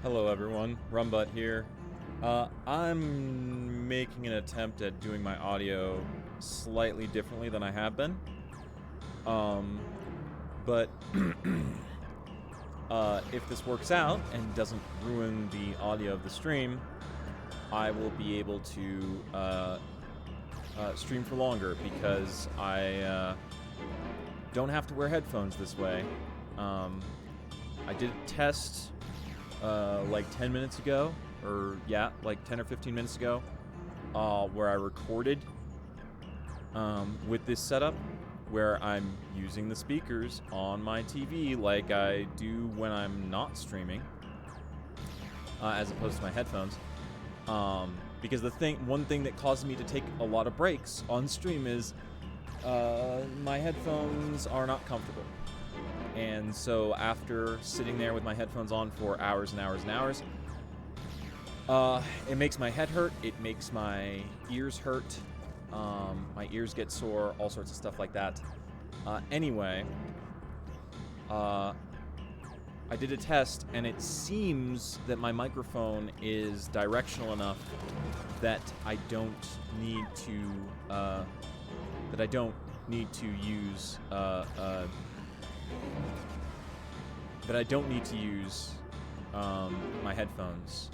Hello everyone, Rumbutt here. I'm making an attempt at doing my audio slightly differently than I have been. But if this works out and doesn't ruin the audio of the stream, I will be able to stream for longer because I don't have to wear headphones this way. I did a test like 10 minutes ago, or yeah, like 10 or 15 minutes ago, where I recorded with this setup, where I'm using the speakers on my TV like I do when I'm not streaming, as opposed to my headphones. Because one thing that causes me to take a lot of breaks on stream is my headphones are not comfortable. And so after sitting there with my headphones on for hours and hours and hours, it makes my head hurt, it makes my ears hurt, my ears get sore, all sorts of stuff like that. Anyway, I did a test, and it seems that my microphone is directional enough that I don't need to use my headphones.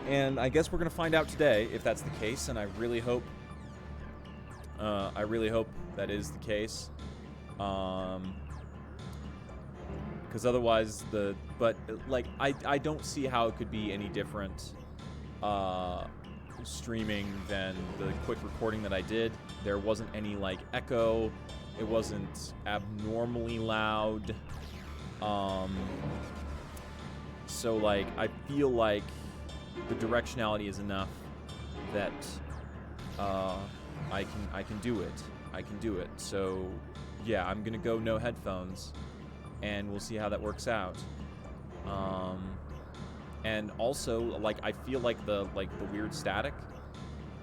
And I guess we're gonna find out today if that's the case, and I really hope that is the case. Because otherwise I don't see how it could be any different streaming than the quick recording that I did. There wasn't any like echo. It wasn't abnormally loud. So like I feel like the directionality is enough that I can do it. I can do it. So yeah, I'm gonna go no headphones, and we'll see how that works out. And also, like, I feel like the weird static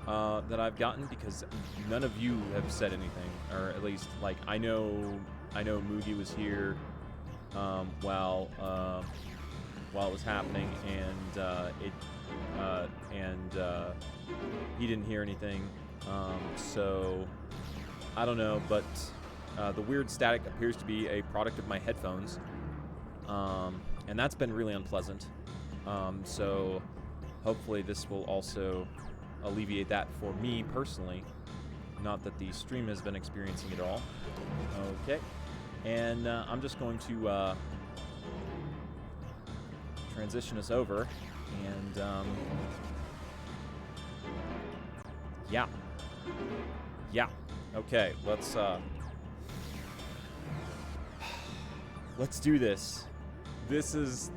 that I've gotten, because none of you have said anything, or at least like I know Moogie was here while it was happening, and he didn't hear anything. So I don't know, but the weird static appears to be a product of my headphones, and that's been really unpleasant. So hopefully this will also alleviate that for me personally. Not that the stream has been experiencing it all. Okay, and I'm just going to transition us over, and yeah. Okay, let's do this. This is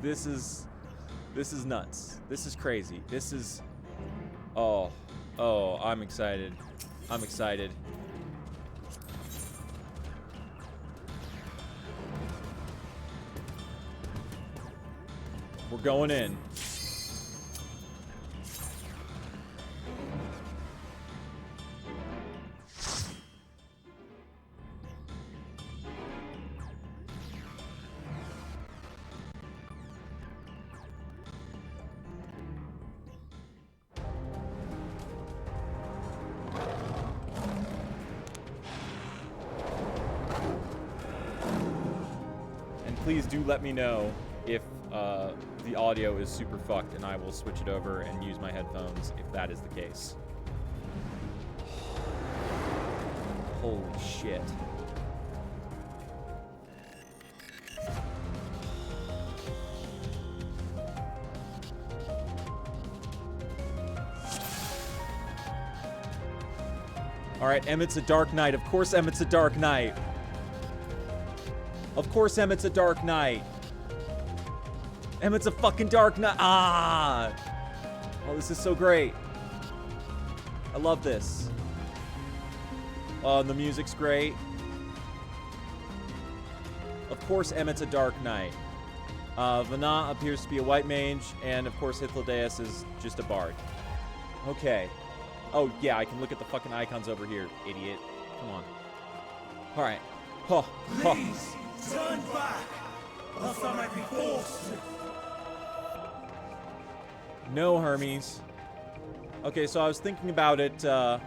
nuts. This is crazy. This is oh, I'm excited. I'm excited. We're going in. Please do let me know if the audio is super fucked, and I will switch it over and use my headphones if that is the case. Holy shit. Alright, Emmett's a Dark Knight. Of course Emmett's a Dark Knight. Of course Emmett's a Dark Knight. Emmett's a fucking Dark Knight. Ah! Oh, this is so great. I love this. Oh, and the music's great. Of course Emmett's a Dark Knight. Vana appears to be a white mage, and of course Hythlodaeus is just a bard. Okay. Oh, yeah, I can look at the fucking icons over here, idiot. Come on. Alright. Please, turn back, else I might be forced to... No, Hermes. Okay, so I was thinking about it. I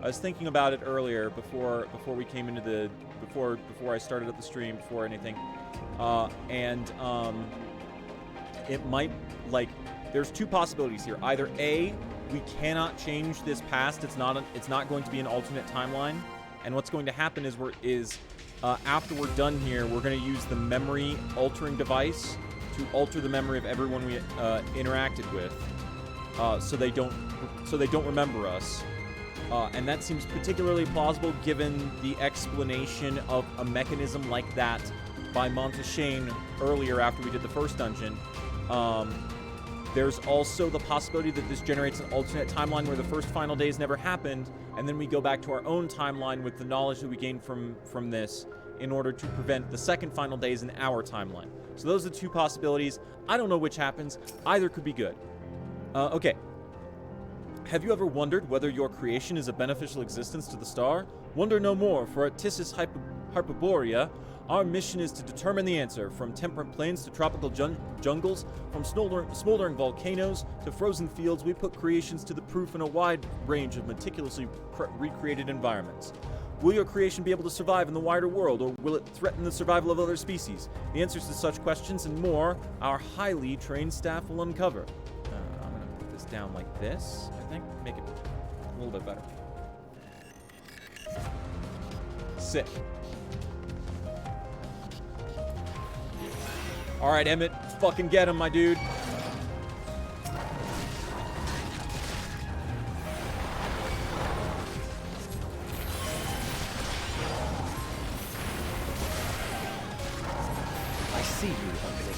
was thinking about it earlier before we came into the before I started up the stream, before anything, and it might, like, there's two possibilities here. Either A, we cannot change this past. It's not going to be an alternate timeline, and what's going to happen is after we're done here, we're going to use the memory altering device to alter the memory of everyone we interacted with, so they don't remember us. And that seems particularly plausible given the explanation of a mechanism like that by Montaigne earlier after we did the first dungeon. There's also the possibility that this generates an alternate timeline where the first final days never happened, and then we go back to our own timeline with the knowledge that we gained from this in order to prevent the second final days in our timeline. So those are the two possibilities. I don't know which happens. Either could be good. Okay. Have you ever wondered whether your creation is a beneficial existence to the star? Wonder no more, for at Tissus Hyperborea, our mission is to determine the answer. From temperate plains to tropical jungles, from smoldering volcanoes to frozen fields, we put creations to the proof in a wide range of meticulously recreated environments. Will your creation be able to survive in the wider world, or will it threaten the survival of other species? The answers to such questions and more, our highly trained staff will uncover. I'm going to put this down like this, I think. Make it a little bit better. Sick. Alright, Emmett, fucking get him, my dude. I see you, Humphrey.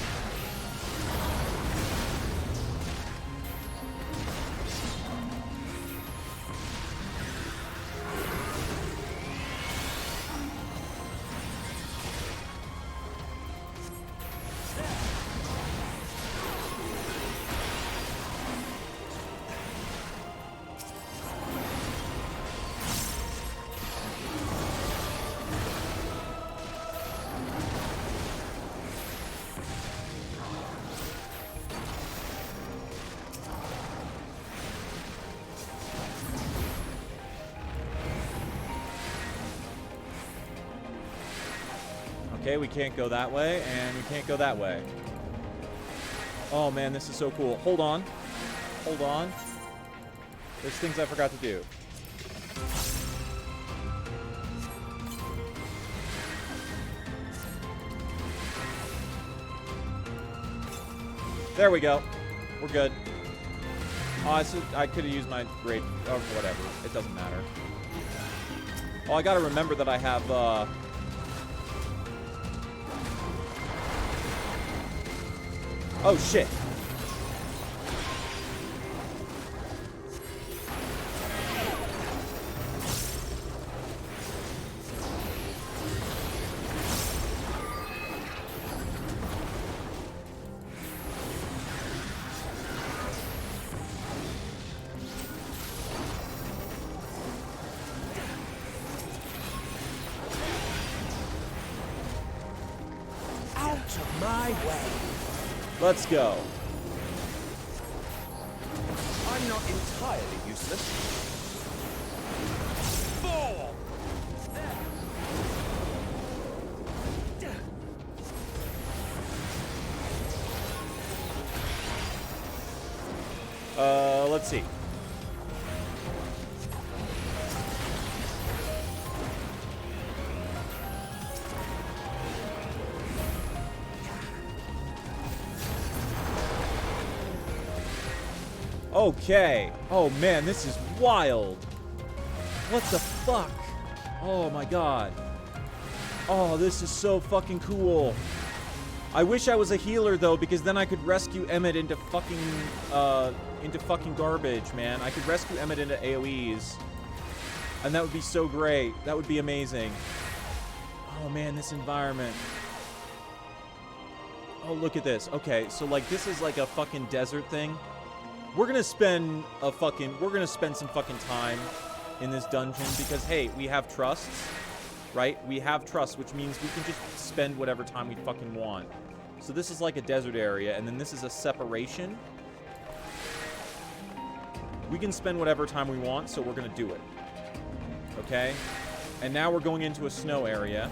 Okay, we can't go that way, and we can't go that way. Oh man, this is so cool. Hold on. Hold on. There's things I forgot to do. There we go. We're good. Oh, I could have used my great... Oh, whatever. It doesn't matter. Oh, I gotta remember that I have, Oh, shit. Out of my way. Let's go. I'm not entirely useless. Fall! Let's see. Okay. Oh man, this is wild. What the fuck? Oh my god. Oh, this is so fucking cool. I wish I was a healer though, because then I could rescue Emmett into fucking garbage, man. I could rescue Emmett into AoEs. And that would be so great. That would be amazing. Oh man, this environment. Oh, look at this. Okay, so like this is like a fucking desert thing. We're gonna spend some fucking time in this dungeon because, hey, we have trusts, right? We have trusts, which means we can just spend whatever time we fucking want. So this is like a desert area, and then this is a separation. We can spend whatever time we want, so we're gonna do it. Okay? And now we're going into a snow area.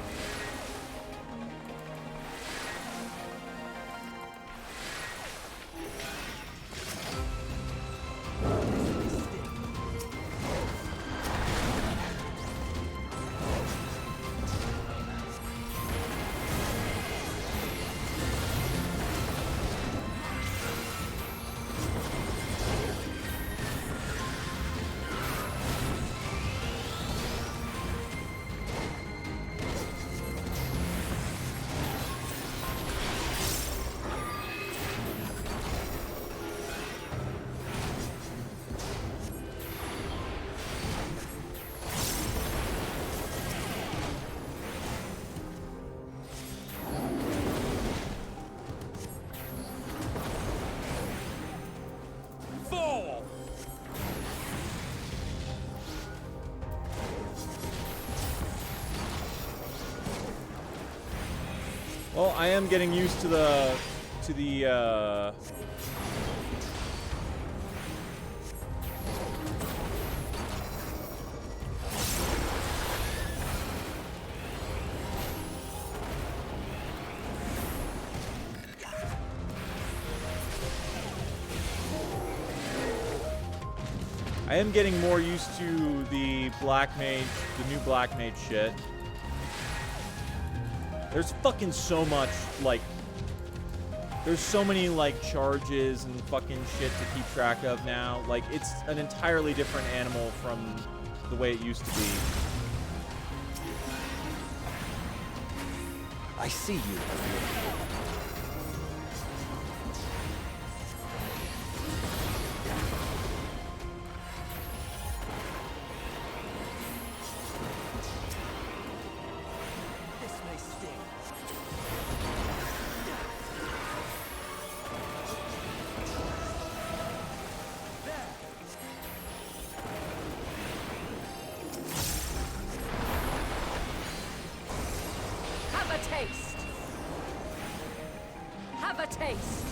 Fall! Well, I am getting used to the I am getting more used to the Black Mage, the new Black Mage shit. There's fucking so much, like, there's so many, like, charges and fucking shit to keep track of now. Like, it's an entirely different animal from the way it used to be. I see you. This may sting. Have a taste. Have a taste.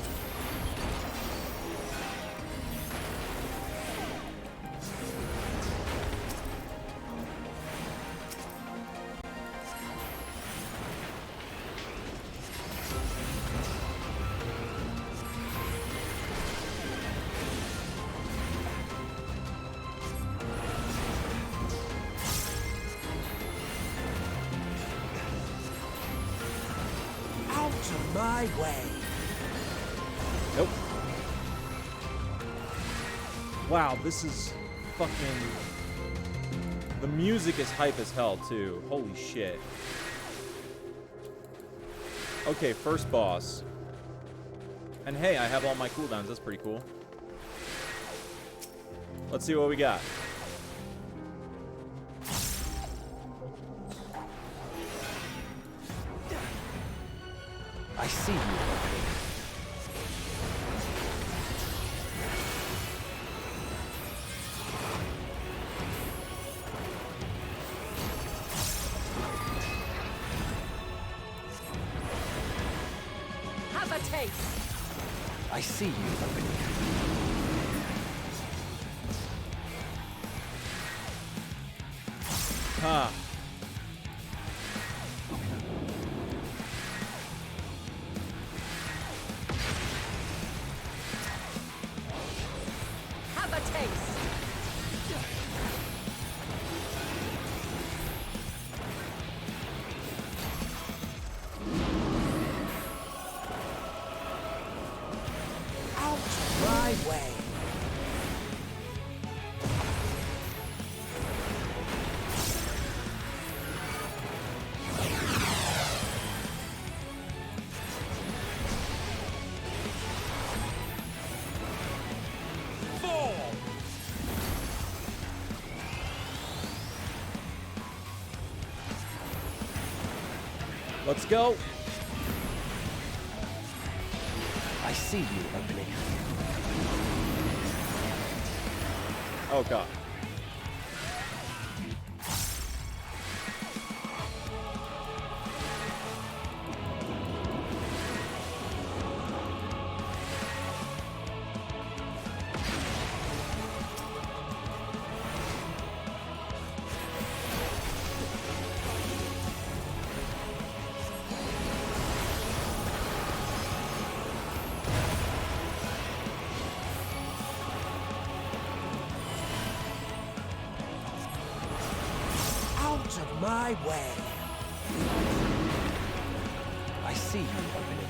Out of my way. Nope. Wow, this is fucking... The music is hype as hell, too. Holy shit. Okay, first boss. And hey, I have all my cooldowns. That's pretty cool. Let's see what we got. I see you. Have a taste. I see you opening. Huh. Have a taste. Out of my way. Fall! Let's go. I see you opening. Oh, God. Out of my way. I see you opening.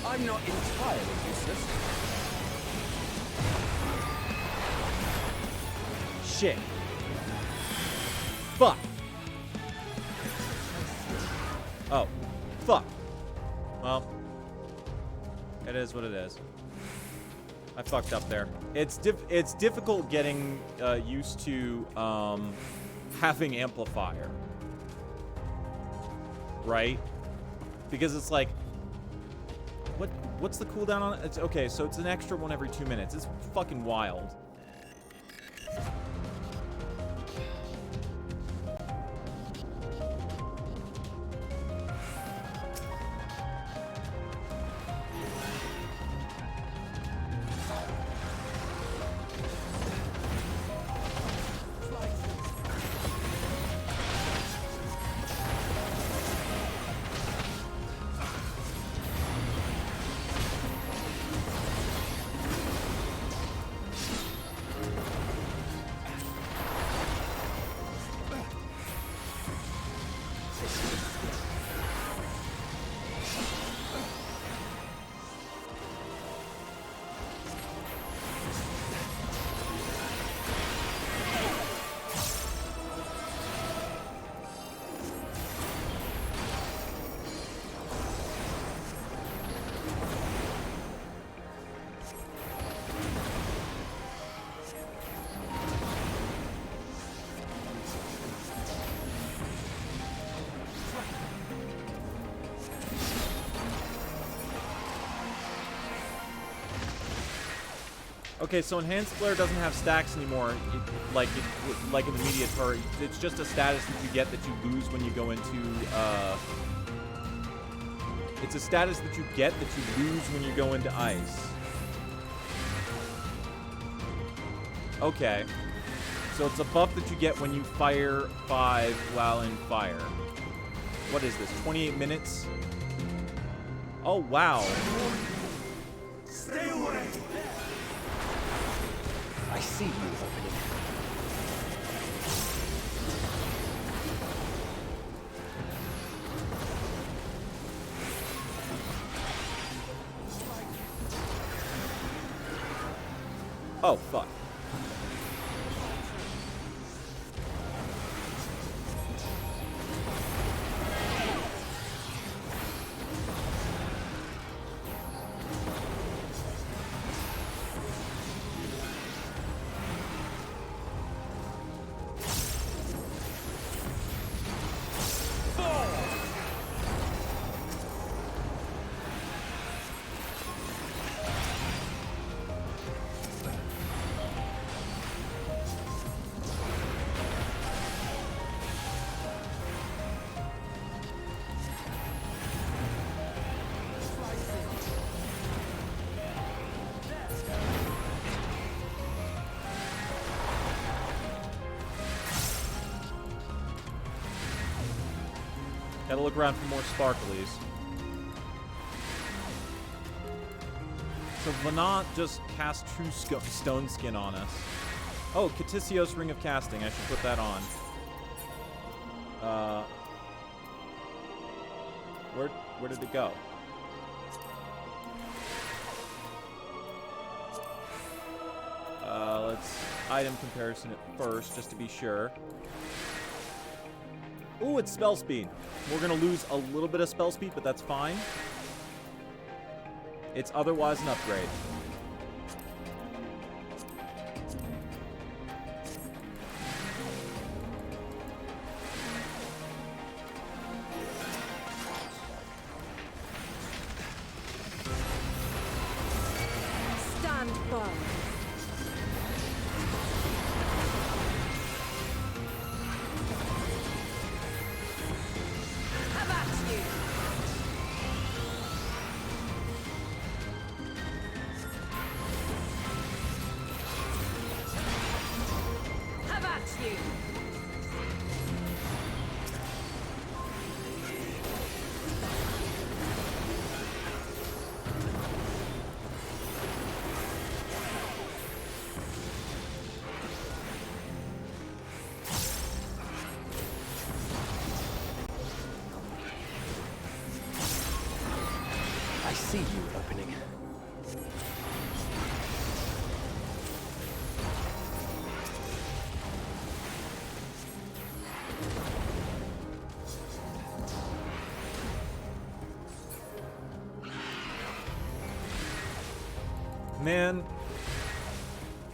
I'm not entirely useless. Shit. Fuck. Oh. Fuck. Well. It is what it is. I fucked up there. It's difficult getting used to having amplifier. Right? Because it's like, what's the cooldown on it? It's okay, so it's an extra one every 2 minutes. It's fucking wild. Okay, so Enhanced Flare doesn't have stacks anymore, like in the immediate turret. It's just a status that you get that you lose when you go into, it's a status that you get that you lose when you go into ice. Okay. So it's a buff that you get when you fire 5 while in fire. What is this, 28 minutes? Oh, wow. Stay away! I see you opening. Oh, fuck. Gotta look around for more sparklies. So Vanat just cast True Stone Skin on us. Oh, Caticios Ring of Casting. I should put that on. Where did it go? Let's item comparison it first, just to be sure. Ooh, it's spell speed. We're gonna lose a little bit of spell speed, but that's fine. It's otherwise an upgrade. Stand firm. Have at you. Have at you. I see you opening. Man,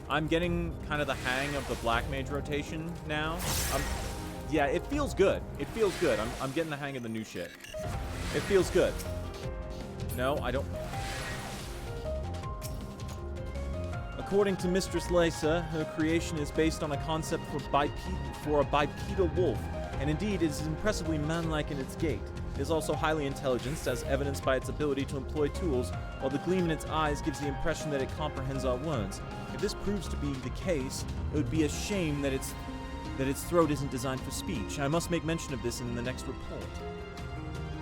I'm getting kind of the hang of the Black Mage rotation now. Yeah, it feels good. It feels good. I'm getting the hang of the new shit. It feels good. No, I don't. According to Mistress Lysa, her creation is based on a concept for a bipedal wolf, and indeed it is impressively manlike in its gait. It is also highly intelligent, as evidenced by its ability to employ tools, while the gleam in its eyes gives the impression that it comprehends our words. If this proves to be the case, it would be a shame that its throat isn't designed for speech. I must make mention of this in the next report.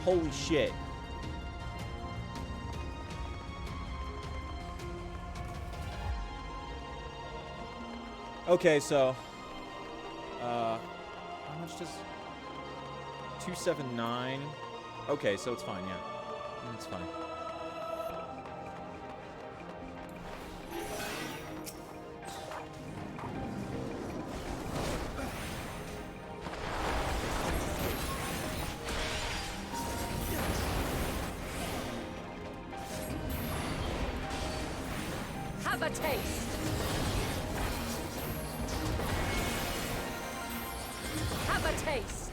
Holy shit. Okay, so, how much does 279? Okay, so it's fine, yeah. It's fine. Have a taste. Have a taste.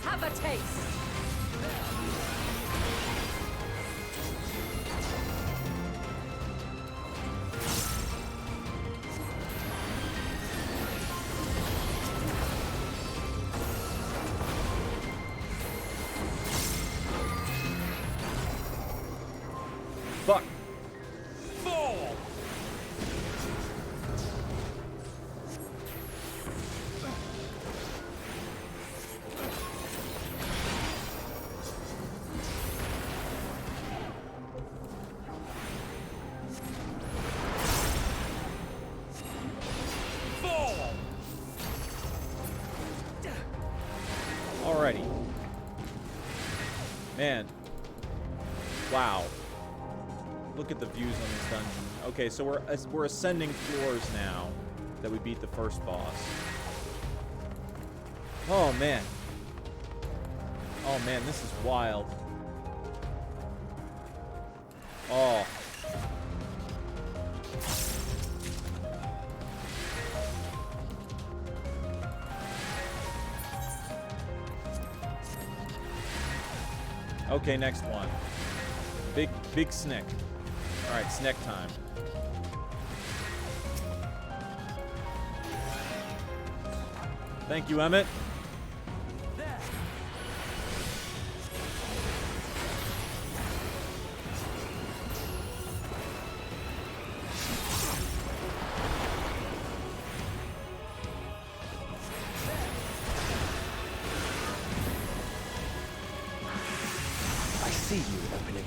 Have a taste. Fuck. Fall! Fall! Alrighty. Man. Wow. Look at the views on this dungeon. Okay, so we're ascending floors now that we beat the first boss. Oh man. Oh man, this is wild. Oh. Okay, next one. Big snick. Alright, snack time. Thank you, Emmett. I see you opening.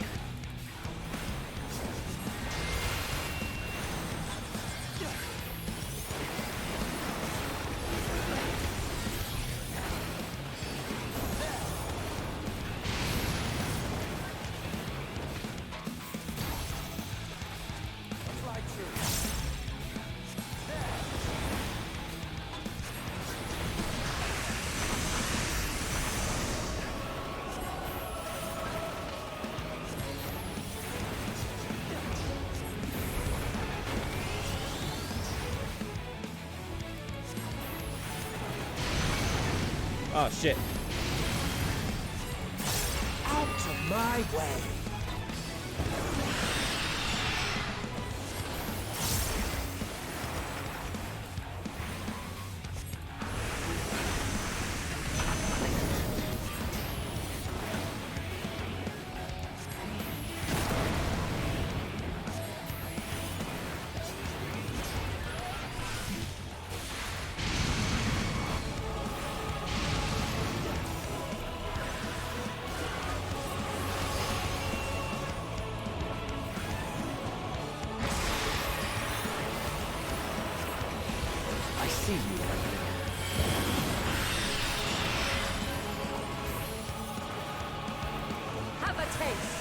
Oh, shit. Out of my way. I see you opening. Have a taste.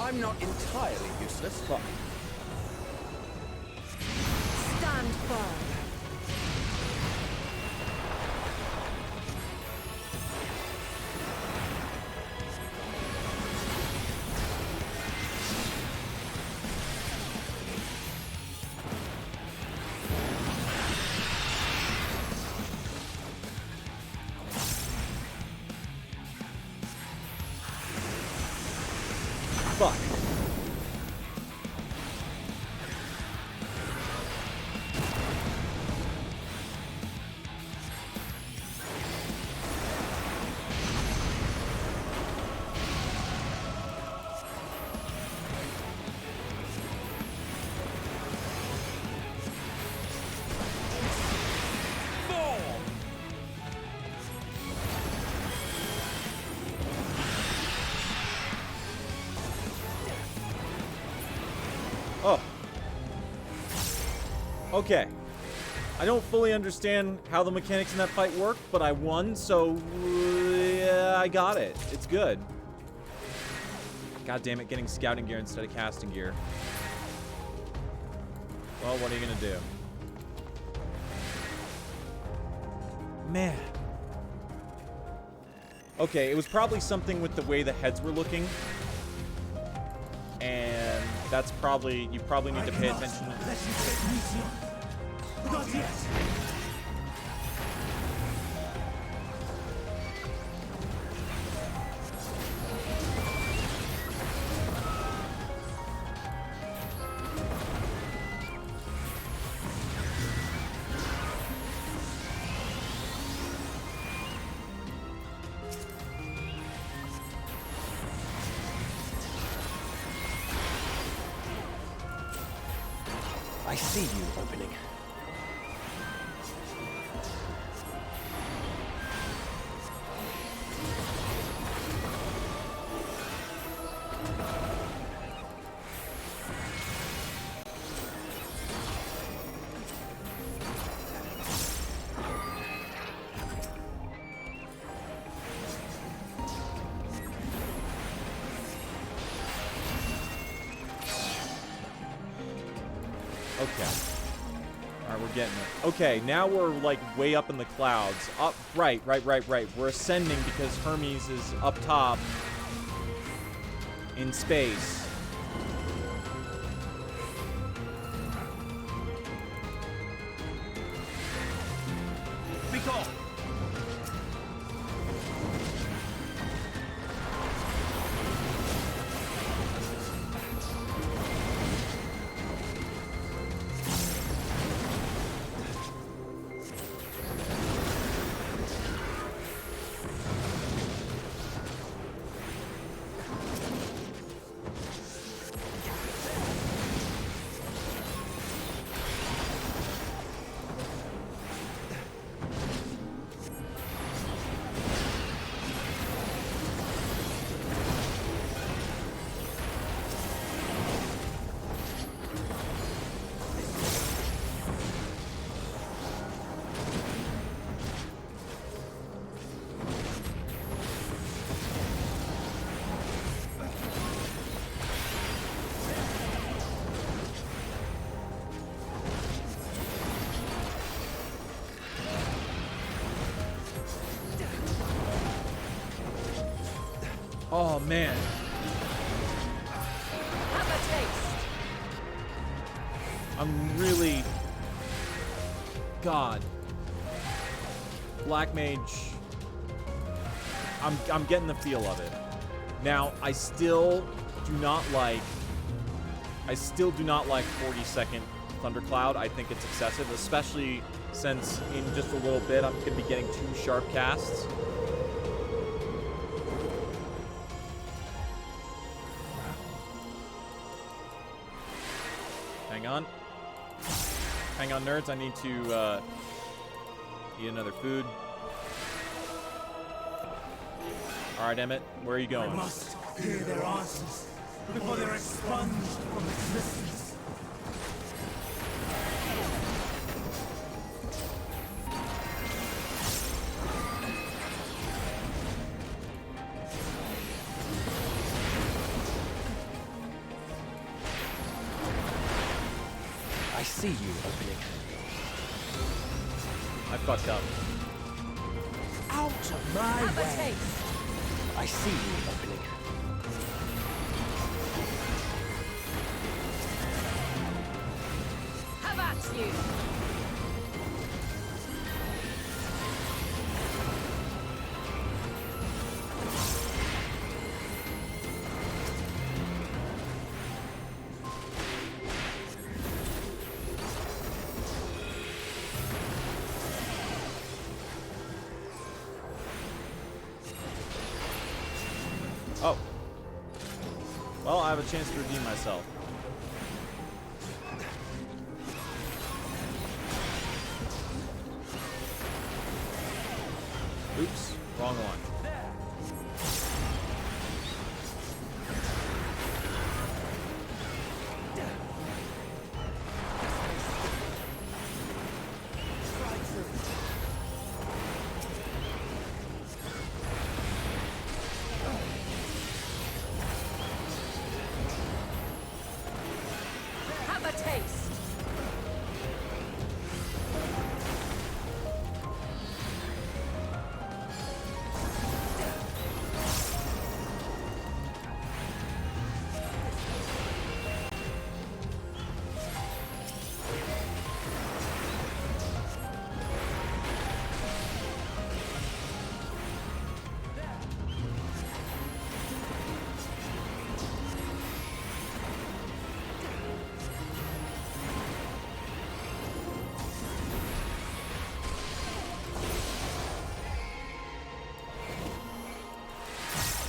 I'm not entirely useless. Fuck. Stand firm. Fuck. Oh. Okay. I don't fully understand how the mechanics in that fight work, but I won, so yeah, I got it. It's good. God damn it, getting scouting gear instead of casting gear. Well, what are you gonna do? Man. Okay, it was probably something with the way the heads were looking. And that's probably, you probably need to pay attention. Not yet. I see you opening. Okay. Alright, we're getting it. Okay, now we're like way up in the clouds. Up, right. We're ascending because Hermes is up top in space. Be gone. Oh, man. Have a taste. I'm really... God. Black Mage... I'm getting the feel of it. Now, I still do not like 40-second Thundercloud. I think it's excessive, especially since in just a little bit I'm going to be getting 2 sharp casts. Hang on. Hang on, nerds. I need to eat another food. All right, Emmett, where are you going? I must hear their answers before they're expunged from existence. I see you opening. I fucked up. Out of my Have a way. taste. I see you opening. Have at you. Oh. Well, I have a chance to redeem myself. Oops, wrong one. Have a taste.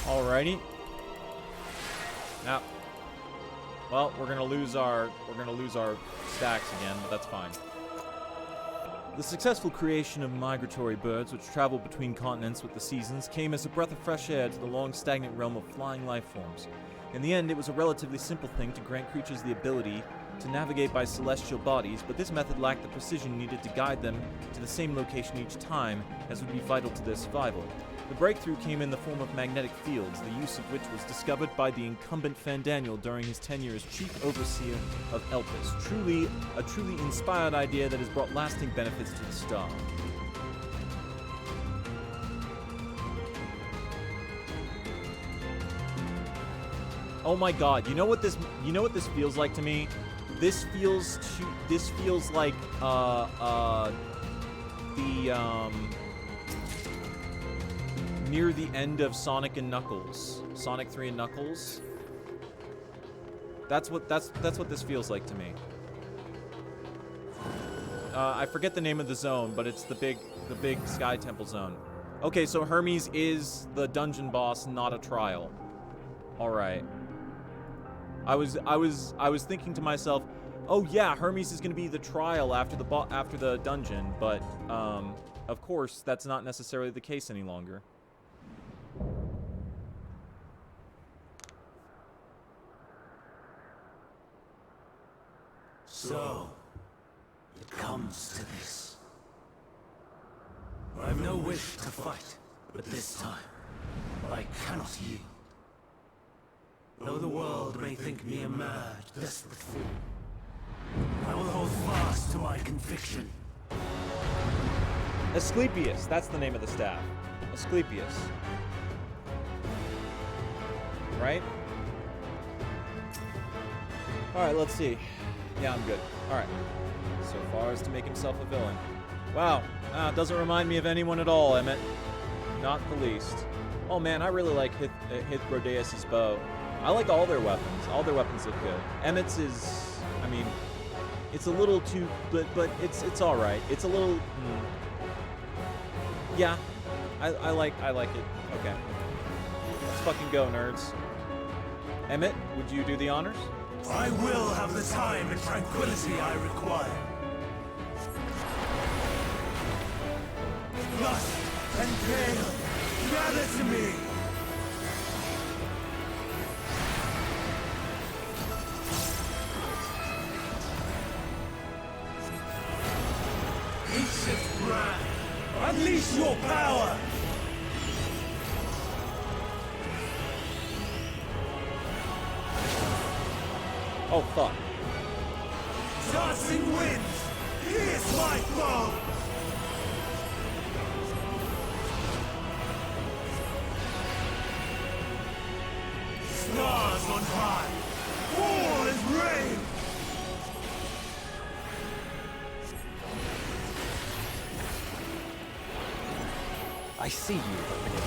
Alrighty. Now, well, we're gonna lose our stacks again, but that's fine. The successful creation of migratory birds which travel between continents with the seasons came as a breath of fresh air to the long stagnant realm of flying life forms. In the end, it was a relatively simple thing to grant creatures the ability to navigate by celestial bodies, but this method lacked the precision needed to guide them to the same location each time, as would be vital to their survival. The breakthrough came in the form of magnetic fields, the use of which was discovered by the incumbent Fandaniel during his tenure as chief overseer of Elpis. A truly inspired idea that has brought lasting benefits to the star. Oh my god, you know what this feels like to me? This feels like near the end of Sonic and Knuckles. Sonic 3 and Knuckles. That's what this feels like to me. I forget the name of the zone, but it's the big Sky Temple zone. Okay, so Hermes is the dungeon boss, not a trial. All right. I was thinking to myself, oh yeah, Hermes is going to be the trial after the dungeon, but of course that's not necessarily the case any longer. So, it comes to this. I have no wish to fight, but this time, I cannot yield. Though the world may think me a mad, desperate fool, I will hold fast to my conviction. Asclepius, that's the name of the staff. Asclepius. right? Alright, let's see. Yeah, I'm good. Alright. So far as to make himself a villain. Wow. Doesn't remind me of anyone at all, Emmett. Not the least. Oh man, I really like Hithrodeus' bow. I like all their weapons. All their weapons look good. Emmett's is, I mean, it's a little too, but it's all right. It's a little, yeah. I like it. Okay. Let's fucking go, nerds. Emmett, would you do the honors? I will have the time and tranquility I require. Lust and pain, gather to me. Ancient brand, unleash your power! Oh, fuck. Dancing winds, here's my foe! Stars on high, all is rain! I see you opening.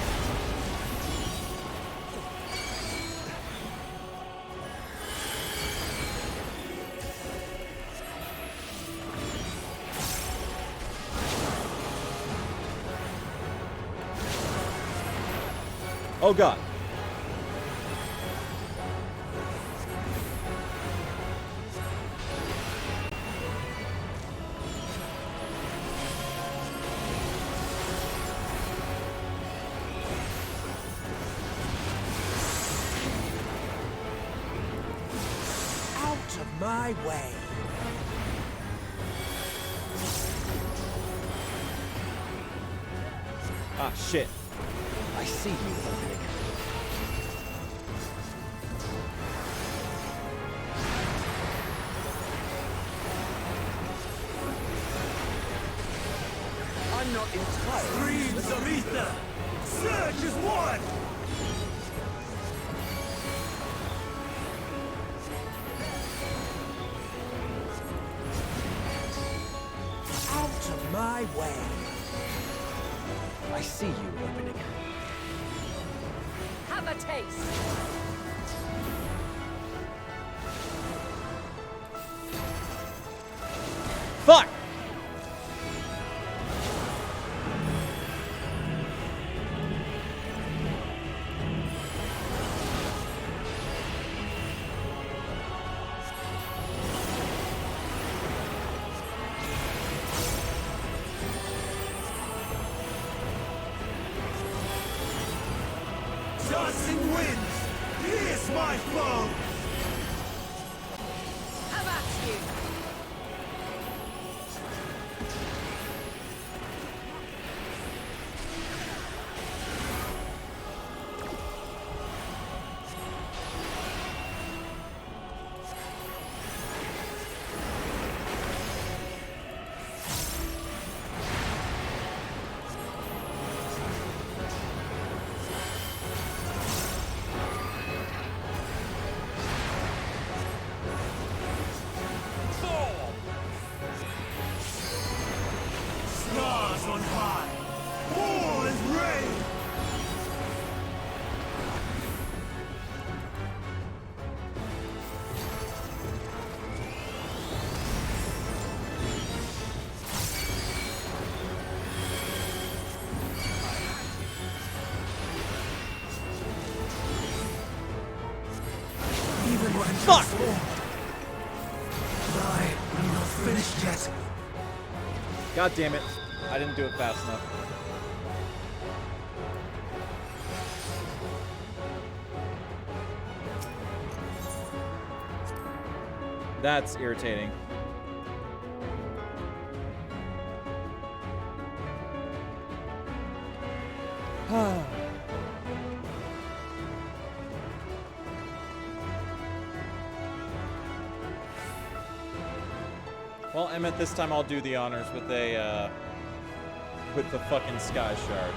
Oh god. Out of my way. Ah, shit. I see you opening. I'm not entirely. Streams of ether, surge as one! Out of my way. I see you opening. Have a taste. Fuck! Dancing winds, here's my foe! Have at you. Stars on high, all is rain! Even when Fuck! transformed, I am not finished yet. God damn it. I didn't do it fast enough. That's irritating. Well, Emmett, this time I'll do the honors with a, with the fucking Sky Shard.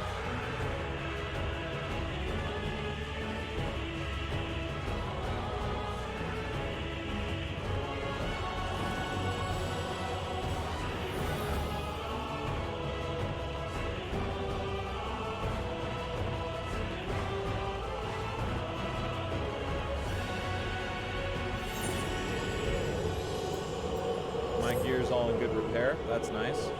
My gear's all in good repair. That's nice.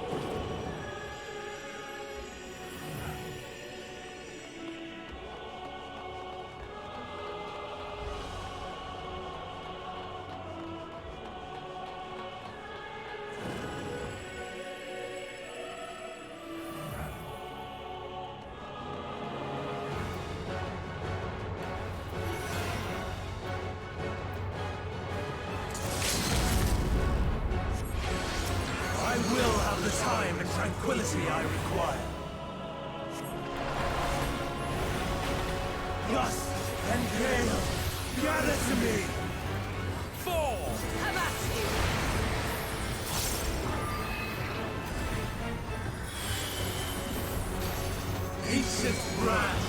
I will have the time and tranquility I require. Gust and gale, gather to me! Fall! Have at you! Ancient brand,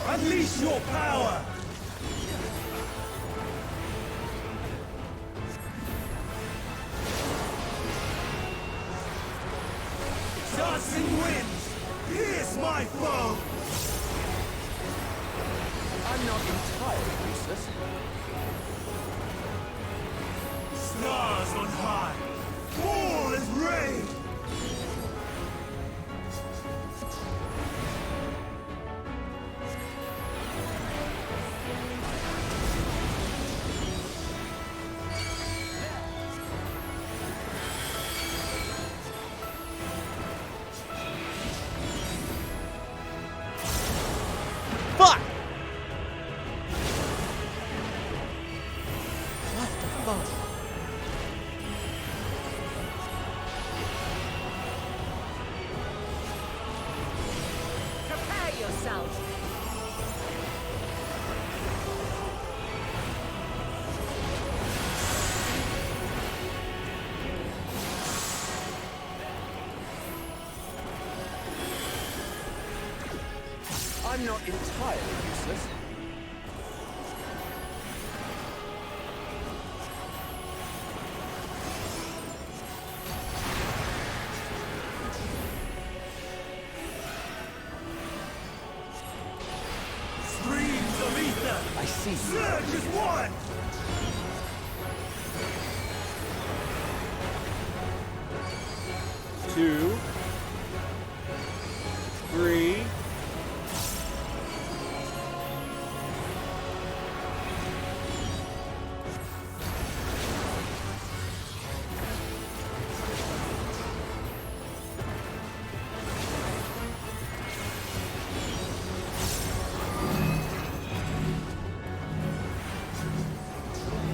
unleash your power! Dancing winds, pierce my foe! I'm not entirely useless. Stars on high, fall as rain! Fuck! What the fuck? Prepare yourself! I'm not entirely useless. Streams of ether! I see you. Surge as one! Two. Three.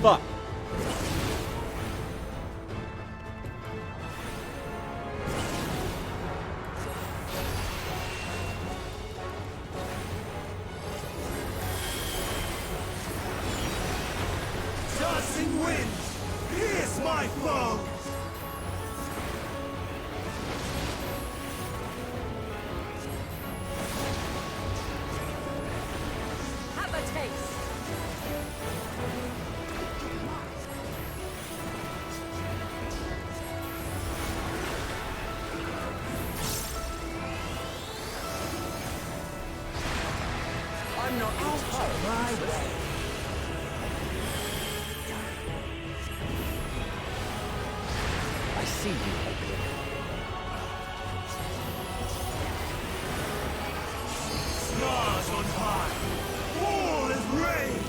Fuck. Dancing winds, pierce my foes! Have a taste! I'm not entirely useless. I see you, Opening. Stars on high, fall as rain!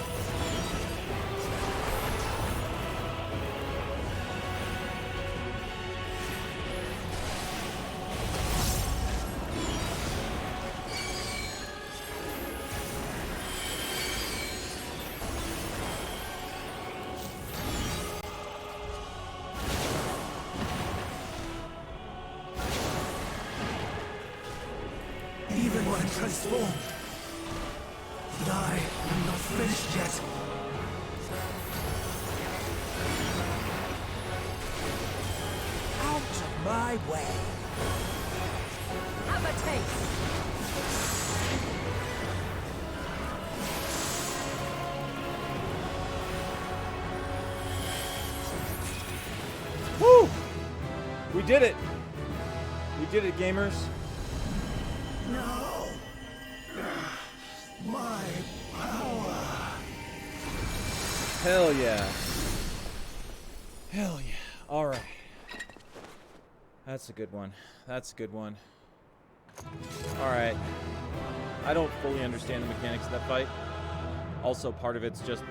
Even when transformed, but I am not finished yet. Out of my way. Have a taste! Woo! We did it! We did it, gamers. No! My power! Hell yeah. Hell yeah. Alright. That's a good one. That's a good one. Alright. I don't fully understand the mechanics of that fight. Also, part of it's just...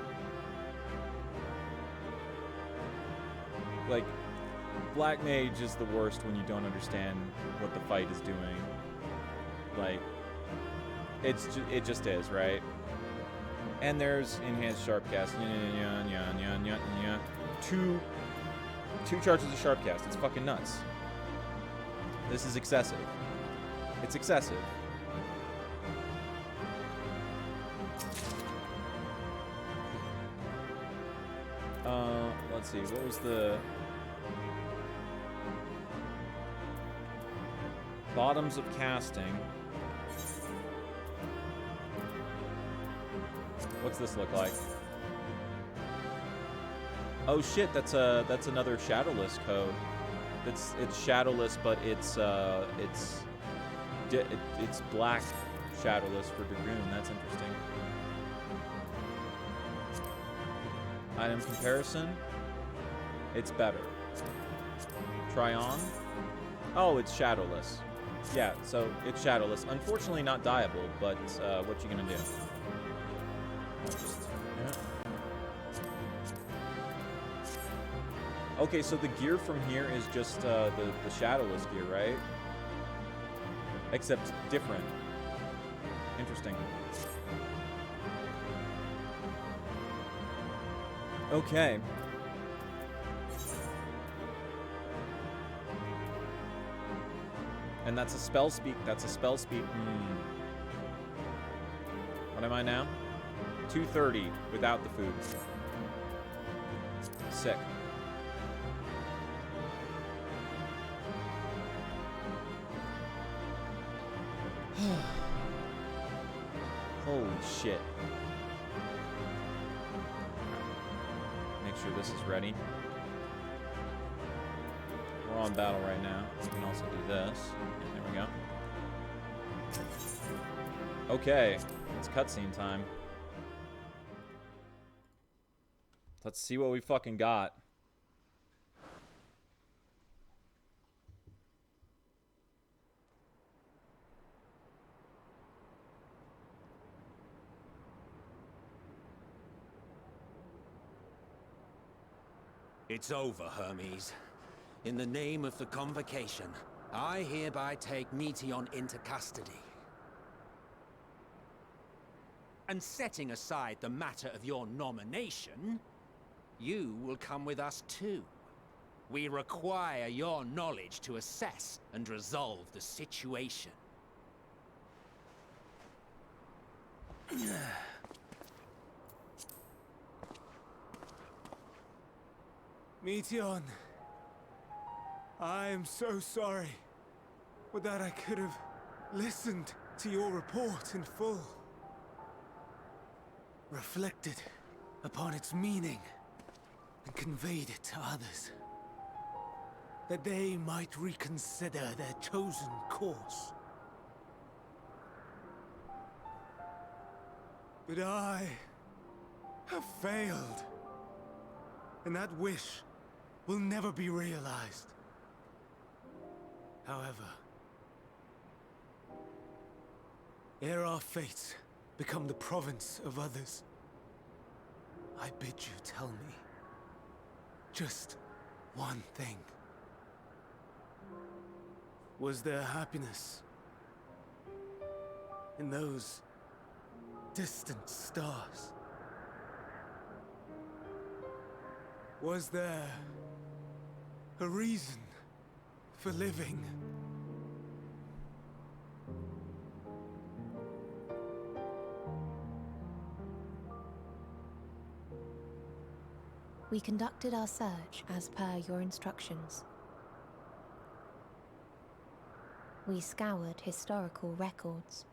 like, Black Mage is the worst when you don't understand what the fight is doing. Like, it just is, right? And there's Enhanced Sharpcast. Two charges of Sharpcast. It's fucking nuts. This is excessive. It's excessive. Let's see. What was the... Bottoms of casting. What's this look like? Oh shit, that's another shadowless code. It's shadowless, but it's black shadowless for Dragoon. That's interesting. Item comparison. It's better. Try on. Oh, it's shadowless. Yeah, so it's shadowless. Unfortunately, not dyeable, but what you gonna do? Okay, so the gear from here is just the shadowless gear, right? Except different. Interesting. Okay. And that's a spell speak. That's a spell speak. What am I now? 230 without the food. Sick. Holy shit. Make sure this is ready. We're on battle right now. We can also do this. There we go. Okay, it's cutscene time. Let's see what we fucking got. It's over, Hermes. In the name of the Convocation, I hereby take Meteon into custody. And setting aside the matter of your nomination, you will come with us too. We require your knowledge to assess and resolve the situation. Meteon, I am so sorry. Would that I could have listened to your report in full. Reflected upon its meaning and conveyed it to others. That they might reconsider their chosen course. But I have failed. And that wish will never be realized. However, ere our fates become the province of others, I bid you tell me just one thing. Was there happiness in those distant stars? Was there a reason for living? We conducted our search as per your instructions. We scoured historical records,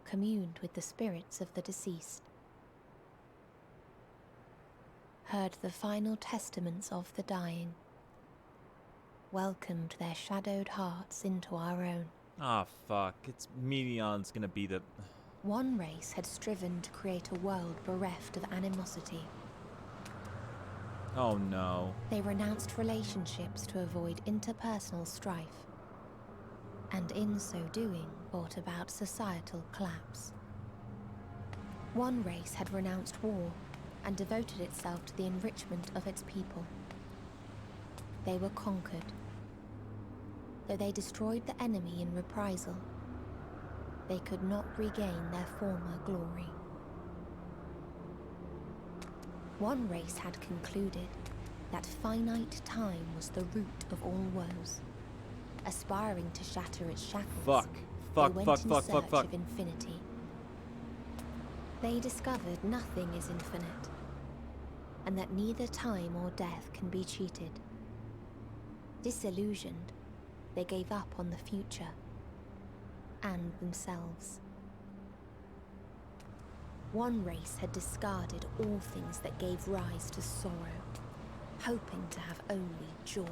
communed with the spirits of the deceased, heard the final testaments of the dying, welcomed their shadowed hearts into our own. Ah, fuck. It's Meteon's gonna be the... One race had striven to create a world bereft of animosity. Oh no. They renounced relationships to avoid interpersonal strife, and in so doing brought about societal collapse. One race had renounced war and devoted itself to the enrichment of its people. They were conquered. Though they destroyed the enemy in reprisal, they could not regain their former glory. One race had concluded that finite time was the root of all woes. Aspiring to shatter its shackles, they went in search of infinity. They discovered nothing is infinite, and that neither time or death can be cheated. Disillusioned, they gave up on the future and themselves. One race had discarded all things that gave rise to sorrow, hoping to have only joy.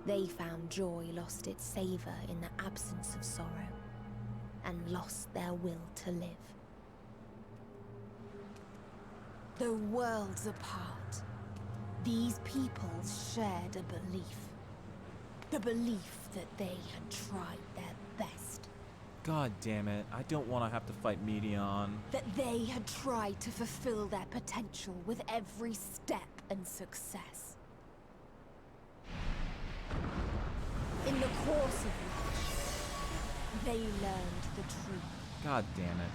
They found joy lost its savor in the absence of sorrow, and lost their will to live. Though worlds apart, these peoples shared a belief. The belief that they had tried their best. God damn it. I don't want to have to fight Medion. That they had tried to fulfill their potential with every step and success. In the course of which, they learned the truth. God damn it.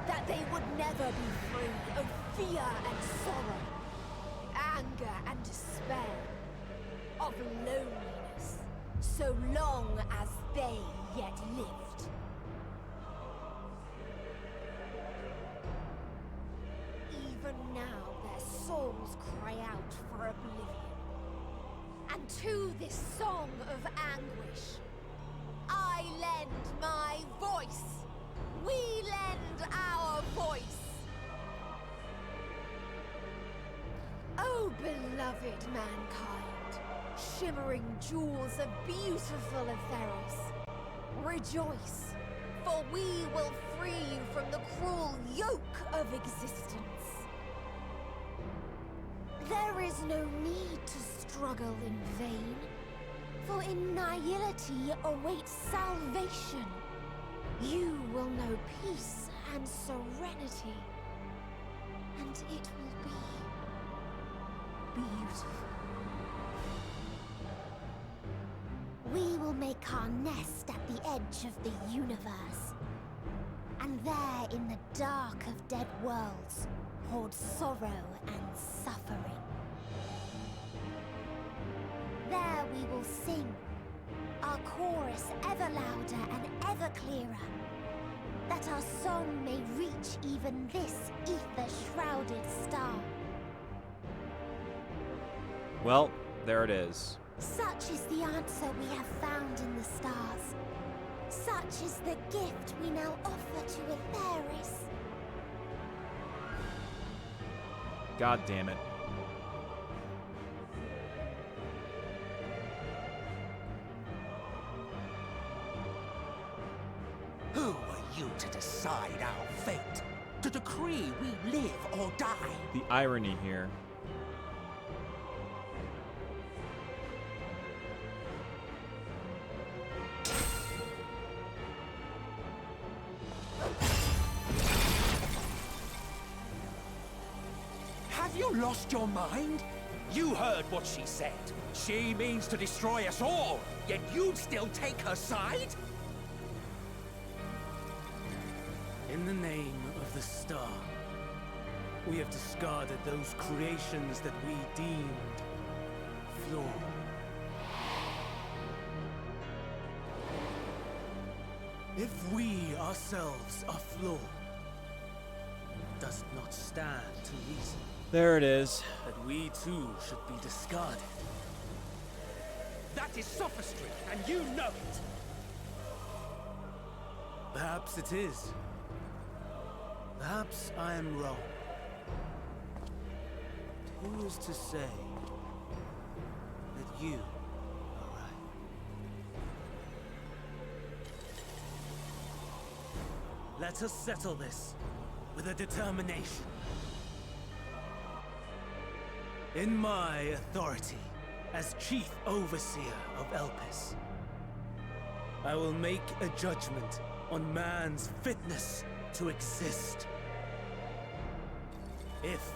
That they would never be free of fear and sorrow, anger and despair, of loneliness, so long as they yet lived. Even now their souls cry out for oblivion. And to this song of anguish, I lend my voice. We lend our voice. Oh, beloved mankind, shimmering jewels of beautiful Etheros, rejoice, for we will free you from the cruel yoke of existence. There is no need to struggle in vain, for in nihility awaits salvation. You will know peace and serenity, and it will be beautiful. We will make our nest at the edge of the universe, and there in the dark of dead worlds hold sorrow and suffering. There we will sing, our chorus ever louder and ever clearer, that our song may reach even this ether-shrouded star. Well, there it is. Such is the answer we have found in the stars. Such is the gift we now offer to Etheris. God damn it. Who are you to decide our fate? To decree we live or die? The irony here. Have you lost your mind? You heard what she said. She means to destroy us all, yet you'd still take her side? In the name of the star, we have discarded those creations that we deemed flawed. If we ourselves are flawed, does it not stand to reason There it is. that we too should be discarded? That is sophistry, and you know it. Perhaps it is. Perhaps I am wrong. But who is to say that you are right? Let us settle this with a determination. In my authority as Chief Overseer of Elpis, I will make a judgment on man's fitness to exist. If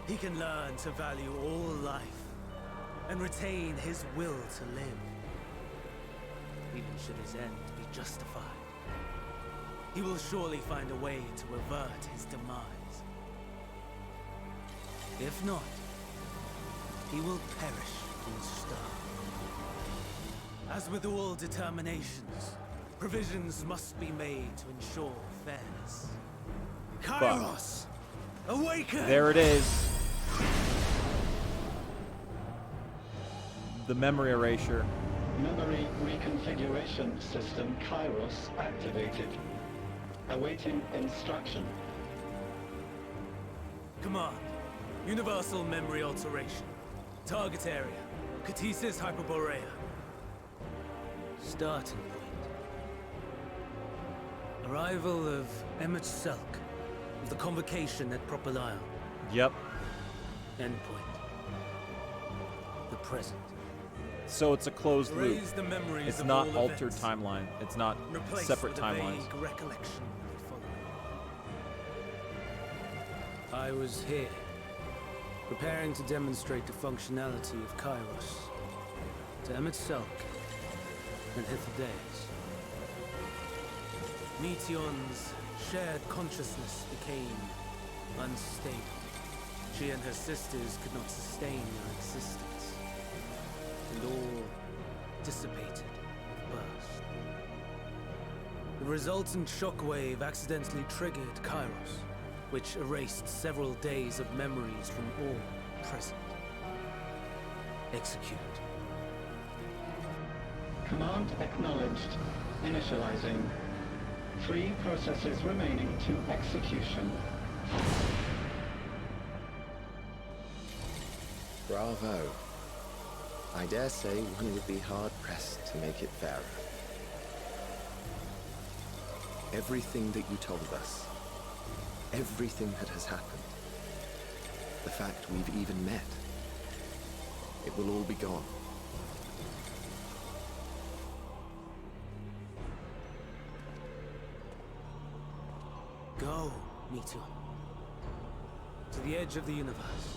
he can learn to value all life and retain his will to live, even should his end be justified, he will surely find a way to avert his demise. If not, he will perish in stone. As with all determinations, provisions must be made to ensure fairness. Kairos! Awaken! There it is. The memory erasure. Memory reconfiguration system Kairos activated. Awaiting instruction. Command. Universal memory alteration. Target area. Catesis Hyperborea. Starting point. Arrival of Emmett Selk of the Convocation at Propylion. Yep. Endpoint. The present. So it's a closed loop. Raise the memories It's of not all altered events. timeline. It's not Replaced separate with a timelines. vague recollection of the following. I was here, preparing to demonstrate the functionality of Kairos to Emmett Selk and Hitherdays. Meteon's shared consciousness became unstable. She and her sisters could not sustain their existence, and all dissipated at burst. The resultant shockwave accidentally triggered Kairos, which erased several days of memories from all present. Execute. Command acknowledged. Initializing. 3 processes remaining to execution. Bravo. I dare say one would be hard-pressed to make it fairer. Everything that you told us, everything that has happened, the fact we've even met, it will all be gone. Go, Meteon. To the edge of the universe,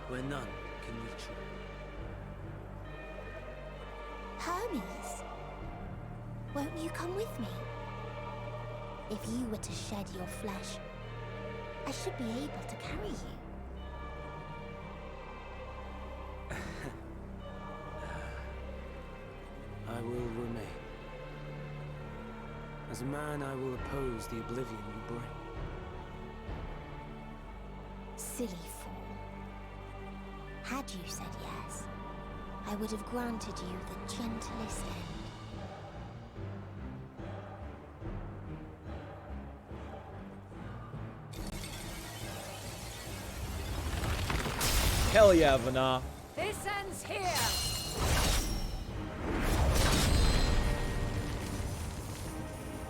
where none can reach you. Hermes, won't you come with me? If you were to shed your flesh, I should be able to carry you. I will remain. As a man, I will oppose the oblivion you bring. Silly fool. Had you said yes, I would have granted you the gentlest end. Hell yeah, Vana. This ends here.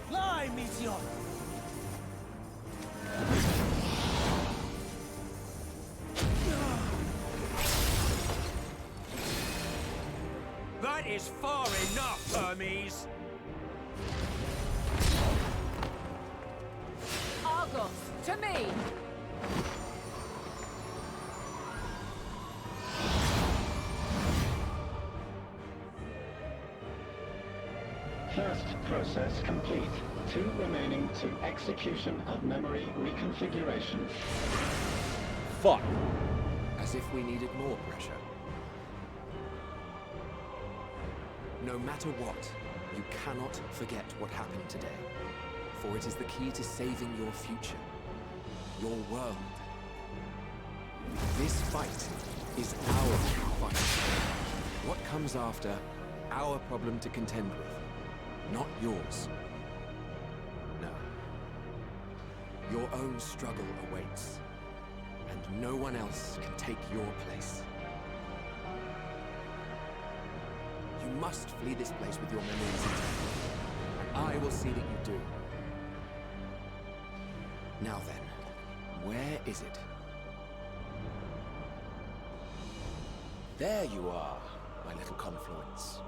Fly, Meteon! That is far enough, Hermes! Argos, to me. First process complete. 2 remaining to execution of memory reconfiguration. Fuck. As if we needed more pressure. No matter what, you cannot forget what happened today. For it is the key to saving your future. Your world. This fight is our fight. What comes after, our problem to contend with, not yours. No. Your own struggle awaits, and no one else can take your place. You must flee this place with your memories intact, and I will see that you do. Now then, where is it? There you are, my little confluence.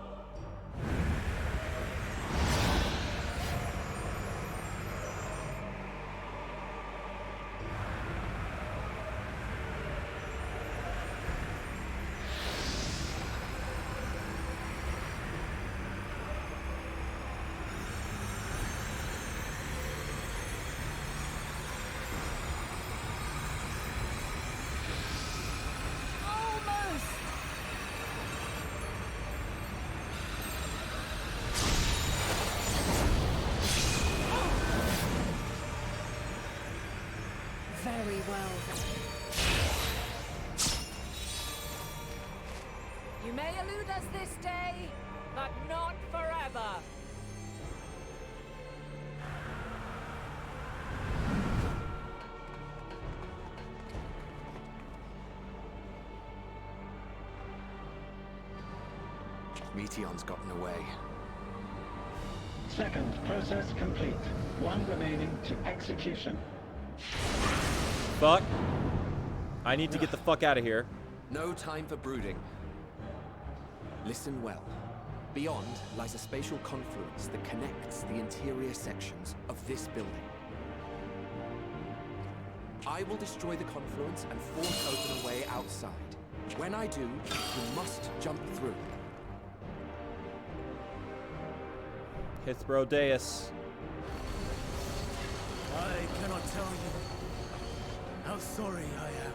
Almost! Very well then. You may elude us this day, but not forever. Meteon's gotten away. Second process complete. One remaining to execution. Fuck. I need to get the fuck out of here. No time for brooding. Listen well. Beyond lies a spatial confluence that connects the interior sections of this building. I will destroy the confluence and force open a way outside. When I do, you must jump through. Hithro Deus. I cannot tell you how sorry I am.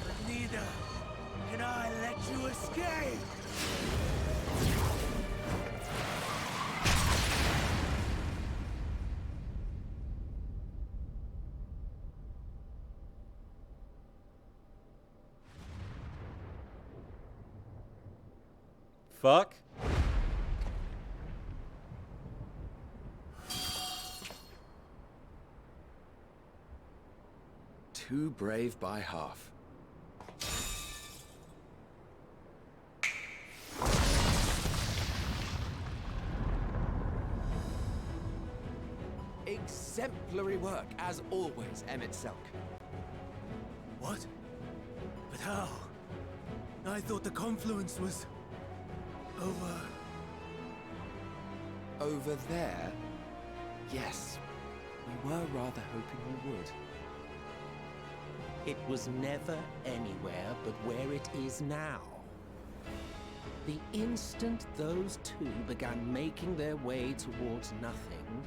But neither can I let you escape! Fuck. Too brave by half. Exemplary work, as always, Emmett Selk. What? But how? I thought the confluence was... over... Over there? Yes. We were rather hoping you would. It was never anywhere but where it is now. The instant those two began making their way towards nothing,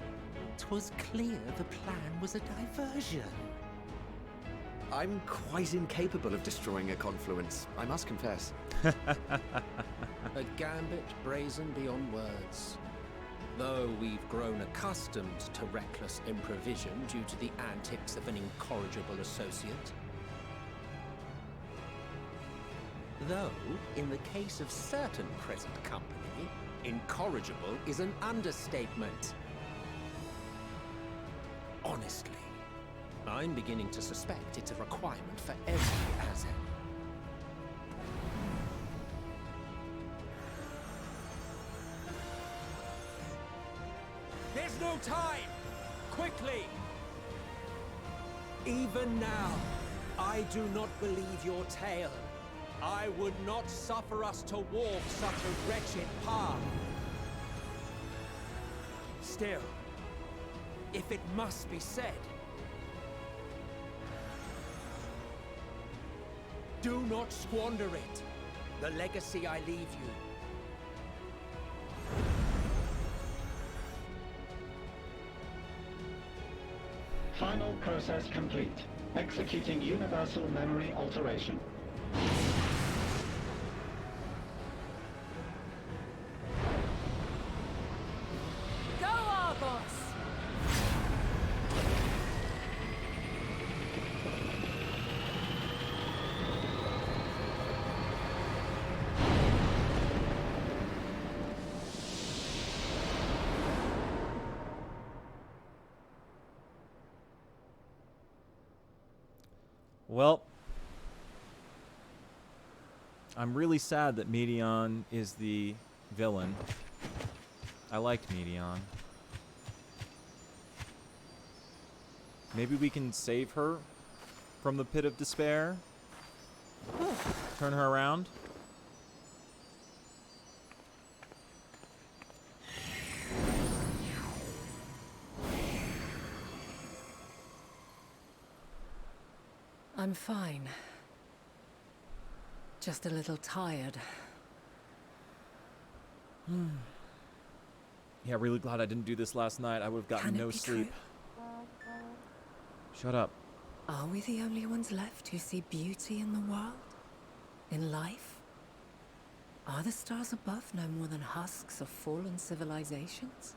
'twas clear the plan was a diversion. I'm quite incapable of destroying a confluence, I must confess. A gambit brazen beyond words. Though we've grown accustomed to reckless improvision due to the antics of an incorrigible associate. Though, in the case of certain present company, incorrigible is an understatement. Honestly, I'm beginning to suspect it's a requirement for every Azen. There's no time! Quickly! Even now, I do not believe your tale. I would not suffer us to walk such a wretched path. Still, if it must be said, do not squander it. The legacy I leave you. Final process complete. Executing universal memory alteration. Go, Argos! Well, I'm really sad that Meteon is the villain. I liked Meteon. Maybe we can save her from the pit of despair? Turn her around. I'm fine. Just a little tired. Yeah, really glad I didn't do this last night. I would have gotten Can it no be sleep. true? Shut up. Are we the only ones left who see beauty in the world? In life? Are the stars above no more than husks of fallen civilizations?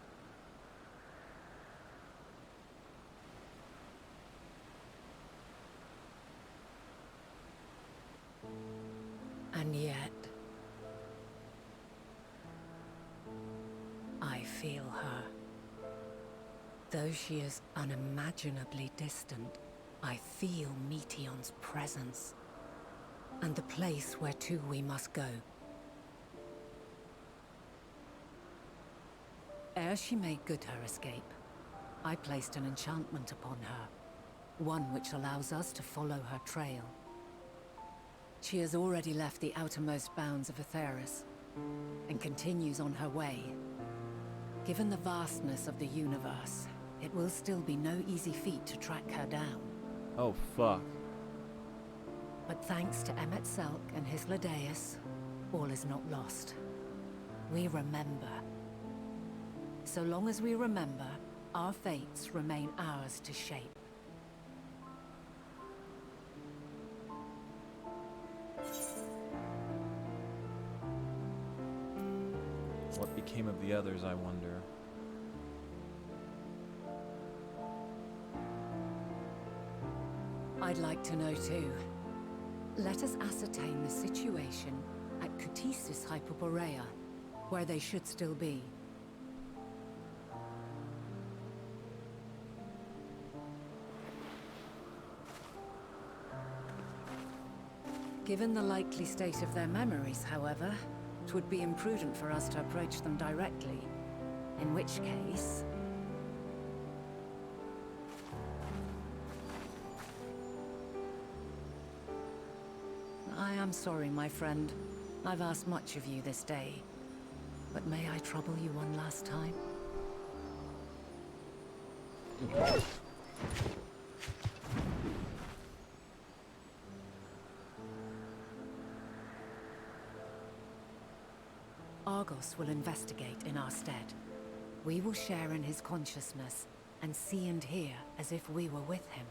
And yet, I feel her. Though she is unimaginably distant, I feel Meteion's presence, and the place where to we must go. Ere she made good her escape, I placed an enchantment upon her, one which allows us to follow her trail. She has already left the outermost bounds of Aetheris, and continues on her way. Given the vastness of the universe, it will still be no easy feat to track her down. Oh, fuck. But thanks to Emmet Selk and his Ladeus, all is not lost. We remember. So long as we remember, our fates remain ours to shape. What became of the others, I wonder. I'd like to know too. Let us ascertain the situation at Cutisis Hyperborea, where they should still be. Given the likely state of their memories, however, it would be imprudent for us to approach them directly. In which case... I am sorry, my friend. I've asked much of you this day. But may I trouble you one last time? Argos will investigate in our stead. We will share in his consciousness and see and hear as if we were with him.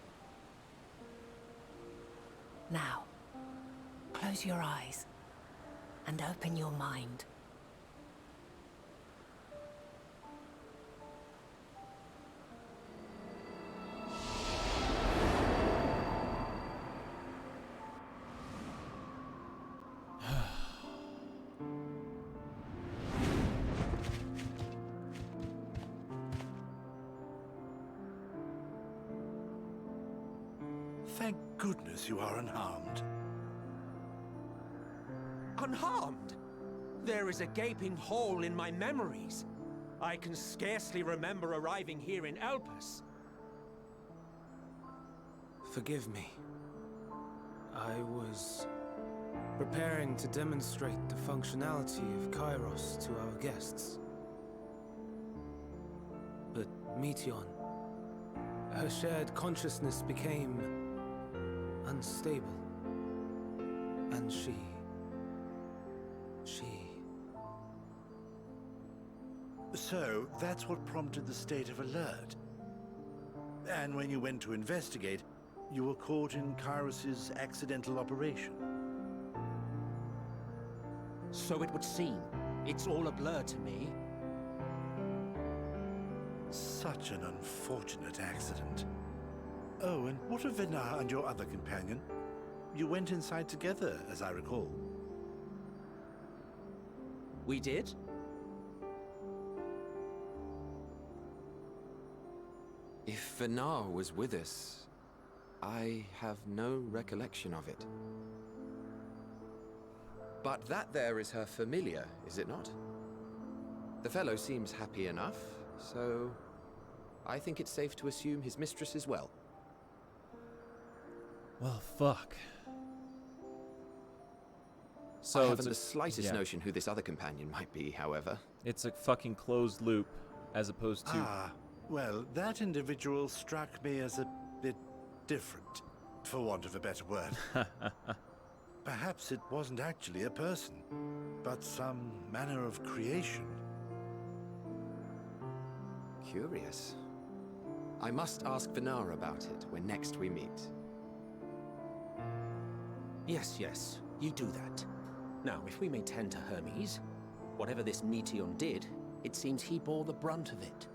Now, close your eyes and open your mind. Thank goodness you are unharmed. Unharmed? There is a gaping hole in my memories. I can scarcely remember arriving here in Elpis. Forgive me. I was preparing to demonstrate the functionality of Kairos to our guests. But Meteion, her shared consciousness became unstable. And she... So, that's what prompted the state of alert. And when you went to investigate, you were caught in Kairos' accidental operation. So it would seem. It's all a blur to me. Such an unfortunate accident. Oh, and what of Venar and your other companion? You went inside together, as I recall. We did? If Venar was with us, I have no recollection of it. But that there is her familiar, is it not? The fellow seems happy enough, so I think it's safe to assume his mistress is well. Well, fuck. So I it's haven't a- the slightest yeah. notion who this other companion might be, however. It's a fucking closed loop, as opposed to... Ah, well, that individual struck me as a bit different, for want of a better word. Perhaps it wasn't actually a person, but some manner of creation. Curious. I must ask Venara about it when next we meet. Yes, yes, you do that. Now, if we may tend to Hermes, whatever this Meteon did, it seems he bore the brunt of it.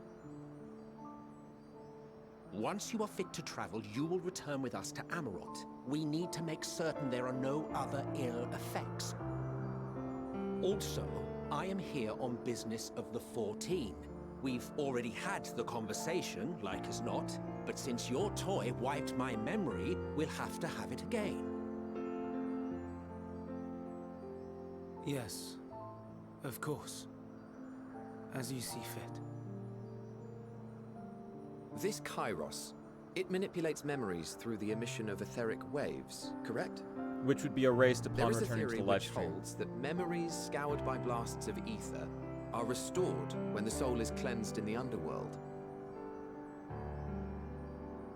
Once you are fit to travel, you will return with us to Amarot. We need to make certain there are no other ill effects. Also, I am here on business of the 14. We've already had the conversation, like as not, but since your toy wiped my memory, we'll have to have it again. Yes, of course. As you see fit. This Kairos, it manipulates memories through the emission of etheric waves, correct? which would be erased There upon is a returning to theory the life which stream. holds that memories scoured by blasts of ether are restored when the soul is cleansed in the underworld.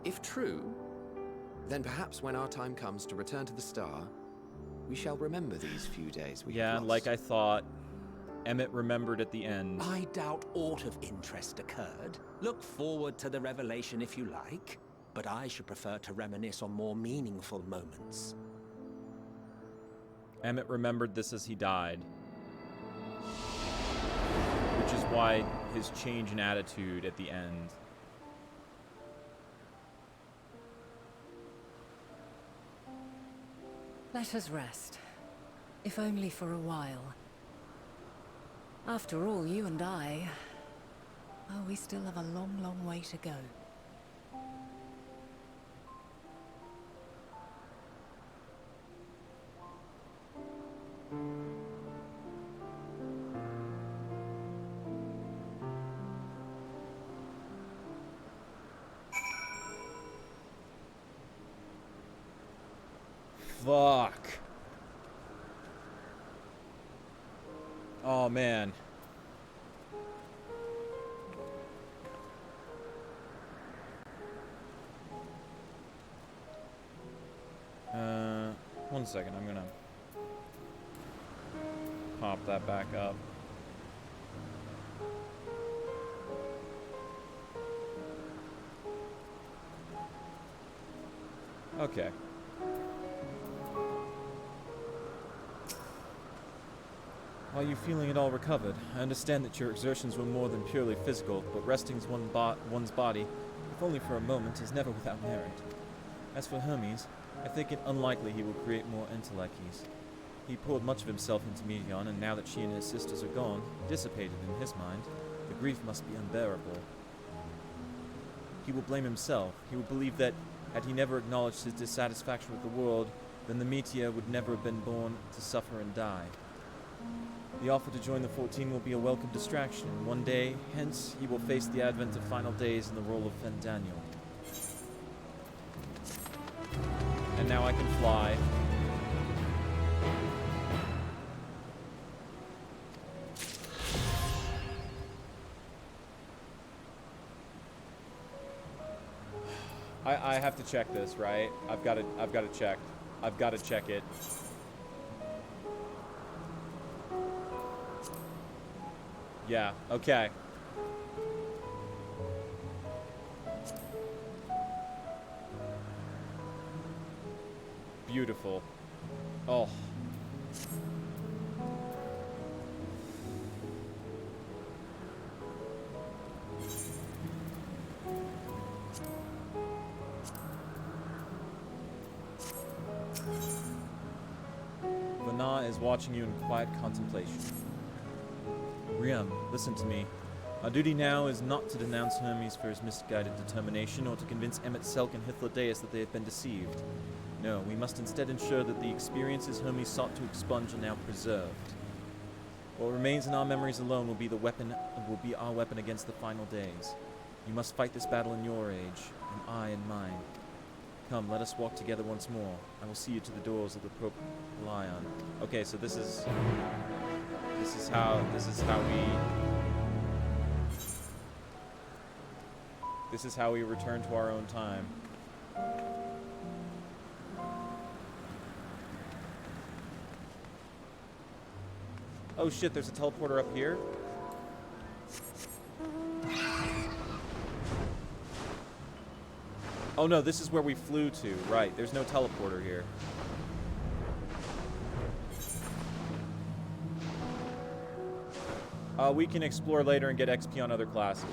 If true, then perhaps when our time comes to return to the star, we shall remember these few days we have Yeah, lost. like I thought, Emmett remembered at the end. I doubt aught of interest occurred. Look forward to the revelation if you like, but I should prefer to reminisce on more meaningful moments. Emmett remembered this as he died. Which is why his change in attitude at the end. Let us rest. If only for a while. After all, you and I... Oh, we still have a long, long way to go. Fuck. Oh, man. One second, I'm gonna pop that back up. Okay. Are you feeling at all recovered? I understand that your exertions were more than purely physical, but resting one's body, if only for a moment, is never without merit. As for Hermes, I think it unlikely he will create more Entelekis. He poured much of himself into Meteon, and now that she and his sisters are gone, dissipated in his mind, the grief must be unbearable. He will blame himself. He will believe that, had he never acknowledged his dissatisfaction with the world, then the Meteor would never have been born to suffer and die. The offer to join the 14 will be a welcome distraction, and one day, hence, he will face the advent of final days in the role of Fendaniel. And now I can fly. I have to check this, right? I've got to check. I've got to check it. Yeah, okay. Beautiful. Oh. Vana is watching you in quiet contemplation. Riam, listen to me. Our duty now is not to denounce Hermes for his misguided determination or to convince Emmet Selk and Hythlodaeus that they have been deceived. No, we must instead ensure that the experiences Hermes sought to expunge are now preserved. What remains in our memories alone will be our weapon against the final days. You must fight this battle in your age, and I in mine. Come, let us walk together once more. I will see you to the doors of the Propylion. Okay, so this is how we return to our own time. Oh shit, there's a teleporter up here? Oh no, this is where we flew to. Right, there's no teleporter here. We can explore later and get XP on other classes.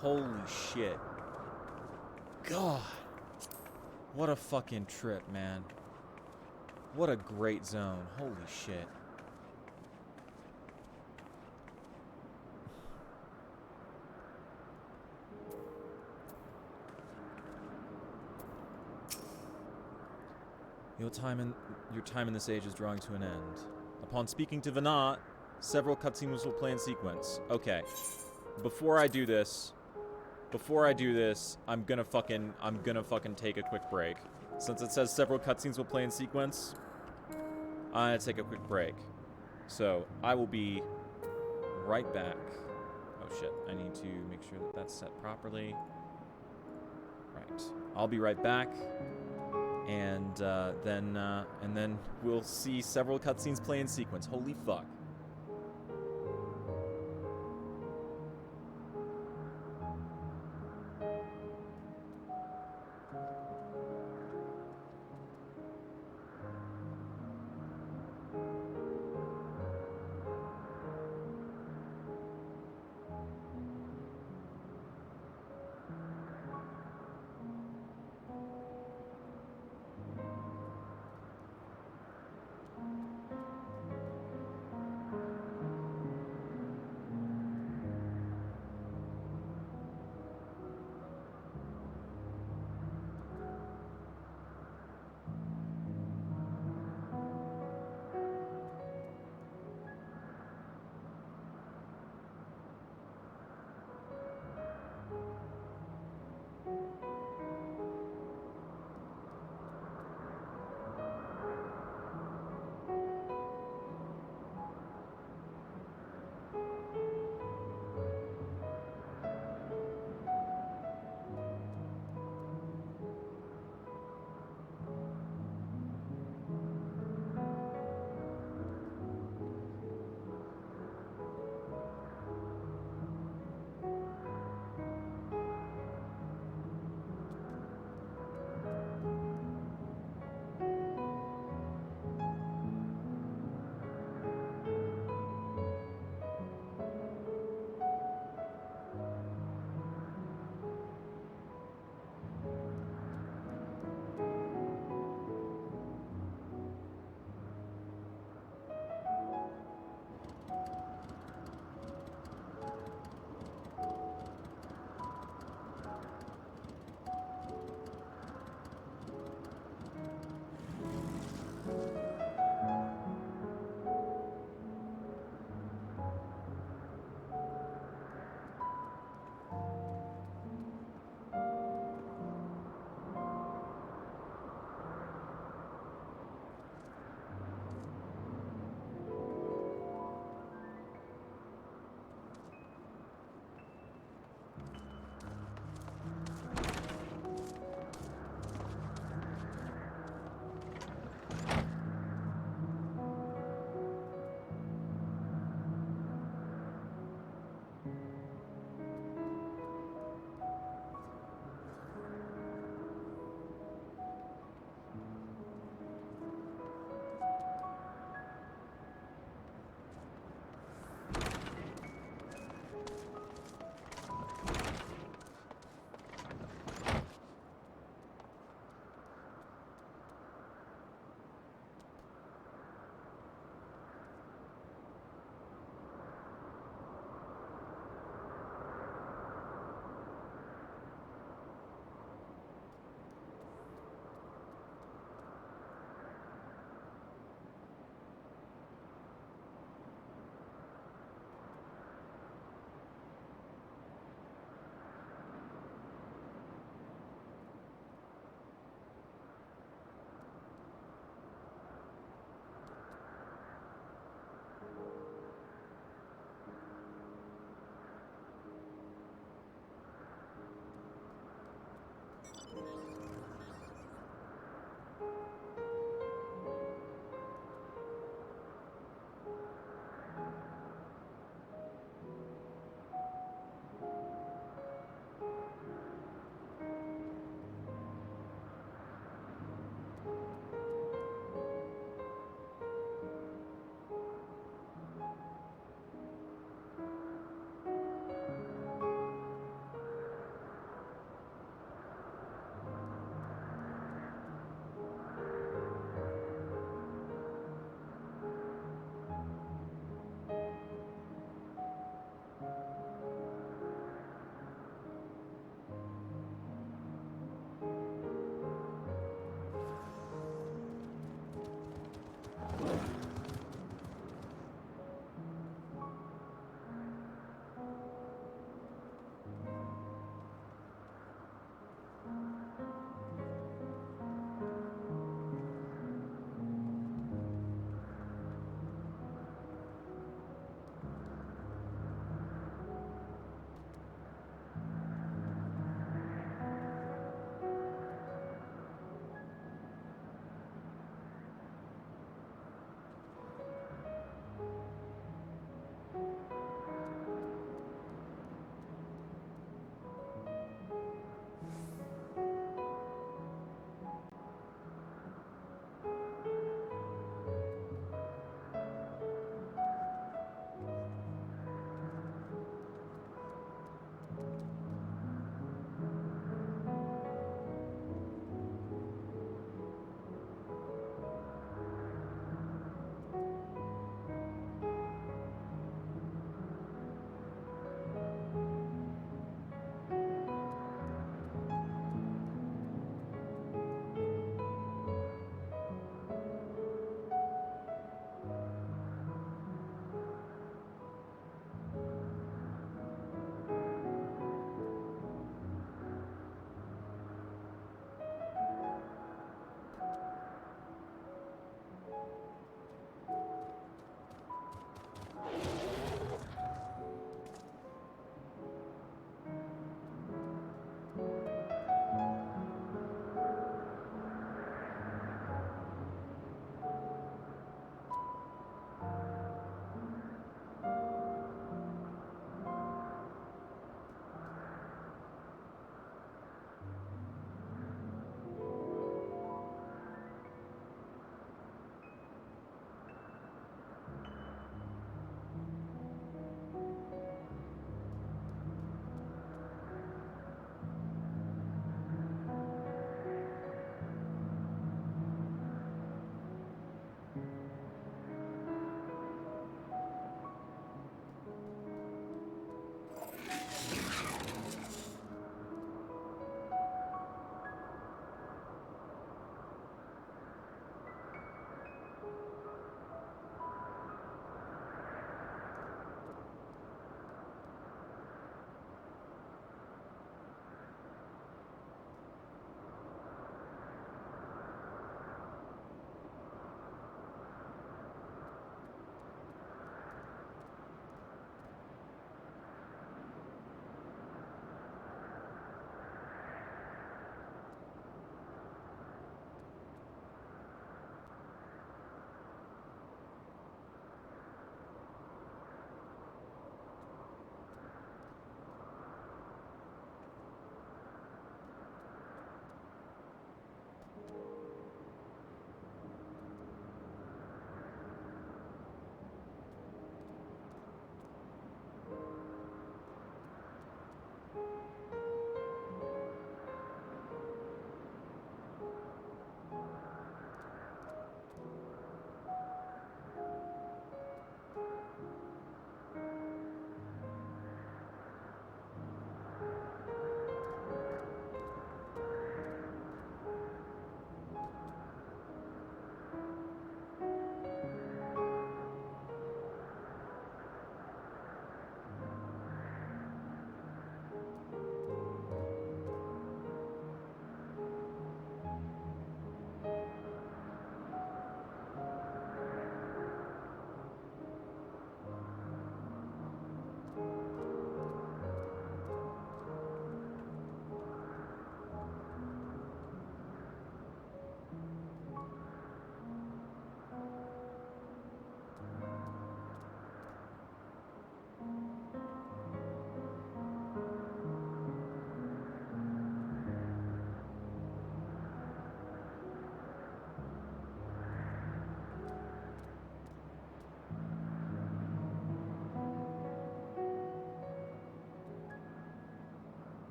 Holy shit. God. What a fucking trip, man. What a great zone. Holy shit. Your time in this age is drawing to an end. Upon speaking to Venat, several cutscenes will play in sequence. Okay. Before I do this, I'm gonna fucking take a quick break. Since it says several cutscenes will play in sequence, I'm gonna take a quick break. So, I will be right back. Oh shit, I need to make sure that that's set properly. Right. I'll be right back. And then we'll see several cutscenes play in sequence. Holy fuck.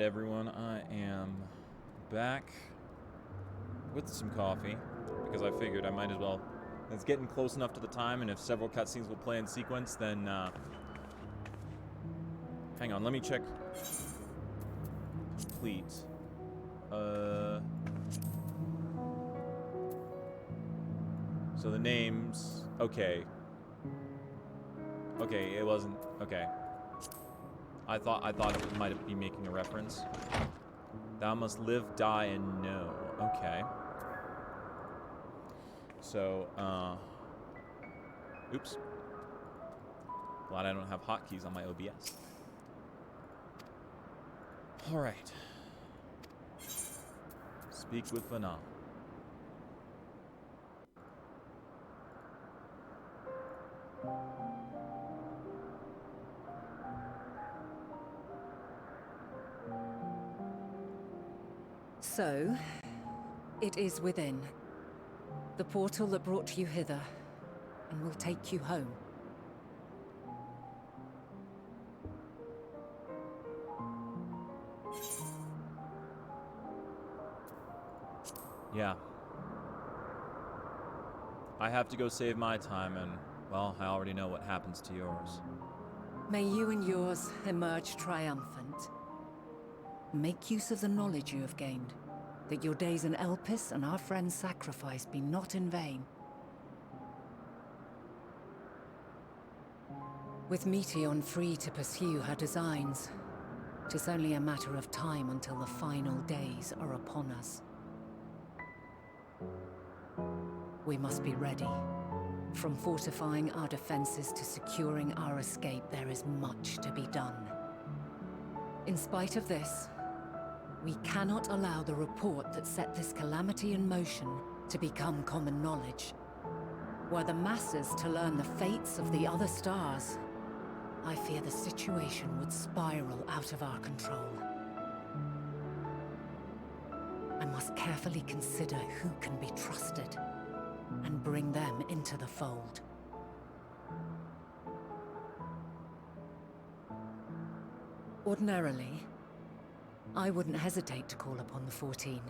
Alright, everyone, I am back with some coffee, because I figured I might as well. It's getting close enough to the time, and if several cutscenes will play in sequence, then, hang on, let me check. Complete. So the names, okay. Okay, it wasn't, okay. I thought it might be making a reference. Thou must live, die, and know. Okay. So, oops. Glad I don't have hotkeys on my OBS. Alright. Speak with Vana. So, it is within. The portal that brought you hither, and will take you home. Yeah. I have to go save my time, and, well, I already know what happens to yours. May you and yours emerge triumphant. Make use of the knowledge you have gained, that your days in Elpis and our friend's sacrifice be not in vain. With Meteion free to pursue her designs, 'tis only a matter of time until the final days are upon us. We must be ready. From fortifying our defenses to securing our escape, there is much to be done. In spite of this, we cannot allow the report that set this calamity in motion to become common knowledge. Were the masses to learn the fates of the other stars, I fear the situation would spiral out of our control. I must carefully consider who can be trusted and bring them into the fold. Ordinarily, I wouldn't hesitate to call upon the 14.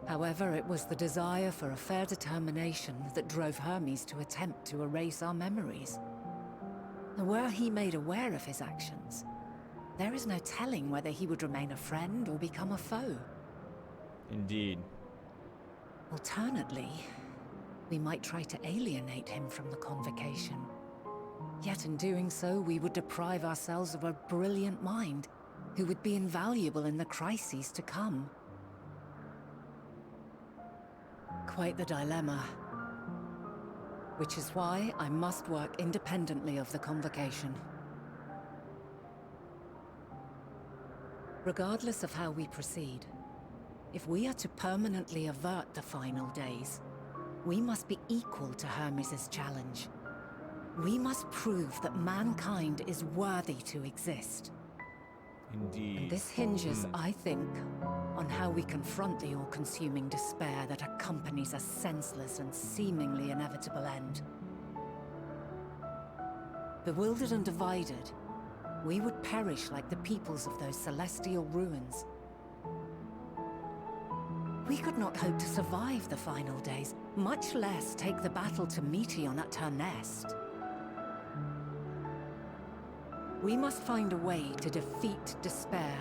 However, it was the desire for a fair determination that drove Hermes to attempt to erase our memories. And were he made aware of his actions, there is no telling whether he would remain a friend or become a foe. Indeed. Alternately, we might try to alienate him from the convocation. Yet in doing so, we would deprive ourselves of a brilliant mind who would be invaluable in the crises to come. Quite the dilemma. Which is why I must work independently of the convocation. Regardless of how we proceed, if we are to permanently avert the final days, we must be equal to Hermes' challenge. We must prove that mankind is worthy to exist. Indeed. And this hinges, I think, on how we confront the all-consuming despair that accompanies a senseless and seemingly inevitable end. Bewildered and divided, we would perish like the peoples of those celestial ruins. We could not hope to survive the final days, much less take the battle to Meteion at her nest. We must find a way to defeat despair,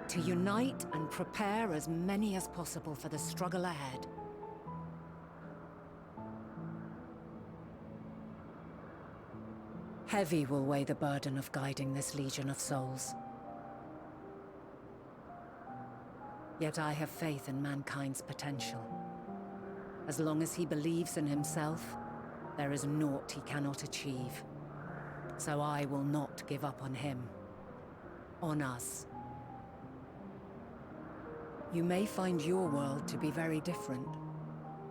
to unite and prepare as many as possible for the struggle ahead. Heavy will weigh the burden of guiding this legion of souls. Yet I have faith in mankind's potential. As long as he believes in himself, there is naught he cannot achieve. So I will not give up on him. On us. You may find your world to be very different.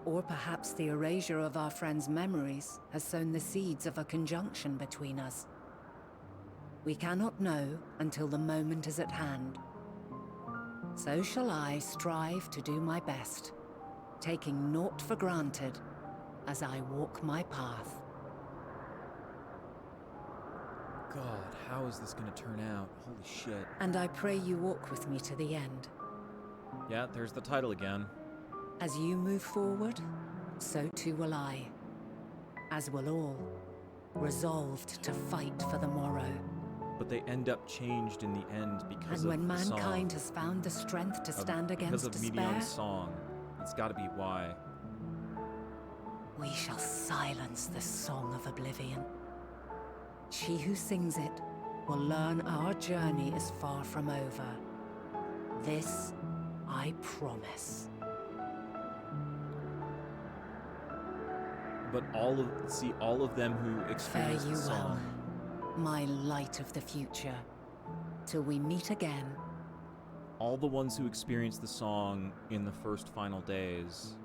Or perhaps the erasure of our friend's memories has sown the seeds of a conjunction between us. We cannot know until the moment is at hand. So shall I strive to do my best, taking naught for granted as I walk my path. God, how is this gonna turn out? Holy shit. And I pray you walk with me to the end. Yeah, there's the title again. As you move forward, so too will I. As will all, resolved to fight for the morrow. But they end up changed in the end because And of when the song. mankind has found the strength to stand Because against of despair, Medion's song. It's gotta be why. we shall silence the song of oblivion. She who sings it will learn our journey is far from over. This I promise. But all of them who Fare experience you the song. well, my light of the future. Till we meet again. All the ones who experienced the song in the first final days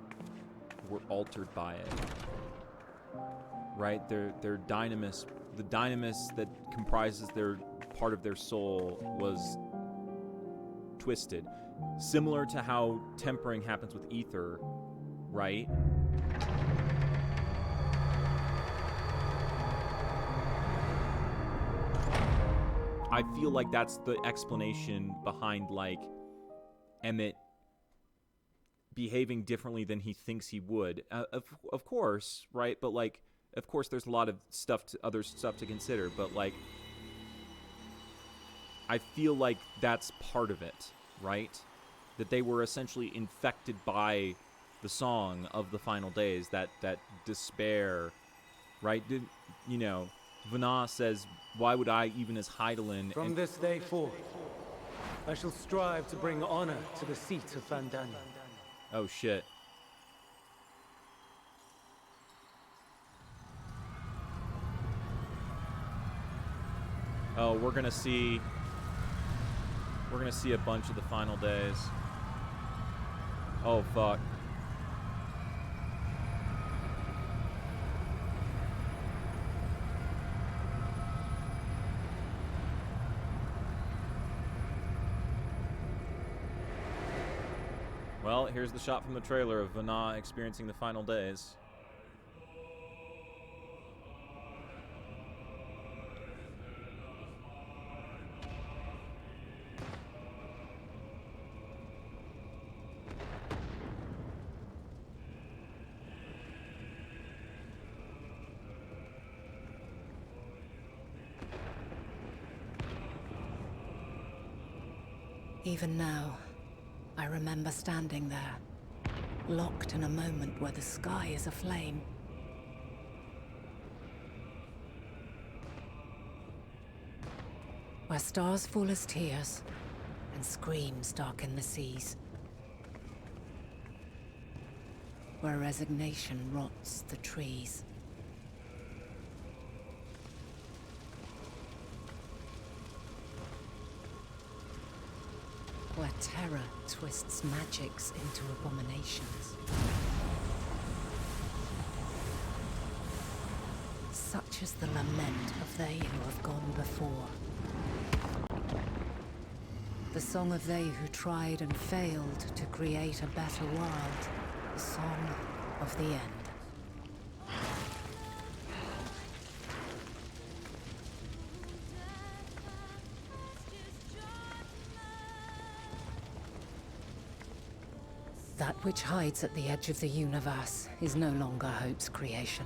were altered by it. Right? Their dynamis, the dynamis that comprises their part of their soul was twisted. Similar to how tempering happens with ether, right? I feel like that's the explanation behind, like, Emmett behaving differently than he thinks he would. Of course, right? But, like, of course there's a lot of other stuff to consider, but, like, I feel like that's part of it, right? That they were essentially infected by the song of the final days, that despair, right? You know, Vana says, why would I, even as Hydaelyn... From this day forth, I shall strive to bring honor to the seat of Vandania. Oh, shit. Oh, we're gonna see a bunch of the final days. Oh, fuck. Well, here's the shot from the trailer of Vana experiencing the final days. Even now, I remember standing there, locked in a moment where the sky is aflame. Where stars fall as tears, and screams darken the seas. Where resignation rots the trees. Where terror twists magics into abominations. Such is the lament of they who have gone before. The song of they who tried and failed to create a better world. The song of the end. That which hides at the edge of the universe is no longer hope's creation.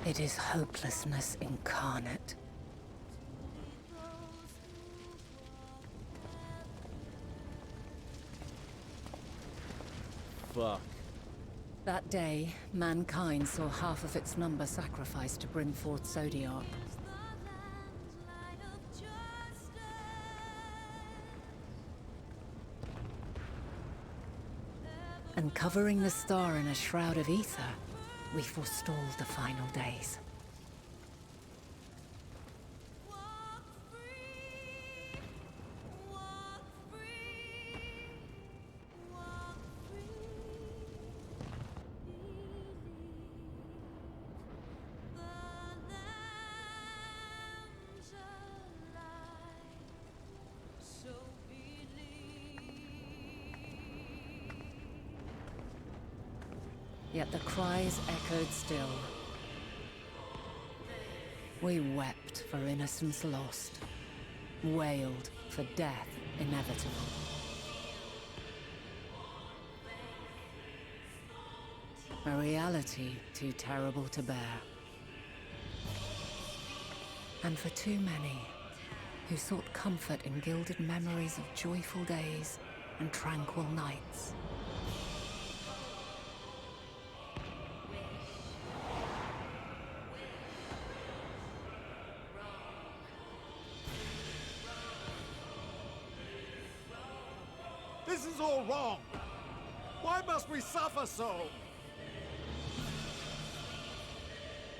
It is hopelessness incarnate. Fuck. That day, mankind saw half of its number sacrificed to bring forth Zodiark. And covering the star in a shroud of ether, we forestalled the final days. yet the cries echoed still. We wept for innocence lost, wailed for death inevitable. A reality too terrible to bear. And for too many who sought comfort in gilded memories of joyful days and tranquil nights. This is all wrong! Why must we suffer so?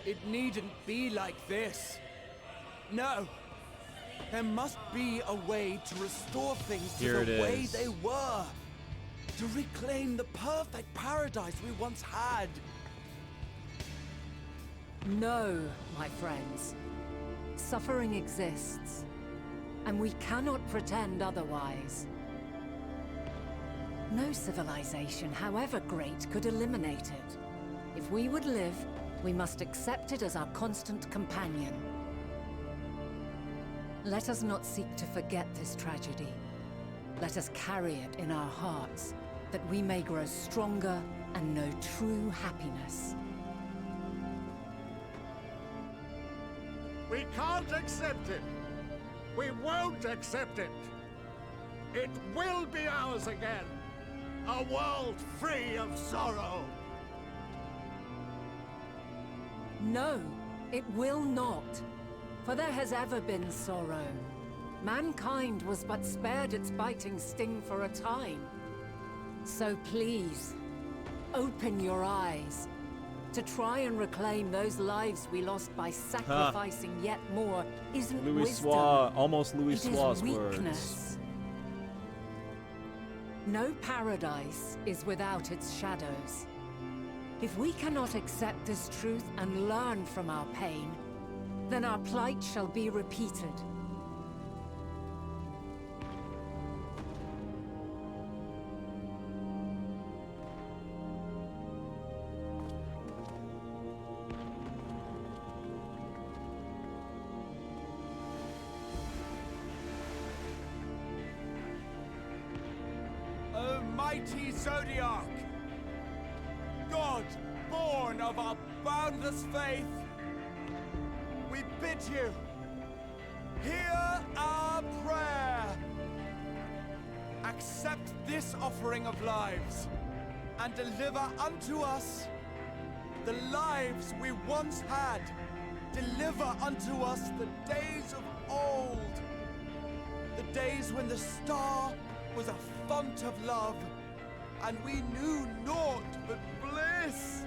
It needn't be like this. No. There must be a way to restore things to Here the it way is. they were. To reclaim the perfect paradise we once had. No, my friends. Suffering exists, and we cannot pretend otherwise. No civilization, however great, could eliminate it. If we would live, we must accept it as our constant companion. Let us not seek to forget this tragedy. Let us carry it in our hearts, that we may grow stronger and know true happiness. We can't accept it! We won't accept it! It will be ours again! A world free of sorrow! No, it will not. For there has ever been sorrow. Mankind was but spared its biting sting for a time. So please, open your eyes. To try and reclaim those lives we lost by sacrificing yet more isn't wisdom. Almost Louis It is Suarez weakness. words. No paradise is without its shadows. If we cannot accept this truth and learn from our pain, then our plight shall be repeated. O mighty Zodiac! God, born of our boundless faith, we bid you, hear our prayer. Accept this offering of lives, and deliver unto us the lives we once had. Deliver unto us the days of old, the days when the star was a font of love, and we knew naught but bliss.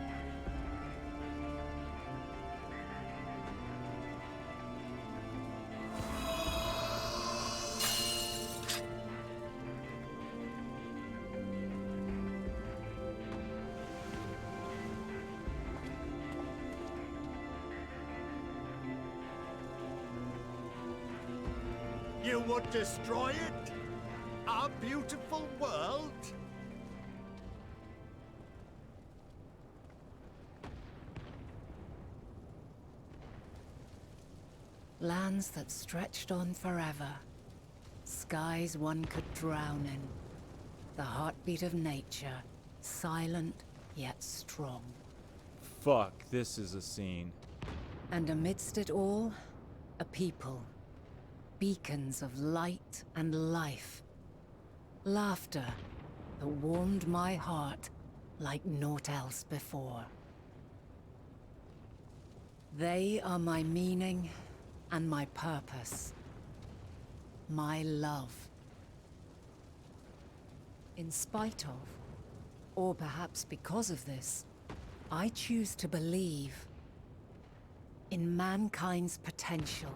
You would destroy it? Our beautiful world? Lands that stretched on forever. Skies one could drown in. The heartbeat of nature, silent yet strong. Fuck, this is a scene. And amidst it all, a people. Beacons of light and life. Laughter that warmed my heart like naught else before. They are my meaning and my purpose. My love. In spite of, or perhaps because of this, I choose to believe in mankind's potential,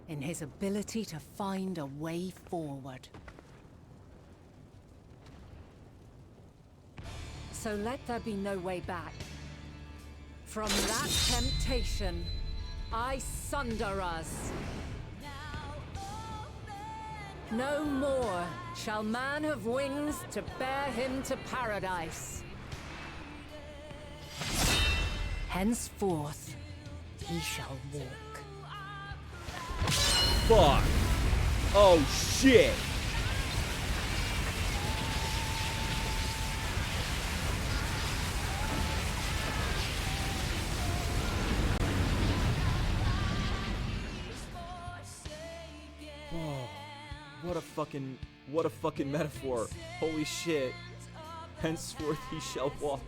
in his ability to find a way forward. So let there be no way back. From that temptation, I sunder us. No more shall man have wings to bear him to paradise. Henceforth, he shall walk. Fuck. Oh shit. Whoa. What a fucking metaphor. Holy shit. Henceforth he shall walk.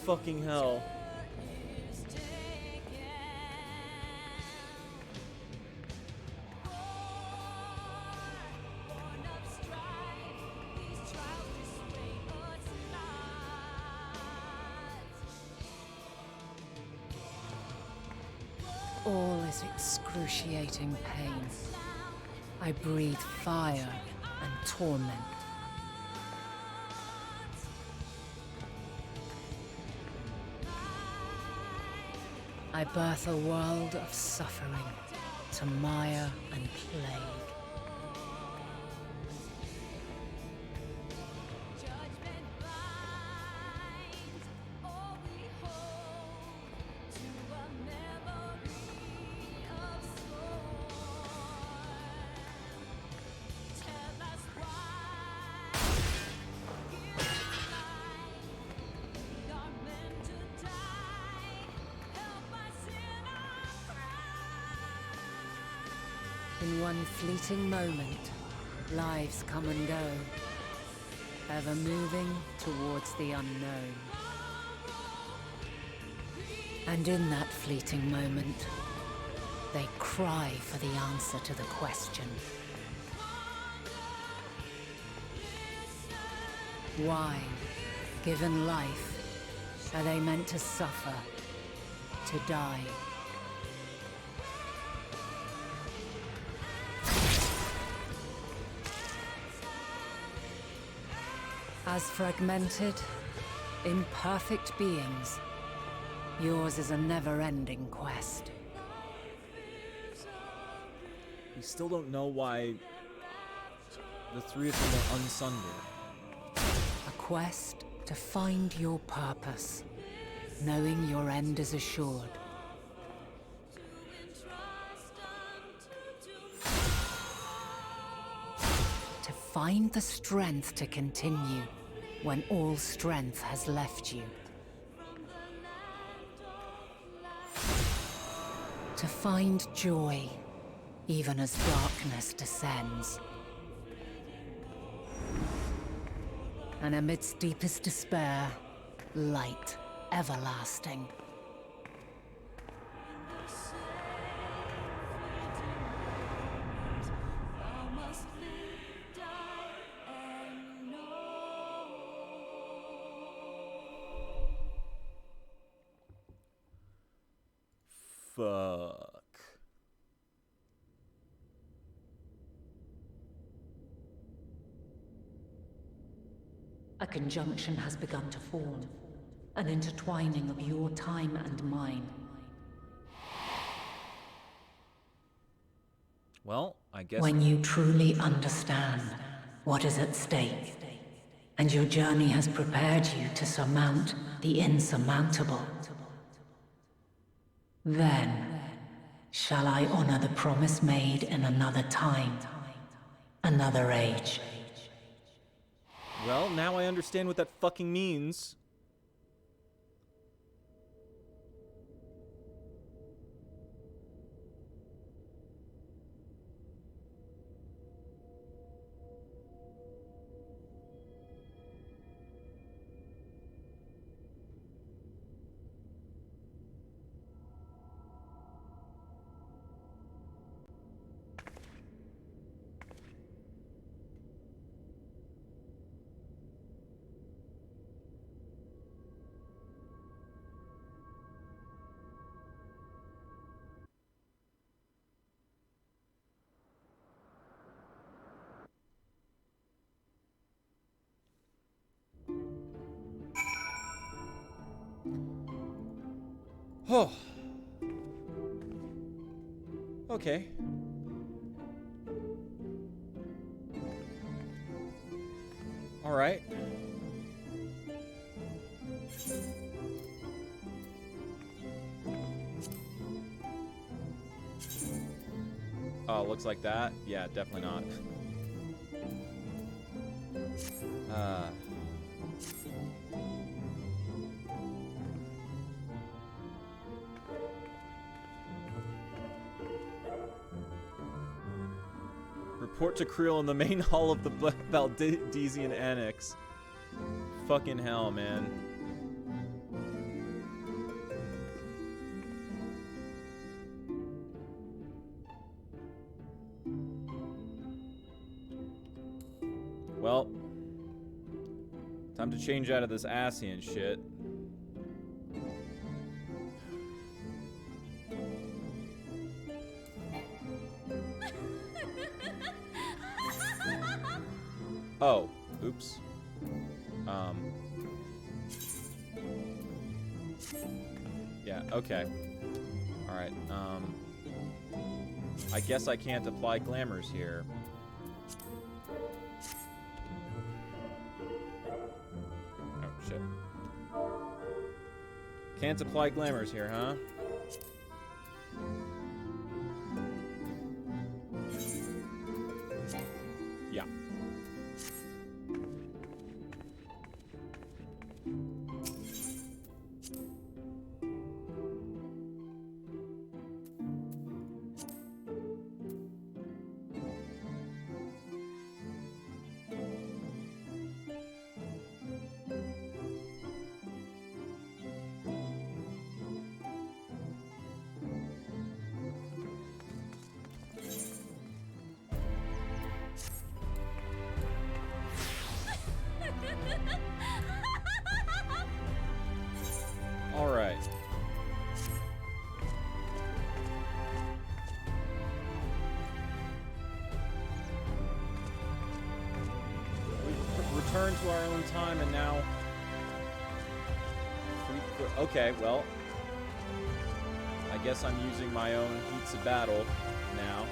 Fucking hell. All is excruciating pain. I breathe fire and torment. I birth a world of suffering to mire and plague. In one fleeting moment, lives come and go, ever moving towards the unknown. And in that fleeting moment, they cry for the answer to the question. Why, given life, are they meant to suffer, to die? As fragmented, imperfect beings, yours is a never-ending quest. We still don't know why the three of them are unsundered. A quest to find your purpose, knowing your end is assured. To find the strength to continue when all strength has left you. To find joy, even as darkness descends. And amidst deepest despair, light everlasting. Fuck. A conjunction has begun to form, an intertwining of your time and mine. Well, I guess... When you truly understand what is at stake, and your journey has prepared you to surmount the insurmountable, then shall I honor the promise made in another time, another age. Well, now I understand what that fucking means. Oh. Okay. All right. Oh, looks like that? Yeah, definitely not. Report to Creel in the main hall of the Valdesian Annex. Fucking hell, man. Well, time to change out of this Ascian shit. Oh, oops. Yeah, okay. Alright, I guess I can't apply glamours here. Oh, shit. Can't apply glamours here, huh? Yeah. Alright. We've returned to our own time and now... Okay, well... I guess I'm using my own heats of battle now.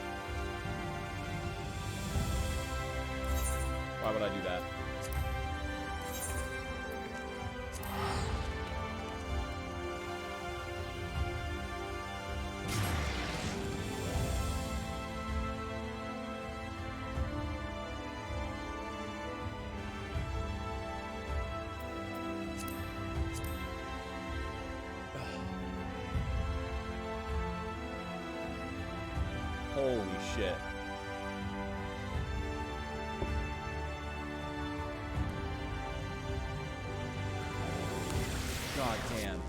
Why would I do that? Holy shit. God damn.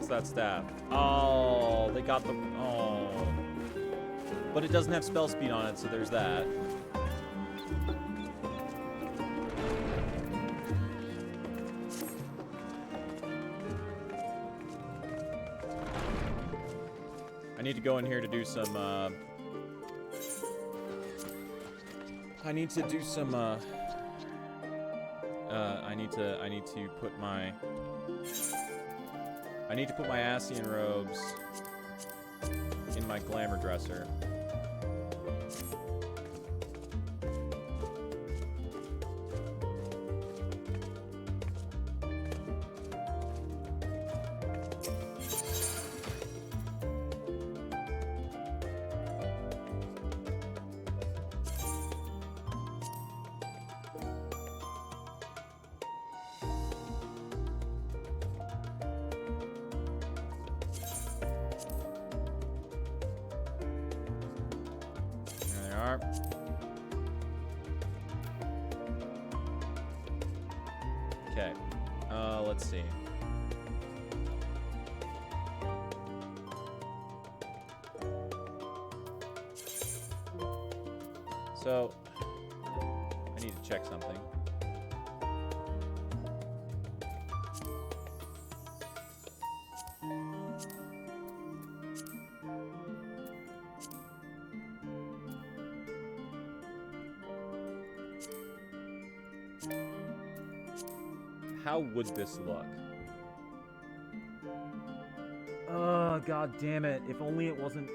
That staff. Oh, they got the... Oh. But it doesn't have spell speed on it, so there's that. I need to go in here to do some, I need to do some, I need to put my... I need to put my Ascian robes in my glamour dresser. Okay, let's see. So, I need to check something. How would this look? Oh, god damn it. If only it wasn't...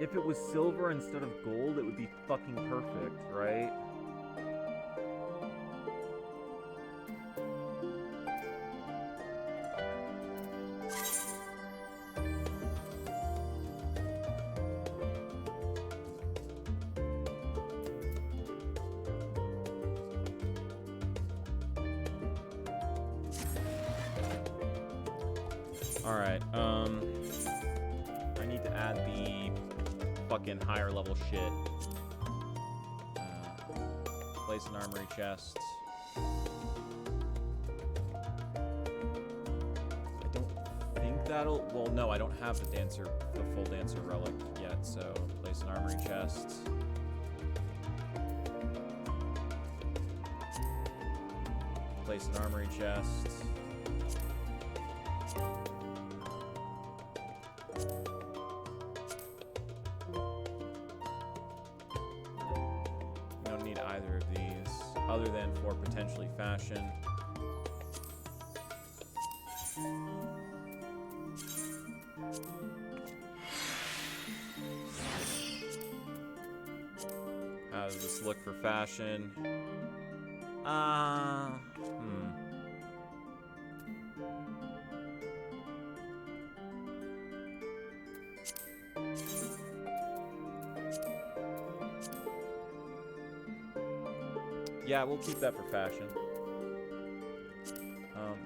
If it was silver instead of gold, it would be fucking perfect, right? Alright, I need to add the fucking higher level shit. Place an armory chest. I don't think that'll... Well, no, I don't have the full dancer relic yet, so place an armory chest. Place an armory chest. Other than for potentially fashion. How does this look for fashion? Yeah, we'll keep that for fashion.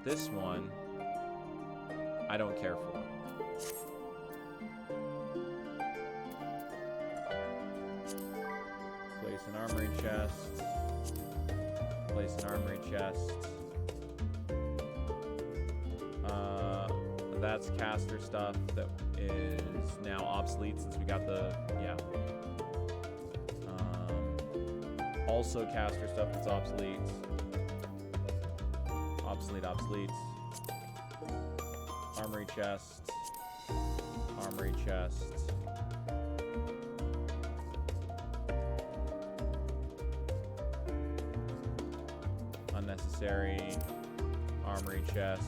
This one, I don't care for. Place an armory chest. Place an armory chest. That's caster stuff that is now obsolete since we got the, yeah. Also caster stuff that's obsolete. Obsolete. Armory chest. Armory chest. Unnecessary. Armory chest.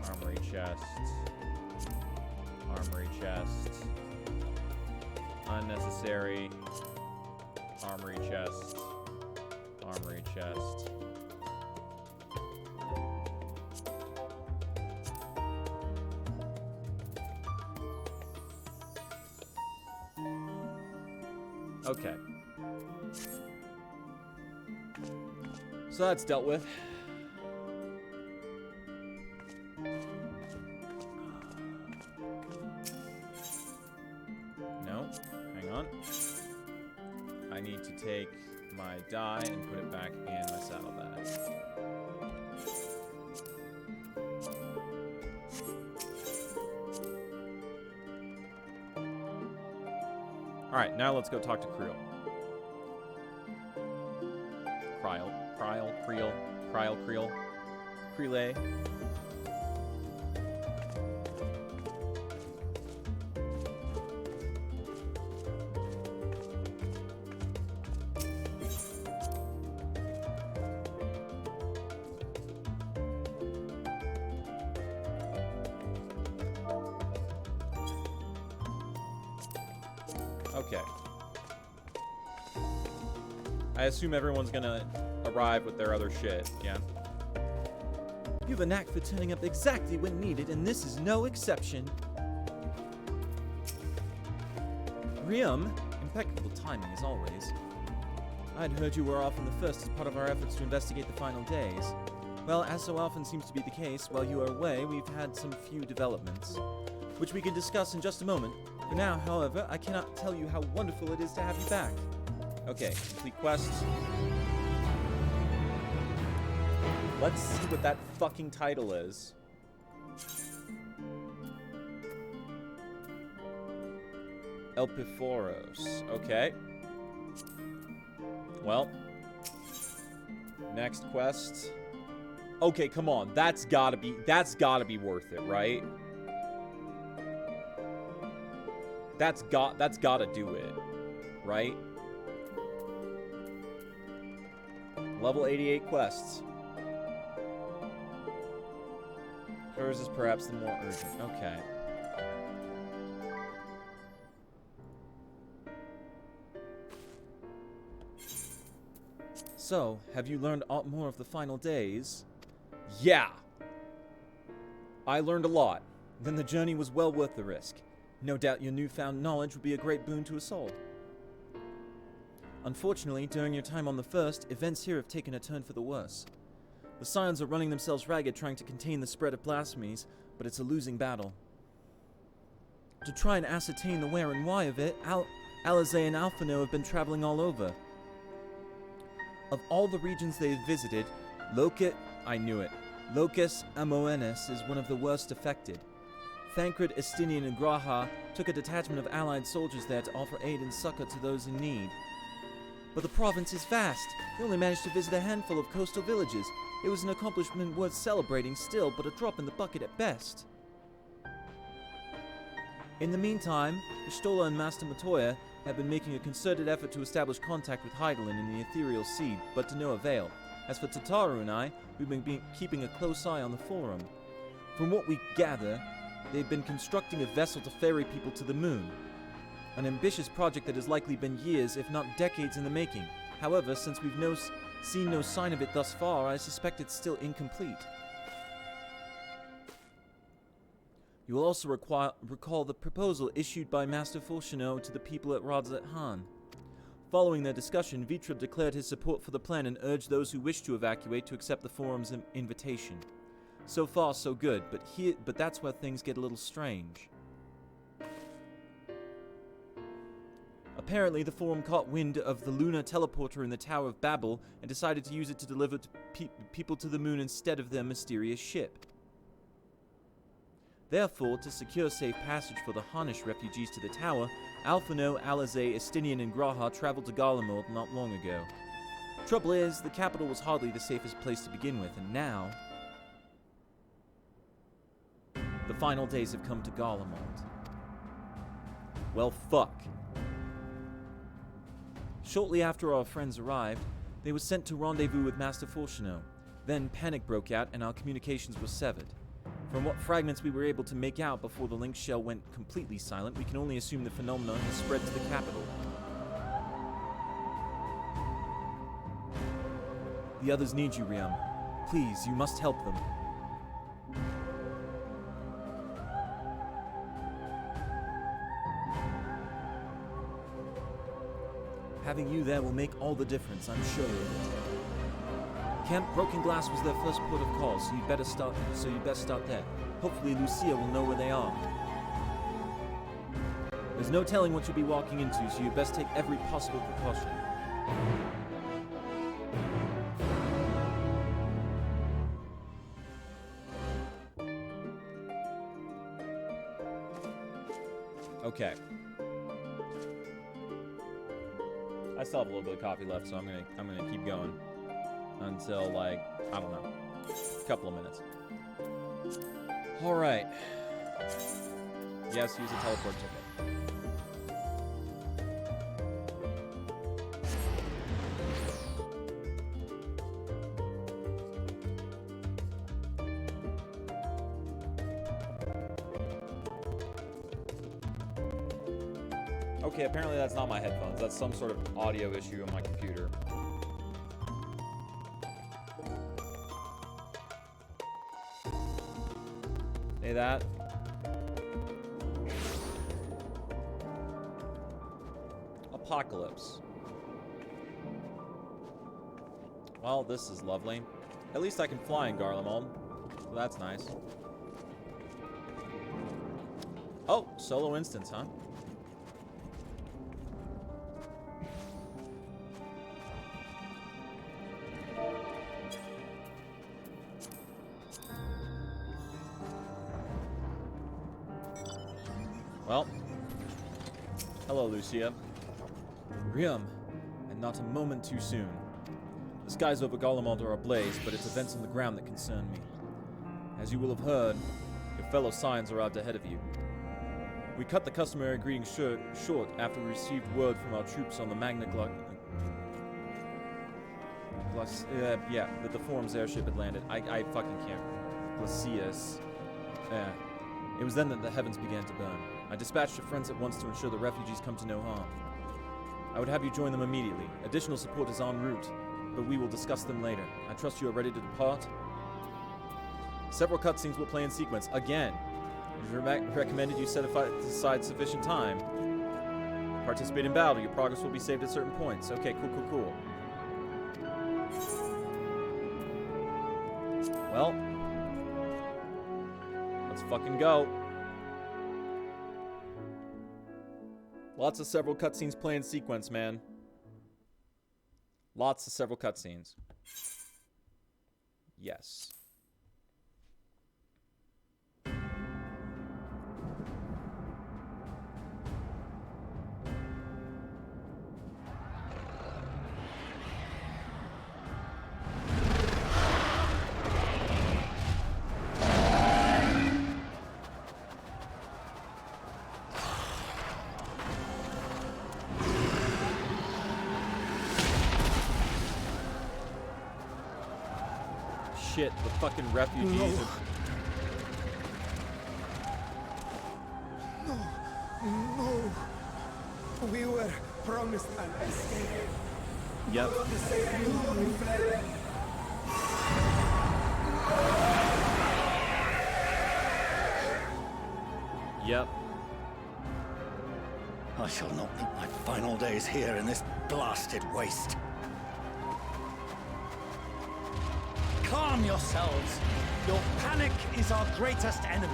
Armory chest. Armory chest. Unnecessary. Armory chest. Armory chest. Okay. So that's dealt with. No, hang on. I need to take my die and put it back in my saddlebag. Alright, now let's go talk to Creel. Creel. Creele. Okay. I assume everyone's gonna arrive with their other shit, yeah? You have a knack for turning up exactly when needed, and this is no exception. Riam, impeccable timing as always. I'd heard you were off in the first as part of our efforts to investigate the final days. Well, as so often seems to be the case, while you are away, we've had some few developments, which we can discuss in just a moment. For now, however, I cannot tell you how wonderful it is to have you back. Okay, complete quest. Let's see what that fucking title is. Elpiphoros. Okay. Well. Next quest. Okay, come on. That's gotta be worth it, right? That's gotta do it. Right? Level 88 quests. Hers is perhaps the more urgent. Okay. So, have you learned more of the final days? Yeah! I learned a lot. Then the journey was well worth the risk. No doubt your newfound knowledge would be a great boon to us all. Unfortunately, during your time on the First, events here have taken a turn for the worse. The Scions are running themselves ragged trying to contain the spread of blasphemies, but it's a losing battle. To try and ascertain the where and why of it, Alizé and Alphino have been traveling all over. Of all the regions they have visited, Locus Amoenus is one of the worst affected. Thancred, Estinian, and Graha took a detachment of allied soldiers there to offer aid and succor to those in need. But the province is vast. They only managed to visit a handful of coastal villages. It was an accomplishment worth celebrating still, but a drop in the bucket at best. In the meantime, Ishtola and Master Matoya have been making a concerted effort to establish contact with Heidelin in the Ethereal Sea, but to no avail. As for Tataru and I, we've been keeping a close eye on the Forum. From what we gather, they've been constructing a vessel to ferry people to the moon. An ambitious project that has likely been years, if not decades in the making. However, since we've seen no sign of it thus far, I suspect it's still incomplete. You will also recall the proposal issued by Master Fulchino to the people at Radzat Han. Following their discussion, Vitrib declared his support for the plan and urged those who wish to evacuate to accept the Forum's invitation. So far, so good, but that's where things get a little strange. Apparently, the Forum caught wind of the lunar teleporter in the Tower of Babel and decided to use it to deliver people to the moon instead of their mysterious ship. Therefore, to secure safe passage for the Hanish refugees to the tower, Alphino, Alizé, Estinian, and Graha traveled to Garlemald not long ago. Trouble is, the capital was hardly the safest place to begin with, and now the final days have come to Garlemald. Well, fuck. Shortly after our friends arrived, they were sent to rendezvous with Master Fulchino. Then panic broke out and our communications were severed. From what fragments we were able to make out before the link shell went completely silent, we can only assume the phenomenon has spread to the capital. The others need you, Riam. Please, you must help them. Having you there will make all the difference, I'm sure of it. Camp Broken Glass was their first port of call, so you'd best start there. Hopefully Lucia will know where they are. There's no telling what you'll be walking into, so you'd best take every possible precaution. Okay. I still have a little bit of coffee left, so I'm gonna keep going until, like, I don't know, a couple of minutes. All right. Yes, use a teleport ticket. Okay, apparently that's not my headphones. That's some sort of audio issue on my computer. Say that. Apocalypse. Well, this is lovely. At least I can fly in Garlemald, so that's nice. Oh, solo instance, huh? Well, Hello, Lucia. Riam, and not a moment too soon. The skies over Garlemald are ablaze, but it's events on the ground that concern me. As you will have heard, your fellow Scions arrived ahead of you. We cut the customary greeting short after we received word from our troops on the that the Forum's airship had landed. I fucking can't. Glacius. It was then that the heavens began to burn. I dispatched your friends at once to ensure the refugees come to no harm. I would have you join them immediately. Additional support is en route, but we will discuss them later. I trust you are ready to depart. Several cutscenes will play in sequence. Again, it is recommended you set aside sufficient time. Participate in battle. Your progress will be saved at certain points. Okay, cool. Well, let's fucking go. Lots of several cutscenes play in sequence, man. Lots of several cutscenes. Yes. Shit, the fucking refugees No. We were promised an escape. Yep. Yep. I shall not meet my final days here in this blasted waste. Calm yourselves. Your panic is our greatest enemy.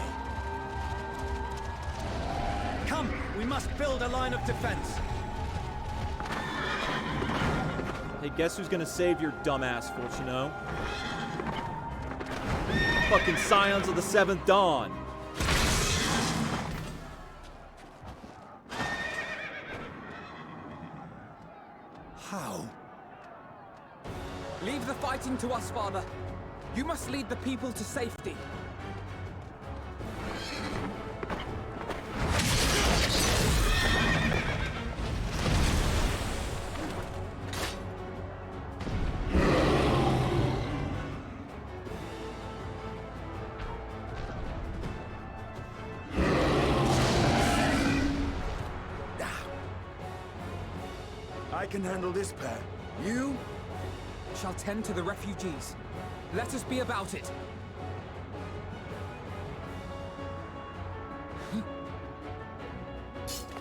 Come, we must build a line of defense. Hey, guess who's gonna save your dumbass, Fortuno? Fucking Scions of the Seventh Dawn. How? Leave the fighting to us, Father. You must lead the people to safety. I can handle this pair. You shall tend to the refugees. Let us be about it.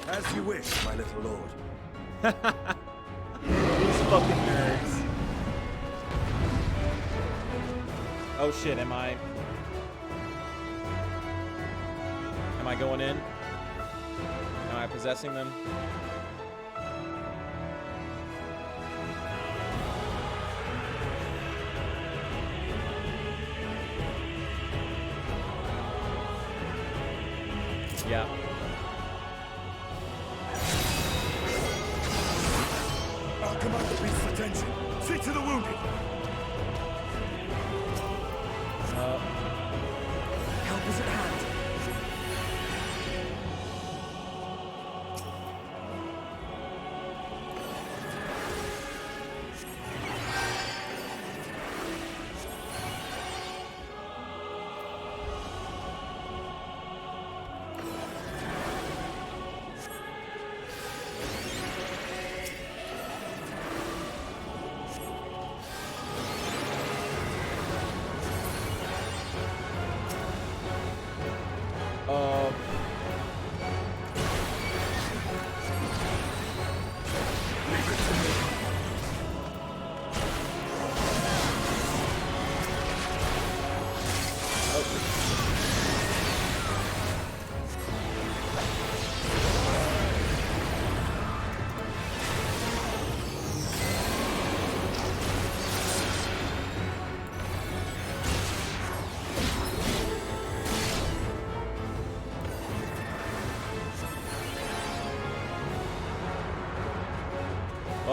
As you wish, my little lord. These fucking nerds. Oh shit, am I going in? Am I possessing them? Yeah. Our commander needs attention. See to the wounded. Help is at hand.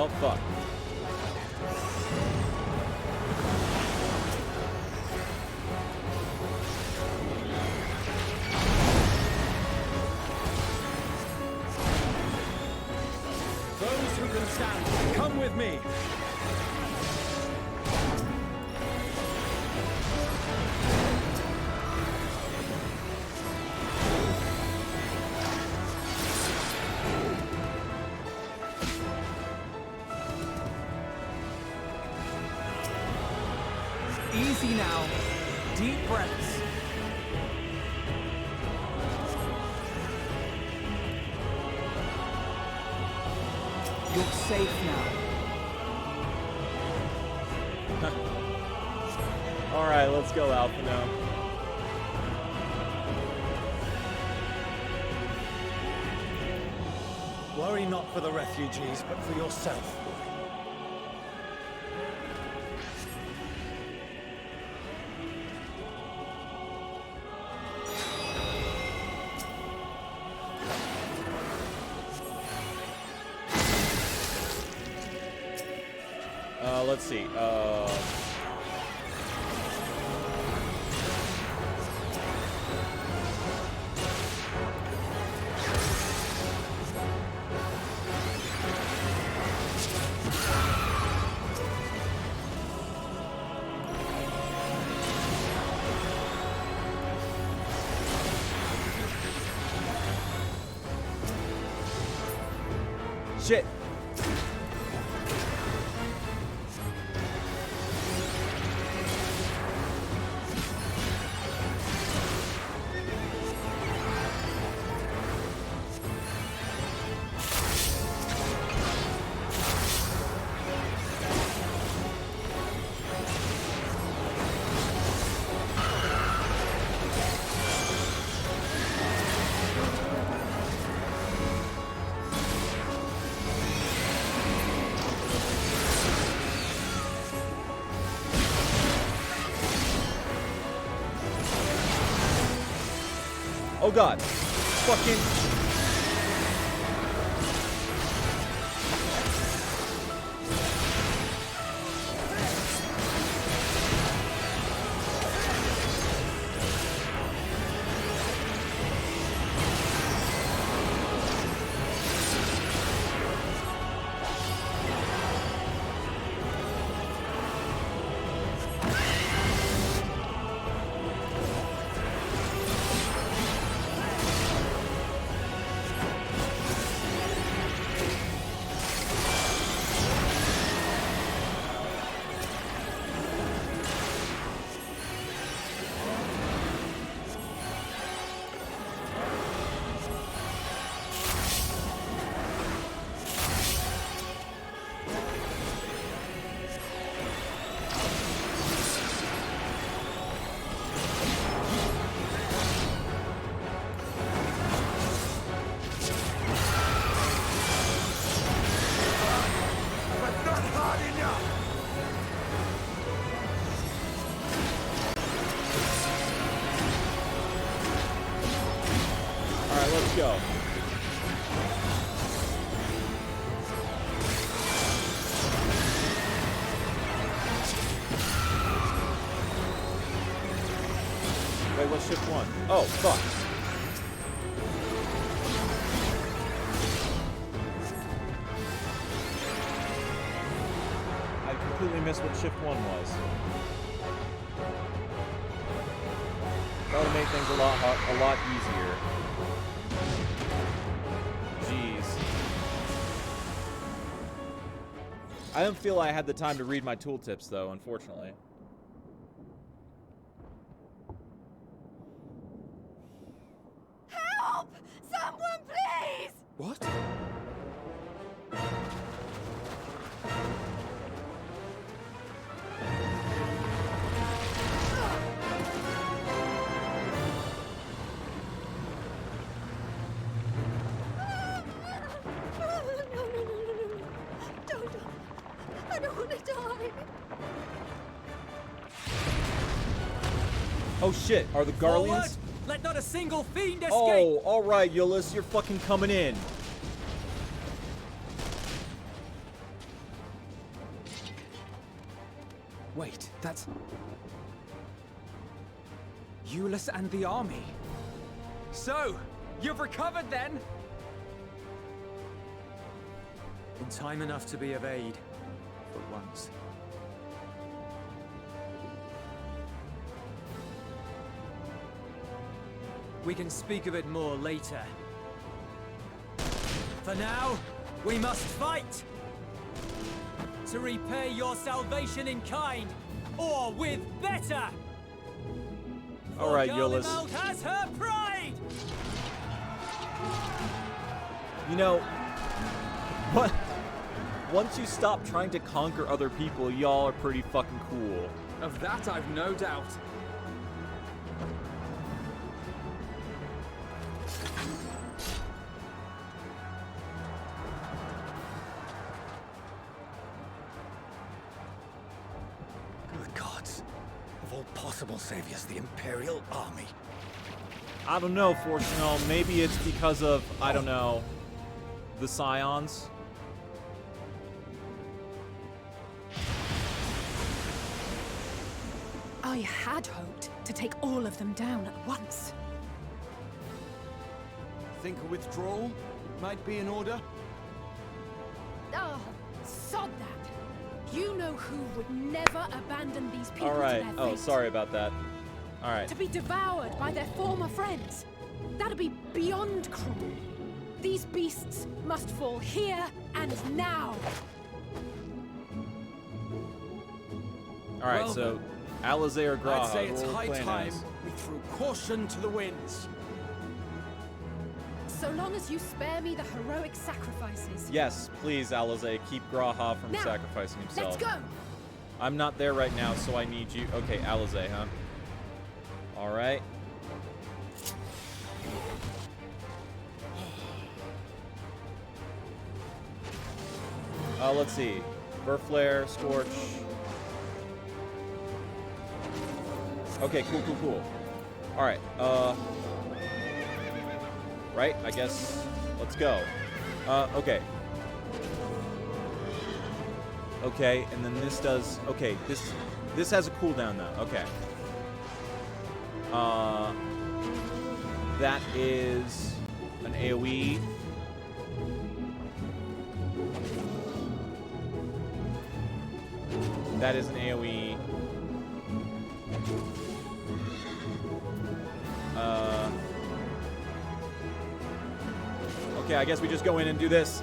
Oh, fuck. Those who can stand, come with me. Easy now. Deep breaths. You're safe now. Alright, let's go, Alpha now. Worry not for the refugees, but for yourself. Let's see. Shit. Oh god. Fucking... Let's go. Wait, what's shift one? Oh, fuck. I completely missed what shift one was. That would make things a lot easier. I don't feel I had the time to read my tooltips, though, unfortunately. Help! Someone, please! What? Oh shit, are the Garleans? Forward! Let not a single fiend escape! Oh, alright, Euless, you're fucking coming in. That's... Euless and the army. So, you've recovered then? In time enough to be of aid, for once. We can speak of it more later. For now, we must fight! To repay your salvation in kind, or with better! All right, Euless. Garlemald has her pride! You know, what? Once you stop trying to conquer other people, y'all are pretty fucking cool. Of that I've no doubt. Good gods. Of all possible saviors, the Imperial Army. I don't know, Fortunal. Maybe it's because of, I don't know, the Scions. I had hoped to take all of them down at once. Think a withdrawal might be in order? Oh, sod that. You know who would never abandon these people All right. to their Oh, fate. sorry about that. All right. To be devoured by their former friends. That'd be beyond cruel. These beasts must fall here and now. All right, Well, so Alizé or Graha, I'd say it's who are we high playing time as? we threw caution to the winds. So long as you spare me the heroic sacrifices. Yes, please, Alizé, keep Graha from Now, sacrificing himself. Let's go! I'm not there right now, so I need you. Okay, Alizé, huh? All right. Let's see. Burflare, Scorch. Okay, cool. All right. Right, I guess. Let's go. Okay. Okay, and then this does. Okay, this has a cooldown though. Okay. That is an AoE. That is an AoE. Okay, I guess we just go in and do this.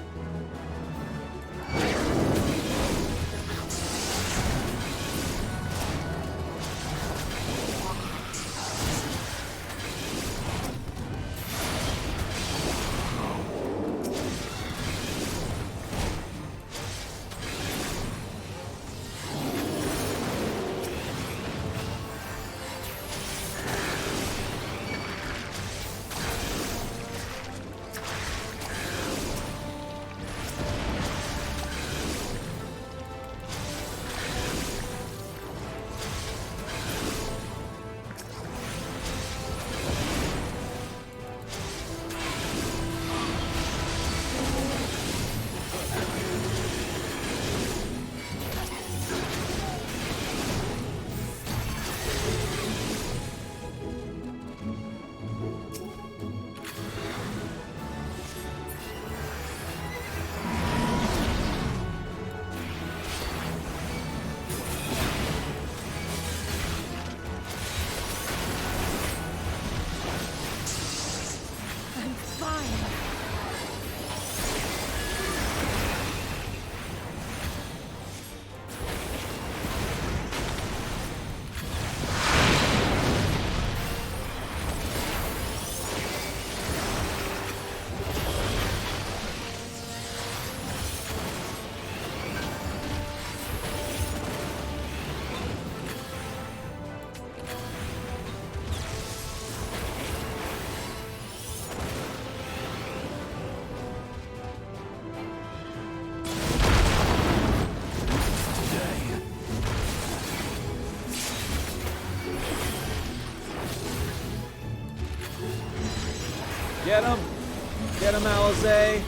Get him! Get him, Alizé!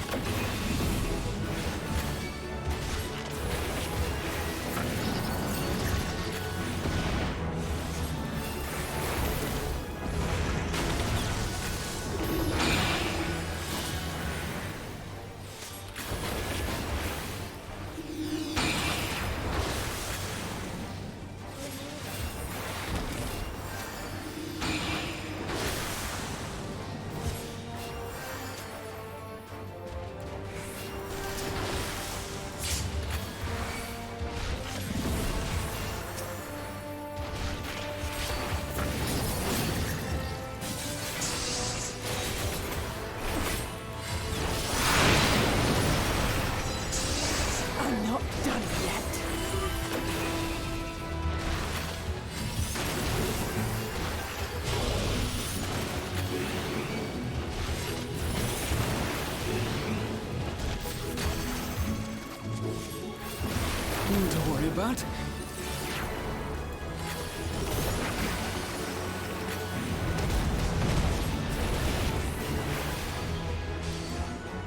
about?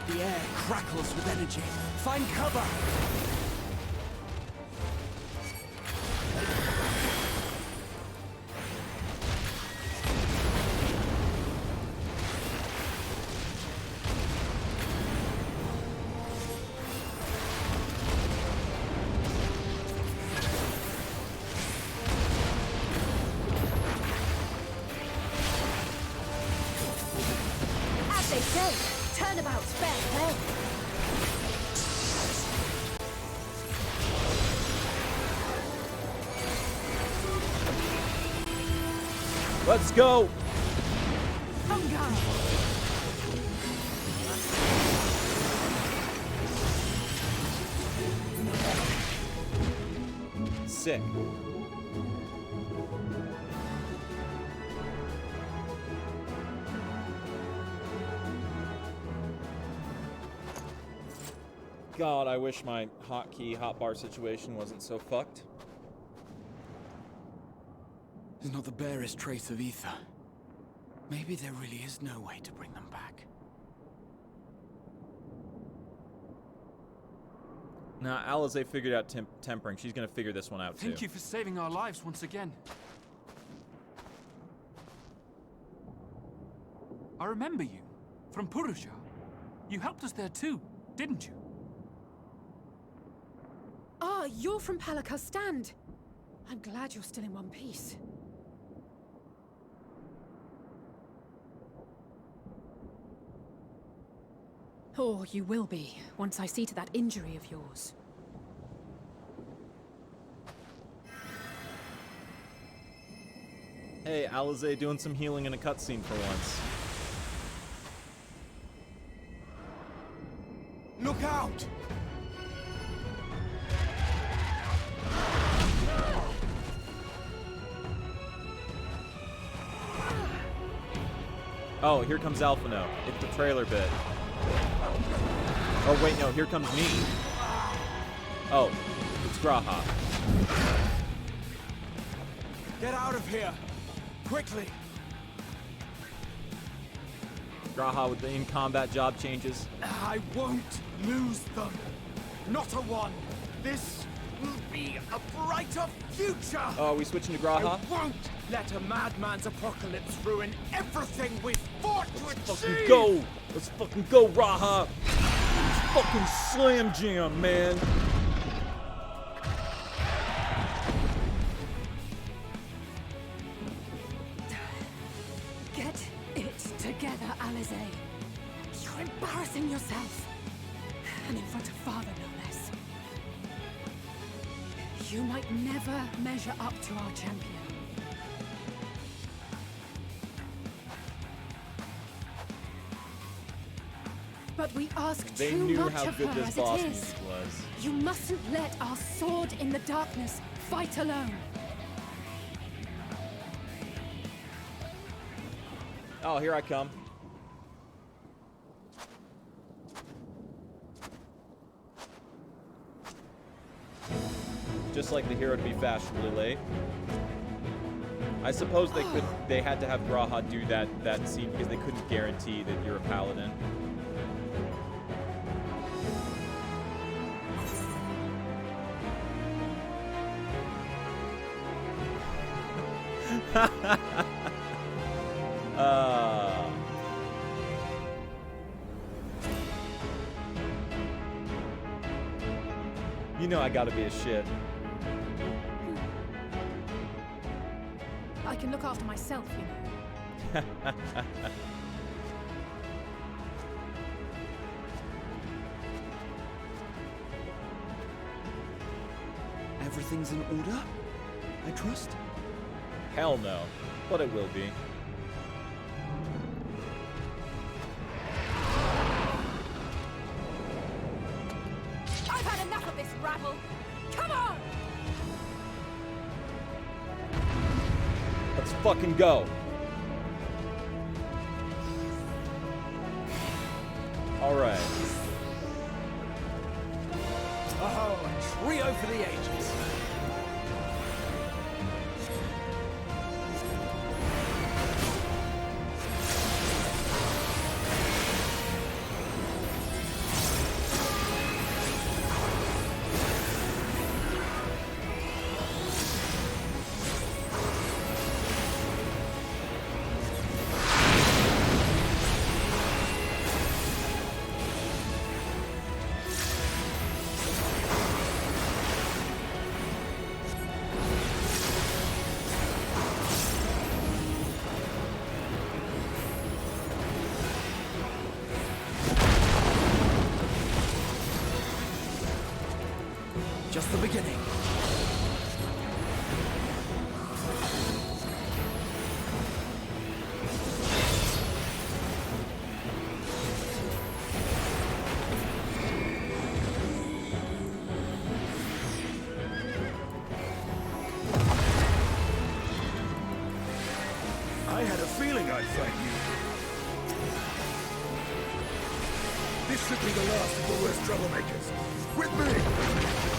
The air crackles with energy. Find cover! As they say, turnabout's fair play. Let's go! Hunger! Sick. God, I wish my hotkey hotbar situation wasn't so fucked. There's not the barest trace of ether. Maybe there really is no way to bring them back. Now, Alize figured out tempering. She's gonna figure this one out too. Thank you for saving our lives once again. I remember you. From Purusha. You helped us there too, didn't you? Ah, you're from Palaka's stand. I'm glad you're still in one piece. Or you will be, once I see to that injury of yours. Hey, Alize doing some healing in a cutscene for once. Look out! Oh, here comes Alphino. It's the trailer bit. Oh, wait, no, here comes me. Oh, it's Graha. Get out of here! Quickly! Graha with the in-combat job changes. I won't lose them. Not a one. This will be a brighter future. Oh, are we switching to Graha? I won't let a madman's apocalypse ruin everything we've fought to achieve. Fucking go! Let's fucking go, Raha! Let's fucking slam jam, man! Get it together, Alize. You're embarrassing yourself. And in front of father, no less. You might never measure up to our champion. But we ask They too knew much how of good her this as boss it music is. was. You mustn't let our sword in the darkness fight alone. Oh, here I come. Just like the hero to be fashionably late. I suppose they had to have Graha do that scene because they couldn't guarantee that you're a paladin. You know I gotta be a shit. I can look after myself, you know. Everything's in order? I trust? Hell no. But it will be. I've had enough of this rabble. Come on! Let's fucking go. Alright. Oh, a trio for the ages. just the beginning. I had a feeling I'd find you. This should be the last of the worst troublemakers. With me!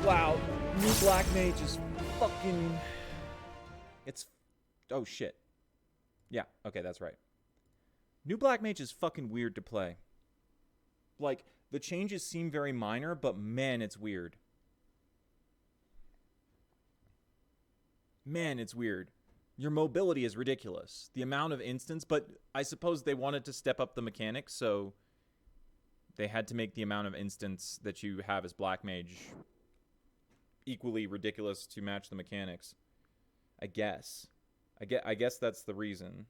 Wow, new Black Mage is fucking... It's... Oh, shit. Yeah, okay, that's right. New Black Mage is fucking weird to play. Like, the changes seem very minor, but man, it's weird. Man, it's weird. Your mobility is ridiculous. The amount of instants, but I suppose they wanted to step up the mechanics, so they had to make the amount of instants that you have as Black Mage equally ridiculous to match the mechanics. I guess. I guess that's the reason.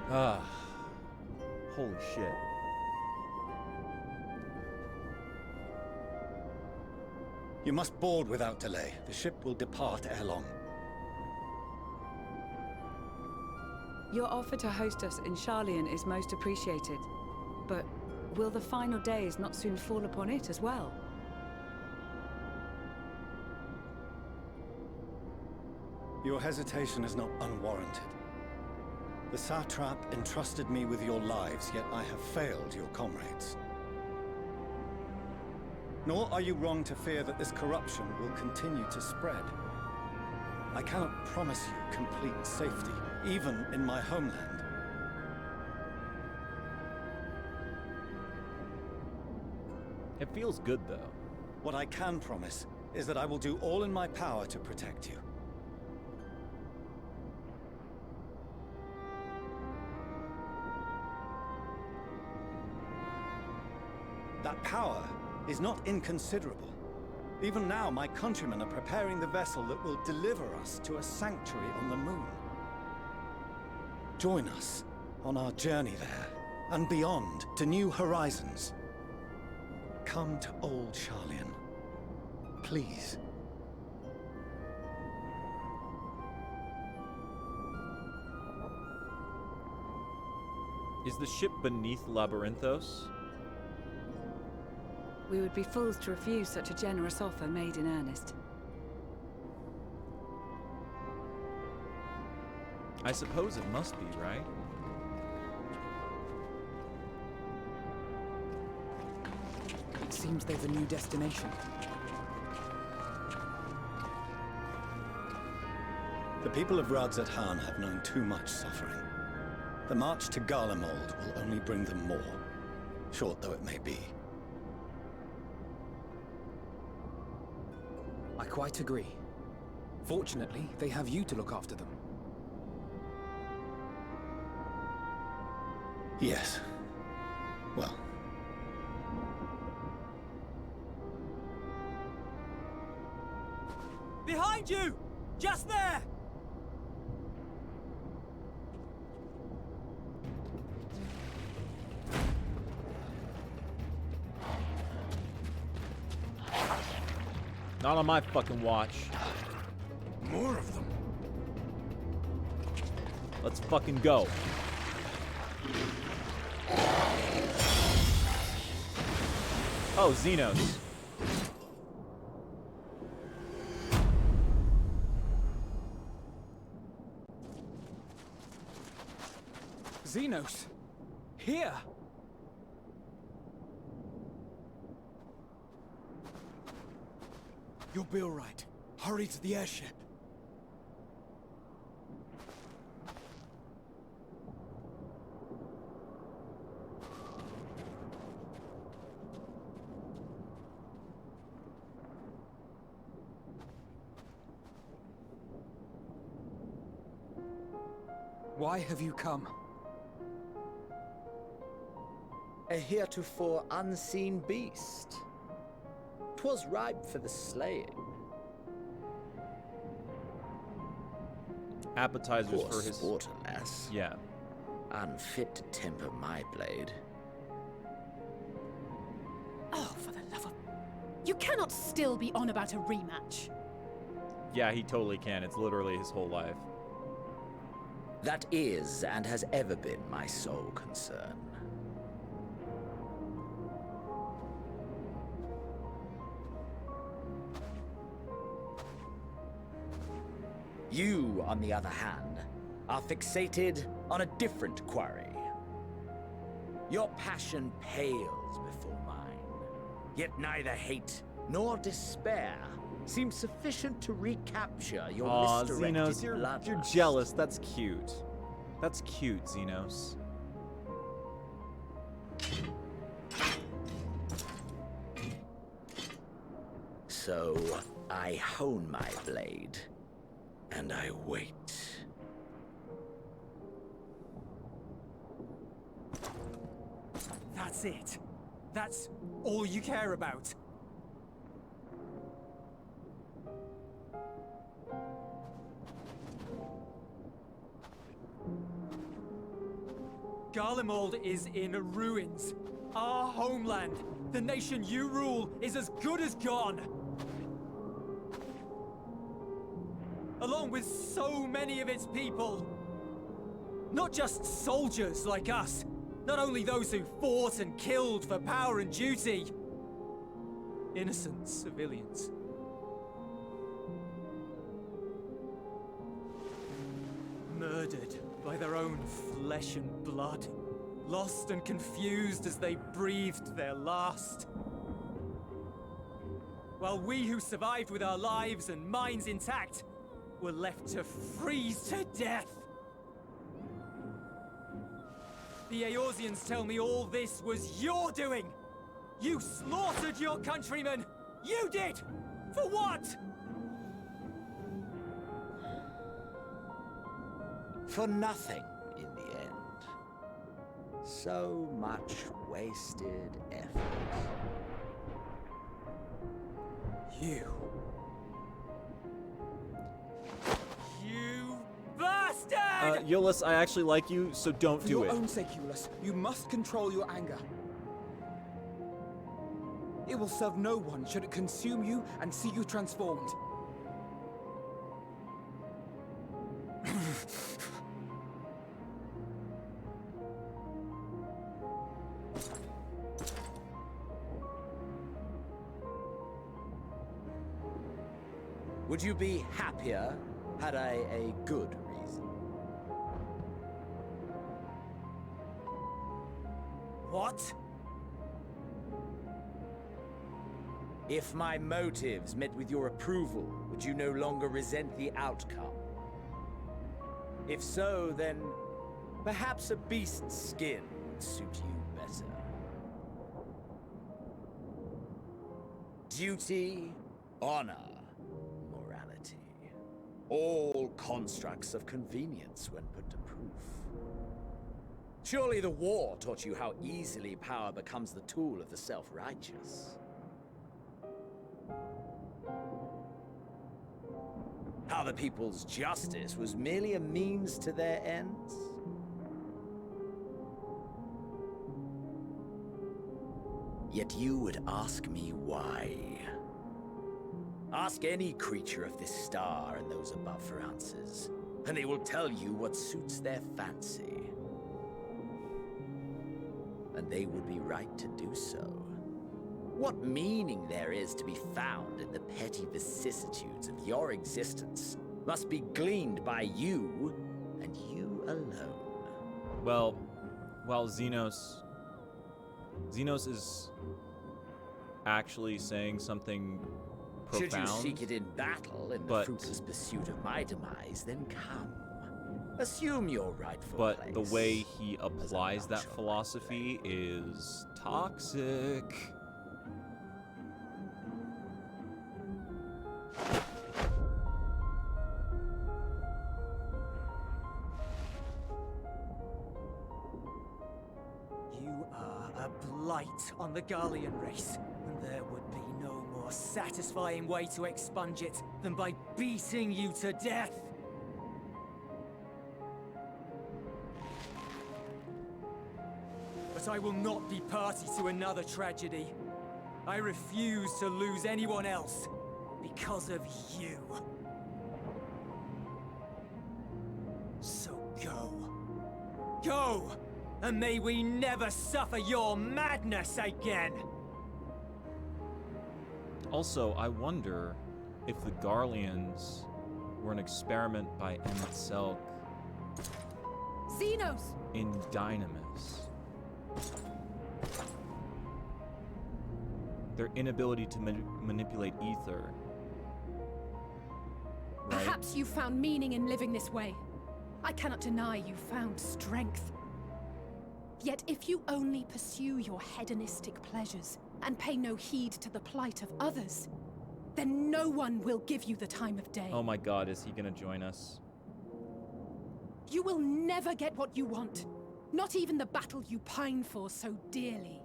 Ah. Holy shit. You must board without delay. The ship will depart ere long. Your offer to host us in Sharlayan is most appreciated. But will the final days not soon fall upon it as well? Your hesitation is not unwarranted. The satrap entrusted me with your lives, yet I have failed your comrades. Nor are you wrong to fear that this corruption will continue to spread. I cannot promise you complete safety, even in my homeland. It feels good, though. What I can promise is that I will do all in my power to protect you. That power is not inconsiderable. Even now, my countrymen are preparing the vessel that will deliver us to a sanctuary on the moon. Join us on our journey there, and beyond, to new horizons. Come to Old Sharlayan. Please. Is the ship beneath Labyrinthos? We would be fools to refuse such a generous offer made in earnest. I suppose it must be, right? It seems there's a new destination. The people of Radzat-Han have known too much suffering. The march to Garlemald will only bring them more, short though it may be. I quite agree. Fortunately, they have you to look after them. Yes. Well. Behind you! Just there! Not on my fucking watch. More of them. Let's fucking go. Oh, Xenos. Xenos! Here! You'll be all right. Hurry to the airship. Why have you come? A heretofore unseen beast. 'Twas ripe for the slaying. Appetizers Poor for his sport, alas. Yeah. Unfit to temper my blade. Oh, for the love of... You cannot still be on about a rematch. Yeah, he totally can. It's literally his whole life. That is, and has ever been, my sole concern. You, on the other hand, are fixated on a different quarry. Your passion pales before mine, yet neither hate nor despair seems sufficient to recapture your misdirected Xenos, bloodlust. you're jealous. That's cute. That's cute, Xenos. So, I hone my blade, and I wait. That's it. That's all you care about. Garlemald is in ruins. Our homeland, the nation you rule, is as good as gone. Along with so many of its people. Not just soldiers like us. Not only those who fought and killed for power and duty. Innocent civilians. Murdered by their own flesh and blood. Lost and confused as they breathed their last. While we who survived with our lives and minds intact were left to freeze to death. The Eorzeans tell me all this was your doing. You slaughtered your countrymen. You did! For what? For nothing, in the end. So much wasted effort. You bastard! Eolus, I actually like you, so don't do it. For your own sake, Eolus, you must control your anger. It will serve no one should it consume you and see you transformed. Would you be happier had I a good reason? What? If my motives met with your approval, would you no longer resent the outcome? If so, then perhaps a beast's skin would suit you better. Duty, honor, morality. All constructs of convenience when put to proof. Surely the war taught you how easily power becomes the tool of the self-righteous. How the people's justice was merely a means to their ends? Yet you would ask me why. Ask any creature of this star and those above for answers, and they will tell you what suits their fancy. And they would be right to do so. What meaning there is to be found in the petty vicissitudes of your existence must be gleaned by you, and you alone. Well, Xenos is actually saying something profound. Should you seek it in battle in the fruitless pursuit of my demise, then come. Assume your rightful place. But the way he applies that philosophy is toxic. You are a blight on the Garlean race, and there would be no more satisfying way to expunge it than by beating you to death. But I will not be party to another tragedy. I refuse to lose anyone else because of you. So go. Go! And may we never suffer your madness again! Also, I wonder if the Garleans were an experiment by Emet-Selch Xenos! in Dynamis. Their inability to manipulate ether. Right? Perhaps you found meaning in living this way. I cannot deny you found strength. Yet if you only pursue your hedonistic pleasures and pay no heed to the plight of others, then no one will give you the time of day. Oh my god, is he gonna join us? You will never get what you want. Not even the battle you pine for so dearly.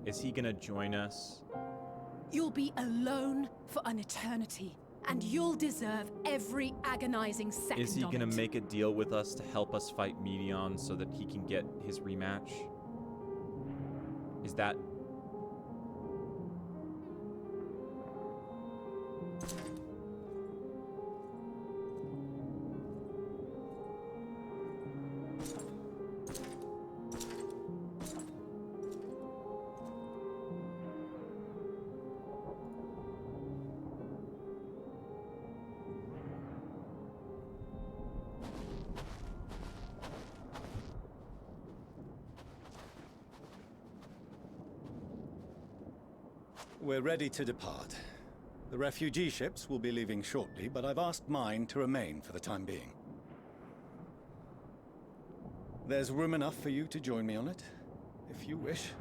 Is he gonna join us? You'll be alone for an eternity, and you'll deserve every agonizing second Is he of gonna it. make a deal with us to help us fight Medion so that he can get his rematch? Is that... We're ready to depart. The refugee ships will be leaving shortly, but I've asked mine to remain for the time being. There's room enough for you to join me on it, if you wish.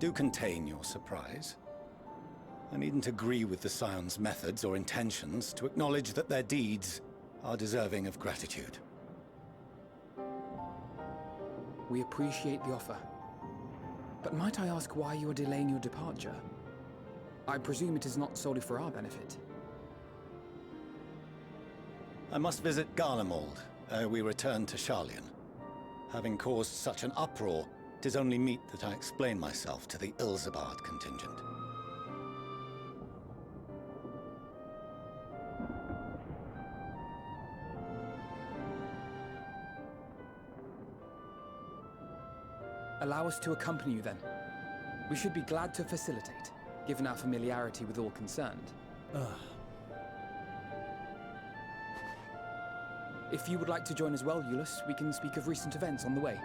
Do contain your surprise. I needn't agree with the Scion's methods or intentions to acknowledge that their deeds are deserving of gratitude. We appreciate the offer. But might I ask why you are delaying your departure? I presume it is not solely for our benefit. I must visit Garlemald ere we return to Sharlayan. Having caused such an uproar, 'tis only meet that I explain myself to the Ilzabard contingent. Allow us to accompany you then. We should be glad to facilitate, given our familiarity with all concerned. If you would like to join as well, Eulus, we can speak of recent events on the way.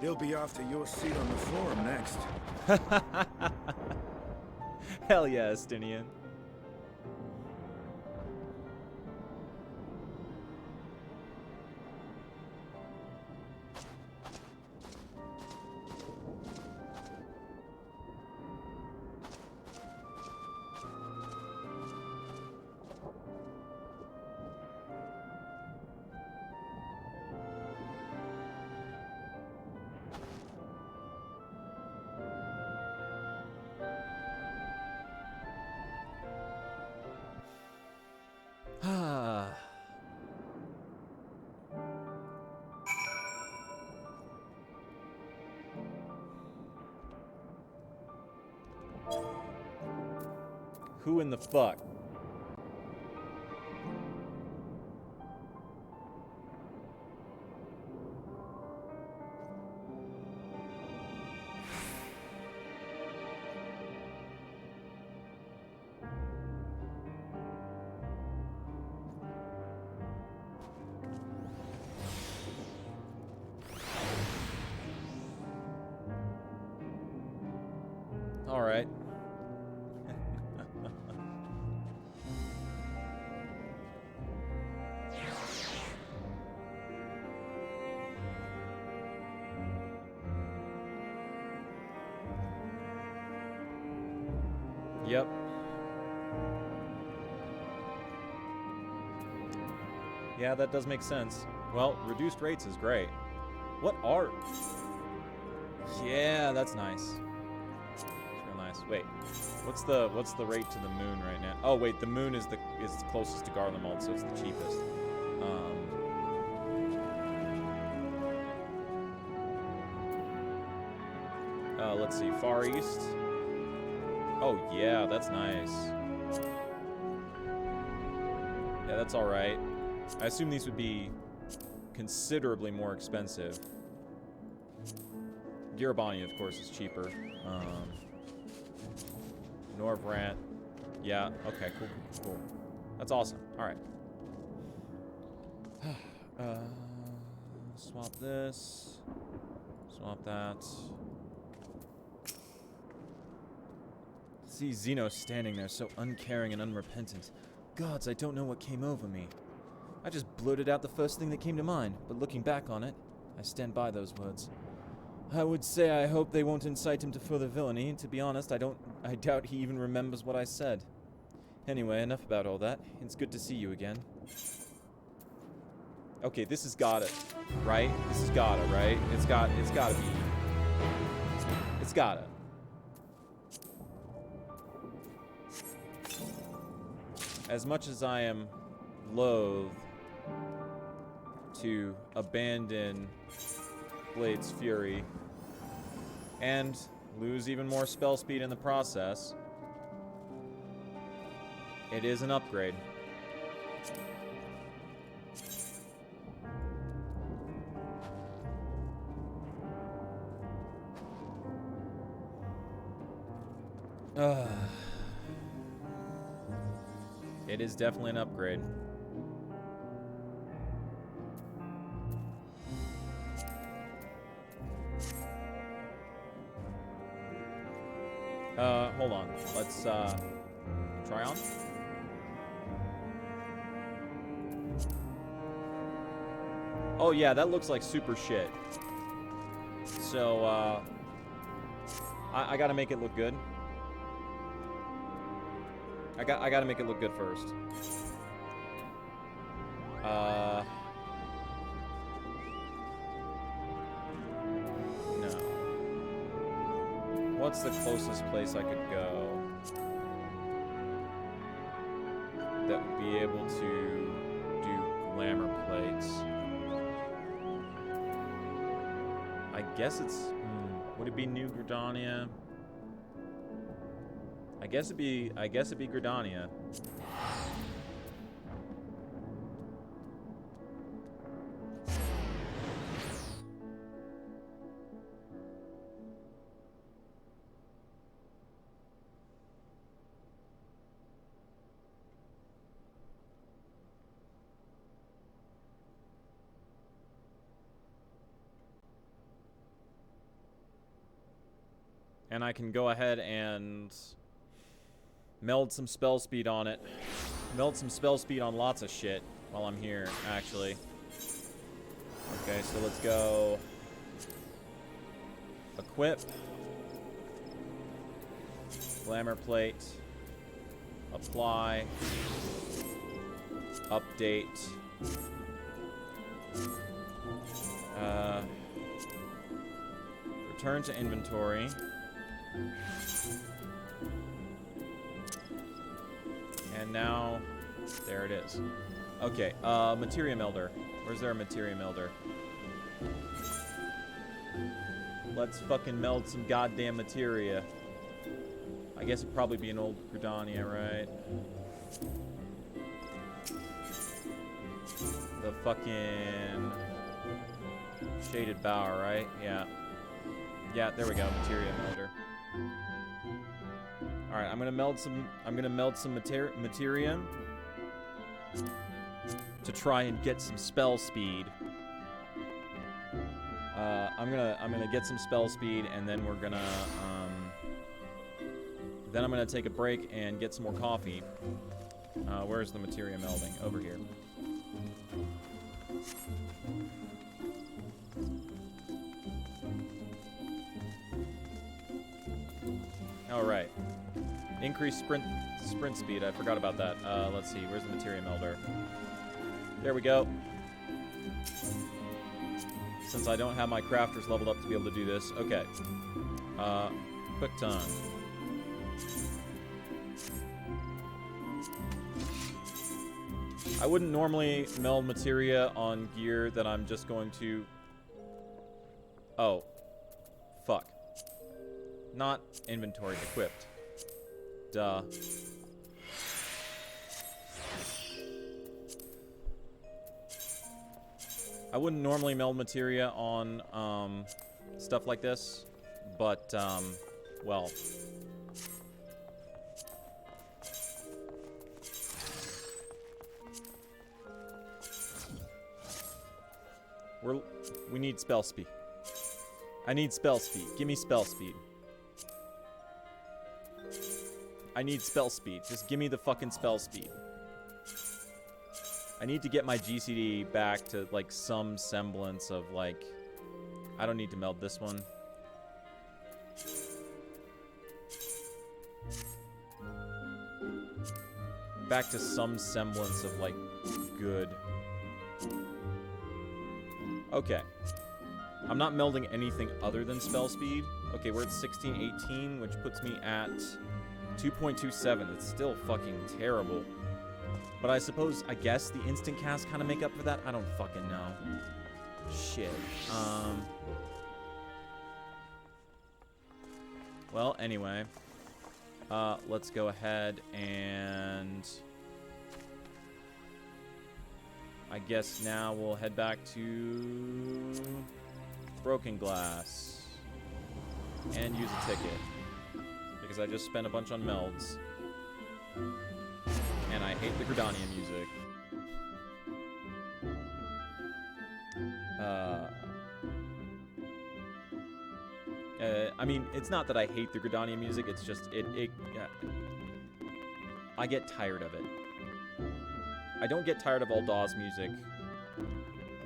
He'll be after your seat on the forum next. Hell yeah, Estinian. Who in the fuck? All right. Yep. Yeah, that does make sense. Well, reduced rates is great. What are... Yeah, that's nice. That's real nice. Wait, what's the rate to the moon right now? Oh wait, the moon is closest to Garlemald, so it's the cheapest. Let's see, Far East. Oh yeah, that's nice. Yeah, that's all right. I assume these would be considerably more expensive. Girabani, of course, is cheaper. Norvrant. Yeah, okay, cool. That's awesome. All right. Swap this. Swap that. See Xeno standing there, so uncaring and unrepentant. Gods, I don't know what came over me. I just blurted out the first thing that came to mind, but looking back on it, I stand by those words. I would say I hope they won't incite him to further villainy. To be honest, I doubt he even remembers what I said. Anyway, enough about all that. It's good to see you again. Okay, this has got it, right? This has got it, right? It's gotta be. It's gotta. As much as I am loath to abandon Blade's Fury and lose even more spell speed in the process, it is an upgrade. It is definitely an upgrade. Hold on. Let's, try on. Oh yeah, that looks like super shit. So, I gotta make it look good. I gotta make it look good first. No. What's the closest place I could go that would be able to do glamour plates? I guess it's... would it be New Gridania? I guess it'd be Gridania. And I can go ahead and meld some spell speed on it. Meld some spell speed on lots of shit while I'm here, actually. Okay, so let's go equip, glamour plate, apply, update, return to inventory. And now, there it is. Okay, materia melder. Where's there a materia melder? Let's fucking meld some goddamn materia. I guess it'd probably be an old Gridania, right? The fucking shaded bower, right? Yeah. Yeah, there we go, materia melder. All right, I'm gonna meld some materia to try and get some spell speed. I'm gonna get some spell speed, and then we're gonna then I'm gonna take a break and get some more coffee. Where's the materia melding? Over here. All right. Increase sprint speed. I forgot about that. Let's see. Where's the materia melder? There we go. Since I don't have my crafters leveled up to be able to do this. Okay. Quick time. I wouldn't normally meld materia on gear that I'm just going to... Oh. Fuck. Not inventory, equipped. Duh. I wouldn't normally meld materia on stuff like this, but well. We need spell speed. I need spell speed. Give me spell speed. I need spell speed. Just give me the fucking spell speed. I need to get my GCD back to, like, some semblance of, like... I don't need to meld this one. Back to some semblance of, like, good. Okay. I'm not melding anything other than spell speed. Okay, we're at 1618, which puts me at 2.27. It's still fucking terrible. But I suppose, I guess the instant cast kind of make up for that? I don't fucking know. Shit. Well, anyway. Let's go ahead and... I guess now we'll head back to Broken Glass and use a ticket, because because I just spent a bunch on melds. And I hate the Gridania music. I mean, it's not that I hate the Gridania music, it's just, I get tired of it. I don't get tired of Ul'dah's music.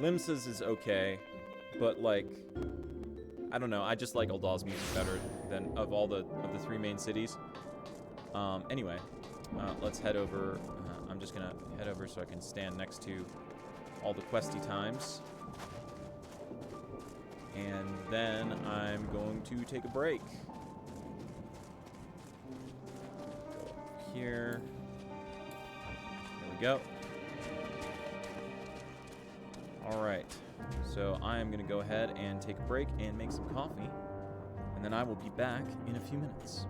Limsa's is okay, but like, I don't know, I just like Ul'dah's music better than of the three main cities. Anyway, let's head over. I'm just gonna head over so I can stand next to all the questy times. And then I'm going to take a break. Go up here. There we go. Alright, so I am going to go ahead and take a break and make some coffee. And then I will be back in a few minutes.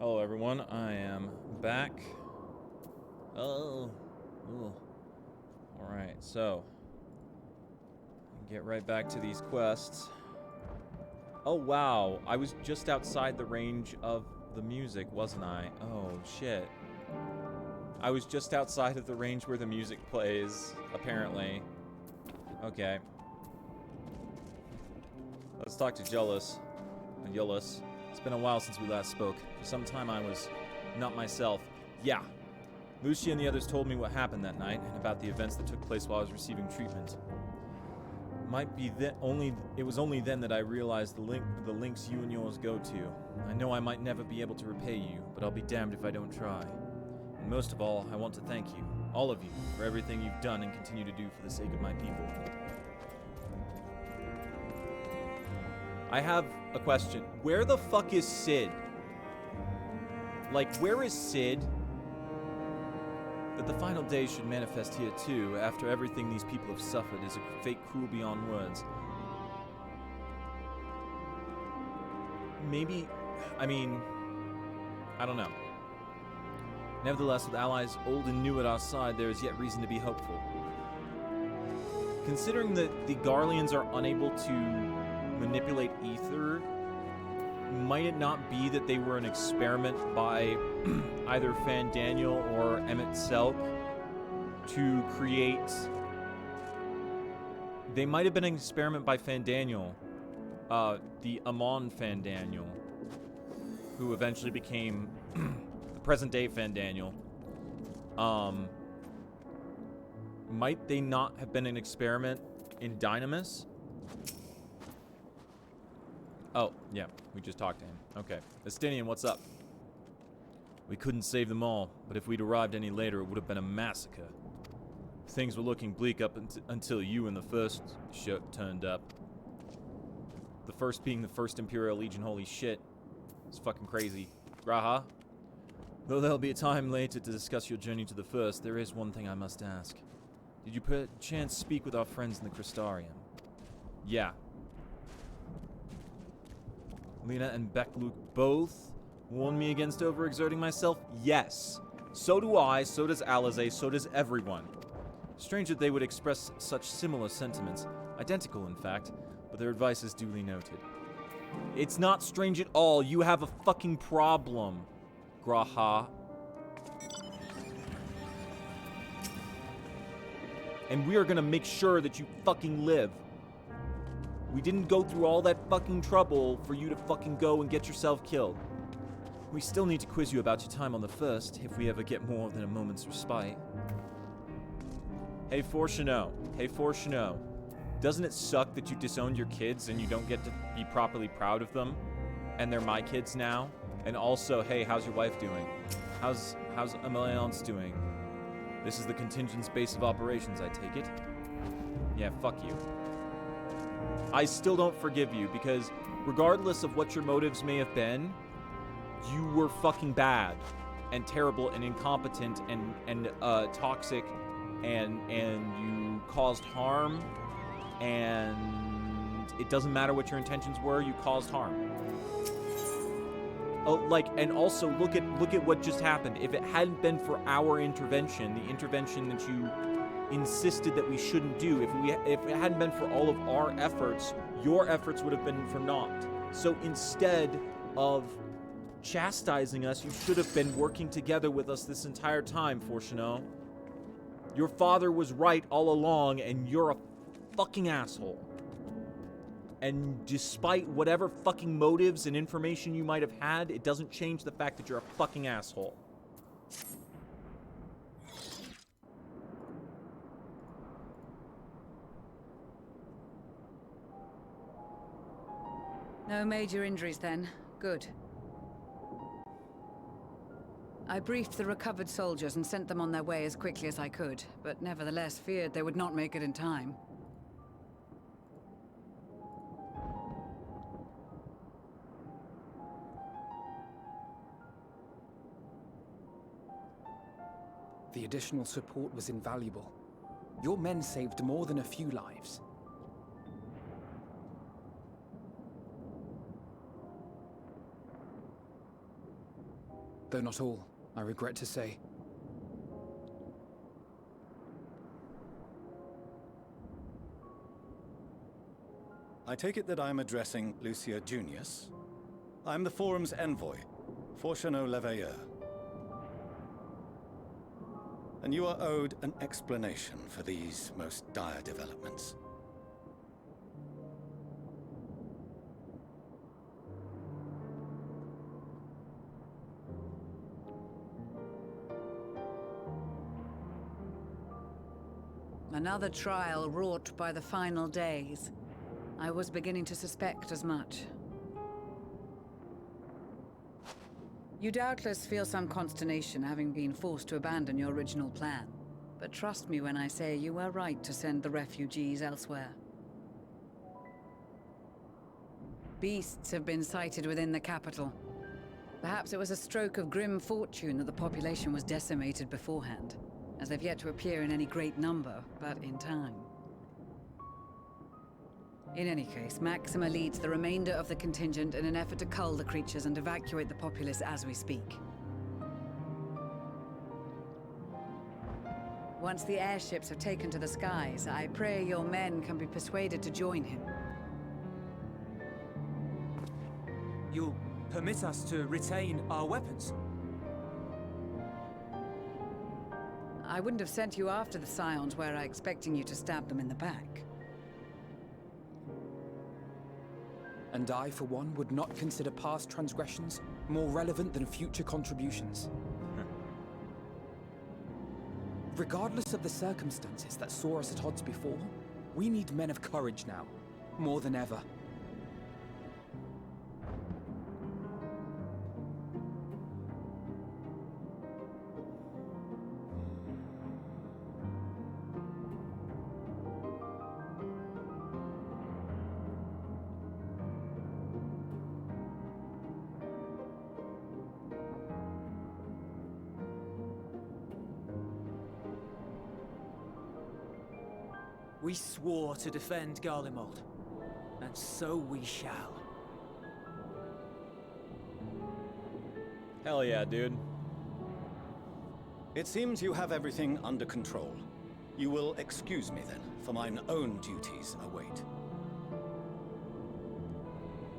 Hello, everyone. I am back. Oh. Ooh. Alright, so. Get right back to these quests. Oh, wow. I was just outside the range of the music, wasn't I? Oh, shit. I was just outside of the range where the music plays, apparently. Okay. Let's talk to Jullus. It's been a while since we last spoke. For some time I was not myself. Yeah. Lucia and the others told me what happened that night, and about the events that took place while I was receiving treatment. It was only then that I realized the links you and yours go to. I know I might never be able to repay you, but I'll be damned if I don't try. And most of all, I want to thank you, all of you, for everything you've done and continue to do for the sake of my people. I have a question. Where the fuck is Sid? Like, where is Sid? That the final day should manifest here too, after everything these people have suffered, is a fate cruel beyond words. Maybe, I mean, I don't know. Nevertheless, with allies old and new at our side, there is yet reason to be hopeful. Considering that the Garleans are unable to manipulate ether, might it not be that they were an experiment by either Fandaniel or Emmett Selk to create... They might have been an experiment by Fandaniel, the Amon Fandaniel, who eventually became the present-day Fandaniel. Might they not have been an experiment in Dynamis? Oh, yeah, we just talked to him. Okay. Estinian, what's up? We couldn't save them all, but if we'd arrived any later, it would have been a massacre. Things were looking bleak up until you and the first turned up. The first being the First Imperial Legion, holy shit. It's fucking crazy. Graha? Though there'll be a time later to discuss your journey to the First, there is one thing I must ask. Did you perchance speak with our friends in the Crystarium? Yeah. Lena and Bekluk both warned me against overexerting myself? Yes. So do I, so does Alizé, so does everyone. Strange that they would express such similar sentiments. Identical, in fact, but their advice is duly noted. It's not strange at all. You have a fucking problem, Graha. And we are gonna make sure that you fucking live. We didn't go through all that fucking trouble for you to fucking go and get yourself killed. We still need to quiz you about your time on the First, if we ever get more than a moment's respite. Hey, Fortuno. Hey, Fortuno. Doesn't it suck that you disowned your kids and you don't get to be properly proud of them? And they're my kids now? And also, hey, how's your wife doing? How's Emiliance doing? This is the contingent's base of operations, I take it? Yeah, fuck you. I still don't forgive you, because regardless of what your motives may have been, you were fucking bad and terrible and incompetent and toxic and you caused harm, and it doesn't matter what your intentions were, you caused harm. Oh, and also look at what just happened. If it hadn't been for our intervention, the intervention that you insisted that we shouldn't do, if it hadn't been for all of our efforts, your efforts would have been for naught. So instead of chastising us, you should have been working together with us this entire time, Fortuno. Your father was right all along, and you're a fucking asshole. And despite whatever fucking motives and information you might have had, it doesn't change the fact that you're a fucking asshole. No major injuries then. Good. I briefed the recovered soldiers and sent them on their way as quickly as I could, but nevertheless feared they would not make it in time. The additional support was invaluable. Your men saved more than a few lives. though not all, I regret to say. I take it that I'm addressing Lucia Junius. I'm the Forum's envoy, Fortuneau Leveilleur. And you are owed an explanation for these most dire developments. Another trial wrought by the final days. I was beginning to suspect as much. You doubtless feel some consternation having been forced to abandon your original plan. But trust me when I say you were right to send the refugees elsewhere. Beasts have been sighted within the capital. Perhaps it was a stroke of grim fortune that the population was decimated beforehand, as they've yet to appear in any great number, but in time. In any case, Maxima leads the remainder of the contingent in an effort to cull the creatures and evacuate the populace as we speak. Once the airships have taken to the skies, I pray your men can be persuaded to join him. You'll permit us to retain our weapons? I wouldn't have sent you after the Scions were I expecting you to stab them in the back. And I, for one, would not consider past transgressions more relevant than future contributions. Regardless of the circumstances that saw us at odds before, we need men of courage now, more than ever. We swore to defend Garlemald, and so we shall. Hell yeah, dude. It seems you have everything under control. You will excuse me then, for mine own duties await.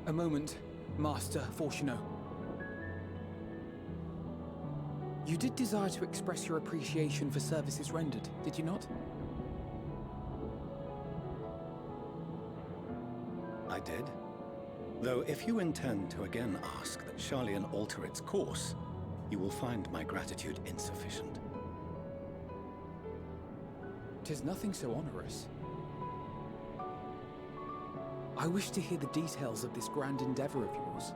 A moment, Master Fortuneau. You did desire to express your appreciation for services rendered, did you not? I did. Though if you intend to again ask that Charlian alter its course, you will find my gratitude insufficient. 'Tis nothing so onerous. I wish to hear the details of this grand endeavor of yours.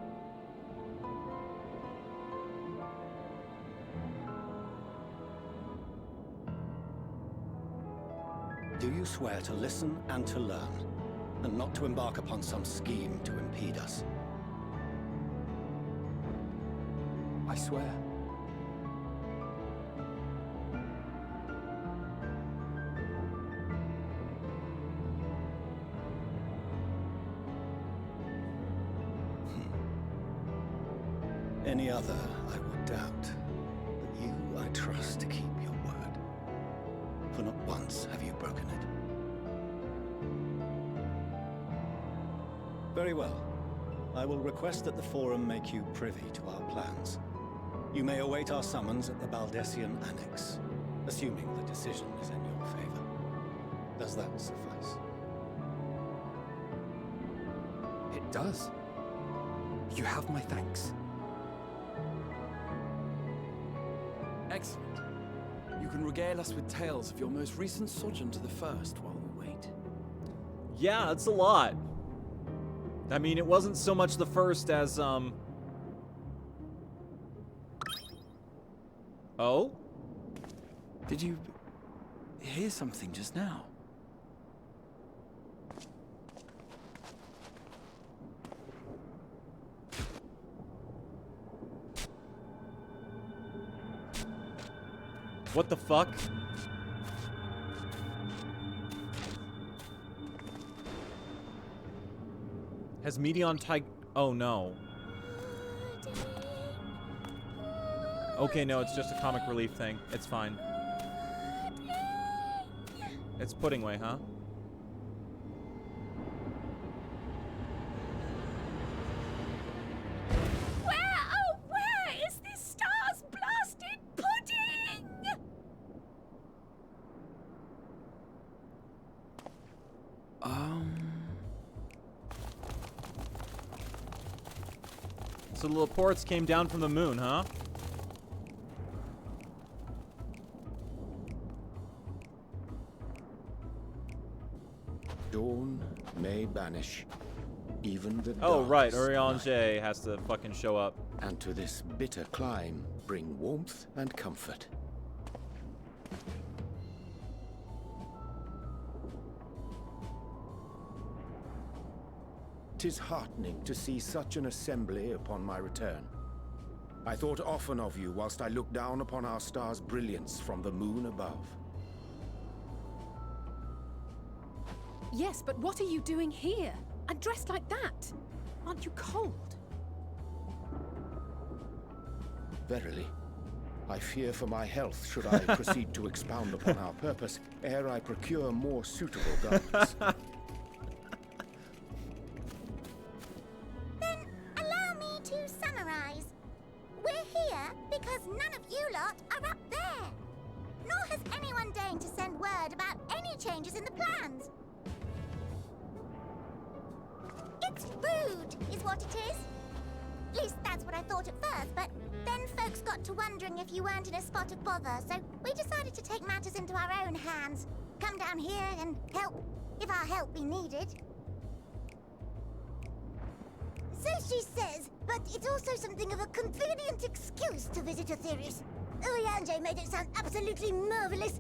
Do you swear to listen and to learn, and not to embark upon some scheme to impede us? I swear. Any other, I would doubt. But you, I trust to keep your word. For not once have you broken it. Very well. I will request that the Forum make you privy to our plans. You may await our summons at the Baldessian Annex, assuming the decision is in your favor. Does that suffice? It does. You have my thanks. Excellent. You can regale us with tales of your most recent sojourn to the First while we wait. Yeah, it's a lot. I mean, it wasn't so much the First as, Oh? Did you hear something just now? What the fuck? Has Medion Tig... Oh no. Okay, no, it's just a comic relief thing. It's fine. It's pudding way, huh? Where is this star's blasted pudding? So the Laportes came down from the moon, huh? Dawn may banish even the Oh, right. darkest Urianger has to fucking show up. and to this bitter clime bring warmth and comfort. "'Tis heartening to see such an assembly upon my return. I thought often of you whilst I looked down upon our star's brilliance from the moon above. Yes, but what are you doing here? And dressed like that? Aren't you cold? Verily, I fear for my health should I proceed to expound upon our purpose ere I procure more suitable garments." Then allow me to summarize. We're here because none of you lot are up there. Nor has anyone deigned to send word about any changes in the plans. It's rude, is what it is. At least that's what I thought at first, but then folks got to wondering if you weren't in a spot of bother, so we decided to take matters into our own hands. Come down here and help, if our help be needed. So she says, but it's also something of a convenient excuse to visit Aetherius. Urianger made it sound absolutely marvelous.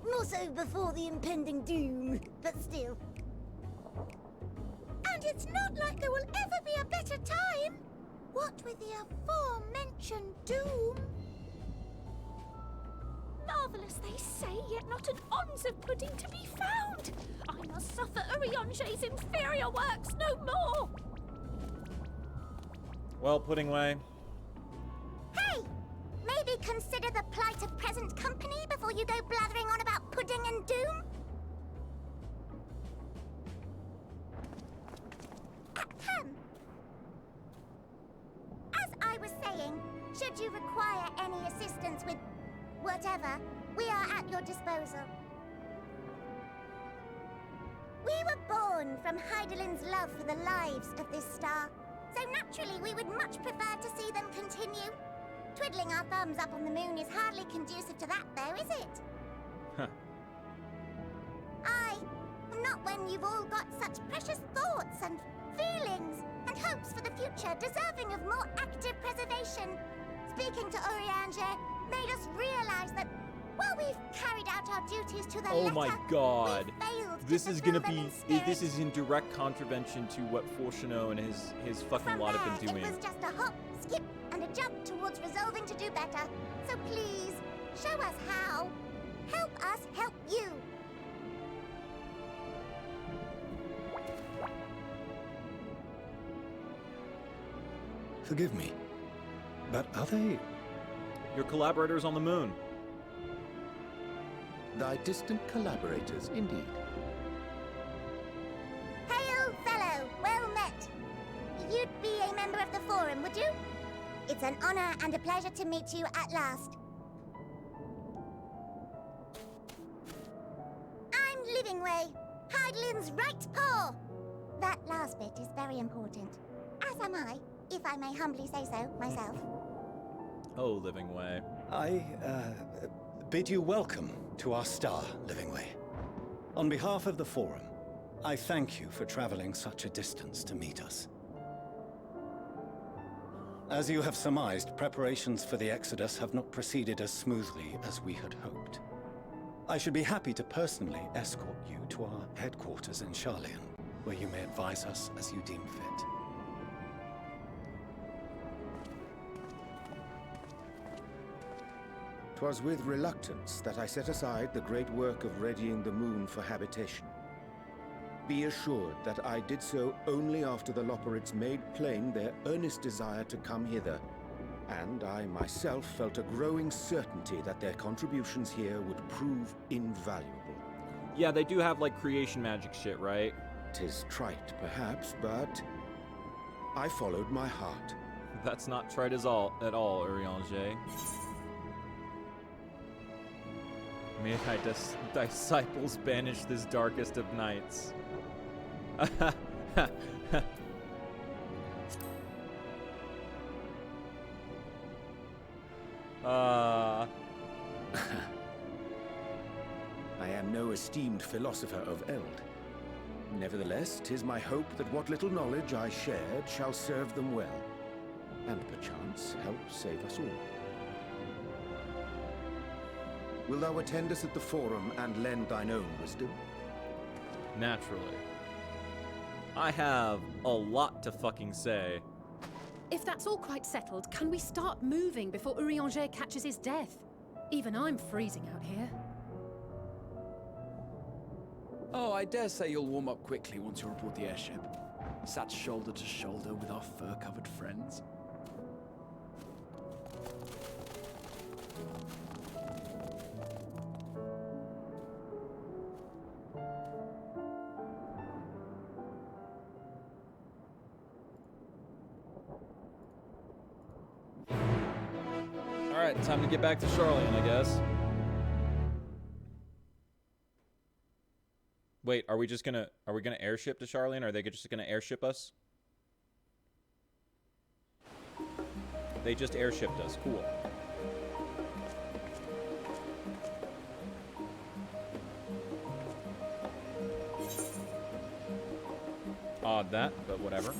More so before the impending doom, but still. And it's not like there will ever be a better time. What with the aforementioned doom? Marvellous, they say, yet not an ounce of pudding to be found. I must suffer Urianger's inferior works no more. Well, pudding way. Hey! Maybe consider the plight of present company before you go blathering on about pudding and doom? Ahem. As I was saying, should you require any assistance with whatever, we are at your disposal. We were born from Heidelin's love for the lives of this star, so naturally we would much prefer to see them continue. Twiddling our thumbs up on the moon is hardly conducive to that, though, is it? Huh. Aye, not when you've all got such precious thoughts and feelings and hopes for the future deserving of more active preservation. Speaking to Urianger made us realize that while we've carried out our duties to the Oh letter, my god. we failed This to is gonna fulfill be them instead. this is in direct contravention to what Fortuneau and his fucking From lot there, have been doing. it was just a hop, skip, and a jump towards resolving to do better. So please, show us how. Help us help you. Forgive me, but are they... Your collaborators on the moon. Thy distant collaborators, indeed. Hail, fellow, well met. You'd be a member of the Forum, would you? It's an honor and a pleasure to meet you at last. I'm Livingway, Heidelin's right paw. That last bit is very important. As am I, if I may humbly say so myself. Oh, Living Way. I, bid you welcome to our star, Livingway. On behalf of the Forum, I thank you for traveling such a distance to meet us. As you have surmised, preparations for the Exodus have not proceeded as smoothly as we had hoped. I should be happy to personally escort you to our headquarters in Charlian, where you may advise us as you deem fit. 'Twas with reluctance that I set aside the great work of readying the moon for habitation. Be assured that I did so only after the Loperids made plain their earnest desire to come hither, And I myself felt a growing certainty that their contributions here would prove invaluable. Yeah, they do have, like, creation magic shit, right? 'Tis trite, perhaps, but I followed my heart. That's not trite at all, Urianger. May thy disciples banish this darkest of nights. I am no esteemed philosopher of Eld. Nevertheless, 'tis my hope that what little knowledge I shared shall serve them well, and perchance help save us all. Wilt thou attend us at the Forum and lend thine own wisdom? Naturally. I have a lot to fucking say. If that's all quite settled, can we start moving before Urianger catches his death? Even I'm freezing out here. Oh, I dare say you'll warm up quickly once you're aboard the airship. Sat shoulder to shoulder with our fur-covered friends. Alright, time to get back to Charlene, I guess. Wait, are we gonna airship to Charlene, or are they just gonna airship us? They just airshipped us, cool. Odd that, but whatever.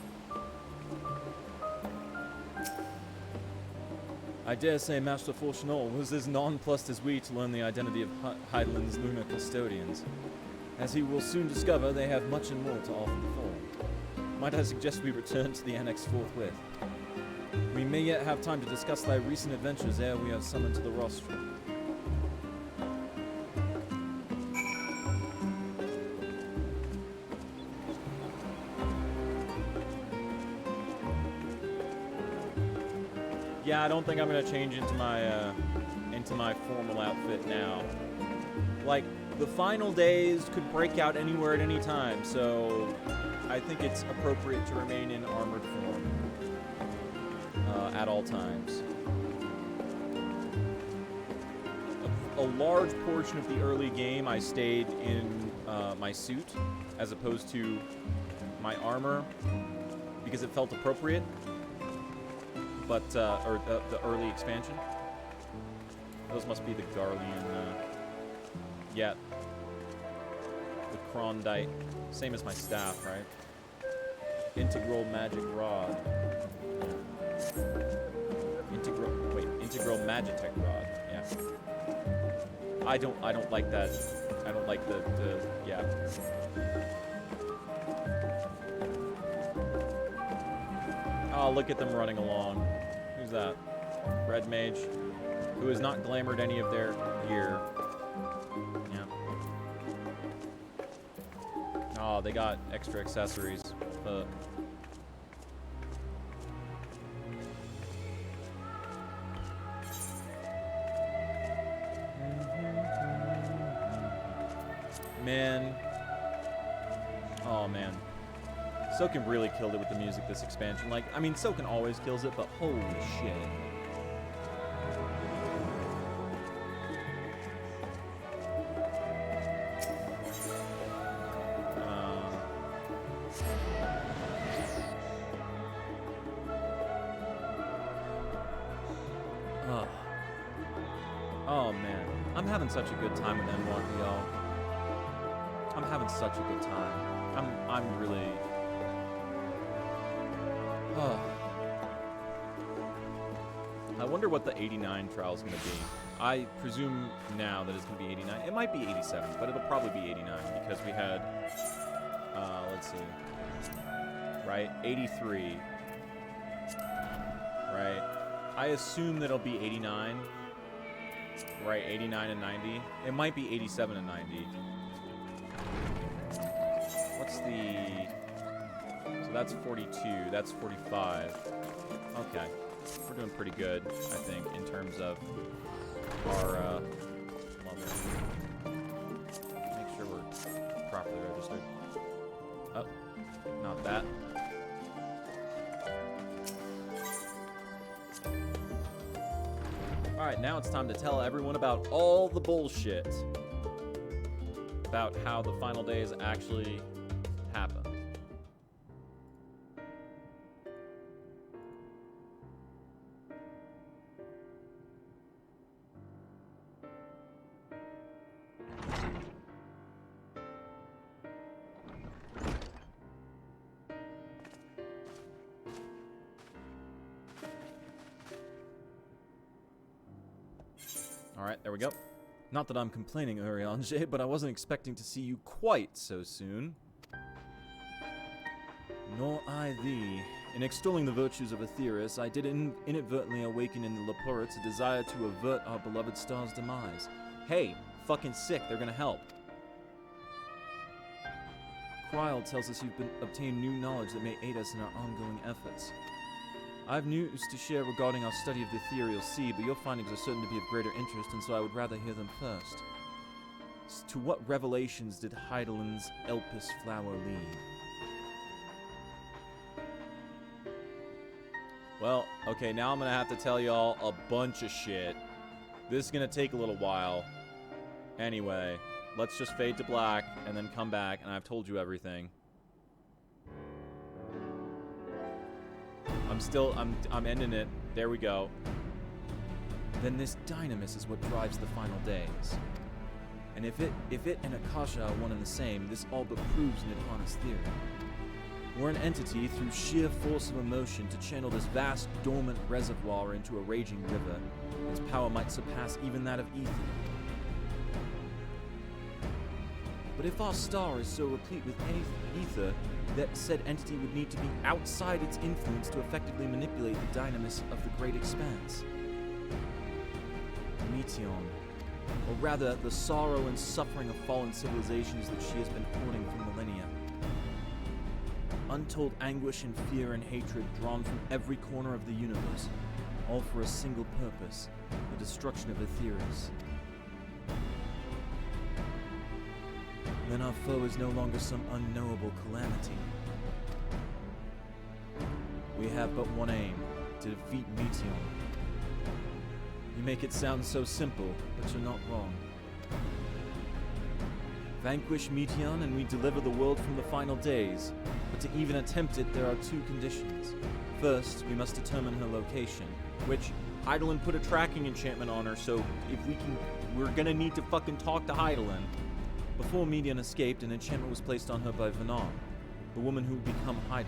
I dare say Master Fortunol was as nonplussed as we to learn the identity of Heideland's lunar custodians. As he will soon discover, they have much and more to offer the Forum. Might I suggest we return to the Annex forthwith? We may yet have time to discuss thy recent adventures ere we are summoned to the rostrum. Yeah, I don't think I'm gonna change into my formal outfit now. Like, the final days could break out anywhere at any time, so I think it's appropriate to remain in armored form at all times. A large portion of the early game, I stayed in my suit as opposed to my armor because it felt appropriate. But or the early expansion. Those must be the Garlean. Yeah. The Krondite. Same as my staff, right? Integral magic rod. Integral magitech rod. Yeah. I don't like that. I don't like the yeah. Oh, look at them running along. Who's that? Red Mage, who has not glamored any of their gear. Yeah. Oh, they got extra accessories. Man. Oh, man. Soken really killed it with the music this expansion. Like, I mean, Soken always kills it, but holy shit. Oh, man. I'm having such a good time with Endwalker, y'all. I'm having such a good time. I'm really... I wonder what the 89 trial is going to be. I presume now that it's going to be 89. It might be 87, but it'll probably be 89 because we had, let's see, right, 83, right? I assume that it'll be 89, right, 89 and 90. It might be 87 and 90. What's the... So that's 42, that's 45. Okay. we're doing pretty good, I think, in terms of our level. Make sure we're properly registered. Oh, not that. Alright, now it's time to tell everyone about all the bullshit about how the final days actually happened. Alright, there we go. Not that I'm complaining, Urianger, but I wasn't expecting to see you quite so soon. Nor I thee. In extolling the virtues of Aetheris, I did inadvertently awaken in the Leporites a desire to avert our beloved star's demise. Hey, fucking sick, they're gonna help. Kryl tells us you've obtained new knowledge that may aid us in our ongoing efforts. I have news to share regarding our study of the ethereal sea, but your findings are certain to be of greater interest, and so I would rather hear them first. To what revelations did Heidelin's Elpis flower lead? Well, okay, now I'm gonna have to tell y'all a bunch of shit. This is gonna take a little while. Anyway, let's just fade to black, and then come back, and I've told you everything. I'm ending it. There we go. Then this dynamis is what drives the final days. And if it and Akasha are one and the same, this all but proves Nidhana's theory. We're an entity through sheer force of emotion to channel this vast, dormant reservoir into a raging river. Its power might surpass even that of ether. But if our star is so replete with ether, that said entity would need to be outside its influence to effectively manipulate the dynamis of the great expanse. Meteon, or rather, the sorrow and suffering of fallen civilizations that she has been hoarding for millennia. Untold anguish and fear and hatred drawn from every corner of the universe, all for a single purpose, the destruction of Aetheris. Then our foe is no longer some unknowable calamity. We have but one aim, to defeat Meteon. You make it sound so simple, but you're not wrong. Vanquish Meteon and we deliver the world from the final days. But to even attempt it, there are two conditions. First, we must determine her location, which Hydaelyn put a tracking enchantment on her, so if we're gonna need to fucking talk to Hydaelyn. Before Meteon escaped, an enchantment was placed on her by Vanar, the woman who would become Hydaelyn.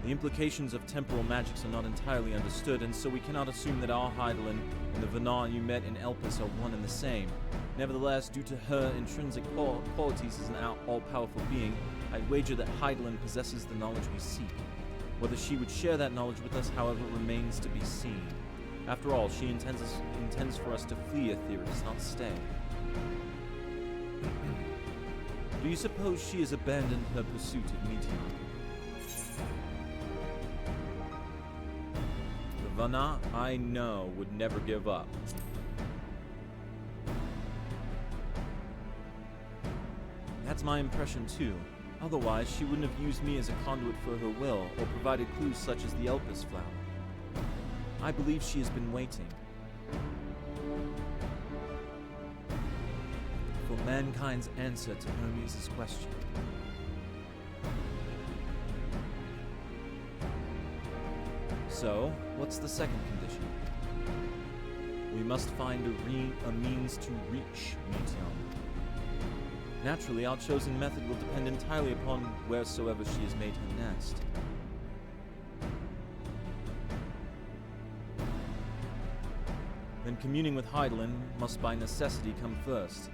The implications of temporal magics are not entirely understood, and so we cannot assume that our Hydaelyn and the Vanar you met in Elpis are one and the same. Nevertheless, due to her intrinsic qualities as an all-powerful being, I'd wager that Hydaelyn possesses the knowledge we seek. Whether she would share that knowledge with us, however, remains to be seen. After all, she intends for us to flee Aetheris, not stay. Do you suppose she has abandoned her pursuit of Meteon? The Vanar I know would never give up. That's my impression too. Otherwise, she wouldn't have used me as a conduit for her will, or provided clues such as the Elpis flower. I believe she has been waiting for mankind's answer to Hermes' question. So, what's the second condition? We must find a means to reach Meteon. Naturally, our chosen method will depend entirely upon wheresoever she has made her nest. Then communing with Hydaelyn must by necessity come first.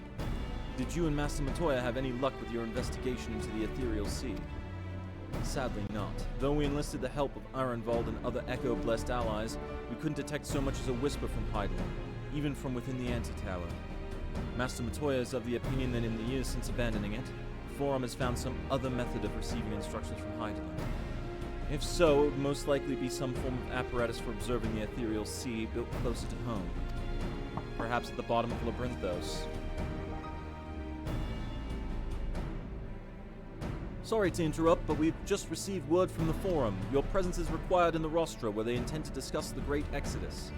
Did you and Master Matoya have any luck with your investigation into the ethereal sea? Sadly not. Though we enlisted the help of Ironvald and other Echo-blessed allies, we couldn't detect so much as a whisper from Hydaelyn, even from within the Anti-Tower. Master Matoya is of the opinion that in the years since abandoning it, the Forum has found some other method of receiving instructions from Hydaelyn. If so, it would most likely be some form of apparatus for observing the ethereal sea built closer to home. Perhaps at the bottom of Labyrinthos. Sorry to interrupt, but we've just received word from the Forum. Your presence is required in the Rostra, where they intend to discuss the Great Exodus.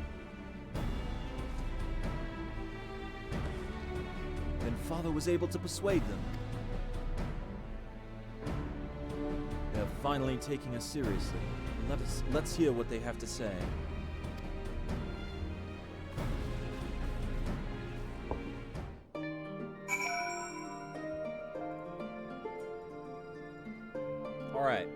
Then Father was able to persuade them. They're finally taking us seriously. Let's hear what they have to say. Alright.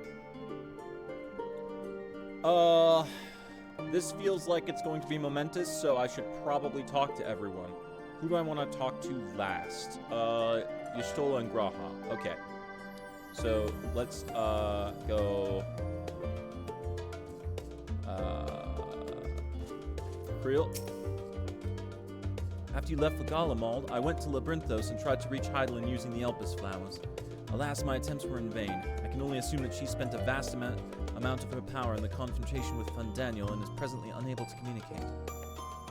This feels like it's going to be momentous, so I should probably talk to everyone. Who do I want to talk to last? Y'shtola and Graha. Okay. So, let's, go... Creel. After you left for Garlemald, I went to Labyrinthos and tried to reach Heidelin using the Elpis flowers. Alas, my attempts were in vain. I can only assume that she spent a vast amount of her power in the confrontation with Fundaniel and is presently unable to communicate.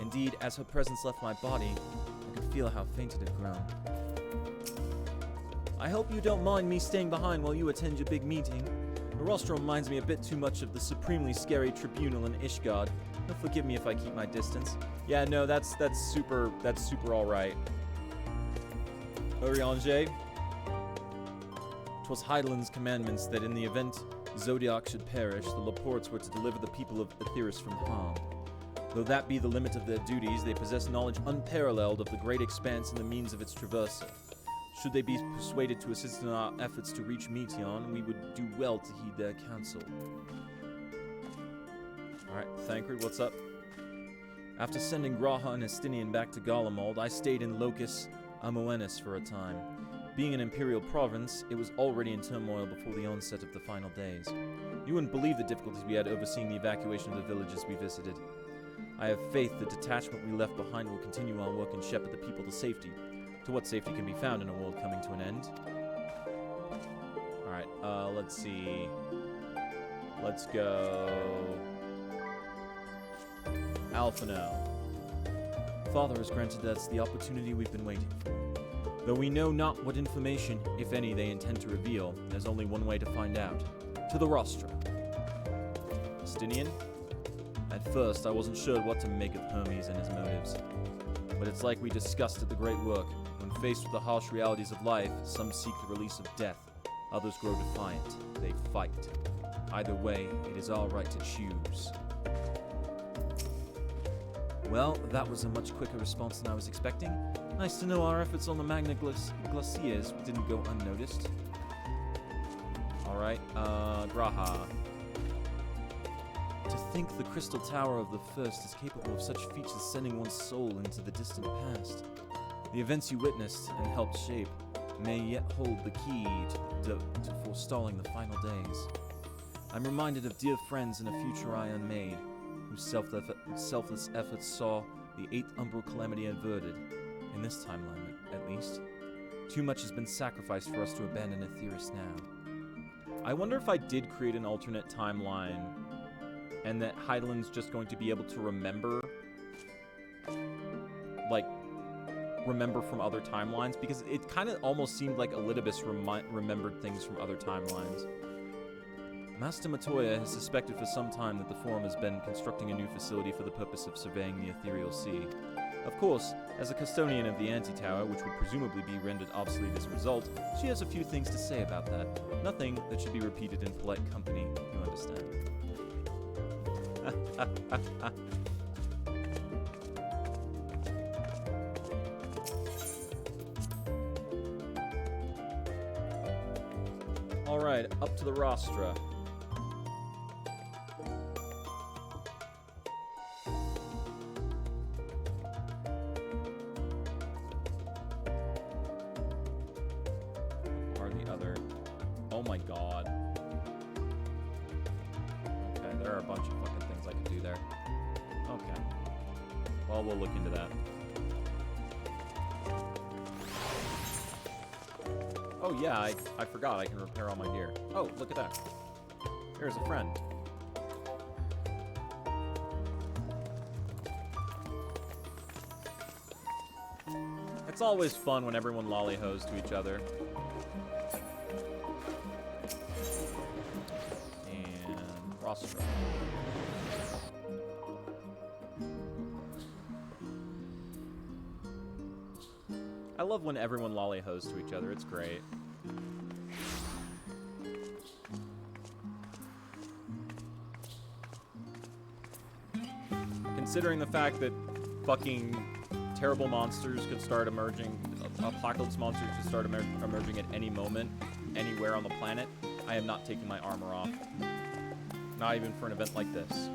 Indeed, as her presence left my body, I could feel how faint it had grown. I hope you don't mind me staying behind while you attend your big meeting. The rostrum reminds me a bit too much of the supremely scary tribunal in Ishgard. You'll forgive me if I keep my distance. Yeah, no, that's super all right. Urianger. 'Twas Heidelin's commandments that in the event Zodiac should perish, the Laportes were to deliver the people of Etheirys from harm. Though that be the limit of their duties, they possess knowledge unparalleled of the great expanse and the means of its traversal. Should they be persuaded to assist in our efforts to reach Meteon, we would do well to heed their counsel. Alright, Thancred, what's up? After sending Graha and Estinian back to Garlemald, I stayed in Locus Amoenus for a time. Being an imperial province, it was already in turmoil before the onset of the final days. You wouldn't believe the difficulties we had overseeing the evacuation of the villages we visited. I have faith the detachment we left behind will continue our work and shepherd the people to safety. To what safety can be found in a world coming to an end. Alright, let's see. Let's go... Alphino. Father has granted us the opportunity we've been waiting for. Though we know not what information, if any, they intend to reveal, there's only one way to find out. To the Rostra. Estinian? At first, I wasn't sure what to make of Hermes and his motives. But it's like we discussed at the Great Work. When faced with the harsh realities of life, some seek the release of death. Others grow defiant. They fight. Either way, it is our right to choose. Well, that was a much quicker response than I was expecting. Nice to know our efforts on the Magna Glaciers didn't go unnoticed. Alright, Graha. To think the Crystal Tower of the First is capable of such feats as sending one's soul into the distant past. The events you witnessed and helped shape may yet hold the key to forestalling the final days. I'm reminded of dear friends in a future I unmade, whose selfless efforts saw the 8th Umbral Calamity averted, in this timeline at least. Too much has been sacrificed for us to abandon Etheirys now. I wonder if I did create an alternate timeline, and that Heidelin's just going to be able to remember, like, remember from other timelines, because it kind of almost seemed like Elidibus remembered things from other timelines. Master Matoya has suspected for some time that the Forum has been constructing a new facility for the purpose of surveying the ethereal sea. Of course, as a custodian of the Anti-Tower, which would presumably be rendered obsolete as a result, she has a few things to say about that. Nothing that should be repeated in polite company, you understand. Alright, up to the Rostra. Or the other. Oh my god. Okay, there are a bunch of fucking things I can do there. Okay. Well, we'll look into that. Oh yeah, I forgot I can repair all my gear. Oh, look at that. There's a friend. It's always fun when everyone lolly-hoes to each other. And Rostra. I love when everyone lolly-hoes to each other. It's great. Considering the fact that fucking terrible monsters could start emerging, apocalypse monsters could start emerging at any moment, anywhere on the planet, I am not taking my armor off. Not even for an event like this.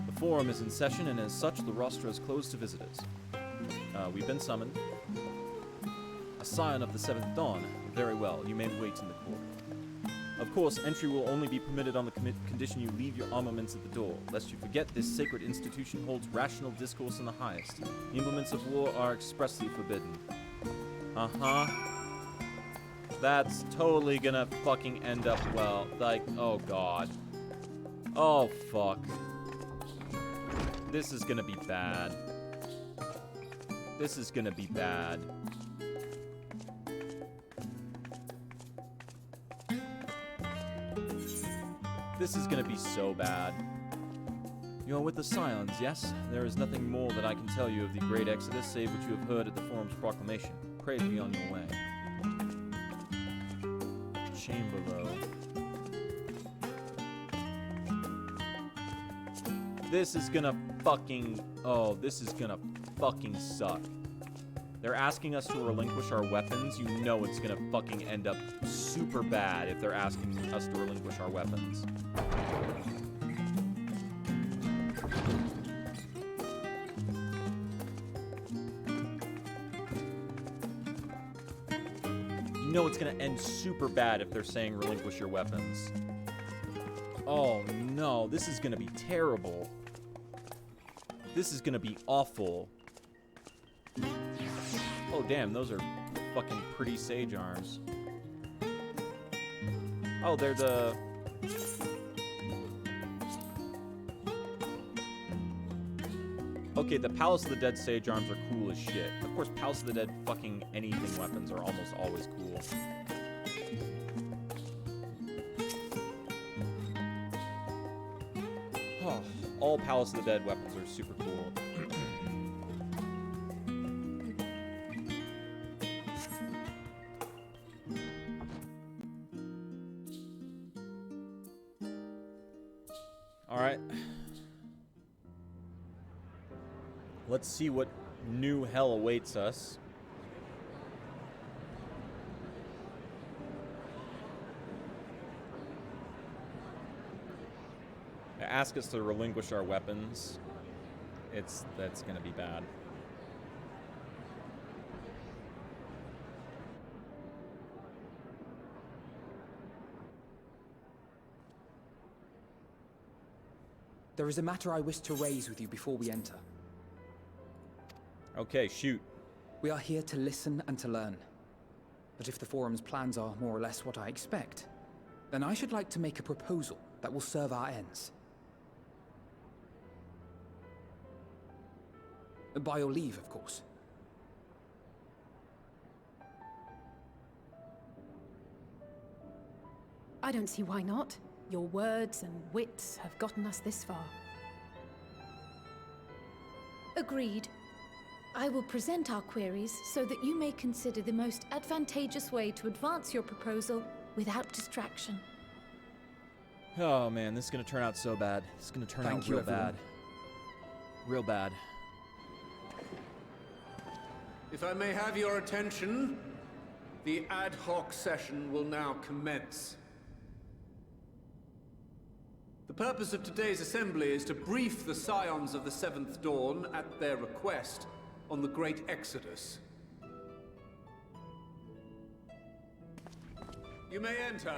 The forum is in session, and as such, the rostra is closed to visitors. We've been summoned. A scion of the Seventh Dawn. Very well, you may wait in the court. Of course, entry will only be permitted on the condition you leave your armaments at the door. Lest you forget, this sacred institution holds rational discourse in the highest. The implements of war are expressly forbidden. Uh-huh. That's totally gonna fucking end up well. Like, oh god. Oh, fuck. This is gonna be bad. This is gonna be bad. This is gonna be so bad. You are with the Scions, yes? There is nothing more that I can tell you of the Great Exodus save what you have heard at the Forum's proclamation. Pray be on your way. Chamberlain. This is gonna fucking... Oh, this is gonna fucking suck. They're asking us to relinquish our weapons. You know it's gonna fucking end up super bad if they're asking us to relinquish our weapons. You know it's gonna end super bad if they're saying relinquish your weapons. Oh no, this is gonna be terrible. This is gonna be awful. Oh damn, those are fucking pretty sage arms. Oh, they're the... Okay, the Palace of the Dead sage arms are cool as shit. Of course, Palace of the Dead fucking anything weapons are almost always cool. Oh, all Palace of the Dead weapons are super cool. Alright. Let's see what new hell awaits us. They ask us to relinquish our weapons. That's gonna be bad. There is a matter I wish to raise with you before we enter. Okay, shoot. We are here to listen and to learn. But if the Forum's plans are more or less what I expect, then I should like to make a proposal that will serve our ends. By your leave, of course. I don't see why not. Your words and wits have gotten us this far. Agreed. I will present our queries so that you may consider the most advantageous way to advance your proposal without distraction. Oh man, this is gonna turn out so bad. It's gonna turn out real bad. Real bad. If I may have your attention, the ad hoc session will now commence. The purpose of today's assembly is to brief the Scions of the Seventh Dawn, at their request, on the Great Exodus. You may enter.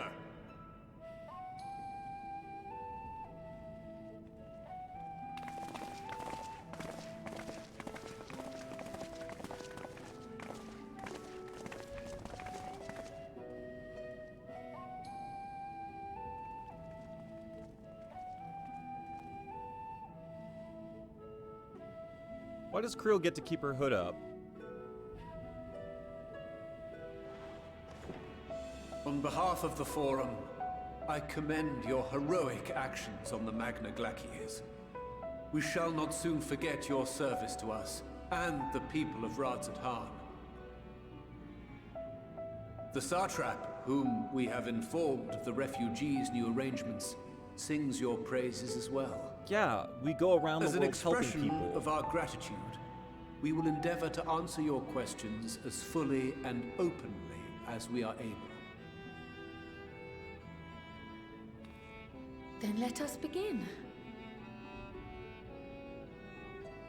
Why does Creel get to keep her hood up? On behalf of the Forum, I commend your heroic actions on the Magna Glacies. We shall not soon forget your service to us and the people of Radzat-Han. The Satrap, whom we have informed of the refugees' new arrangements, sings your praises as well. Yeah, we go around the As an world helping expression people. of our gratitude, we will endeavor to answer your questions as fully and openly as we are able. Then let us begin.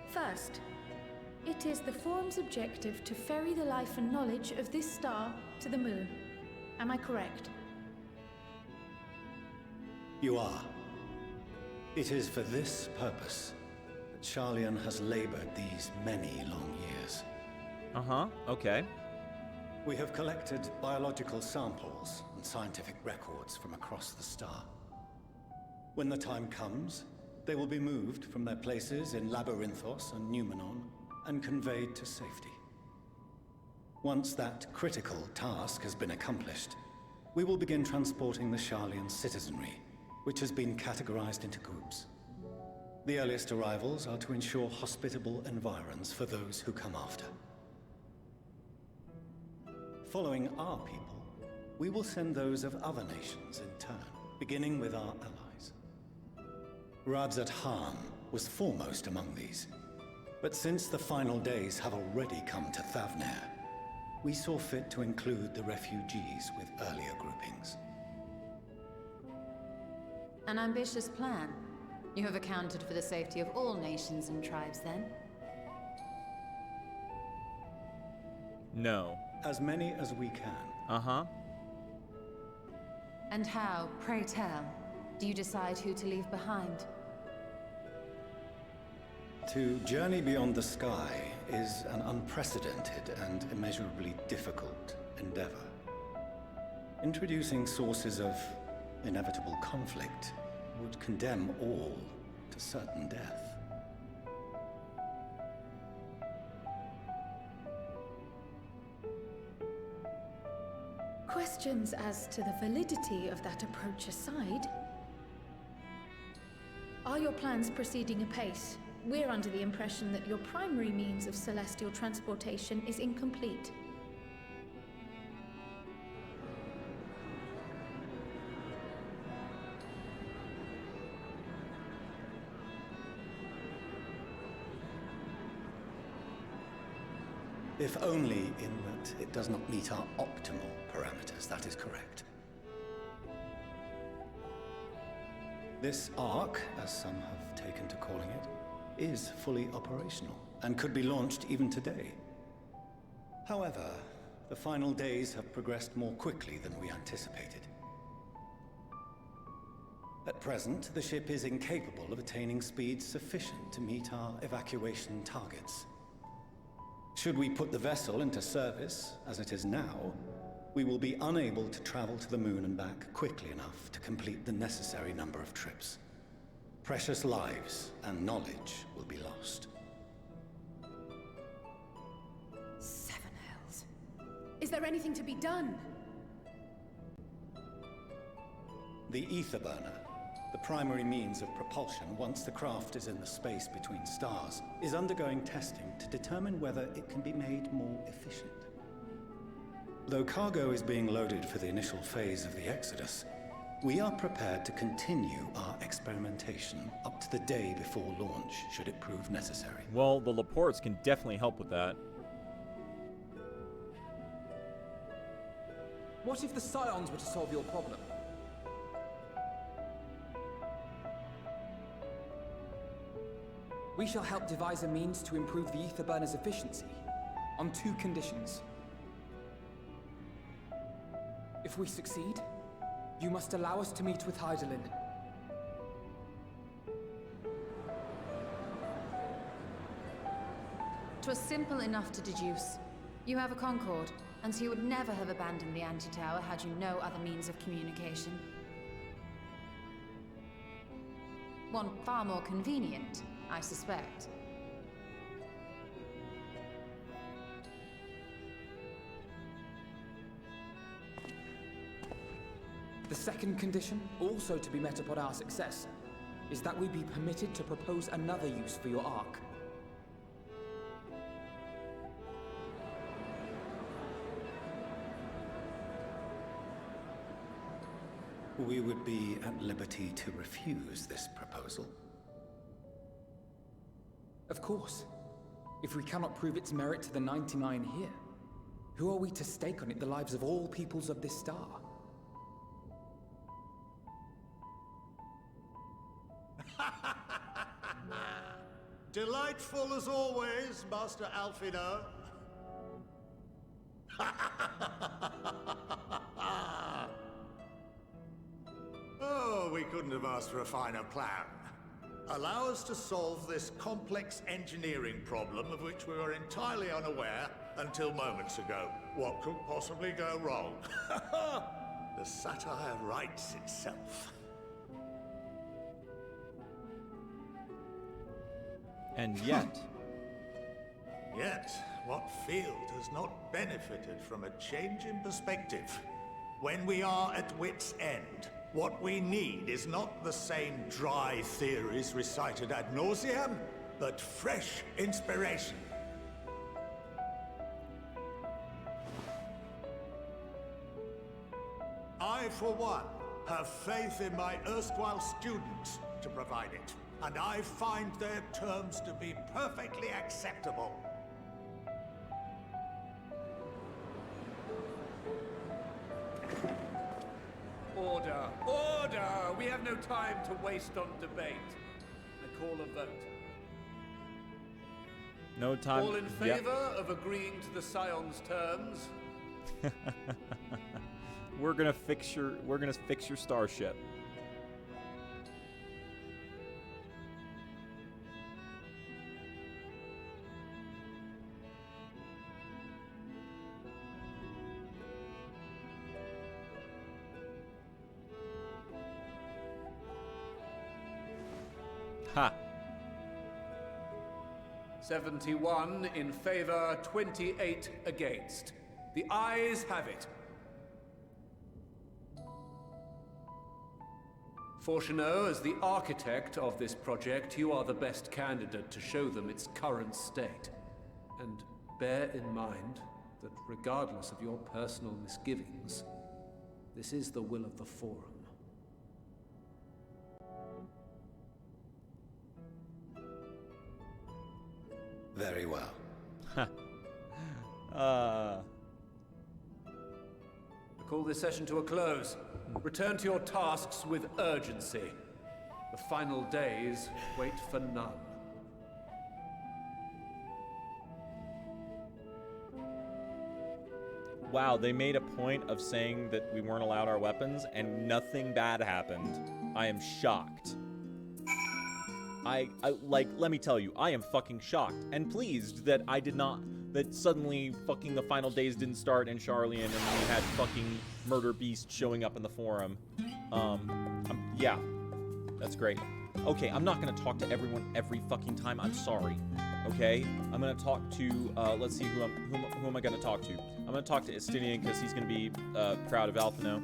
First, it is the Forum's objective to ferry the life and knowledge of this star to the moon. Am I correct? You are. It is for this purpose that Sharlayan has labored these many long years. Uh-huh, okay. We have collected biological samples and scientific records from across the star. When the time comes, they will be moved from their places in Labyrinthos and Numenon and conveyed to safety. Once that critical task has been accomplished, we will begin transporting the Sharlayan citizenry, which has been categorized into groups. The earliest arrivals are to ensure hospitable environs for those who come after. Following our people, we will send those of other nations in turn, beginning with our allies. Radzat-Han was foremost among these, but since the final days have already come to Thavnair, we saw fit to include the refugees with earlier groupings. An ambitious plan. You have accounted for the safety of all nations and tribes, then? No. As many as we can. Uh-huh. And how, pray tell, do you decide who to leave behind? To journey beyond the sky is an unprecedented and immeasurably difficult endeavor. Introducing sources of inevitable conflict would condemn all to certain death. Questions as to the validity of that approach aside, are your plans proceeding apace? We're under the impression that your primary means of celestial transportation is incomplete. If only in that it does not meet our optimal parameters, that is correct. This Ark, as some have taken to calling it, is fully operational, and could be launched even today. However, the final days have progressed more quickly than we anticipated. At present, the ship is incapable of attaining speeds sufficient to meet our evacuation targets. Should we put the vessel into service, as it is now, we will be unable to travel to the moon and back quickly enough to complete the necessary number of trips. Precious lives and knowledge will be lost. Seven hells. Is there anything to be done? The ether burner, the primary means of propulsion once the craft is in the space between stars, is undergoing testing to determine whether it can be made more efficient. Though cargo is being loaded for the initial phase of the Exodus, we are prepared to continue our experimentation up to the day before launch, should it prove necessary. Well, the Laportes can definitely help with that. What if the Scions were to solve your problem? We shall help devise a means to improve the ether burner's efficiency, on 2 conditions. If we succeed, you must allow us to meet with Hydaelyn. 'Twas simple enough to deduce. You have a Concord, and so you would never have abandoned the Anti-Tower had you no other means of communication. One far more convenient, I suspect. The second condition, also to be met upon our success, is that we be permitted to propose another use for your Ark. We would be at liberty to refuse this proposal. Of course. If we cannot prove its merit to the 99 here, who are we to stake on it the lives of all peoples of this star? Delightful as always, Master Alfino. Oh, we couldn't have asked for a finer plan. Allow us to solve this complex engineering problem of which we were entirely unaware until moments ago. What could possibly go wrong? The satire writes itself. And yet... Yet, what field has not benefited from a change in perspective? When we are at wit's end, what we need is not the same dry theories recited ad nauseam, but fresh inspiration. I, for one, have faith in my erstwhile students to provide it, and I find their terms to be perfectly acceptable. Order! Order! We have no time to waste on debate. I call a vote. No time. All in favor of agreeing to the Scion's terms? We're gonna fix your starship. Ha! 71 in favor, 28 against. The ayes have it. Fortuneau, as the architect of this project, you are the best candidate to show them its current state. And bear in mind that regardless of your personal misgivings, this is the will of the Forum. Very well. I call this session to a close. Return to your tasks with urgency. The final days wait for none. Wow, they made a point of saying that we weren't allowed our weapons, and nothing bad happened. I am shocked. Like, let me tell you, I am fucking shocked and pleased that that suddenly fucking the final days didn't start in Charlian and we had fucking Murder Beast showing up in the Forum. Yeah, that's great. Okay, I'm not gonna talk to everyone every fucking time, I'm sorry. Okay, I'm gonna talk to, let's see who am I gonna talk to? I'm gonna talk to Estinian because he's gonna be proud of Alphino.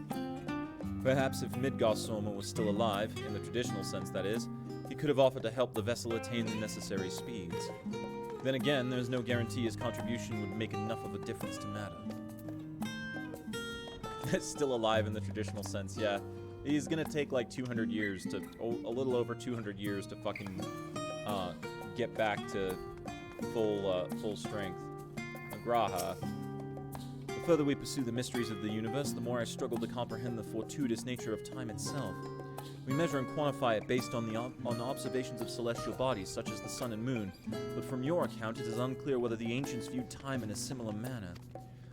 Perhaps if Midgard Soma was still alive, in the traditional sense that is, he could have offered to help the vessel attain the necessary speeds. Then again, there's no guarantee his contribution would make enough of a difference to matter. Still alive in the traditional sense, yeah. He's gonna take like 200 years to, a little over 200 years to fucking get back to full strength. Graha. The further we pursue the mysteries of the universe, the more I struggle to comprehend the fortuitous nature of time itself. We measure and quantify it based on the observations of celestial bodies, such as the sun and moon, but from your account it is unclear whether the ancients viewed time in a similar manner.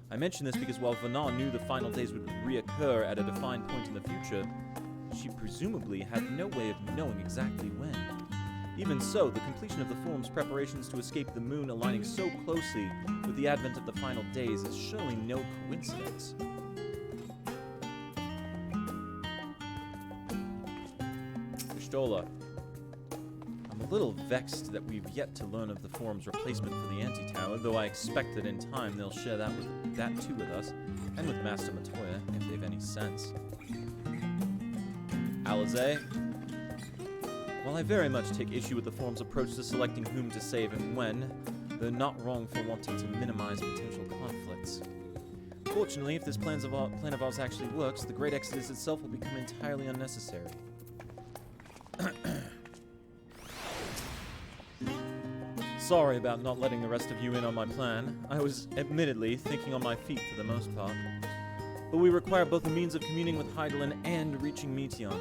I mention this because while Vanar knew the final days would reoccur at a defined point in the future, she presumably had no way of knowing exactly when. Even so, the completion of the Forum's preparations to escape the moon aligning so closely with the advent of the final days is surely no coincidence. Stola. I'm a little vexed that we've yet to learn of the Forum's replacement for the Anti-Tower, though I expect that in time they'll share that too with us, and with Master Matoya, if they've any sense. Alizé. While I very much take issue with the Forum's approach to selecting whom to save and when, they're not wrong for wanting to minimize potential conflicts. Fortunately, if this plan of ours actually works, the Great Exodus itself will become entirely unnecessary. Sorry about not letting the rest of you in on my plan. I was, admittedly, thinking on my feet for the most part. But we require both a means of communing with Hydaelyn and reaching Meteion.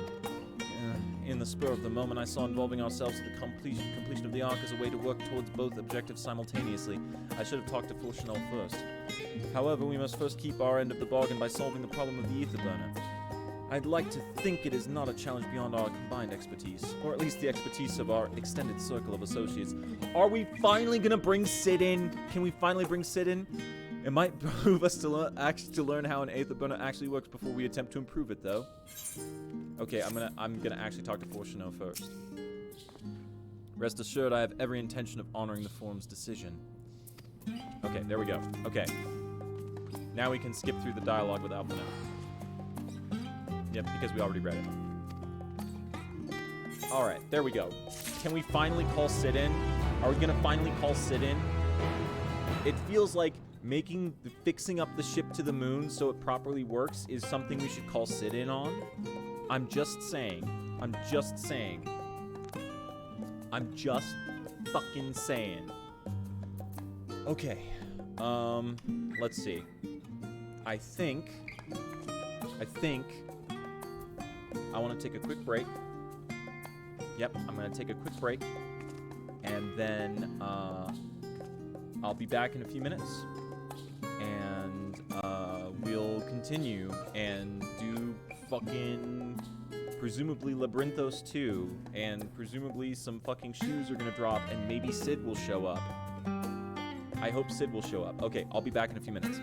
In the spur of the moment, I saw involving ourselves with the completion of the Ark as a way to work towards both objectives simultaneously. I should have talked to Forchanel first. However, we must first keep our end of the bargain by solving the problem of the Ether Burner. I'd like to think it is not a challenge beyond our combined expertise, or at least the expertise of our extended circle of associates. Are we finally gonna bring Sid in? Can we finally bring Sid in? It might behoove us to learn how an Aether Burner actually works before we attempt to improve it, though. Okay, I'm gonna actually talk to Forchanel first. Rest assured, I have every intention of honoring the Forum's decision. Okay, there we go. Okay. Now we can skip through the dialogue with Alpha now. Yep, because we already read it. Alright, there we go. Can we finally call Sid in? Are we gonna finally call Sid in? It feels like fixing up the ship to the moon so it properly works is something we should call Sid in on. I'm just saying. I'm just saying. I'm just fucking saying. Okay. Let's see. I think I want to take a quick break. Yep, I'm going to take a quick break. And then, I'll be back in a few minutes. And, we'll continue and do fucking presumably Labyrinthos 2. And presumably some fucking shoes are going to drop and maybe Sid will show up. I hope Sid will show up. Okay, I'll be back in a few minutes.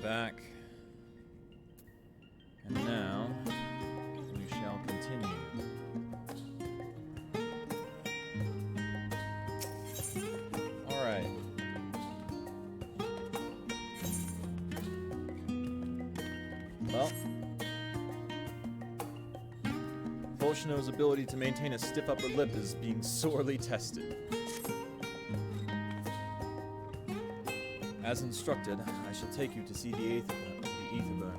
back. And now, we shall continue. Alright. Well, Volshino's ability to maintain a stiff upper lip is being sorely tested. As instructed, I shall take you to see the Ether Burner.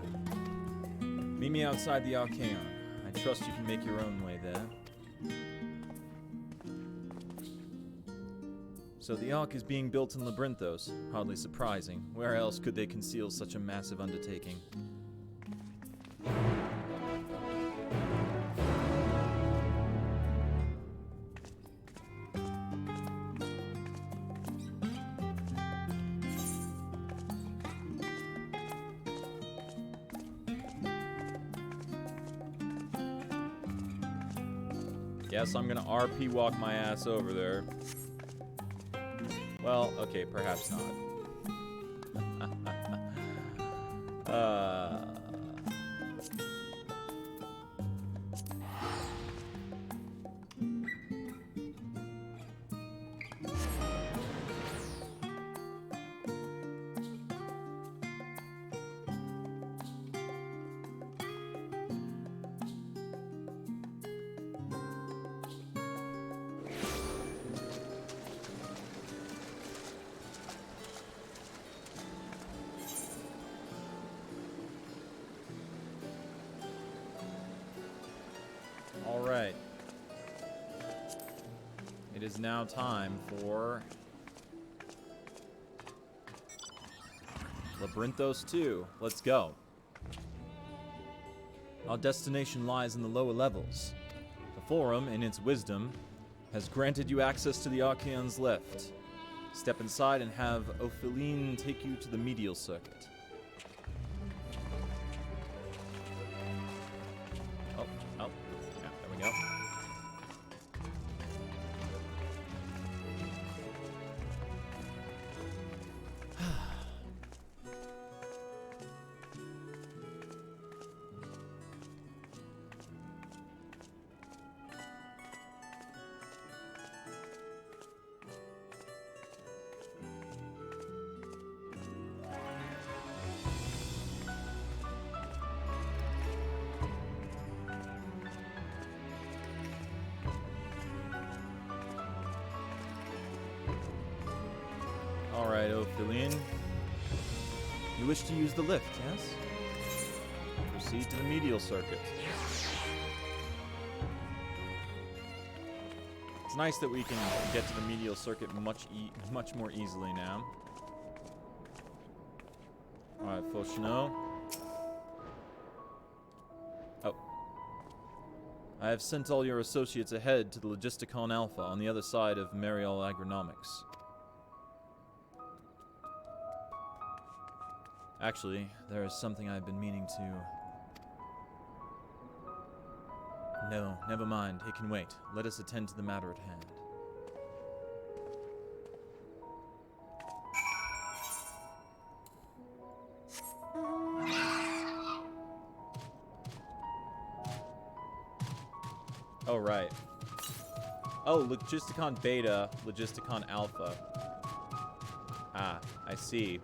Meet me outside the Archaeon. I trust you can make your own way there. So the Ark is being built in Labyrinthos. Hardly surprising. Where else could they conceal such a massive undertaking? Yes, I'm gonna RP walk my ass over there. Well, okay, perhaps not. Alright. It is now time for Labyrinthos 2. Let's go. Our destination lies in the lower levels. The Forum, in its wisdom, has granted you access to the Archaeon's lift. Step inside and have Ophiline take you to the medial circuit. Go. Alright, Ophiline. You wish to use the lift, yes? Proceed to the medial circuit. It's nice that we can get to the medial circuit much more easily now. Alright, Volshino. Oh. I have sent all your associates ahead to the Logisticon Alpha on the other side of Mariel Agronomics. Actually, there is something I've been meaning to... No, never mind. It can wait. Let us attend to the matter at hand. Oh, right. Oh, Logisticon Beta, Logisticon Alpha. Ah, I see.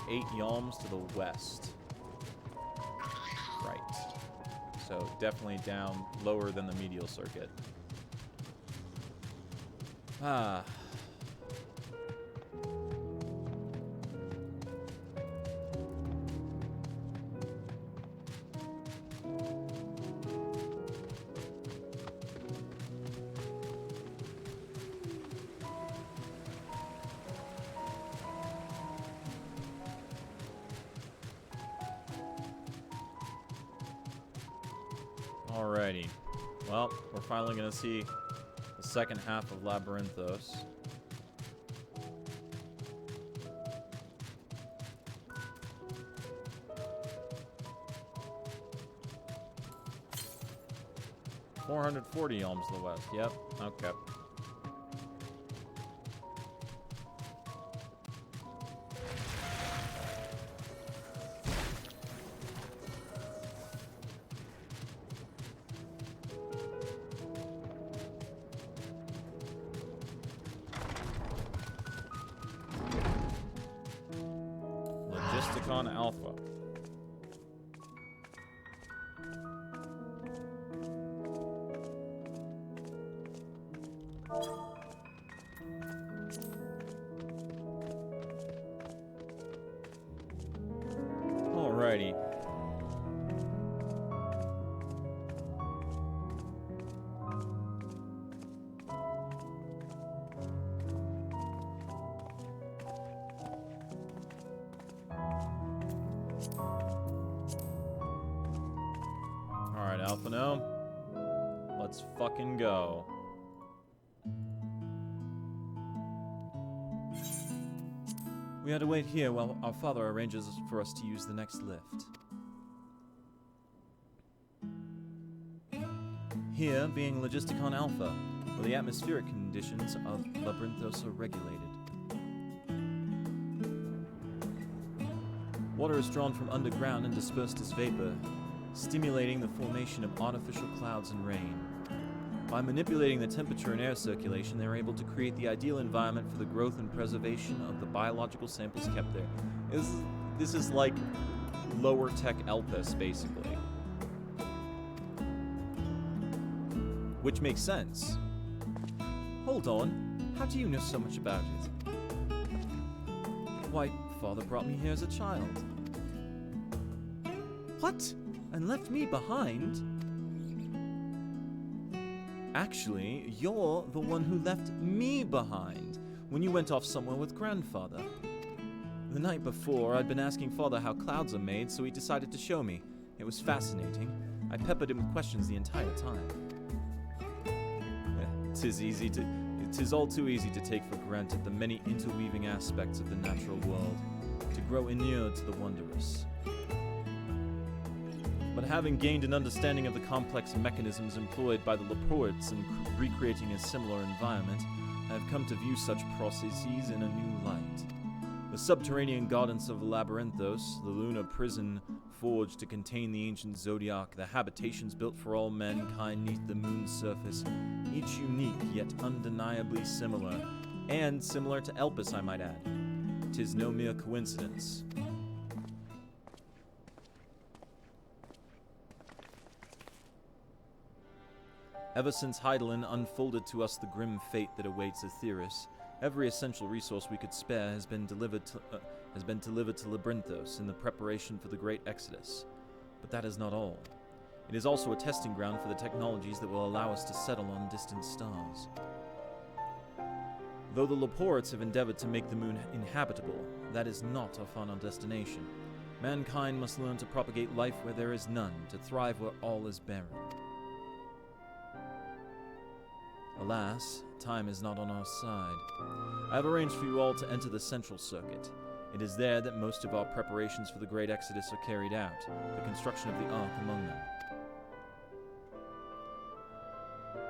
Eight yalms to the west. Right. So definitely down lower than the medial circuit. Ah. Alrighty. Well, we're finally going to see the second half of Labyrinthos. 440 elms to the west. Yep. Okay. Logisticon Alpha. Alrighty. Alright, Alpha Gnome. Let's fucking go. We had to wait here while our father arranges for us to use the next lift. Here, being Logisticon Alpha, where the atmospheric conditions of Labyrinthos are regulated. Water is drawn from underground and dispersed as vapor, stimulating the formation of artificial clouds and rain. By manipulating the temperature and air circulation, they are able to create the ideal environment for the growth and preservation of the biological samples kept there. This is like lower tech Elpis, basically. Which makes sense. Hold on, how do you know so much about it? Why, Father brought me here as a child. What? And left me behind? Actually, you're the one who left me behind when you went off somewhere with Grandfather. The night before, I'd been asking Father how clouds are made, so he decided to show me. It was fascinating. I peppered him with questions the entire time. Tis all too easy to take for granted the many interweaving aspects of the natural world, to grow inured to the wondrous. But having gained an understanding of the complex mechanisms employed by the Laportes in recreating a similar environment, I have come to view such processes in a new light. The subterranean gardens of Labyrinthos, the lunar prison forged to contain the ancient zodiac, the habitations built for all mankind neath the moon's surface, each unique yet undeniably similar, and similar to Elpis, I might add. 'Tis no mere coincidence. Ever since Heidelin unfolded to us the grim fate that awaits Aetheris, every essential resource we could spare has been delivered to Labyrinthos in the preparation for the Great Exodus. But that is not all. It is also a testing ground for the technologies that will allow us to settle on distant stars. Though the Laportes have endeavored to make the moon inhabitable, that is not our final destination. Mankind must learn to propagate life where there is none, to thrive where all is barren. Alas, time is not on our side. I have arranged for you all to enter the Central Circuit. It is there that most of our preparations for the Great Exodus are carried out, the construction of the Ark among them.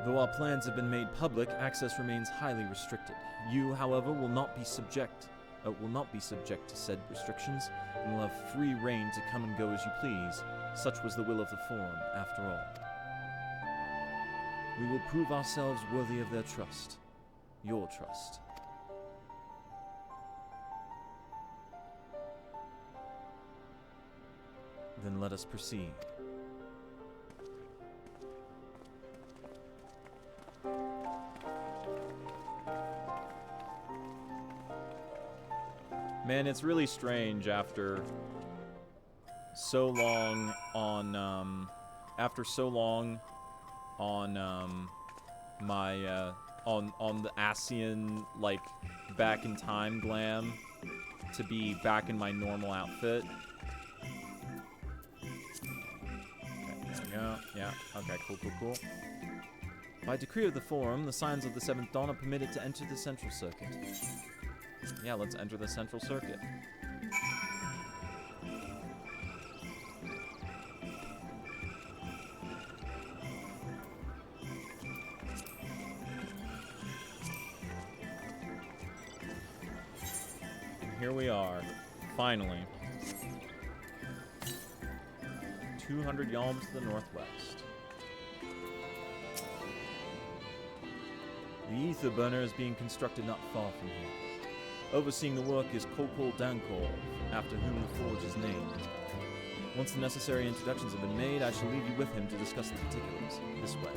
Though our plans have been made public, access remains highly restricted. You, however, will not be subject to said restrictions, and will have free reign to come and go as you please. Such was the will of the Forum, after all. We will prove ourselves worthy of their trust. Your trust. Then let us proceed. Man, it's really strange after so long on my on the Asian, like, back in time glam to be back in my normal outfit. Okay, there we go. Yeah, okay, cool. By decree of the Forum, the Signs of the Seventh Dawn are permitted to enter the Central Circuit. Yeah, let's enter the Central Circuit. here we are. Finally. 200 yalms to the northwest. The ether burner is being constructed not far from here. Overseeing the work is Kokol Dankor, after whom the forge is named. Once the necessary introductions have been made, I shall leave you with him to discuss the particulars. This way.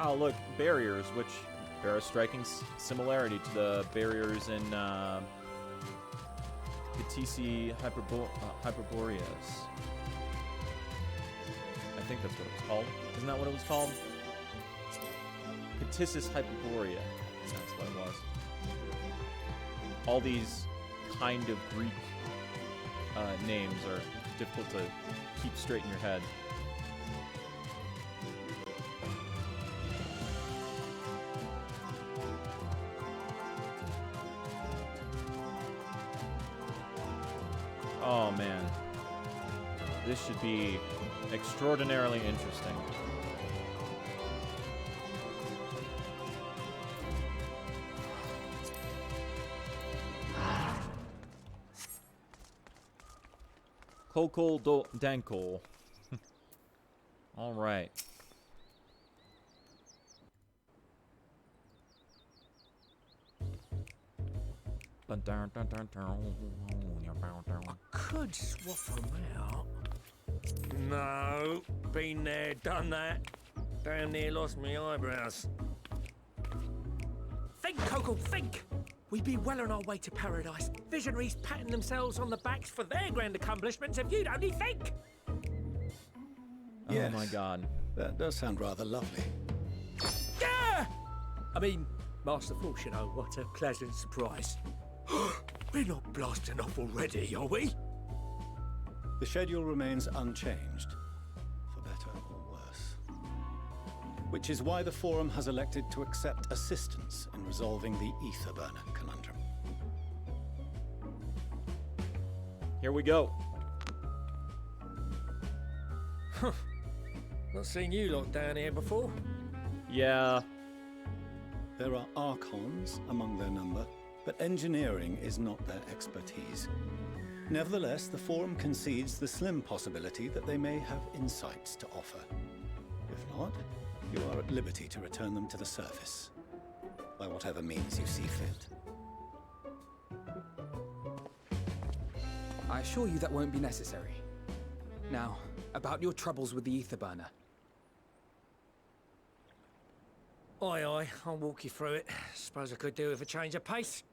Oh, look, barriers, which bear a striking similarity to the barriers in Katisi Hyperboreas. I think that's what it was called. Isn't that what it was called? Katisis Hyperborea. That's what it was. All these kind of Greek names are difficult to keep straight in your head. Oh man, this should be extraordinarily interesting. Kokol Dankol. All right. I could swap them out. No, been there, done that. Damn near lost me eyebrows. Think, Kokol, think! We be well on our way to paradise. Visionaries patting themselves on the backs for their grand accomplishments if you'd only think! Yes. Oh my god. That does sound rather lovely. Yeah! I mean, Master Force, you know, what a pleasant surprise. We're not blasting off already, are we? The schedule remains unchanged, for better or worse. Which is why the Forum has elected to accept assistance in resolving the ether burner conundrum. Here we go. Not seen you lot down here before. Yeah. There are Archons among their number, but engineering is not their expertise. Nevertheless, the Forum concedes the slim possibility that they may have insights to offer. If not, you are at liberty to return them to the surface, by whatever means you see fit. I assure you that won't be necessary. Now, about your troubles with the ether burner. Aye, aye, I'll walk you through it. Suppose I could do with a change of pace.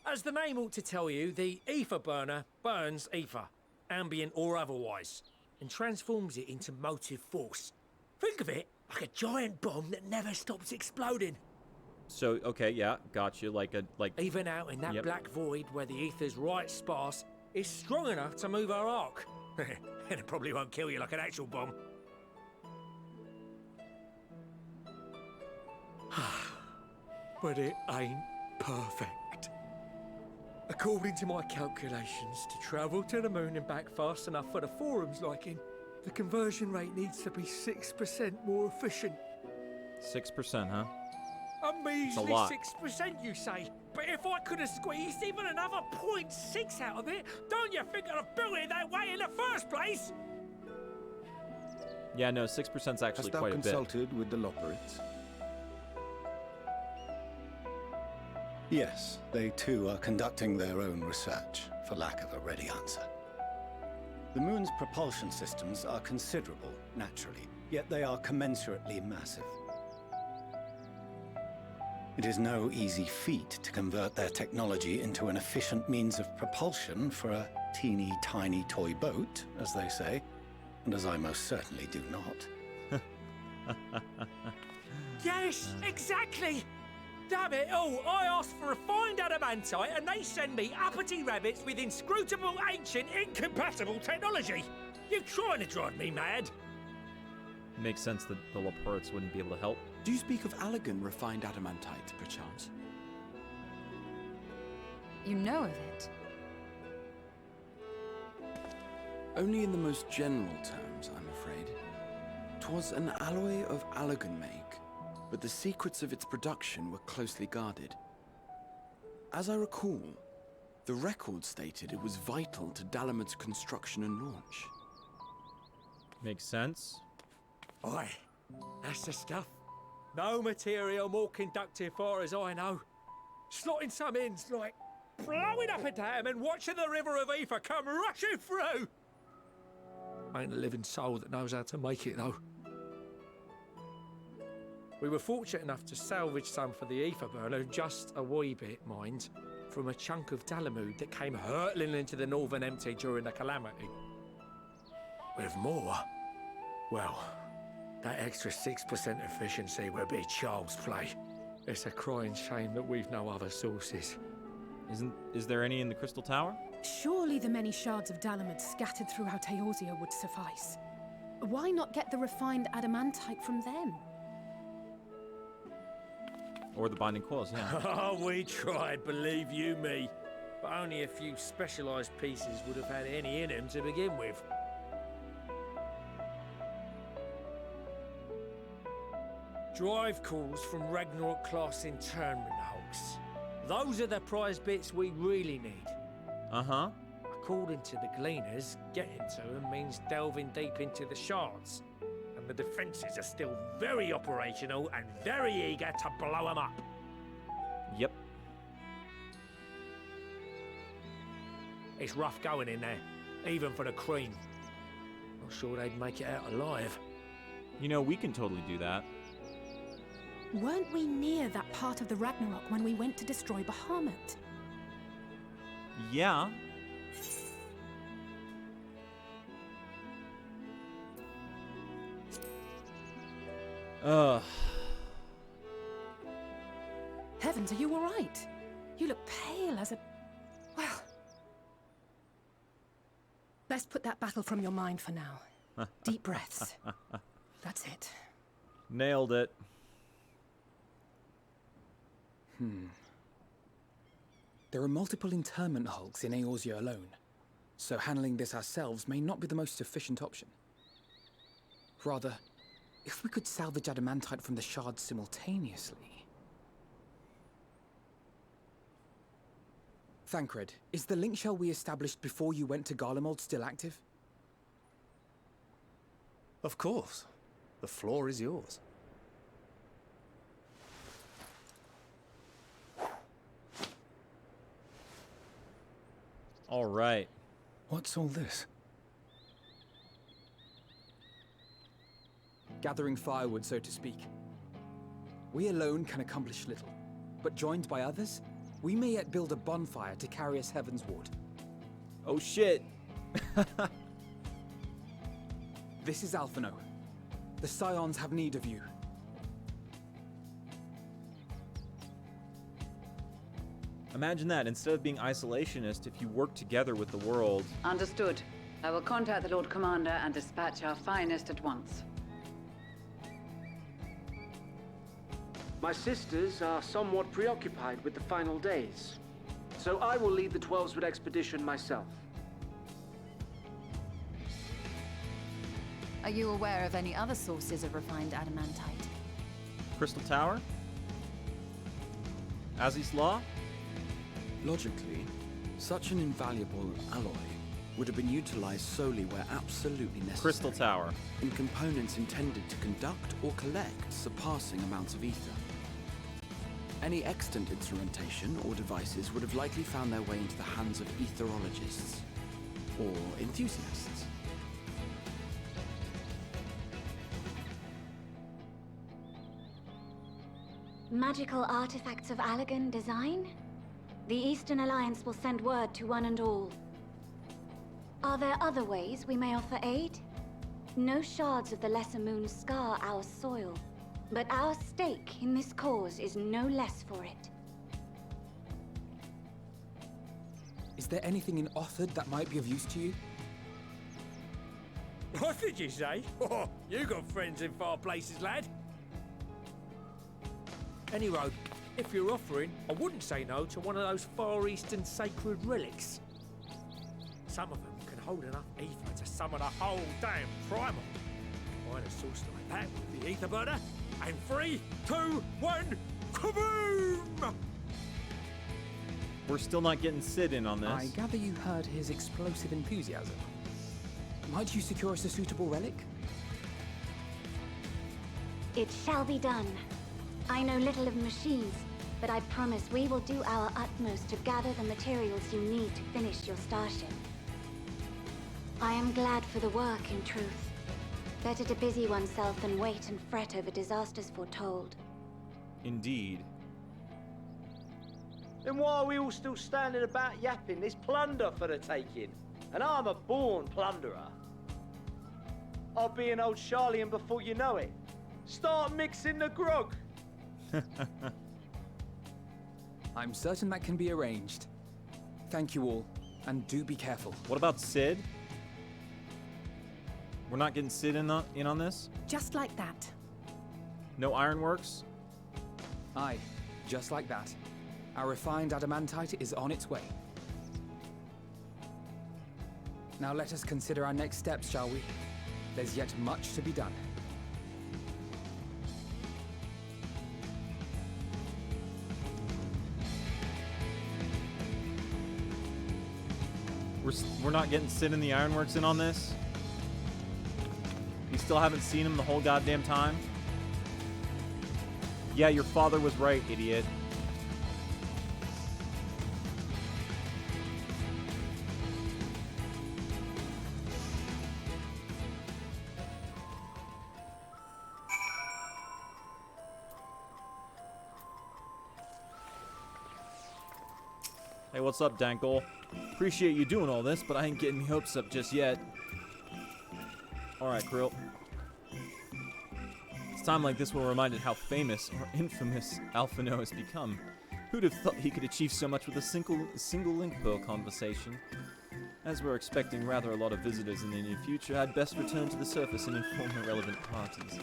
As the name ought to tell you, the ether burner burns ether, ambient or otherwise, and transforms it into motive force. Think of it like a giant bomb that never stops exploding. So, okay, yeah, gotcha. Even out in that black void where the ether's right sparse, it's strong enough to move our arc. And it probably won't kill you like an actual bomb. But it ain't perfect. According to my calculations, to travel to the moon and back fast enough for the Forum's liking, the conversion rate needs to be 6% more efficient. 6%, huh? A measly lot. 6%, you say? But if I could have squeezed even another 0.6 out of it, don't you think I'd have built it that way in the first place? Yeah, no, 6%'s actually quite a bit. Hast thou consulted with the Loperites? Yes, they too are conducting their own research, for lack of a ready answer. The moon's propulsion systems are considerable, naturally, yet they are commensurately massive. It is no easy feat to convert their technology into an efficient means of propulsion for a teeny tiny toy boat, as they say, and as I most certainly do not. Yes, exactly! Damn it all, I asked for refined adamantite and they send me uppity rabbits with inscrutable, ancient, incompatible technology! You're trying to drive me mad! makes sense that the Laportes wouldn't be able to help. Do you speak of Allegan refined adamantite, perchance? You know of it? Only in the most general terms, I'm afraid. 'Twas an alloy of Allegan make, but the secrets of its production were closely guarded. As I recall, the record stated it was vital to Dalamud's construction and launch. Makes sense. Aye, that's the stuff. No material more conductive far as I know. Slotting some ends like blowing up a dam and watching the river of Aoife come rushing through. Ain't a living soul that knows how to make it, though. We were fortunate enough to salvage some for the Aoife burner, just a wee bit, mind, from a chunk of Dalamud that came hurtling into the Northern Empty during the calamity. With more, well, that extra 6% efficiency would be child's play. It's a crying shame that we've no other sources. Is there any in the Crystal Tower? Surely the many shards of Dalamud scattered throughout Eorzea would suffice. Why not get the refined adamantite from them? Or the binding coils, yeah. Oh, we tried, believe you me. But only a few specialised pieces would have had any in them to begin with. Drive calls from Ragnarok class internment hulks. Those are the prize bits we really need. Uh-huh. According to the Gleaners, getting to them means delving deep into the shards. And the defences are still very operational and very eager to blow them up. Yep. It's rough going in there, even for the cream. Not sure they'd make it out alive. You know, we can totally do that. Weren't we near that part of the Ragnarok when we went to destroy Bahamut? Yeah. Heavens, are you all right? You look pale as a... Well... Best put that battle from your mind for now. Deep breaths. That's it. Nailed it. There are multiple internment hulks in Eorzea alone, so handling this ourselves may not be the most efficient option. Rather, if we could salvage adamantite from the shards simultaneously... Thancred, is the link shell we established before you went to Garlemald still active? Of course. The floor is yours. All right. What's all this? Gathering firewood, so to speak. We alone can accomplish little, but joined by others, we may yet build a bonfire to carry us heavensward. Oh shit! This is Alphino. The Scions have need of you. Imagine that, instead of being isolationist, if you work together with the world... Understood. I will contact the Lord Commander and dispatch our finest at once. My sisters are somewhat preoccupied with the final days, so I will lead the 12-Sword expedition myself. Are you aware of any other sources of refined adamantite? Crystal Tower? Aziz's Law? Logically, such an invaluable alloy would have been utilized solely where absolutely necessary. Crystal Tower. In components intended to conduct or collect surpassing amounts of ether. Any extant instrumentation or devices would have likely found their way into the hands of etherologists or enthusiasts. Magical artifacts of Allegan design? The Eastern Alliance will send word to one and all. Are there other ways we may offer aid? No shards of the Lesser Moon scar our soil, but our stake in this cause is no less for it. Is there anything in Othard that might be of use to you? What did you say? Oh, you got friends in far places, lad. Anyway, if you're offering, I wouldn't say no to one of those Far Eastern sacred relics. Some of them can hold enough ether to summon a whole damn primal. Find a source like that with the ether burner, and 3, 2, 1, kaboom! We're still not getting Sid in on this. I gather you heard his explosive enthusiasm. Might you secure us a suitable relic? It shall be done. I know little of machines, but I promise we will do our utmost to gather the materials you need to finish your starship. I am glad for the work, in truth. Better to busy oneself than wait and fret over disasters foretold. Indeed. Then why are we all still standing about yapping? There's plunder for the taking, and I'm a born plunderer. I'll be an old Charlian before you know it. Start mixing the grog. I'm certain that can be arranged. Thank you all, and do be careful. What about Sid? We're not getting Sid in on this? Just like that. No ironworks? Aye, just like that. Our refined adamantite is on its way. Now let us consider our next steps, shall we? There's yet much to be done. We're not getting Sid and the Ironworks in on this? You still haven't seen him the whole goddamn time? Yeah, your father was right, idiot. Hey, what's up, Dankle? Appreciate you doing all this, but I ain't getting me hopes up just yet. Alright, Krill. It's time like this we're reminded how famous or infamous Alphino has become. Who'd have thought he could achieve so much with a single link pearl conversation? As we're expecting rather a lot of visitors in the near future, I'd best return to the surface and inform the relevant parties.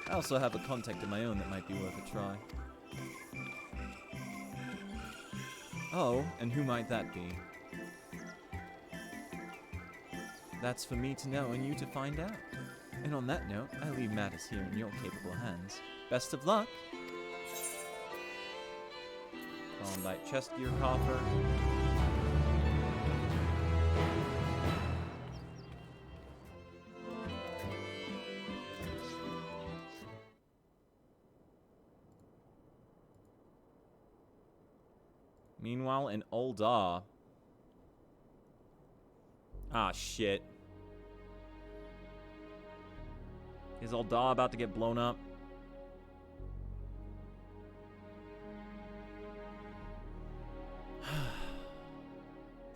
I also have a contact of my own that might be worth a try. Oh, and who might that be? That's for me to know and you to find out. And on that note, I leave matters here in your capable hands. Best of luck! Klondike chest gear coffer. Meanwhile, in Ul'dah. Ah, shit. Is Ul'dah about to get blown up?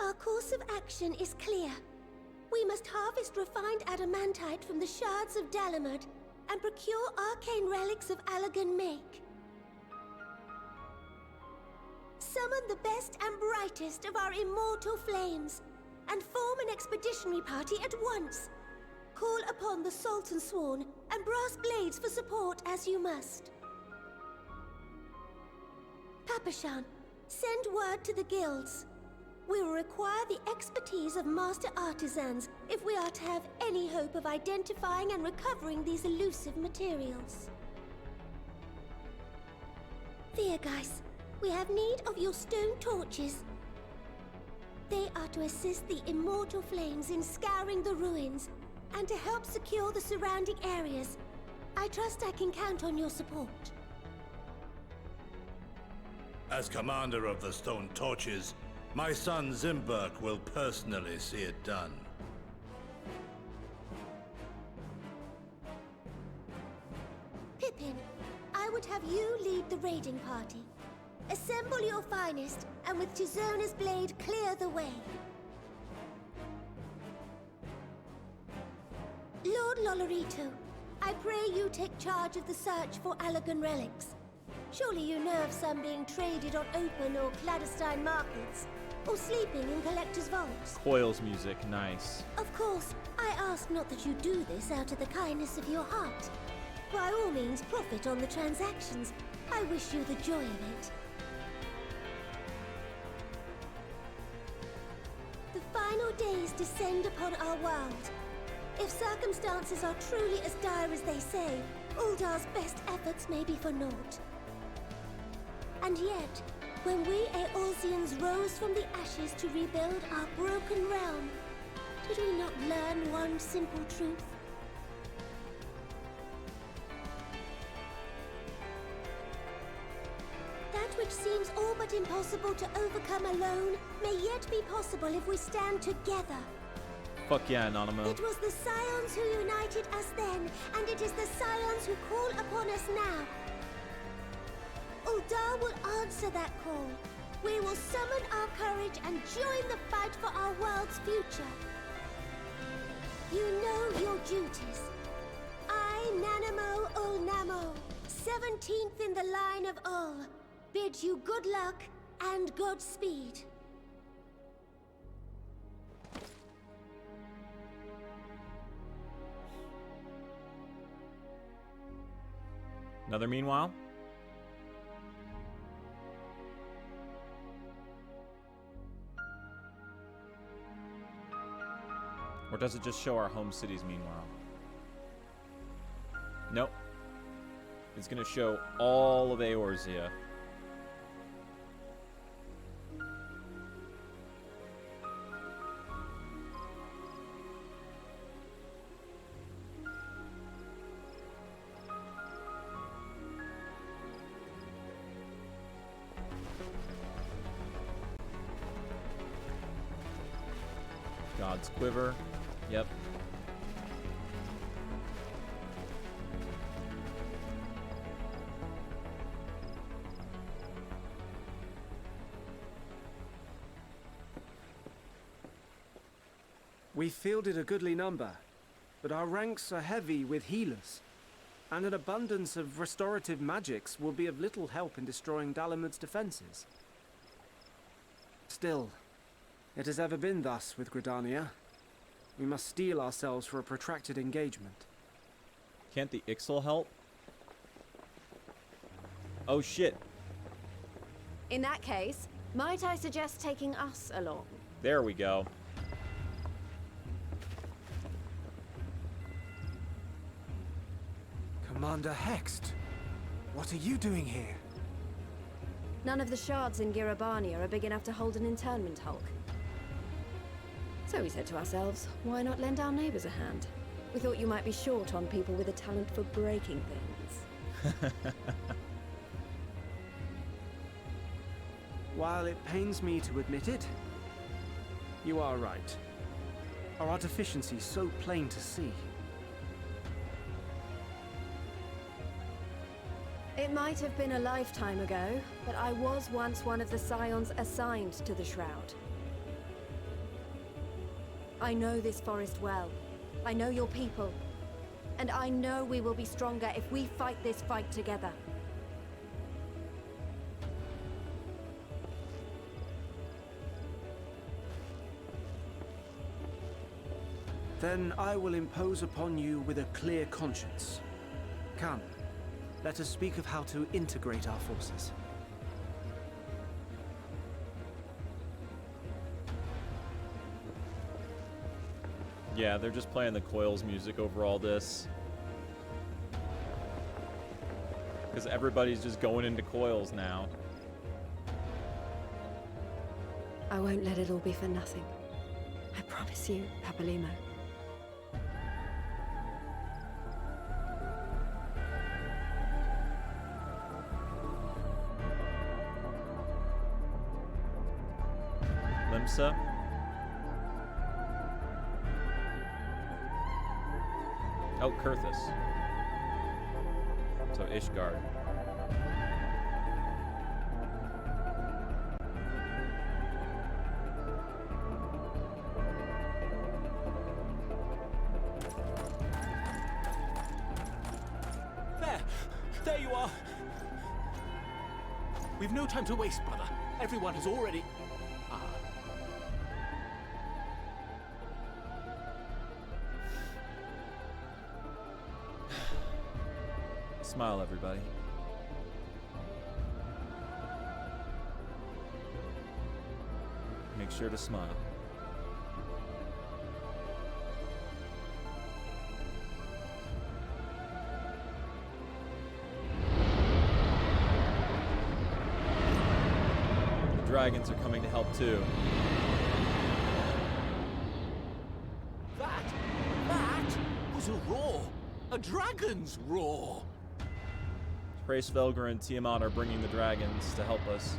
Our course of action is clear. We must harvest refined adamantite from the shards of Dalamud and procure arcane relics of Allagan make. Summon the best and brightest of our immortal flames and form an expeditionary party at once. Call upon the Sultan Sworn and Brass Blades for support as you must. Papashan, send word to the guilds. We will require the expertise of master artisans if we are to have any hope of identifying and recovering these elusive materials. Viergeist, we have need of your stone torches. They are to assist the immortal flames in scouring the ruins and to help secure the surrounding areas. I trust I can count on your support. As commander of the Stone Torches, my son Zimberk will personally see it done. Pippin, I would have you lead the raiding party. Assemble your finest, and with Tizona's blade, clear the way. Lord Lolorito, I pray you take charge of the search for Allagan relics. Surely you know of some being traded on open or clandestine markets. or sleeping in collector's vaults. Coils music, nice. Of course, I ask not that you do this out of the kindness of your heart. By all means, profit on the transactions. I wish you the joy of it. The final days descend upon our world. If circumstances are truly as dire as they say, Uldar's best efforts may be for naught. And yet, when we Eorzeans rose from the ashes to rebuild our broken realm, did we not learn one simple truth? That which seems all but impossible to overcome alone may yet be possible if we stand together. Fuck yeah, Anonymous. It was the Scions who united us then, and it is the Scions who call upon us now. Uldar will answer that call. We will summon our courage and join the fight for our world's future. You know your duties. I, Nanamo Ulnamo, 17th in the line of Ul, bid you good luck and Godspeed. Another meanwhile? Or does it just show our home cities meanwhile? Nope. It's gonna show all of Eorzea. God's Quiver. Yep. We fielded a goodly number, but our ranks are heavy with healers, and an abundance of restorative magics will be of little help in destroying Dalamud's defenses. Still, it has ever been thus with Gridania. We must steel ourselves for a protracted engagement. Can't the Ixal help? Oh shit. In that case, might I suggest taking us along? There we go. Commander Hext, what are you doing here? None of the shards in Girabania are big enough to hold an internment hulk. So we said to ourselves, why not lend our neighbors a hand? We thought you might be short on people with a talent for breaking things. While it pains me to admit it, you are right. Our deficiencies so plain to see. It might have been a lifetime ago, but I was once one of the Scions assigned to the Shroud. I know this forest well. I know your people. And I know we will be stronger if we fight this fight together. Then I will impose upon you with a clear conscience. Come, let us speak of how to integrate our forces. Yeah, they're just playing the Coils music over all this. Because everybody's just going into Coils now. I won't let it all be for nothing. I promise you, Papalimo. Limsa. Oh, Kurthus. So Ishgard. There you are. We've no time to waste, brother. Everyone has already... Smile, everybody. Make sure to smile. The dragons are coming to help too. That was a roar. A dragon's roar. Praise Velger and Tiamat are bringing the dragons to help us.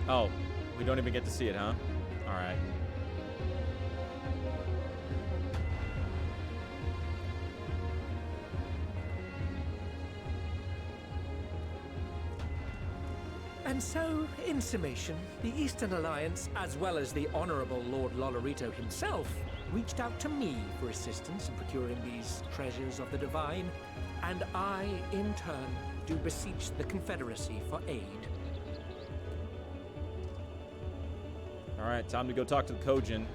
Oh, we don't even get to see it, huh? All right. And so, in summation, the Eastern Alliance, as well as the Honourable Lord Lolorito himself, reached out to me for assistance in procuring these treasures of the divine, and I, in turn, do beseech the Confederacy for aid. All right, time to go talk to the Kojin.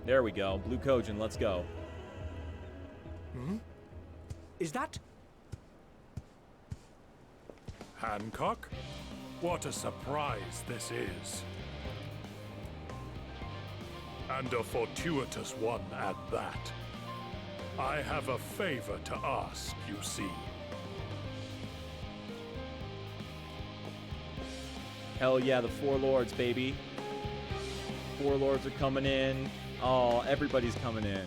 There we go. Blue Kojin, let's go. Hmm? Is that... Hancock? What a surprise this is. And a fortuitous one at that. I have a favor to ask, you see. Hell yeah, the Four Lords, baby. Four Lords are coming in. Oh, everybody's coming in.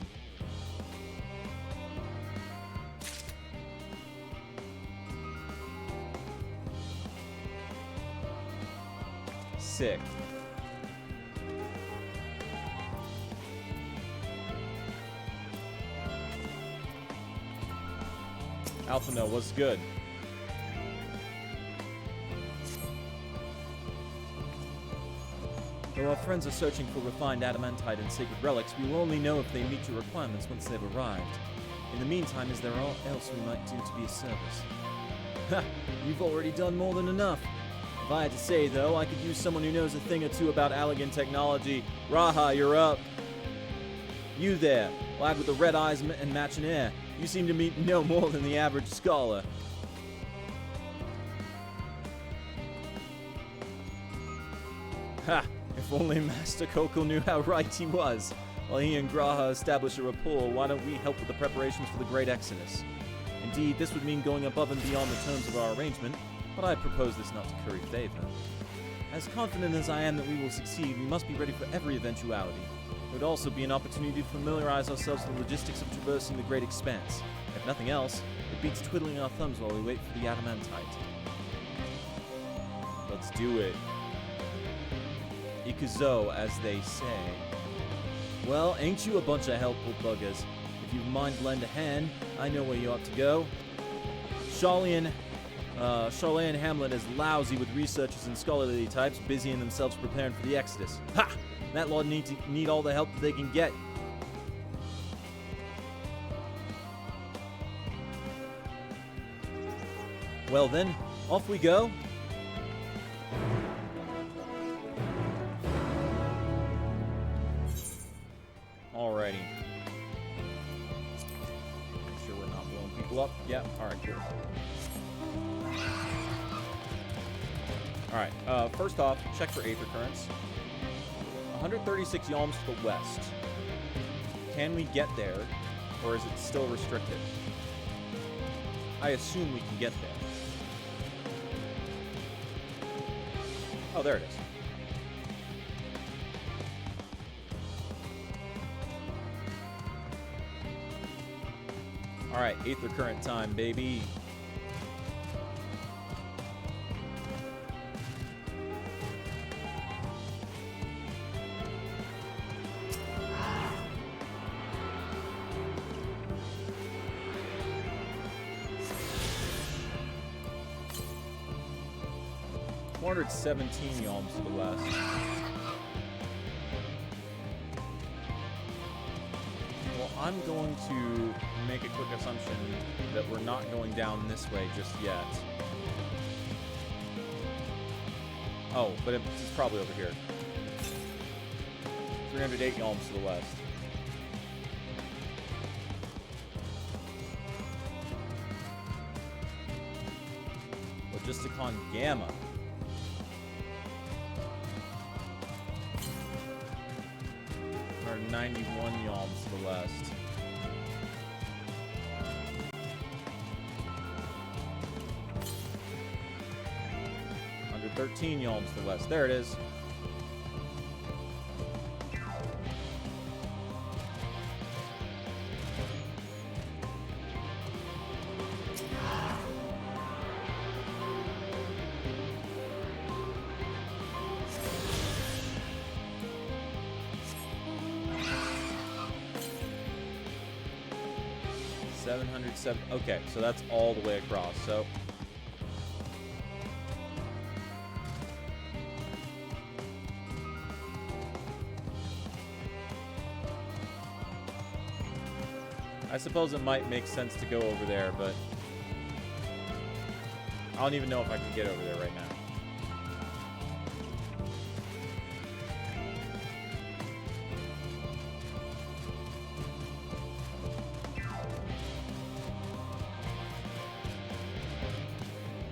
Sick. Alpha No, what's good? Though our friends are searching for refined adamantite and sacred relics, we will only know if they meet your requirements once they've arrived. In the meantime, is there all else we might do to be of service? Ha! You've already done more than enough. If I had to say, though, I could use someone who knows a thing or two about Allegan technology. Raha, you're up. You there, lad with the red eyes and matching hair. You seem to me know more than the average scholar. Ha! If only Master Kokol knew how right he was. While he and Graha establish a rapport, why don't we help with the preparations for the Great Exodus? Indeed, this would mean going above and beyond the terms of our arrangement, but I propose this not to curry favor. As confident as I am that we will succeed, we must be ready for every eventuality. It would also be an opportunity to familiarize ourselves with the logistics of traversing the Great Expanse. If nothing else, it beats twiddling our thumbs while we wait for the adamantite. Let's do it. Ikuzo, as they say. Well, ain't you a bunch of helpful buggers? If you mind lend a hand, I know where you ought to go. Charlian Hamlet is lousy with researchers and scholarly types busying themselves preparing for the Exodus. Ha! That lot need all the help that they can get. Well then, off we go. Alrighty. Make sure we're not blowing people up. Yeah, alright, cool. Alright, first off, check for aether currents. 136 yalms to the west. Can we get there, or is it still restricted? I assume we can get there. Oh, there it is. Alright, aether current time, baby. Ordered 17 yalms to the west. Well, I'm going to make a quick assumption that we're not going down this way just yet. Oh, but it's probably over here. 308 yalms to the west. Logisticon Gamma. Or 91 yalms to the west. Under 13 yalms to the west. There it is. Okay, so that's all the way across. So I suppose it might make sense to go over there, but I don't even know if I can get over there right now.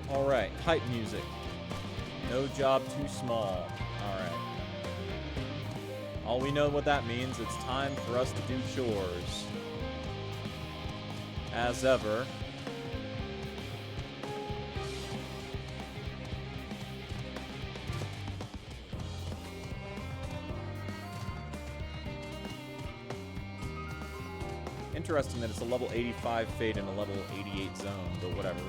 Alright, hype music. No job too small. Alright. All we know what that means, it's time for us to do chores. As ever. Interesting that it's a level 85 fate and a level 88 zone, but whatever.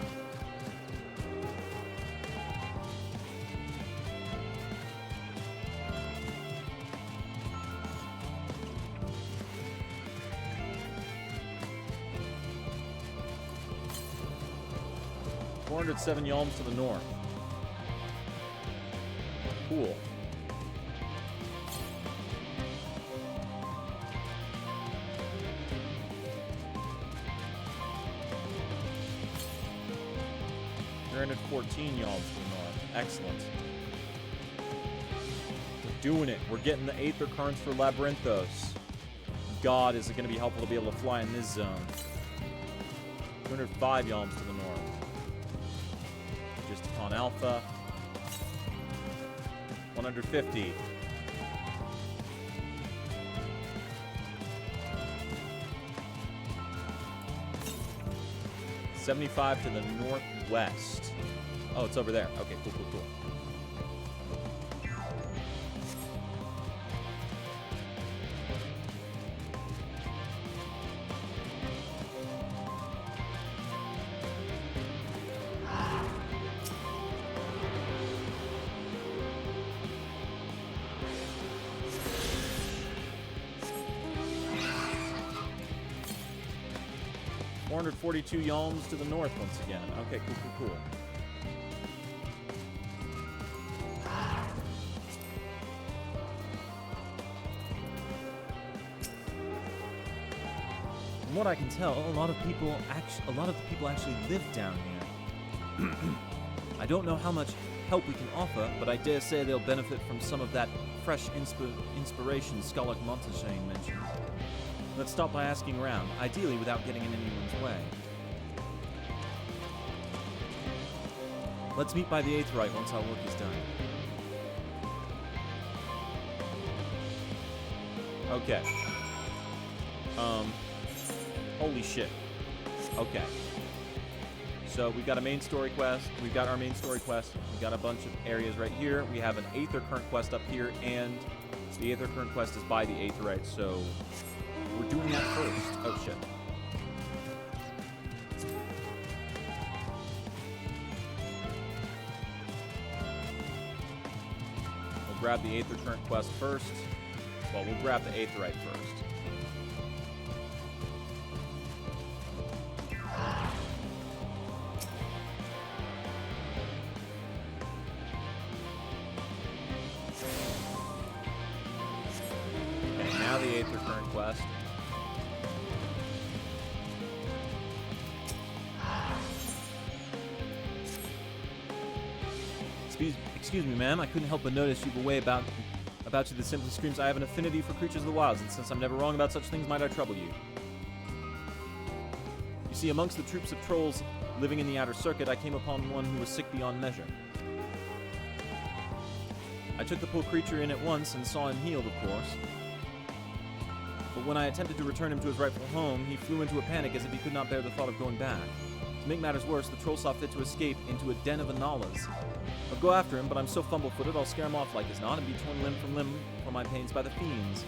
Seven yalms to the north. Cool. You're in at 14 yalms to the north. Excellent. We're doing it. We're getting the Aether Currents for Labyrinthos. God, is it going to be helpful to be able to fly in this zone. 205 yalms to the north. On Alpha, 150. $75 to the northwest. Oh, it's over there. Okay, cool, cool, cool. $442 yalms to the north once again. Okay, cool, cool, cool. From what I can tell, a lot of the people actually live down here. I don't know how much help we can offer, but I dare say they'll benefit from some of that fresh inspiration Skullock Montaigne mentioned. Let's start by asking around, ideally without getting in anyone's way. Let's meet by the Aetheryte once our work is done. Okay. Holy shit. Okay. So we've got a main story quest. We've got our main story quest. We've got a bunch of areas right here. We have an Aether Current quest up here, and the Aether Current quest is by the Aetheryte, so we're doing that first. Oh, shit. We'll grab the Aether Current quest first. Well, we'll grab the Aetheryte first. Okay, now the Aether Current quest. Excuse me, ma'am. I couldn't help but notice you've a way about you that simply screams, I have an affinity for creatures of the wilds, and since I'm never wrong about such things, might I trouble you? You see, amongst the troops of trolls living in the outer circuit, I came upon one who was sick beyond measure. I took the poor creature in at once and saw him healed, of course. But when I attempted to return him to his rightful home, he flew into a panic as if he could not bear the thought of going back. To make matters worse, the troll saw fit to escape into a den of Analas. I'll go after him, but I'm so fumble-footed I'll scare him off like as not and be torn limb from limb for my pains by the fiends.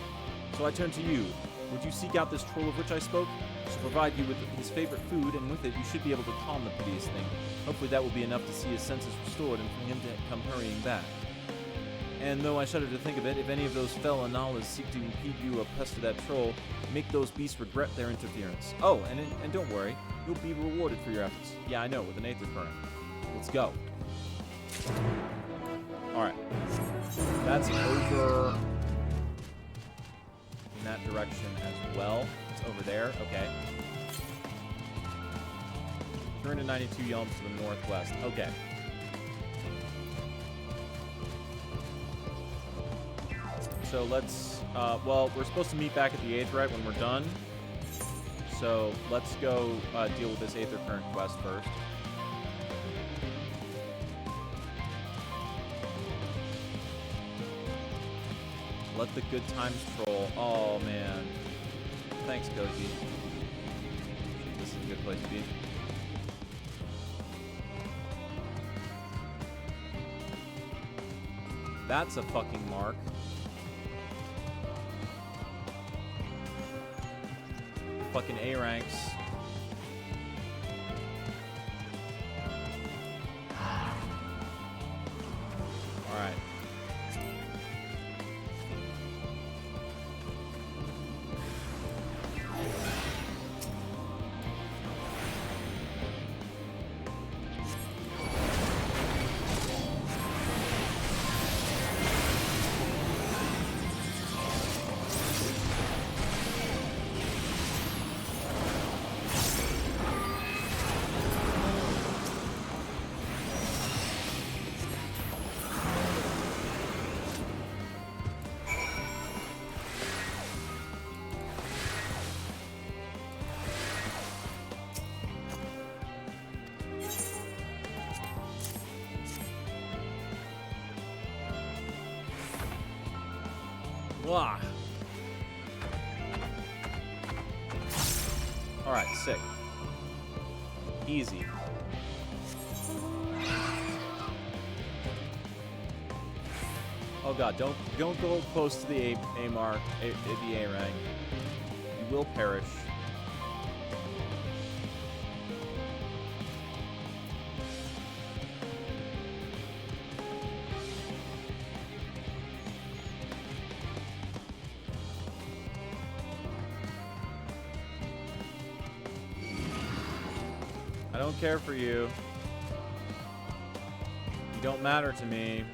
So I turn to you. Would you seek out this troll of which I spoke? I shall provide you with his favorite food, and with it you should be able to calm the piteous thing. Hopefully that will be enough to see his senses restored and for him to come hurrying back. And though I shudder to think of it, if any of those fell Analas seek to impede you or pester that troll, make those beasts regret their interference. Oh, and don't worry, you'll be rewarded for your efforts. Yeah, I know, with an Aether Current. Let's go. Alright. That's over in that direction as well. It's over there. Okay. Turn to 92 Yelms to the northwest. Okay. So let's, well, we're supposed to meet back at the Aetheryte when we're done. So let's go deal with this Aether Current quest first. Let the good times troll. Oh, man. Thanks, Koji. This is a good place to be. That's a fucking mark. Fucking A ranks. Alright. Blah. Alright, sick. Easy. Oh god, don't go close to the A mark, the A rank. You will perish. I don't care for you. You don't matter to me.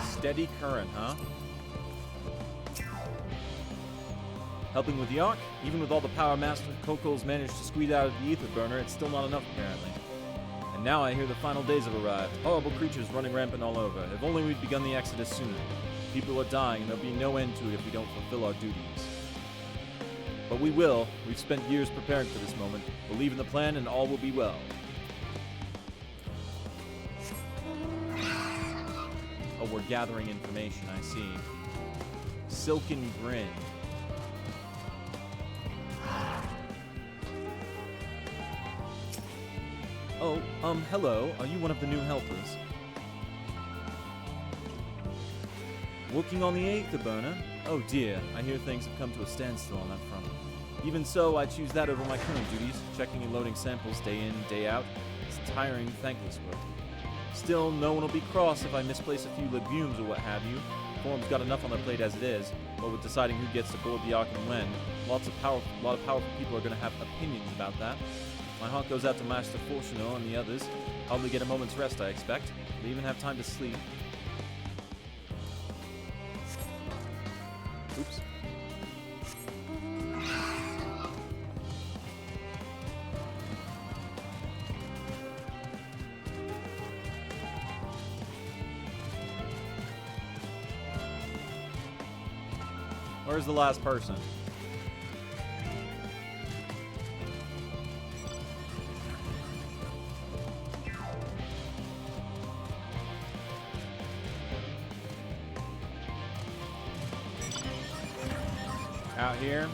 Steady current, huh? Helping with Yark? Even with all the power Master Kokol's managed to squeeze out of the ether burner, it's still not enough, apparently. And now I hear the final days have arrived. Horrible creatures running rampant all over. If only we'd begun the exodus sooner. People are dying, and there'll be no end to it if we don't fulfill our duties. But we will. We've spent years preparing for this moment. Believe in the plan, and all will be well. Oh, we're gathering information, I see. Silken Grin. Oh, hello. Are you one of the new helpers? Working on the Aether Burner? Oh dear, I hear things have come to a standstill on that front. Even so, I choose that over my current duties, checking and loading samples day in, day out. It's tiring, thankless work. Still, no one will be cross if I misplace a few legumes or what have you. Forum's got enough on their plate as it is, but with deciding who gets to board the Ark and when, a lot of powerful people are going to have opinions about that. My heart goes out to Master Fortuno and the others. Hardly get a moment's rest, I expect. They even have time to sleep. Oops. Where's the last person? Out here.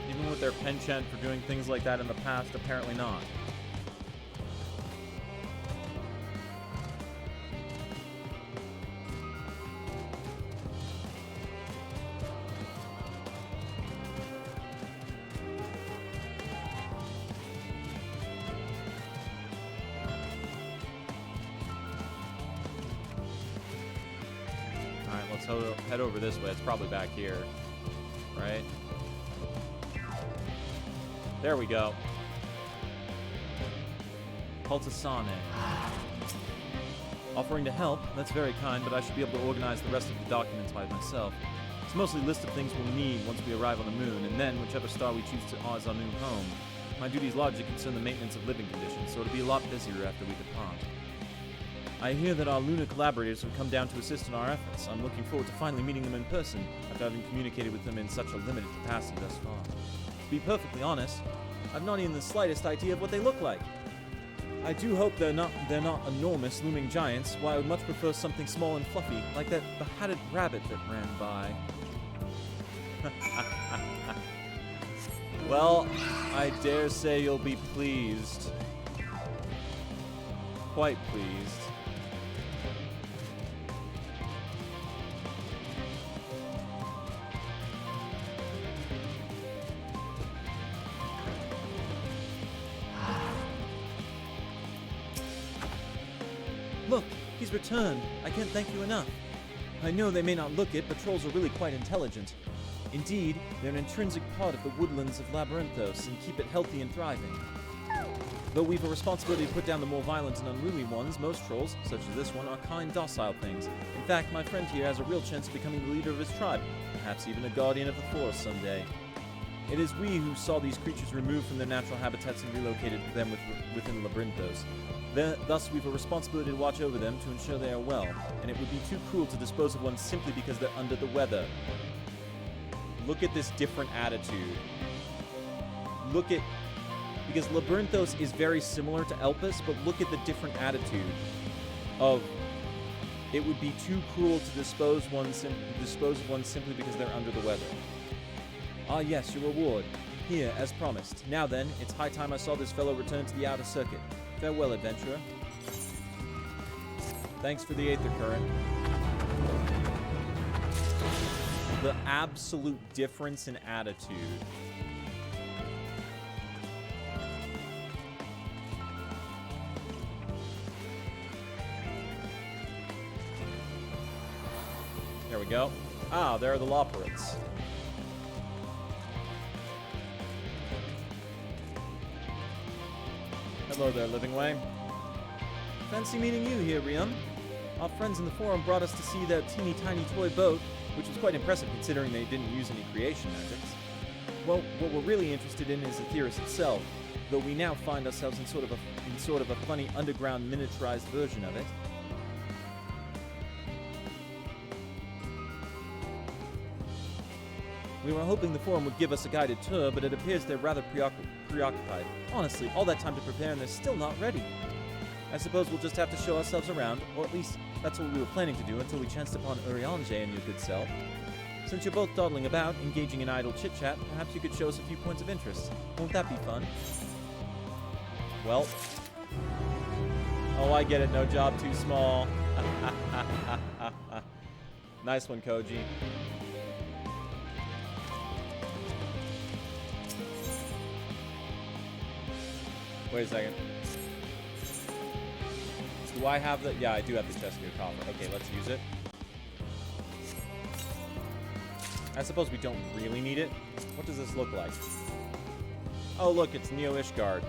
Even with their penchant for doing things like that in the past, apparently not. Head over this way. It's probably back here, right? There we go. Pultasane. Offering to help, that's very kind, but I should be able to organize the rest of the documents by myself. It's mostly a list of things we'll need once we arrive on the moon, and then whichever star we choose to as our new home. My duties largely concern the maintenance of living conditions, so it'll be a lot busier after we depart. I hear that our lunar collaborators have come down to assist in our efforts. I'm looking forward to finally meeting them in person, after having communicated with them in such a limited capacity thus far. To be perfectly honest, I've not even the slightest idea of what they look like. I do hope they're not enormous, looming giants, while I would much prefer something small and fluffy, like the hatted rabbit that ran by. Well, I dare say you'll be pleased. Quite pleased. Look, he's returned. I can't thank you enough. I know they may not look it, but trolls are really quite intelligent. Indeed, they're an intrinsic part of the woodlands of Labyrinthos and keep it healthy and thriving. Though we've a responsibility to put down the more violent and unruly ones, most trolls, such as this one, are kind, docile things. In fact, my friend here has a real chance of becoming the leader of his tribe, perhaps even a guardian of the forest someday. It is we who saw these creatures removed from their natural habitats and relocated them within Labyrinthos. Thus, we've a responsibility to watch over them to ensure they are well, and it would be too cruel to dispose of one simply because they're under the weather. Look at this different attitude. Look at... Because Labyrinthos is very similar to Elpis, but look at the different attitude of... It would be too cruel to dispose of one simply because they're under the weather. Ah yes, your reward. Here, as promised. Now then, it's high time I saw this fellow return to the outer circuit. Farewell, adventurer. Thanks for the Aether Current. The absolute difference in attitude. There we go. Ah, there are the Loperates. Hello there, Living Way. Fancy meeting you here, Riam. Our friends in the forum brought us to see their teeny tiny toy boat, which was quite impressive considering they didn't use any creation magics. Well, what we're really interested in is Aetheris itself, though we now find ourselves in sort of a funny underground miniaturized version of it. We were hoping the forum would give us a guided tour, but it appears they're rather preoccupied. Honestly, all that time to prepare and they're still not ready. I suppose we'll just have to show ourselves around, or at least that's what we were planning to do until we chanced upon Urianger and your good self. Since you're both dawdling about, engaging in idle chit-chat, perhaps you could show us a few points of interest. Won't that be fun? Well. Oh, I get it. No job too small. Nice one, Koji. Wait a second. Do I have the... Yeah, I do have the Chescomere coffer. Okay, let's use it. I suppose we don't really need it. What does this look like? Oh, look, it's Neo Ishgard.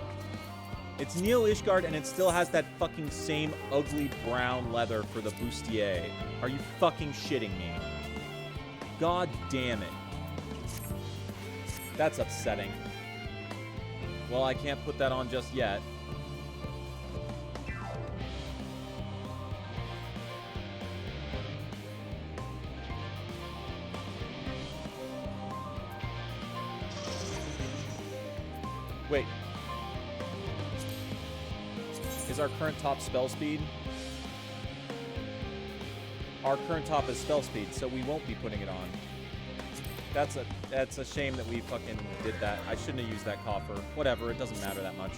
It's Neo Ishgard, and it still has that fucking same ugly brown leather for the bustier. Are you fucking shitting me? God damn it. That's upsetting. Well, I can't put that on just yet. Wait. Is our current top spell speed? Our current top is spell speed, so we won't be putting it on. That's a shame that we fucking did that. I shouldn't have used that coffer. Whatever, it doesn't matter that much.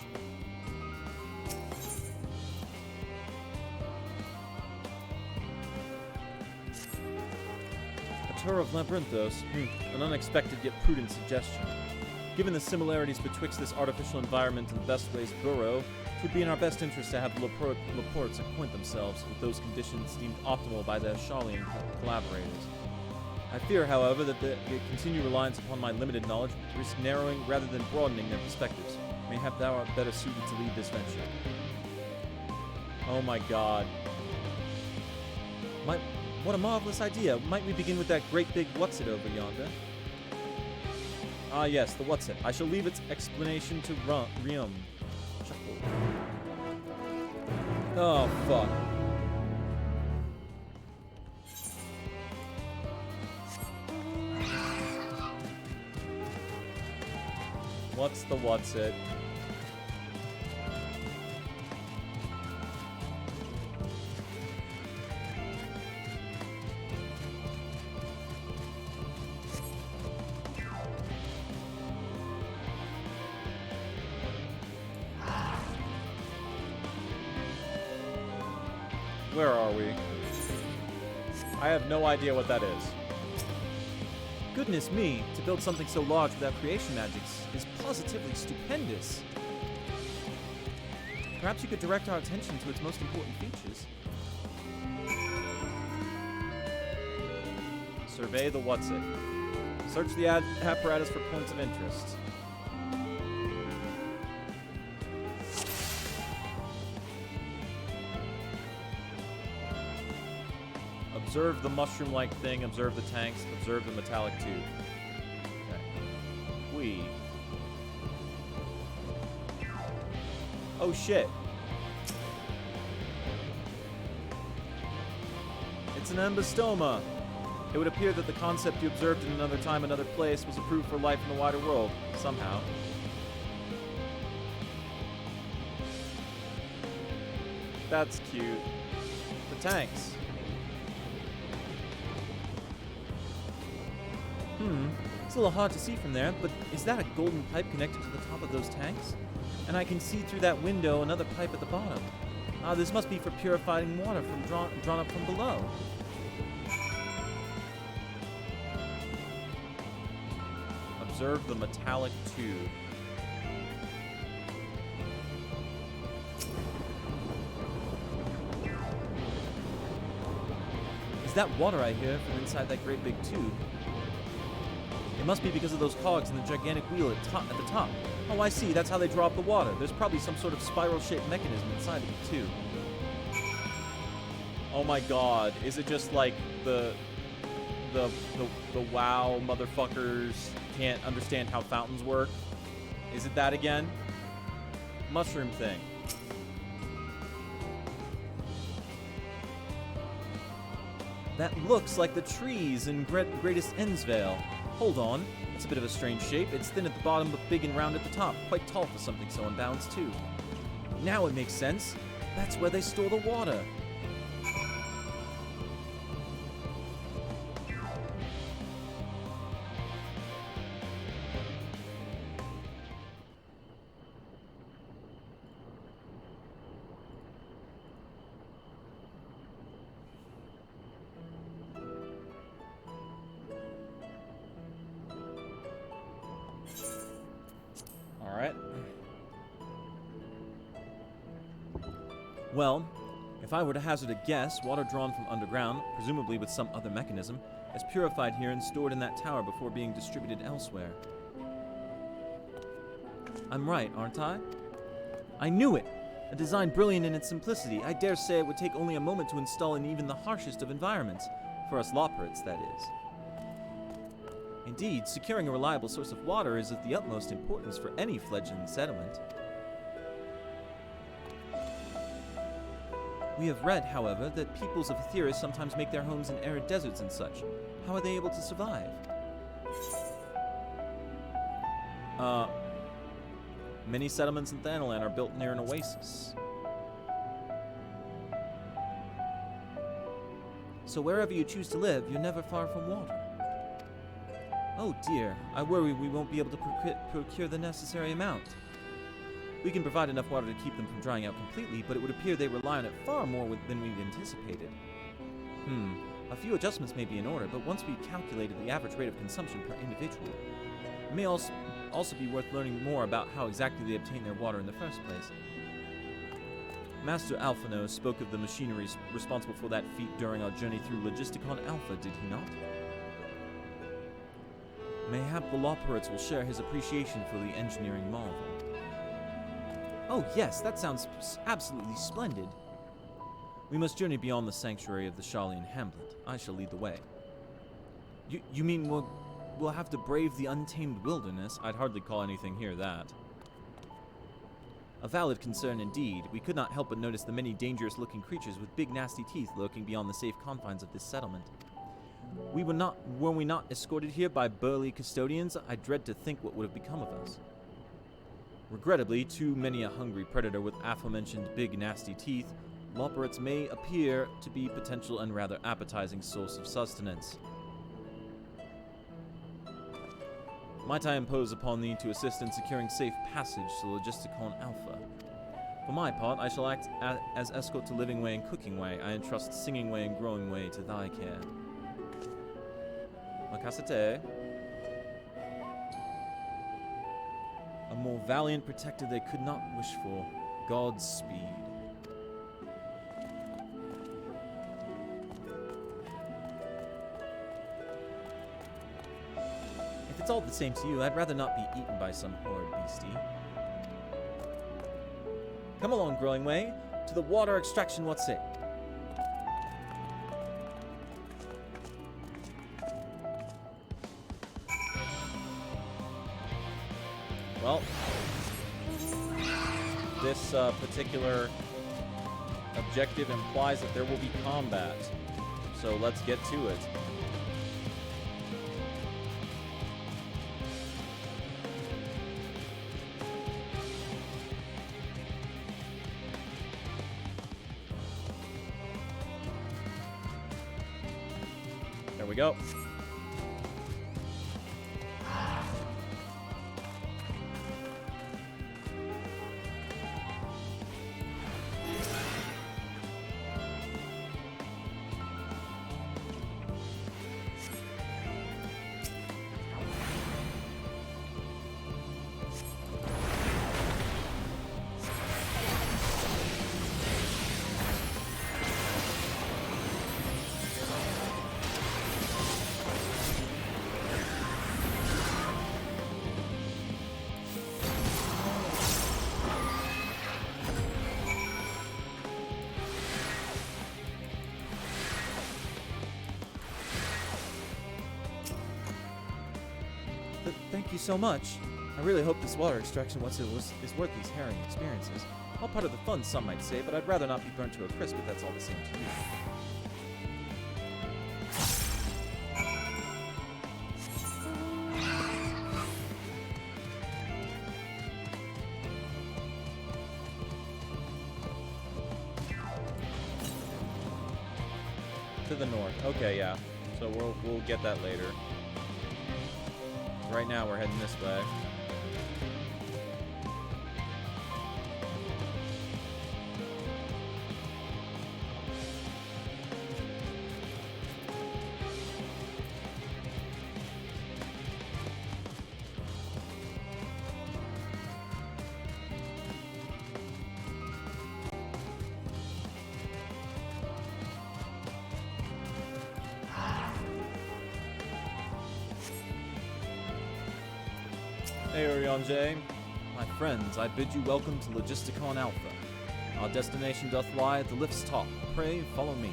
A tour of Labyrinthos. An unexpected yet prudent suggestion. Given the similarities betwixt this artificial environment and Bestway's burrow, it would be in our best interest to have Laportes acquaint themselves with those conditions deemed optimal by their Charlian collaborators. I fear, however, that the continued reliance upon my limited knowledge would risk narrowing rather than broadening their perspectives. Mayhap thou art better suited to lead this venture. Oh my god. What a marvelous idea. Might we begin with that great big what's-it over yonder? Ah yes, the what's-it. I shall leave its explanation to Rium. Chuckle. Oh, fuck. What's the what's-it? Where are we? I have no idea what that is. Goodness me, to build something so large without creation magics is positively stupendous. Perhaps you could direct our attention to its most important features. Survey the what's-it. Search the apparatus for points of interest. Observe the mushroom-like thing, observe the tanks, observe the metallic tube. Okay. Oh shit. It's an embostoma. It would appear that the concept you observed in another time, another place, was approved for life in the wider world, somehow. That's cute. The tanks. It's a little hard to see from there, but is that a golden pipe connected to the top of those tanks? And I can see through that window another pipe at the bottom. This must be for purifying water from drawn up from below. Observe the metallic tube. Is that water I hear from inside that great big tube? It must be because of those cogs and the gigantic wheel at the top. Oh, I see. That's how they draw up the water. There's probably some sort of spiral-shaped mechanism inside of it, too. Oh my god. Is it just like the WoW motherfuckers can't understand how fountains work? Is it that again? Mushroom thing. That looks like the trees in Greatest Ensvale. Hold on, it's a bit of a strange shape. It's thin at the bottom but big and round at the top. Quite tall for something so unbalanced too. Now it makes sense. That's where they store the water. Well, if I were to hazard a guess, water drawn from underground, presumably with some other mechanism, is purified here and stored in that tower before being distributed elsewhere. I'm right, aren't I? I knew it! A design brilliant in its simplicity. I dare say it would take only a moment to install in even the harshest of environments. For us Loperites, that is. Indeed, securing a reliable source of water is of the utmost importance for any fledgling settlement. We have read, however, that peoples of Etheirys sometimes make their homes in arid deserts and such. How are they able to survive? Many settlements in Thanalan are built near an oasis. So wherever you choose to live, you're never far from water. Oh dear, I worry we won't be able to procure the necessary amount. We can provide enough water to keep them from drying out completely, but it would appear they rely on it far more than we'd anticipated. A few adjustments may be in order, but once we've calculated the average rate of consumption per individual, it may also be worth learning more about how exactly they obtain their water in the first place. Master Alphino spoke of the machinery responsible for that feat during our journey through Logisticon Alpha, did he not? Mayhap the Loperites will share his appreciation for the engineering marvel. Oh yes, that sounds absolutely splendid. We must journey beyond the sanctuary of the Sharlayan hamlet. I shall lead the way. You mean we'll have to brave the untamed wilderness? I'd hardly call anything here that. A valid concern indeed. We could not help but notice the many dangerous-looking creatures with big nasty teeth lurking beyond the safe confines of this settlement. Were we not escorted here by burly custodians? I dread to think what would have become of us. Regrettably, too many a hungry predator with aforementioned big nasty teeth, Loperites may appear to be potential and rather appetizing source of sustenance. Might I impose upon thee to assist in securing safe passage to Logisticon Alpha? For my part, I shall act as escort to Living Way and Cooking Way. I entrust Singing Way and Growing Way to thy care. Makasate. A more valiant protector they could not wish for. Godspeed. If it's all the same to you, I'd rather not be eaten by some horrid beastie. Come along, Growing Way. To the water extraction, what's it? Well, this particular objective implies that there will be combat, so let's get to it. There we go. Thank you so much. I really hope this water extraction is worth these harrowing experiences. All part of the fun, some might say, but I'd rather not be burnt to a crisp if that's all the same to you. To the north. Okay, yeah. So we'll get that later. Right now we're heading this way. Hey, Orionje. My friends, I bid you welcome to Logisticon Alpha. Our destination doth lie at the lift's top. Pray, follow me.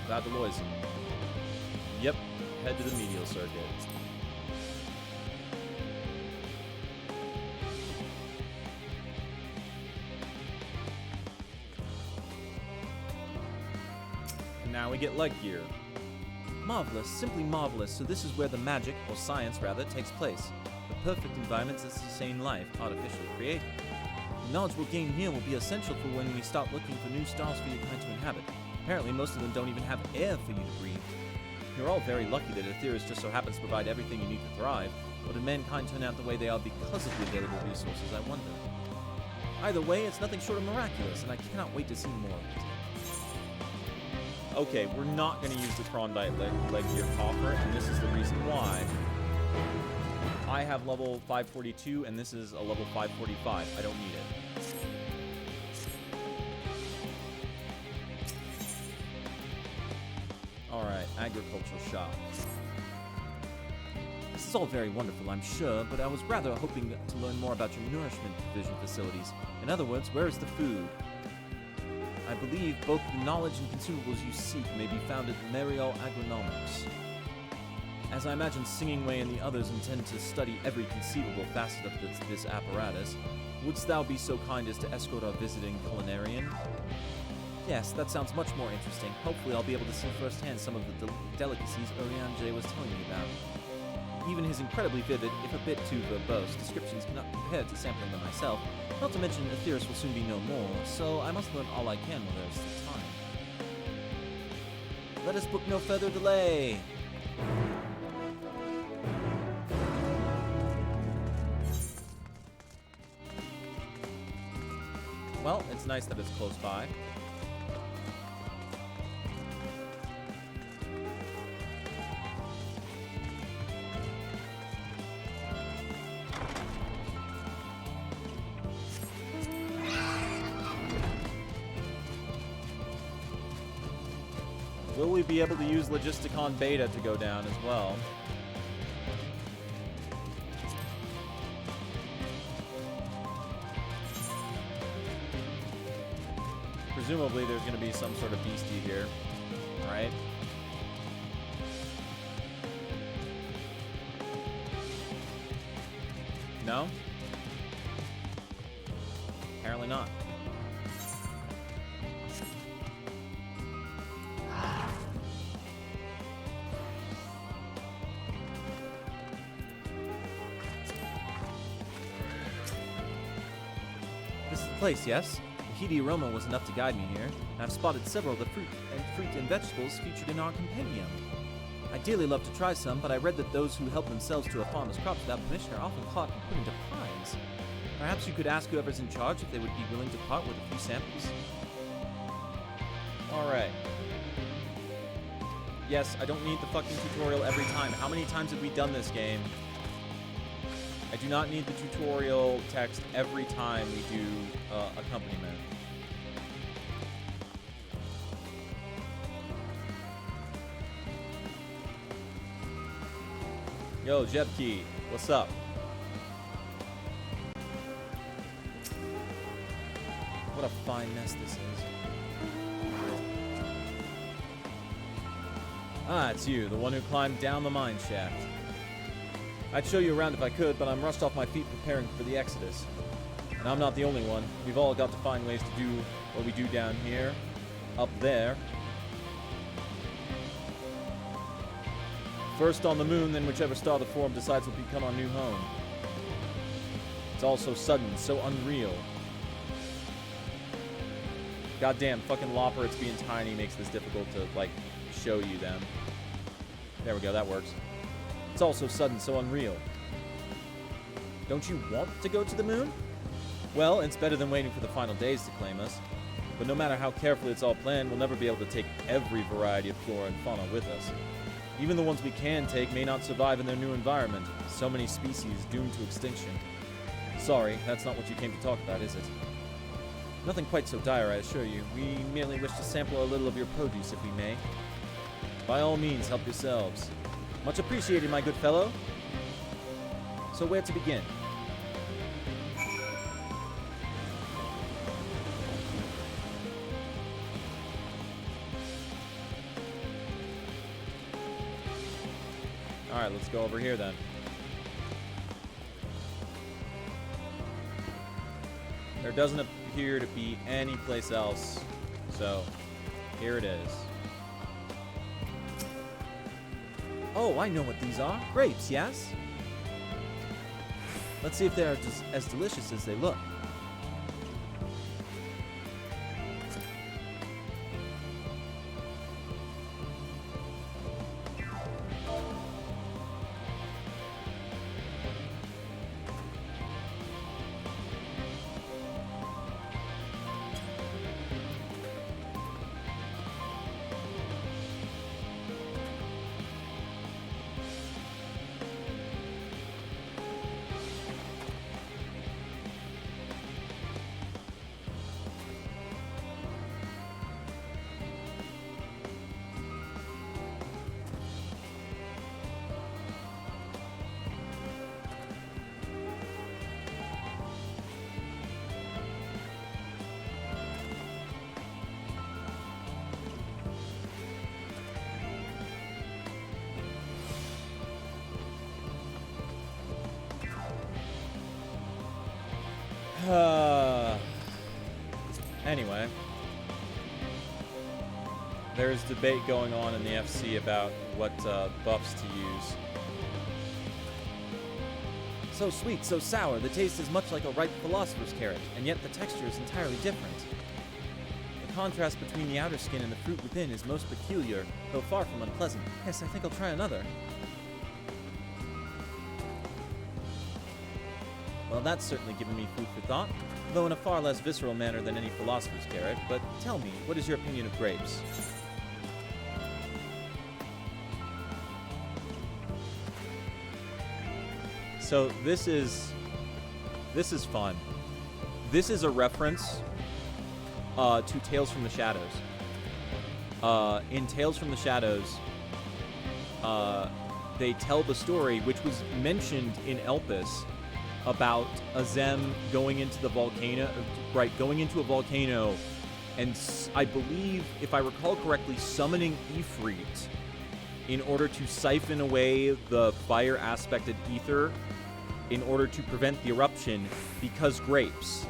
Vadalosian. Yep, head to the medial circuit. And now we get leg gear. Marvelous, simply marvelous. So this is where the magic, or science rather, takes place. The perfect environment to sustain life, artificially created. The knowledge we'll gain here will be essential for when we start looking for new stars for your kind to inhabit. Apparently, most of them don't even have air for you to breathe. You're all very lucky that Aetheris just so happens to provide everything you need to thrive, or did mankind turn out the way they are because of the available resources, I wonder. Either way, it's nothing short of miraculous, and I cannot wait to see more of it. Okay, we're not going to use the Klondike leg gear coffer, and this is the reason why. I have level 542, and this is a level 545. I don't need it. Alright, agricultural shop. This is all very wonderful, I'm sure, but I was rather hoping to learn more about your nourishment provision facilities. In other words, where is the food? I believe both the knowledge and consumables you seek may be found at Merial Agronomics. As I imagine Singingway and the others intend to study every conceivable facet of this apparatus, wouldst thou be so kind as to escort our visiting culinarian? Yes, that sounds much more interesting. Hopefully I'll be able to see firsthand some of the delicacies Orianjay was telling me about. Even his incredibly vivid, if a bit too verbose, descriptions cannot compare to sampling them myself, not to mention Aetheris will soon be no more, so I must learn all I can while there is still time. Let us book no further delay! Well, it's nice that it's close by. Will we be able to use Logisticon Beta to go down as well? Presumably there's going to be some sort of beastie here, right? No? Apparently not. This is the place, yes? The heady aroma was enough to guide me here, and I've spotted several of the fruit and vegetables featured in our compendium. I dearly love to try some, but I read that those who help themselves to a farmer's crops without permission are often caught and put into pies. Perhaps you could ask whoever's in charge if they would be willing to part with a few samples? Alright. Yes, I don't need the fucking tutorial every time. How many times have we done this game? I do not need the tutorial text every time we do accompaniment. Yo, Jebki, what's up? What a fine mess this is. Ah, it's you, the one who climbed down the mine shaft. I'd show you around if I could, but I'm rushed off my feet preparing for the Exodus. And I'm not the only one. We've all got to find ways to do what we do down here, up there. First on the moon, then whichever star the Forum decides will become our new home. It's all so sudden, so unreal. Goddamn, fucking Lopper, it's being tiny makes this difficult to, like, show you them. There we go, that works. It's all so sudden, so unreal. Don't you want to go to the moon? Well, it's better than waiting for the final days to claim us. But no matter how carefully it's all planned, we'll never be able to take every variety of flora and fauna with us. Even the ones we can take may not survive in their new environment. So many species doomed to extinction. Sorry, that's not what you came to talk about, is it? Nothing quite so dire, I assure you. We merely wish to sample a little of your produce, if we may. By all means, help yourselves. Much appreciated, my good fellow. So where to begin? Alright, let's go over here then. There doesn't appear to be any place else, so here it is. Oh, I know what these are. Grapes, yes? Let's see if they are just as delicious as they look. Anyway, there's debate going on in the FC about what buffs to use. So sweet, so sour, the taste is much like a ripe philosopher's carrot, and yet the texture is entirely different. The contrast between the outer skin and the fruit within is most peculiar, though far from unpleasant. Yes, I think I'll try another. Well, that's certainly given me food for thought, though in a far less visceral manner than any philosopher's carrot. But tell me, what is your opinion of grapes? So this is fun. This is a reference to Tales from the Shadows. In Tales from the Shadows, they tell the story, which was mentioned in Elpis, about Azem going into the volcano, going into a volcano, and I believe, if I recall correctly, summoning Ifrit in order to siphon away the fire aspected ether in order to prevent the eruption because grapes.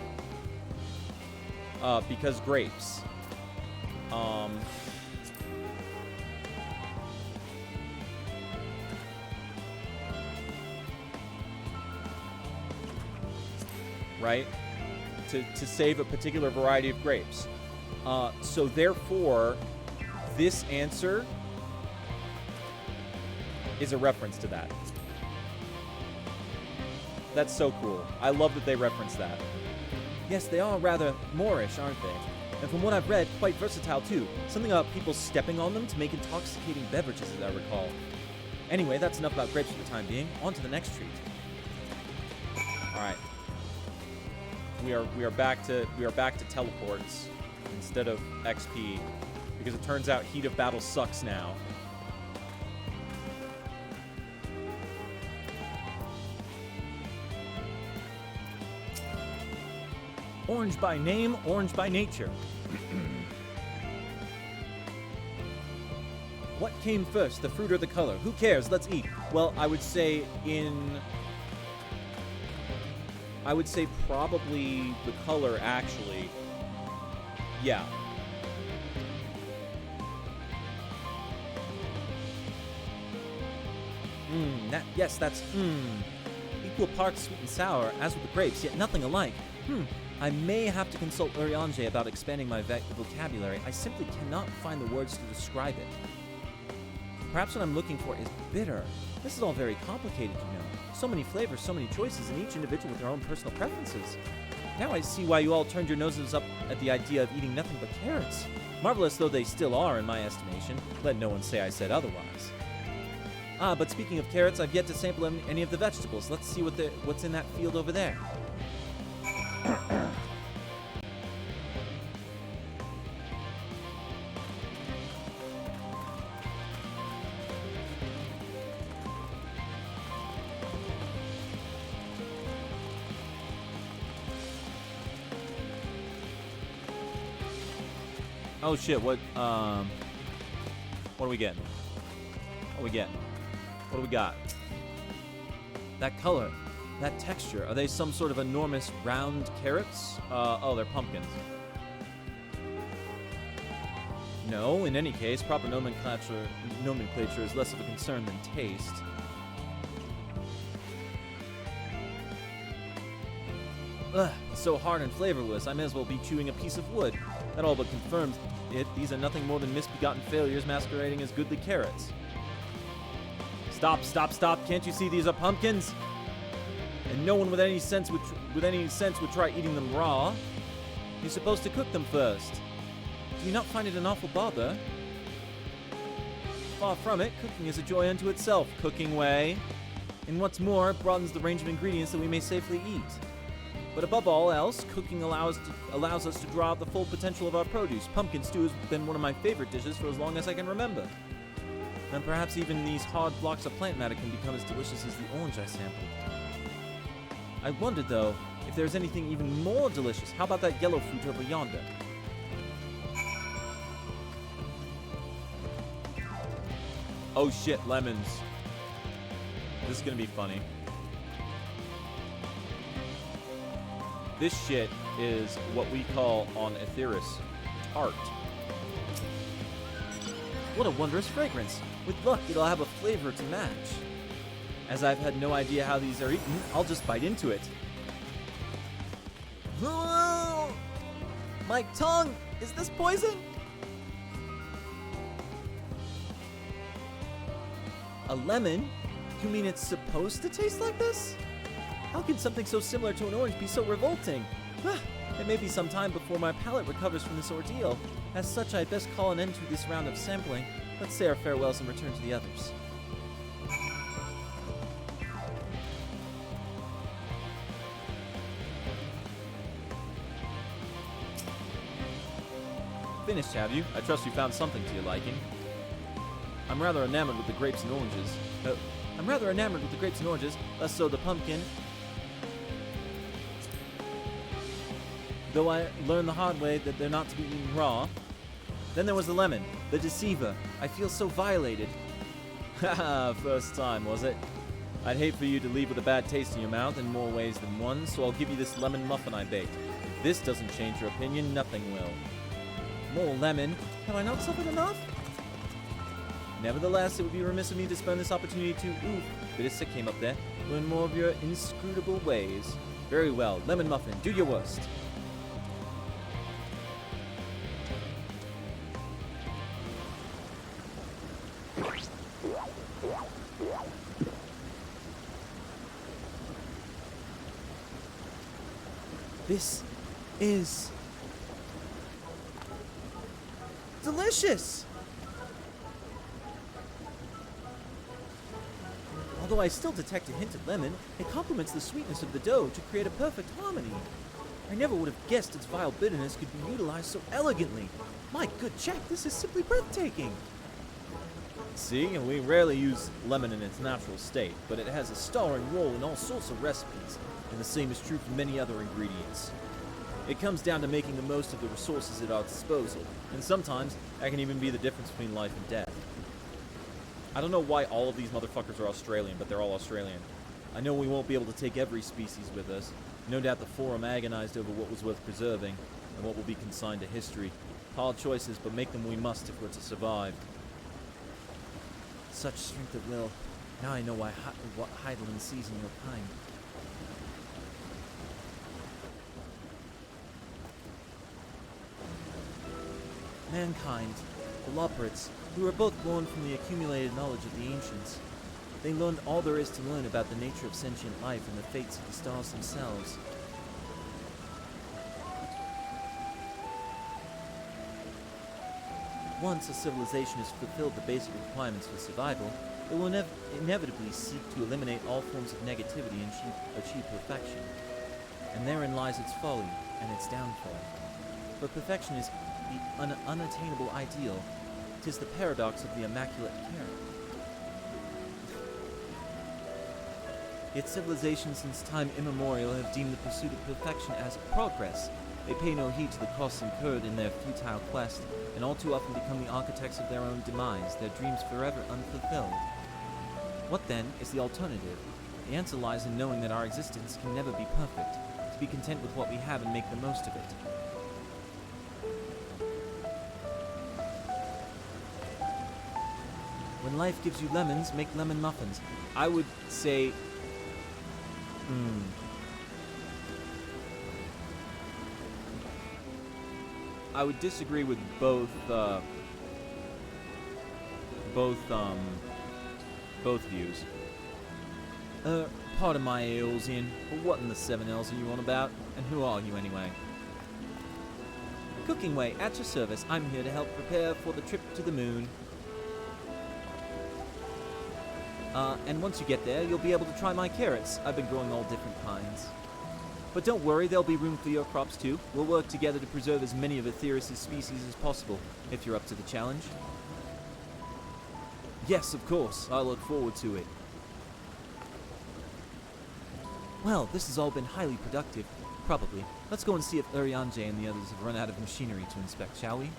Right? To save a particular variety of grapes. So therefore, this answer is a reference to that. That's so cool. I love that they reference that. Yes, they are rather Moorish, aren't they? And from what I've read, quite versatile too. Something about people stepping on them to make intoxicating beverages, as I recall. Anyway, that's enough about grapes for the time being. On to the next treat. All right. We are back to teleports instead of XP, because it turns out heat of battle sucks now. Orange by name, orange by nature. What came first, the fruit or the color? Who cares? Let's eat. Well, I would say probably the color, actually. Yeah. That's equal parts sweet and sour, as with the grapes, yet nothing alike. I may have to consult Urianger about expanding my vocabulary. I simply cannot find the words to describe it. Perhaps what I'm looking for is bitter. This is all very complicated, you know. So many flavors, so many choices, and each individual with their own personal preferences. Now I see why you all turned your noses up at the idea of eating nothing but carrots. Marvelous though they still are in my estimation, let no one say I said otherwise. But speaking of carrots, I've yet to sample any of the vegetables. Let's see what's in that field over there. Oh shit, what are we getting? What are we getting? What do we got? That color, that texture, are they some sort of enormous round carrots? Oh, they're pumpkins. No, in any case, proper nomenclature is less of a concern than taste. Ugh, it's so hard and flavorless, I may as well be chewing a piece of wood. That all but confirms it. These are nothing more than misbegotten failures masquerading as goodly carrots. Stop, stop, stop. Can't you see these are pumpkins? And no one with any sense would try eating them raw. You're supposed to cook them first. Do you not find it an awful bother? Far from it, cooking is a joy unto itself. Cooking way. And what's more, it broadens the range of ingredients that we may safely eat. But above all else, cooking allows us to draw out the full potential of our produce. Pumpkin stew has been one of my favorite dishes for as long as I can remember. And perhaps even these hard blocks of plant matter can become as delicious as the orange I sampled. I wondered, though, if there's anything even more delicious. How about that yellow fruit over yonder? Oh shit, lemons. This is gonna be funny. This shit is what we call on Aetheris tart. What a wondrous fragrance. With luck, it'll have a flavor to match. As I've had no idea how these are eaten, I'll just bite into it. Oh, my tongue! Is this poison? A lemon? You mean it's supposed to taste like this? How can something so similar to an orange be so revolting? It may be some time before my palate recovers from this ordeal. As such, I'd best call an end to this round of sampling. Let's say our farewells and return to the others. Finished, have you? I trust you found something to your liking. I'm rather enamored with the grapes and oranges. Less so the pumpkin. Though I learned the hard way that they're not to be eaten raw. Then there was the lemon, the deceiver. I feel so violated. Haha, first time, was it? I'd hate for you to leave with a bad taste in your mouth in more ways than one, so I'll give you this lemon muffin I baked. If this doesn't change your opinion, nothing will. More lemon? Have I not suffered enough? Nevertheless, it would be remiss of me to spend this opportunity to, Bittersick came up there, learn more of your inscrutable ways. Very well, lemon muffin, do your worst. This is delicious! Although I still detect a hint of lemon, it complements the sweetness of the dough to create a perfect harmony. I never would have guessed its vile bitterness could be utilized so elegantly. My good Jack, this is simply breathtaking! See, and we rarely use lemon in its natural state, but it has a starring role in all sorts of recipes, and the same is true for many other ingredients. It comes down to making the most of the resources at our disposal, and sometimes that can even be the difference between life and death. I don't know why all of these motherfuckers are Australian, but they're all Australian. I know we won't be able to take every species with us. No doubt the Forum agonized over what was worth preserving, and what will be consigned to history. Hard choices, but make them we must if we're to survive. Such strength of will. Now I know why Heidelin sees in your kind. Mankind, the Loporits, who were both born from the accumulated knowledge of the ancients. They learned all there is to learn about the nature of sentient life and the fates of the stars themselves. Once a civilization has fulfilled the basic requirements for survival, it will inevitably seek to eliminate all forms of negativity and achieve perfection. And therein lies its folly and its downfall. For perfection is the unattainable ideal. 'Tis the paradox of the immaculate carrot. Yet civilizations since time immemorial have deemed the pursuit of perfection as progress, They pay no heed to the costs incurred in their futile quest, and all too often become the architects of their own demise, their dreams forever unfulfilled. What then is the alternative? The answer lies in knowing that our existence can never be perfect, to be content with what we have and make the most of it. When life gives you lemons, make lemon muffins. I would say... I would disagree with both views. Pardon my Aeolsian, but what in the 7Ls are you on about? And who are you anyway? Cooking Way, at your service. I'm here to help prepare for the trip to the moon. And once you get there, you'll be able to try my carrots. I've been growing all different kinds. But don't worry, there'll be room for your crops too. We'll work together to preserve as many of Aetheris' species as possible, if you're up to the challenge. Yes, of course. I look forward to it. Well, this has all been highly productive. Probably. Let's go and see if Urianger and the others have run out of machinery to inspect, shall we?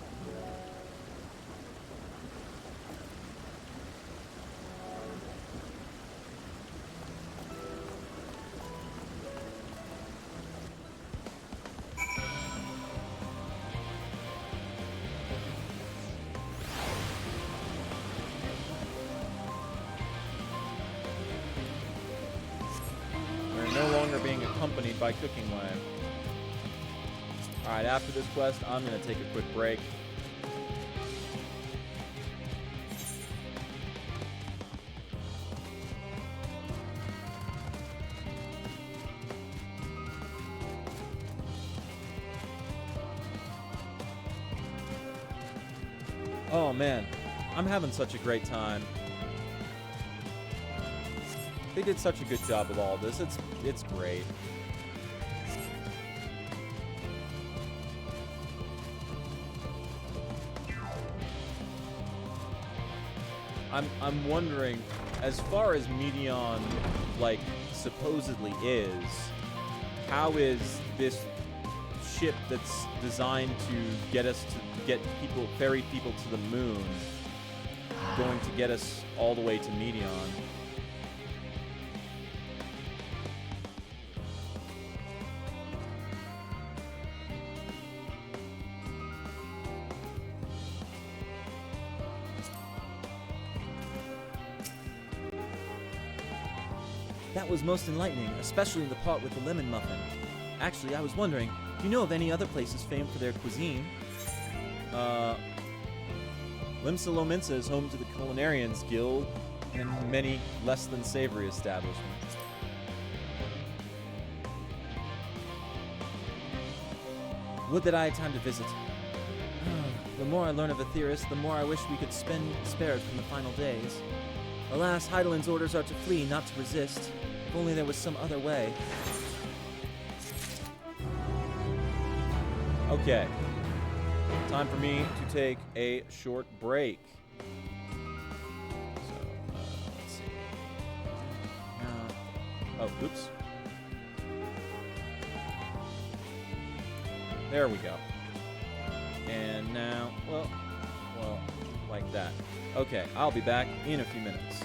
By Cooking Way. Alright, after this quest, I'm going to take a quick break. Oh man, I'm having such a great time. They did such a good job of all this. It's great. I'm wondering, as far as Medion, like, supposedly is, how is this ship that's designed to get us to ferry people to the moon, going to get us all the way to Medion? That was most enlightening, especially the part with the lemon muffin. Actually, I was wondering, do you know of any other places famed for their cuisine? Limsa Lominsa is home to the Culinarians Guild and many less than savory establishments. Would that I had time to visit. The more I learn of Aetheris, the more I wish we could spare it from the final days. Alas, Heidelin's orders are to flee, not to resist. If only there was some other way. Okay. Time for me to take a short break. So, let's see. Oh, oops. There we go. And now, well, like that. Okay, I'll be back in a few minutes.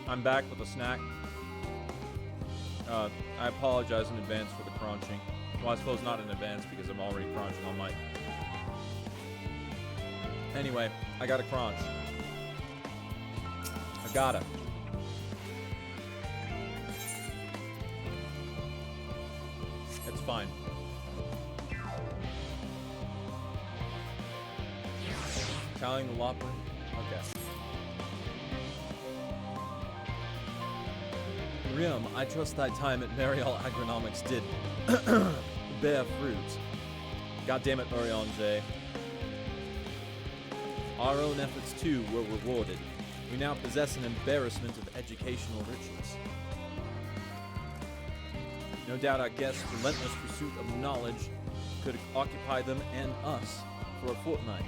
I'm back with a snack. I apologize in advance for the crunching. Well, I suppose not in advance because I'm already crunching on mic. Anyway, I got a crunch. I got it. It's fine. Tallying the lopper? Okay. Riam, I trust thy time at Marial Agronomics did bear fruit. God damn it, Oriange. Our own efforts, too, were rewarded. We now possess an embarrassment of educational riches. No doubt our guests' relentless pursuit of knowledge could occupy them and us for a fortnight.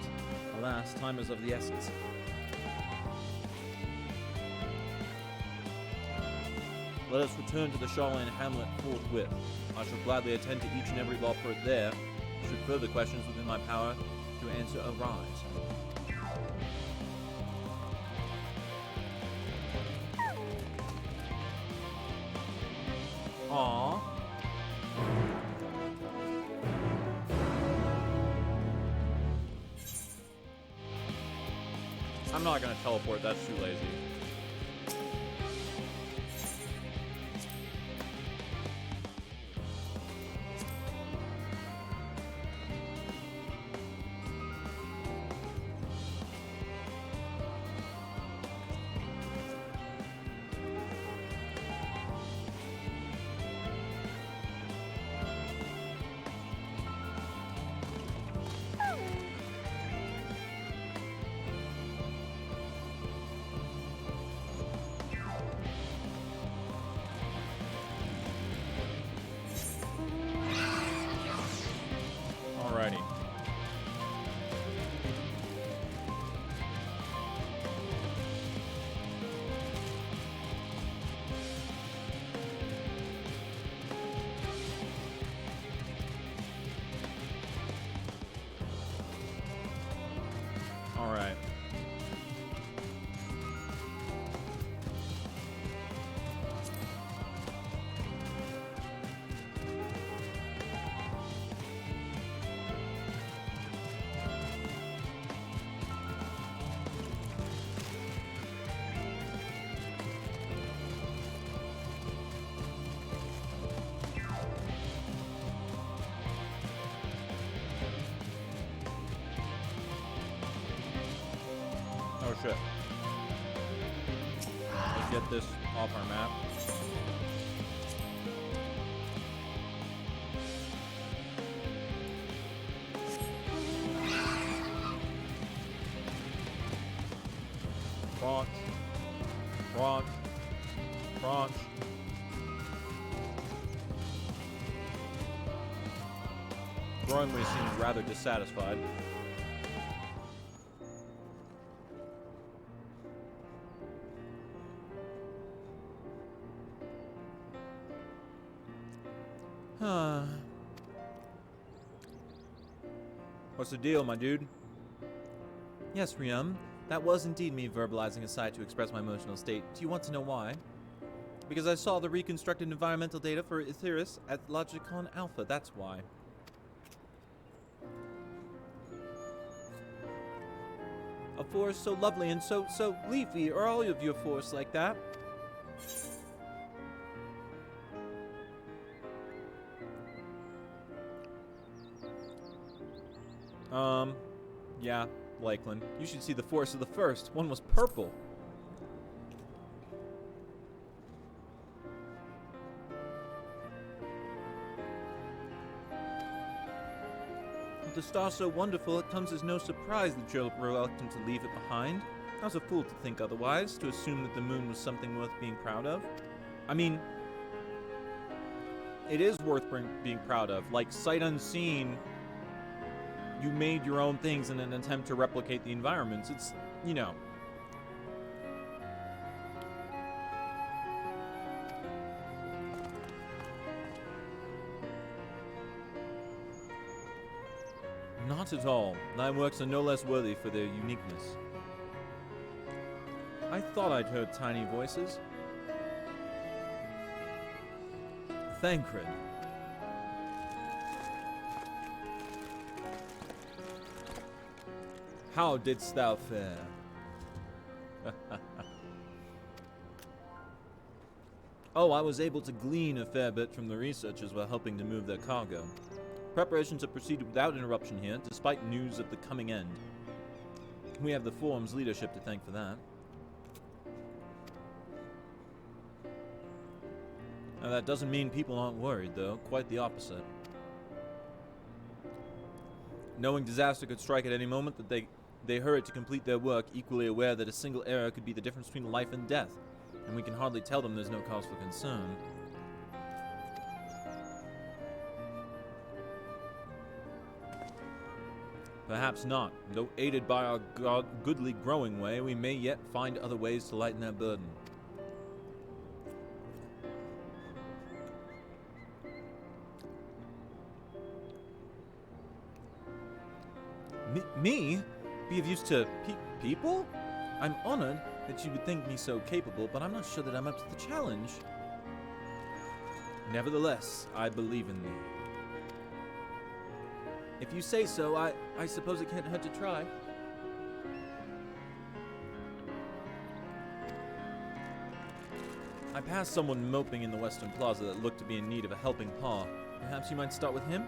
Alas, time is of the essence. Let us return to the Shoreline Hamlet forthwith. I shall gladly attend to each and every lawper there, should further questions within my power to answer arise. Aww. I'm not gonna teleport, that's too lazy. Alrighty. Alright. Oh shit. Let's get this off our map. Crunch. Crunch. Crunch. Growingly seems rather dissatisfied. What's the deal, my dude? Yes, Riam. That was indeed me verbalizing aside to express my emotional state. Do you want to know why? Because I saw the reconstructed environmental data for Etheris at Logicon Alpha, that's why. A forest so lovely and so leafy. Are all of your forests like that? Yeah, Lakeland. You should see the forest of the first. One was purple. With the star so wonderful, it comes as no surprise that you're reluctant to leave it behind. I was a fool to think otherwise, to assume that the moon was something worth being proud of. I mean, it is worth being proud of. Like, sight unseen, you made your own things in an attempt to replicate the environments. It's, you know. Not at all. Thy works are no less worthy for their uniqueness. I thought I'd heard tiny voices. Thancred. How didst thou fare? Oh, I was able to glean a fair bit from the researchers while helping to move their cargo. Preparations have proceeded without interruption here, despite news of the coming end. We have the Forum's leadership to thank for that. Now, that doesn't mean people aren't worried, though. Quite the opposite. Knowing disaster could strike at any moment, that they hurried to complete their work, equally aware that a single error could be the difference between life and death. And we can hardly tell them there's no cause for concern. Perhaps not. Though aided by our goodly growing way, we may yet find other ways to lighten their burden. Me? Be of use to people? I'm honored that you would think me so capable, but I'm not sure that I'm up to the challenge. Nevertheless, I believe in thee. If you say so, I suppose it can't hurt to try. I passed someone moping in the Western Plaza that looked to be in need of a helping paw. Perhaps you might start with him?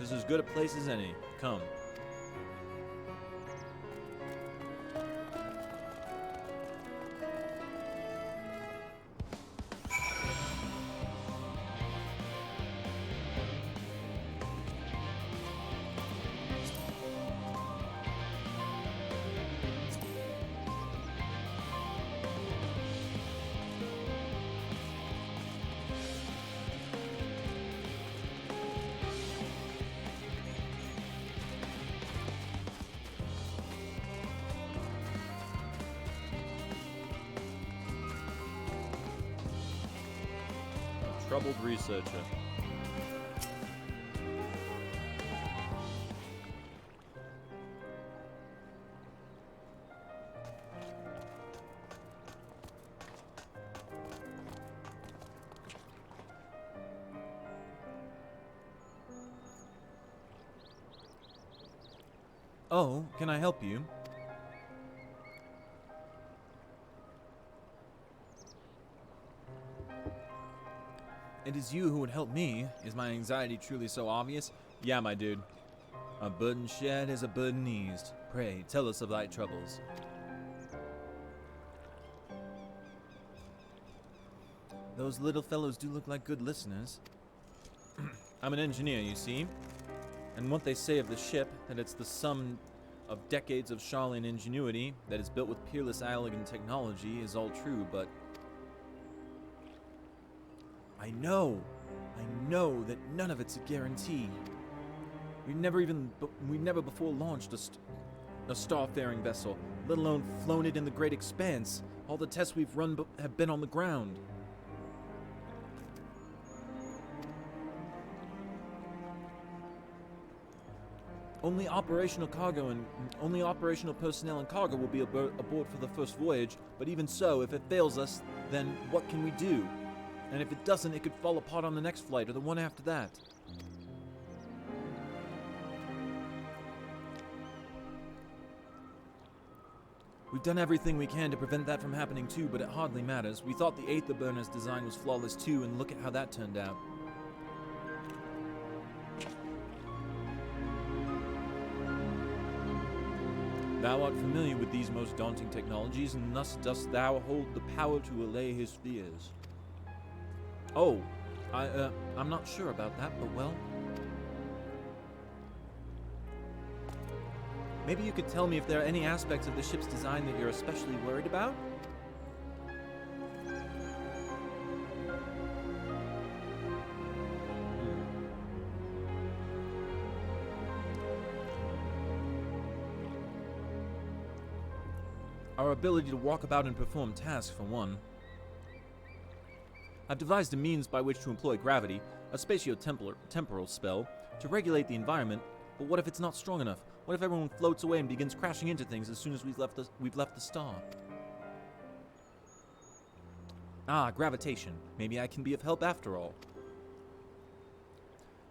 This is as good a place as any. Come. Troubled researcher. Oh, can I help you? It is you who would help me. Is my anxiety truly so obvious? Yeah, my dude. A burden shared is a burden eased. Pray, tell us of thy troubles. Those little fellows do look like good listeners. I'm an engineer, you see. And what they say of the ship, that it's the sum of decades of Charlian ingenuity, that is built with peerless elegant technology, is all true, but I know that none of it's a guarantee. We've never before launched a starfaring vessel, let alone flown it in the great expanse. All the tests we've run have been on the ground. Only operational personnel and cargo will be aboard for the first voyage, but even so, if it fails us, then what can we do? And if it doesn't, it could fall apart on the next flight or the one after that. We've done everything we can to prevent that from happening too, but it hardly matters. We thought the Aetherburner's design was flawless too, and look at how that turned out. Thou art familiar with these most daunting technologies, and thus dost thou hold the power to allay his fears. Oh, I'm not sure about that, but well. Maybe you could tell me if there are any aspects of the ship's design that you're especially worried about? Our ability to walk about and perform tasks, for one. I've devised a means by which to employ gravity, a spatio-temporal spell, to regulate the environment, but what if it's not strong enough? What if everyone floats away and begins crashing into things as soon as we've left the star? Ah, gravitation. Maybe I can be of help after all.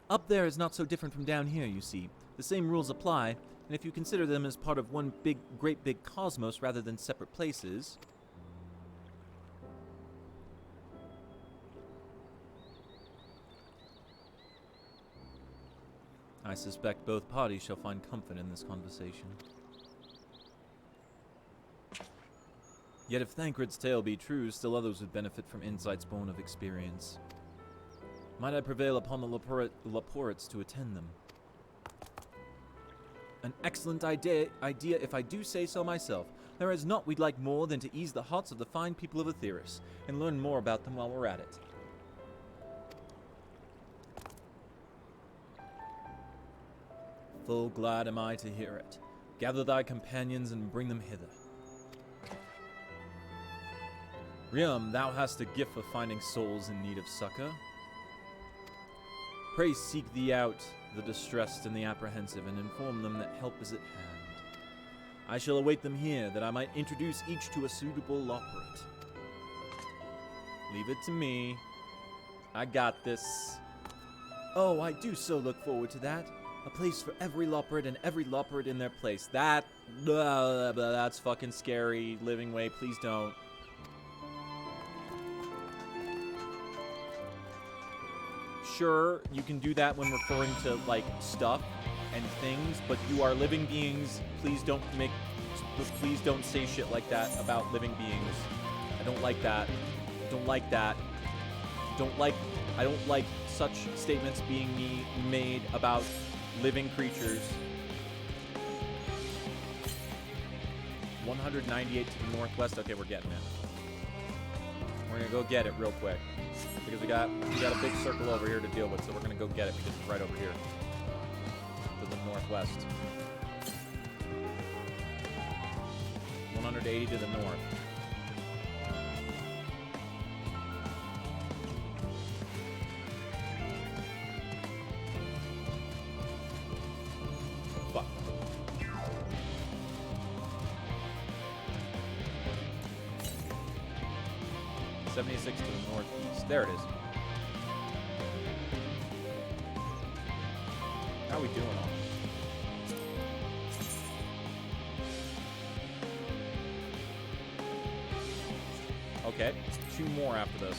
Up there is not so different from down here, you see. The same rules apply, and if you consider them as part of one great big cosmos rather than separate places... I suspect both parties shall find comfort in this conversation. Yet if Thancred's tale be true, still others would benefit from insights born of experience. Might I prevail upon the Laportes to attend them? An excellent idea if I do say so myself. There is naught we'd like more than to ease the hearts of the fine people of Aetheris, and learn more about them while we're at it. Full glad am I to hear it. Gather thy companions and bring them hither. Riam, thou hast a gift of finding souls in need of succor. Pray seek thee out the distressed and the apprehensive, and inform them that help is at hand. I shall await them here, that I might introduce each to a suitable Loporate. Leave it to me. I got this. Oh, I do so look forward to that. A place for every Loporate and every Loporate in their place. That's fucking scary. Living way, please don't. Sure, you can do that when referring to, like, stuff and things, but you are living beings. Please don't say shit like that about living beings. I don't like that. I don't like that. I don't like such statements being made about living creatures. 198 to the northwest. Okay, we're getting it. We're gonna go get it real quick because we got a big circle over here to deal with, so we're gonna go get it because it's right over here to the northwest. 180 to the north. Fuck. $76 to the northeast. There it is. How are we doing on it? Okay, 2 more after this.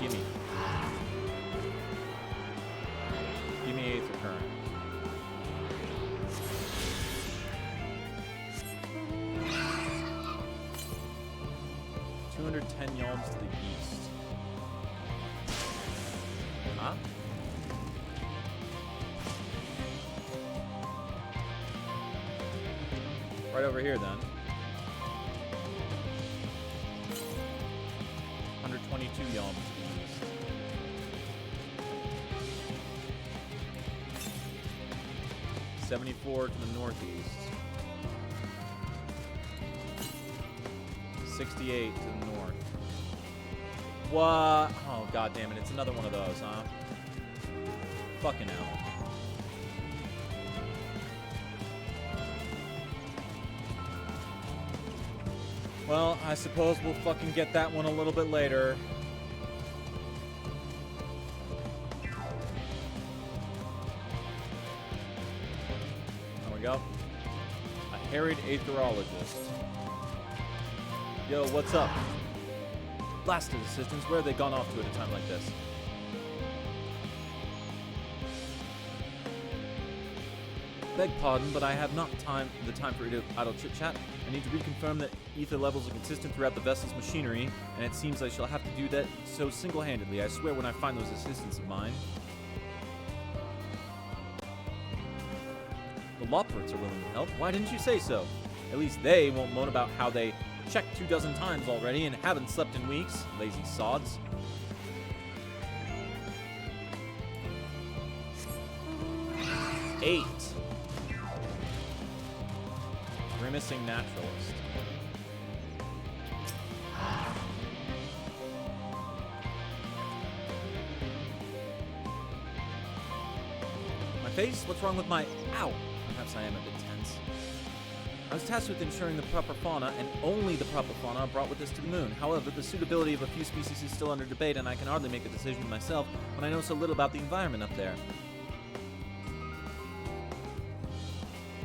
Gimme. Gimme Aether Current. $210 yalms to the east. Huh? Right over here, then. 122 yalms to the east. $74 to the northeast. 68 to the north. What? Oh, god damn it. It's another one of those, huh? Fucking hell. Well, I suppose we'll fucking get that one a little bit later. There we go. A harried aetherologist. Yo, what's up? Blasted assistants, where have they gone off to at a time like this? Beg pardon, but I have not the time for idle chit-chat. I need to reconfirm that ether levels are consistent throughout the vessel's machinery, and it seems I shall have to do that so single-handedly. I swear when I find those assistants of mine. The Loportes are willing to help. Why didn't you say so? At least they won't moan about how they checked 24 times already and haven't slept in weeks. Lazy sods. $8. Grimacing naturalist. My face? What's wrong with my... Ow! Perhaps I am a bit tense. I was tasked with ensuring the proper fauna, and only the proper fauna, are brought with us to the moon. However, the suitability of a few species is still under debate, and I can hardly make a decision myself when I know so little about the environment up there.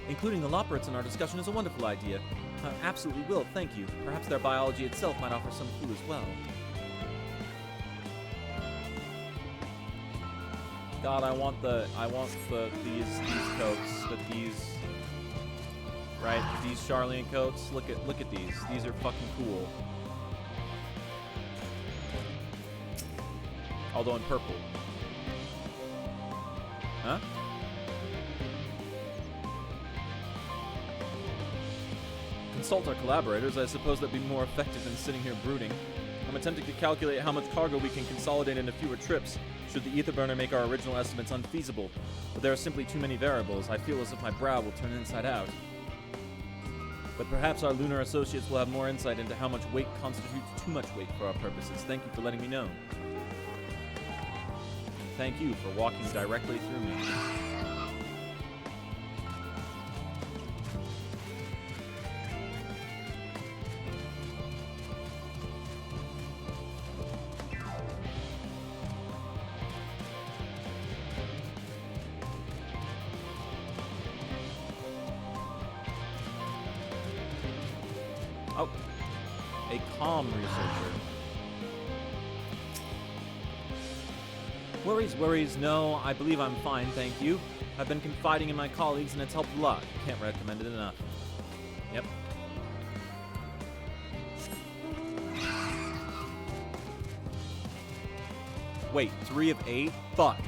Including the Loporits in our discussion is a wonderful idea. I absolutely will, thank you. Perhaps their biology itself might offer some clue as well. God, I want these coats, right? These Charlian coats. Look at these. These are fucking cool. Although in purple. Huh? Consult our collaborators. I suppose that'd be more effective than sitting here brooding. I'm attempting to calculate how much cargo we can consolidate into fewer trips, should the ether burner make our original estimates unfeasible. But there are simply too many variables. I feel as if my brow will turn inside out. But perhaps our lunar associates will have more insight into how much weight constitutes too much weight for our purposes. Thank you for letting me know. And thank you for walking directly through me. Oh, a calm researcher. Worries, no, I believe I'm fine, thank you. I've been confiding in my colleagues and it's helped a lot. Can't recommend it enough. Yep. Wait, 3 of 8? Fuck.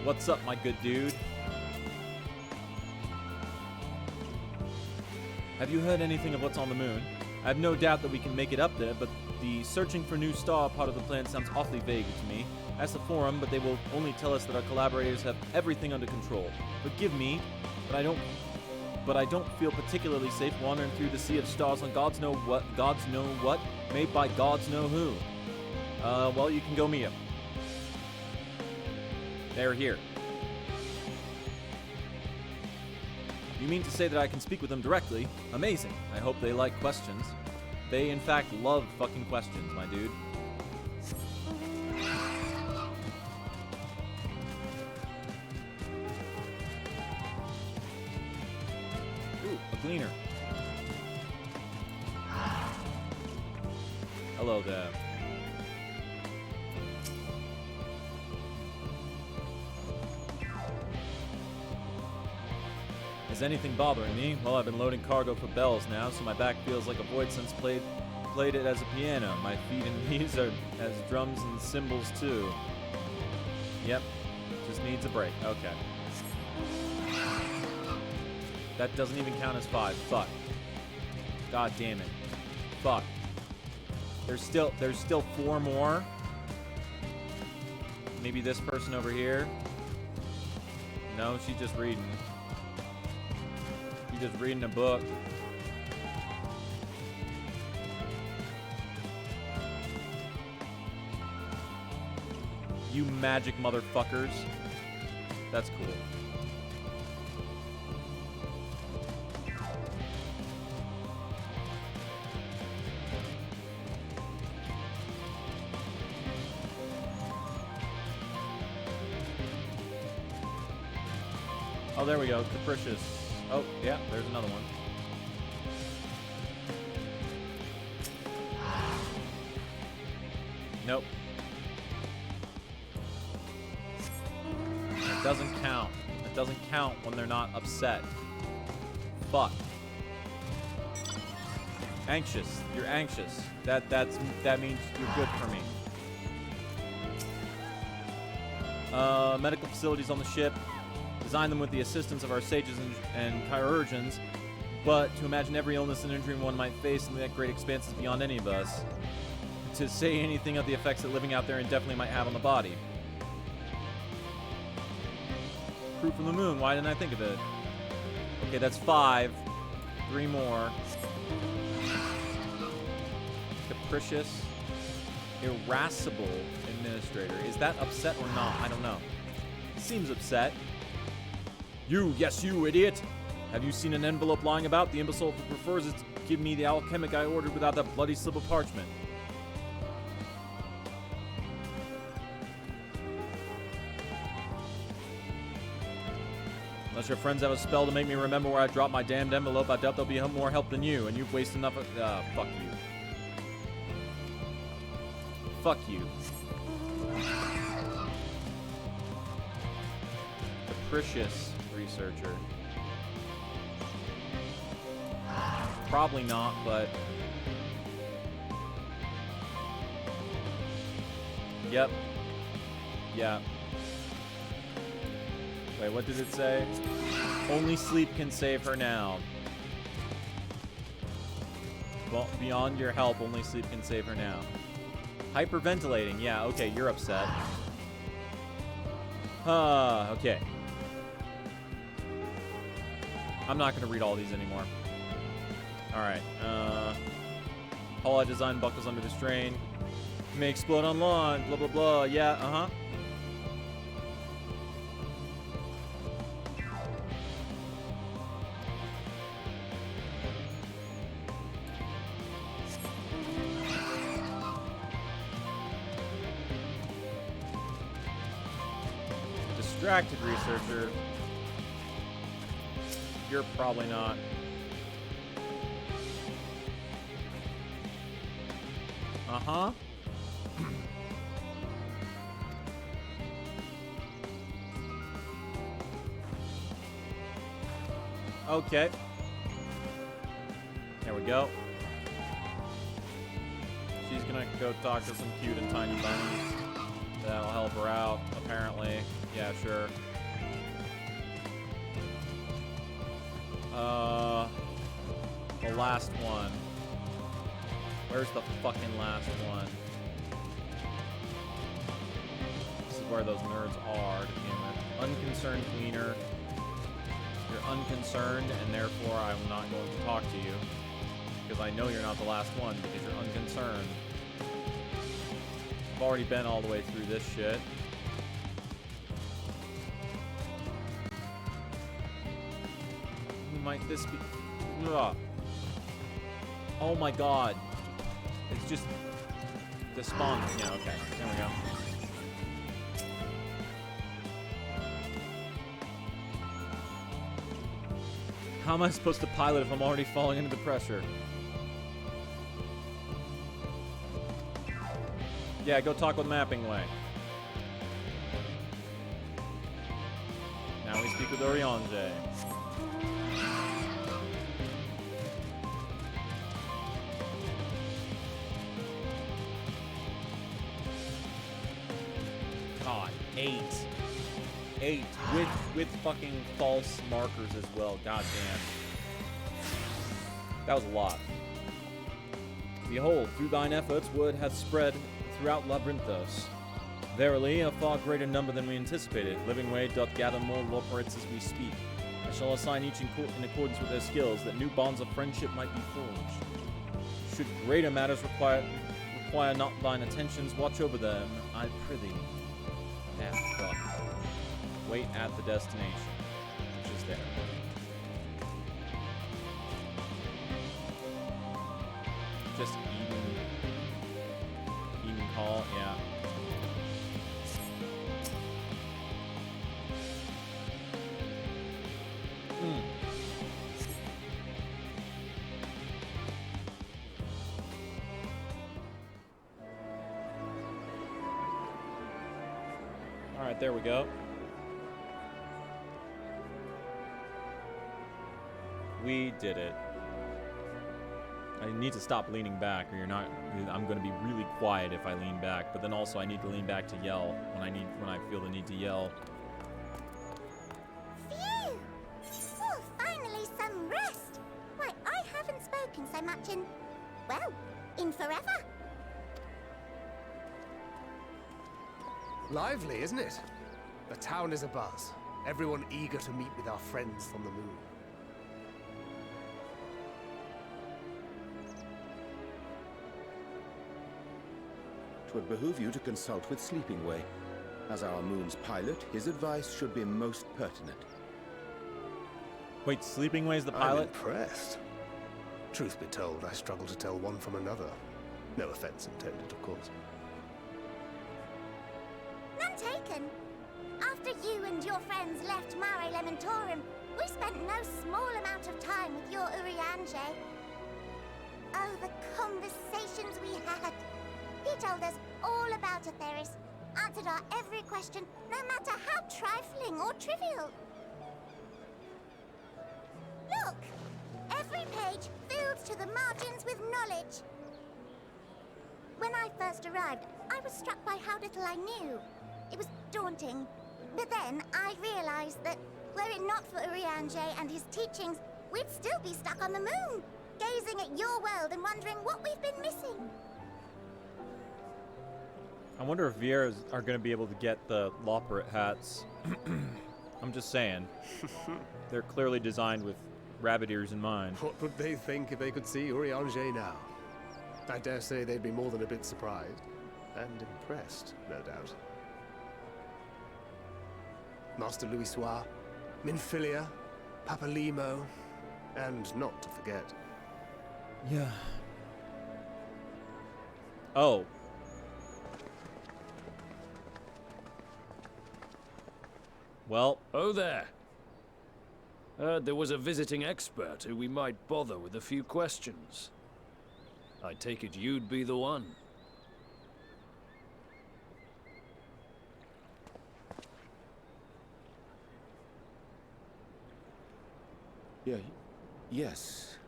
What's up, my good dude? Have you heard anything of what's on the moon? I have no doubt that we can make it up there, but the searching for new star part of the plan sounds awfully vague to me. Ask the forum, but they will only tell us that our collaborators have everything under control. Forgive me, but I don't feel particularly safe wandering through the sea of stars on gods know what, made by gods know who. Well, you can go meet 'em. They're here. You mean to say that I can speak with them directly? Amazing. I hope they like questions. They, in fact, love fucking questions, my dude. Ooh, a gleaner. Hello there. Is anything bothering me? Well, I've been loading cargo for bells now, so my back feels like a void since played it as a piano. My feet and knees are as drums and cymbals too. Yep, just needs a break. Okay. That doesn't even count as 5. Fuck. God damn it. Fuck. There's still 4 more. Maybe this person over here. No, she's just reading. She's just reading a book. You magic motherfuckers. That's cool. Oh, there we go. Capricious. Oh, yeah, there's another one. Nope. It doesn't count. It doesn't count when they're not upset. Fuck. Anxious. You're anxious. That means you're good for me. Medical facilities on the ship. Design them with the assistance of our sages and chirurgeons, but to imagine every illness and injury one might face in that great expanse is beyond any of us. To say anything of the effects that living out there indefinitely might have on the body. fruit from the moon. Why didn't I think of it? Okay, that's 5. 3 more. Capricious, irascible administrator. Is that upset or not? I don't know. He seems upset. You, yes you, idiot! Have you seen an envelope lying about? The imbecile prefers it to give me the alchemic I ordered without that bloody slip of parchment. Unless your friends have a spell to make me remember where I dropped my damned envelope, I doubt they'll be more help than you, and you've wasted enough of... fuck you. Fuck you. Capricious researcher. Probably not, but... Yep. Yeah. Wait, what did it say? Only sleep can save her now. Well, beyond your help, only sleep can save her now. Hyperventilating. Yeah, okay, you're upset. Okay. I'm not going to read all these anymore. Alright, Paula design buckles under the strain. May explode on lawn, blah, blah, blah. Yeah, uh-huh. Distracted researcher. You're probably not. Uh-huh. Okay. There we go. She's gonna go talk to some cute and tiny bunnies. That'll help her out, apparently. Yeah, sure. The last one. Where's the fucking last one? This is where those nerds are to begin with. Unconcerned cleaner. You're unconcerned, and therefore I'm not going to talk to you. Because I know you're not the last one, because you're unconcerned. I've already been all the way through this shit. Who might this be? Ugh. Oh my god. It's just the spawn. Yeah, okay. There we go. How am I supposed to pilot if I'm already falling into the pressure? Yeah, go talk with Mapping Way. Now we speak with Oriange. God, 8. 8 with fucking false markers as well. God damn. That was a lot. Behold, through thine efforts word hath spread throughout Labyrinthos. Verily, a far greater number than we anticipated. Living Way doth gather more lords as we speak. I shall assign each in accordance with their skills, that new bonds of friendship might be forged. Should greater matters require not thine attentions, watch over them, I prithee. Wait at the destination, which is there. Just Eden Call, yeah. Alright, there we go. We did it. I need to stop leaning back, or I'm going to be really quiet if I lean back. But then also I need to lean back to yell when I feel the need to yell. Phew! Oh, finally some rest. Why, I haven't spoken so much in, well, in forever. Lively, isn't it? The town is abuzz. Everyone eager to meet with our friends from the moon. Would behoove you to consult with Sleeping Way. As our moon's pilot, his advice should be most pertinent. Wait, Sleeping Way's the pilot? I'm impressed. Truth be told, I struggle to tell one from another. No offense intended, of course. None taken. After you and your friends left Mare Elementorum, we spent no small amount of time with your Urianger. Oh, the conversations we had. He told us all about Atheris, answered our every question, no matter how trifling or trivial. Look! Every page filled to the margins with knowledge. When I first arrived, I was struck by how little I knew. It was daunting. But then I realized that, were it not for Urianger and his teachings, we'd still be stuck on the moon, gazing at your world and wondering what we've been missing. I wonder if Vieras are going to be able to get the Loperate hats. I'm just saying. They're clearly designed with rabbit ears in mind. What would they think if they could see Urianger now? I dare say they'd be more than a bit surprised. And impressed, no doubt. Master Louisoix, Minfilia, Papalimo, and not to forget. Yeah. Oh. Well. Oh there. Heard there was a visiting expert who we might bother with a few questions. I take it you'd be the one. Yes,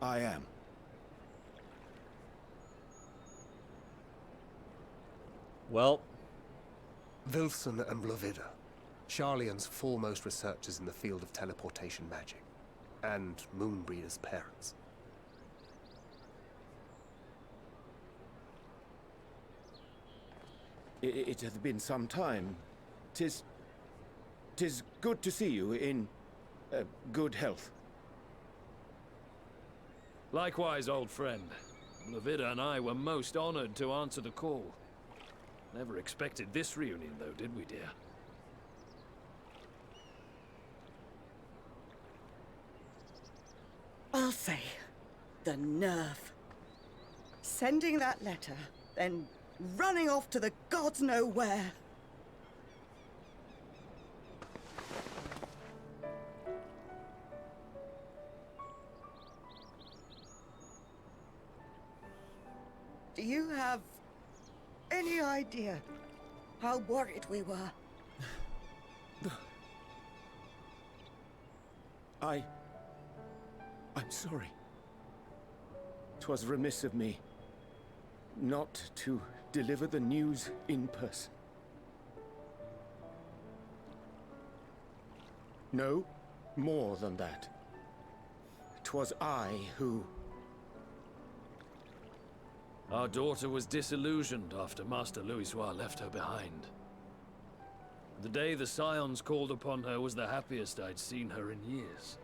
I am. Well, Wilson and Blovida, Sharlayan's foremost researchers in the field of teleportation magic, and Moonbreeder's parents. It hath been some time. 'Tis good to see you in good health. Likewise, old friend. Blovida and I were most honored to answer the call. Never expected this reunion, though, did we, dear? I'll say, the nerve. Sending that letter, then running off to the gods know where. Do you have any idea how worried we were? I'm sorry. 'Twas remiss of me not to deliver the news in person. No, more than that. 'Twas I who... Our daughter was disillusioned after Master Louisoix left her behind. The day the Scions called upon her was the happiest I'd seen her in years.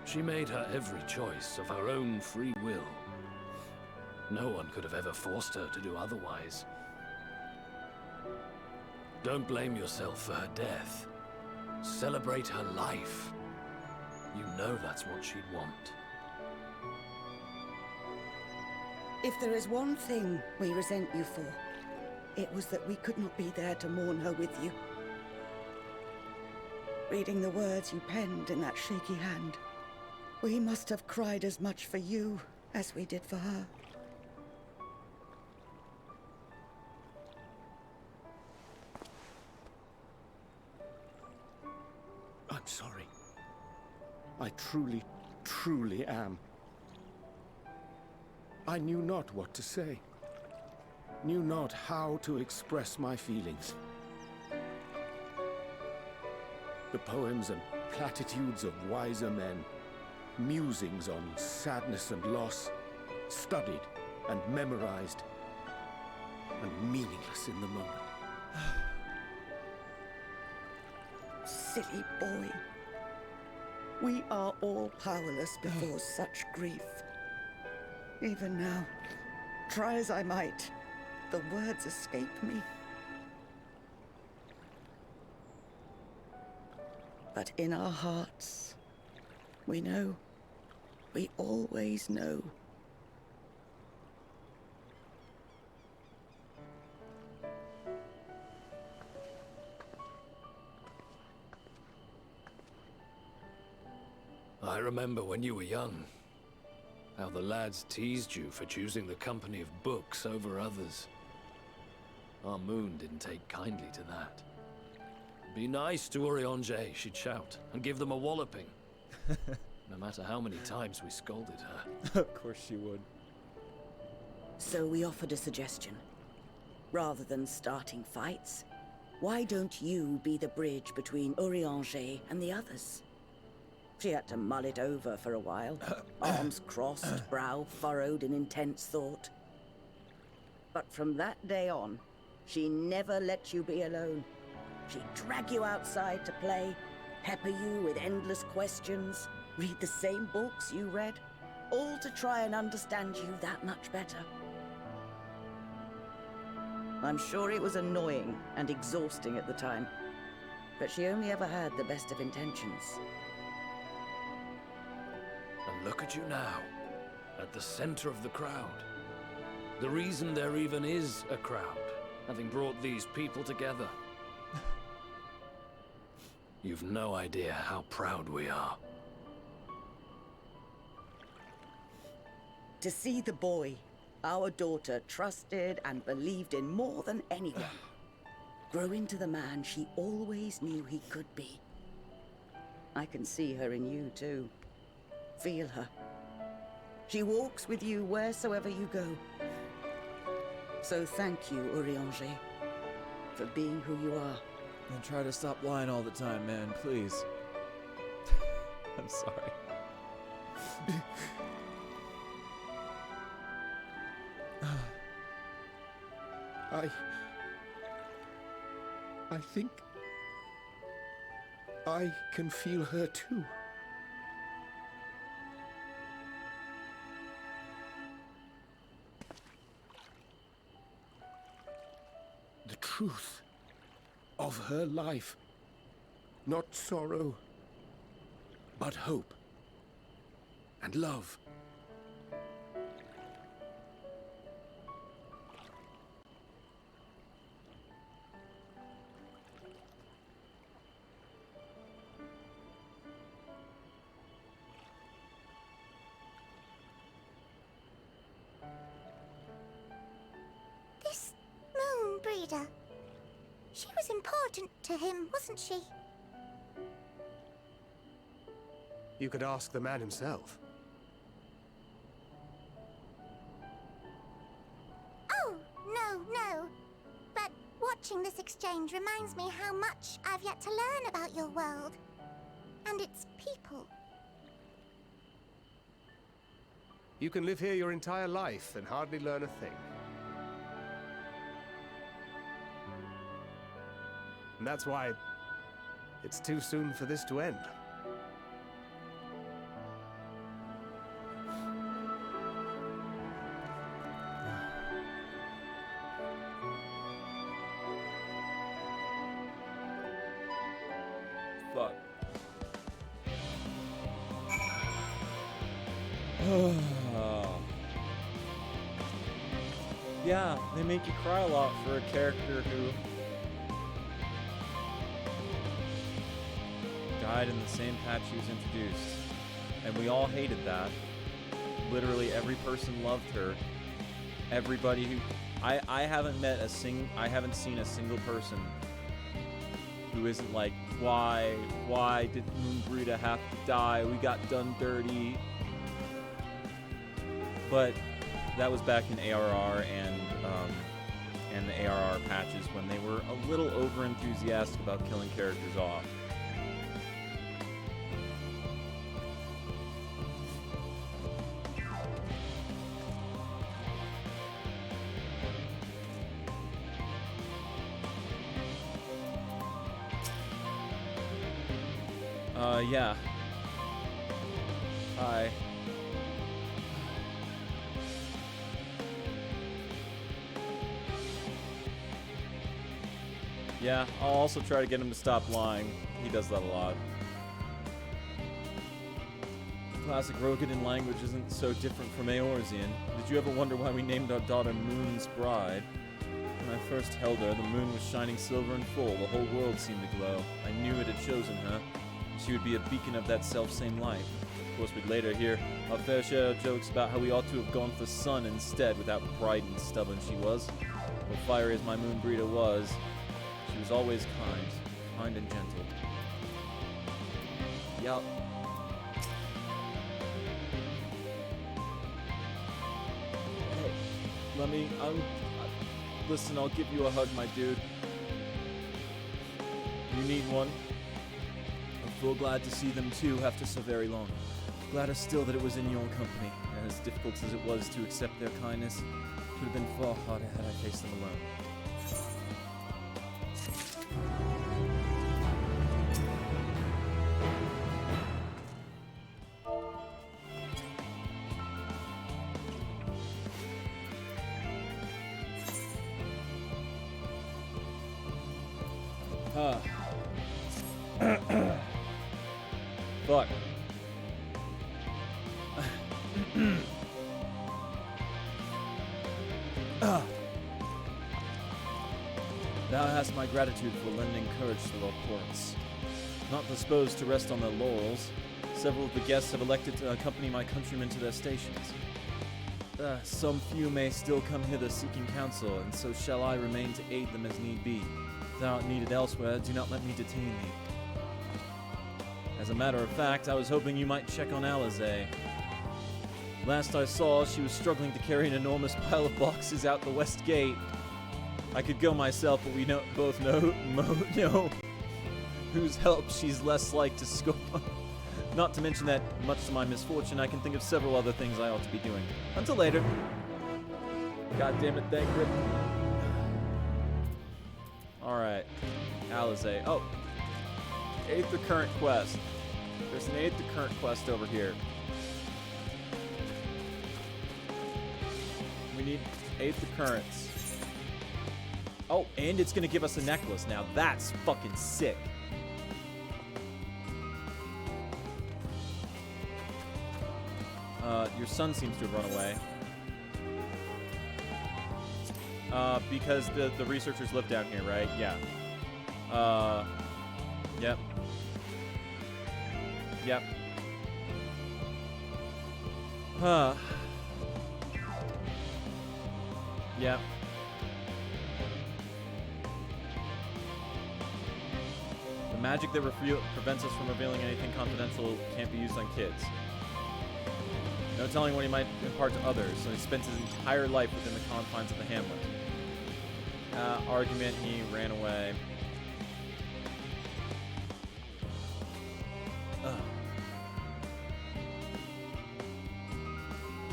She made her every choice of her own free will. No one could have ever forced her to do otherwise. Don't blame yourself for her death. Celebrate her life. You know that's what she'd want. If there is one thing we resent you for, it was that we could not be there to mourn her with you. Reading the words you penned in that shaky hand, we must have cried as much for you as we did for her. I'm sorry. I truly, truly am. I knew not what to say. Knew not how to express my feelings. The poems and platitudes of wiser men, musings on sadness and loss, studied and memorized, and meaningless in the moment. silly boy. We are all powerless before such grief. Even now, try as I might, the words escape me. But in our hearts, we know. We always know. I remember when you were young, how the lads teased you for choosing the company of books over others. Our moon didn't take kindly to that. Be nice to Urianger, she'd shout, and give them a walloping. No matter how many times we scolded her. Of course she would. So we offered a suggestion. Rather than starting fights, why don't you be the bridge between Urianger and the others? She had to mull it over for a while, arms crossed, brow furrowed in intense thought. But from that day on, she never let you be alone. She'd drag you outside to play, pepper you with endless questions, read the same books you read, all to try and understand you that much better. I'm sure it was annoying and exhausting at the time, but she only ever had the best of intentions. And look at you now, at the center of the crowd. The reason there even is a crowd, having brought these people together. You've no idea how proud we are. To see the boy, our daughter, trusted and believed in more than anyone, grow into the man she always knew he could be. I can see her in you too. Feel her. She walks with you wheresoever you go. So thank you, Urianger, for being who you are. And try to stop lying all the time, man, please. I'm sorry. I think I can feel her too. The truth of her life. Not sorrow, but hope and love. This moon breeder. She was important to him, wasn't she? You could ask the man himself. Oh, no. But watching this exchange reminds me how much I've yet to learn about your world. And its people. You can live here your entire life and hardly learn a thing. And that's why it's too soon for this to end. Fuck. Yeah, they make you cry a lot for a character who died in the same patch he was introduced. And we all hated that. Literally every person loved her. Everybody who I haven't seen a single person who isn't like, why did Moonbreeder have to die? We got done dirty. But that was back in ARR and the ARR patches when they were a little over enthusiastic about killing characters off. Yeah. Hi. Yeah, I'll also try to get him to stop lying. He does that a lot. Classic Rogadin language isn't so different from Eorzean. Did you ever wonder why we named our daughter Moon's Bride? When I first held her, the moon was shining silver and full. The whole world seemed to glow. I knew it had chosen her. She would be a beacon of that self-same light. Of course, we'd later hear our fair share of jokes about how we ought to have gone for sun instead, with how bright and stubborn she was. But fiery as my moon breeder was, she was always kind and gentle. Yup. Hey, listen, I'll give you a hug, my dude. You need one? I'm full glad to see them too after so very long. Gladder still that it was in your company, and as difficult as it was to accept their kindness, it would have been far harder had I faced them alone. Fuck. Thou hast my gratitude for lending courage to our ports. Not disposed to rest on their laurels, several of the guests have elected to accompany my countrymen to their stations. Some few may still come hither seeking counsel, and so shall I remain to aid them as need be. If thou art needed elsewhere, do not let me detain thee. As a matter of fact, I was hoping you might check on Alizé. Last I saw, she was struggling to carry an enormous pile of boxes out the west gate. I could go myself, but we both know whose help she's less like to scope on. Not to mention that, much to my misfortune, I can think of several other things I ought to be doing. Until later. God damn it, thank Rip. Alright. Alizé. Oh. 8th recurrent quest. There's an 8th recurrent quest over here. We need 8th recurrence. Oh, and it's gonna give us a necklace now. That's fucking sick. Your son seems to have run away. Because the researchers live down here, right? Yeah. Yep. Yep. Yep. The magic that prevents us from revealing anything confidential can't be used on kids. No telling what he might impart to others, so he spent his entire life within the confines of the hamlet. Argument, he ran away.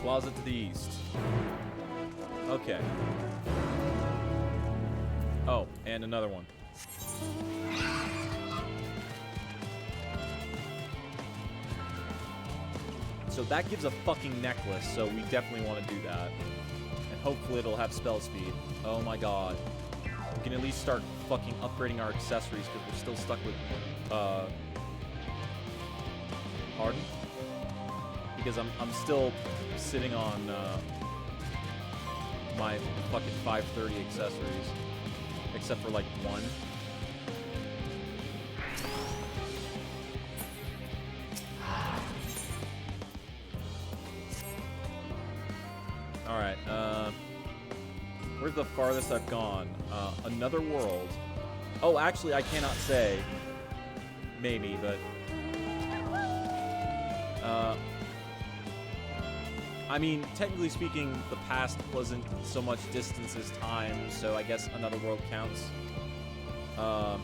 Closet to the east. Okay. Oh, and another one. So that gives a fucking necklace, so we definitely want to do that. And hopefully it'll have spell speed. Oh my god. We can at least start fucking upgrading our accessories because we're still stuck with, pardon? Because I'm still sitting on, my fucking 530 accessories. Except for, like, one. Alright, where's the farthest I've gone? Another world. Oh, actually, I cannot say. Maybe, but... I mean, technically speaking, the past wasn't so much distance as time, so I guess another world counts. To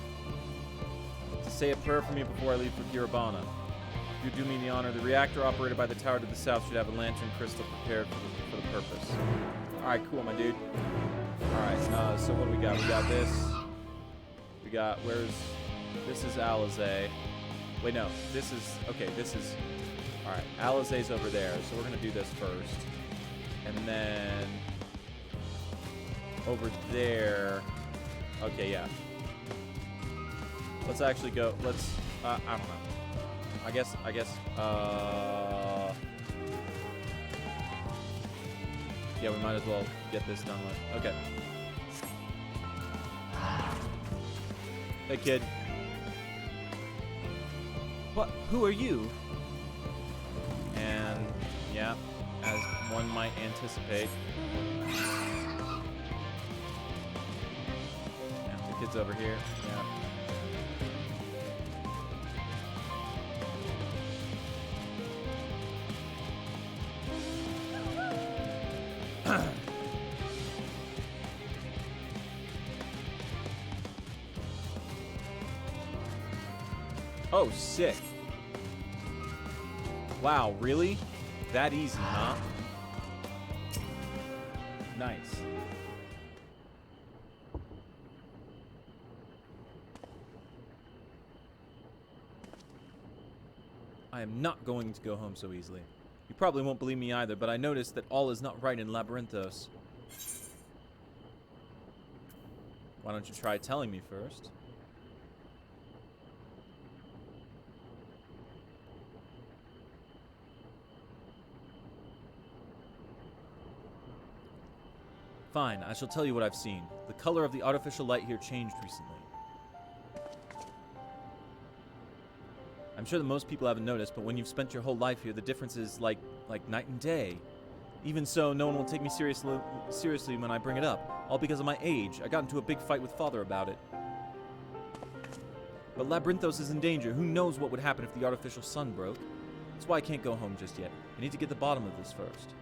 say a prayer for me before I leave for Girabana. If you do me the honor, the reactor operated by the tower to the south should have a lantern crystal prepared for the purpose. Alright, cool, my dude. Alright, so what do we got? We got this. We got, this is Alizé. Wait, no. This is... Okay, this is... Alright, Alizé's over there, so we're gonna do this first. And then... Over there... Okay, yeah. Let's actually go... Let's... I don't know. I guess... Yeah, we might as well get this done with. Okay. Hey, kid. What? Who are you? And, yeah, as one might anticipate. Yeah, the kid's over here. Yeah. Oh, sick. Wow, really? That easy, huh? Nice. I am not going to go home so easily. You probably won't believe me either, but I noticed that all is not right in Labyrinthos. Why don't you try telling me first? Fine, I shall tell you what I've seen. The color of the artificial light here changed recently. I'm sure that most people haven't noticed, but when you've spent your whole life here, the difference is like night and day. Even so, no one will take me seriously when I bring it up, all because of my age. I got into a big fight with Father about it. But Labyrinthos is in danger. Who knows what would happen if the artificial sun broke? That's why I can't go home just yet. I need to get the bottom of this first.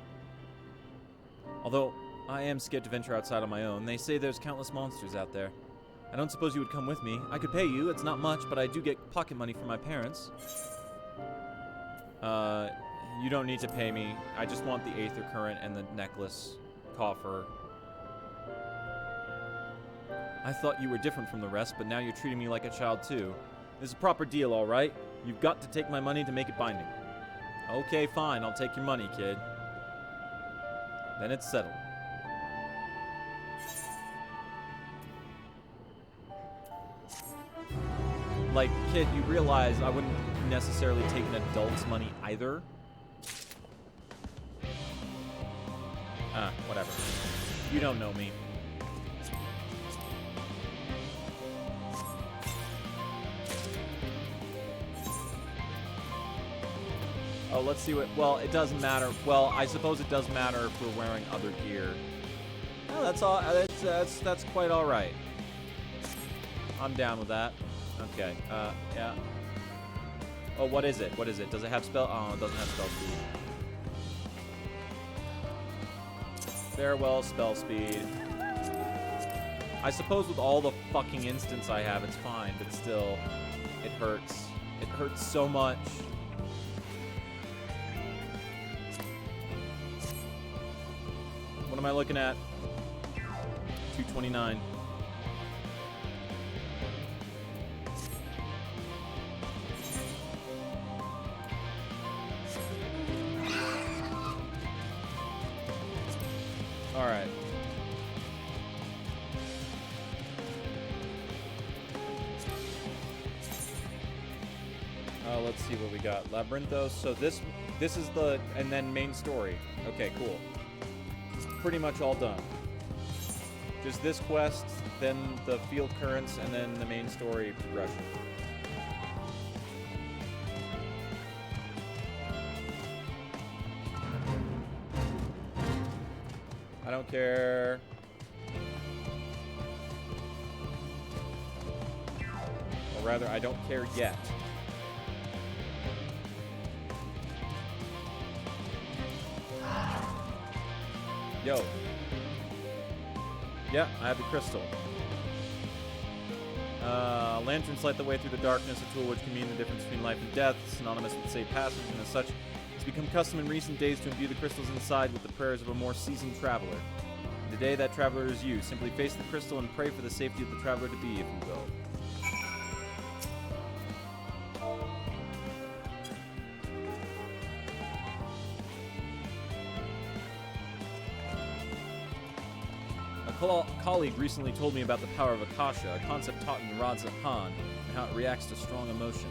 Although, I am scared to venture outside on my own. They say there's countless monsters out there. I don't suppose you would come with me. I could pay you. It's not much, but I do get pocket money from my parents. You don't need to pay me. I just want the Aether Current and the necklace coffer. I thought you were different from the rest, but now you're treating me like a child too. This is a proper deal, all right? You've got to take my money to make it binding. Okay, fine. I'll take your money, kid. Then it's settled. Like, kid, you realize I wouldn't necessarily take an adult's money either. Whatever. You don't know me. Oh, let's see what... Well, it doesn't matter. Well, I suppose it does matter if we're wearing other gear. Oh, that's all. That's quite all right. I'm down with that. Okay. Yeah. Oh, what is it? What is it? Does it have spell? Oh, it doesn't have spell speed. Farewell, spell speed. I suppose with all the fucking instants I have, it's fine, but still, it hurts. It hurts so much. What am I looking at? 229. All right. Let's see what we got. Labyrinthos. So this is the, and then main story. Okay, cool. Pretty much all done. Just this quest, then the field currents, and then the main story progression. I don't care. Or rather, I don't care yet. Yo. Yeah, I have the crystal. Lanterns light the way through the darkness, a tool which can mean the difference between life and death, synonymous with safe passage, and as such, it's become custom in recent days to imbue the crystals inside with the prayers of a more seasoned traveler. And today, that traveler is you. Simply face the crystal and pray for the safety of the traveler to be, if you will. colleague recently told me about the power of Akasha, a concept taught in the Rods of Han, and how it reacts to strong emotion.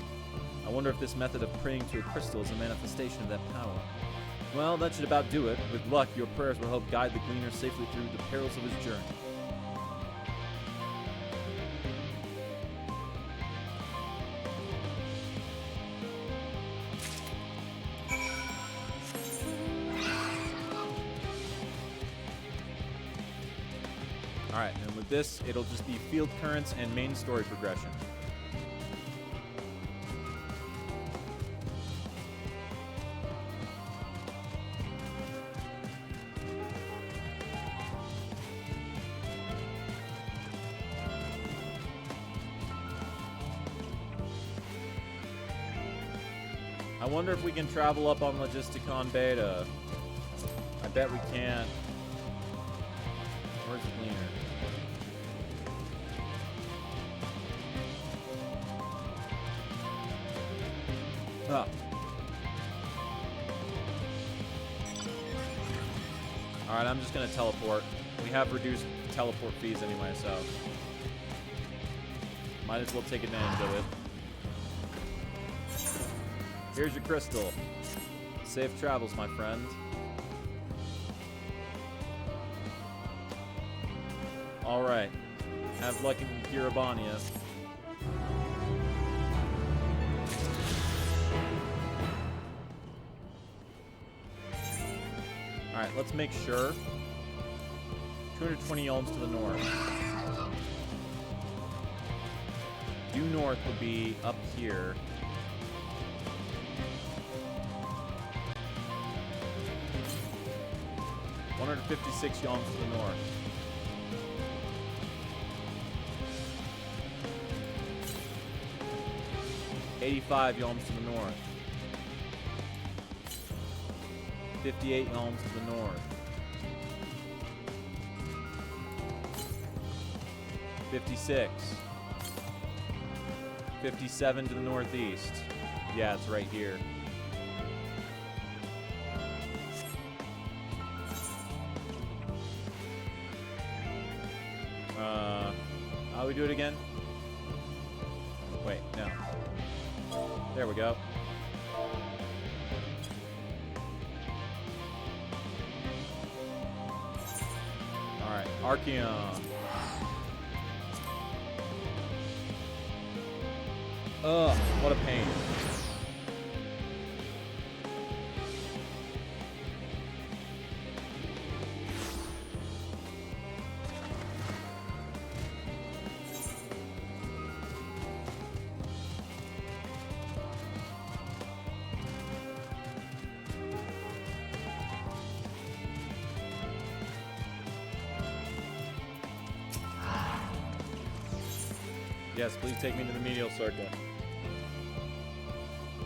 I wonder if this method of praying to a crystal is a manifestation of that power. Well, that should about do it. With luck, your prayers will help guide the Gleaner safely through the perils of his journey. Alright, and with this, it'll just be field currents and main story progression. I wonder if we can travel up on Logisticon Beta. I bet we can. Where's the Gleaner? Ah. Alright, I'm just gonna teleport. We have reduced teleport fees anyway, so might as well take advantage of it. Here's your crystal. Safe travels, my friend. Alright. Have luck in Kiribania. Alright, let's make sure. 220 yalms to the north. Due north would be up here. $156 yalms to the north. $85 yalms to the north. 58 yalms to the north. 56. 57 to the northeast. Yeah, it's right here. How do we do it again? Wait, no. There we go. Alright, Archeon. Ugh, what a pain. Yes, please take me to the medial circuit.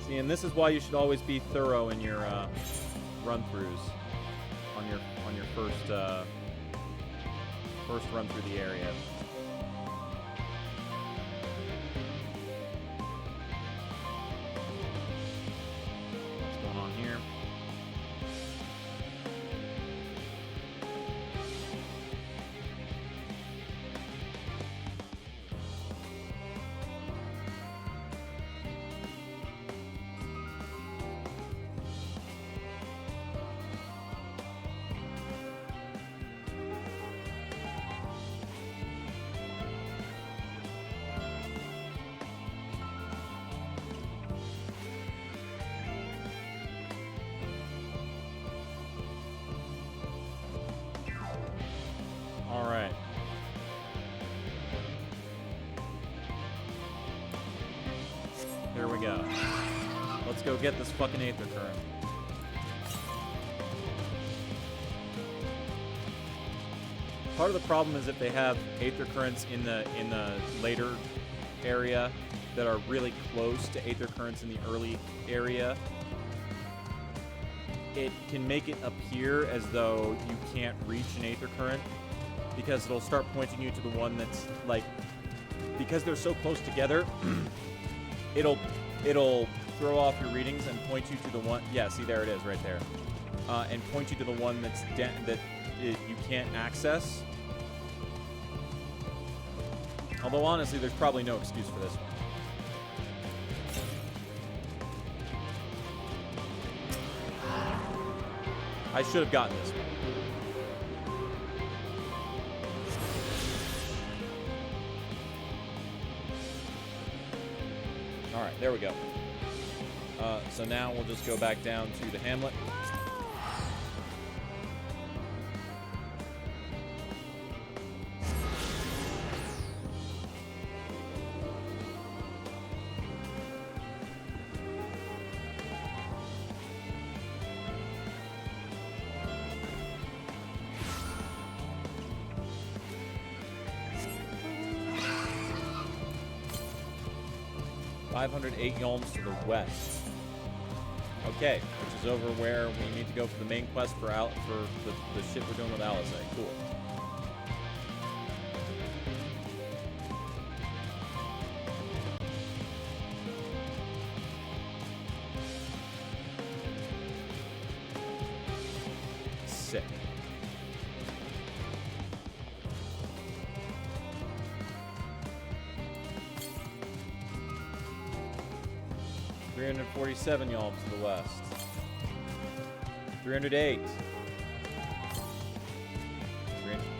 See, and this is why you should always be thorough in your run-throughs on your first run through the area. What's going on here? Alright. Here we go. Let's go get this fucking Aether Current. Part of the problem is if they have Aether Currents in the later area that are really close to Aether Currents in the early area, it can make it appear as though you can't reach an Aether Current, because it'll start pointing you to the one that's like, because they're so close together, it'll throw off your readings and point you to the one. Yeah, see, there it is, right there, and point you to the one that's you can't access, Although, honestly, there's probably no excuse for this one. I should have gotten this one. Alright, there we go. So now we'll just go back down to the hamlet. .508 yalms to the west. Okay, which is over where we need to go for the main quest for the shit we're doing with Alizé. Cool. Sick. .347 yalms to the west. 308.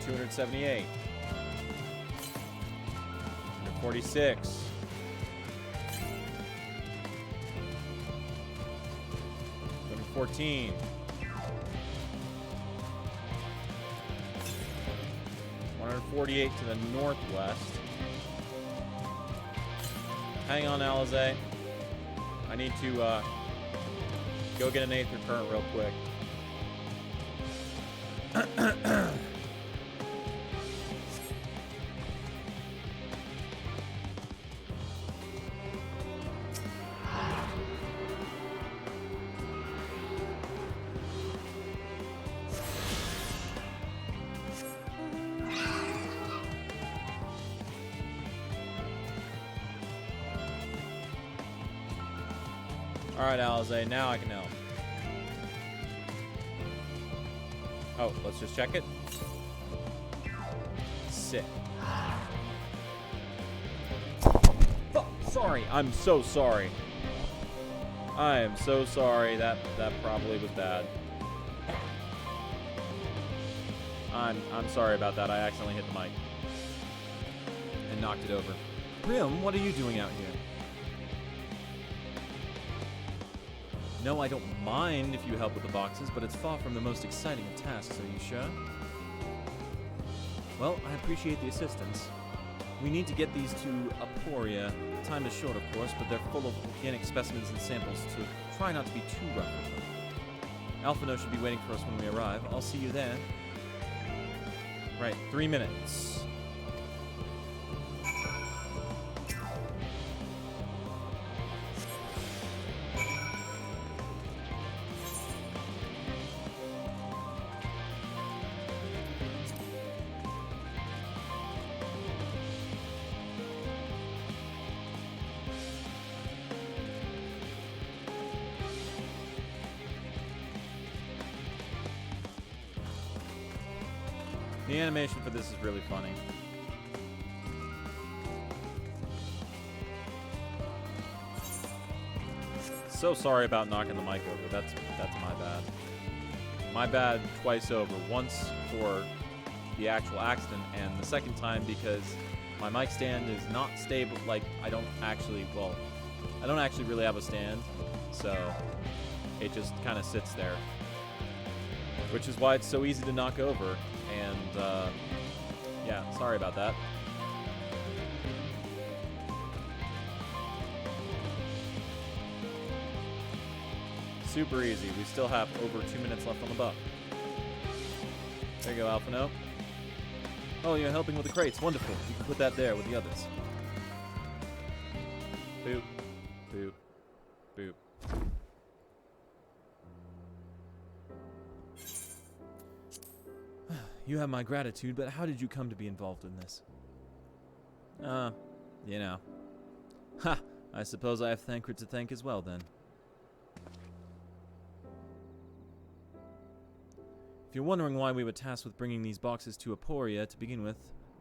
278. 246. 214. 148 to the northwest. Hang on, Alizé. I need to go get an Aether Current real quick. Alright, Alizé, now I can help. Oh, let's just check it. Sick. Oh, sorry, I'm so sorry. I am so sorry. That probably was bad. I'm sorry about that. I accidentally hit the mic and knocked it over. Grim, what are you doing out here? No, I don't mind if you help with the boxes, but it's far from the most exciting of tasks, are you sure? Well, I appreciate the assistance. We need to get these to Aporia. Time is short, of course, but they're full of organic specimens and samples, so try not to be too rough with them. Alphino should be waiting for us when we arrive. I'll see you there. Right, 3 minutes. The animation for this is really funny. So sorry about knocking the mic over. That's my bad. My bad twice over. Once for the actual accident, and the second time because my mic stand is not stable. Like, I don't actually really have a stand, so it just kind of sits there. Which is why it's so easy to knock over. And, yeah, sorry about that. Super easy. We still have over 2 minutes left on the buff. There you go, Alphino. Oh, you're helping with the crates. Wonderful. You can put that there with the others. Boop. Boop. Boop. You have my gratitude, but how did you come to be involved in this? You know. Ha! I suppose I have Thancred to thank as well, then. If you're wondering why we were tasked with bringing these boxes to Aporia to begin with,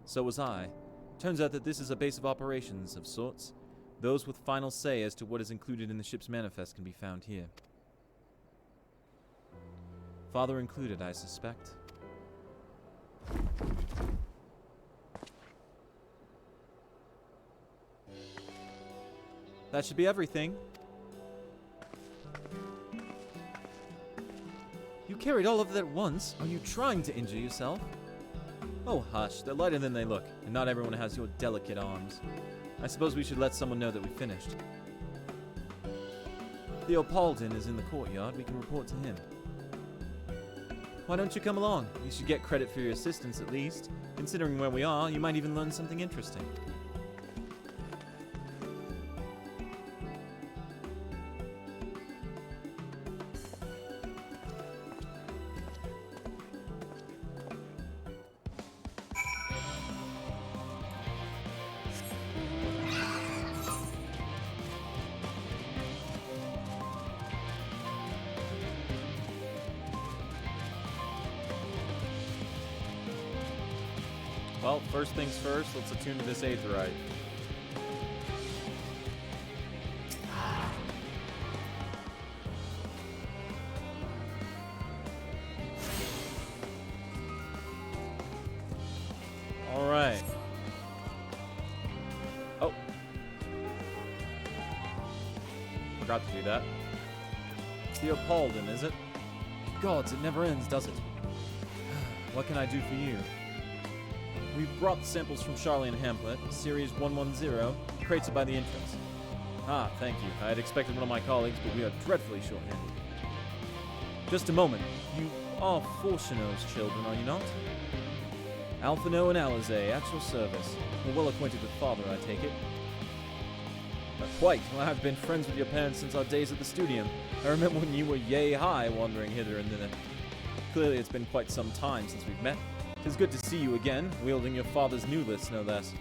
so was I. Turns out that this is a base of operations of sorts. Those with final say as to what is included in the ship's manifest can be found here. Father included, I suspect. That should be everything. You carried all of that at once. Are you trying to injure yourself? Oh, hush. They're lighter than they look, and not everyone has your delicate arms. I suppose we should let someone know that we finished. Theopaldin is in the courtyard. We can report to him. Why don't you come along? You should get credit for your assistance at least. Considering where we are, you might even learn something interesting. Well, first things first, let's attune to this aetherite. Alright. Oh. Forgot to do that. Theopaldin, is it? Gods, it never ends, does it? What can I do for you? We've brought samples from Charlie and Hamlet, Series 110, crates are by the entrance. Ah, thank you. I had expected one of my colleagues, but we are dreadfully short-handed. Just a moment. You are Fortuno's children, are you not? Alphino and Alize, at your service. You're well acquainted with father, I take it. Quite. Well, I've been friends with your parents since our days at the studium. I remember when you were yay high, wandering hither and thither. Clearly it's been quite some time since we've met. 'Tis good to see you again, wielding your father's new list, no less.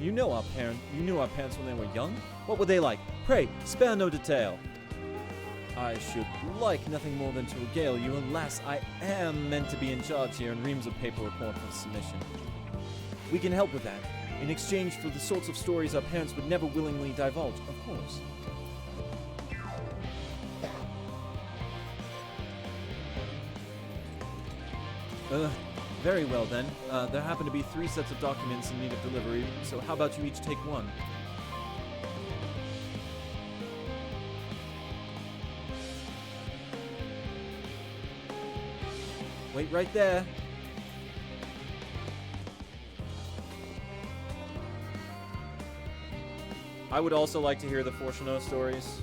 You knew our parents when they were young? What were they like? Pray, spare no detail. I should like nothing more than to regale you. Alas, I am meant to be in charge here, and reams of paperwork want for submission. We can help with that, in exchange for the sorts of stories our parents would never willingly divulge, of course. Very well then. There happen to be 3 sets of documents in need of delivery, so how about you each take one? Wait right there. I would also like to hear the Fortuno stories.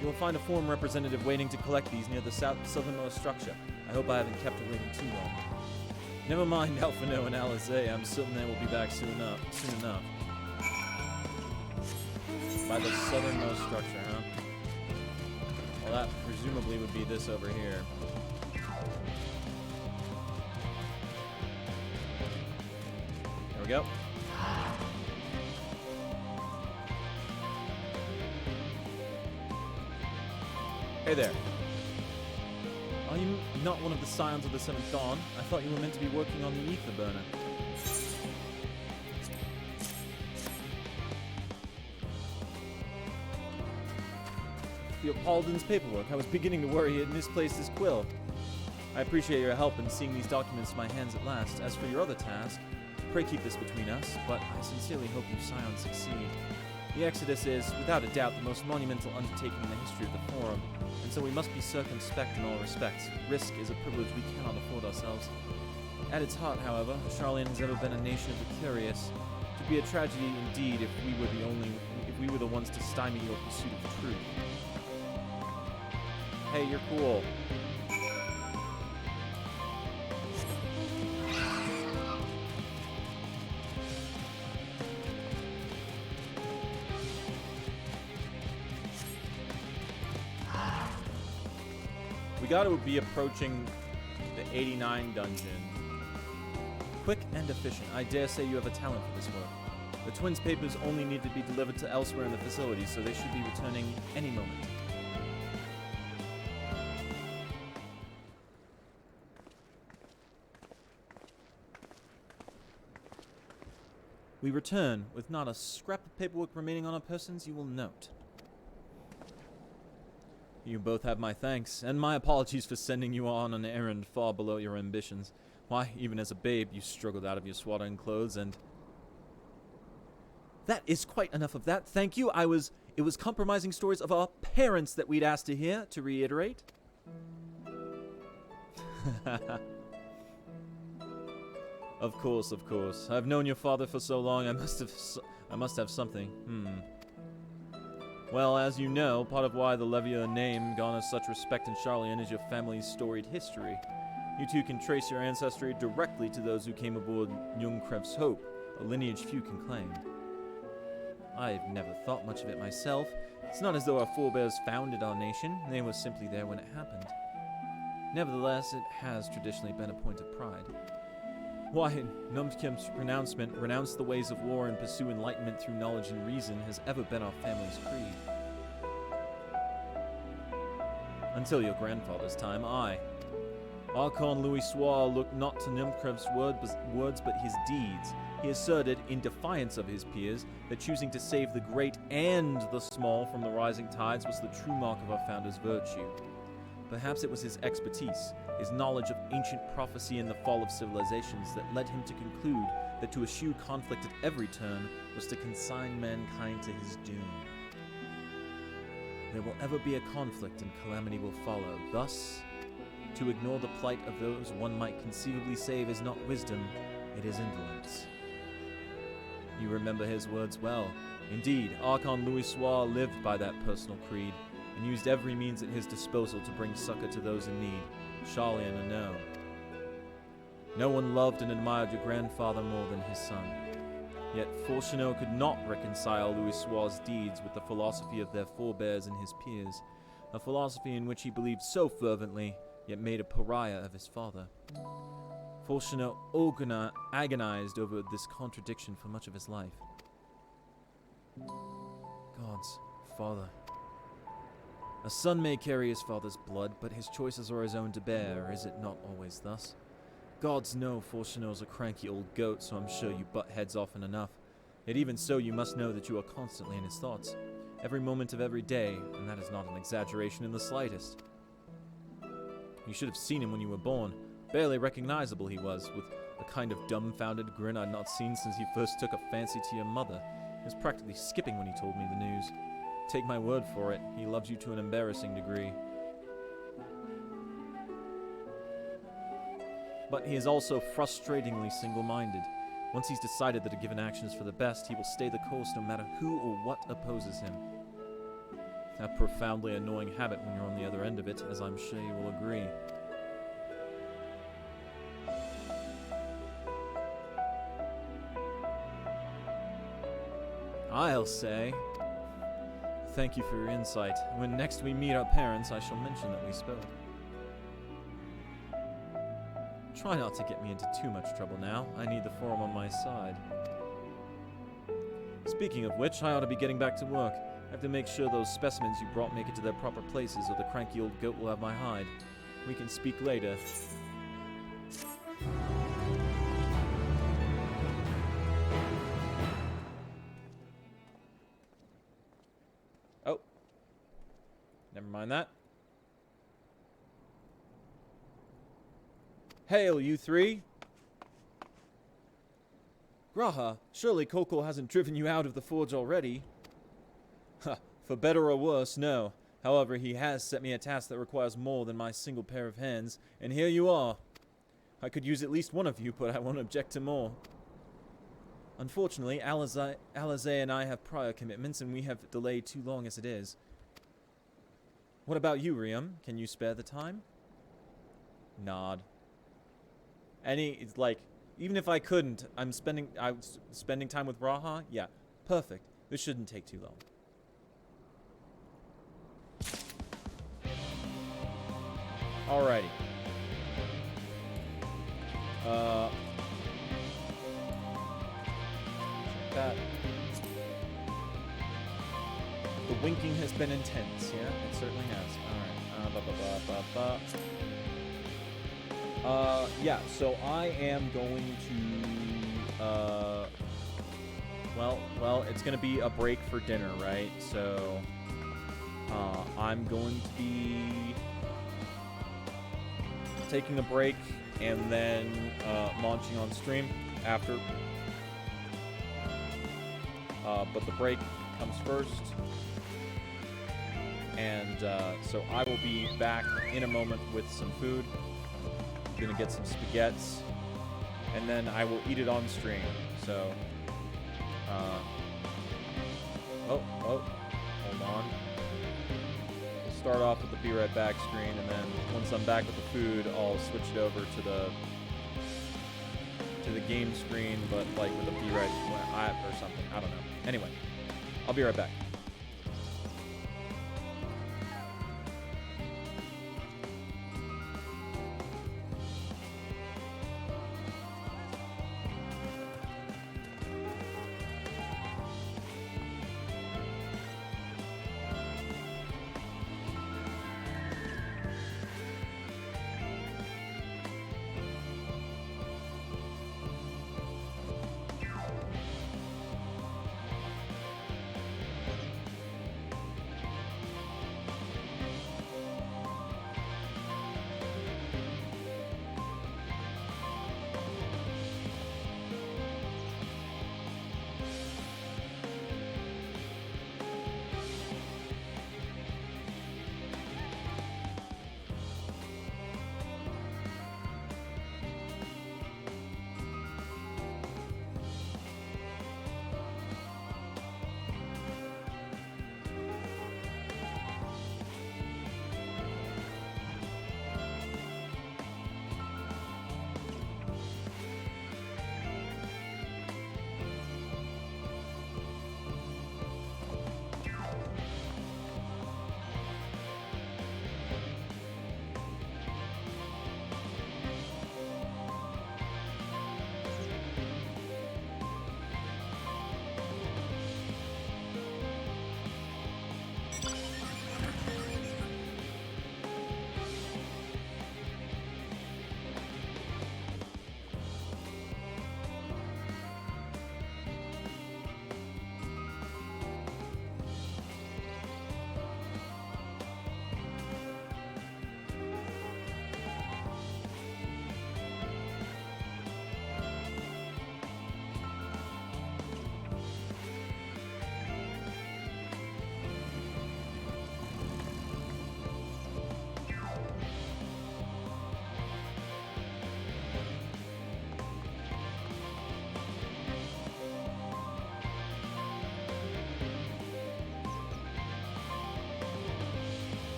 You will find a forum representative waiting to collect these near the southernmost structure. I hope I haven't kept her waiting too long. Never mind Alphino and Alize, I'm certain they will be back soon enough. By the southernmost structure, huh? Well, that presumably would be this over here. There we go. Hey there. Are you not one of the Scions of the Seventh Dawn? I thought you were meant to be working on the ether burner. Theopaldin's paperwork. I was beginning to worry he had misplaced his quill. I appreciate your help in seeing these documents in my hands at last. As for your other task, pray keep this between us, but I sincerely hope you Scions succeed. The Exodus is, without a doubt, the most monumental undertaking in the history of the Forum, and so we must be circumspect in all respects. Risk is a privilege we cannot afford ourselves. At its heart, however, Charlian has ever been a nation of the curious. It would be a tragedy indeed if we were the ones to stymie your pursuit of truth. Hey, you're cool. We got to be approaching the 89 dungeon. Quick and efficient. I dare say you have a talent for this work. The twins' papers only need to be delivered to elsewhere in the facility, so they should be returning any moment. We return with not a scrap of paperwork remaining on our persons, you will note. You both have my thanks, and my apologies for sending you on an errand far below your ambitions. Why, even as a babe, you struggled out of your swaddling clothes, and... That is quite enough of that, thank you. It was compromising stories of our parents that we'd asked to hear, to reiterate. Of course, of course. I've known your father for so long, I must have something. Well, as you know, part of why the Levier name garners such respect in Charlian is your family's storied history. You two can trace your ancestry directly to those who came aboard Jungkrev's Hope, a lineage few can claim. I've never thought much of it myself. It's not as though our forebears founded our nation, they were simply there when it happened. Nevertheless, it has traditionally been a point of pride. Why, Numtkim's pronouncement, renounce the ways of war and pursue enlightenment through knowledge and reason, has ever been our family's creed. Until your grandfather's time, Archon Louis Soir looked not to Numtkrev's words but his deeds. He asserted, in defiance of his peers, that choosing to save the great and the small from the rising tides was the true mark of our founder's virtue. Perhaps it was his expertise, his knowledge of ancient prophecy and the fall of civilizations that led him to conclude that to eschew conflict at every turn was to consign mankind to his doom. There will ever be a conflict and calamity will follow. Thus, to ignore the plight of those one might conceivably save is not wisdom, it is indolence. You remember his words well. Indeed, Archon Louis Soir lived by that personal creed, and used every means at his disposal to bring succor to those in need, Charlian or no. No one loved and admired your grandfather more than his son. Yet Fourcheneau could not reconcile Louis Soir's deeds with the philosophy of their forebears and his peers, a philosophy in which he believed so fervently, yet made a pariah of his father. Fourcheneau agonized over this contradiction for much of his life. God's father. A son may carry his father's blood, but his choices are his own to bear, is it not always thus? Gods know Fourcheneau's a cranky old goat, so I'm sure you butt heads often enough. Yet even so, you must know that you are constantly in his thoughts, every moment of every day, and that is not an exaggeration in the slightest. You should have seen him when you were born. Barely recognizable he was, with a kind of dumbfounded grin I'd not seen since he first took a fancy to your mother. He was practically skipping when he told me the news. Take my word for it, he loves you to an embarrassing degree. But he is also frustratingly single-minded. Once he's decided that a given action is for the best, he will stay the course no matter who or what opposes him. A profoundly annoying habit when you're on the other end of it, as I'm sure you will agree. I'll say, thank you for your insight. When next we meet our parents, I shall mention that we spoke. Try not to get me into too much trouble now. I need the forum on my side. Speaking of which, I ought to be getting back to work. I have to make sure those specimens you brought make it to their proper places, or the cranky old goat will have my hide. We can speak later. Oh. Never mind that. Hail, you three! Graha, surely Kokol hasn't driven you out of the forge already. Ha, for better or worse, no. However, he has set me a task that requires more than my single pair of hands, and here you are. I could use at least one of you, but I won't object to more. Unfortunately, Alizé and I have prior commitments, and we have delayed too long as it is. What about you, Riam? Can you spare the time? Nod. It's like, even if I couldn't, I'm spending time with Raha? Yeah, perfect. This shouldn't take too long. Alrighty. That. The winking has been intense, yeah? It certainly has. Alright. Yeah, so I am going to, Well, it's gonna be a break for dinner, right? So, I'm going to be taking a break and then launching on stream after. But the break comes first. And so I will be back in a moment with some food. I'm gonna get some spaghettis. And then I will eat it on stream. So, hold on. We'll start off with the Be Right Back screen, and then once I'm back with the food, I'll switch it over to the game screen, but like with a Be Right or something. I don't know. Anyway, I'll be right back.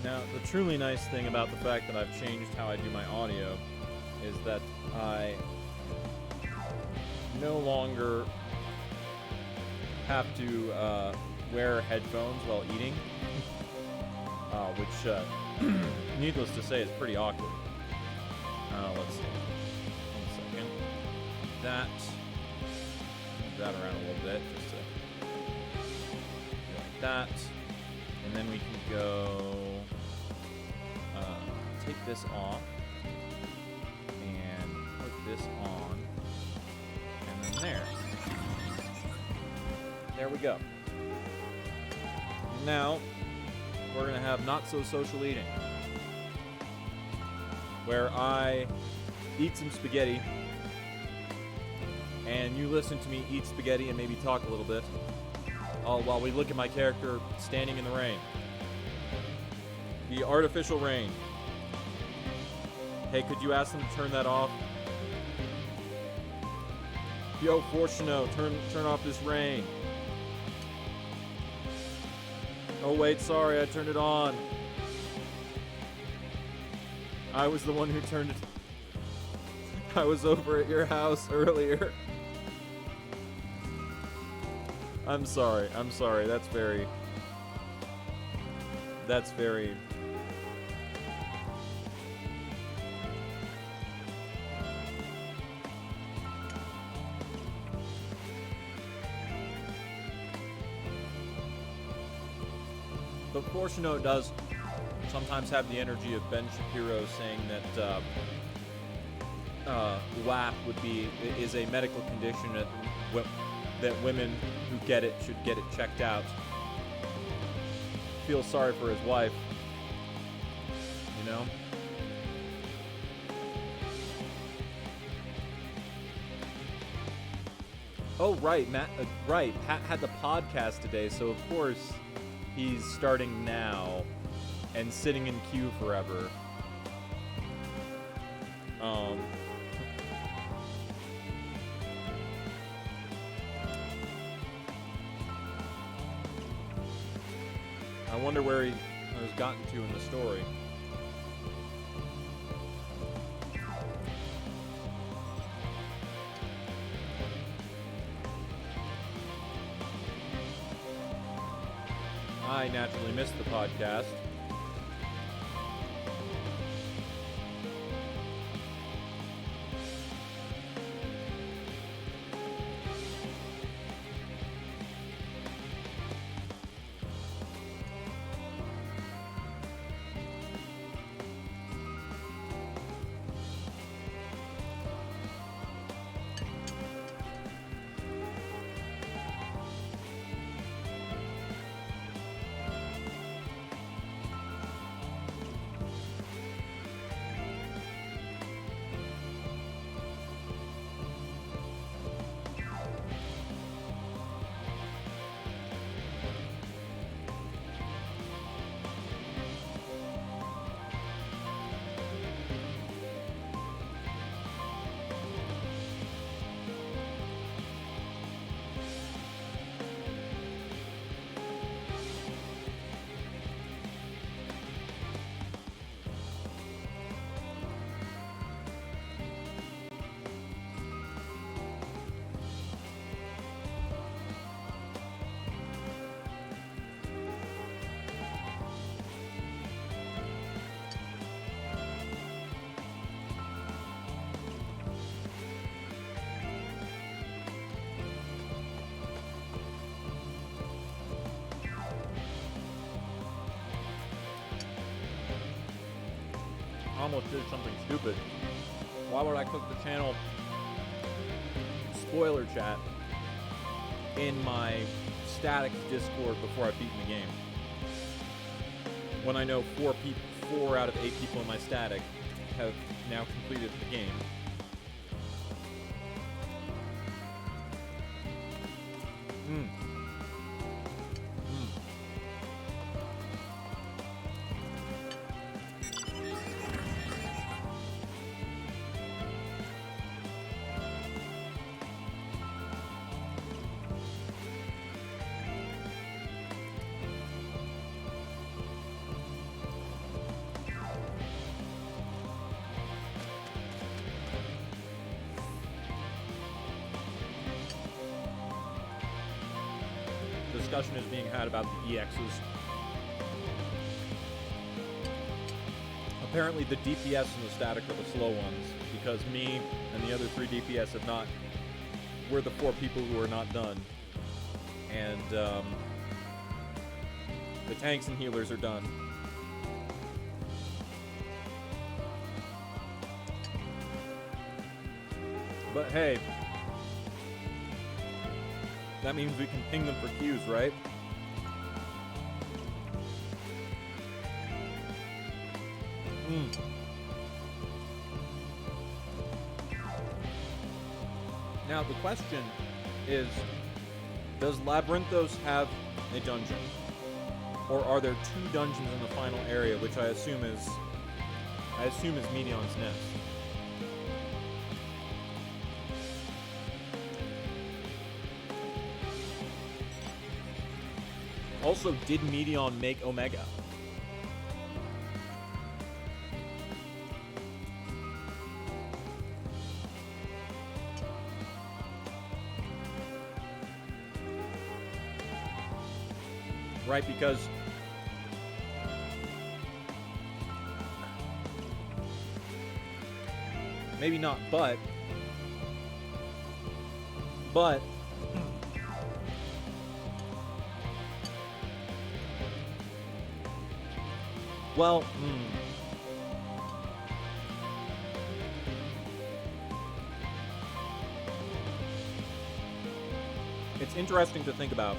Now, the truly nice thing about the fact that I've changed how I do my audio is that I no longer have to wear headphones while eating, which, needless to say, is pretty awkward. Let's see. 1 second. Move that around a little bit, just to go like that. And then we can go take this off and put this on, and then there. There we go. Now, we're going to have not so social eating, where I eat some spaghetti, and you listen to me eat spaghetti and maybe talk a little bit, while we look at my character standing in the rain. The artificial rain. Hey, could you ask them to turn that off? Yo, Fortuno, turn off this rain. Oh wait, sorry, I turned it on. I was the one who turned it. I was over at your house earlier. I'm sorry. That's very... But Fortuno does sometimes have the energy of Ben Shapiro saying that WAP is a medical condition that women who get it should get it checked out. Feels sorry for his wife, you know? Oh, right, Matt. Right, Pat had the podcast today, so of course he's starting now and sitting in queue forever. I wonder where he has gotten to in the story. I naturally missed the podcast. Almost did something stupid. Why would I click the channel spoiler chat in my static Discord before I've beaten the game? When I know 4 out of 8 people in my static have now completed the game. discussion is being had about the EXs. Apparently the DPS and the static are the slow ones, because me and the other 3 DPS have not... We're the 4 people who are not done. And, the tanks and healers are done. But hey, that means we can ping them for queues, right? Now the question is, does Labyrinthos have a dungeon? Or are there 2 dungeons in the final area, which I assume is Medion's Nest. Also, did Medion make Omega? Right, because maybe not, but well, it's interesting to think about.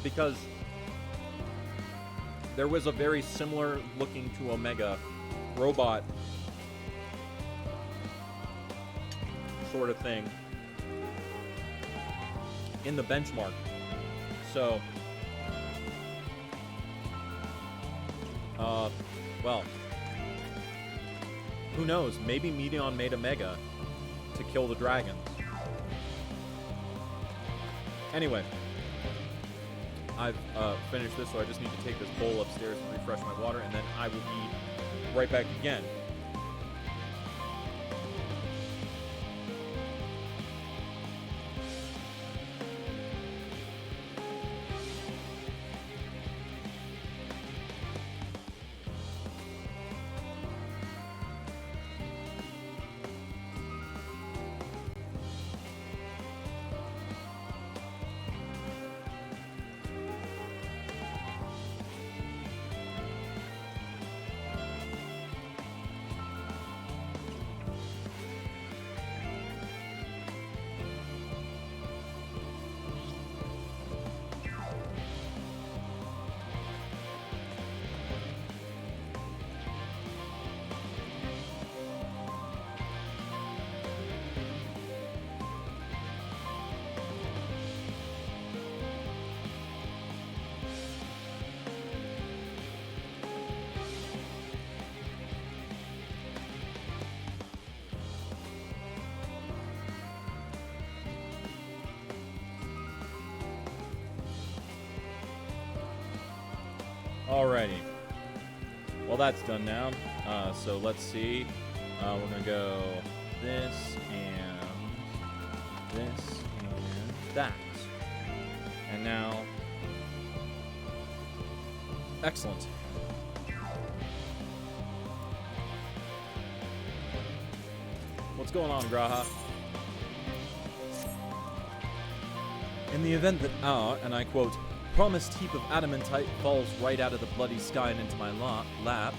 Because there was a very similar looking to Omega robot sort of thing in the benchmark. So, well, who knows? Maybe Medion made Omega to kill the dragons. Anyway. I've finished this, so I just need to take this bowl upstairs and refresh my water, and then I will be right back again. Alrighty. Well, that's done now. So let's see. We're gonna go this and this and that. And now, excellent. What's going on, Graha? In the event that our, and I quote, promised heap of adamantite falls right out of the bloody sky and into my lap,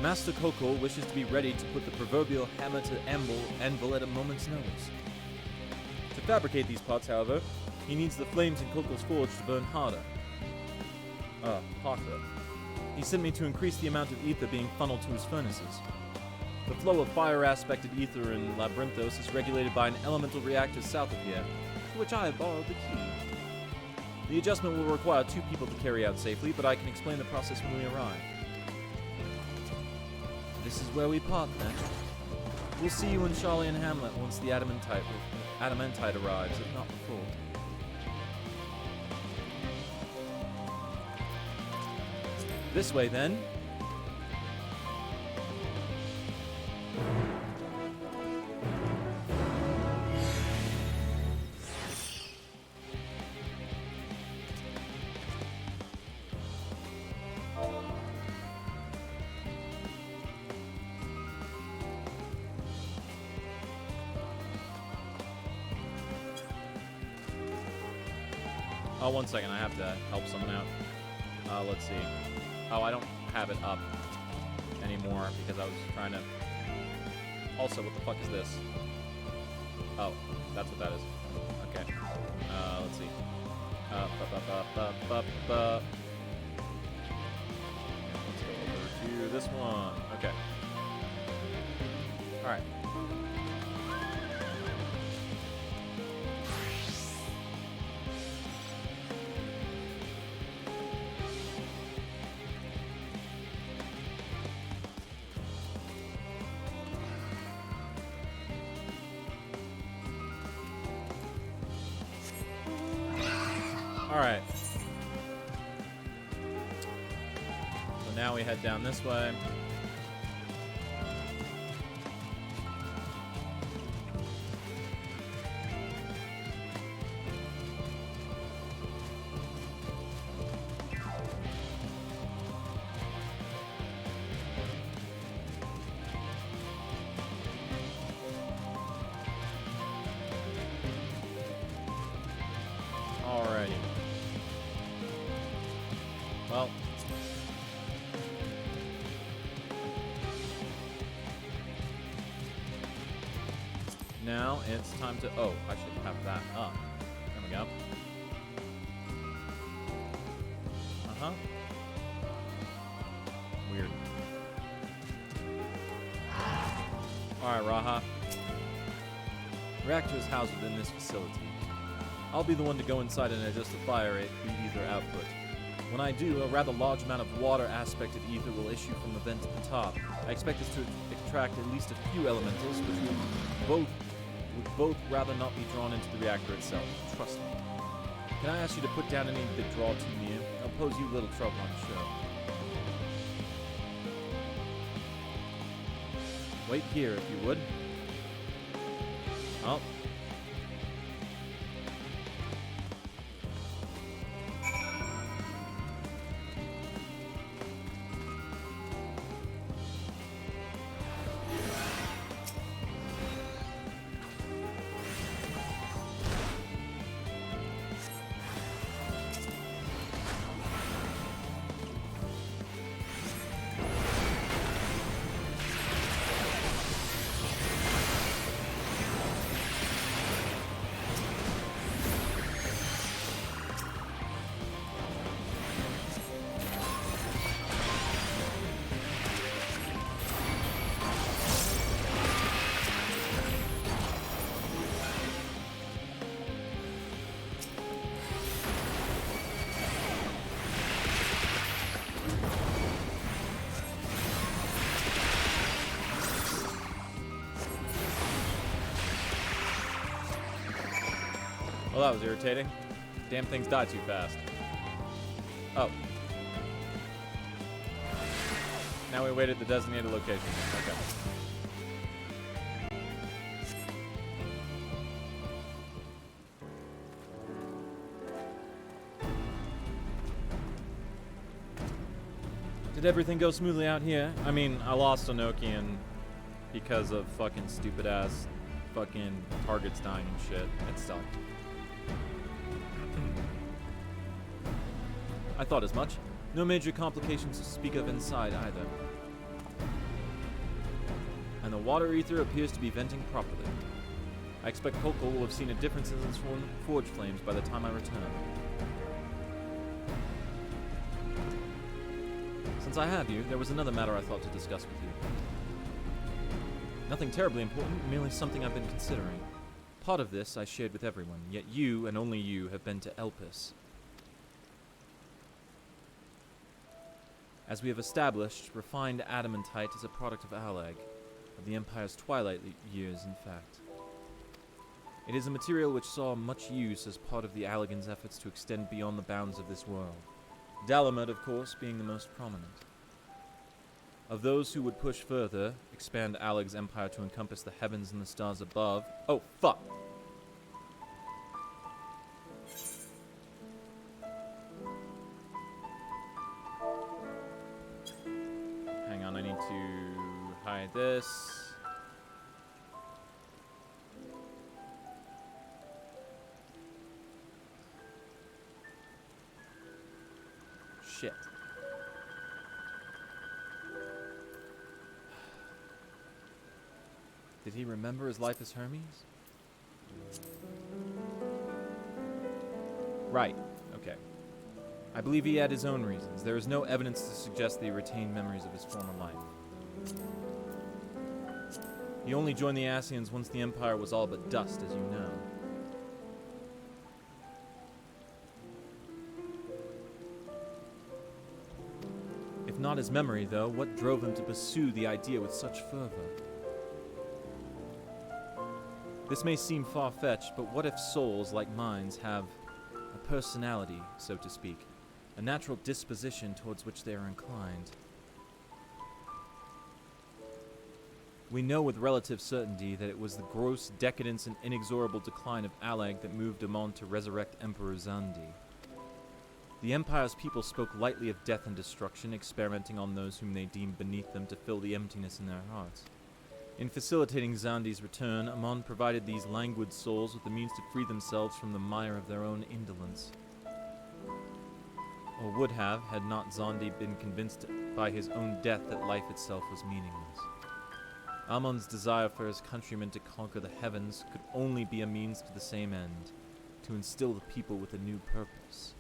Master Coco wishes to be ready to put the proverbial hammer to anvil at a moment's notice. To fabricate these parts, however, he needs the flames in Coco's forge to burn hotter. He sent me to increase the amount of ether being funneled to his furnaces. The flow of fire-aspected ether in Labyrinthos is regulated by an elemental reactor south of here, to which I have borrowed the key. The adjustment will require 2 people to carry out safely, but I can explain the process when we arrive. This is where we part, then. We'll see you in Charlie and Hamlet once the adamantite arrives, if not before. This way, then. Oh, 1 second. I have to help someone out. Let's see. Oh, I don't have it up anymore because I was trying to... Also, what the fuck is this? Oh, that's what that is. Okay. Let's see. Let's go over to this one. Okay. Alright. Alright. So now we head down this way. Alrighty. Well. Now it's time to... Oh, I should have that up. There we go. Uh-huh. Weird. Alright, Raha. Reactor is housed within this facility. I'll be the one to go inside and adjust the fire rate, the ether output. When I do, a rather large amount of water-aspected ether will issue from the vent at the top. I expect this to attract at least a few elementals, which would both rather not be drawn into the reactor itself. Trust me. Can I ask you to put down any that draw too near? I'll pose you little trouble, I'm sure. Wait here, if you would. Oh. Well, that was irritating. Damn things die too fast. Oh. Now we wait at the designated location. Okay. Did everything go smoothly out here? I mean, I lost Enochian because of fucking stupid ass fucking targets dying and shit. It's still. I thought as much. No major complications to speak of inside either. And the water ether appears to be venting properly. I expect Kokol will have seen a difference in its forge flames by the time I return. Since I have you, there was another matter I thought to discuss with you. Nothing terribly important, merely something I've been considering. Part of this I shared with everyone, yet you, and only you, have been to Elpis. As we have established, refined adamantite is a product of Alag, of the Empire's twilight years, in fact. It is a material which saw much use as part of the Allagan's efforts to extend beyond the bounds of this world. Dalamud, of course, being the most prominent. Of those who would push further, expand Alag's empire to encompass the heavens and the stars above... Oh, fuck! Hang on, I need to hide this. shit. Did he remember his life as Hermes? Right. Okay. I believe he had his own reasons. There is no evidence to suggest that he retained memories of his former life. He only joined the Ascians once the Empire was all but dust, as you know. If not his memory, though, what drove him to pursue the idea with such fervor? This may seem far-fetched, but what if souls like minds have a personality, so to speak, a natural disposition towards which they are inclined? We know with relative certainty that it was the gross decadence and inexorable decline of Alag that moved Amon to resurrect Emperor Zandi. The Empire's people spoke lightly of death and destruction, experimenting on those whom they deemed beneath them to fill the emptiness in their hearts. In facilitating Zandi's return, Amon provided these languid souls with the means to free themselves from the mire of their own indolence. Or would have, had not Zandi been convinced by his own death that life itself was meaningless. Amon's desire for his countrymen to conquer the heavens could only be a means to the same end, to instill the people with a new purpose.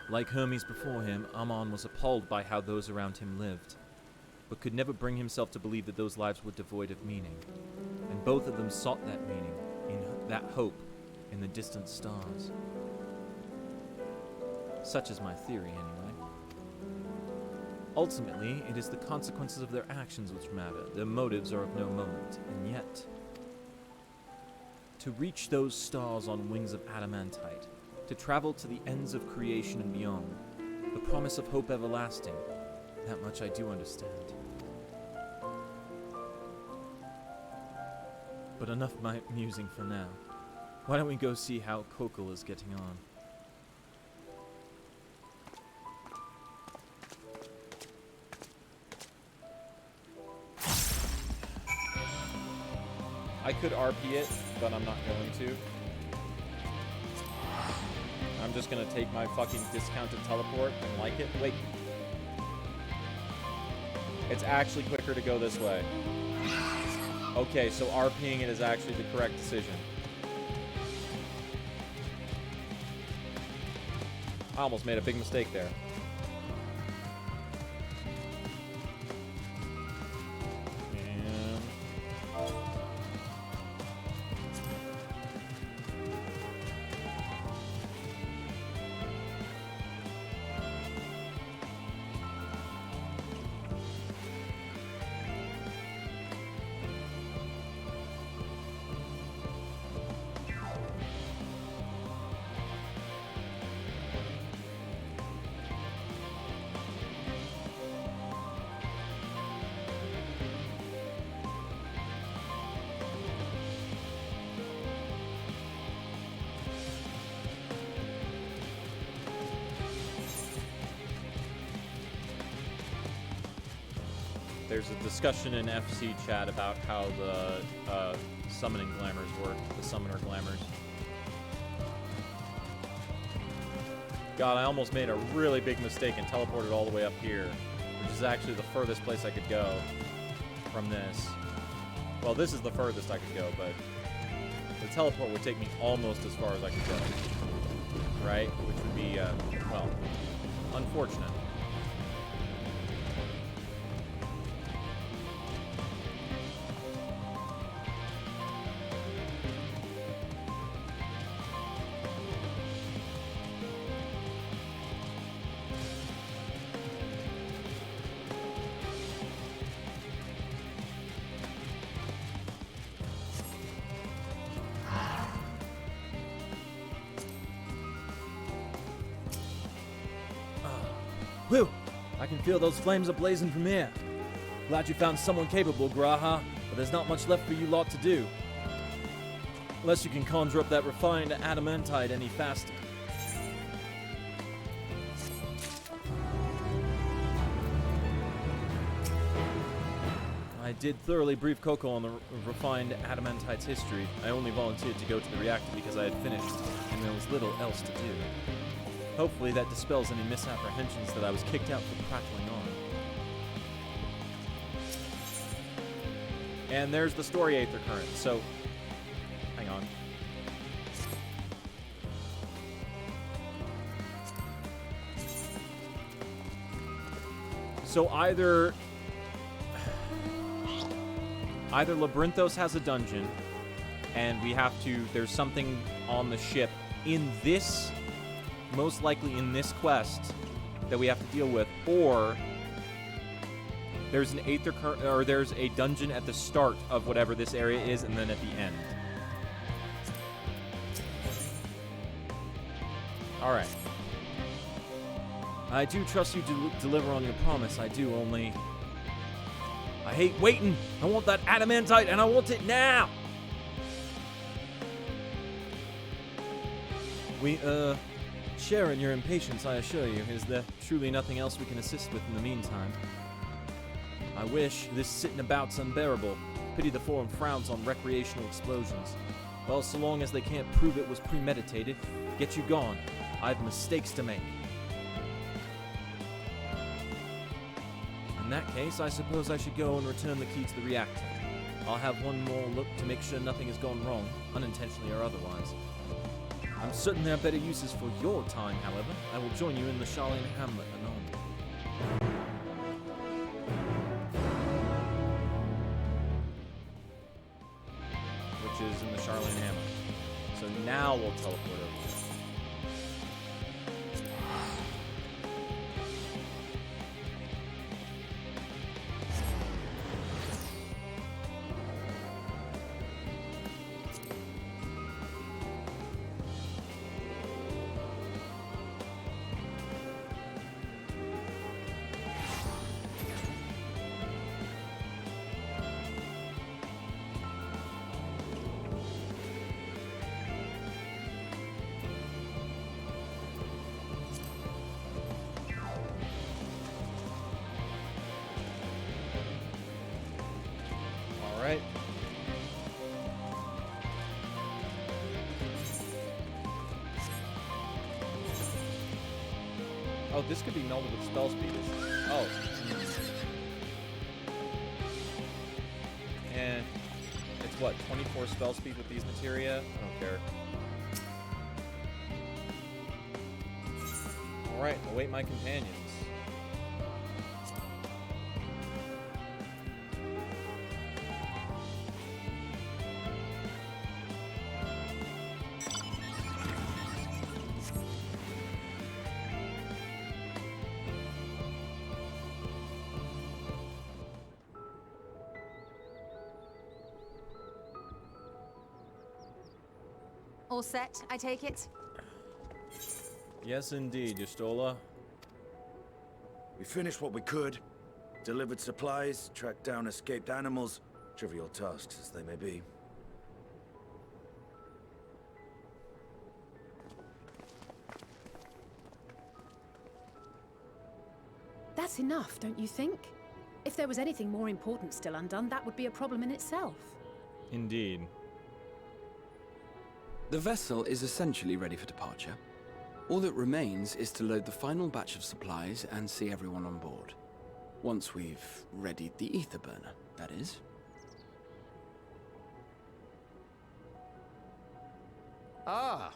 Like Hermes before him, Amon was appalled by how those around him lived, but could never bring himself to believe that those lives were devoid of meaning. And both of them sought that meaning, in that hope, in the distant stars. Such is my theory, anyway. Ultimately, it is the consequences of their actions which matter. Their motives are of no moment, and yet, to reach those stars on wings of adamantite, to travel to the ends of creation and beyond, the promise of hope everlasting, that much I do understand. But enough musing for now. Why don't we go see how Kokol is getting on? I could RP it, but I'm not going to. I'm just gonna take my fucking discounted teleport and like it. Wait. It's actually quicker to go this way. Okay, so RPing it is actually the correct decision. I almost made a big mistake there. There's a discussion in FC chat about how the summoning glamours work, the summoner glamours. God, I almost made a really big mistake and teleported all the way up here, which is actually the furthest place I could go from this. Well, this is the furthest I could go, but the teleport would take me almost as far as I could go, right? Which would be, well, unfortunate. Whew! I can feel those flames ablazing from here. Glad you found someone capable, Graha, but there's not much left for you lot to do. Unless you can conjure up that refined adamantite any faster. I I did thoroughly brief Coco on the refined adamantite's history. I only volunteered to go to the reactor because I had finished, and there was little else to do. Hopefully that dispels any misapprehensions that I was kicked out for prattling on. And there's the story Aether Current, so... hang on. So either Labyrinthos has a dungeon, and we have to, there's something on the ship in this, most likely in this quest, that we have to deal with, or there's an Aether Current, or there's a dungeon at the start of whatever this area is, and then at the end. Alright. I do trust you to deliver on your promise, I do, only... I hate waiting! I want that adamantite, and I want it now! We, share in your impatience, I assure you. Is there truly nothing else we can assist with in the meantime? I wish. This sitting about's unbearable. Pity the Forum frowns on recreational explosions. Well, so long as they can't prove it was premeditated, get you gone. I've mistakes to make. In that case, I suppose I should go and return the key to the reactor. I'll have one more look to make sure nothing has gone wrong, unintentionally or otherwise. I'm certain there are better uses for your time, however. I will join you in the Charlene Hamlet anon. Which is in the Charlene Hamlet. So now we'll teleport over. Alright. Oh, this could be melded with spell speed. Oh. And it's what, 24 spell speed with these materia? I don't care. Alright, await my companions. All set, I take it? Yes, indeed, Yustola. We finished what we could. Delivered supplies, tracked down escaped animals. Trivial tasks as they may be. That's enough, don't you think? If there was anything more important still undone, that would be a problem in itself. Indeed. The vessel is essentially ready for departure. All that remains is to load the final batch of supplies and see everyone on board. Once we've readied the ether burner, that is. Ah,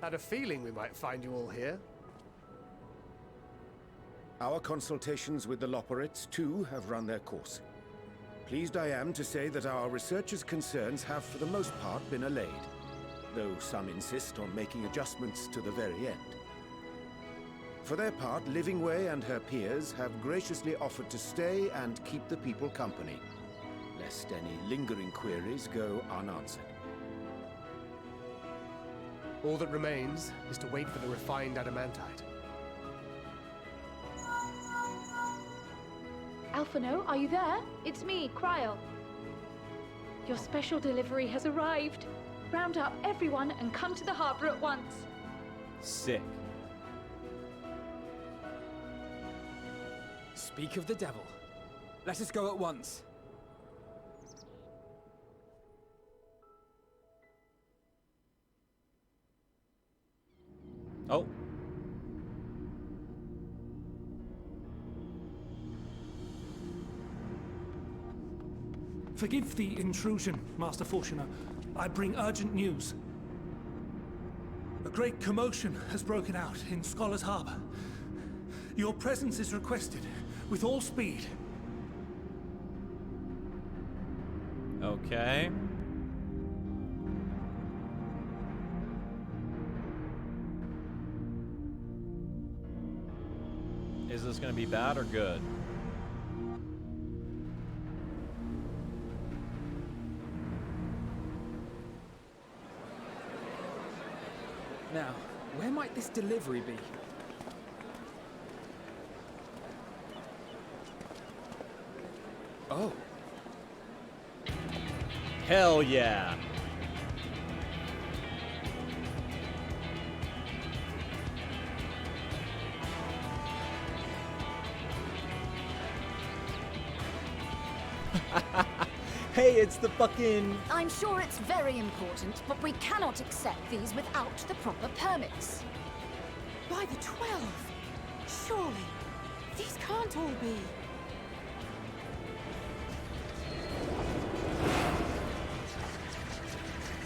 had a feeling we might find you all here. Our consultations with the Loperites, too, have run their course. Pleased I am to say that our researchers' concerns have for the most part been allayed, though some insist on making adjustments to the very end. For their part, Livingway and her peers have graciously offered to stay and keep the people company, lest any lingering queries go unanswered. All that remains is to wait for the refined adamantite. Alphino, are you there? It's me, Cryo. Your special delivery has arrived. Round up everyone and come to the harbor at once. Sick. Speak of the devil. Let us go at once. Oh. Forgive the intrusion, Master Fortuner. I bring urgent news. A great commotion has broken out in Scholar's Harbor. Your presence is requested with all speed. Okay. Is this going to be bad or good? Now, where might this delivery be? Oh. Hell yeah. Hey, it's the fucking... I'm sure it's very important, but we cannot accept these without the proper permits. By the 12! Surely, these can't all be.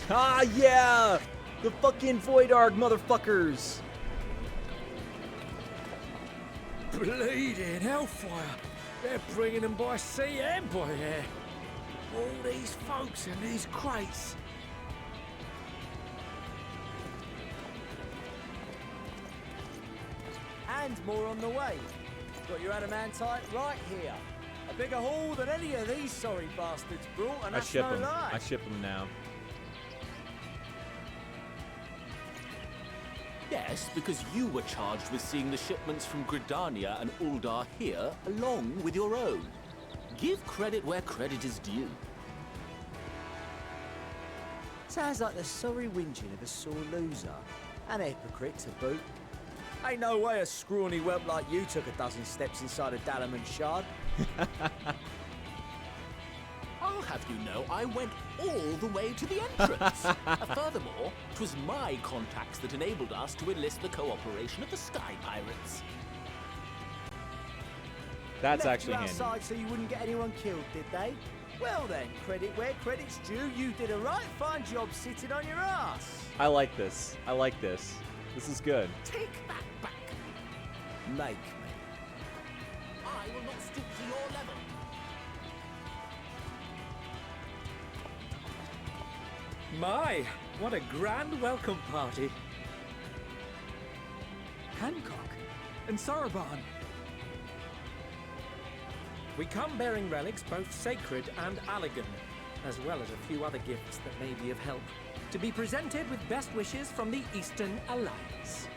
Ah, yeah! The fucking Voidarg motherfuckers! Bleeding hellfire! They're bringing them by sea and by air. All these folks in these crates. And more on the way. Got your adamantite right here. A bigger haul than any of these sorry bastards brought, and I that's ship no them. lie. I ship them now. Yes, because you were charged with seeing the shipments from Gridania and Uldar here, along with your own. Give credit where credit is due. Sounds like the sorry whinging of a sore loser. An hypocrite to boot. Ain't no way a scrawny whelp like you took a dozen steps inside a Dalamon shard. I'll have you know I went all the way to the entrance. Furthermore, 'twas my contacts that enabled us to enlist the cooperation of the Sky Pirates. That's Left actually you handy. outside so you wouldn't get anyone killed, did they? Well then, credit where credit's due. You did a right fine job sitting on your ass. I like this. I like this. This is good. Take that back. Make me. I will not stoop to your level. My, what a grand welcome party. Hancock and Saraban. We come bearing relics both sacred and Allegan, as well as a few other gifts that may be of help, to be presented with best wishes from the Eastern Alliance.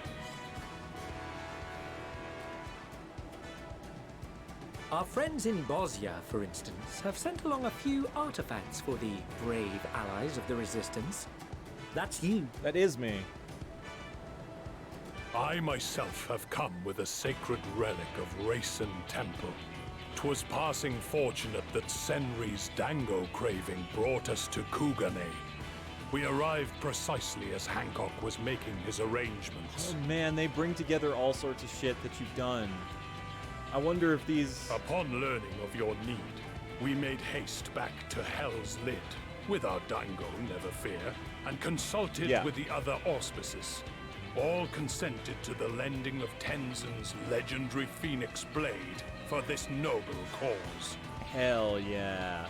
Our friends in Bosnia, for instance, have sent along a few artifacts for the brave allies of the Resistance. That's you. That is me. I myself have come with a sacred relic of Rayson Temple. 'Twas passing fortunate that Senri's dango craving brought us to Kugane. We arrived precisely as Hancock was making his arrangements. Oh man, they bring together all sorts of shit that you've done. I wonder if these... Upon learning of your need, we made haste back to Hell's Lid, with our dango, never fear, and consulted with the other auspices. All consented to the lending of Tenzin's legendary Phoenix Blade for this noble cause. Hell yeah.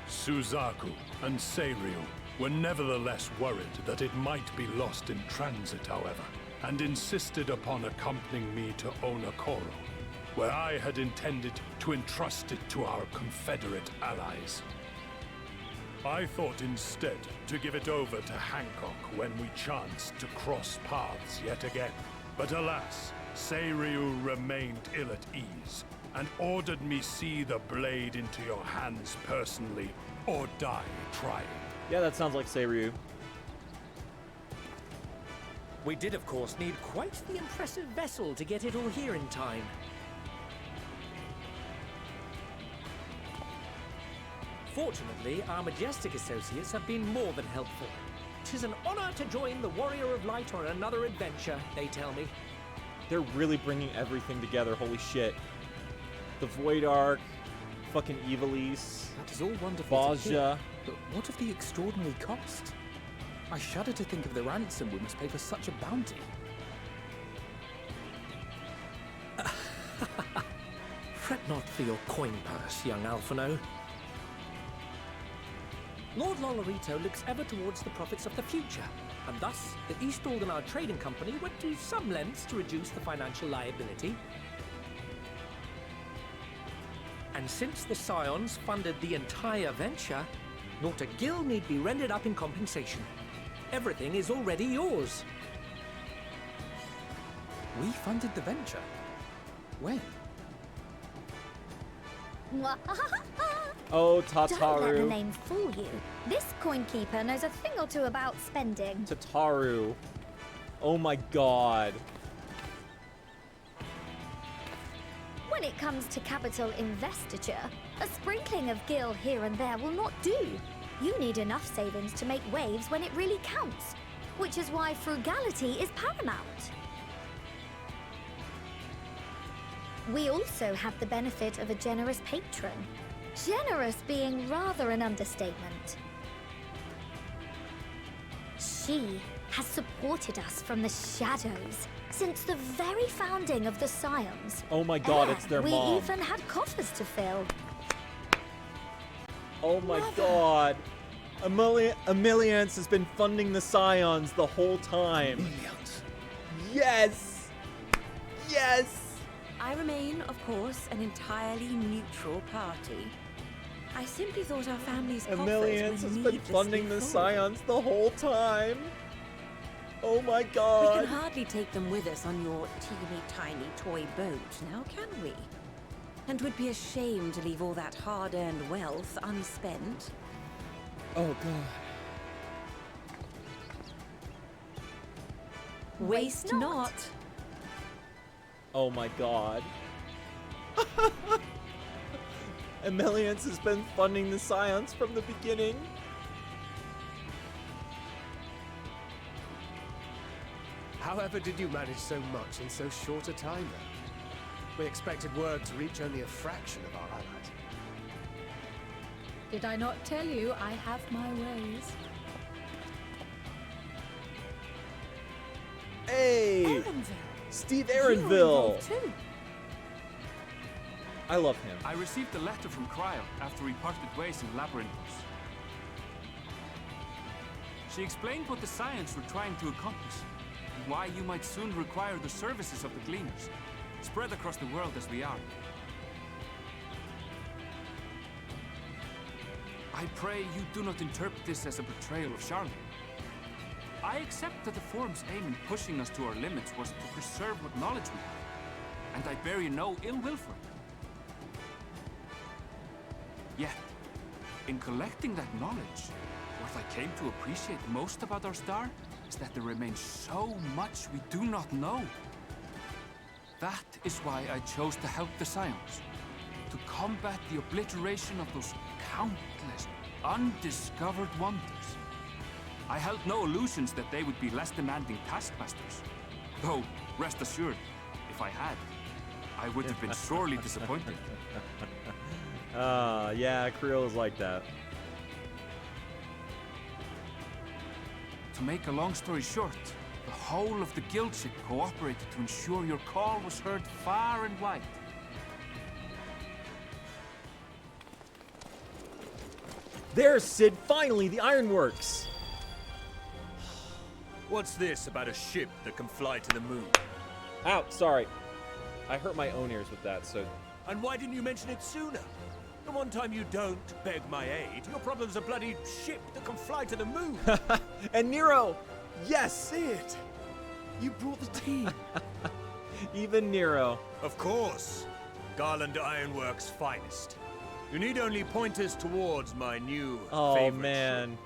Suzaku and Seiryu were nevertheless worried that it might be lost in transit, however, and insisted upon accompanying me to Onokoro, where I had intended to entrust it to our Confederate allies. I thought instead to give it over to Hancock when we chanced to cross paths yet again. But alas, Seiryu remained ill at ease, and ordered me see the blade into your hands personally, or die trying. Yeah, that sounds like Seiryu. We did, of course, need quite the impressive vessel to get it all here in time. Fortunately, our Majestic associates have been more than helpful. 'Tis an honor to join the Warrior of Light on another adventure, they tell me. They're really bringing everything together. Holy shit. The Void Ark, fucking Evilise. That is all wonderful to Baja. hear, but what of the extraordinary cost? I shudder to think of the ransom we must pay for such a bounty. Fret not for your coin purse, young Alphino. Lord Lolorito looks ever towards the profits of the future, and thus the East Aldenar Trading Company went to some lengths to reduce the financial liability. And since the Scions funded the entire venture, not a gill need be rendered up in compensation. Everything is already yours. We funded the venture? When? Oh, Don't let the Tataru. name fool you. This coin keeper knows a thing or two about spending. Tataru. Oh my god. When it comes to capital investiture, a sprinkling of gil here and there will not do. You need enough savings to make waves when it really counts, which is why frugality is paramount. We also have the benefit of a generous patron. Generous being rather an understatement. She has supported us from the shadows since the very founding of the Scions. Oh my god, it's their we mom. even had coffers to fill. Oh my god. Emiliance has been funding the Scions the whole time. Emiliance. Yes! Yes! I remain, of course, an entirely neutral party. I simply thought our family's Emiliance coffers were has been needlessly funding the full. Scions the whole time. Oh my We god. can hardly take them with us on your teeny-tiny toy boat, now can we? And would be a shame to leave all that hard-earned wealth unspent. Oh god. Waste not. Oh my god. Emiliance has been funding the Scions from the beginning. However did you manage so much in so short a time then? We expected word to reach only a fraction of our allies. Did I not tell you I have my ways? Hey! Erenville. Steve You're Erenville! involved too. I love him. I received a letter from Cryo after we parted ways in Labyrinthos. She explained what the Scions were trying to accomplish, and why you might soon require the services of the Gleaners, spread across the world as we are. I pray you do not interpret this as a betrayal of Charlotte. I accept that the Forum's aim in pushing us to our limits was to preserve what knowledge we have, and I bear you no ill will for it. Yet, in collecting that knowledge, what I came to appreciate most about our star is that there remains so much we do not know. That is why I chose to help the Scions, to combat the obliteration of those countless undiscovered wonders. I held no illusions that they would be less demanding taskmasters. Though, rest assured, if I had, I would have been sorely disappointed. Yeah, Creel is like that. To make a long story short, the whole of the guild ship cooperated to ensure your call was heard far and wide. There's Sid, finally, the Ironworks! What's this about a ship that can fly to the moon? Ow, sorry. I hurt my own ears with that, so... And why didn't you mention it sooner? The one time you don't beg my aid, your problem's a bloody ship that can fly to the moon. And Nero! Yes! Sid, you brought the team. Even Nero. Of course. Garland Ironworks' finest. You need only point us towards my new favorite man. ship.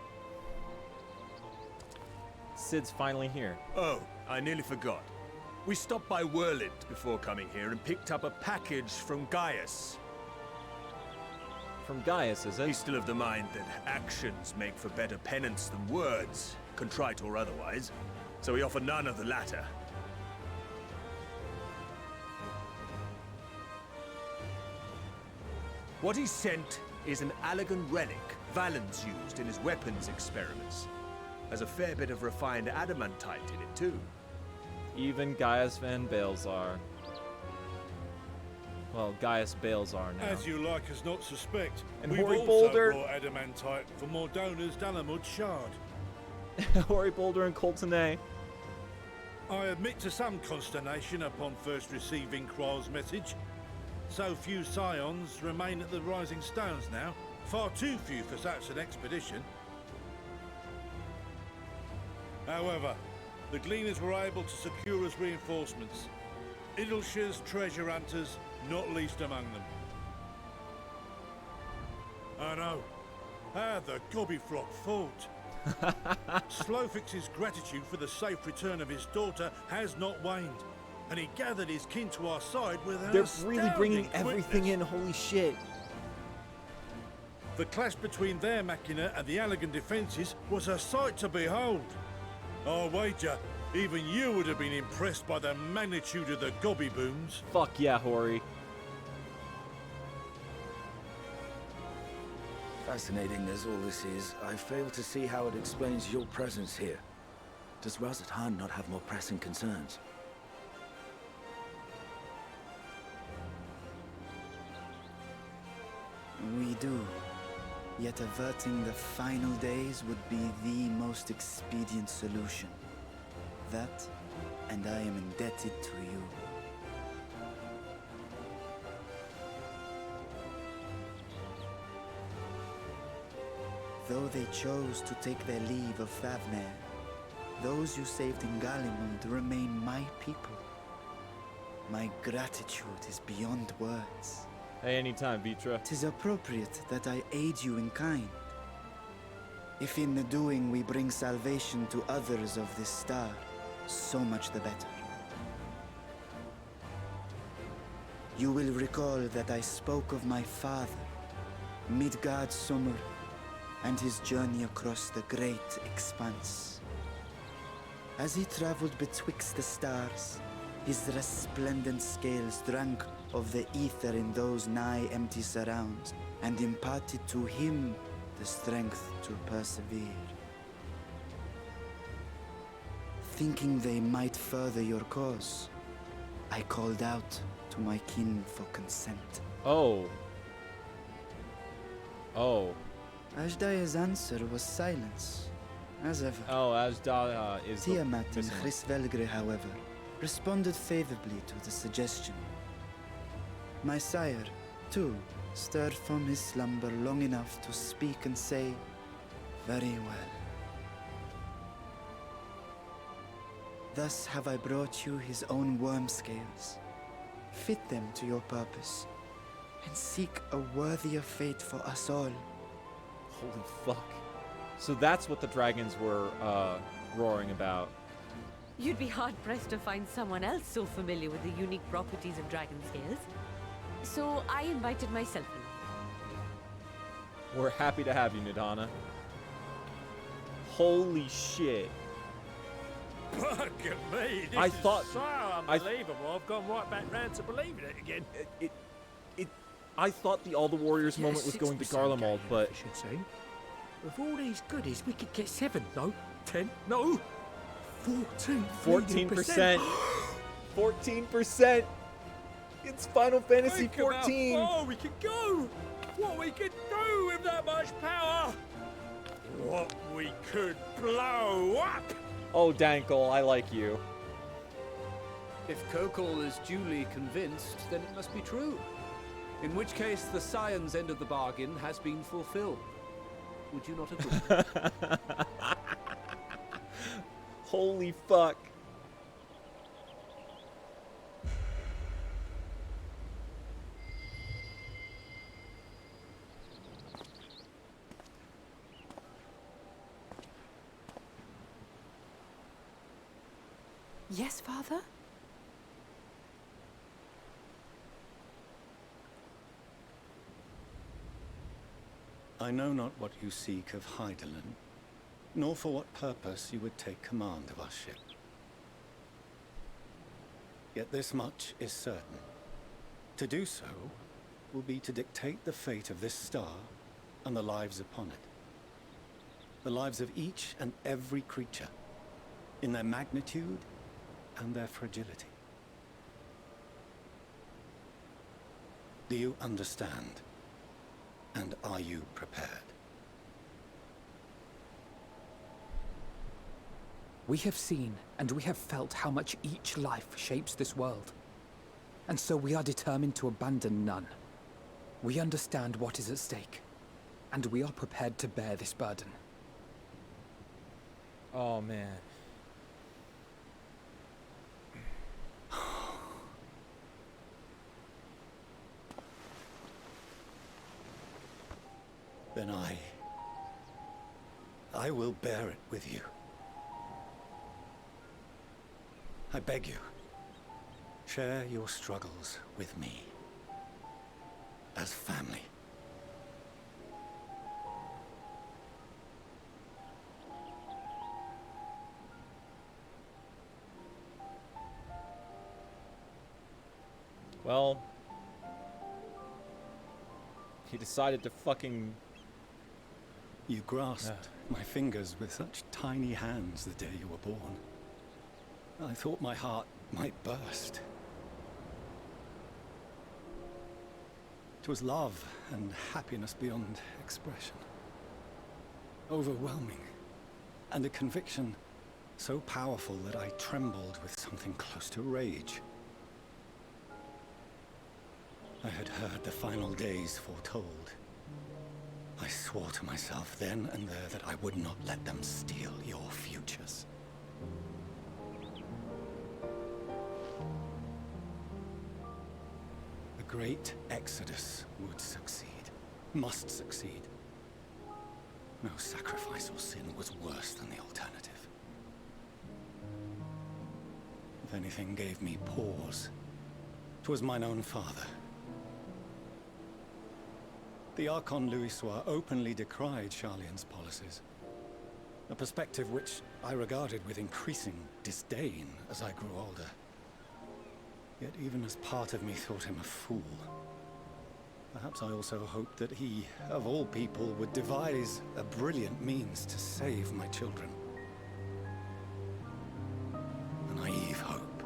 Sid's finally here. Oh, I nearly forgot. We stopped by Whirlint before coming here and picked up a package from Gaius. from Gaius, is it? He's still of the mind that actions make for better penance than words, contrite or otherwise. So we offer none of the latter. What he sent is an Allegan relic Valens used in his weapons experiments. Has a fair bit of refined adamantite in it, too. Even Gaius Van Balezar. Well, Gaius Balezar now. As you like us not suspect, And we've Hoary also Boulder. brought adamantite for Mordona's Dalamud shard. Hoary Boulder and Coltonay. I admit to some consternation upon first receiving Kryl's message. So few scions remain at the Rising Stones now. Far too few for such an expedition. However, the Gleaners were able to secure us reinforcements. Idleshire's treasure hunters, not least among them. I know. How the Gobbyflock fought. Slowfix's gratitude for the safe return of his daughter has not waned, and he gathered his kin to our side with an They're really bringing astounding everything quickness. in. Holy shit. The clash between their machina and the Allegan defences was a sight to behold. I wager even you would have been impressed by the magnitude of the gobby booms. Fuck yeah, Hoary. Fascinating as all this is, I fail to see how it explains your presence here. Does Razat Han not have more pressing concerns? We do. Yet averting the final days would be the most expedient solution. That, and I am indebted to you. Though they chose to take their leave of Thavnair, those you saved in Galimund remain my people. My gratitude is beyond words. Hey, anytime, Vitra. 'Tis appropriate that I aid you in kind. If in the doing we bring salvation to others of this star, so much the better. You will recall that I spoke of my father, Midgard Summer, and his journey across the great expanse. As he traveled betwixt the stars, his resplendent scales drank of the ether in those nigh empty surrounds, and imparted to him the strength to persevere. Thinking they might further your cause, I called out to my kin for consent. Oh. Oh. Ajdaya's answer was silence, as ever. Oh, Ajdaya is the Tiamat and missing one. Hrisvelgre, however, responded favorably to the suggestion. My sire, too, stirred from his slumber long enough to speak and say, "Very well." Thus have I brought you his own worm scales. Fit them to your purpose, and seek a worthier fate for us all. Holy fuck. So that's what the dragons were roaring about. You'd be hard-pressed to find someone else so familiar with the unique properties of dragon scales. So I invited myself in. We're happy to have you, Nidana. Holy shit. Look at me! This I is thought- so unbelievable. I've gone right back round to believing it again. I thought the All the Warriors moment was going to Garlemald, but efficiency. With all these goodies, we could get 7, no? 10, no? 14. 14%. 14%. It's Final Fantasy Think about 14. how far we could go. What we could do with that much power. What we could blow up. Oh, Dankle, I like you. If Kokol is duly convinced, then it must be true. In which case, the Scion's end of the bargain has been fulfilled. Would you not agree? Holy fuck. Yes, Father? I know not what you seek of Hydaelyn, nor for what purpose you would take command of our ship. Yet this much is certain. To do so will be to dictate the fate of this star and the lives upon it. The lives of each and every creature, in their magnitude and their fragility. Do you understand? And are you prepared? We have seen and we have felt how much each life shapes this world. And so we are determined to abandon none. We understand what is at stake, and we are prepared to bear this burden. Oh, man. Then I will bear it with you. I beg you, share your struggles with me. As family. Well, he decided to fucking... You grasped my fingers with such tiny hands the day you were born. I thought my heart might burst. 'Twas love and happiness beyond expression. Overwhelming. And a conviction so powerful that I trembled with something close to rage. I had heard the final days foretold. I swore to myself then and there that I would not let them steal your futures. The great exodus would succeed, must succeed. No sacrifice or sin was worse than the alternative. If anything gave me pause, 'twas mine own father. The Archon Louisoix openly decried Charlian's policies, a perspective which I regarded with increasing disdain as I grew older. Yet even as part of me thought him a fool, perhaps I also hoped that he, of all people, would devise a brilliant means to save my children. A naive hope,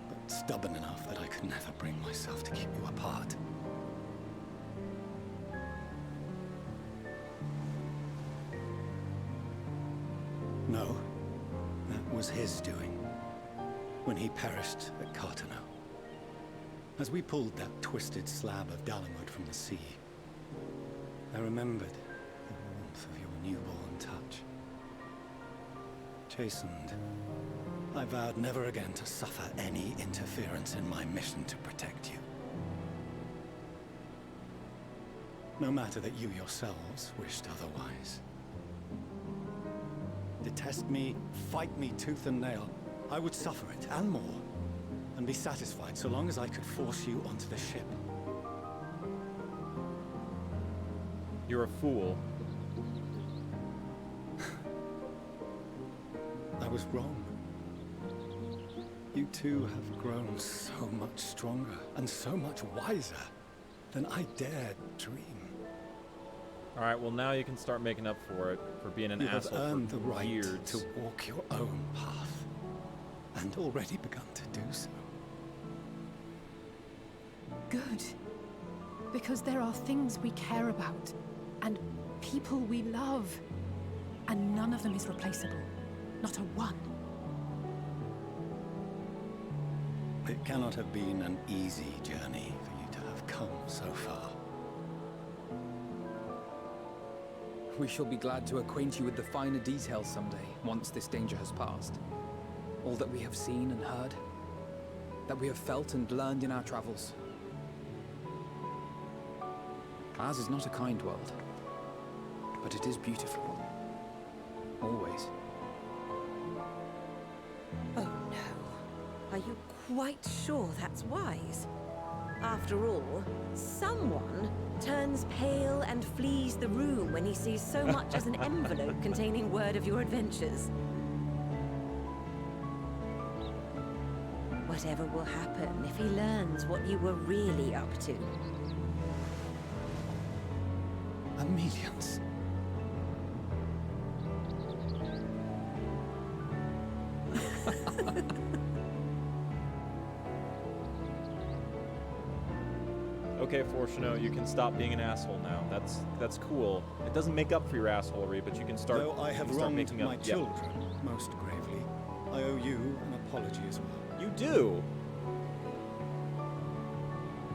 but stubborn enough that I could never bring myself to keep you apart. No, that was his doing, when he perished at Carteneau. As we pulled that twisted slab of Dalamud from the sea, I remembered the warmth of your newborn touch. Chastened, I vowed never again to suffer any interference in my mission to protect you. No matter that you yourselves wished otherwise. Detest me, fight me tooth and nail, I would suffer it, and more, and be satisfied so long as I could force you onto the ship. You're a fool. I was wrong. You two have grown so much stronger and so much wiser than I dared dream. Alright, well now you can start making up for it, for being an You have asshole earned for the right years. to walk your own path, and already begun to do so. Good. Because there are things we care about, and people we love, and none of them is replaceable. Not a one. It cannot have been an easy journey for you to have come so far. We shall be glad to acquaint you with the finer details someday, once this danger has passed. All that we have seen and heard, that we have felt and learned in our travels. Ours is not a kind world, but it is beautiful. Always. Oh no. Are you quite sure that's wise? After all, someone turns pale and flees the room when he sees so much as an envelope containing word of your adventures. Whatever will happen if he learns what you were really up to? Millions. Okay, Fortuno, you can stop being an asshole now. That's cool. It doesn't make up for your assholery, but you can start. Though I have you can start wronged making up. my children most gravely, I owe you an apology as well. You do?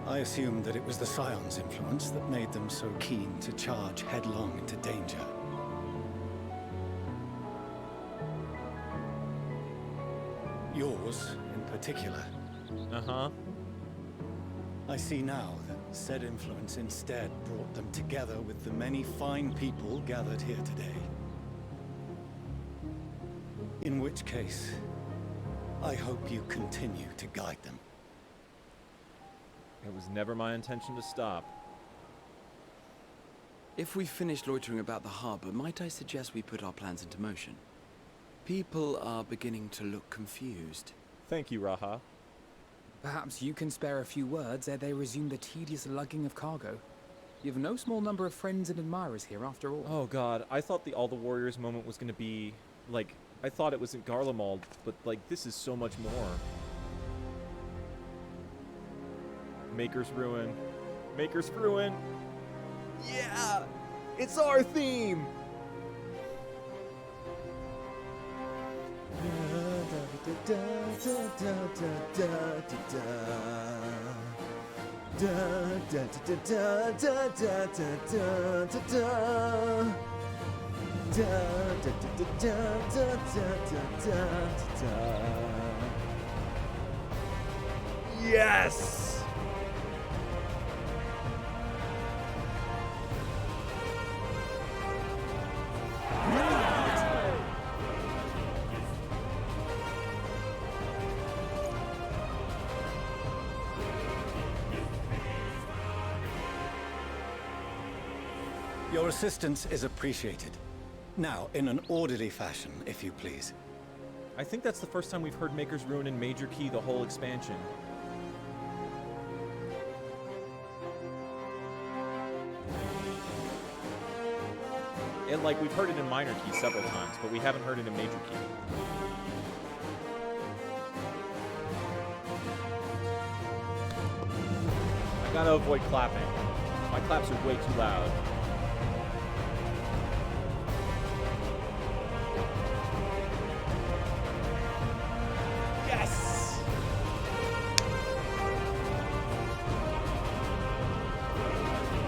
I assumed that it was the Scion's influence that made them so keen to charge headlong into danger. Yours, in particular. Uh-huh. I see now that said influence instead brought them together with the many fine people gathered here today. In which case, I hope you continue to guide them. It was never my intention to stop. If we finished loitering about the harbor, might I suggest we put our plans into motion? People are beginning to look confused. Thank you, Raha. Perhaps you can spare a few words ere they resume the tedious lugging of cargo. You have no small number of friends and admirers here, after all. Oh god, I thought the All the Warriors moment was gonna be, like, I thought it was in Garlemald, but, like, this is so much more. Maker's Ruin. Maker's Ruin! Yeah! It's our theme! Yes! Your assistance is appreciated. Now, in an orderly fashion, if you please. I think that's the first time we've heard Maker's Ruin in Major Key the whole expansion. And, like, we've heard it in Minor Key several times, but we haven't heard it in Major Key. I gotta avoid clapping. My claps are way too loud. Yes!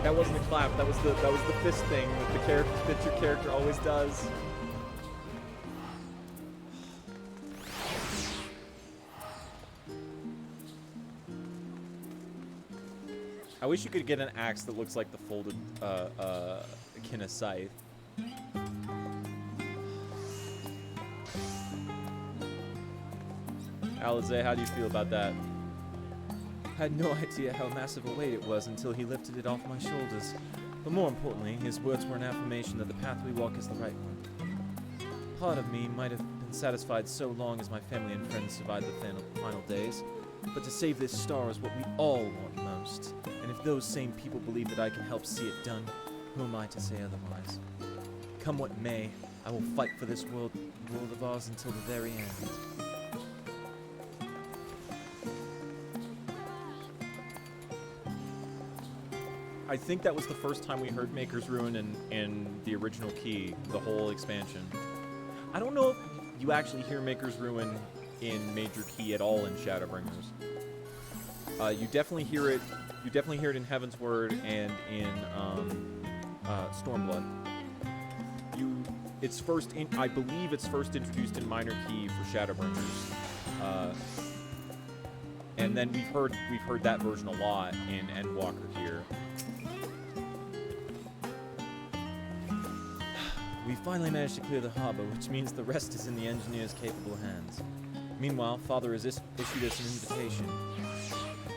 That wasn't a clap. That was the fist thing that your character always does. I wish you could get an axe that looks like the folded Kina scythe. Alize, how do you feel about that? I had no idea how massive a weight it was until he lifted it off my shoulders. But more importantly, his words were an affirmation that the path we walk is the right one. Part of me might have been satisfied so long as my family and friends survived the final days, but to save this star is what we all want most. And if those same people believe that I can help see it done, who am I to say otherwise? Come what may, I will fight for this world of ours until the very end. I think that was the first time we heard Maker's Ruin in the original Key, the whole expansion. I don't know if you actually hear Maker's Ruin in Major Key at all in Shadowbringers. You definitely hear it. You definitely hear it in Heaven's Word and in Stormblood. I believe it's first introduced in Minor Key for Shadowbringers, and then we've heard that version a lot in Endwalker here. We finally managed to clear the harbor, which means the rest is in the engineer's capable hands. Meanwhile, Father has issued us an invitation.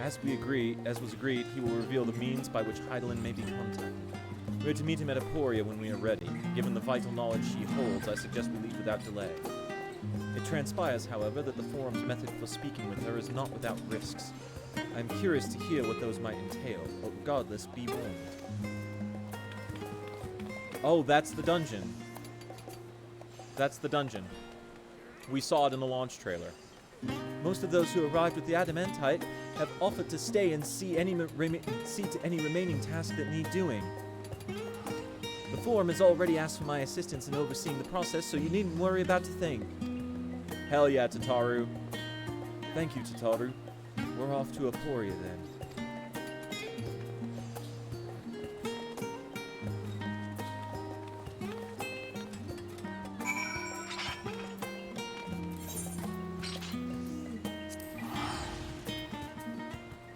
As was agreed, he will reveal the means by which Heidelin may be contacted. We are to meet him at Aporia when we are ready. Given the vital knowledge she holds, I suggest we leave without delay. It transpires, however, that the Forum's method for speaking with her is not without risks. I am curious to hear what those might entail, but regardless, be warned. Oh, that's the dungeon. That's the dungeon. We saw it in the launch trailer. Most of those who arrived with the Adamantite have offered to stay and see to any remaining task that need doing. The Forum has already asked for my assistance in overseeing the process, so you needn't worry about a thing. Hell yeah, Tataru. Thank you, Tataru. We're off to Aporia then.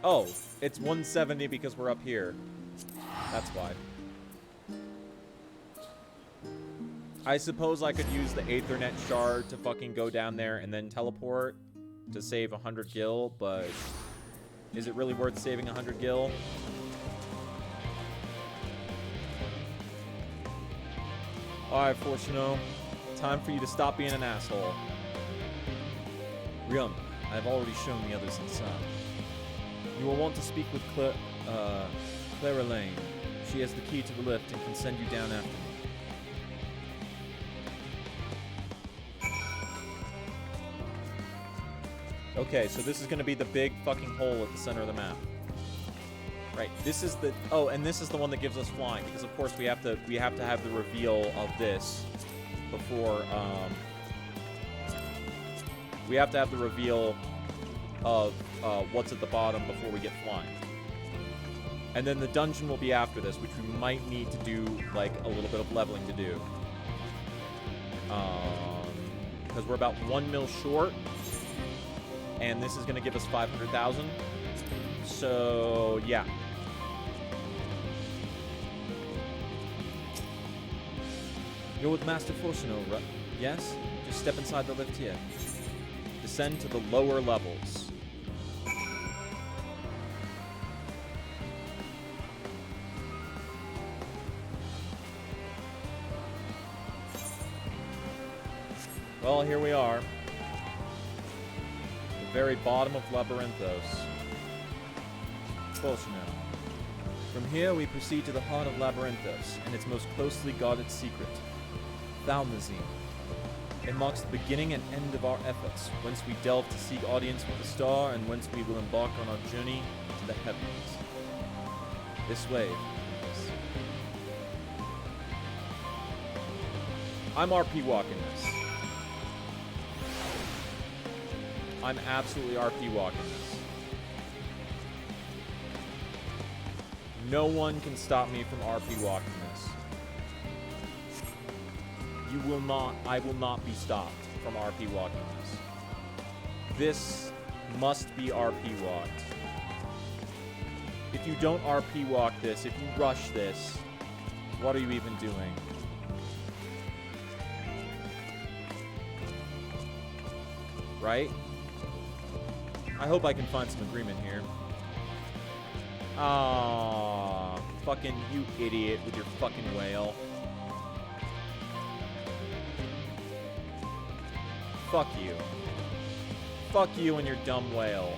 Oh, it's 170 because we're up here. That's why. I suppose I could use the Aethernet shard to fucking go down there and then teleport to save 100 gil, but is it really worth saving 100 gil? Alright, Fortuno. Time for you to stop being an asshole. Ryum, I've already shown the others inside. You will want to speak with Clara Lane. She has the key to the lift and can send you down after me. Okay, so this is going to be the big fucking hole at the center of the map. Right, this is the... Oh, and this is the one that gives us flying, because of course we have to have the reveal of this before, we have to have the reveal of what's at the bottom before we get flying. And then the dungeon will be after this, which we might need to do, like, a little bit of leveling to do. Because we're about 1 mil short. And this is going to give us 500,000. So, yeah. You're with Master Fortuno, right? Yes? Just step inside the lift here. Descend to the lower levels. Well, here we are. Very bottom of Labyrinthos. Close now. From here, we proceed to the heart of Labyrinthos and its most closely guarded secret, Thalmazine. It marks the beginning and end of our efforts, whence we delve to seek audience with the star, and whence we will embark on our journey to the heavens. This way. I'm RP walking this. I'm absolutely RP walking this. No one can stop me from RP walking this. You will not, I will not be stopped from RP walking this. This must be RP walked. If you don't RP walk this, if you rush this, what are you even doing? Right? I hope I can find some agreement here. Ah, fucking you idiot with your fucking whale. Fuck you. Fuck you and your dumb whale.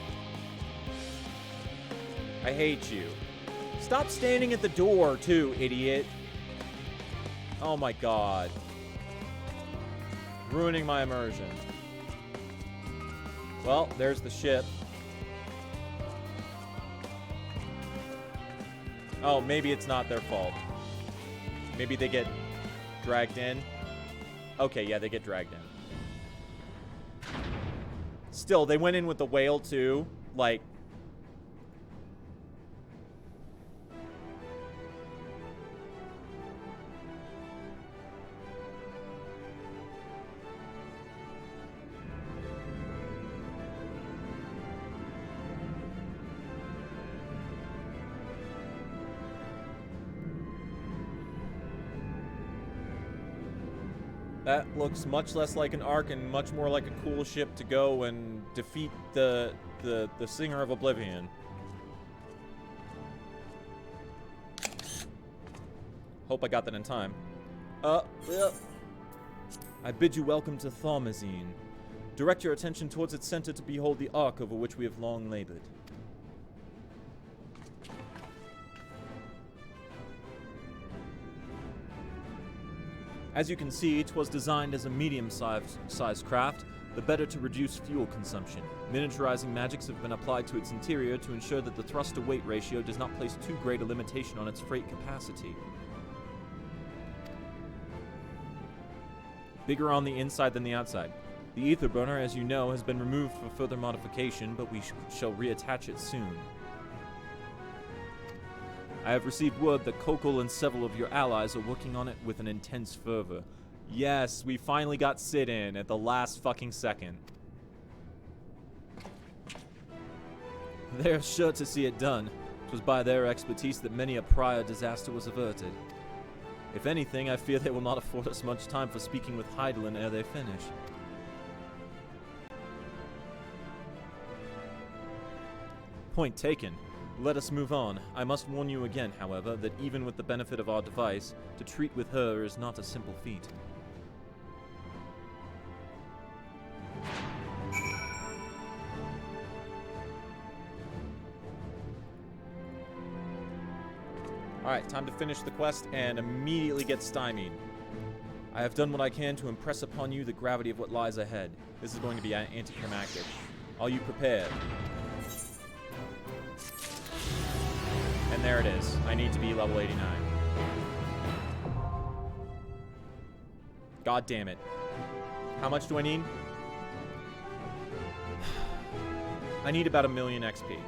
I hate you. Stop standing at the door, too, idiot. Oh my god. Ruining my immersion. Well, there's the ship. Oh, maybe it's not their fault. Maybe they get dragged in. Okay, yeah, they get dragged in. Still, they went in with the whale, too. Like... That looks much less like an Ark and much more like a cool ship to go and defeat the Singer of Oblivion. Hope I got that in time. I bid you welcome to Thaumasine. Direct your attention towards its center to behold the ark over which we have long labored. As you can see, 'twas designed as a medium-sized craft, the better to reduce fuel consumption. Miniaturizing magics have been applied to its interior to ensure that the thrust-to-weight ratio does not place too great a limitation on its freight capacity. Bigger on the inside than the outside. The ether burner, as you know, has been removed for further modification, but we shall reattach it soon. I have received word that Kokol and several of your allies are working on it with an intense fervor. Yes, we finally got Sid in at the last fucking second. They're sure to see it done. It was by their expertise that many a prior disaster was averted. If anything, I fear they will not afford us much time for speaking with Heidelin ere they finish. Point taken. Let us move on. I must warn you again, however, that even with the benefit of our device, to treat with her is not a simple feat. Alright, time to finish the quest and immediately get stymied. I have done what I can to impress upon you the gravity of what lies ahead. This is going to be anticlimactic. Are you prepared? And there it is. I need to be level 89. God damn it. How much do I need? I need about 1,000,000 XP.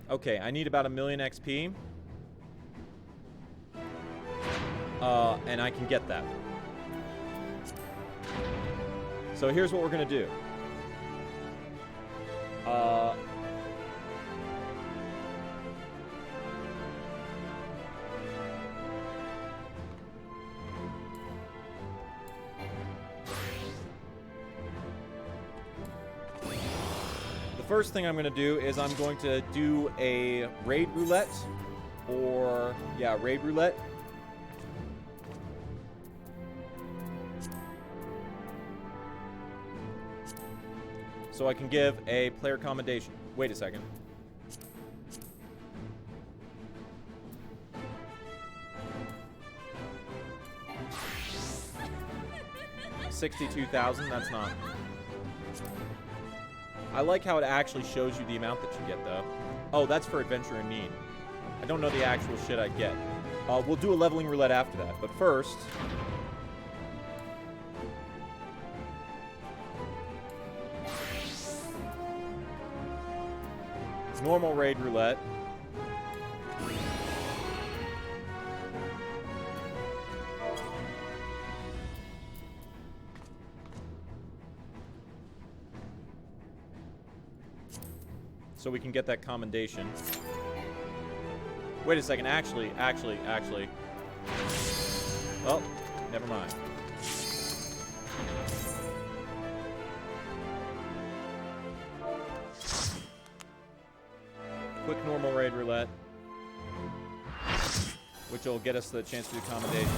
Okay, I need about 1,000,000 XP. And I can get that. So here's what we're gonna do. The first thing I'm going to do is I'm going to do a raid roulette, or, yeah, raid roulette. So I can give a player commendation. Wait a second. $62,000, that's not... I like how it actually shows you the amount that you get, though. Oh, that's for Adventure in Need. I don't know the actual shit I get. We'll do a leveling roulette after that, but first... normal raid roulette. So we can get that commendation. Wait a second, actually. Oh, never mind. Quick normal raid roulette, which will get us the chance to do commendation.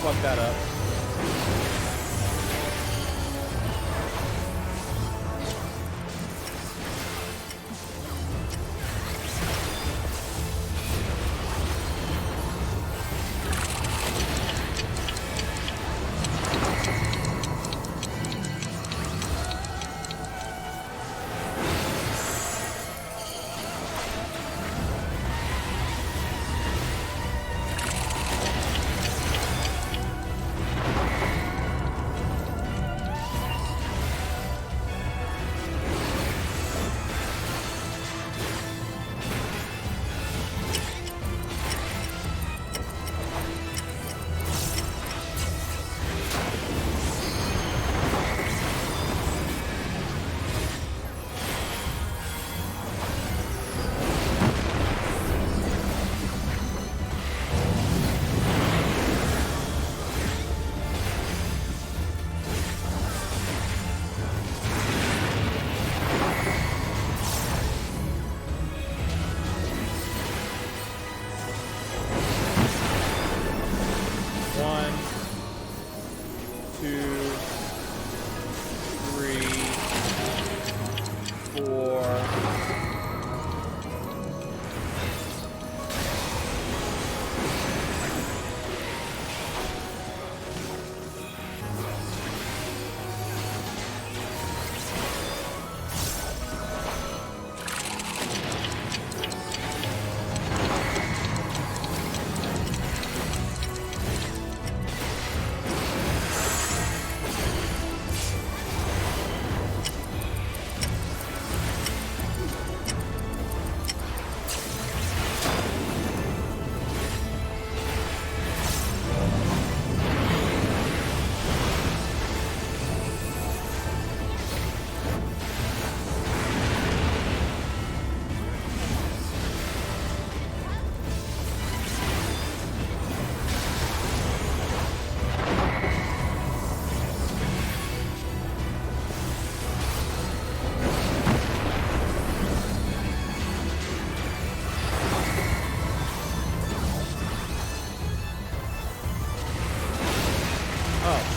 fuck that up.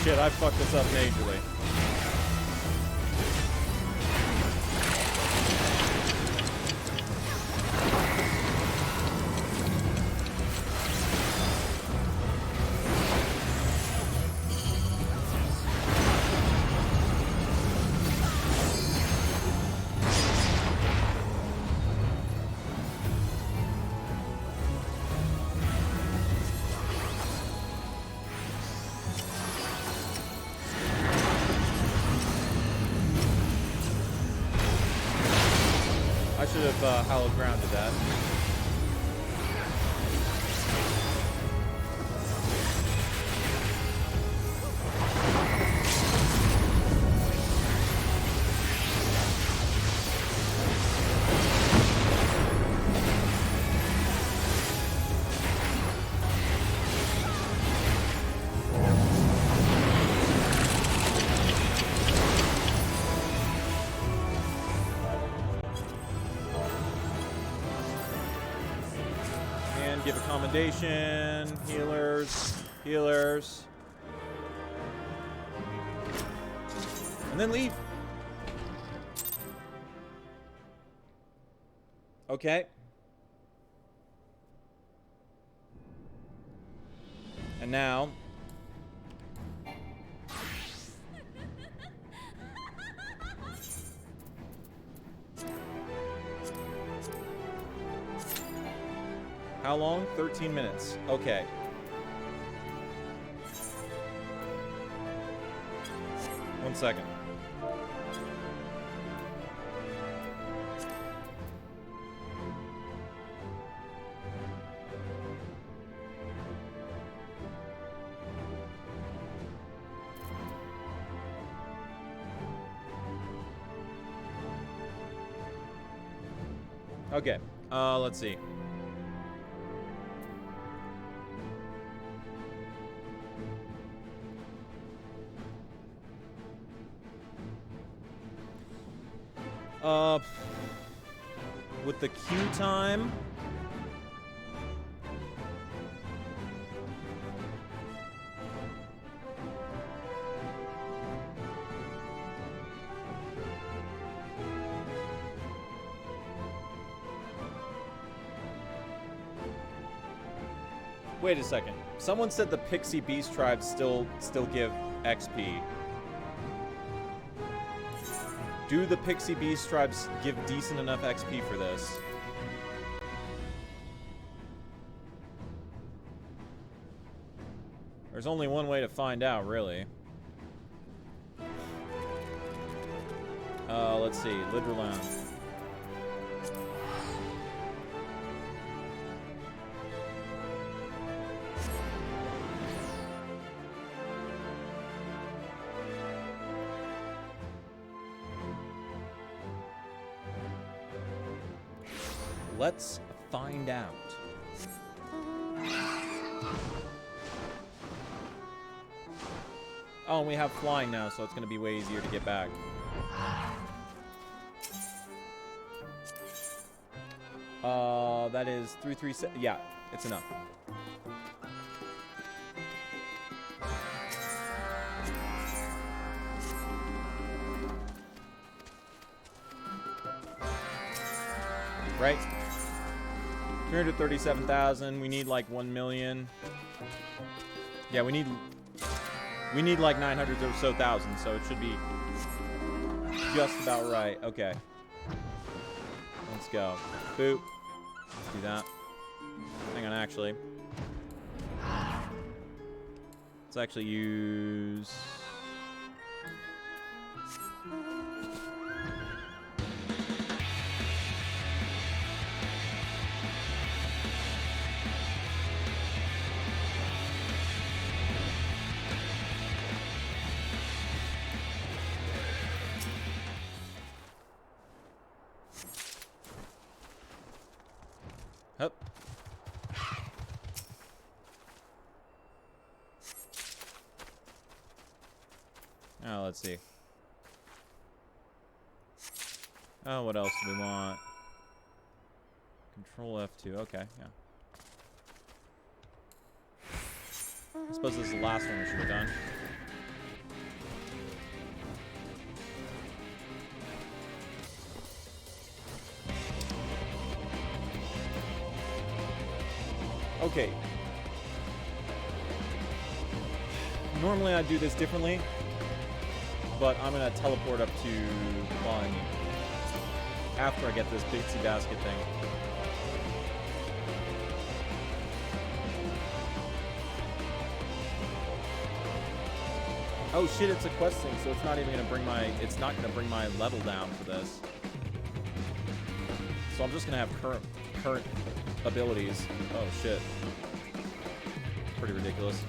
Shit, I fucked this up majorly. Should have hallowed grounded that. Give accommodation, healers, and then leave. Okay. And now, how long? 13 minutes. Okay. One second. Okay. Let's see. With the queue time, Wait a second. Someone said the Pixie Beast tribes still give XP. Do the Pixie Beast tribes give decent enough XP for this? There's only one way to find out, really. Let's see. Lidroland. Let's find out. Oh, and we have flying now, so it's going to be way easier to get back. That is 337. Yeah, it's enough. Right? 337,000. We need like 1 million. Yeah, we need like 900 or so thousand, so it should be just about right. Okay. Let's go. Boop. Let's do that. Hang on, actually. Let's actually use... Hup. Oh, let's see. Oh, what else do we want? Control F2. Okay, yeah. I suppose this is the last one we should have done. Okay. Normally I do this differently, but I'm gonna teleport up to Fun after I get this Bitsy Basket thing. Oh shit, it's a quest thing, so it's not even gonna bring my level down for this. So I'm just gonna have current abilities. Oh shit. Pretty ridiculous.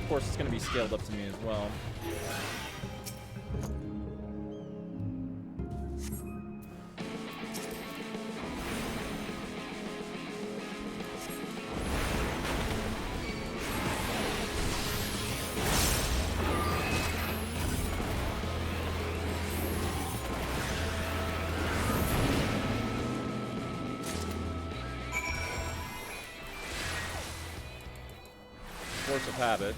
Of course, it's going to be scaled up to me as well. Force of habit.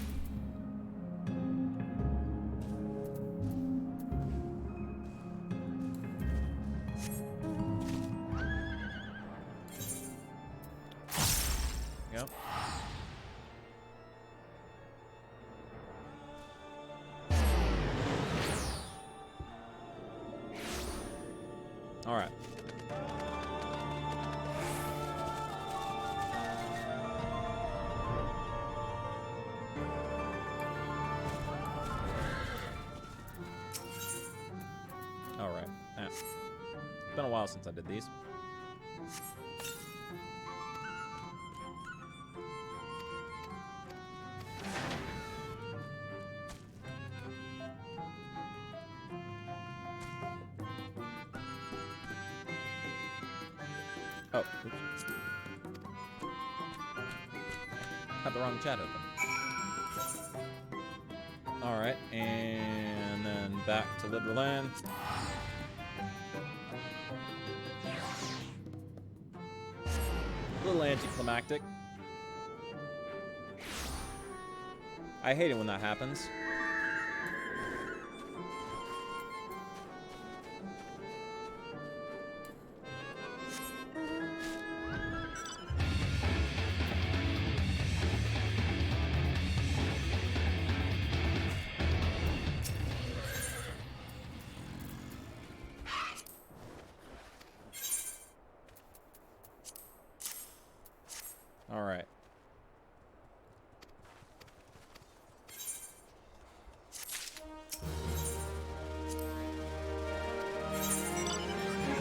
Yep. All right. It's been a while since I did these. Oh, oops. Had the wrong chat open. Alright, and then back to Liberland. A little anticlimactic. I hate it when that happens.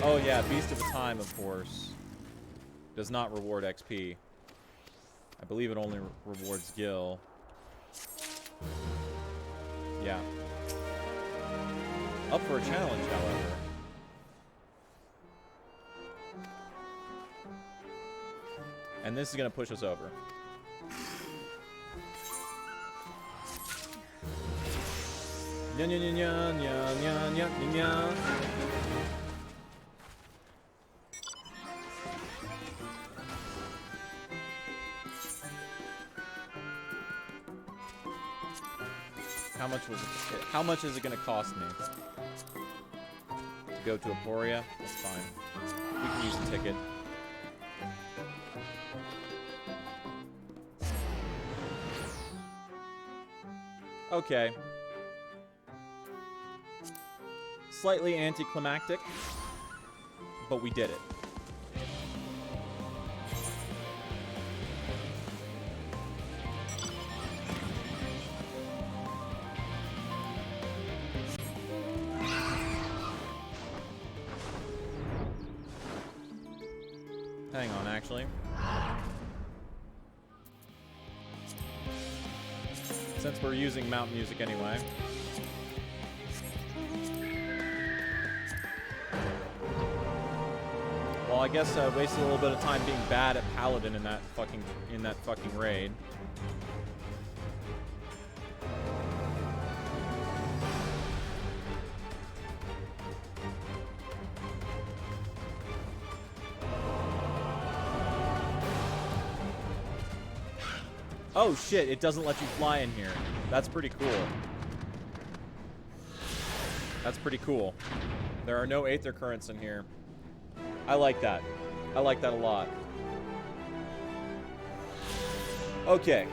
Oh yeah, Beast of the Time, of course, does not reward XP. I believe it only rewards Gil. Yeah. Up for a challenge, however. And this is gonna push us over. Nya nya nya nya nya nya nya nya nya. How much is it gonna cost me to go to Aporia? That's fine. We can use the ticket. Okay. Slightly anticlimactic, but we did it. Hang on, actually. Since we're using mount music anyway. Well, I guess I wasted a little bit of time being bad at Paladin in that fucking raid. Oh shit, it doesn't let you fly in here. That's pretty cool. That's pretty cool. There are no aether currents in here. I like that. I like that a lot. Okay.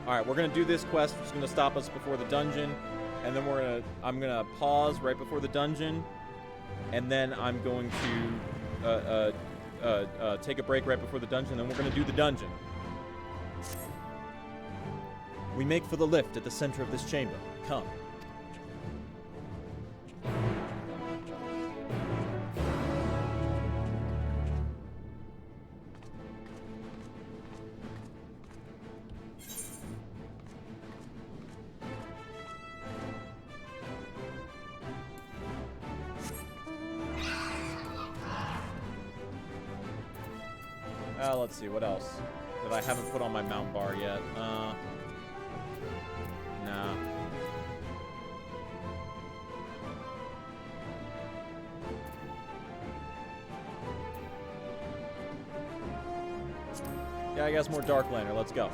Alright, we're gonna do this quest, which is gonna stop us before the dungeon. And then I'm gonna pause right before the dungeon. And then I'm going to take a break right before the dungeon, then we're going to do the dungeon. We make for the lift at the center of this chamber. Come. Let's see, what else that I haven't put on my mount bar yet? Nah. Yeah, I guess more Dark Lantern. Let's go.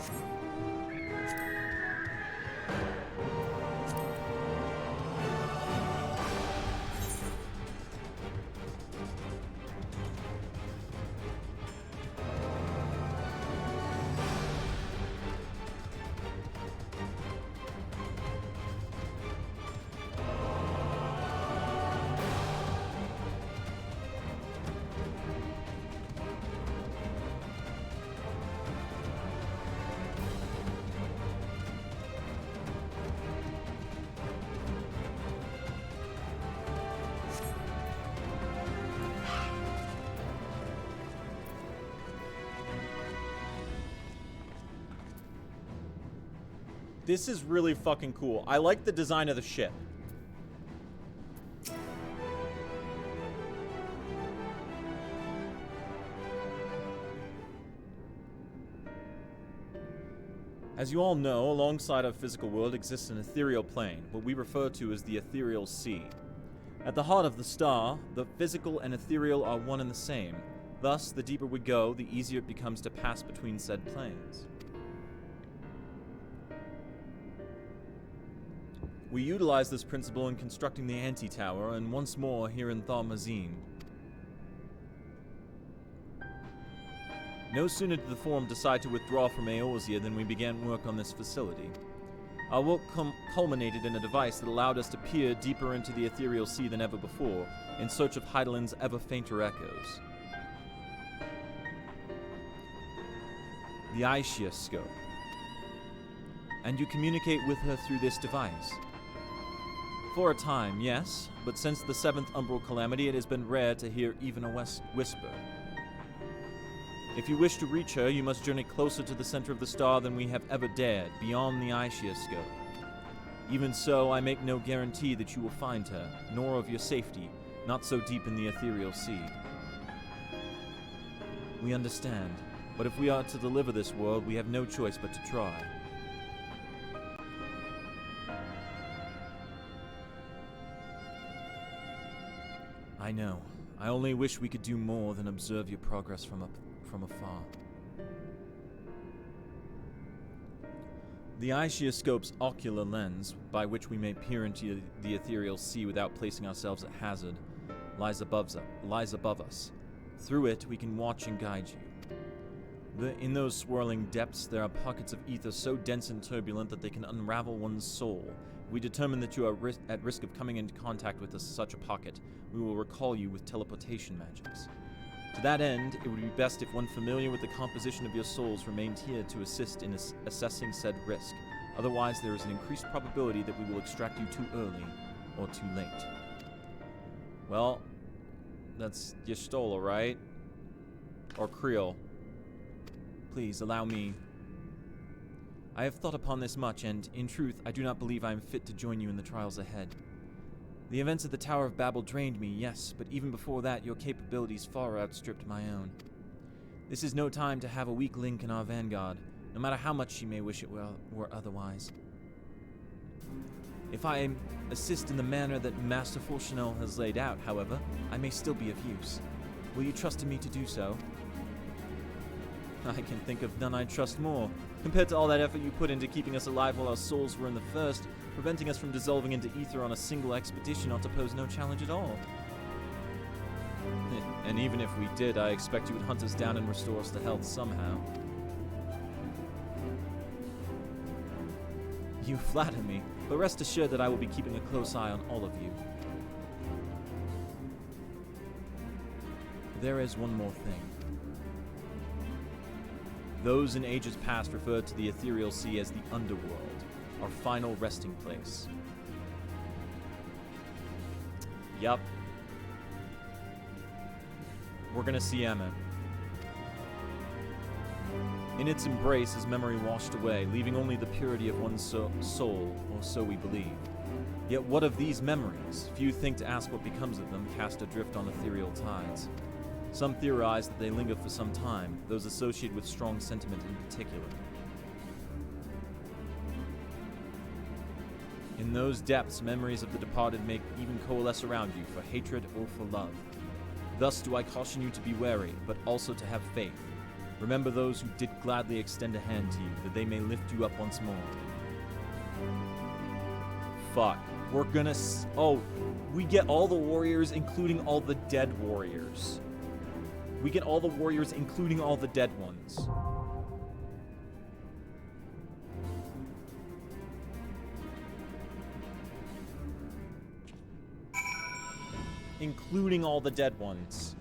This is really fucking cool. I like the design of the ship. As you all know, alongside our physical world exists an ethereal plane, what we refer to as the ethereal sea. At the heart of the star, the physical and ethereal are one and the same. Thus, the deeper we go, the easier it becomes to pass between said planes. We utilize this principle in constructing the anti-tower, and once more here in Tharmazine. No sooner did the Forum decide to withdraw from Eorzea than we began work on this facility. Our work culminated in a device that allowed us to peer deeper into the ethereal sea than ever before, in search of Heidelin's ever fainter echoes. The Aeshioscope. and you communicate with her through this device. For a time, yes, but since the 7th Umbral Calamity, it has been rare to hear even a whisper. If you wish to reach her, you must journey closer to the center of the star than we have ever dared, beyond the Aishioscope. Even so, I make no guarantee that you will find her, nor of your safety, not so deep in the ethereal sea. We understand, but if we are to deliver this world, we have no choice but to try. I know. I only wish we could do more than observe your progress from afar. The Aishioscope's ocular lens, by which we may peer into the ethereal sea without placing ourselves at hazard, lies above us. Through it, we can watch and guide you. In those swirling depths, there are pockets of ether so dense and turbulent that they can unravel one's soul. If we determine that you are at risk of coming into contact with such a pocket, we will recall you with teleportation magics. To that end, it would be best if one familiar with the composition of your souls remained here to assist in assessing said risk. Otherwise, there is an increased probability that we will extract you too early or too late. Well, that's Y'shtola, right? Or Creel. Please, allow me. I have thought upon this much, and, in truth, I do not believe I am fit to join you in the trials ahead. The events at the Tower of Babel drained me, yes, but even before that, your capabilities far outstripped my own. This is no time to have a weak link in our vanguard, no matter how much she may wish it were otherwise. If I assist in the manner that Masterful Chanel has laid out, however, I may still be of use. Will you trust in me to do so? I can think of none I'd trust more. Compared to all that effort you put into keeping us alive while our souls were in the first, preventing us from dissolving into ether on a single expedition ought to pose no challenge at all. And even if we did, I expect you would hunt us down and restore us to health somehow. You flatter me, but rest assured that I will be keeping a close eye on all of you. There is one more thing. Those in ages past referred to the ethereal sea as the underworld, our final resting place. Yup. We're gonna see Emma. In its embrace, his memory washed away, leaving only the purity of one's soul, or so we believe. Yet what of these memories? Few think to ask what becomes of them, cast adrift on ethereal tides. Some theorize that they linger for some time, those associated with strong sentiment in particular. In those depths, memories of the departed may even coalesce around you for hatred or for love. Thus do I caution you to be wary, but also to have faith. Remember those who did gladly extend a hand to you, that they may lift you up once more. Fuck. We're gonna we get all the warriors, including all the dead warriors. We get all the warriors, including all the dead ones. Including all the dead ones.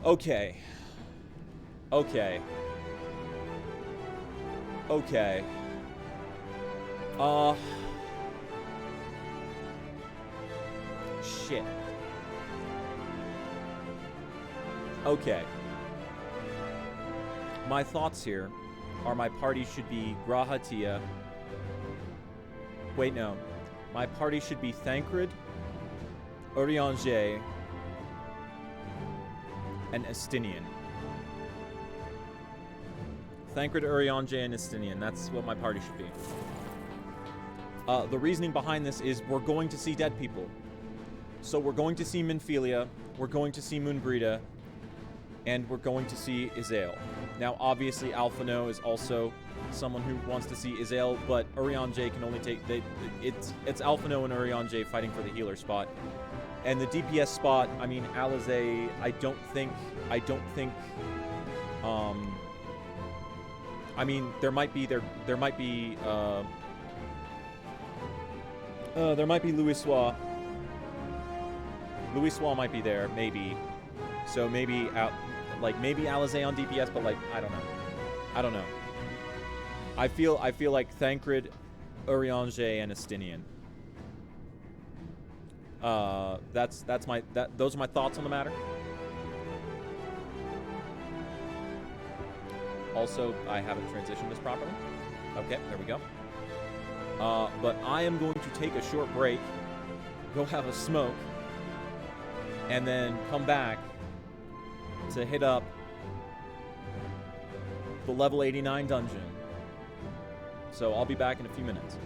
Okay. Okay. Okay. Shit. Okay. My thoughts here are my party should be Grahatia. Wait, no. My party should be Thancred, Urianger, and Estinian. Thancred, Urianger, and Estinian. That's what my party should be. The reasoning behind this is we're going to see dead people. So we're going to see Minfilia, we're going to see Moonbrita, and we're going to see Izael. Now, obviously, Alphino is also someone who wants to see Izael, but Urianger can only take... It's Alphino and Urianger fighting for the healer spot. And the DPS spot, I mean, Alize, I don't think, I mean, there might be Louisoix. Louisoix might be there, maybe. So maybe, maybe Alize on DPS, but, like, I don't know. I don't know. I feel like Thancred, Urianger, and Estinian. Those are my thoughts on the matter. Also, I haven't transitioned this properly. Okay, there we go. But I am going to take a short break, go have a smoke, and then come back to hit up the level 89 dungeon. So I'll be back in a few minutes.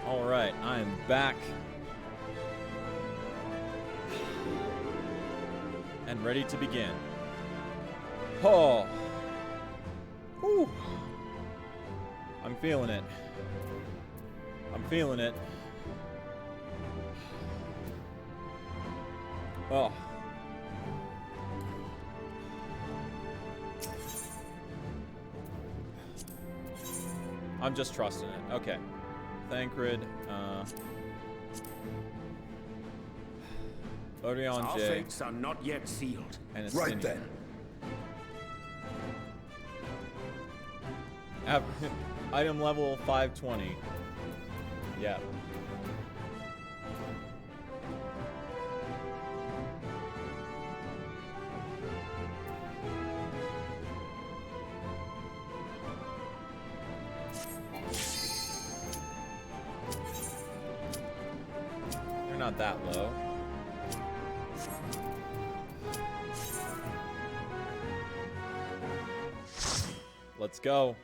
Alright, I am back. And ready to begin. Oh. Whew. I'm feeling it. I'm feeling it. Oh. I'm just trusting it. Okay. Thancred, Orion Our J. fates are not yet sealed. And Right then. Item level 520. Yeah. They're not that low. Let's go.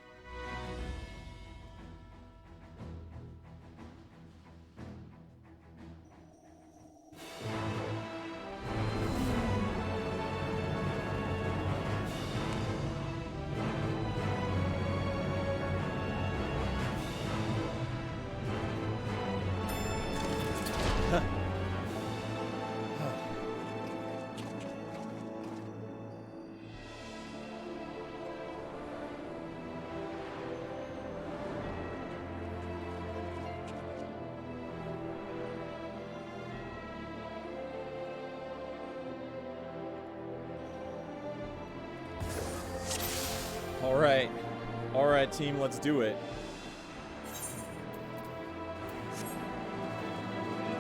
Alright. Alright, team, let's do it.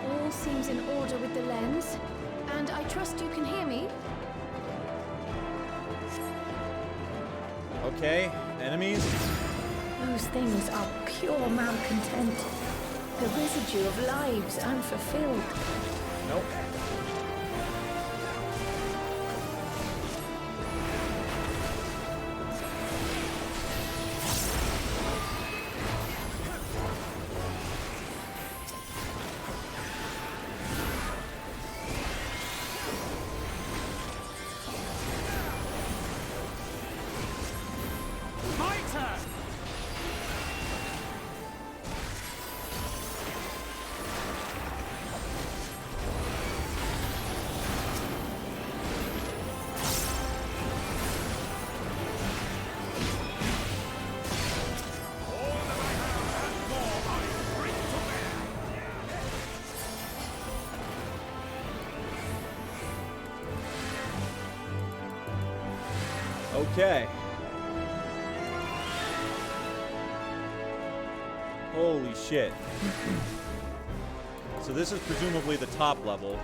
All seems in order with the lens, and I trust you can hear me. Okay, enemies. Those things are pure malcontent. The residue of lives unfulfilled. Nope. Okay. Holy shit. So this is presumably the top level.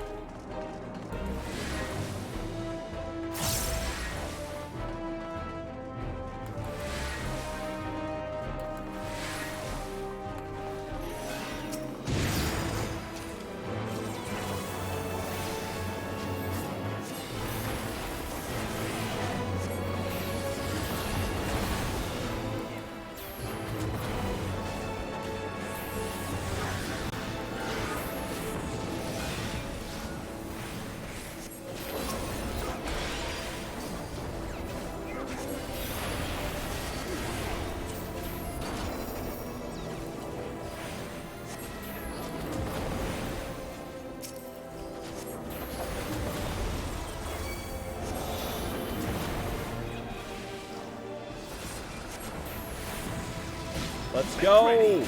Let's go!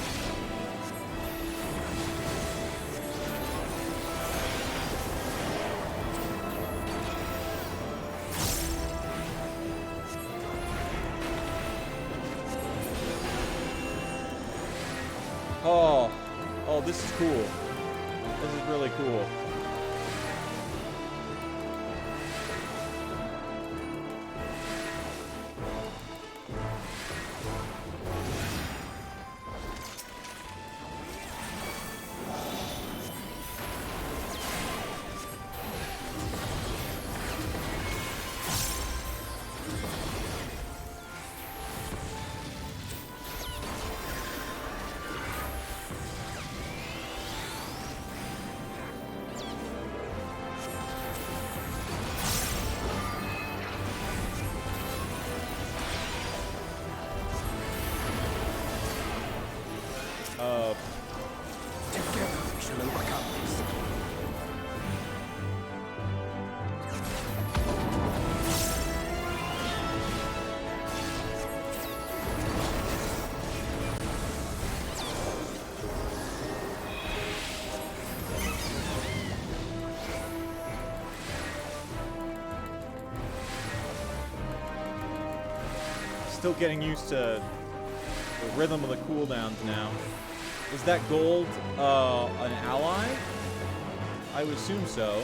Oh, this is cool. This is really cool. still getting used to the rhythm of the cooldowns now. Is that gold an ally? I would assume so.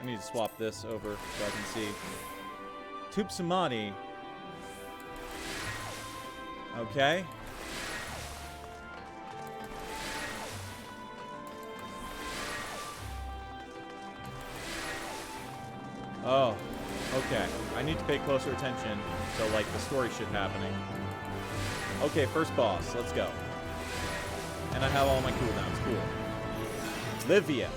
I need to swap this over so I can see. Tube Samadhi. Okay. Oh, okay. I need to pay closer attention to, like, the story shit happening. Okay, first boss. Let's go. And I have all my cooldowns. Cool. Livia.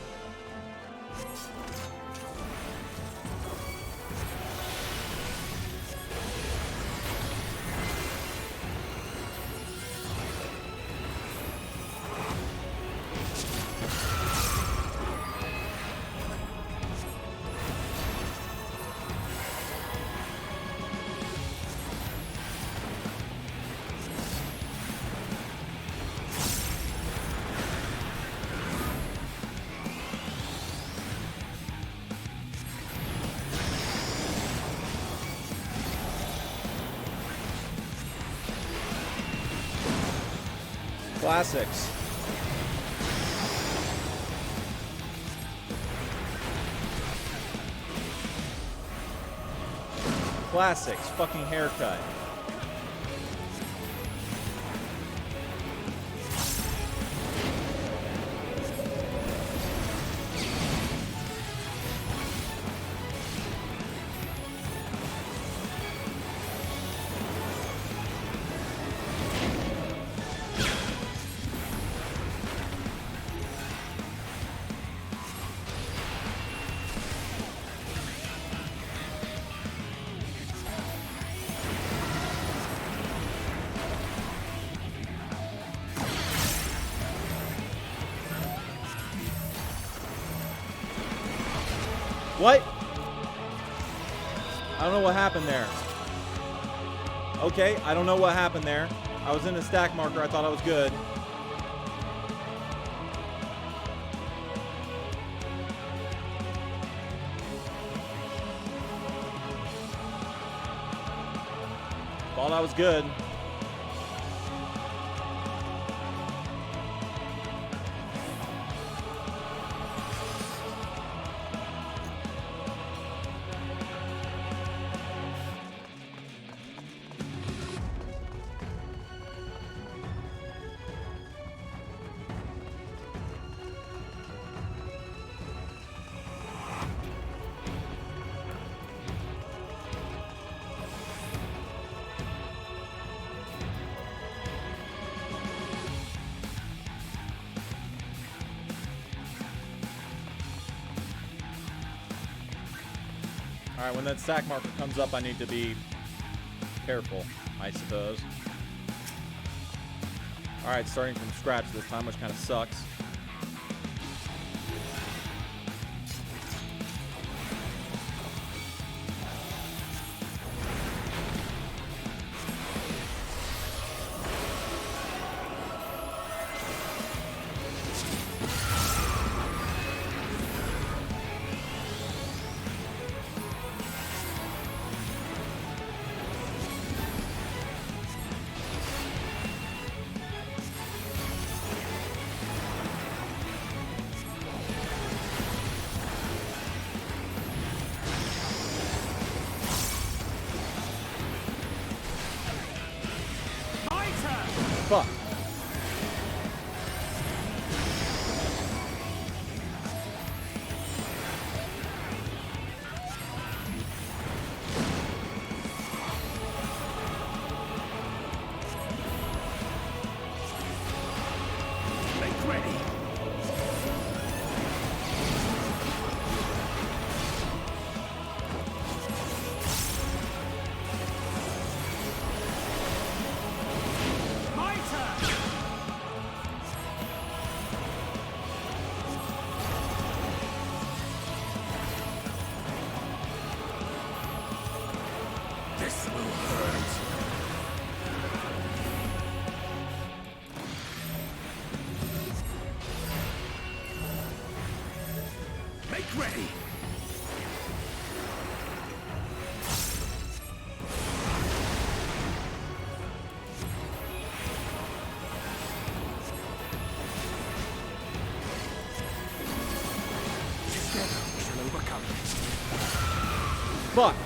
Classics. Classics. Fucking haircut. What? I don't know what happened there. Okay, I don't know what happened there. I was in a stack marker. I thought I was good. Thought I was good. Alright, when that stack marker comes up, I need to be careful, I suppose. Alright, starting from scratch this time, which kind of sucks. Fuck. Make ready. My turn. This will hurt. Make ready. Together we shall overcome. Fuck.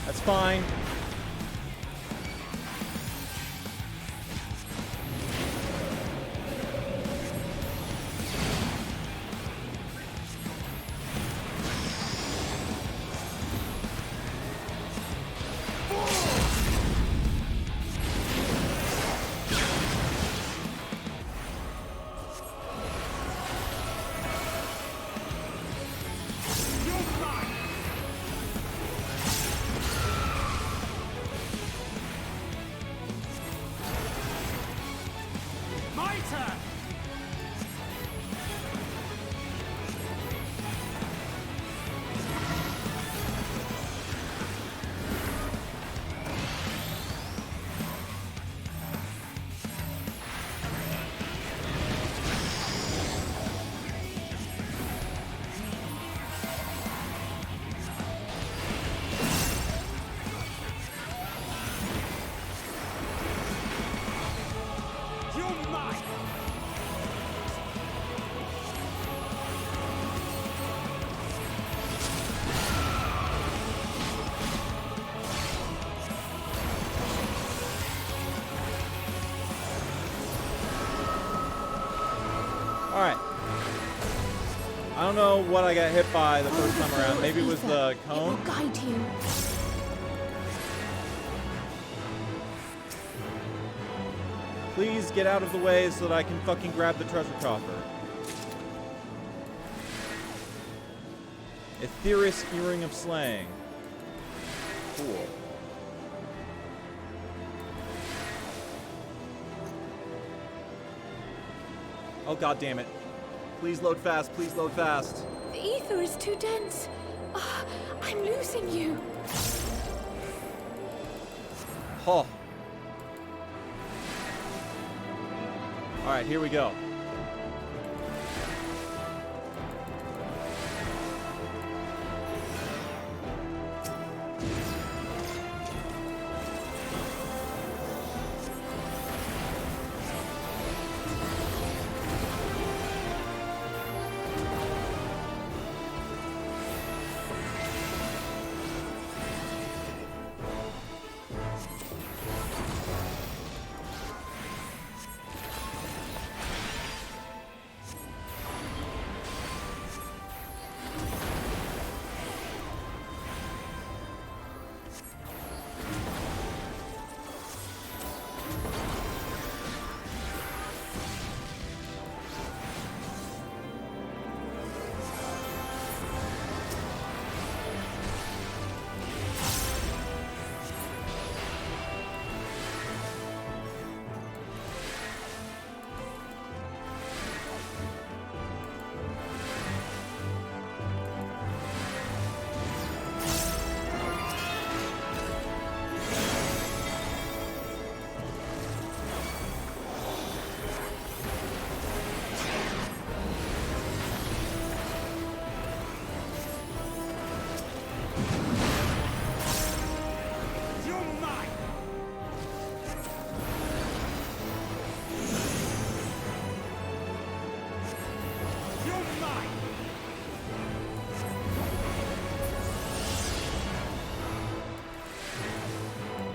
That's fine. My turn. You're mine. Alright. I don't know what I got hit by the first time around. Maybe it was the cone. It will guide you. Please get out of the way so that I can fucking grab the treasure coffer. Aetherius Earring of Slaying. Cool. Oh god damn it. Please load fast, please load fast. The ether is too dense. Ah, I'm losing you. Oh. Alright, here we go.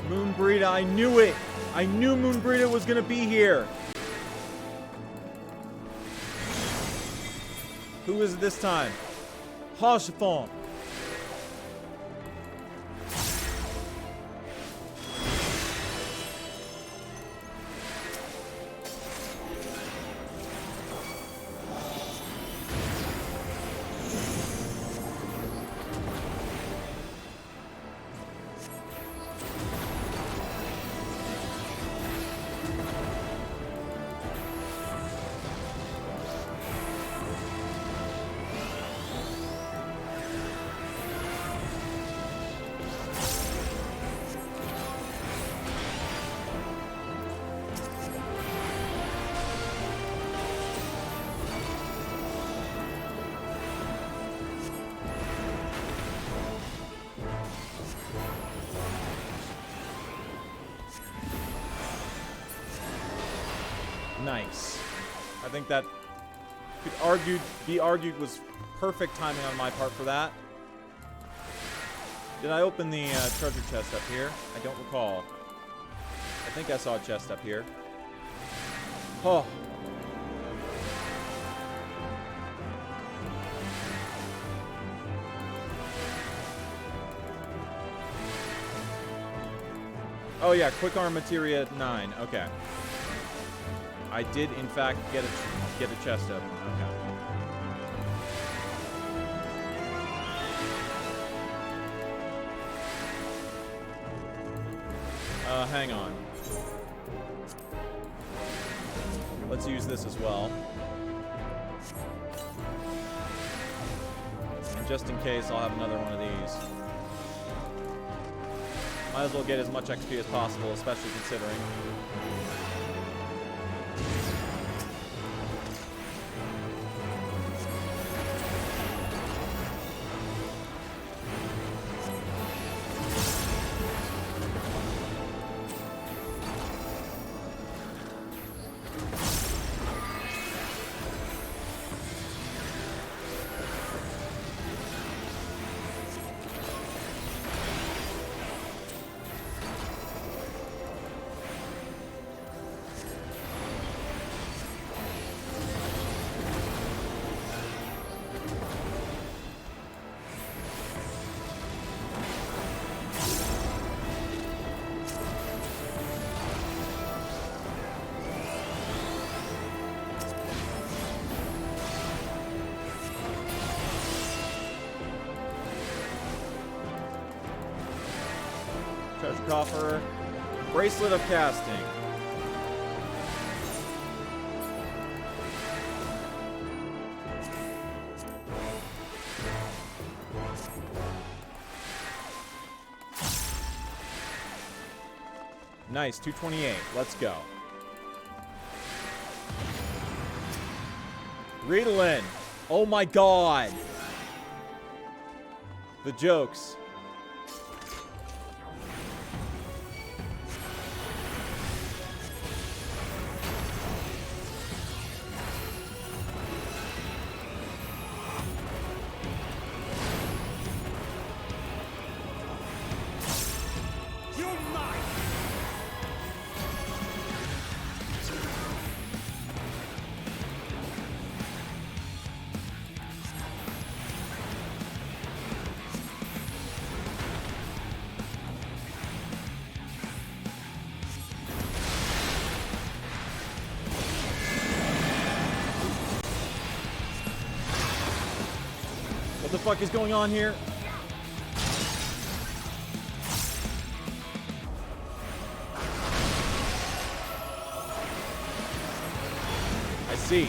Moonbreed, I knew it! I knew Moonbreeder was gonna be here. Who is it this time? Hashifon. Nice. I think that could be argued was perfect timing on my part for that. Did I open the treasure chest up here? I don't recall. I think I saw a chest up here. Oh. Oh yeah, quick arm materia 9. Okay. I did, in fact, get a chest open. Okay. Hang on. Let's use this as well. And just in case, I'll have another one of these. Might as well get as much XP as possible, especially considering. Treasure coffer. Bracelet of casting. Nice, 228. Let's go. Ritalin. Oh my god. The jokes. What the fuck is going on here? I see.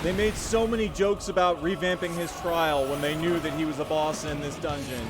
They made so many jokes about revamping his trial when they knew that he was a boss in this dungeon.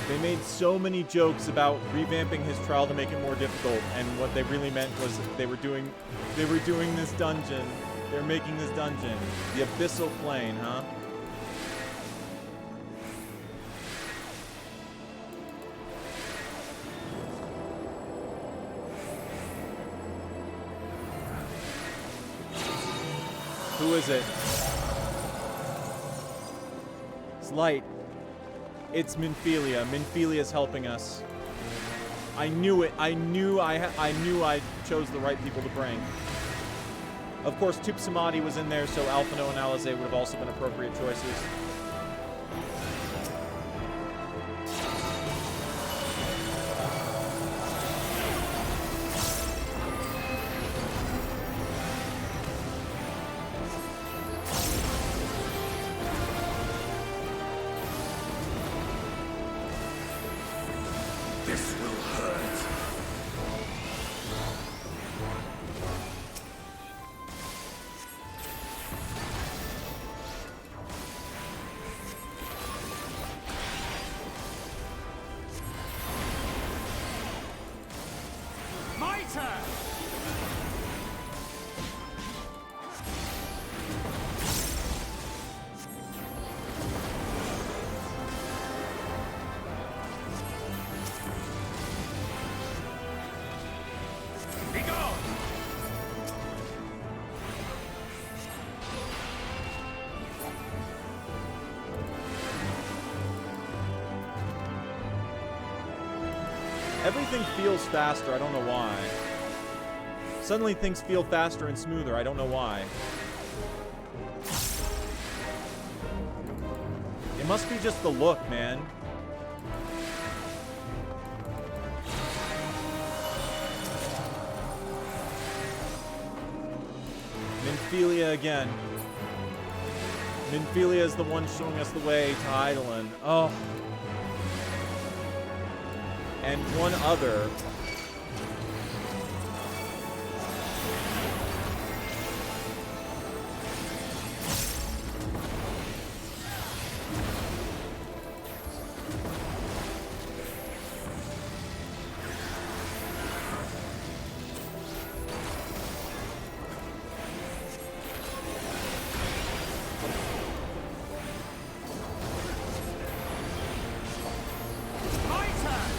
They made so many jokes about revamping his trial to make it more difficult, and what they really meant was they were doing this dungeon. They're making this dungeon. The Abyssal Plane, huh? Who is it? It's Light. It's Minfilia. Minfilia's helping us. I knew it. I knew I chose the right people to bring. Of course, Tup Samadhi was in there, so Alphino and Alize would have also been appropriate choices. This will hurt. My turn! Be gone! Everything feels faster. I don't know why. Suddenly things feel faster and smoother. I don't know why. It must be just the look, man. Minfilia again. Minfilia is the one showing us the way to Eidolon. Oh. And one other. My turn!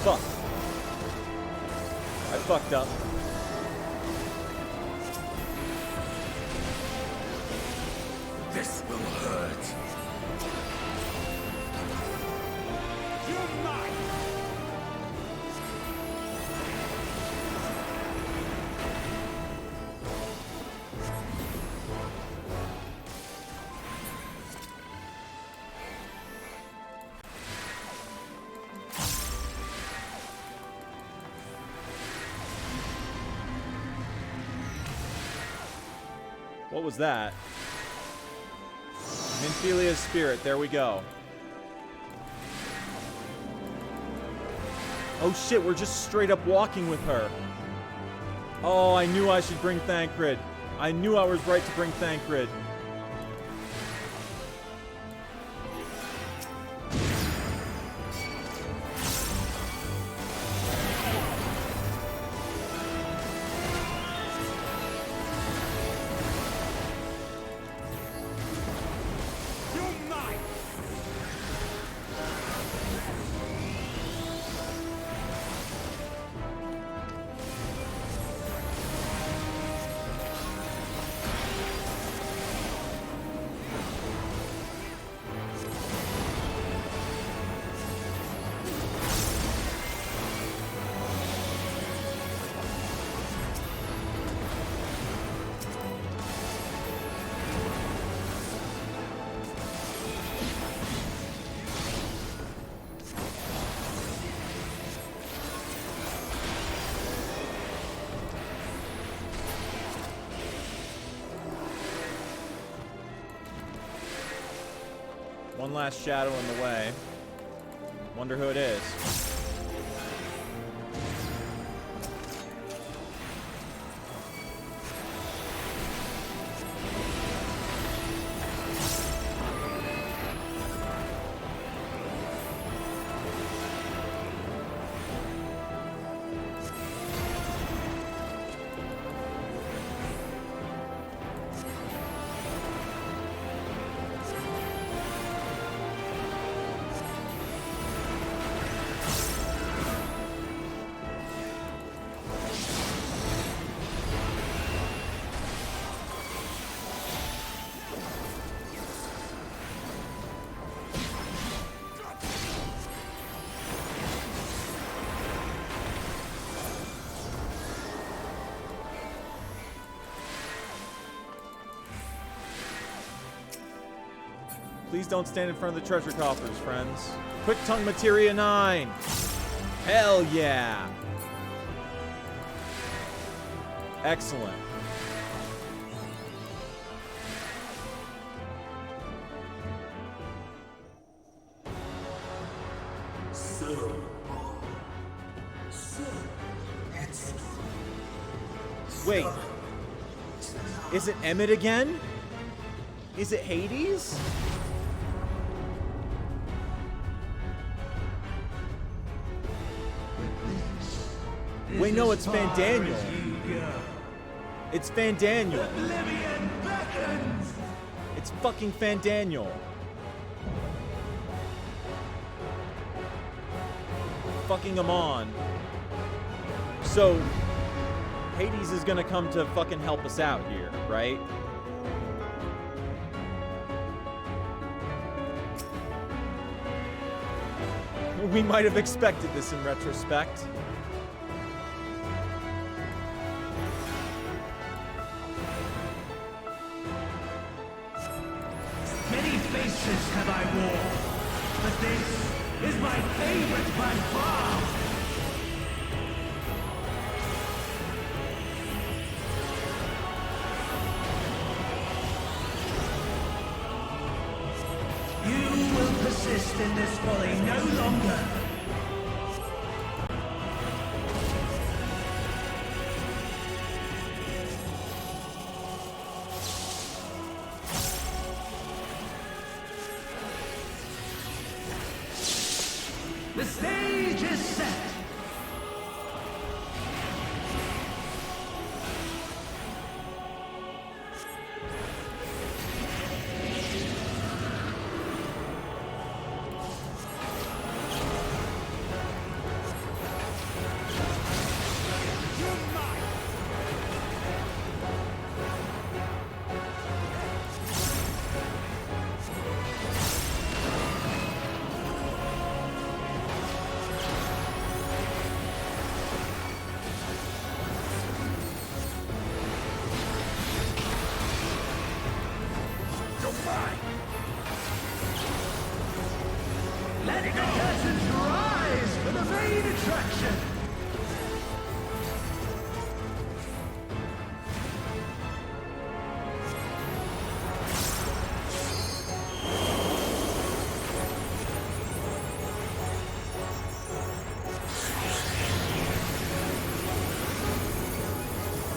Fuck. I fucked up. This will hurt. You're mine! What was that? Minfilia's spirit. There we go. Oh shit, we're just straight up walking with her. Oh, I knew I should bring Thancred. I knew I was right to bring Thancred. one last shadow in the way. Wonder who it is. Please don't stand in front of the treasure coffers, friends. Quick Tongue Materia 9! Hell yeah! Excellent. Wait. Is it Emmett again? Is it Hades? Wait, no, it's Van Daniel. It's Van Daniel. It's fucking Van Daniel. Fucking him on. So, Hades is gonna come to fucking help us out here, right? We might have expected this in retrospect. Many faces have I worn, but this is my favorite by far. You will persist in this folly no longer. The stage is set. Let the curtains rise for the main attraction.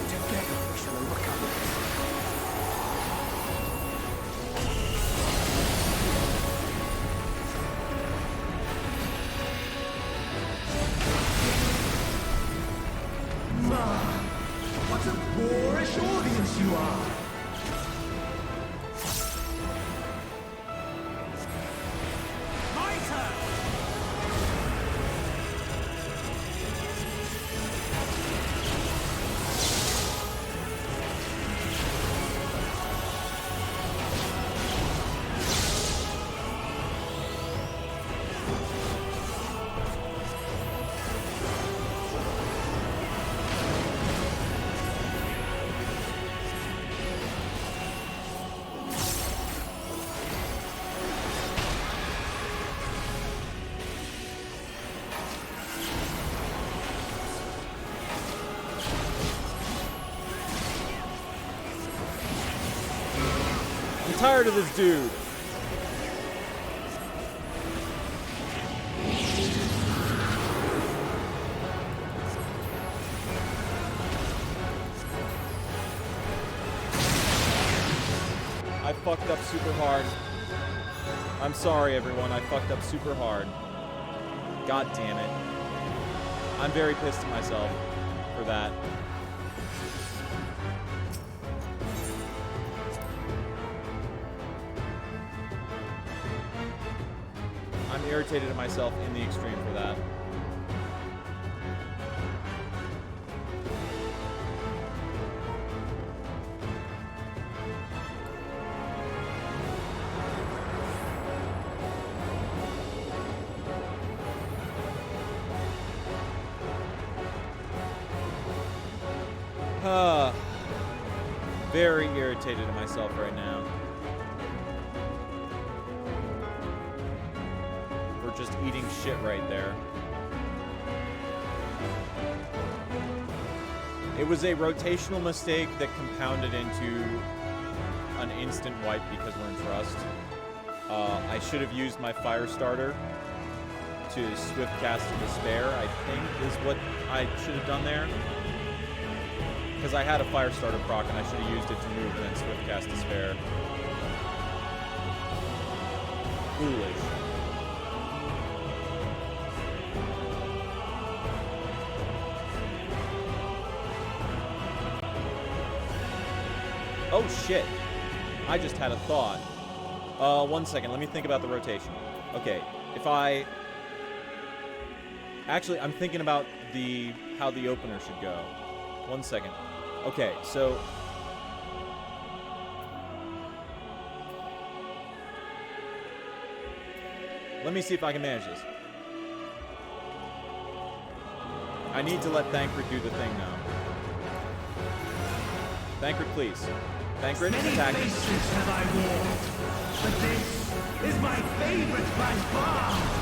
Together we shall overcome this. What a boorish audience you are! My turn! I'm tired of this dude. fucked up super hard. I'm sorry, everyone. I fucked up super hard. God damn it. I'm very pissed at myself for that. I'm irritated at myself in the extreme for that. Very irritated at myself right now. For just eating shit right there. It was a rotational mistake that compounded into an instant wipe because we're in Trust. I should have used my fire starter to swift cast to despair, I think is what I should have done there. Because I had a fire starter proc and I should have used it to move and then swift cast despair. Foolish. Oh shit. I just had a thought. 1 second, let me think about the rotation. Okay, if I... Actually, I'm thinking about how the opener should go. 1 second. Okay, so... Let me see if I can manage this. I need to let Thancred do the thing now. Thancred, please. Thancred, attack. Many faces have I worn, but this is my favorite by far.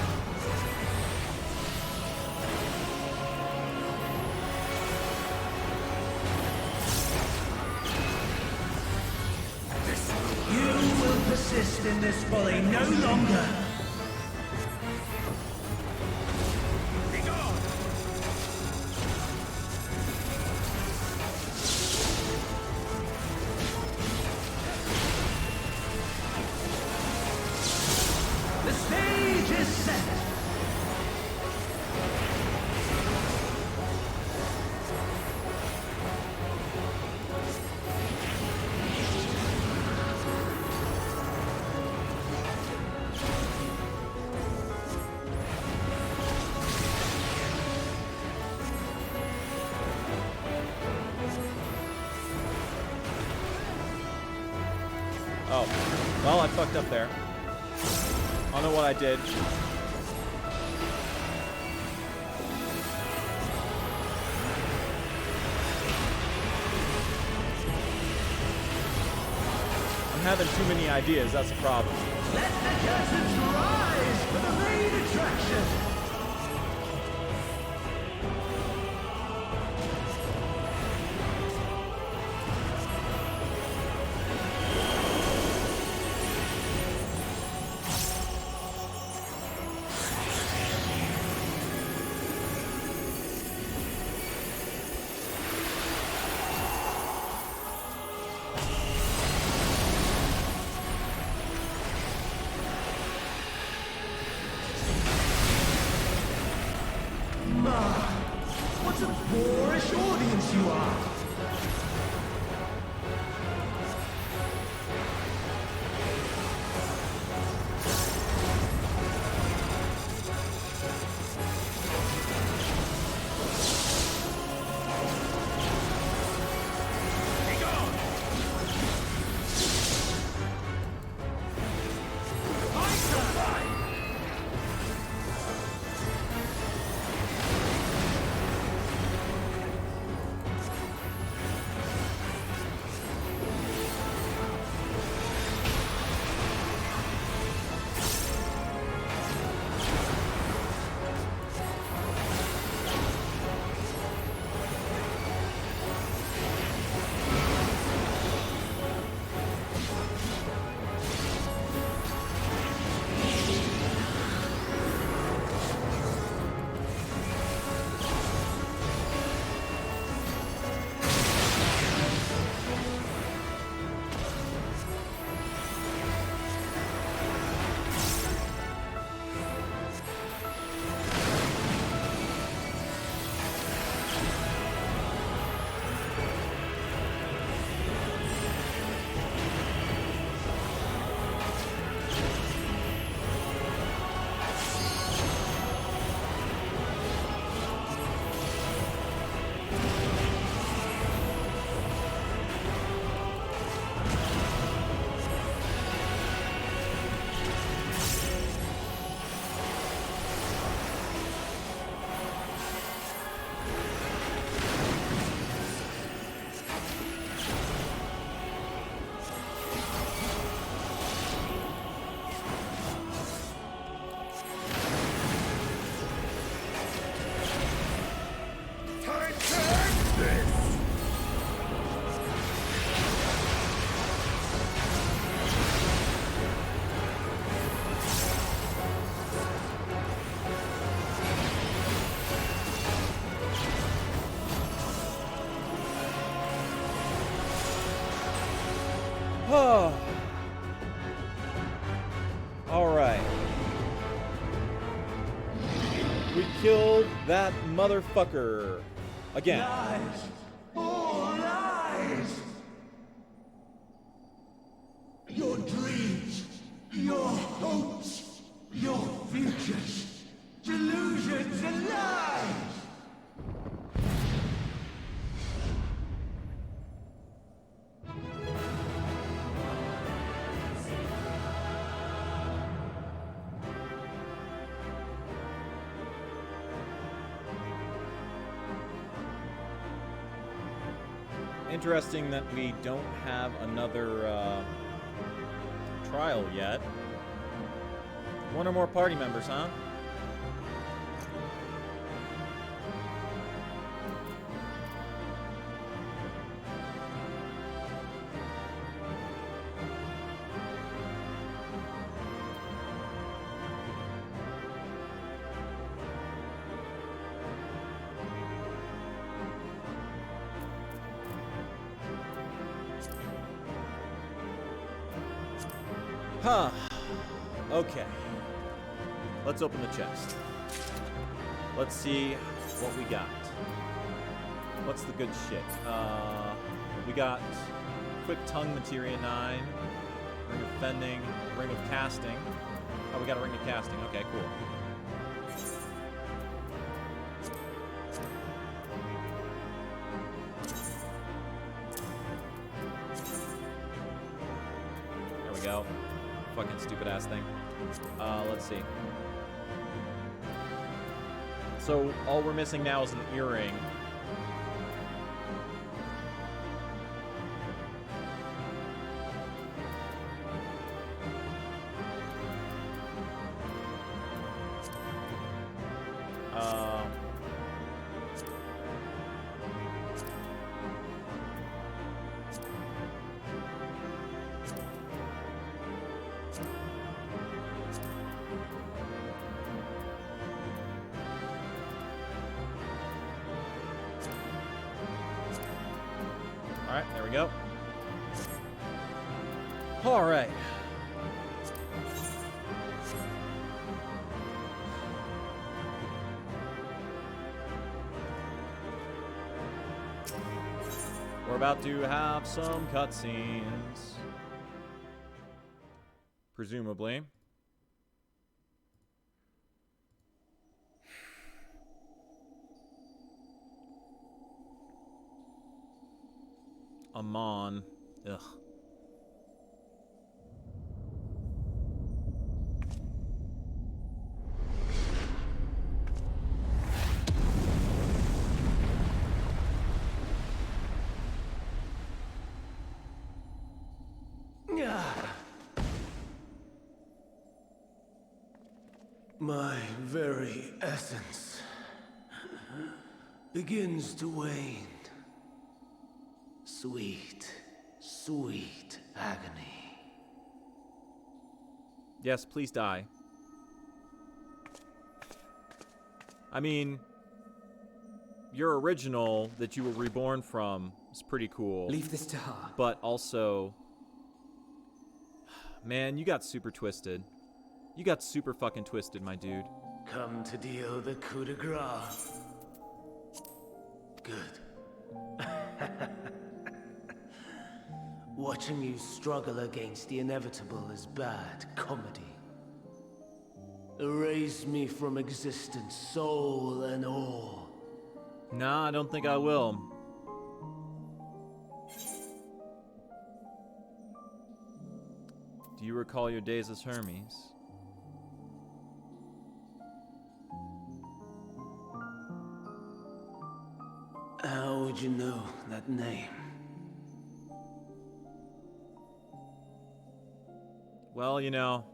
You will persist in this folly no longer. The stage is set. Oh. Well, I fucked up there. I don't know what I did. I'm having too many ideas, that's a problem. Let the curtains rise for the main attraction. What a boorish audience you are! Alright. We killed that motherfucker. Again. Lies! All lies! Your dreams, your hopes, your futures, delusions and lies! Interesting that we don't have another trial yet. One or more party members, huh? Huh. Okay. Let's open the chest. Let's see what we got. What's the good shit? We got Quick Tongue Materia 9, Ring of Fending, Ring of Casting. Oh, we got a Ring of Casting. Okay, cool. There we go. Fucking stupid ass thing. Let's see. So all we're missing now is an earring. Alright, there we go. Alright. We're about to have some cutscenes. Presumably. Amon. Ugh. My very essence begins to wane. Sweet, sweet agony. Yes, please die. I mean, your original that you were reborn from is pretty cool. Leave this to her. But also, man, you got super twisted. You got super fucking twisted, my dude. Come to deal the coup de grace. Good. Watching you struggle against the inevitable is bad comedy. Erase me from existence, soul and all. Nah, I don't think I will. Do you recall your days as Hermes? How would you know that name? Well, you know,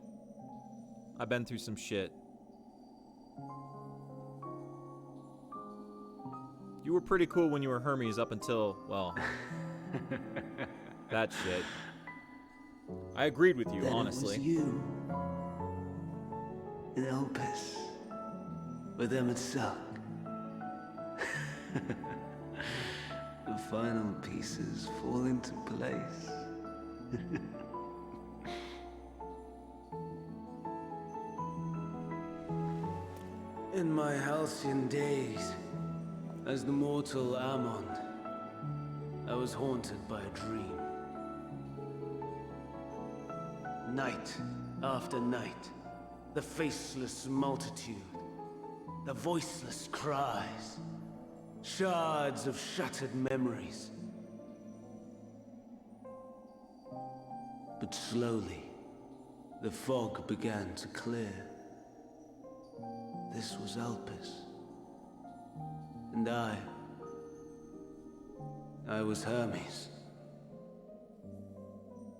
I've been through some shit. You were pretty cool when you were Hermes up until, well, that shit. I agreed with you, Then honestly. It was you. In Opus. With Emmett Silk. The final pieces fall into place. In my halcyon days, as the mortal Ammon, I was haunted by a dream. Night after night, the faceless multitude, the voiceless cries, shards of shattered memories. But slowly, the fog began to clear. This was Elpis. And I was Hermes.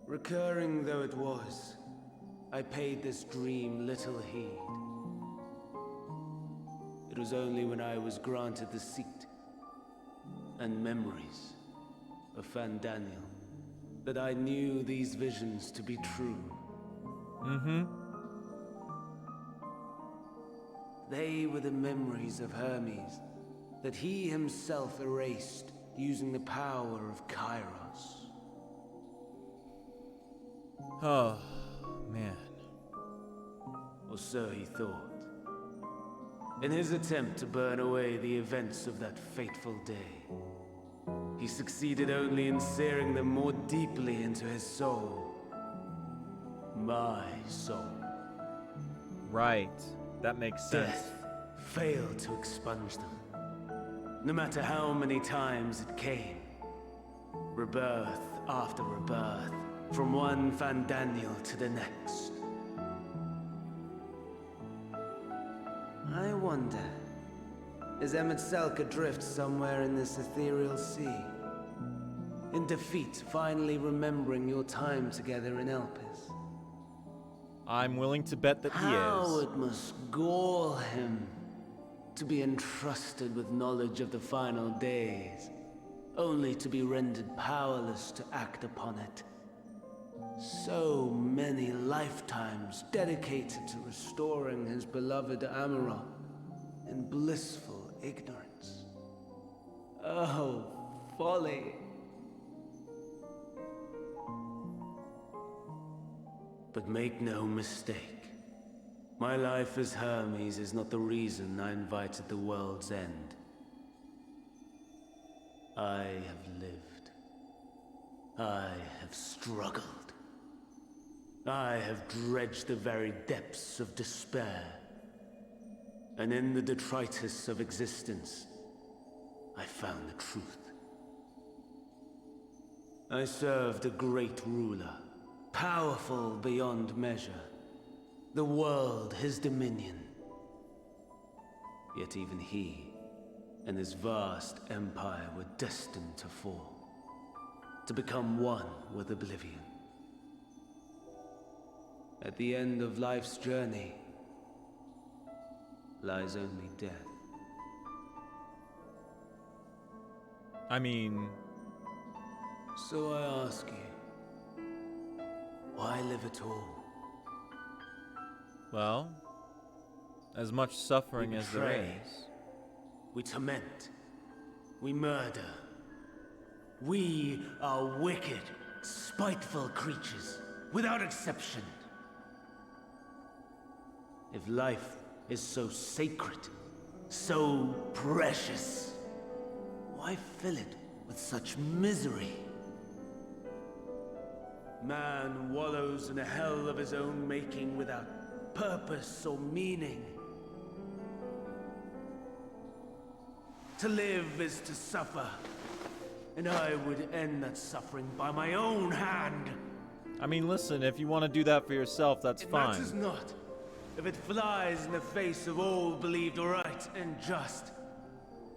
Recurring though it was, I paid this dream little heed. It was only when I was granted the seat and memories of Fandaniel that I knew these visions to be true. Mm-hmm. They were the memories of Hermes that he himself erased using the power of Kairos. Oh, man. Or so he thought. In his attempt to burn away the events of that fateful day, he succeeded only in searing them more deeply into his soul. My soul. Right. That makes sense. Death failed to expunge them. No matter how many times it came. Rebirth after rebirth, from one Fandaniel to the next. I wonder, is Emet adrift somewhere in this ethereal sea? In defeat, finally remembering your time together in Elpis? I'm willing to bet that he How is. it must gall him to be entrusted with knowledge of the final days, only to be rendered powerless to act upon it. So many lifetimes dedicated to restoring his beloved Amaral in blissful ignorance. Oh, folly! But make no mistake, my life as Hermes is not the reason I invited the world's end. I have lived. I have struggled. I have dredged the very depths of despair. And in the detritus of existence, I found the truth. I served a great ruler, powerful beyond measure. The world his dominion. Yet even he and his vast empire were destined to fall, to become one with oblivion. At the end of life's journey lies only death. I mean... So I ask you, why live at all? Well, as much suffering as there betray. is. We torment. We murder. We are wicked, spiteful creatures, without exception. If life is so sacred, so precious, why fill it with such misery? Man wallows in a hell of his own making without purpose or meaning. To live is to suffer, and I would end that suffering by my own hand. I mean, listen, if you want to do that for yourself, that's fine. It matters not if it flies in the face of all believed right and just.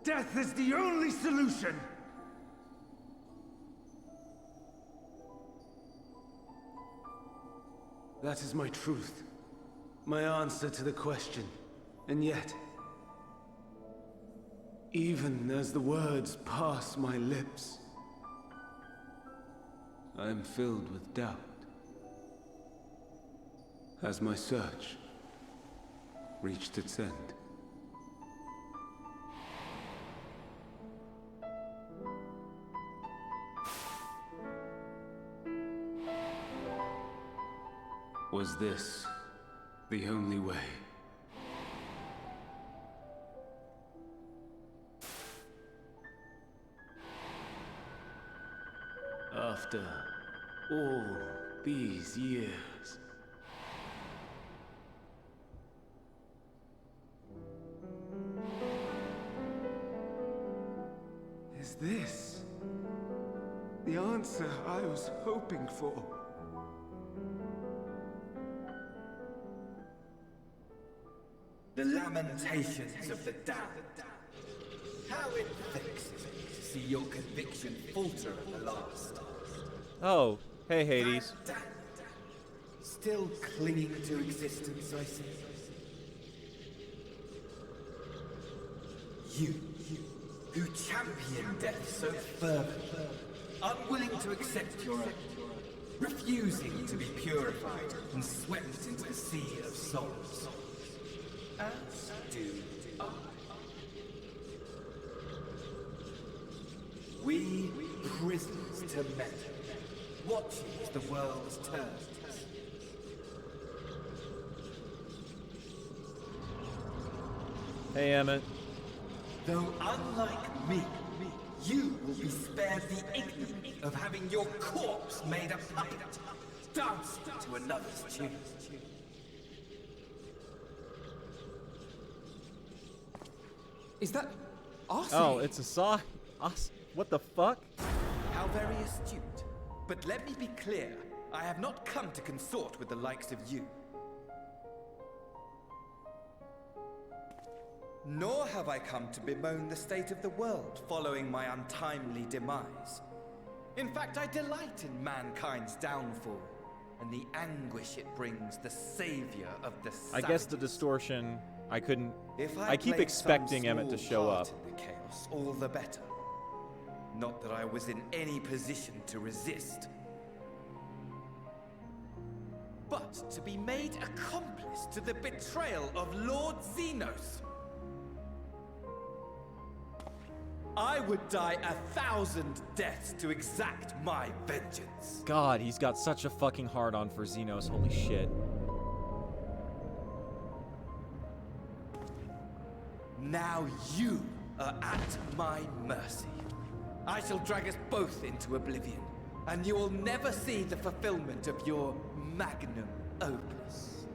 Death is the only solution! That is my truth. My answer to the question. And yet, even as the words pass my lips, I am filled with doubt. Has my search reached its end? Was this the only way? After all these years. Is this the answer I was hoping for? The lamentations of the damned. How it vexes me to see your conviction falter at the last. Oh, hey Hades. Still clinging to existence, I see. You who champion death so fervently, unwilling to accept your own, refusing to be purified and swept into the sea of souls. As do I. We prisoners to men, watching as the world turns. Hey Emmett. Though unlike me, you will be spared the ignominy of having your corpse made a puppet, dancing to another's tune. Is that Arcee? Oh, it's Asahi. What the fuck? How very astute. But let me be clear, I have not come to consort with the likes of you. Nor have I come to bemoan the state of the world following my untimely demise. In fact, I delight in mankind's downfall and the anguish it brings the savior of the savages. I guess the distortion, I couldn't... If I keep played expecting some Emmett to small show part up. in the chaos, all the better. Not that I was in any position to resist. But to be made accomplice to the betrayal of Lord Xenos. I would die 1,000 deaths to exact my vengeance. God, he's got such a fucking hard-on for Xenos, holy shit. Now you are at my mercy. I shall drag us both into oblivion, and you will never see the fulfillment of your magnum opus.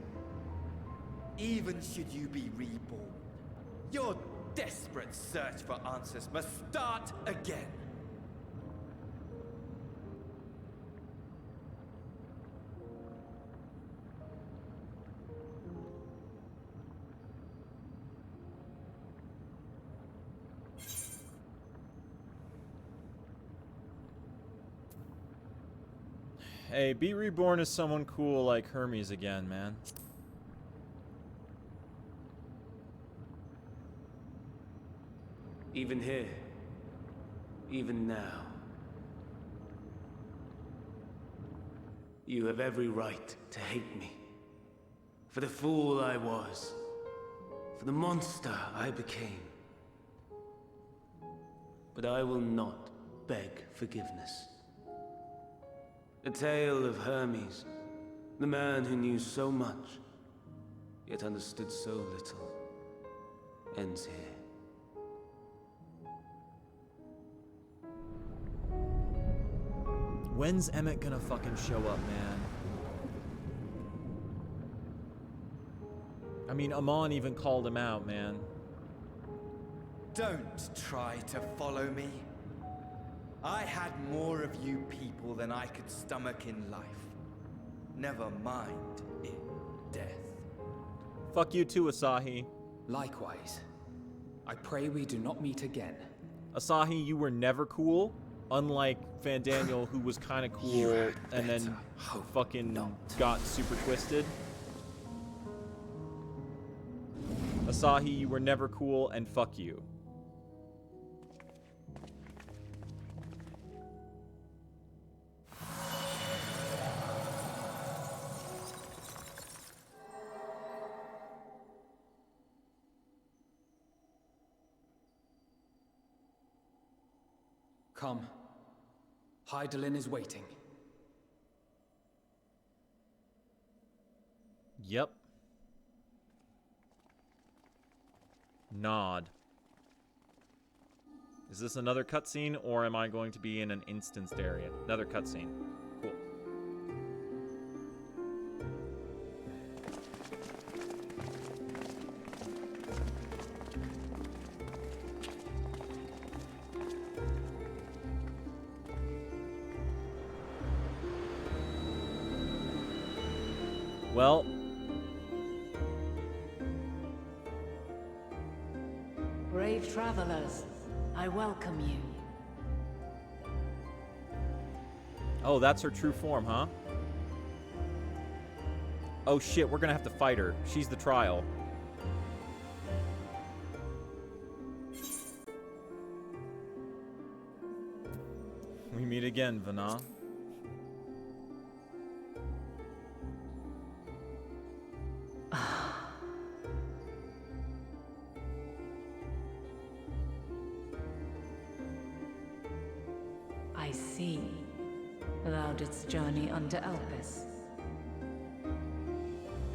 Even should you be reborn, your desperate search for answers must start again. Hey, be reborn as someone cool like Hermes again, man. Even here, even now, you have every right to hate me. For the fool I was, for the monster I became. But I will not beg forgiveness. The tale of Hermes, the man who knew so much, yet understood so little, ends here. When's Emmett gonna fucking show up, man? I mean, Amon even called him out, man. Don't try to follow me. I had more of you people than I could stomach in life. Never mind in death. Fuck you too, Asahi. Likewise. I pray we do not meet again. Asahi, you were never cool. Unlike Fandaniel, who was kind of cool and then fucking got super twisted. Asahi, you were never cool, and fuck you. Come. Hydaelyn is waiting. Yep. Nod. Is this another cutscene, or am I going to be in an instanced area? Another cutscene. Cool. Well, Brave travelers, I welcome you. oh, that's her true form, huh? Oh shit, we're gonna have to fight her. She's the trial. We meet again, Vana. I see. Thou didst journey unto Elpis.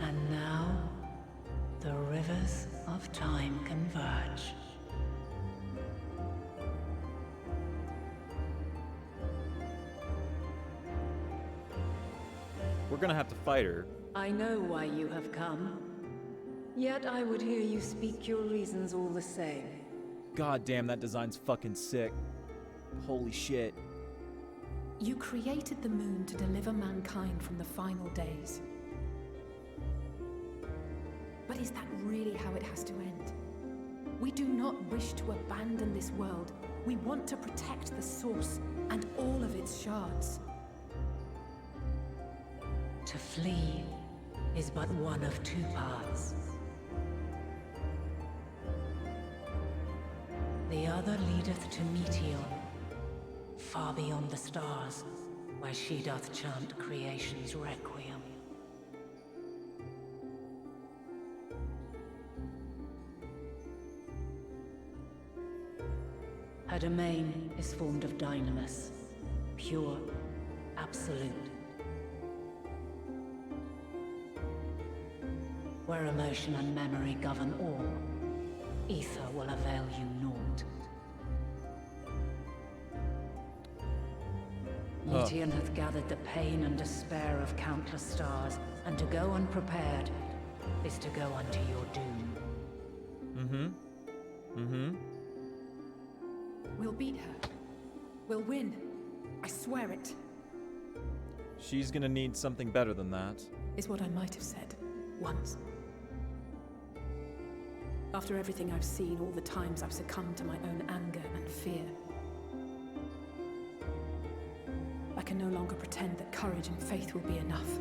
And now, the rivers of time converge. We're gonna have to fight her. I know why you have come. Yet I would hear you speak your reasons all the same. God damn, that design's fucking sick. Holy shit. You created the moon to deliver mankind from the final days. But is that really how it has to end? We do not wish to abandon this world. We want to protect the source and all of its shards. To flee is but one of two paths. The other leadeth to Meteon, far beyond the stars, where she doth chant creation's requiem. Her domain is formed of dynamis, pure, absolute. Where emotion and memory govern all, ether will avail you naught. Meteon hath gathered the pain and despair of countless stars, and to go unprepared is to go unto your doom. We'll beat her. We'll win. I swear it. She's gonna need something better than that. Is what I might have said. Once. After everything I've seen, all the times I've succumbed to my own anger and fear. I can no longer pretend that courage and faith will be enough.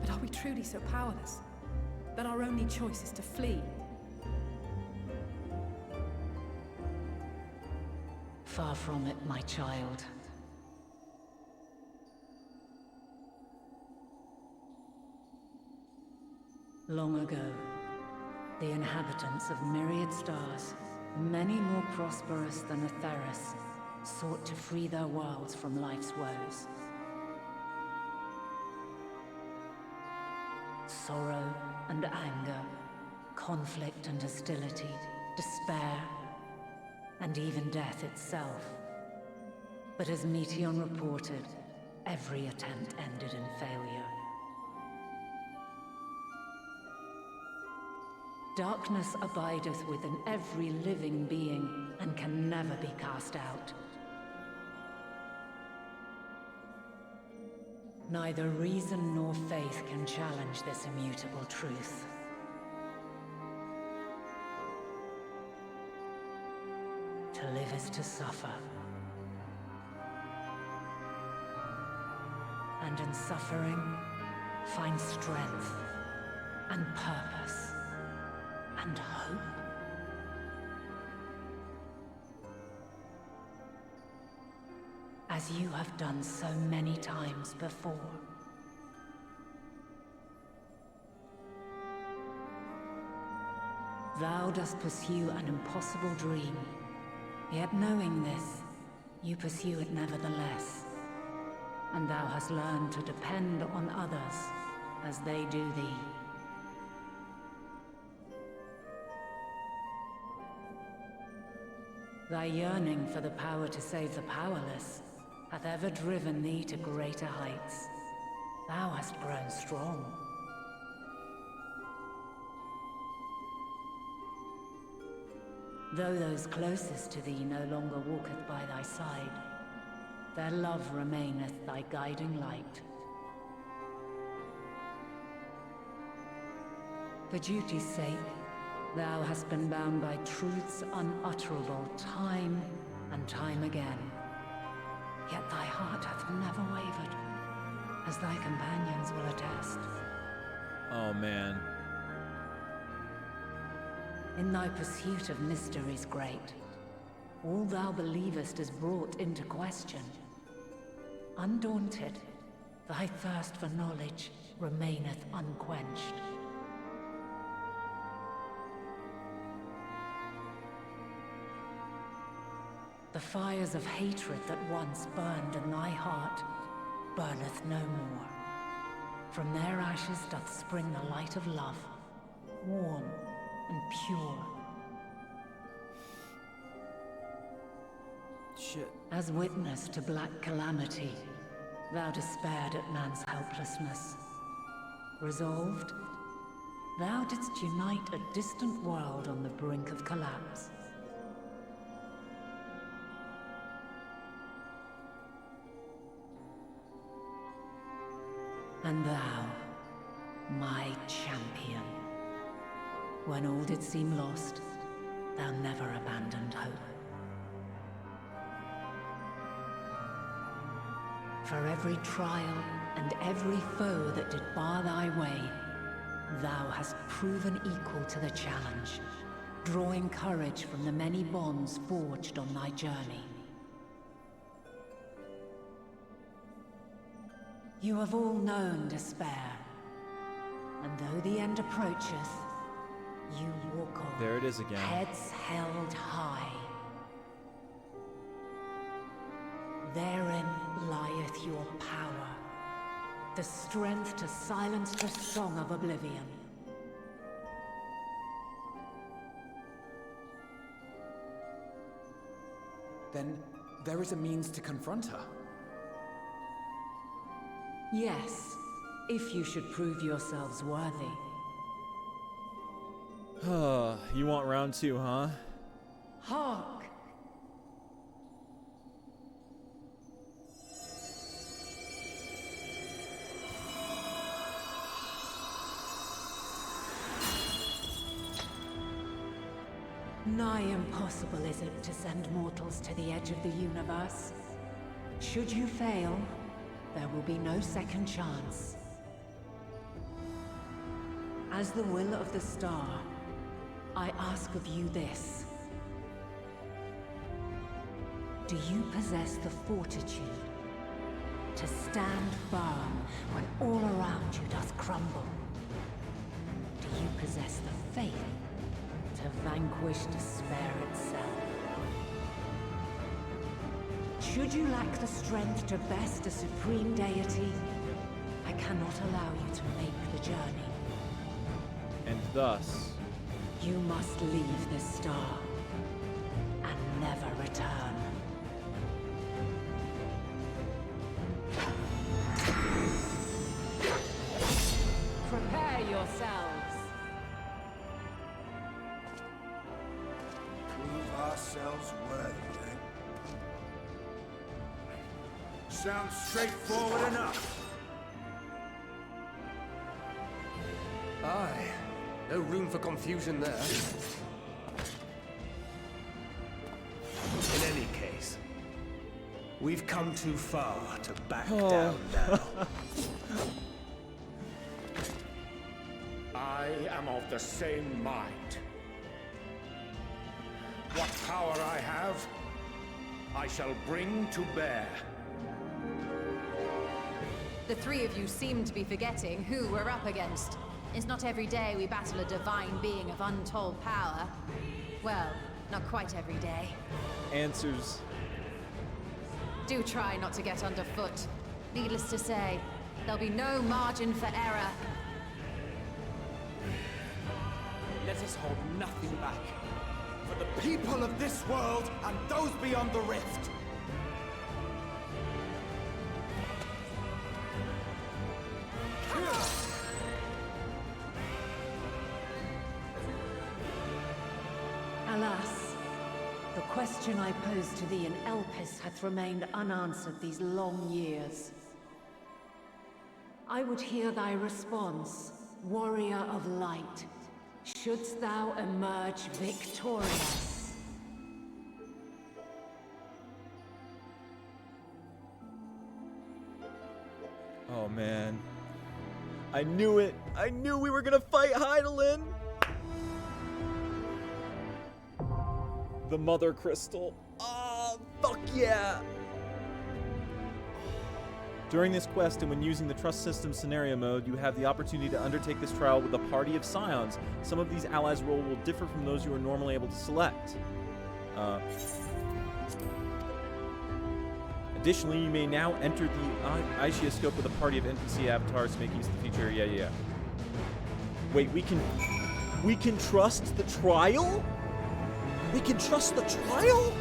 But are we truly so powerless? That our only choice is to flee? Far from it, my child. Long ago, the inhabitants of myriad stars, many more prosperous than Atheris, sought to free their worlds from life's woes. Sorrow and anger, conflict and hostility, despair, and even death itself. But as Meteon reported, every attempt ended in failure. Darkness abideth within every living being, and can never be cast out. Neither reason nor faith can challenge this immutable truth. To live is to suffer. And in suffering, find strength and purpose and hope. As you have done so many times before. Thou dost pursue an impossible dream, yet knowing this, you pursue it nevertheless. And thou hast learned to depend on others, as they do thee. Thy yearning for the power to save the powerless hath ever driven thee to greater heights. Thou hast grown strong. Though those closest to thee no longer walketh by thy side, their love remaineth thy guiding light. For duty's sake, thou hast been bound by truths unutterable time and time again. Yet thy heart hath never wavered, as thy companions will attest. Oh, man. In thy pursuit of mysteries great, all thou believest is brought into question. Undaunted, thy thirst for knowledge remaineth unquenched. The fires of hatred that once burned in thy heart burneth no more. From their ashes doth spring the light of love, warm and pure. Shit. As witness to black calamity, thou despaired at man's helplessness. Resolved, thou didst unite a distant world on the brink of collapse. And thou, my champion, when all did seem lost, thou never abandoned hope. For every trial and every foe that did bar thy way, thou hast proven equal to the challenge, drawing courage from the many bonds forged on thy journey. You have all known despair, and though the end approacheth, you walk on. There it is again. Heads held high. Therein lieth your power, the strength to silence the song of oblivion. Then there is a means to confront her. Yes, if you should prove yourselves worthy. You want round two, huh? Hark! Nigh impossible is it to send mortals to the edge of the universe. Should you fail, there will be no second chance. As the will of the star, I ask of you this. Do you possess the fortitude to stand firm when all around you doth crumble? Do you possess the faith to vanquish despair itself? Should you lack the strength to best a supreme deity, I cannot allow you to make the journey. And thus, you must leave this star and never return. Prepare yourselves. Prove ourselves worthy, then. Sounds straightforward enough. Aye. No room for confusion there. In any case, we've come too far to back down now. I am of the same mind. What power I have, I shall bring to bear. The three of you seem to be forgetting who we're up against. It's not every day we battle a divine being of untold power. Well, not quite every day. Answers. Do try not to get underfoot. Needless to say, there'll be no margin for error. let us hold nothing back. For the people of this world and those beyond the rift. Alas, the question I posed to thee in Elpis hath remained unanswered these long years. I would hear thy response, warrior of light. Shouldst thou emerge victorious? Oh man. I knew it! I knew we were gonna fight Hydaelyn! The Mother Crystal. Oh, fuck yeah! During this quest and when using the Trust System scenario mode, you have the opportunity to undertake this trial with a party of scions. Some of these allies' role will differ from those you are normally able to select. Additionally, you may now enter the Ichioscope with a party of NPC avatars to make use of the feature. Yeah. Wait, we can trust the trial? We can trust the trial?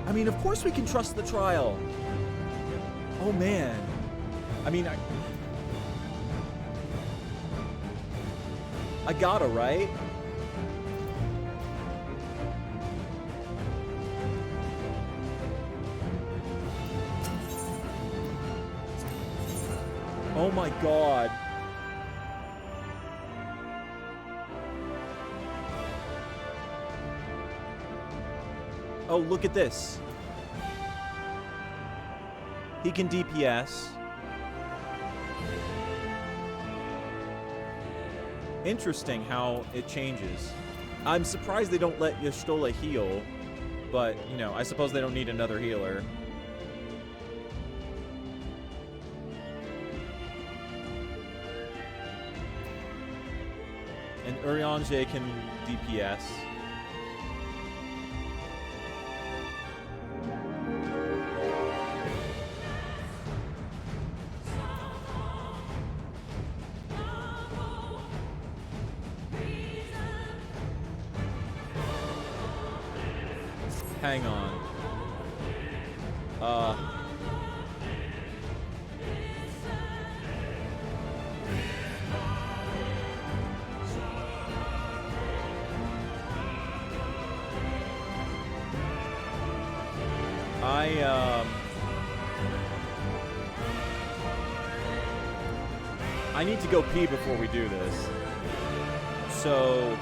I mean, of course we can trust the trial. Oh man. I mean, I gotta, right? Oh my god. Oh, look at this. He can DPS. Interesting how it changes. I'm surprised they don't let Y'shtola heal, but, you know, I suppose they don't need another healer. And Urianger can DPS. Hang on. I need to go pee before we do this. So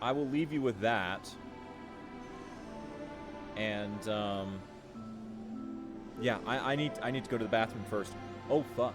I will leave you with that. And yeah, I need to go to the bathroom first. Oh fuck.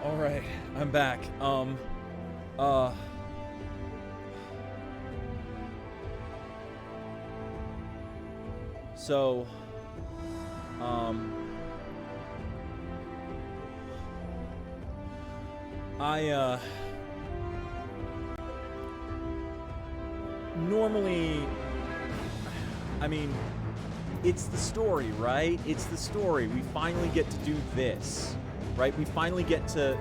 All right, I'm back. So, normally, I mean, it's the story, right? It's the story. We finally get to do this, right? We finally get to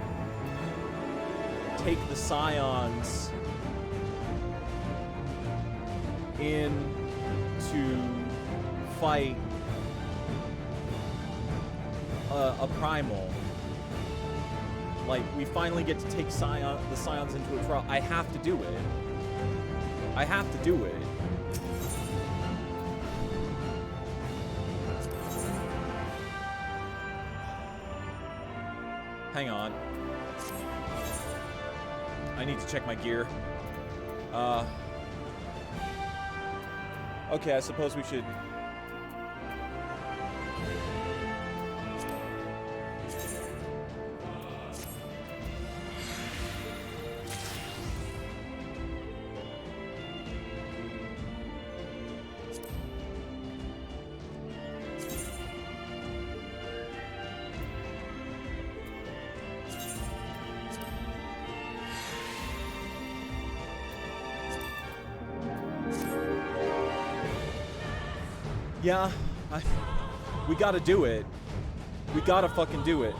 take the Scions in to fight a primal. Like, we finally get to take the Scions into a trial. I have to do it. I have to do it. Hang on. I need to check my gear. Okay, I suppose we should... Yeah, we gotta do it. We gotta fucking do it.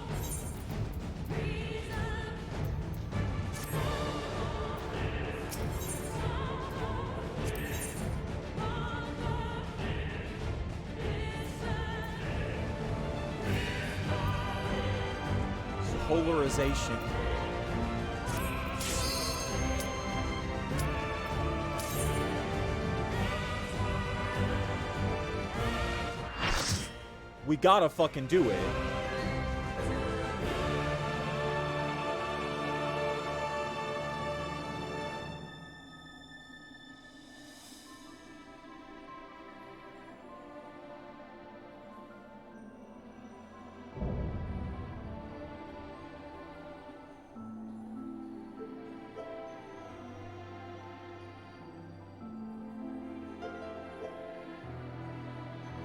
Polarization. We gotta fucking do it.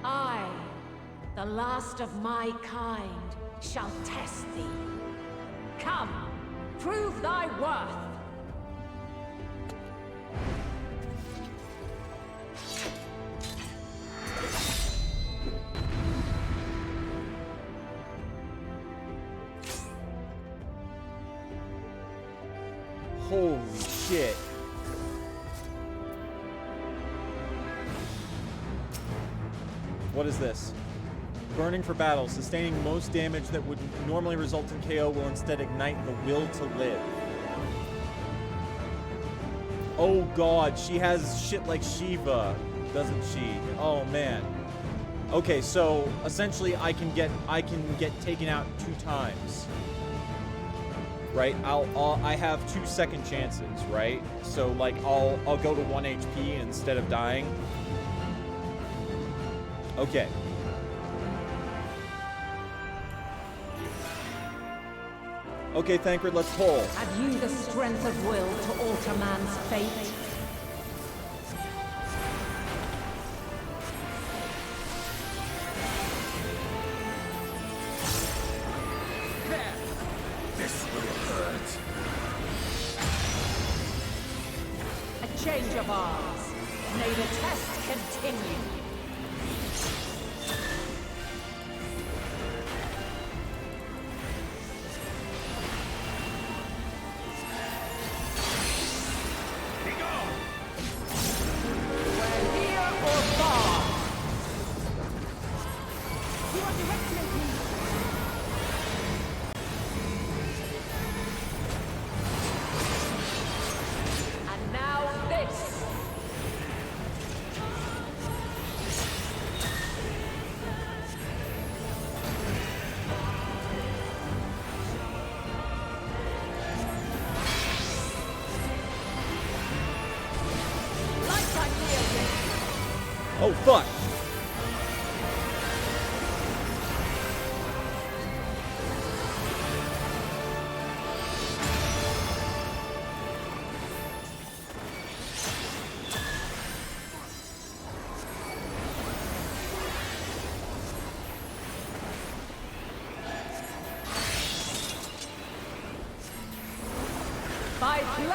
I, the last of my kind, shall test thee. Come, prove thy worth. Holy shit. What is this? Burning for battle. Sustaining most damage that would normally result in KO will instead ignite the will to live. Oh god, she has shit like Shiva, doesn't she? Oh man. Okay, so essentially I can get taken out 2 times. Right? I have 2 second chances, right? So like I'll go to 1 HP instead of dying. Okay. Okay, Thancred, let's pull. Have you the strength of will to alter man's fate? This will hurt. A change of arms. May the test continue. Oh, fuck! By flame!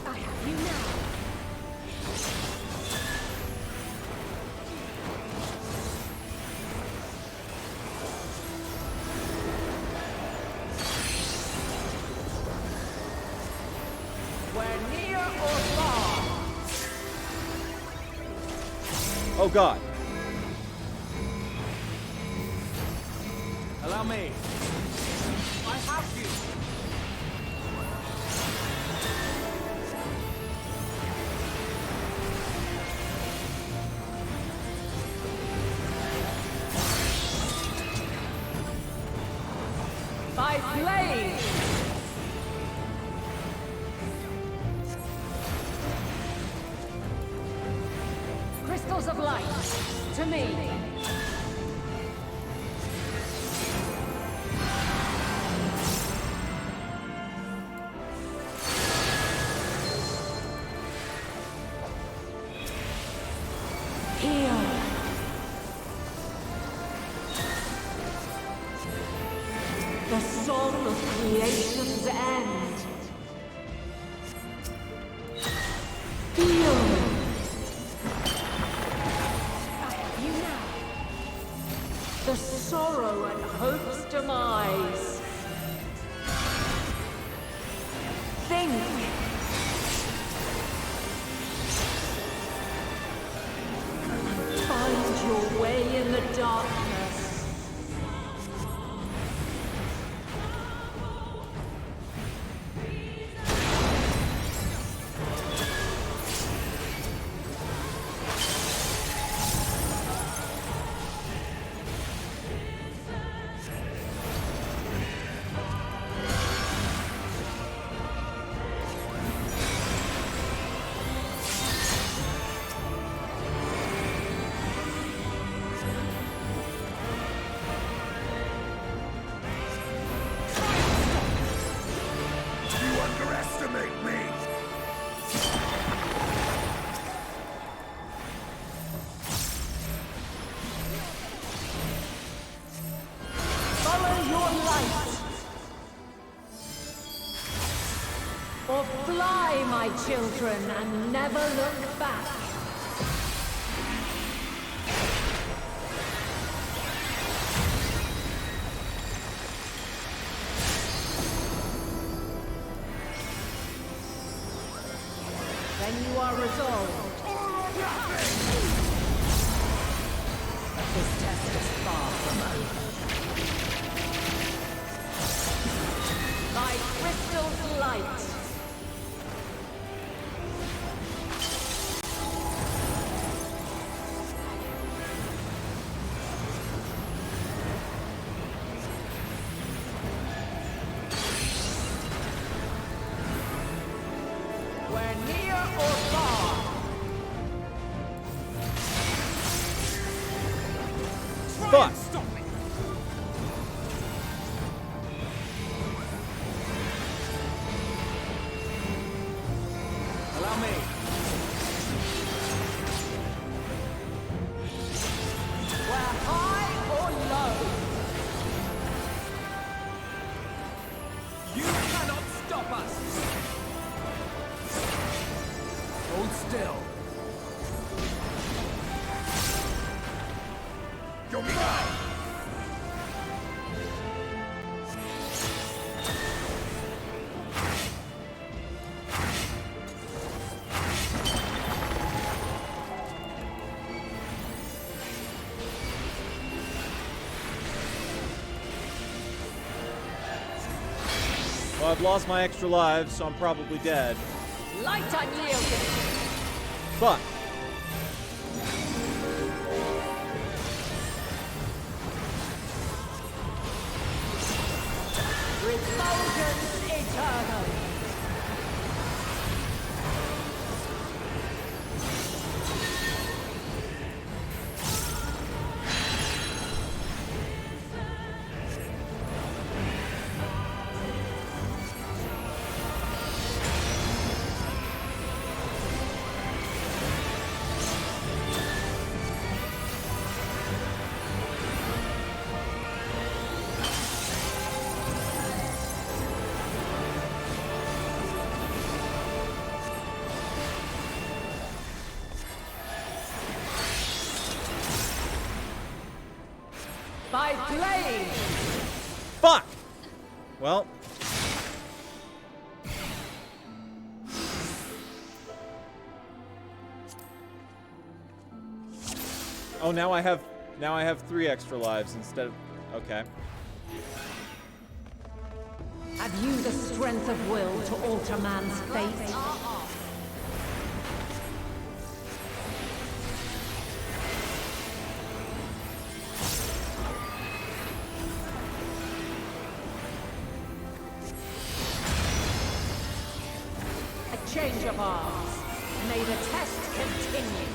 I have you now. We're near or far. Oh god. Allow me. I have you. By flame! Crystals of light, to me. Here. The song of creation's end. Feel. You now. The sorrow and hope's demise. Think. Find your way in the darkness. You underestimate me! Follow your light. Or fly, my children, and never look back. Then you are resolved. This test is far from over. By crystal's light. We're near or far. Fuck! Allow me. We're high or low. You cannot stop us. Hold still. Well, I've lost my extra lives, so I'm probably dead. Light unyielding. Fuck. Refulgence eternal. blade! Fuck! Well. Oh, now I have 3 extra lives instead of... Okay. Have you the strength of will to alter man's fate? A change of arms. May the test continue.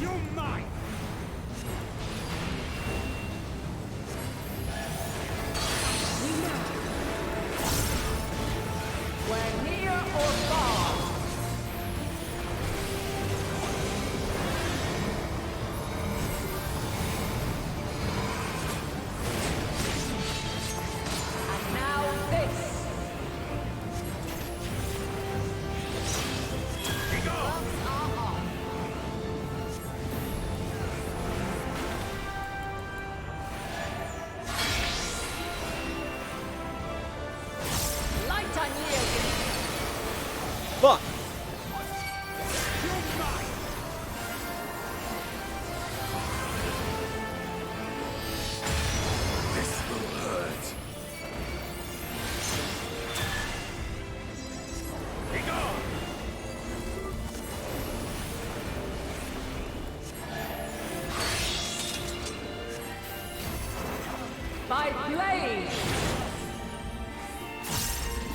You're mine! We're near or far. And now this. Light unyielding. Fuck! This will hurt. Be gone! By blade.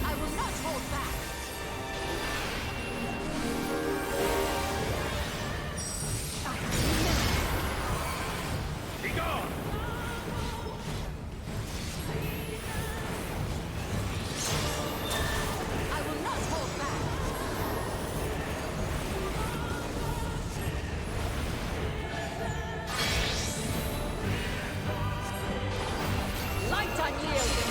I will not hold back. Be gone! I will not hold back. Light unyielding.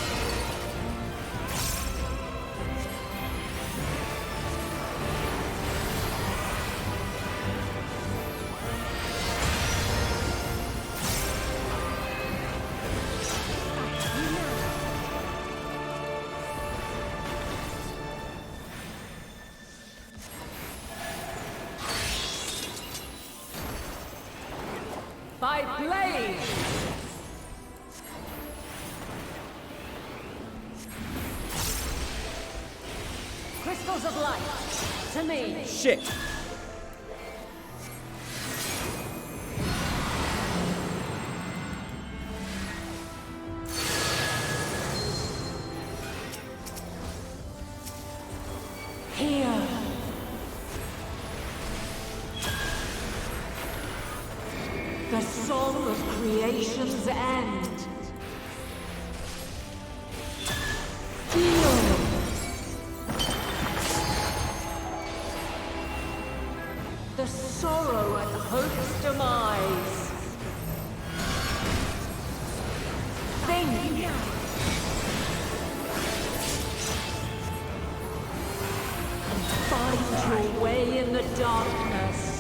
By blade. Crystals of light. To me. Shit! Here. The song of creation's end. Feel. The sorrow at hope's demise. Think. And find your way in the darkness.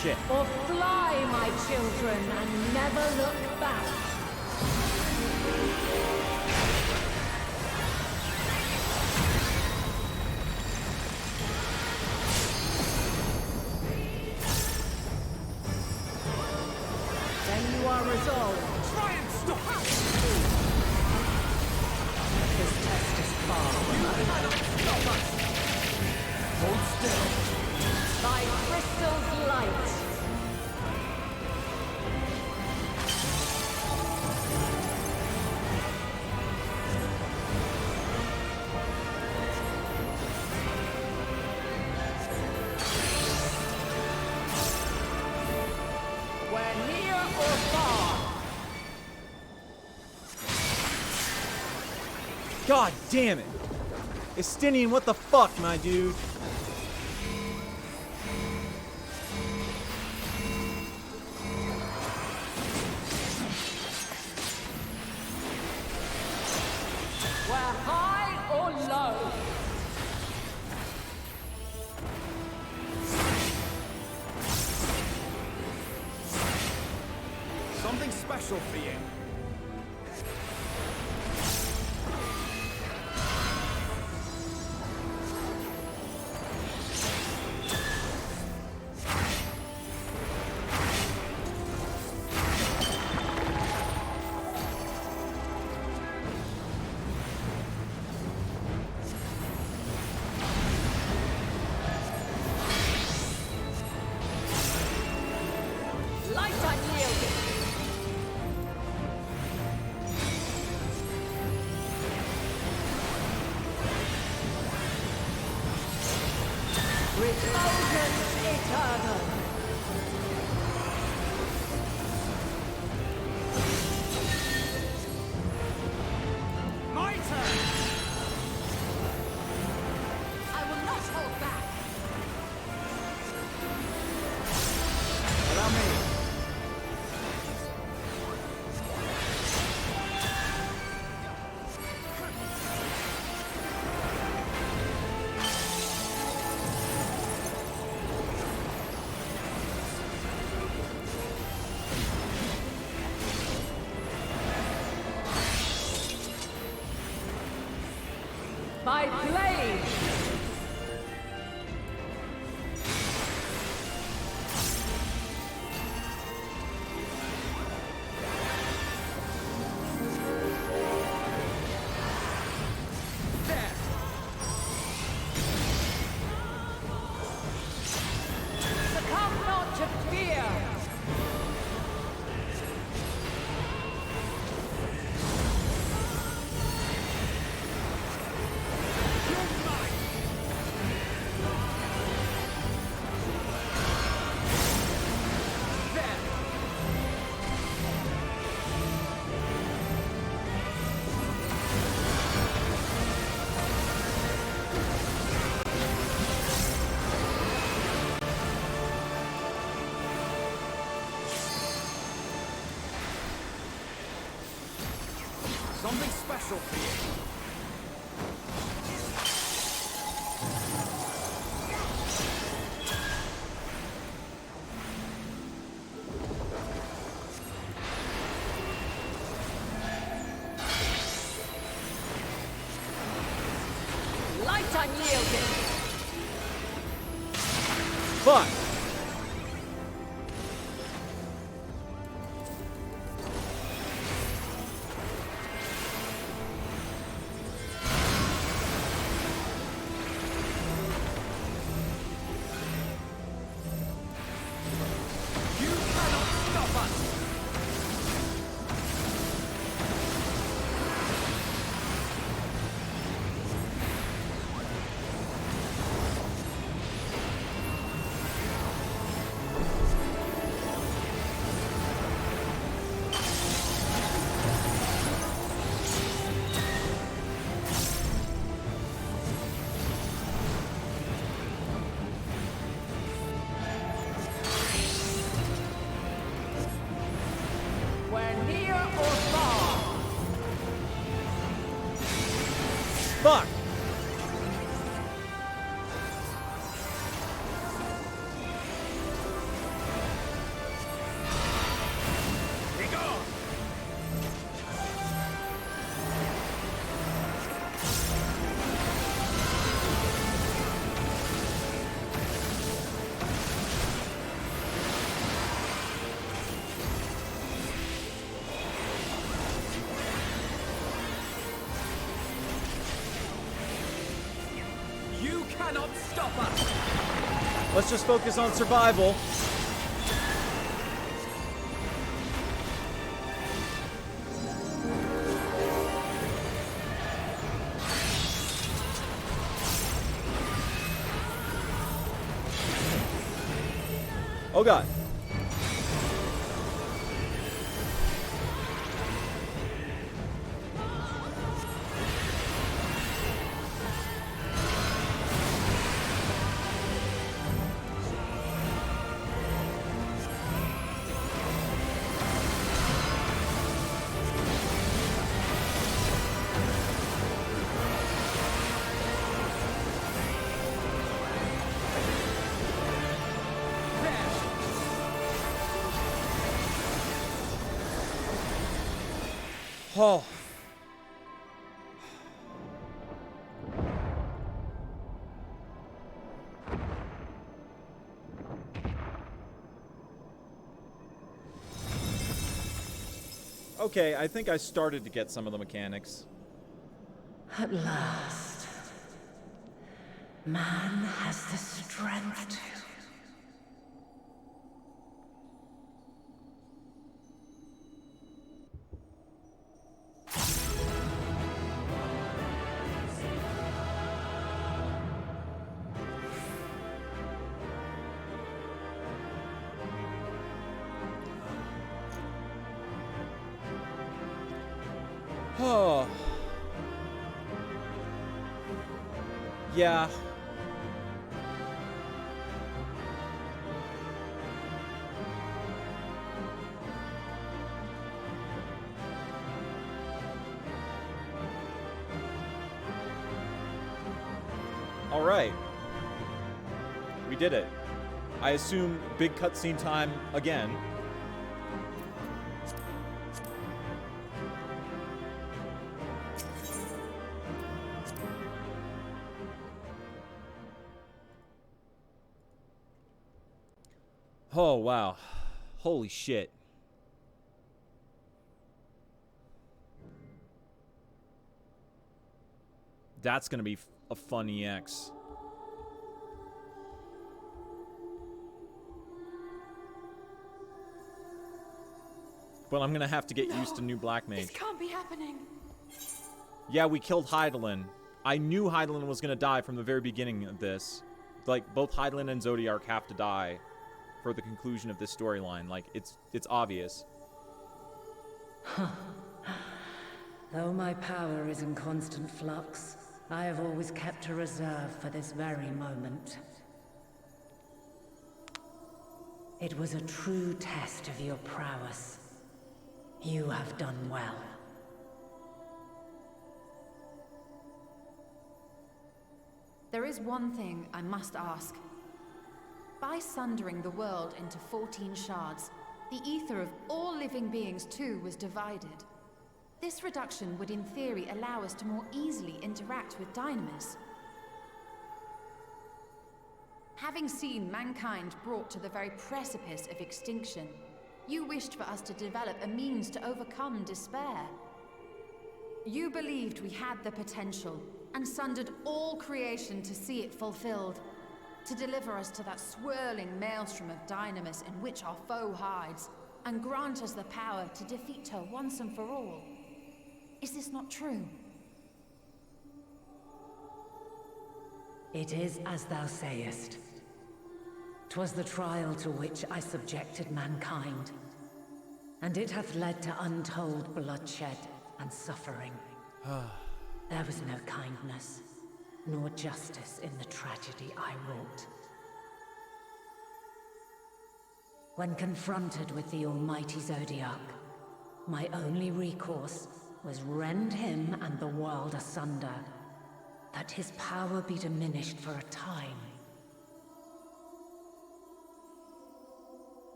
Shit. Or fly, my children, and never look back. Then you are resolved. Try and stop! This test is Hold still. By crystal's light. We're near or far. God damn it! Estinian, what the fuck, my dude? We're high or low. Something special for you. Light unyielding. Refulgence eternal. My turn. I will not hold back. Allow me. By blade. Succumb not to fear. Something special for you. Light unyielding. Fuck! You cannot stop us. We're near or far. Fuck! Be gone! cannot stop us! Let's just focus on survival. Oh god. Oh. Okay, I think I started to get some of the mechanics. At last, man has the strength to. Oh. Yeah. All right. We did it. I assume big cutscene time again. Oh, wow. Holy shit. That's gonna be a fun EX. But I'm gonna have to get used to new Black Mage. This can't be happening. Yeah, we killed Hydaelyn. I knew Hydaelyn was gonna die from the very beginning of this. Like, both Hydaelyn and Zodiark have to die for the conclusion of this storyline. Like, it's obvious. Though my power is in constant flux, I have always kept a reserve for this very moment. It was a true test of your prowess. You have done well. There is one thing I must ask. By sundering the world into 14 shards, the ether of all living beings too was divided. This reduction would in theory allow us to more easily interact with Dynamis. Having seen mankind brought to the very precipice of extinction, you wished for us to develop a means to overcome despair. You believed we had the potential, and sundered all creation to see it fulfilled. To deliver us to that swirling maelstrom of Dynamis in which our foe hides, and grant us the power to defeat her once and for all. Is this not true? It is as thou sayest. 'Twas the trial to which I subjected mankind, and it hath led to untold bloodshed and suffering. There was no kindness, nor justice in the tragedy I wrought. When confronted with the almighty Zodiark, my only recourse was rend him and the world asunder, that his power be diminished for a time.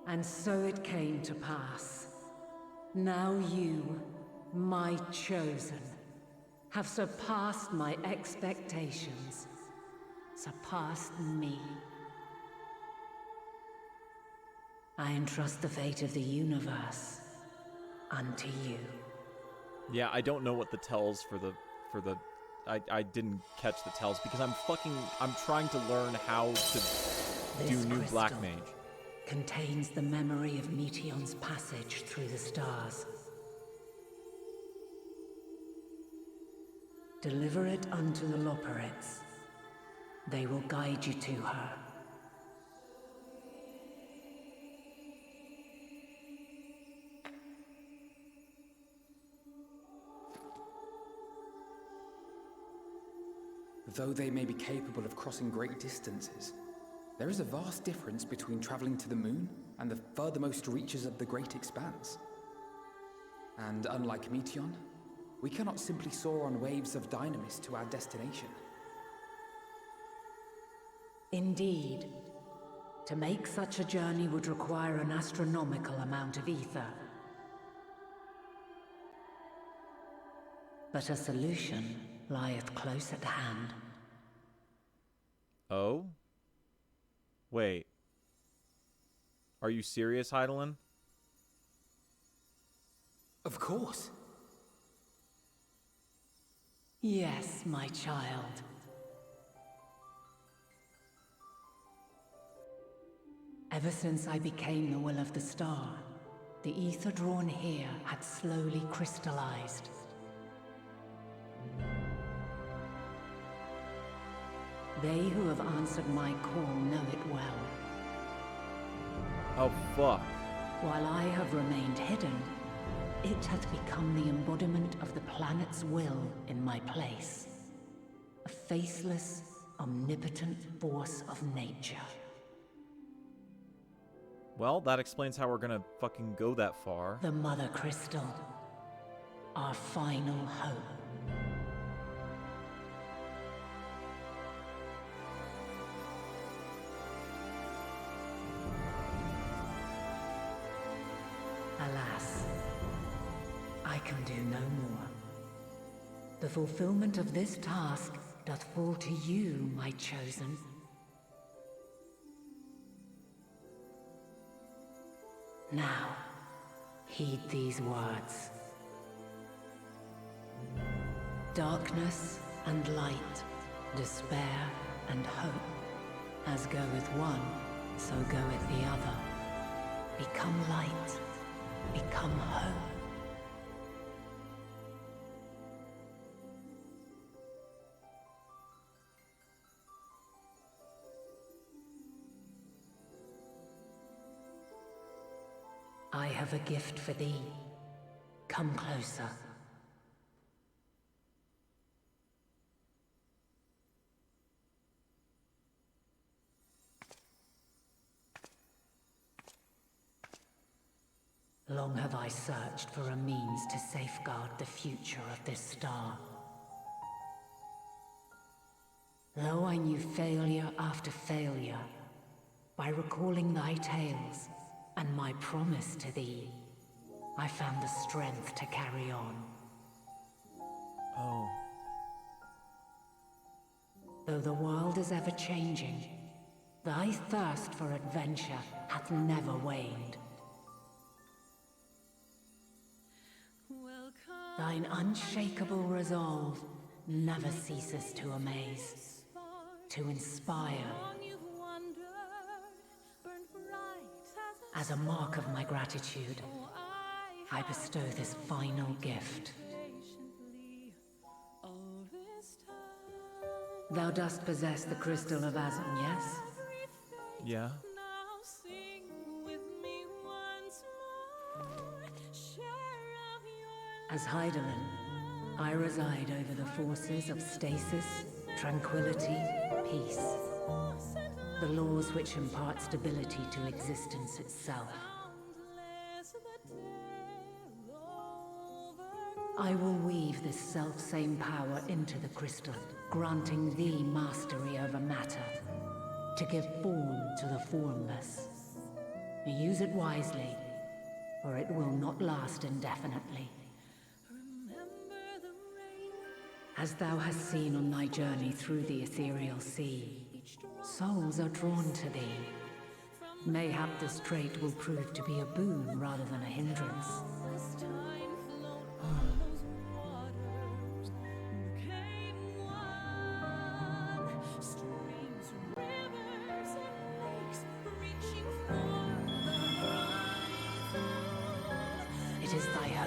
And so it came to pass. Now you, my chosen, have surpassed my expectations, surpassed me. I entrust the fate of the universe unto you. Yeah, I don't know what the tells for the I didn't catch the tells because I'm trying to learn how to do This new Black crystal Mage. contains the memory of Meteion's passage through the stars. Deliver it unto the Loporrits. They will guide you to her. Though they may be capable of crossing great distances, there is a vast difference between traveling to the moon and the furthermost reaches of the great expanse. And unlike Meteion, we cannot simply soar on waves of dynamis to our destination. Indeed. To make such a journey would require an astronomical amount of ether. But a solution lieth close at hand. Oh? Wait. Are you serious, Heidelin? Of course. Yes, my child. Ever since I became the will of the star, the ether drawn here had slowly crystallized. They who have answered my call know it well. Oh, fuck. While I have remained hidden, it has become the embodiment of the planet's will in my place. A faceless, omnipotent force of nature. Well, that explains how we're gonna fucking go that far. The Mother Crystal. Our final hope. Alas, I can do no more. The fulfillment of this task doth fall to you, my chosen. Now, heed these words. Darkness and light, despair and hope. As goeth one, so goeth the other. Become light, become hope. I have a gift for thee. Come closer. Long have I searched for a means to safeguard the future of this star. Though I knew failure after failure, by recalling thy tales and my promise to thee, I found the strength to carry on. Oh. Though the world is ever changing, thy thirst for adventure hath never waned. Thine unshakable resolve never ceases to amaze, to inspire. As a mark of my gratitude, I bestow this final gift. Thou dost possess the crystal of Azan, yes? Yeah. As Heidelin, I reside over the forces of stasis, tranquility, peace. The laws which impart stability to existence itself. I will weave this self-same power into the crystal, granting thee mastery over matter, to give form to the formless. Use it wisely, or it will not last indefinitely. As thou hast seen on thy journey through the ethereal sea, souls are drawn to thee. Mayhap this trait will prove to be a boon rather than a hindrance.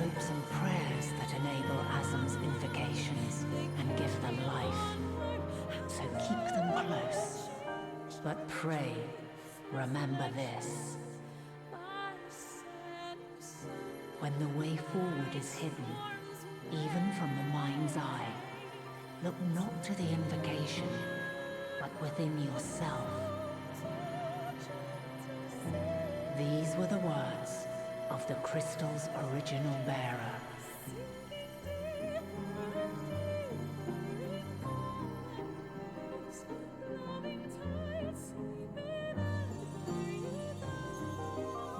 hopes and prayers that enable Azam's invocations and give them life. So keep them close. But pray, remember this. When the way forward is hidden, even from the mind's eye, look not to the invocation, but within yourself. These were the words of the crystal's original bearer.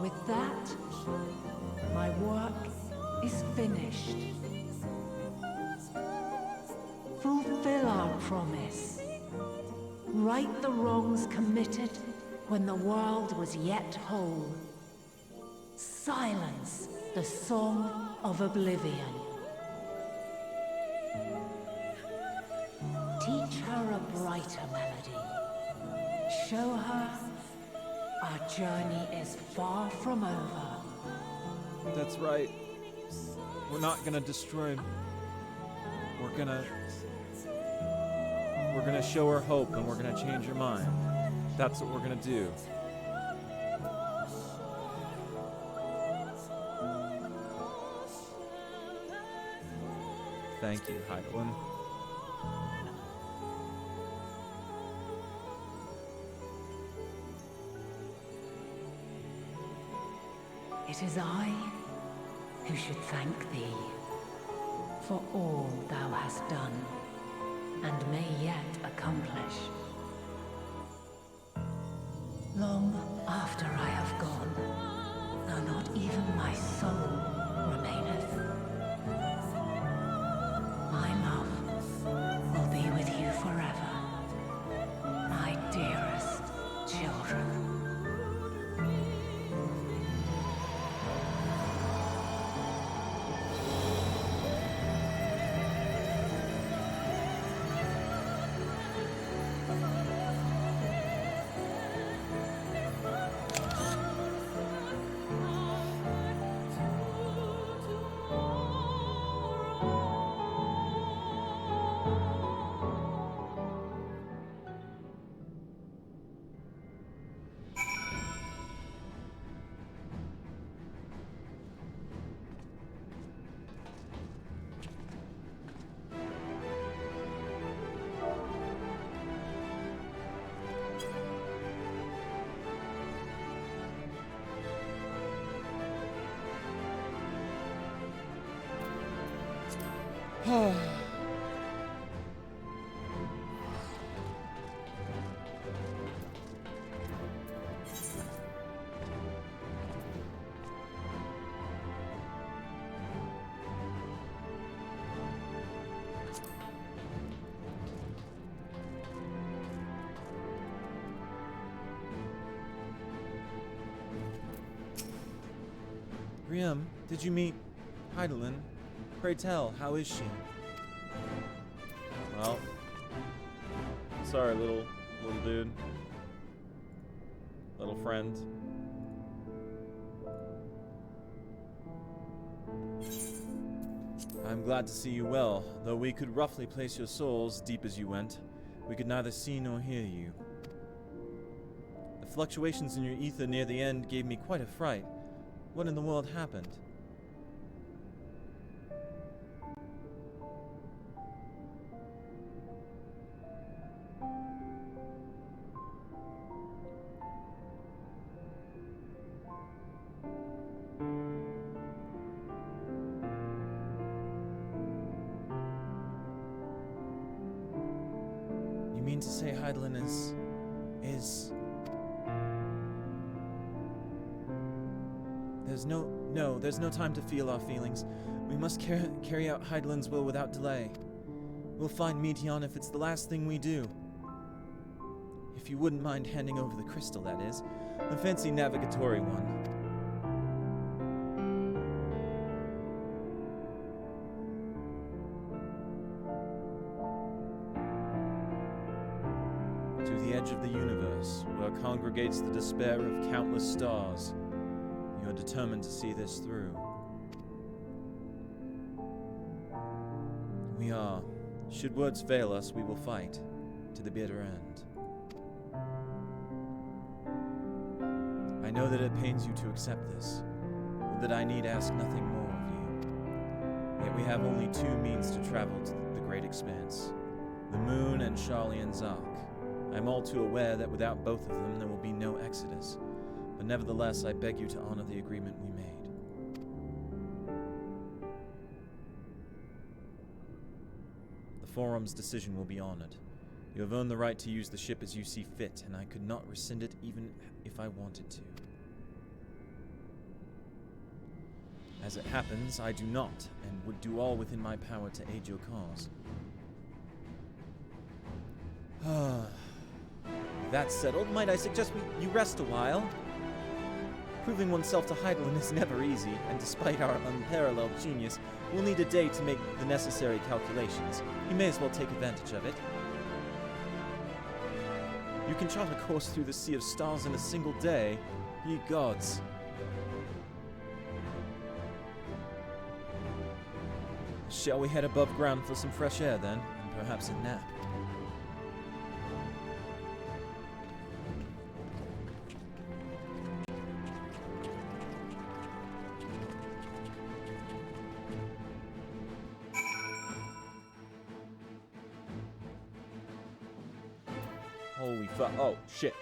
With that, my work is finished. Fulfill our promise. Right the wrongs committed when the world was yet whole. Silence the song of oblivion. Teach her a brighter melody. Show her our journey is far from over. That's right. We're not gonna destroy him. We're gonna show her hope, and we're gonna change her mind. That's what we're gonna do. Thank you, Heidelin. It is I who should thank thee for all thou hast done and may yet accomplish. Long after I have gone, though not even my soul remaineth, my love will be with you forever, my dearest children. Riam, did you meet Heidelin? Pray tell, how is she? Well, sorry, little dude. Little friend. I'm glad to see you well, though we could roughly place your souls, deep as you went. We could neither see nor hear you. The fluctuations in your ether near the end gave me quite a fright. What in the world happened? You mean to say Heidelin is... There's no time to feel our feelings. We must carry out Heidelin's will without delay. We'll find Meteon if it's the last thing we do. If you wouldn't mind handing over the crystal, that is. A fancy navigatory one. To the edge of the universe, where congregates the despair of countless stars. You're determined to see this through. We are. Should words fail us, we will fight. To the bitter end. I know that it pains you to accept this, but that I need ask nothing more of you. Yet we have only two means to travel to the great expanse. The moon and Sharlayan's Ark. I am all too aware that without both of them there will be no exodus, but nevertheless I beg you to honor the agreement we made. The Forum's decision will be honored. You have earned the right to use the ship as you see fit, and I could not rescind it even if I wanted to. As it happens, I do not, and would do all within my power to aid your cause. That settled, might I suggest you rest a while? Proving oneself to Heidelin is never easy, and despite our unparalleled genius, we'll need a day to make the necessary calculations. You may as well take advantage of it. You can chart a course through the sea of stars in a single day. Ye gods. Shall we head above ground for some fresh air then, and perhaps a nap? Holy fuck. Oh, shit.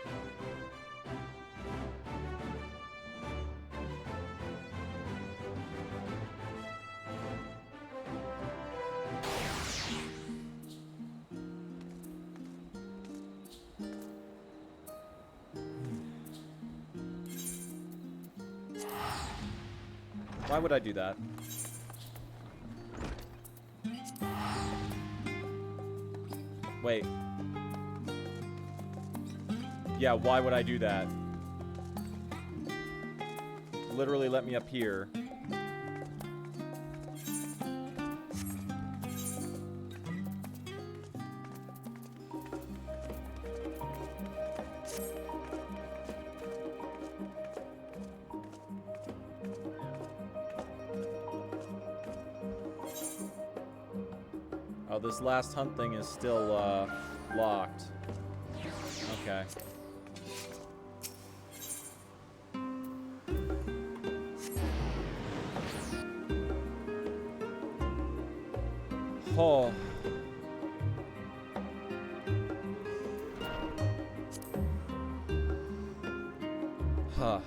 Why would I do that? Wait. Yeah, why would I do that? Literally let me up here. Oh, this last hunt thing is still, locked. Okay. Oh. Huh.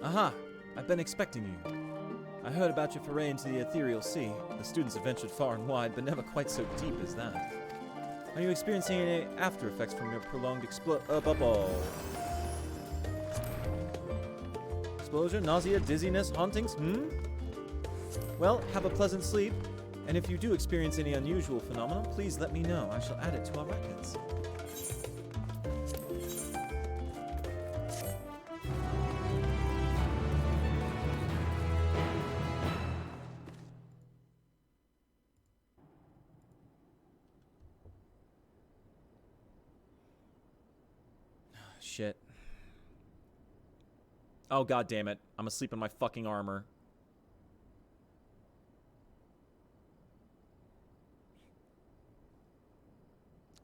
Aha! I've been expecting you. I heard about your foray into the ethereal sea. The students have ventured far and wide, but never quite so deep as that. Are you experiencing any after effects from your prolonged explosion, nausea, dizziness, hauntings? Well, have a pleasant sleep, and if you do experience any unusual phenomena, please let me know. I shall add it to our records. Shit. Oh, god damn it. I'm asleep in my fucking armor.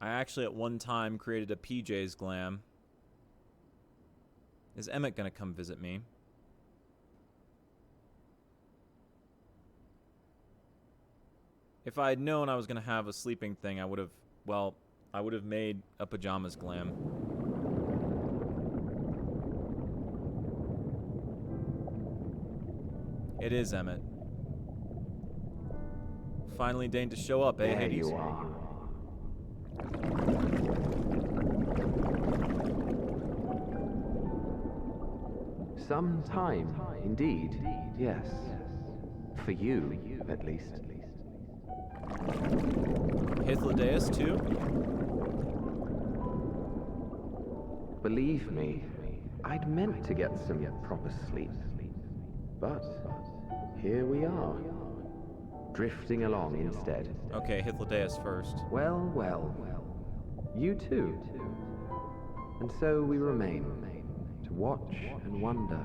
I actually at one time created a PJ's glam. Is Emmett gonna come visit me? If I had known I was gonna have a sleeping thing, I would have, well, I would have made a pajamas glam. It is Emmett. Finally deigned to show up, eh, There Hades? you are. Some time, indeed, yes. For you, at least. Hythlodaeus too? Believe me, I'd meant to get some proper sleep. But here we are, drifting along instead. Okay, Hythlodaeus first. Well, well. You too. And so we remain, to watch and wonder.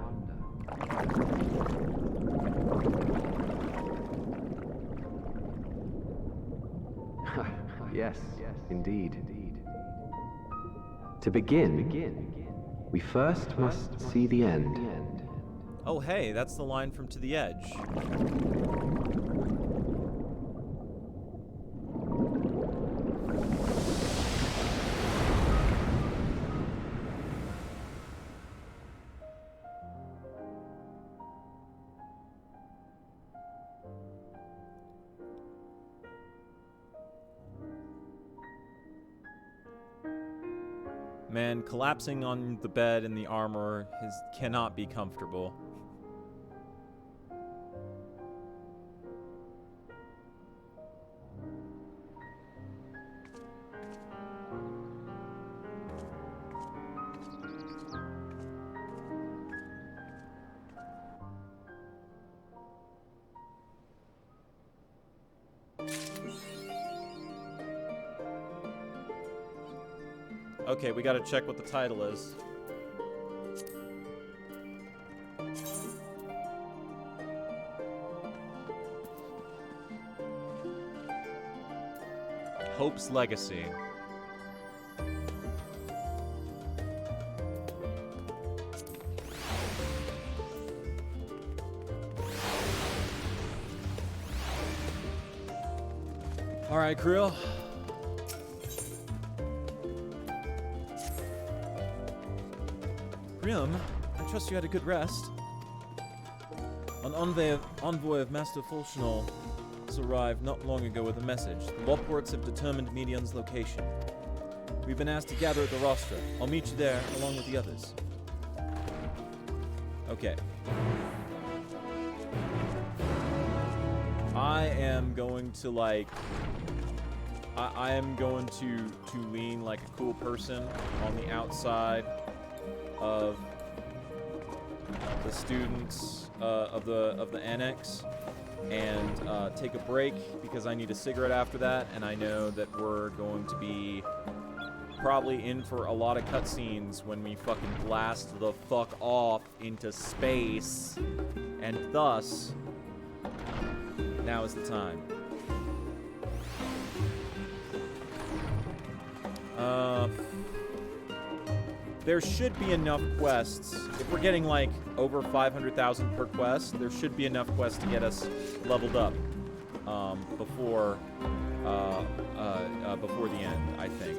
Yes, indeed. To begin, we first must see the end. Oh hey, that's the line from To the Edge. Man, collapsing on the bed in the armor cannot be comfortable. Okay, we gotta check what the title is. Hope's Legacy. Alright, Krill. Grim, I trust you had a good rest. An envoy of Master Fulchnal has arrived not long ago with a message. The Lopports have determined Medion's location. We've been asked to gather at the rostra. I'll meet you there, along with the others. Okay. I am going to, like... I am going to lean like a cool person on the outside of the students of the annex and take a break because I need a cigarette after that, and I know that we're going to be probably in for a lot of cutscenes when we fucking blast the fuck off into space, and thus now is the time. There should be enough quests. If we're getting like over 500,000 per quest, there should be enough quests to get us leveled up before the end, I think.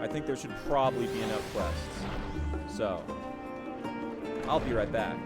I think there should probably be enough quests. So, I'll be right back.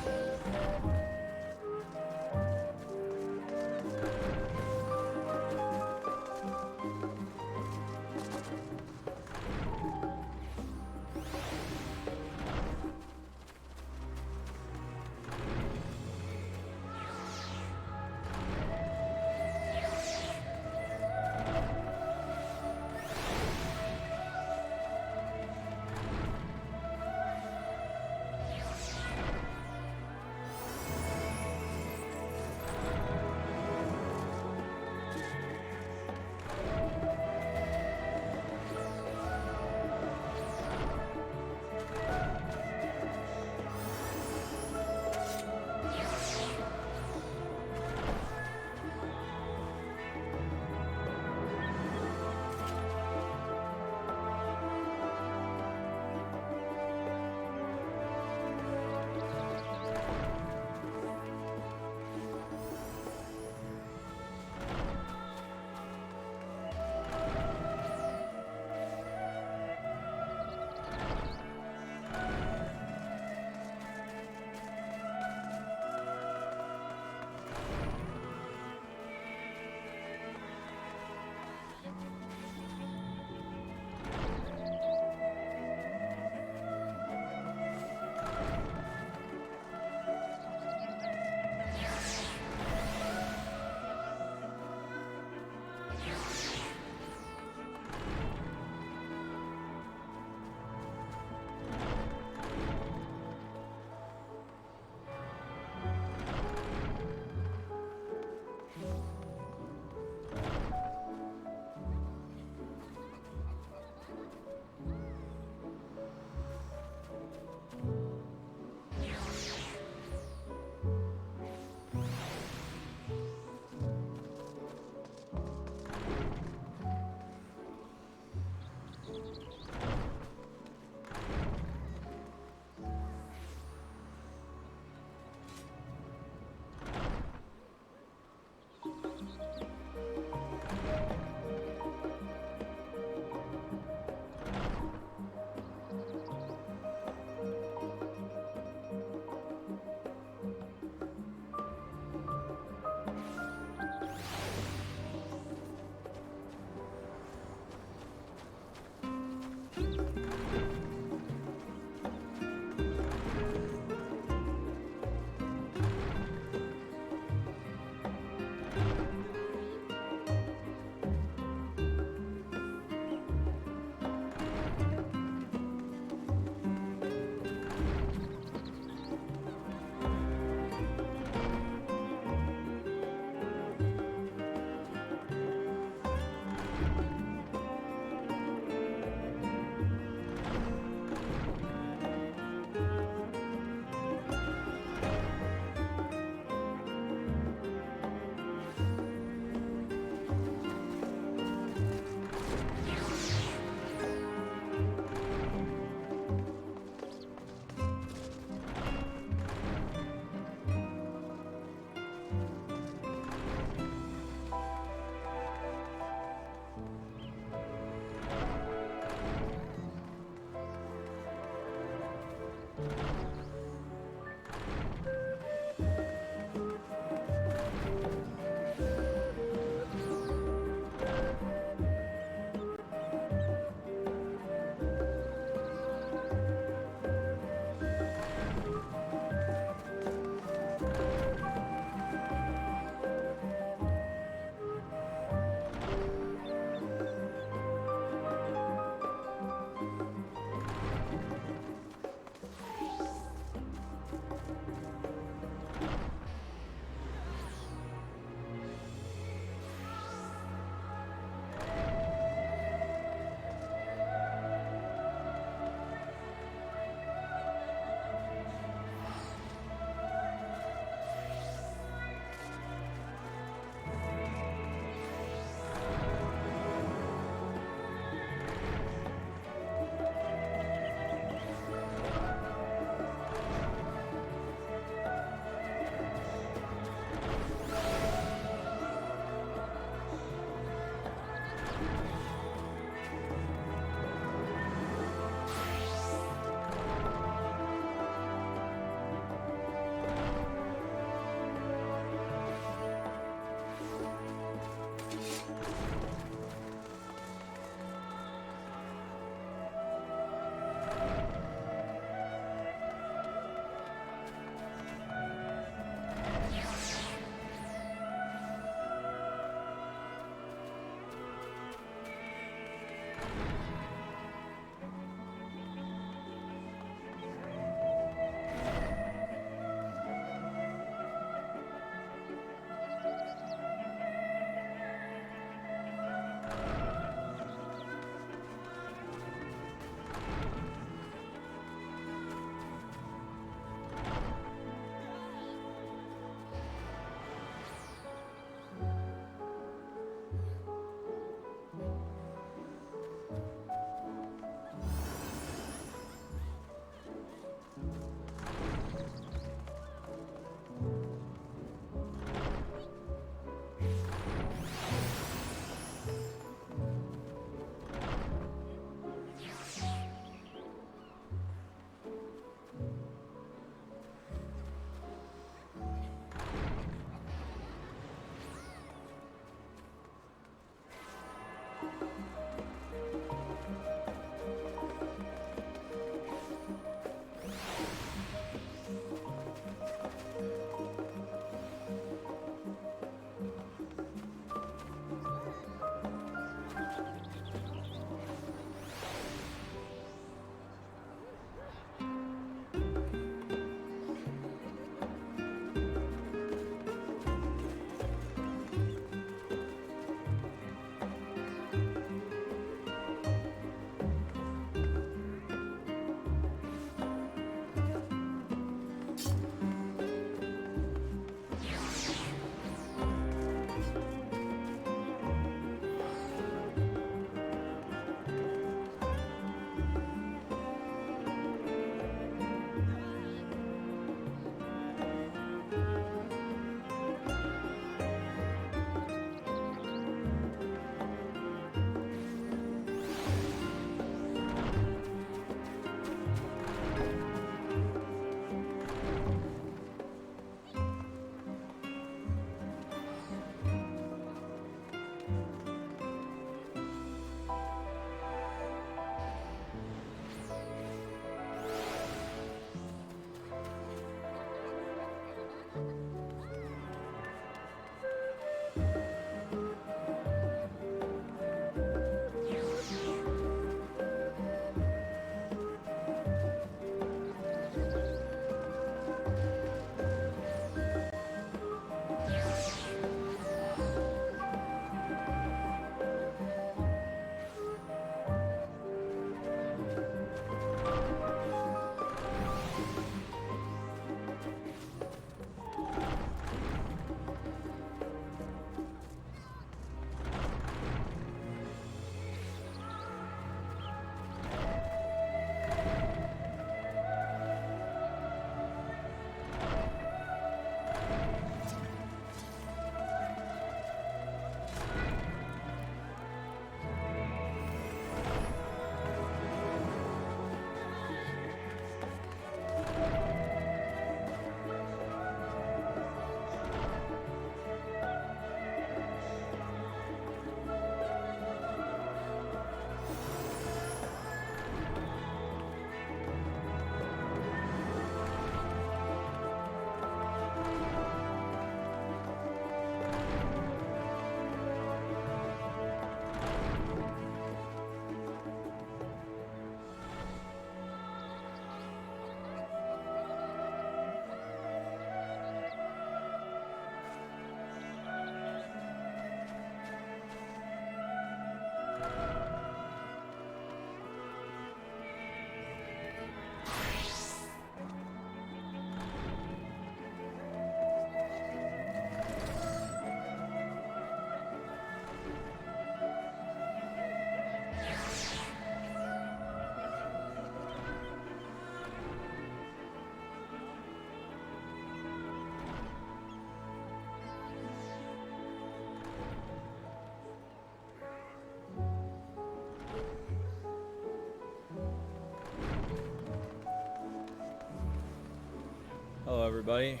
Hello, everybody.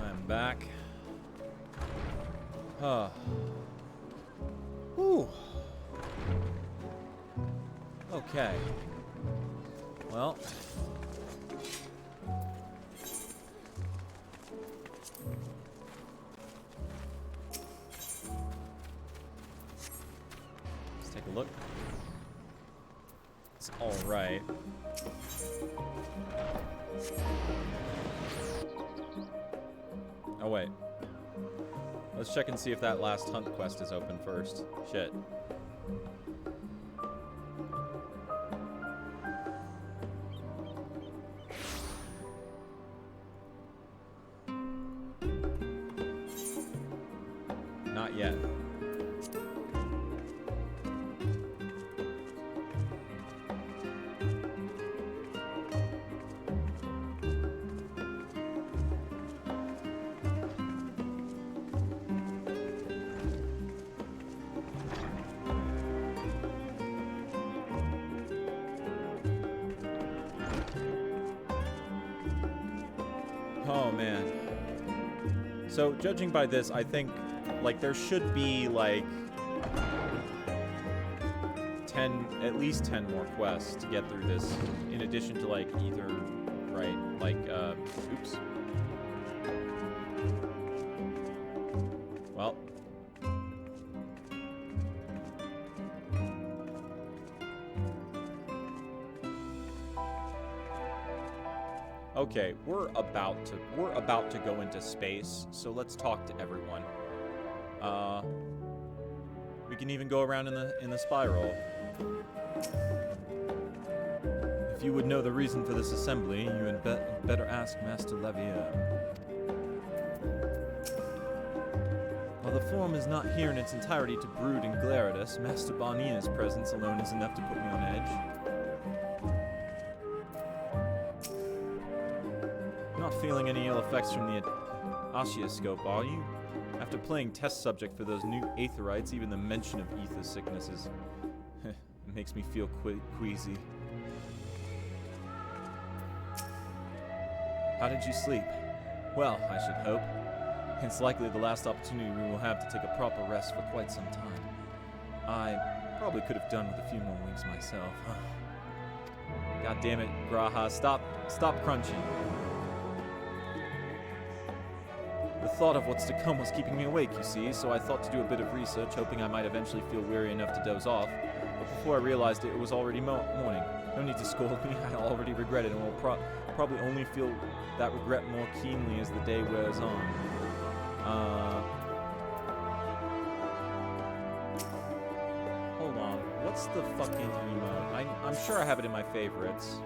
I'm back. Whew. Okay. Well. Let's take a look. It's all right. Oh, wait. Let's check and see if that last hunt quest is open first. Shit. Not yet. Oh, man. So, judging by this, I think, like, there should be, like, at least 10 more quests to get through this, in addition to, like, either, right, like, oops. Well. Okay, we're about to go into space, so let's talk to everyone. We can even go around in the spiral. If you would know the reason for this assembly, you had better ask Master Lavier. While the form is not here in its entirety to brood and glare at us, Master Barnia's presence alone is enough to put me on edge. Not feeling any ill effects from the oscilloscope, are you? After playing test subject for those new aetherites, even the mention of ether sicknesses it makes me feel queasy. How did you sleep? Well, I should hope. It's likely the last opportunity we will have to take a proper rest for quite some time. I probably could have done with a few more winks myself. God damn it, Graha, stop crunching. The thought of what's to come was keeping me awake, you see, so I thought to do a bit of research, hoping I might eventually feel weary enough to doze off. But before I realized it was already morning. No need to scold me, I already regret it, and will probably only feel that regret more keenly as the day wears on. Hold on, what's the fucking emote? I'm sure I have it in my favorites.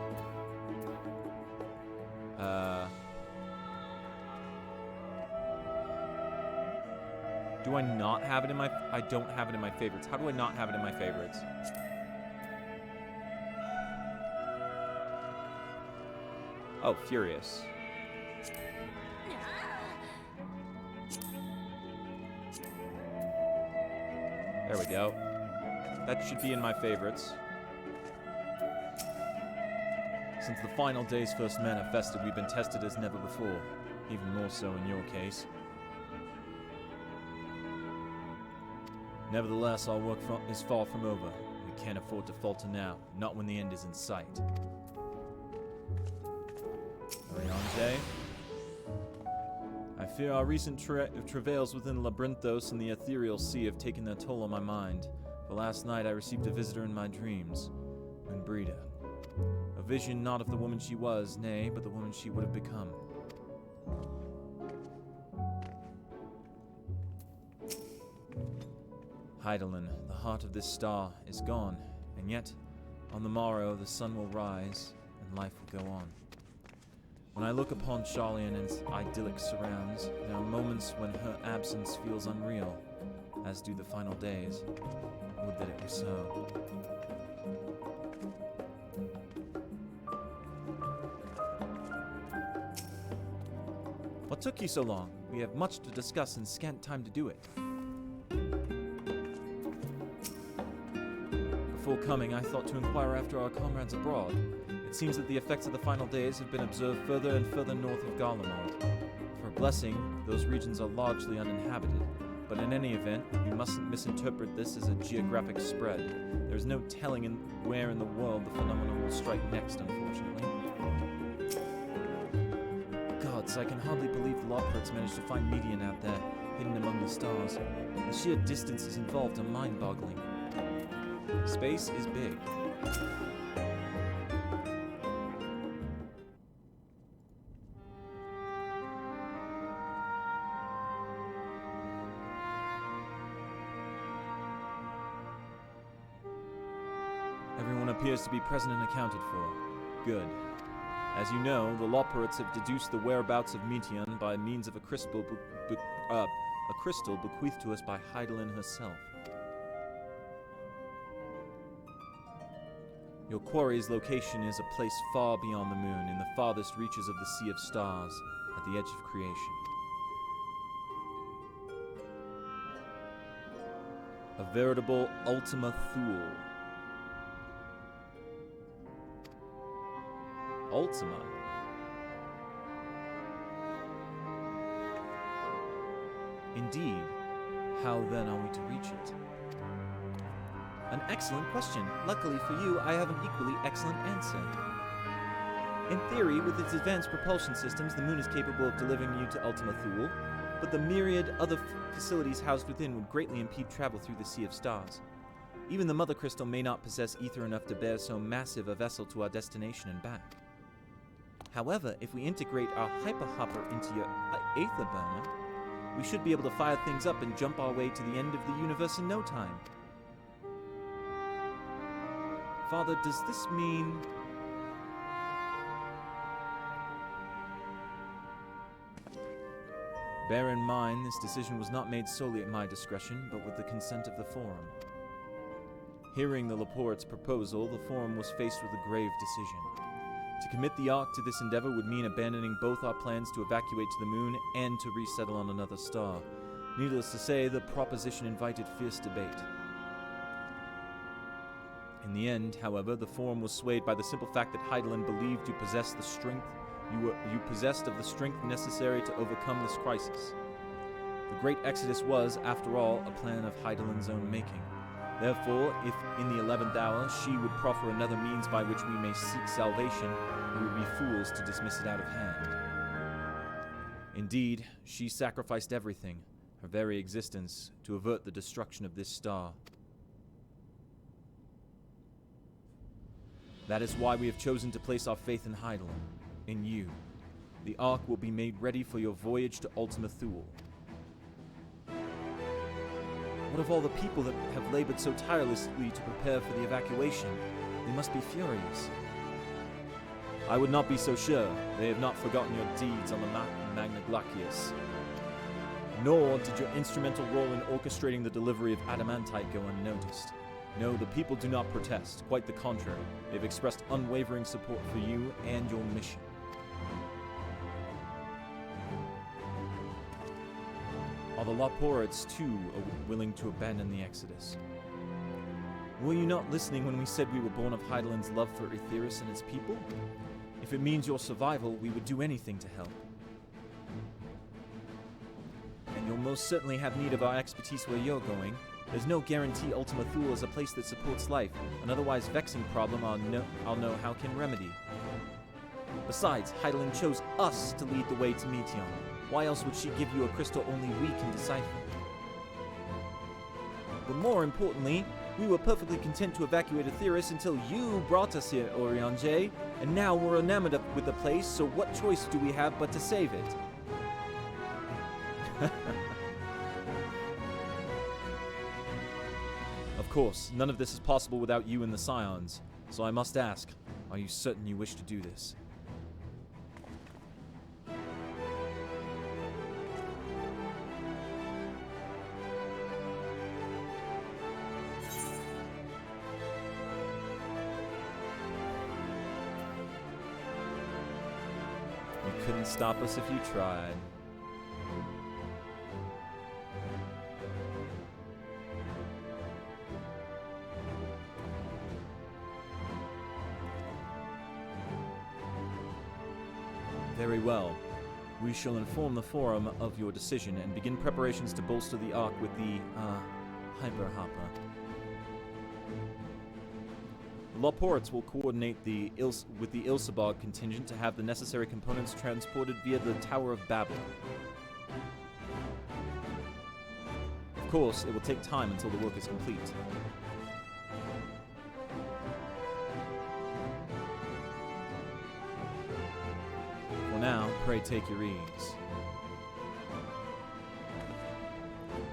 Do I not have it in my... I don't have it in my favorites. How do I not have it in my favorites? Oh, Furious. There we go. That should be in my favorites. Since the final days first manifested, we've been tested as never before. Even more so in your case. Nevertheless, our work is far from over. We can't afford to falter now, not when the end is in sight. Oriange? I fear our recent travails within Labyrinthos and the ethereal sea have taken their toll on my mind. For last night I received a visitor in my dreams, Brida. A vision not of the woman she was, nay, but the woman she would have become. Heidelin, the heart of this star, is gone, and yet, on the morrow, the sun will rise, and life will go on. When I look upon Charlian and its idyllic surrounds, there are moments when her absence feels unreal, as do the final days. Would that it were so. What took you so long? We have much to discuss and scant time to do it. Before coming, I thought to inquire after our comrades abroad. It seems that the effects of the final days have been observed further and further north of Garlemald. blessing, those regions are largely uninhabited. But in any event, you mustn't misinterpret this as a geographic spread. There's no telling where in the world the phenomenon will strike next, unfortunately. Gods, I can hardly believe the Lockfords managed to find Median out there, hidden among the stars. The sheer distances involved are mind-boggling. Space is big. Everyone appears to be present and accounted for. Good. As you know, the Lockfords have deduced the whereabouts of Meteon by means of a crystal bequeathed to us by Hydaelyn herself. Your quarry's location is a place far beyond the moon, in the farthest reaches of the Sea of Stars, at the edge of creation. A veritable Ultima Thule. Ultima? Indeed. How then are we to reach it? An excellent question. Luckily for you, I have an equally excellent answer. In theory, with its advanced propulsion systems, the moon is capable of delivering you to Ultima Thule, but the myriad other facilities housed within would greatly impede travel through the Sea of Stars. Even the Mother Crystal may not possess ether enough to bear so massive a vessel to our destination and back. However, if we integrate our hyperhopper into your aether burner, we should be able to fire things up and jump our way to the end of the universe in no time. Father, does this mean... Bear in mind, this decision was not made solely at my discretion, but with the consent of the Forum. Hearing the Laporte's proposal, the Forum was faced with a grave decision. To commit the Ark to this endeavor would mean abandoning both our plans to evacuate to the moon and to resettle on another star. Needless to say, the proposition invited fierce debate. In the end, however, the Forum was swayed by the simple fact that Hydaelyn believed you possessed the strength you possessed of the strength necessary to overcome this crisis. The Great Exodus was, after all, a plan of Hydaelyn's own making. Therefore, if in the 11th hour she would proffer another means by which we may seek salvation, we would be fools to dismiss it out of hand. Indeed, she sacrificed everything, her very existence, to avert the destruction of this star. That is why we have chosen to place our faith in Hydaelyn, in you. The Ark will be made ready for your voyage to Ultima Thule. What of all the people that have labored so tirelessly to prepare for the evacuation? They must be furious. I would not be so sure. They have not forgotten your deeds on the mountain Magna Glacius. Nor did your instrumental role in orchestrating the delivery of adamantite go unnoticed. No, the people do not protest. Quite the contrary. They've expressed unwavering support for you and your mission. Are the Lockfords, too, willing to abandon the Exodus? Were you not listening when we said we were born of Hydaelyn's love for Aetheris and its people? If it means your survival, we would do anything to help. And you'll most certainly have need of our expertise where you're going. There's no guarantee Ultima Thule is a place that supports life, an otherwise vexing problem I'll know how can remedy. Besides, Hydaelyn chose us to lead the way to Meteon. Why else would she give you a crystal only we can decipher? But more importantly, we were perfectly content to evacuate Aetheris until you brought us here, Oriange, and now we're enamored with the place, so what choice do we have but to save it? Of course, none of this is possible without you and the Scions, so I must ask, are you certain you wish to do this? You couldn't stop us if you tried. Very well. We shall inform the Forum of your decision and begin preparations to bolster the Ark with the, Hyperhopper. The Loports will coordinate with the Ilsebog contingent to have the necessary components transported via the Tower of Babel. Of course, it will take time until the work is complete. For now, pray take your ease.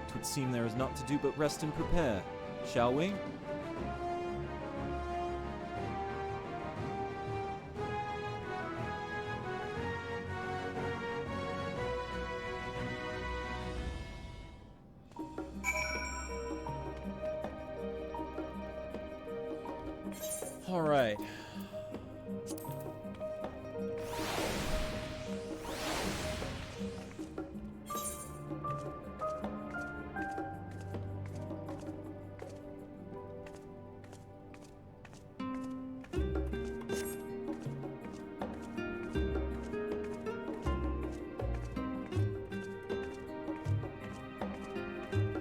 'Twould seem there is naught to do but rest and prepare, shall we? All right.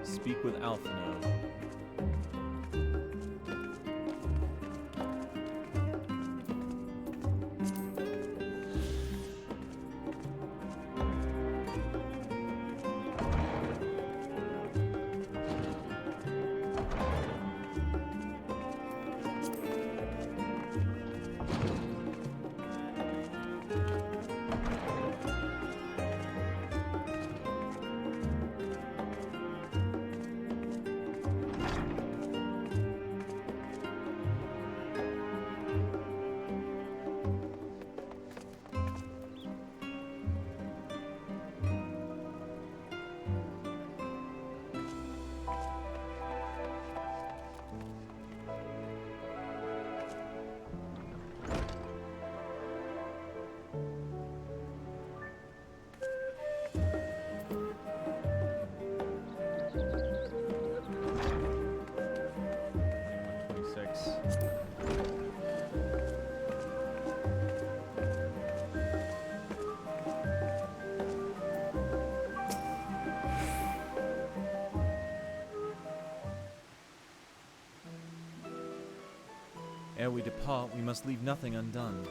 Speak with Alphino. Ere we depart, we must leave nothing undone.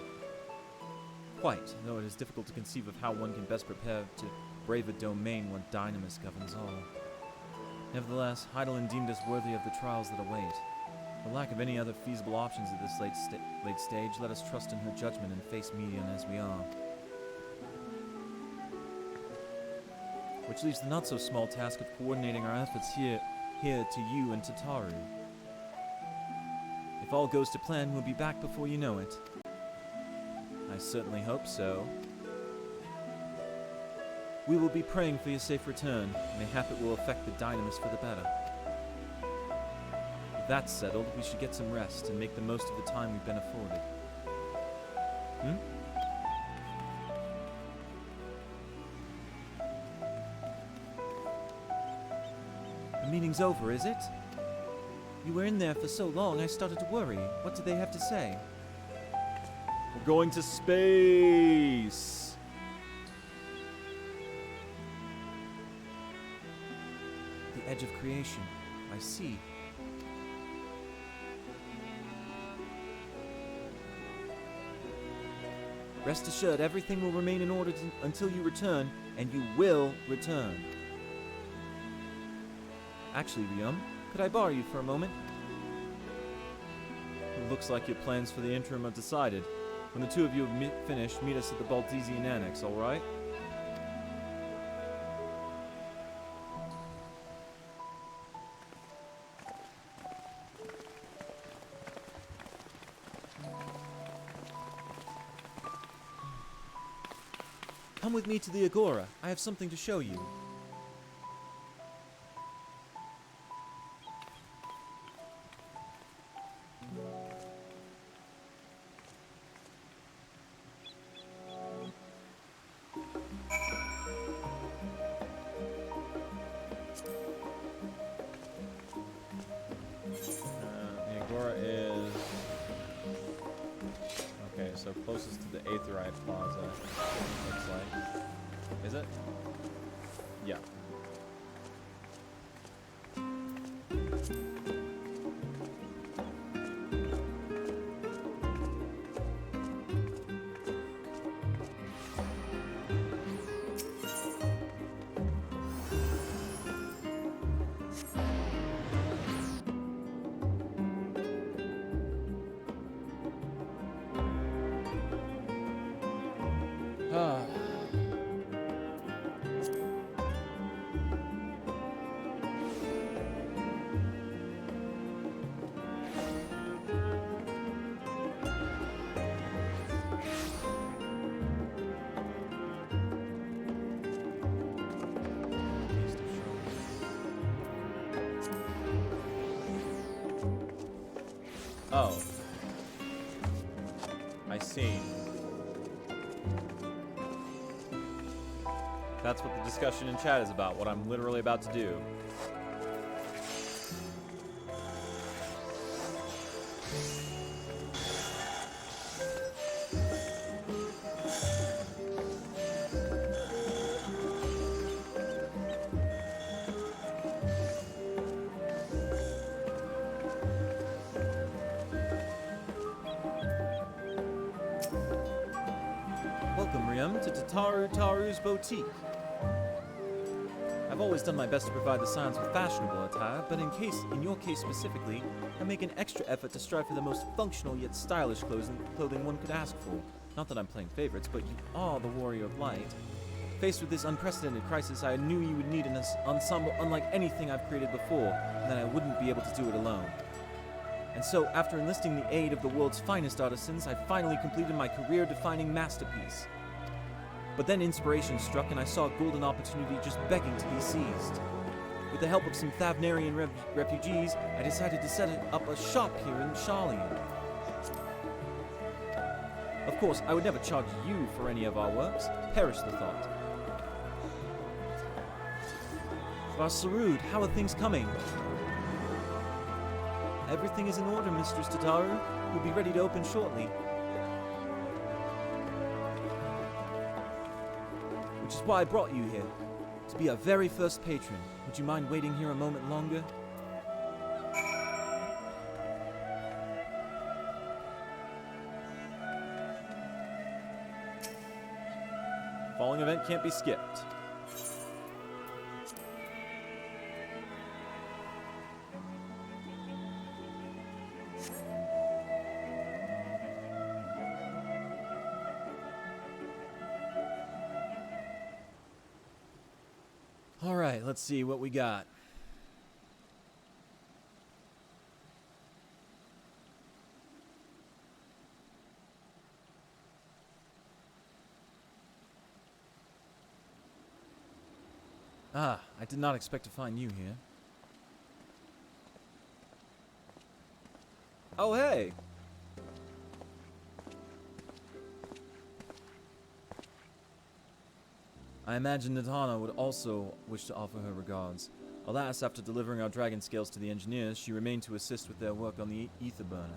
Quite, though it is difficult to conceive of how one can best prepare to brave a domain where Dynamis governs all. Nevertheless, Heidelin deemed us worthy of the trials that await. For lack of any other feasible options at this late stage, let us trust in her judgment and face Medion as we are. Which leaves the not-so-small task of coordinating our efforts here to you and to Taru. If all goes to plan, we'll be back before you know it. I certainly hope so. We will be praying for your safe return. Mayhap it will affect the Dynamis for the better. With that settled, we should get some rest and make the most of the time we've been afforded. The meeting's over, is it? You were in there for so long, I started to worry. What did they have to say? We're going to space! The edge of creation. I see. Rest assured, everything will remain in order until you return, and you will return. Actually, Rium, could I borrow you for a moment? It looks like your plans for the interim are decided. When the two of you have finished, meet us at the Baltesian Annex, all right? Come with me to the Agora. I have something to show you. The Agora is... Okay, so closest to the Aetheryte Plaza, looks like. Is it? Yeah. Ah. Oh. I see. That's what the discussion in chat is about, what I'm literally about to do. Welcome, Riam, to Taru's Boutique. I've always done my best to provide the Scions with fashionable attire, but in your case specifically, I make an extra effort to strive for the most functional yet stylish clothing one could ask for. Not that I'm playing favorites, but you are the Warrior of Light. Faced with this unprecedented crisis, I knew you would need an ensemble unlike anything I've created before, and that I wouldn't be able to do it alone. And so, after enlisting the aid of the world's finest artisans, I finally completed my career-defining masterpiece. But then inspiration struck and I saw a golden opportunity just begging to be seized. With the help of some Thavnarian refugees, I decided to set up a shop here in Sharlayan. Of course, I would never charge you for any of our works. Perish the thought. Sarud, how are things coming? Everything is in order, Mistress Tataru. We'll be ready to open shortly. Which is why I brought you here, to be our very first patron. Would you mind waiting here a moment longer? Falling event can't be skipped. All right, let's see what we got. Ah, I did not expect to find you here. Oh, hey! I imagine Natana would also wish to offer her regards. Alas, after delivering our dragon scales to the engineers, she remained to assist with their work on the ether burner.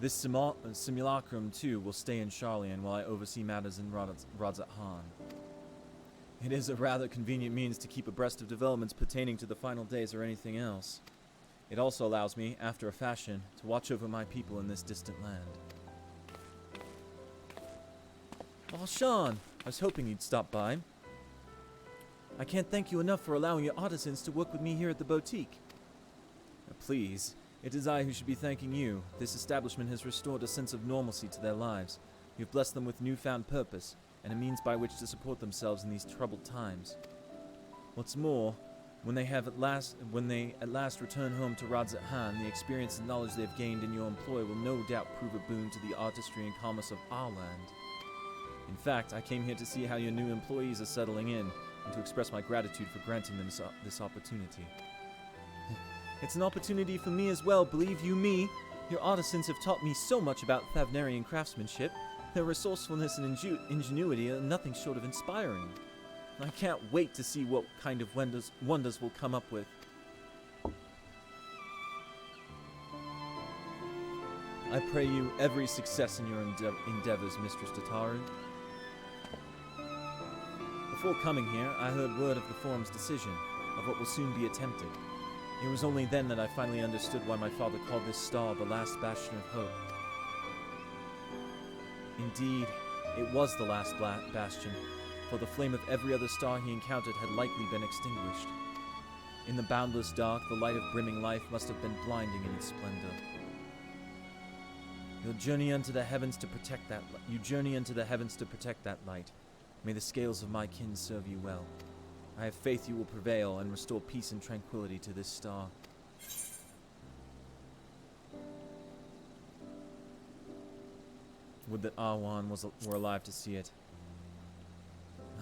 This simulacrum, too, will stay in Sharlayan while I oversee matters in Radzat Han. It is a rather convenient means to keep abreast of developments pertaining to the final days or anything else. It also allows me, after a fashion, to watch over my people in this distant land. Oh, Sean! I was hoping you'd stop by. I can't thank you enough for allowing your artisans to work with me here at the boutique. Please, it is I who should be thanking you. This establishment has restored a sense of normalcy to their lives. You've blessed them with newfound purpose, and a means by which to support themselves in these troubled times. What's more, when they at last return home to Radzat Han, the experience and knowledge they've gained in your employ will no doubt prove a boon to the artistry and commerce of our land. In fact, I came here to see how your new employees are settling in, and to express my gratitude for granting them this opportunity. It's an opportunity for me as well, believe you me. Your artisans have taught me so much about Thavnarian craftsmanship. Their resourcefulness and ingenuity are nothing short of inspiring. I can't wait to see what kind of wonders we'll come up with. I pray you every success in your endeavors, Mistress Tataru. Before coming here, I heard word of the Forum's decision, of what will soon be attempted. It was only then that I finally understood why my father called this star the last bastion of hope. Indeed, it was the last bastion, for the flame of every other star he encountered had likely been extinguished. In the boundless dark, the light of brimming life must have been blinding in its splendor. You journey unto the heavens to protect that light. May the scales of my kin serve you well. I have faith you will prevail and restore peace and tranquility to this star. Would that Arwan were alive to see it.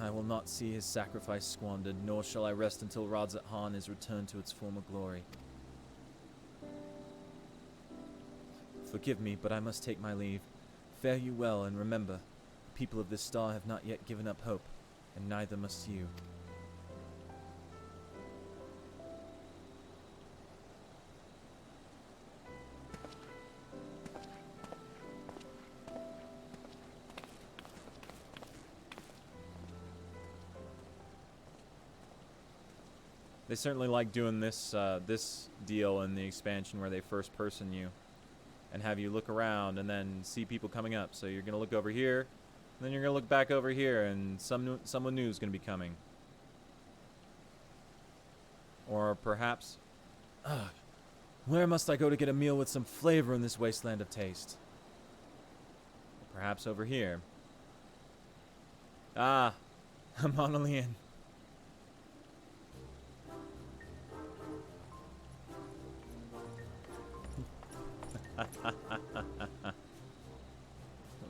I will not see his sacrifice squandered, nor shall I rest until Radzat Han is returned to its former glory. Forgive me, but I must take my leave. Fare you well, and remember, the people of this star have not yet given up hope, and neither must you. They certainly like doing this this deal in the expansion where they first person you and have you look around and then see people coming up. So you're gonna look over here, and then you're gonna look back over here, and someone new is gonna be coming. Or perhaps, where must I go to get a meal with some flavor in this wasteland of taste? Perhaps over here. Ah, a Monolian.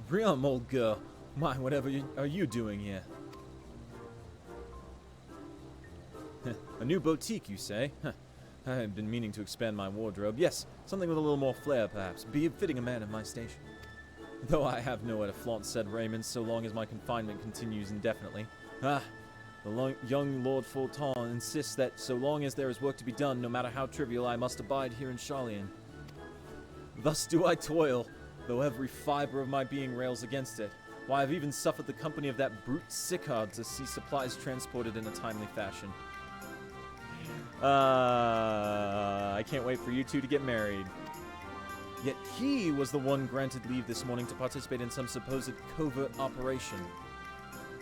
Realm, old girl. My, whatever are you doing here? A new boutique, you say? I have been meaning to expand my wardrobe. Yes, something with a little more flair, perhaps. Befitting a man of my station. Though I have nowhere to flaunt said raiment so long as my confinement continues indefinitely. The young Lord Fulton insists that so long as there is work to be done, no matter how trivial, I must abide here in Charlian. Thus do I toil, though every fiber of my being rails against it. Why, I've even suffered the company of that brute Sickard to see supplies transported in a timely fashion. I can't wait for you two to get married. Yet he was the one granted leave this morning to participate in some supposed covert operation.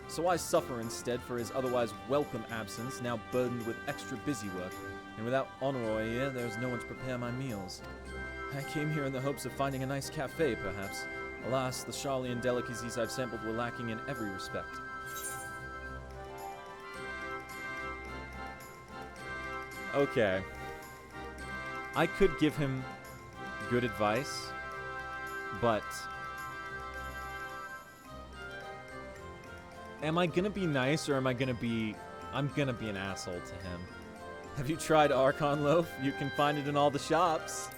So I suffer instead for his otherwise welcome absence, now burdened with extra busy work, and without Honoroi here, there's no one to prepare my meals. I came here in the hopes of finding a nice cafe, perhaps. Alas, the Charlian delicacies I've sampled were lacking in every respect. Okay. I could give him good advice, but am I gonna be nice, or am I gonna be... I'm gonna be an asshole to him. Have you tried Archon Loaf? You can find it in all the shops.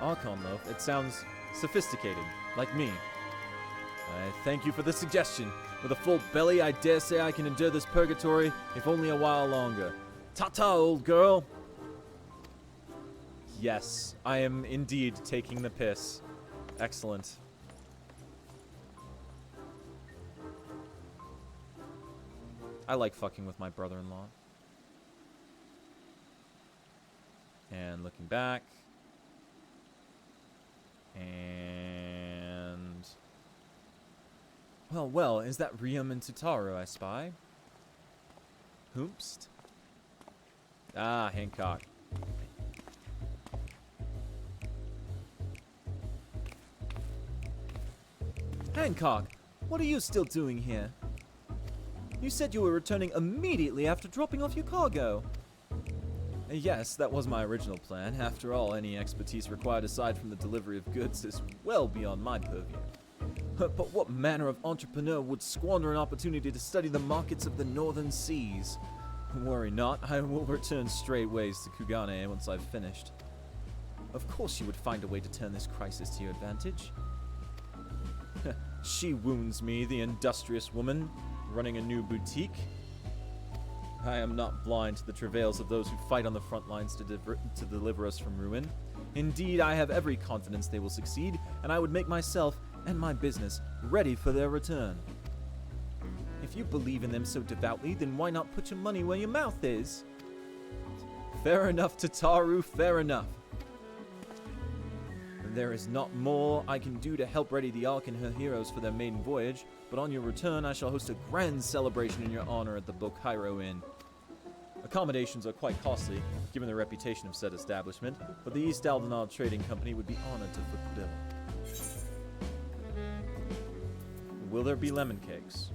Archon Loaf, it sounds sophisticated, like me. I thank you for the suggestion. With a full belly, I dare say I can endure this purgatory, if only a while longer. Ta-ta, old girl! Yes, I am indeed taking the piss. Excellent. I like fucking with my brother-in-law. And looking back. And... Well, is that Riam and Tutaru I spy? Hoopst? Ah, Hancock. Hancock, what are you still doing here? You said you were returning immediately after dropping off your cargo. Yes, that was my original plan. After all, any expertise required aside from the delivery of goods is well beyond my purview. But what manner of entrepreneur would squander an opportunity to study the markets of the northern seas? Worry not, I will return straightways to Kugane once I've finished. Of course you would find a way to turn this crisis to your advantage. She wounds me, the industrious woman, running a new boutique. I am not blind to the travails of those who fight on the front lines to deliver us from ruin. Indeed, I have every confidence they will succeed, and I would make myself and my business ready for their return. If you believe in them so devoutly, then why not put your money where your mouth is? Fair enough, Tataru, fair enough. There is not more I can do to help ready the Ark and her heroes for their maiden voyage, but on your return I shall host a grand celebration in your honor at the Bokairo Inn. Accommodations are quite costly, given the reputation of said establishment, but the East Aldenal Trading Company would be honored to foot the bill. Will there be lemon cakes?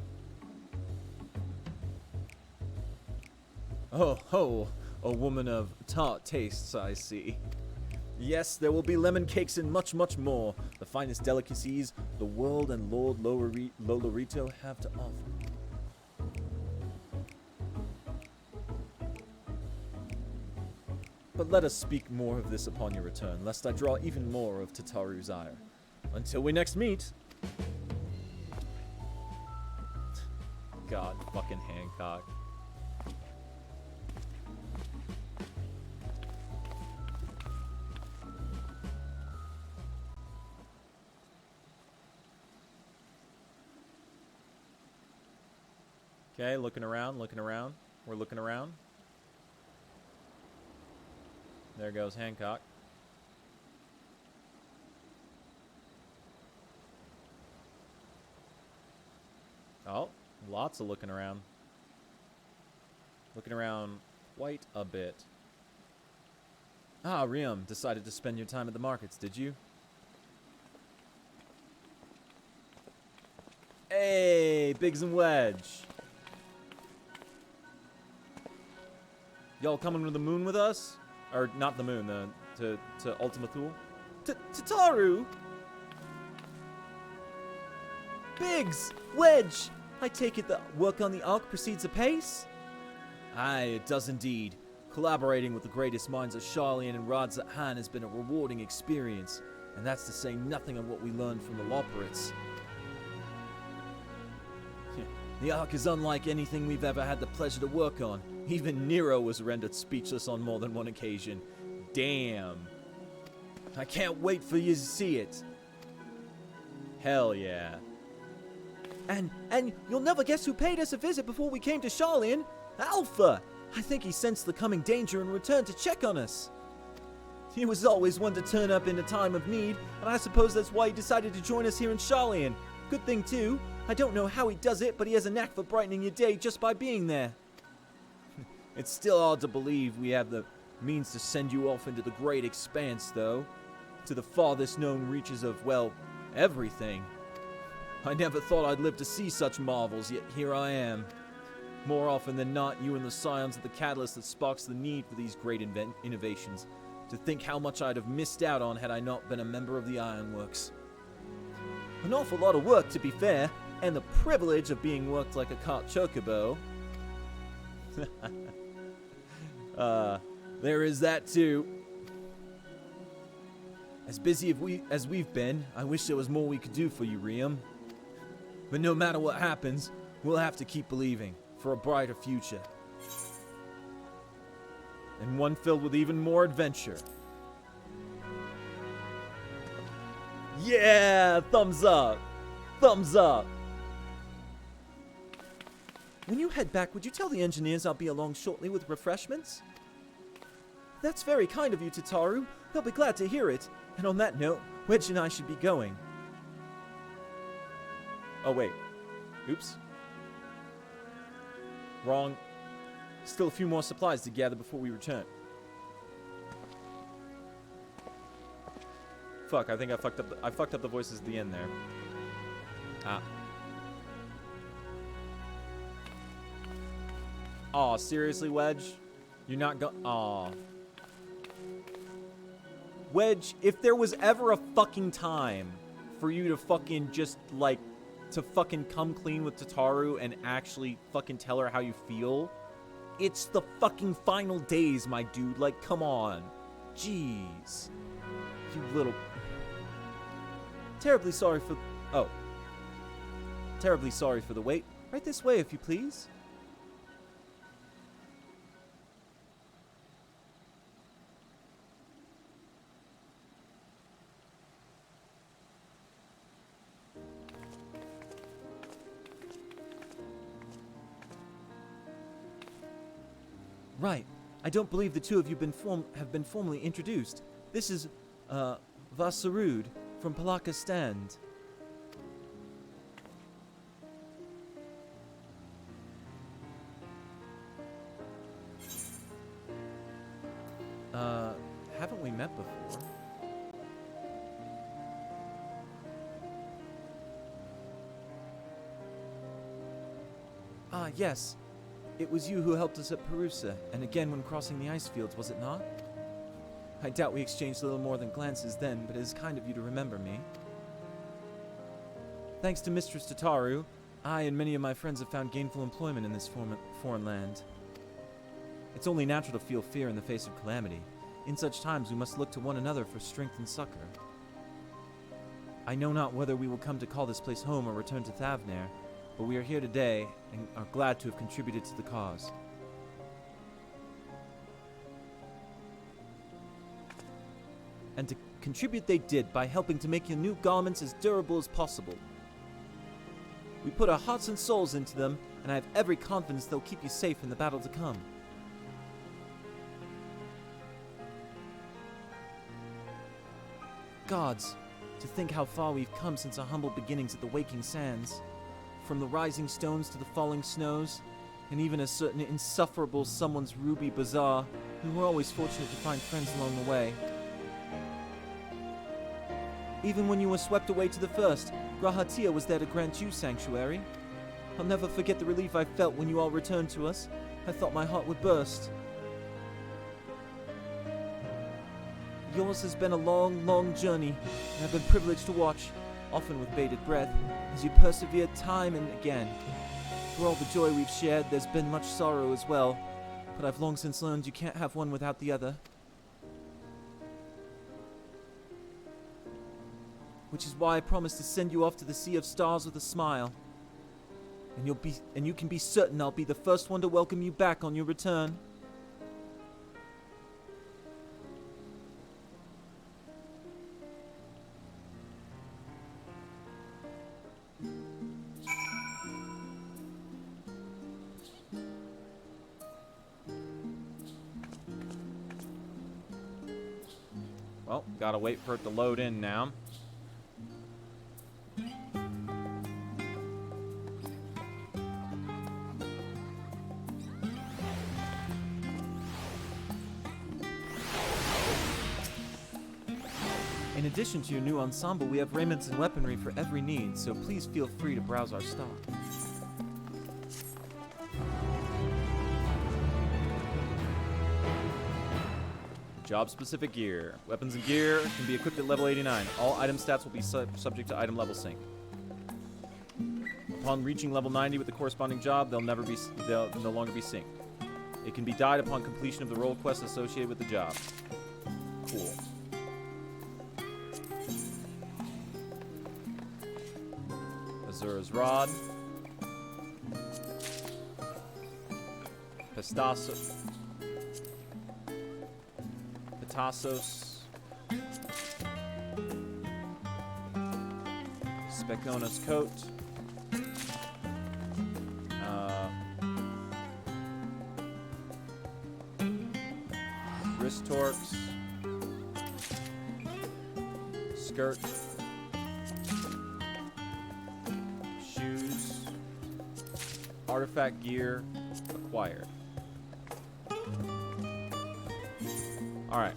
Oh ho, a woman of tart tastes, I see. Yes, there will be lemon cakes and much, much more. The finest delicacies the world and Lord Lolorito have to offer. But let us speak more of this upon your return, lest I draw even more of Tataru's ire. Until we next meet. God fucking Hancock. Okay, looking around, looking around. We're looking around. There goes Hancock. Oh, lots of looking around. Looking around quite a bit. Ah, Riam, decided to spend your time at the markets, did you? Hey, Biggs and Wedge. Y'all coming to the moon with us? Or not the moon, to Ultima Thule? Tataru! Biggs! Wedge! I take it the work on the Ark proceeds apace? Aye, it does indeed. Collaborating with the greatest minds of Sharlayan and Radz at Han has been a rewarding experience, and that's to say nothing of what we learned from the Loperates. The Ark is unlike anything we've ever had the pleasure to work on. Even Nero was rendered speechless on more than one occasion. Damn. I can't wait for you to see it. Hell yeah. And you'll never guess who paid us a visit before we came to Sharlayan? Alpha! I think he sensed the coming danger and returned to check on us. He was always one to turn up in a time of need, and I suppose that's why he decided to join us here in Sharlayan. Good thing, too. I don't know how he does it, but he has a knack for brightening your day just by being there. It's still hard to believe we have the means to send you off into the great expanse, though. To the farthest known reaches of, well, everything. I never thought I'd live to see such marvels, yet here I am. More often than not, you and the scions are the catalyst that sparks the need for these great innovations. To think how much I'd have missed out on had I not been a member of the Ironworks. An awful lot of work, to be fair, and the privilege of being worked like a cart chocobo. There is that too. As busy as we've been, I wish there was more we could do for you, Riam. But no matter what happens, we'll have to keep believing for a brighter future. And one filled with even more adventure. Yeah! Thumbs up! Thumbs up! When you head back, would you tell the engineers I'll be along shortly with refreshments? That's very kind of you, Tataru. They'll be glad to hear it. And on that note, Wedge and I should be going. Oh, wait. Oops. Wrong. Still a few more supplies to gather before we return. Fuck, I think I fucked up the voices at the end there. Ah. Aw, seriously, Wedge? You're not aw. Wedge, if there was ever a fucking time for you to fucking just, like, to fucking come clean with Tataru and actually fucking tell her how you feel, it's the fucking final days, my dude. Like, come on. Jeez. You little... Terribly sorry for... Oh. Terribly sorry for the wait. Right this way, if you please. right. I don't believe the two of you have been formally introduced. This is, Vasarud from Palaka Stand. Haven't we met before? Ah, yes. It was you who helped us at Perusa, and again when crossing the ice fields, was it not? I doubt we exchanged a little more than glances then, but it is kind of you to remember me. Thanks to Mistress Tataru, I and many of my friends have found gainful employment in this foreign land. It's only natural to feel fear in the face of calamity. In such times we must look to one another for strength and succor. I know not whether we will come to call this place home or return to Thavnair, but we are here today and are glad to have contributed to the cause. And to contribute they did by helping to make your new garments as durable as possible. We put our hearts and souls into them, and I have every confidence they'll keep you safe in the battle to come. Gods, to think how far we've come since our humble beginnings at the Waking Sands. From the rising stones to the falling snows, and even a certain insufferable someone's Ruby Bazaar, we were always fortunate to find friends along the way. Even when you were swept away to the first, Grahatia was there to grant you sanctuary. I'll never forget the relief I felt when you all returned to us. I thought my heart would burst. Yours has been a long, long journey, and I've been privileged to watch, often with bated breath, as you persevered time and again. For all the joy we've shared, there's been much sorrow as well, but I've long since learned you can't have one without the other. Which is why I promised to send you off to the Sea of Stars with a smile. And you can be certain I'll be the first one to welcome you back on your return. Well, gotta wait for it to load in now. In addition to your new ensemble, we have raiments and weaponry for every need, so please feel free to browse our stock. Job-specific gear. Weapons and gear can be equipped at level 89. All item stats will be subject to item level sync. Upon reaching level 90 with the corresponding job, they'll no longer be synced. It can be dyed upon completion of the role quest associated with the job. Cool. Azura's Rod. Petasos. Specona's Coat. Wrist Torques. Skirt. Shoes. Artifact gear acquired. All right,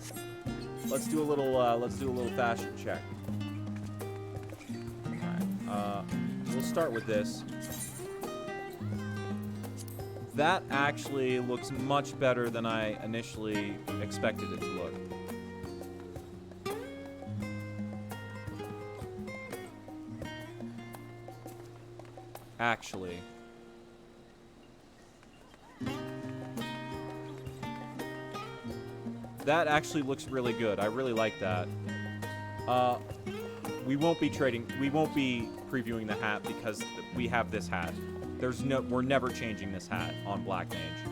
let's do a little fashion check. All right, we'll start with this. That actually looks much better than I initially expected it to look. Actually. That actually looks really good. I really like that. We won't be previewing the hat because we have this hat. We're never changing this hat on Black Mage.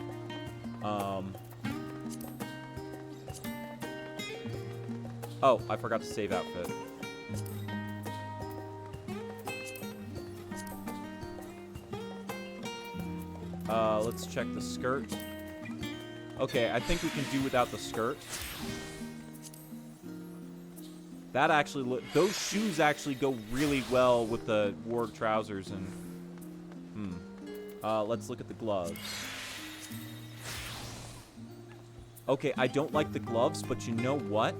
Oh, I forgot to save outfit. Let's check the skirt. Okay, I think we can do without the skirt. That actually, those shoes actually go really well with the warg trousers and. Let's look at the gloves. Okay, I don't like the gloves, but you know what?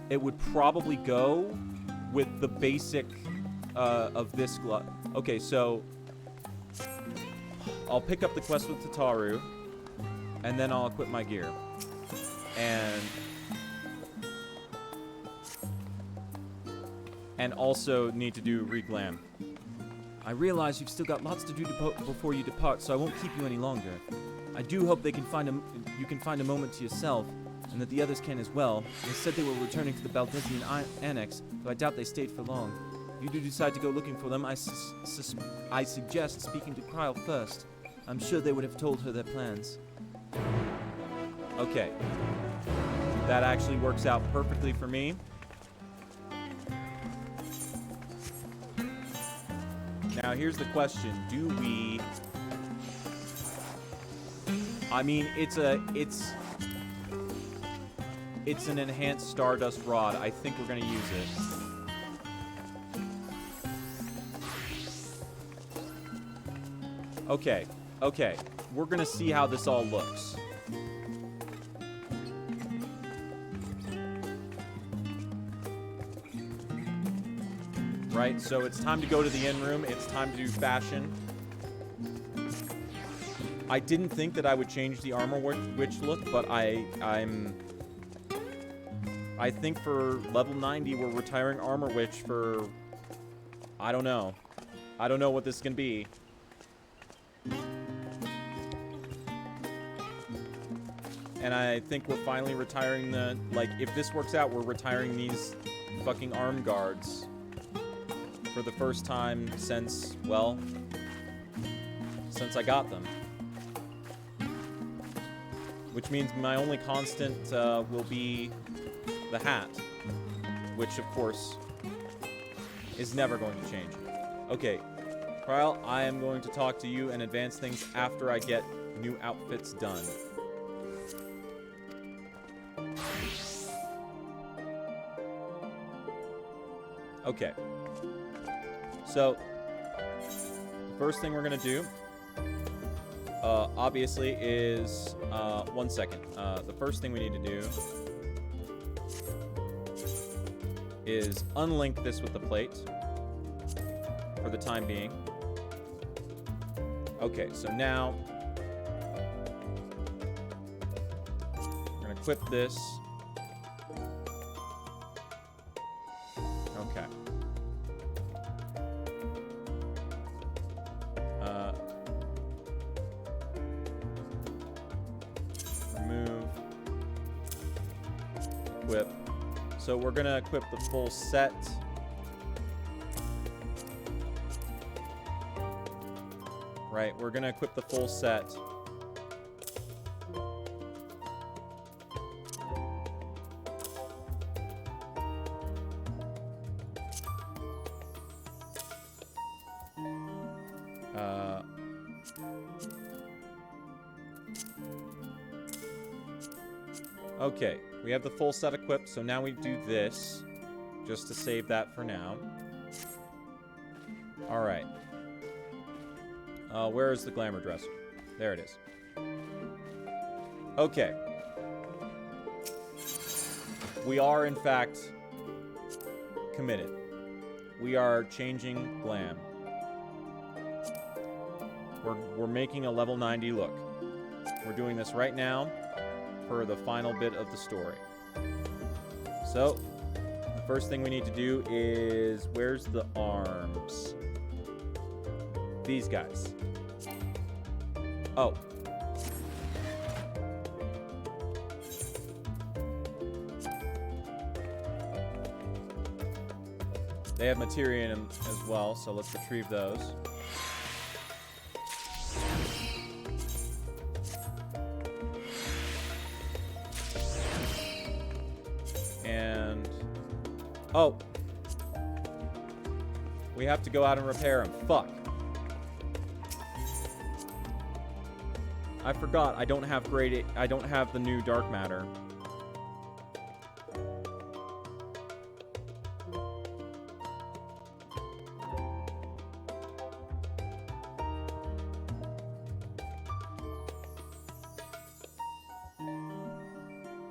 It would probably go with the basic of this glove. Okay, so I'll pick up the quest with Tataru, and then I'll equip my gear. And also need to do reglam. I realize you've still got lots to do before you depart, so I won't keep you any longer. I do hope you can find a moment to yourself, and that the others can as well. They said they were returning to the Baldesian Annex, though I doubt they stayed for long. If you do decide to go looking for them, I suggest speaking to Kyle first. I'm sure they would have told her their plans. Okay. That actually works out perfectly for me. Now here's the question. Do we... I mean, it's an enhanced Stardust Rod. I think we're going to use it. Okay. Okay. We're going to see how this all looks. Right, so it's time to go to the inn room. It's time to do fashion. I didn't think that I would change the Armor Witch look, but I think for level 90, we're retiring Armor Witch for... I don't know. I don't know what this can be. And I think we're finally retiring the... Like, if this works out, we're retiring these fucking arm guards. For the first time since, well, since I got them. Which means my only constant will be the hat. Which, of course, is never going to change. Okay, Kyle, I am going to talk to you and advance things after I get new outfits done. Okay. So, the first thing we're going to do, obviously, is, 1 second. The first thing we need to do is unlink this with the plate for the time being. Okay, so now we're going to equip this. Okay. Remove. Equip. So we're going to equip the full set. Right, we're going to equip the full set. Okay, we have the full set equipped, so now we do this, just to save that for now. Alright. Where is the glamour dresser? There it is. Okay. We are, in fact, committed. We are changing glam. We're making a level 90 look. We're doing this right now for the final bit of the story. So, the first thing we need to do is... Where's the arms? These guys. Oh. They have materia in them as well, so let's retrieve those. And Oh. We have to go out and repair him. Fuck. I forgot. I don't have I don't have the new dark matter.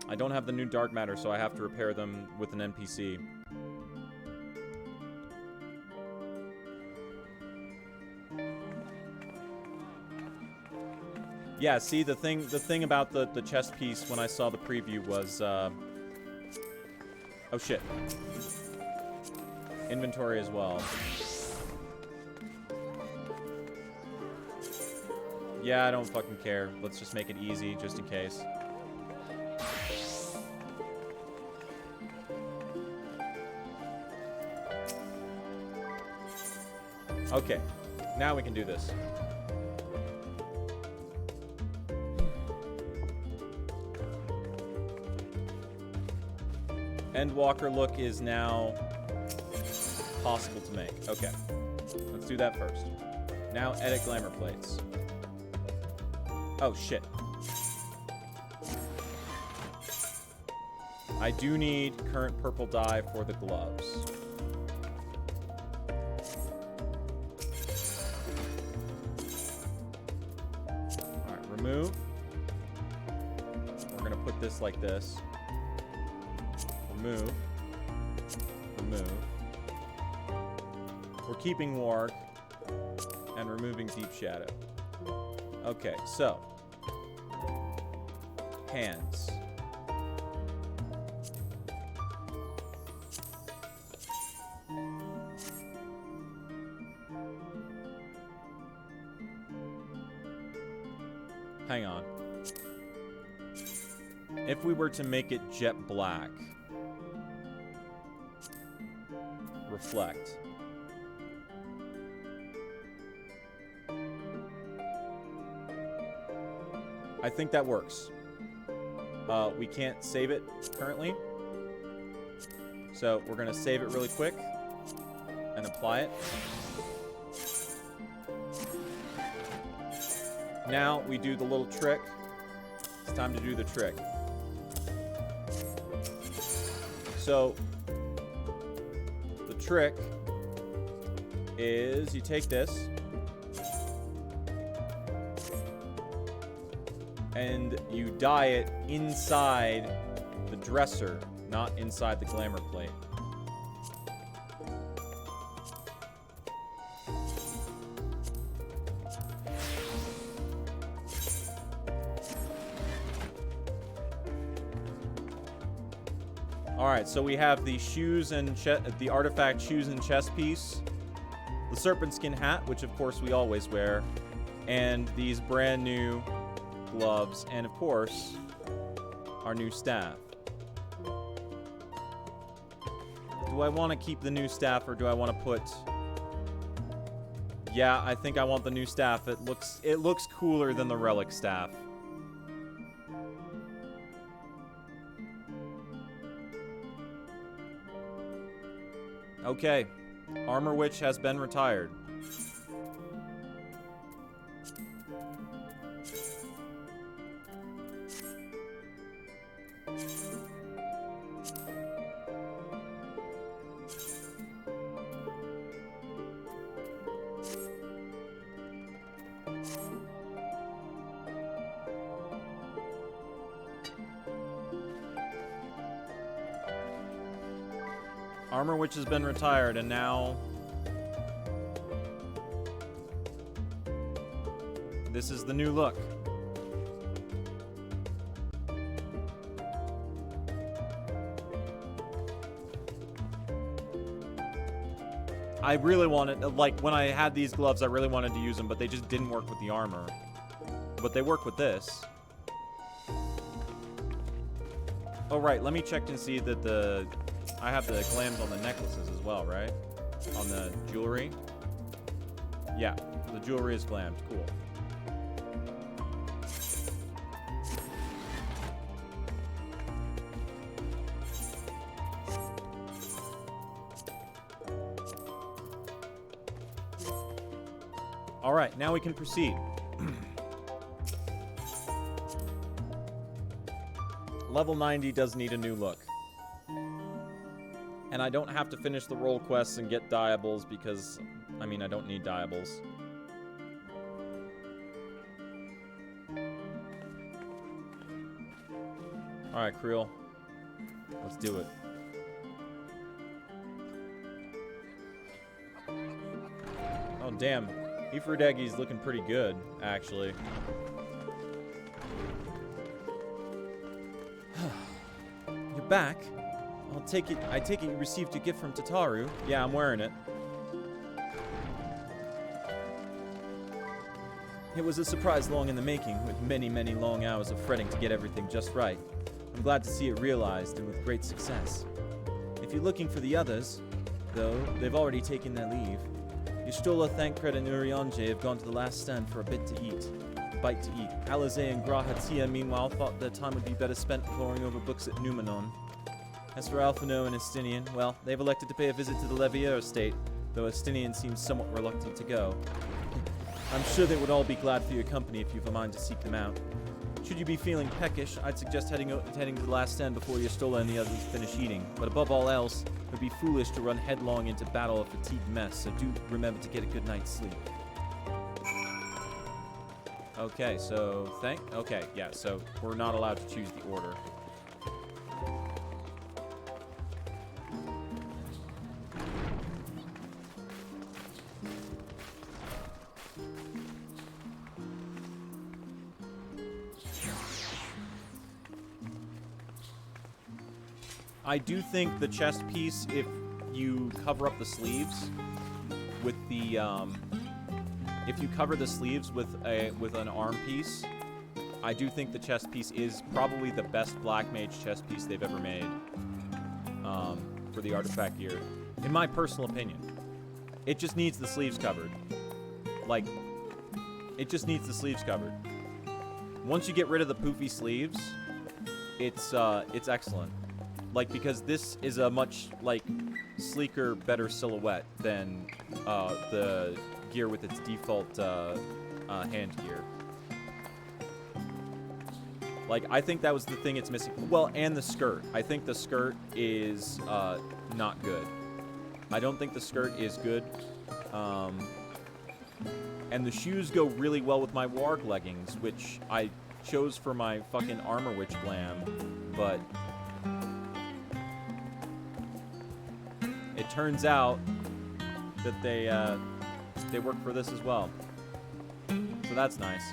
I don't have the new dark matter, so I have to repair them with an NPC. Yeah, see, the thing about the chest piece when I saw the preview was, oh shit. Inventory as well. Yeah, I don't fucking care. Let's just make it easy, just in case. Okay, now we can do this. Endwalker look is now possible to make. Okay, let's do that first. Now edit glamour plates. Oh shit. I do need current purple dye for the gloves. Alright, remove. We're gonna put this like this. Remove. Remove. We're keeping Warg and removing Deep Shadow. Okay, so. Hands. Hang on. If we were to make it jet black, reflect. I think that works. We can't save it currently. So we're going to save it really quick and apply it. Now we do the little trick. It's time to do the trick. So the trick is you take this and you dye it inside the dresser, not inside the glamour plate. Alright, so we have the shoes and the artifact shoes and chest piece, the serpent skin hat, which of course we always wear, and these brand new gloves, and of course, our new staff. Do I want to keep the new staff, or do I want to put... Yeah, I think I want the new staff. It looks cooler than the relic staff. Okay, Armor Witch has been retired. Armor Witch has been retired, and now this is the new look. I really wanted, like, when I had these gloves, I really wanted to use them, but they just didn't work with the armor. But they work with this. Oh, right, let me check and see that I have the glams on the necklaces as well, right? On the jewelry. Yeah, the jewelry is glammed. Cool. All right, now we can proceed. Level 90 does need a new look. And I don't have to finish the role quests and get diables because, I mean, I don't need diables. Alright, Creel. Let's do it. Oh, damn. Ifridegi's looking pretty good, actually. You're back? I take it you received a gift from Tataru. Yeah, I'm wearing it. It was a surprise long in the making, with many, many long hours of fretting to get everything just right. I'm glad to see it realized, and with great success. If you're looking for the others, though, they've already taken their leave. Y'shtola, Thancred, and Urianger have gone to the last stand for a bite to eat. Alizé and Grahatia, meanwhile, thought their time would be better spent poring over books at Numenon. As for Alphino and Estinian, well, they've elected to pay a visit to the Levier estate, though Estinian seems somewhat reluctant to go. I'm sure they would all be glad for your company if you've a mind to seek them out. Should you be feeling peckish, I'd suggest heading to the last stand before Y'shtola and the others finish eating. But above all else, it would be foolish to run headlong into battle a fatigued mess, so do remember to get a good night's sleep. Okay, so okay, yeah, so we're not allowed to choose the order. I do think the chest piece, if you cover up the sleeves with the, if you cover the sleeves with an arm piece, I do think the chest piece is probably the best Black Mage chest piece they've ever made, for the artifact gear, in my personal opinion. It just needs the sleeves covered. Like, it just needs the sleeves covered. Once you get rid of the poofy sleeves, it's excellent. Like, because this is a much, like, sleeker, better silhouette than the gear with its default hand gear. Like, I think that was the thing it's missing. Well, and the skirt. I think the skirt is not good. I don't think the skirt is good. And the shoes go really well with my warg leggings, which I chose for my fucking Armor Witch glam, but it turns out that they work for this as well. So that's nice.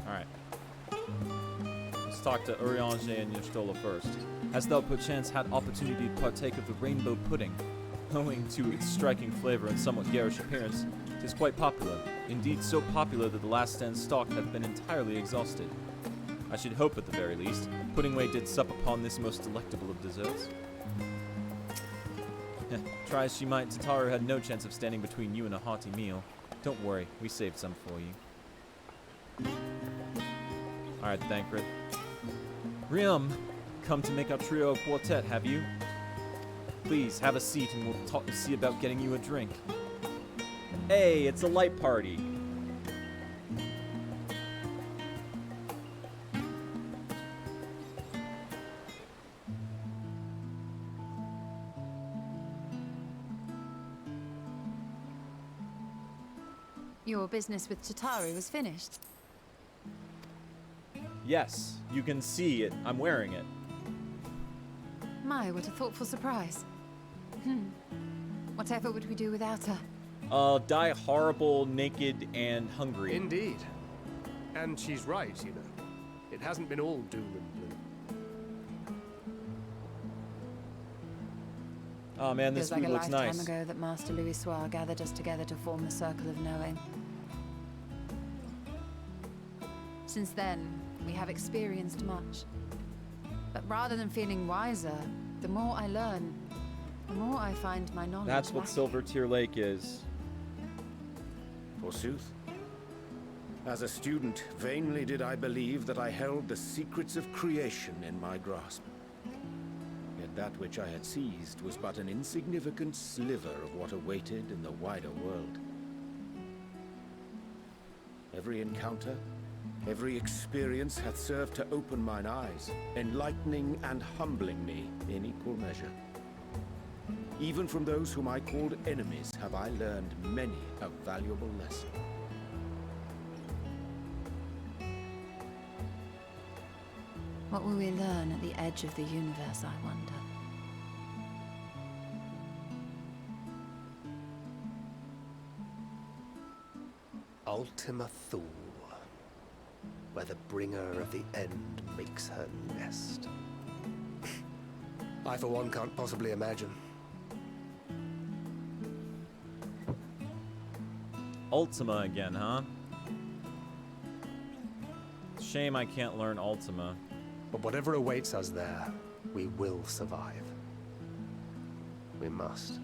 Alright. Let's talk to Urianger and Y'shtola first. Hast thou perchance had opportunity to partake of the rainbow pudding? Owing to its striking flavor and somewhat garish appearance, it is quite popular. Indeed, so popular that the last stand stock hath been entirely exhausted. I should hope, at the very least, Puddingway did sup upon this most delectable of desserts. Try as she might, Tataru had no chance of standing between you and a hearty meal. Don't worry, we saved some for you. Alright, Thancred. Riam, come to make our trio a quartet, have you? Please, have a seat and we'll see about getting you a drink. Hey, it's a light party. Your business with Tataru was finished. Yes, you can see it. I'm wearing it. My, what a thoughtful surprise. Whatever would we do without her? Die horrible, naked, and hungry. Indeed. And she's right, you know. It hasn't been all doom and gloom. Oh man, this food looks nice. Feels like a lifetime ago that Master Louis Soir gathered us together to form the Circle of Knowing. Since then, we have experienced much. But rather than feeling wiser, the more I learn, the more I find my knowledge That's what lacking. Silver Tear Lake is. Forsooth. As a student, vainly did I believe that I held the secrets of creation in my grasp. Yet that which I had seized was but an insignificant sliver of what awaited in the wider world. Every encounter, every experience hath served to open mine eyes, enlightening and humbling me in equal measure. Even from those whom I called enemies have I learned many a valuable lesson. What will we learn at the edge of the universe, I wonder? Ultima Thule, where the bringer of the end makes her nest. I, for one, can't possibly imagine. Ultima again, huh? Shame I can't learn Ultima. But whatever awaits us there, we will survive. We must.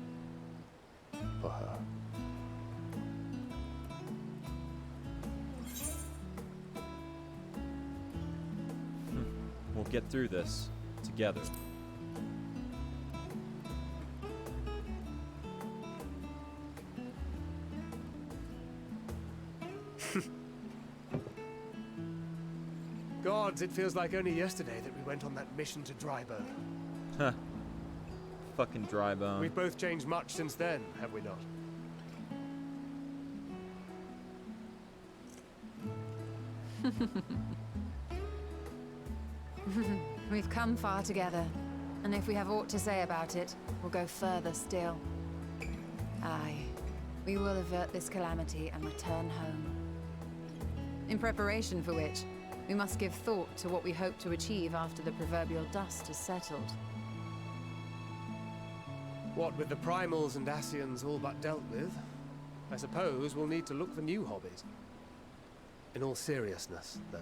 For her. We'll get through this together. Gods, it feels like only yesterday that we went on that mission to Drybone. Huh. Fucking Drybone. We've both changed much since then, have we not? We've come far together, and if we have aught to say about it, we'll go further still. Aye, we will avert this calamity and return home. In preparation for which, we must give thought to what we hope to achieve after the proverbial dust has settled. What with the primals and Ascians all but dealt with, I suppose we'll need to look for new hobbies. In all seriousness, though,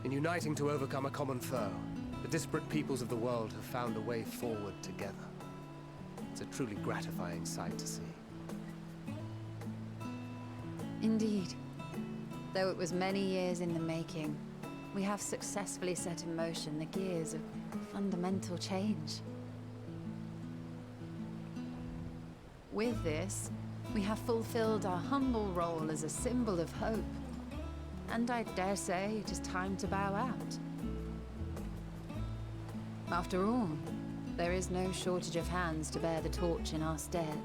in uniting to overcome a common foe, the disparate peoples of the world have found a way forward together. It's a truly gratifying sight to see. Indeed. Though it was many years in the making, we have successfully set in motion the gears of fundamental change. With this, we have fulfilled our humble role as a symbol of hope. And I dare say it is time to bow out. After all, there is no shortage of hands to bear the torch in our stead.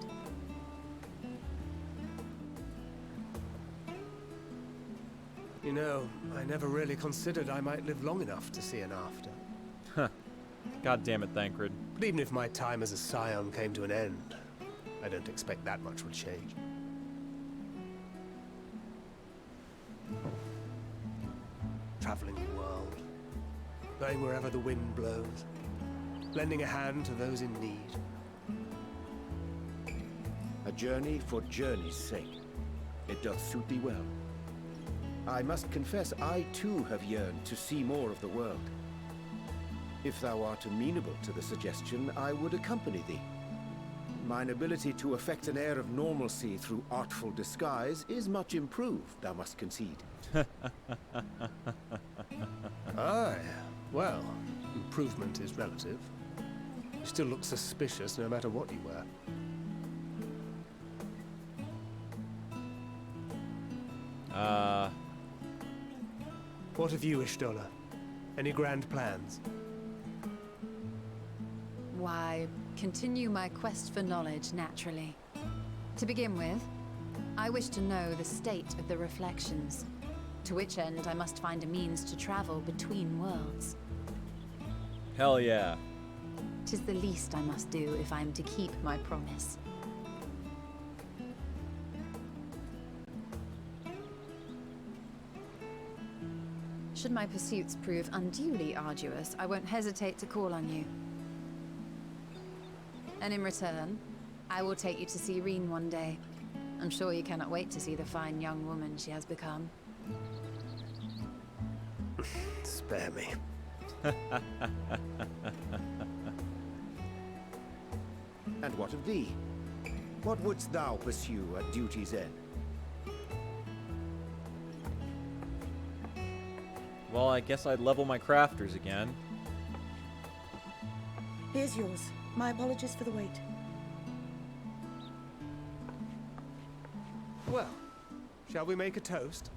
You know, I never really considered I might live long enough to see an after. Huh. God damn it, Thancred. But even if my time as a scion came to an end, I don't expect that much would change. Traveling the world, going wherever the wind blows, lending a hand to those in need. A journey for journey's sake. It doth suit thee well. I must confess, I too have yearned to see more of the world. If thou art amenable to the suggestion, I would accompany thee. Mine ability to effect an air of normalcy through artful disguise is much improved, thou must concede. Aye, well, improvement is relative. You still look suspicious no matter what you wear. What of you, Ishtola? Any grand plans? Why, continue my quest for knowledge, naturally. To begin with, I wish to know the state of the reflections, to which end I must find a means to travel between worlds. Hell yeah. 'Tis the least I must do if I am to keep my promise. Should my pursuits prove unduly arduous, I won't hesitate to call on you. And in return, I will take you to see Reen one day. I'm sure you cannot wait to see the fine young woman she has become. Spare me. And what of thee? What wouldst thou pursue at duty's end? Well, I guess I'd level my crafters again. Here's yours. My apologies for the wait. Well, shall we make a toast?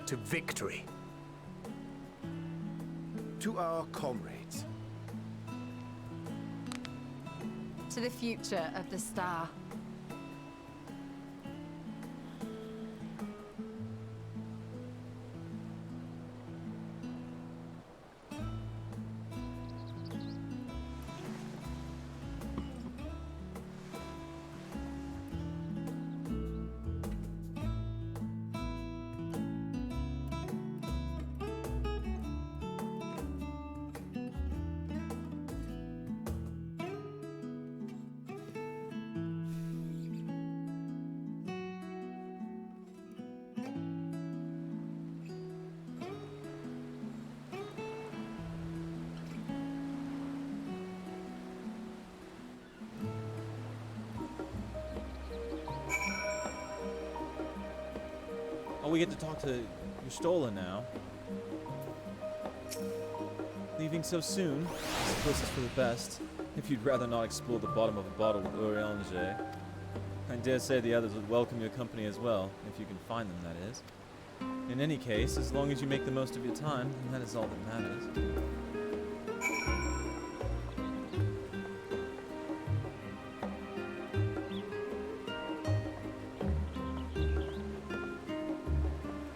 To victory. To our comrades. To the future of the star. Oh, we get to talk to Yustola now. Leaving so soon, I suppose it's for the best. If you'd rather not explore the bottom of a bottle with Urianger, I dare say the others would welcome your company as well, if you can find them, that is. In any case, as long as you make the most of your time, then that is all that matters.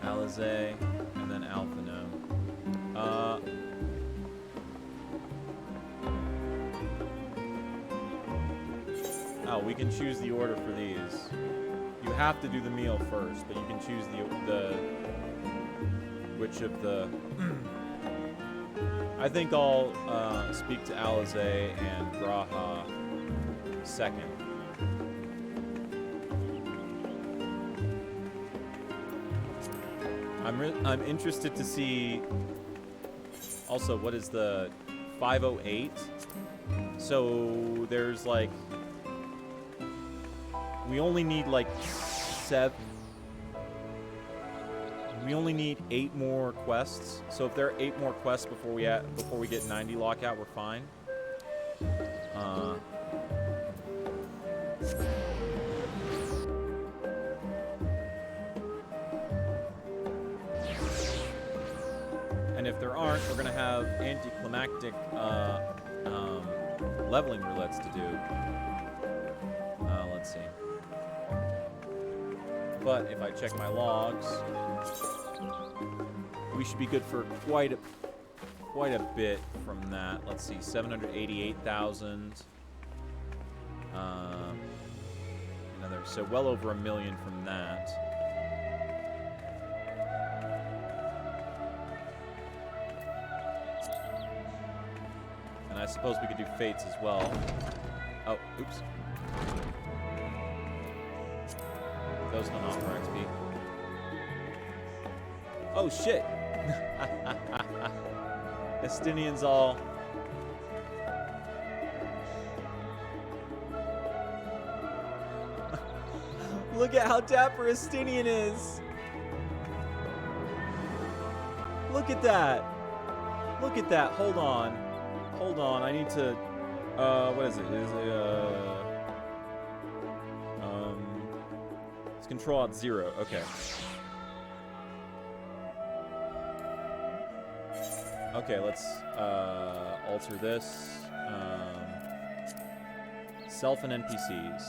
Alizé, and then Alphino. Oh, we can choose the order for these. You have to do the meal first, but you can choose which of the... I think I'll speak to Alizé and Graha second. I'm interested to see also what is the 508. So there's like we only need like 7. We only need 8 more quests. So if there are 8 more quests before we get 90 lockout, we're fine. And if there aren't, we're gonna have anticlimactic leveling roulettes to do. Let's see. But if I check my logs, we should be good for quite a bit from that. Let's see, 788,000. Another, so well over 1 million from that. And I suppose we could do fates as well. Oh, oops. Those don't offer XP. Oh shit! Estinian's all... Look at how dapper Estinian is! Look at that! Look at that, hold on. Hold on, I need to... what is it? Is it, it's control at 0, okay. Okay, let's alter this. Self and NPCs.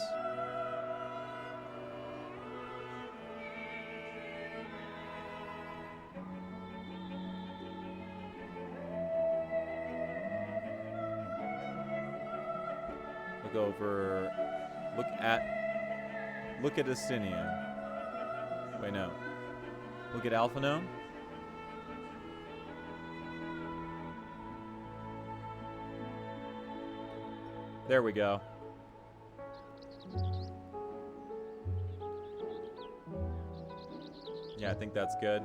Look over. Look at Estinian. Wait, no. Look at Alphino. There we go. Yeah, I think that's good.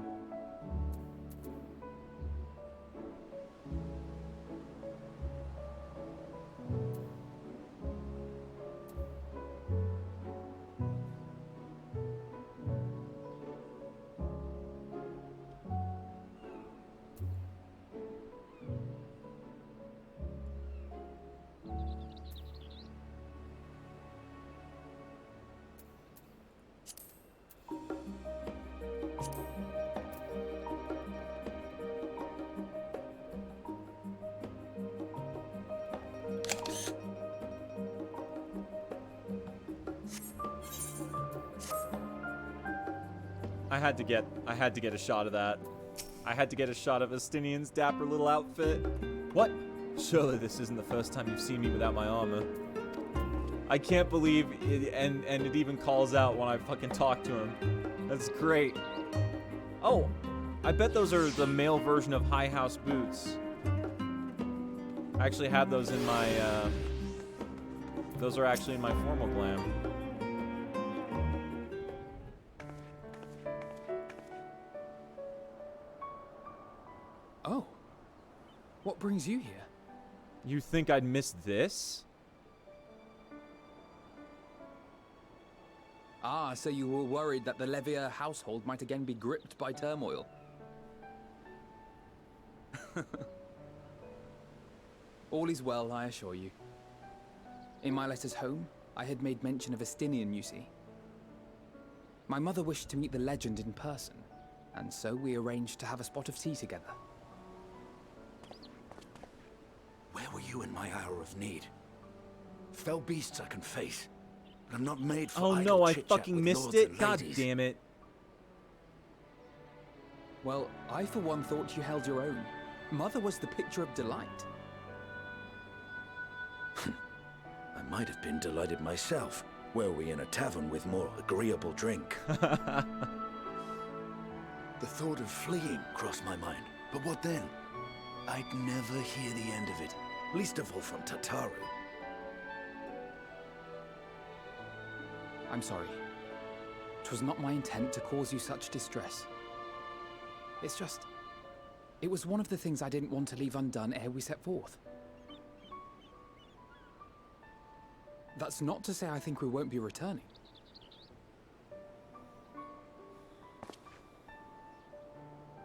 I had to get a shot of that. I had to get a shot of Estinian's dapper little outfit. What? Surely this isn't the first time you've seen me without my armor. I can't believe it, and it even calls out when I fucking talk to him. That's great. Oh, I bet those are the male version of high house boots. I actually have those in my, those are actually in my formal glam. Oh. What brings you here? You think I'd miss this? Ah, so you were worried that the Levier household might again be gripped by turmoil. All is well, I assure you. In my letters home, I had made mention of Estinian, you see. My mother wished to meet the legend in person, and so we arranged to have a spot of tea together. Where were you in my hour of need? Fell beasts I can face. I'm not made for oh idle no, I chit-chat fucking with missed lords it. and God ladies. damn it. Well, I for one thought you held your own. Mother was the picture of delight. I might have been delighted myself, were we in a tavern with more agreeable drink. The thought of fleeing crossed my mind, but what then? I'd never hear the end of it, least of all from Tataru. I'm sorry. 'Twas not my intent to cause you such distress. It's just... it was one of the things I didn't want to leave undone ere we set forth. That's not to say I think we won't be returning.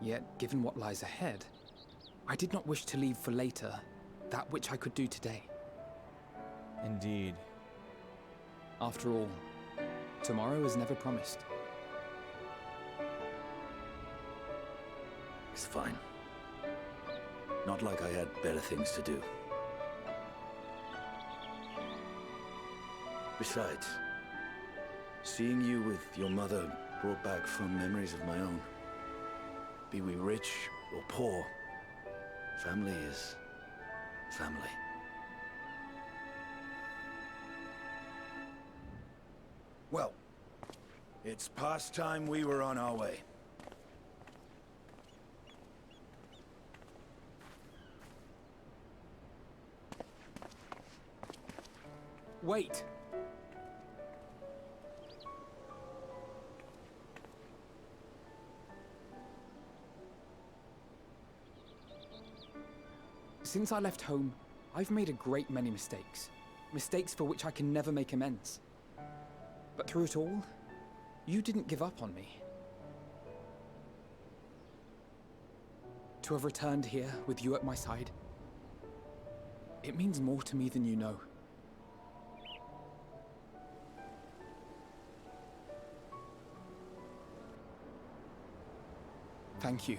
Yet, given what lies ahead, I did not wish to leave for later that which I could do today. Indeed. After all, tomorrow is never promised. It's fine. Not like I had better things to do. Besides, seeing you with your mother brought back fond memories of my own. Be we rich or poor, family is family. Well, it's past time we were on our way. Wait! Since I left home, I've made a great many mistakes. Mistakes for which I can never make amends. But through it all, you didn't give up on me. To have returned here with you at my side, it means more to me than you know. Thank you.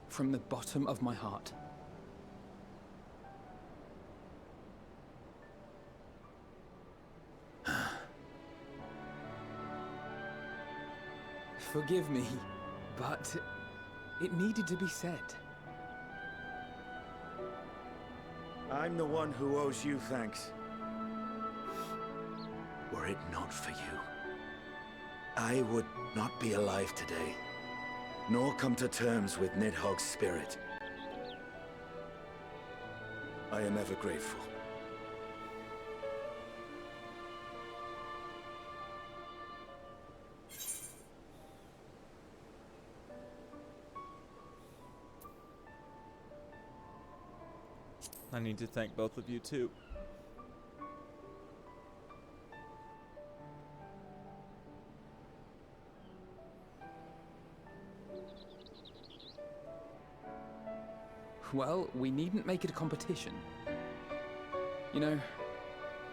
From the bottom of my heart. Forgive me, but it needed to be said. I'm the one who owes you thanks. Were it not for you, I would not be alive today, nor come to terms with Nidhogg's spirit. I am ever grateful. I need to thank both of you too. Well, we needn't make it a competition. You know,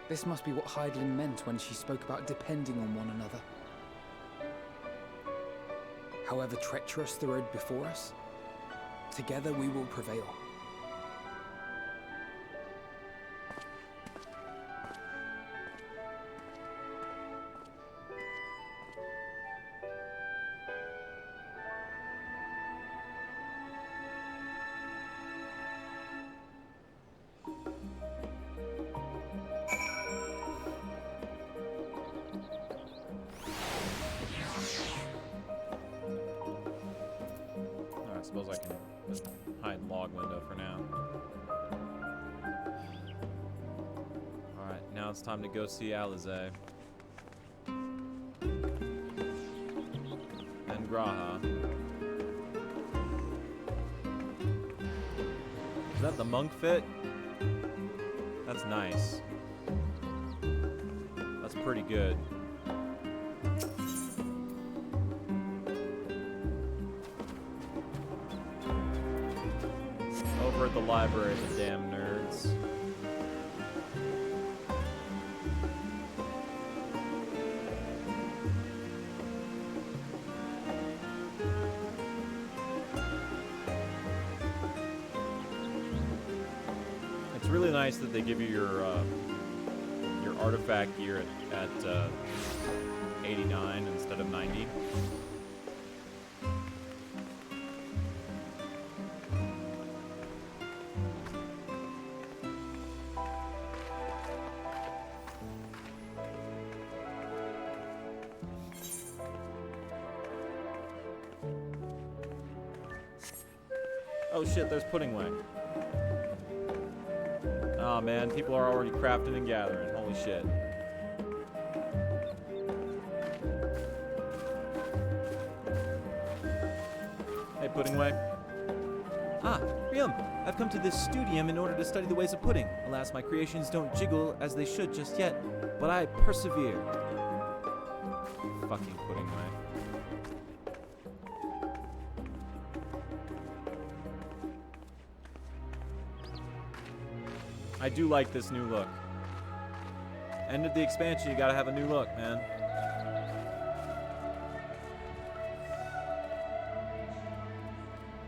this must be what Heidelin meant when she spoke about depending on one another. However treacherous the road before us, together we will prevail. suppose I can just hide log window for now. Alright, now it's time to go see Alize. And Graha. Is that the monk fit? That's nice. That's pretty good. Over at the library, the damn nerds. It's really nice that they give you your artifact gear at 89 instead of 90. Oh shit, there's Puddingway. Oh man, people are already crafting and gathering. Holy shit. Hey, Puddingway. Ah, Rium, I've come to this studium in order to study the ways of pudding. Alas, my creations don't jiggle as they should just yet, but I persevere. Fucking Puddingway. I do like this new look. End of the expansion, you gotta have a new look, man.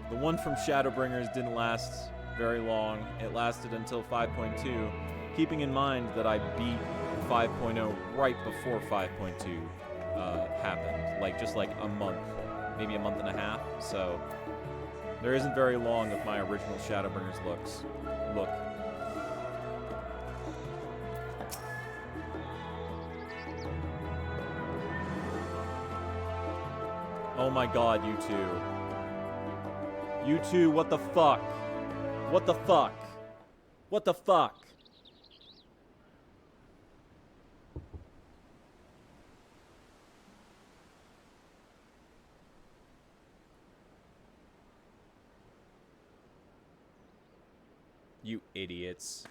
The one from Shadowbringers didn't last very long. It lasted until 5.2, keeping in mind that I beat 5.0 right before 5.2 happened. Like, just like a month, maybe a month and a half. So, there isn't very long of my original Shadowbringers look. Oh my god, you two. You two, what the fuck? What the fuck? What the fuck? You idiots.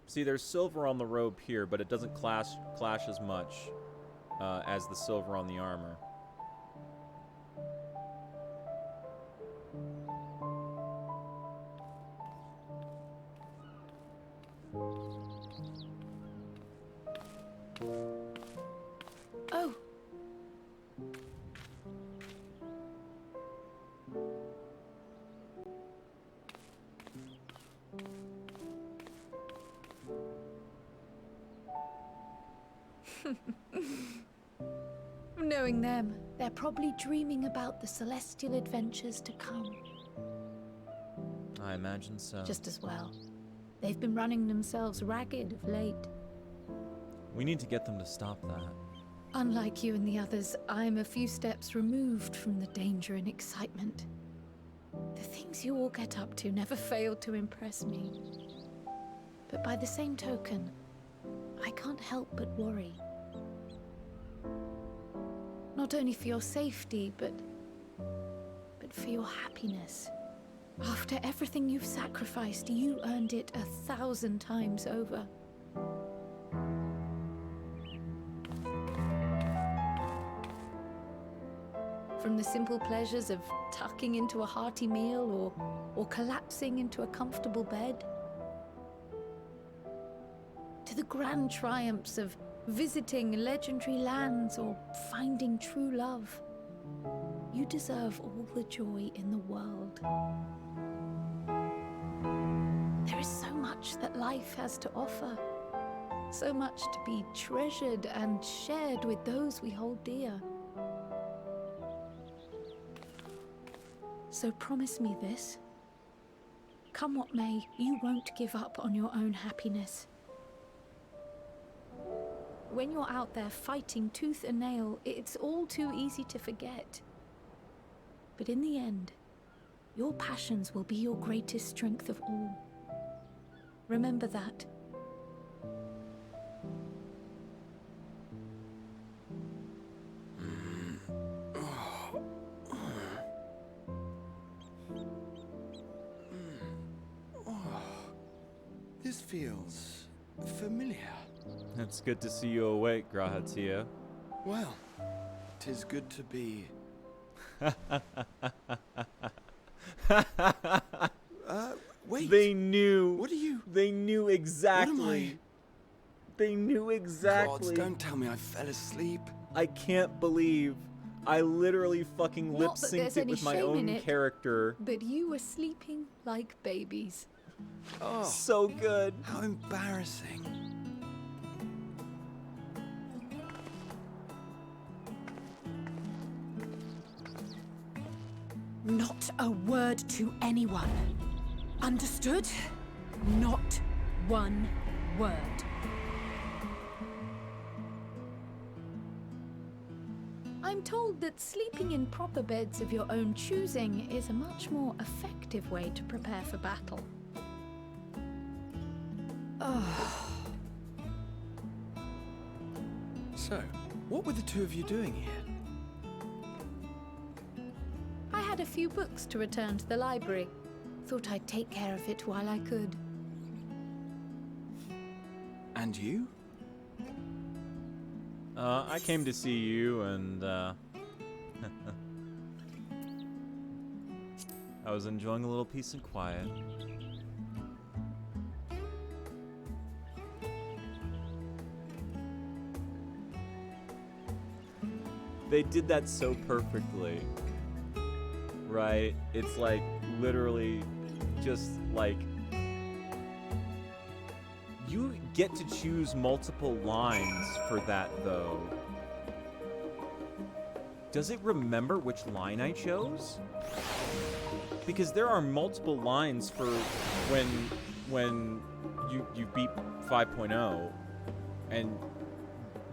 See, there's silver on the robe here, but it doesn't clash as much as the silver on the armor. Oh. Knowing them, they're probably dreaming about the celestial adventures to come. I imagine so. Just as well. They've been running themselves ragged of late. We need to get them to stop that. Unlike you and the others, I'm a few steps removed from the danger and excitement. The things you all get up to never fail to impress me. But by the same token, I can't help but worry. Not only for your safety, but for your happiness. After everything you've sacrificed, you earned it 1,000 times over. From the simple pleasures of tucking into a hearty meal or collapsing into a comfortable bed, to the grand triumphs of visiting legendary lands or finding true love. You deserve all the joy in the world. There is so much that life has to offer, so much to be treasured and shared with those we hold dear. So promise me this. Come what may, you won't give up on your own happiness. When you're out there fighting tooth and nail, it's all too easy to forget. But in the end, your passions will be your greatest strength of all. Remember that. This feels familiar. It's good to see you awake, Grahatia. Well, 'tis good to be... wait. They knew. What are you... They knew exactly. What am I... They knew exactly. Gods, don't tell me I fell asleep. I can't believe I literally fucking lip Not that there's synced it any with my shame in own it, character. But you were sleeping like babies. Oh, so good. How embarrassing. Not a word to anyone. Understood? Not one word. I'm told that sleeping in proper beds of your own choosing is a much more effective way to prepare for battle. So, what were the two of you doing here? I had a few books to return to the library. Thought I'd take care of it while I could. And you? I came to see you, and I was enjoying a little peace and quiet. They did that so perfectly, right? It's like literally just like you get to choose multiple lines for that though. Does it remember which line I chose? Because there are multiple lines for when you beat 5.0, and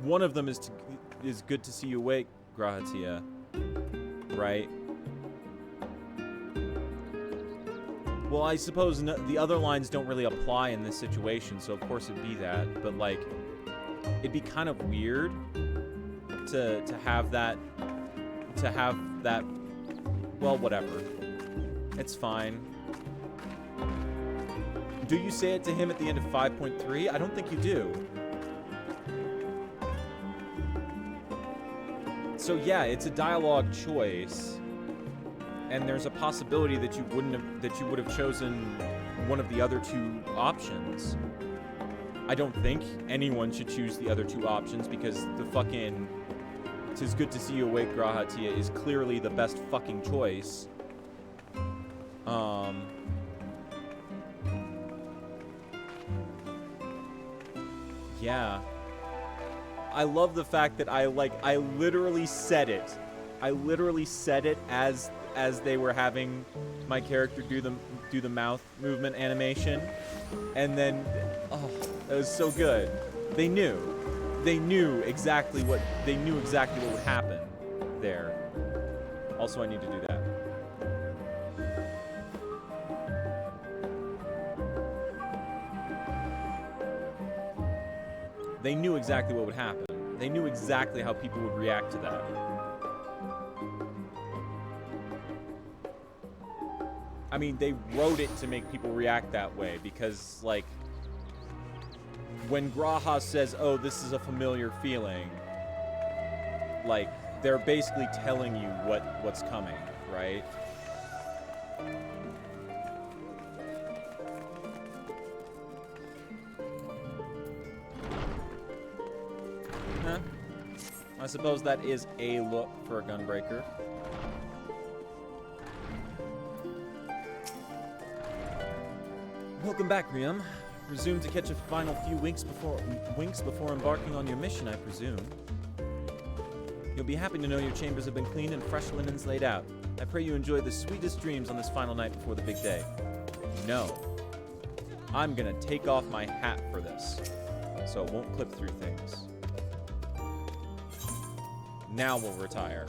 one of them is good to see you awake, Grahatia, right? Well, I suppose the other lines don't really apply in this situation, so of course it'd be that. But like, it'd be kind of weird to have that. Well, whatever. It's fine. Do you say it to him at the end of 5.3? I don't think you do. So yeah, it's a dialogue choice, and there's a possibility that you would have chosen one of the other two options. I don't think anyone should choose the other two options because the fucking "'Tis good to see you awake, Grahatia" is clearly the best fucking choice. Yeah. I love the fact that I literally said it. I literally said it as they were having my character do the mouth movement animation, and then that was so good. They knew exactly what would happen there. Also, I need to do that. They knew exactly what would happen. They knew exactly how people would react to that. I mean, they wrote it to make people react that way because, like, when Graha says, "Oh, this is a familiar feeling," like, they're basically telling you what's coming, right? I suppose that is a look for a gunbreaker. Welcome back, Riam. Resume to catch a final few winks before embarking on your mission, I presume. You'll be happy to know your chambers have been cleaned and fresh linens laid out. I pray you enjoy the sweetest dreams on this final night before the big day. No. I'm gonna take off my hat for this, so it won't clip through things. Now we'll retire.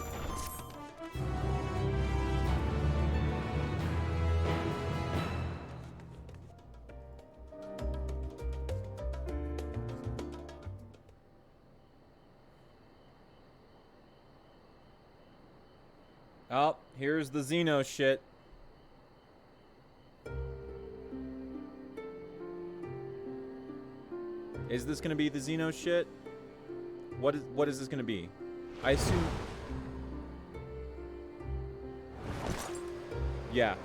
Oh, here's the Xeno shit. Is this gonna be the Xeno shit? What is this gonna be? I assume. Yeah.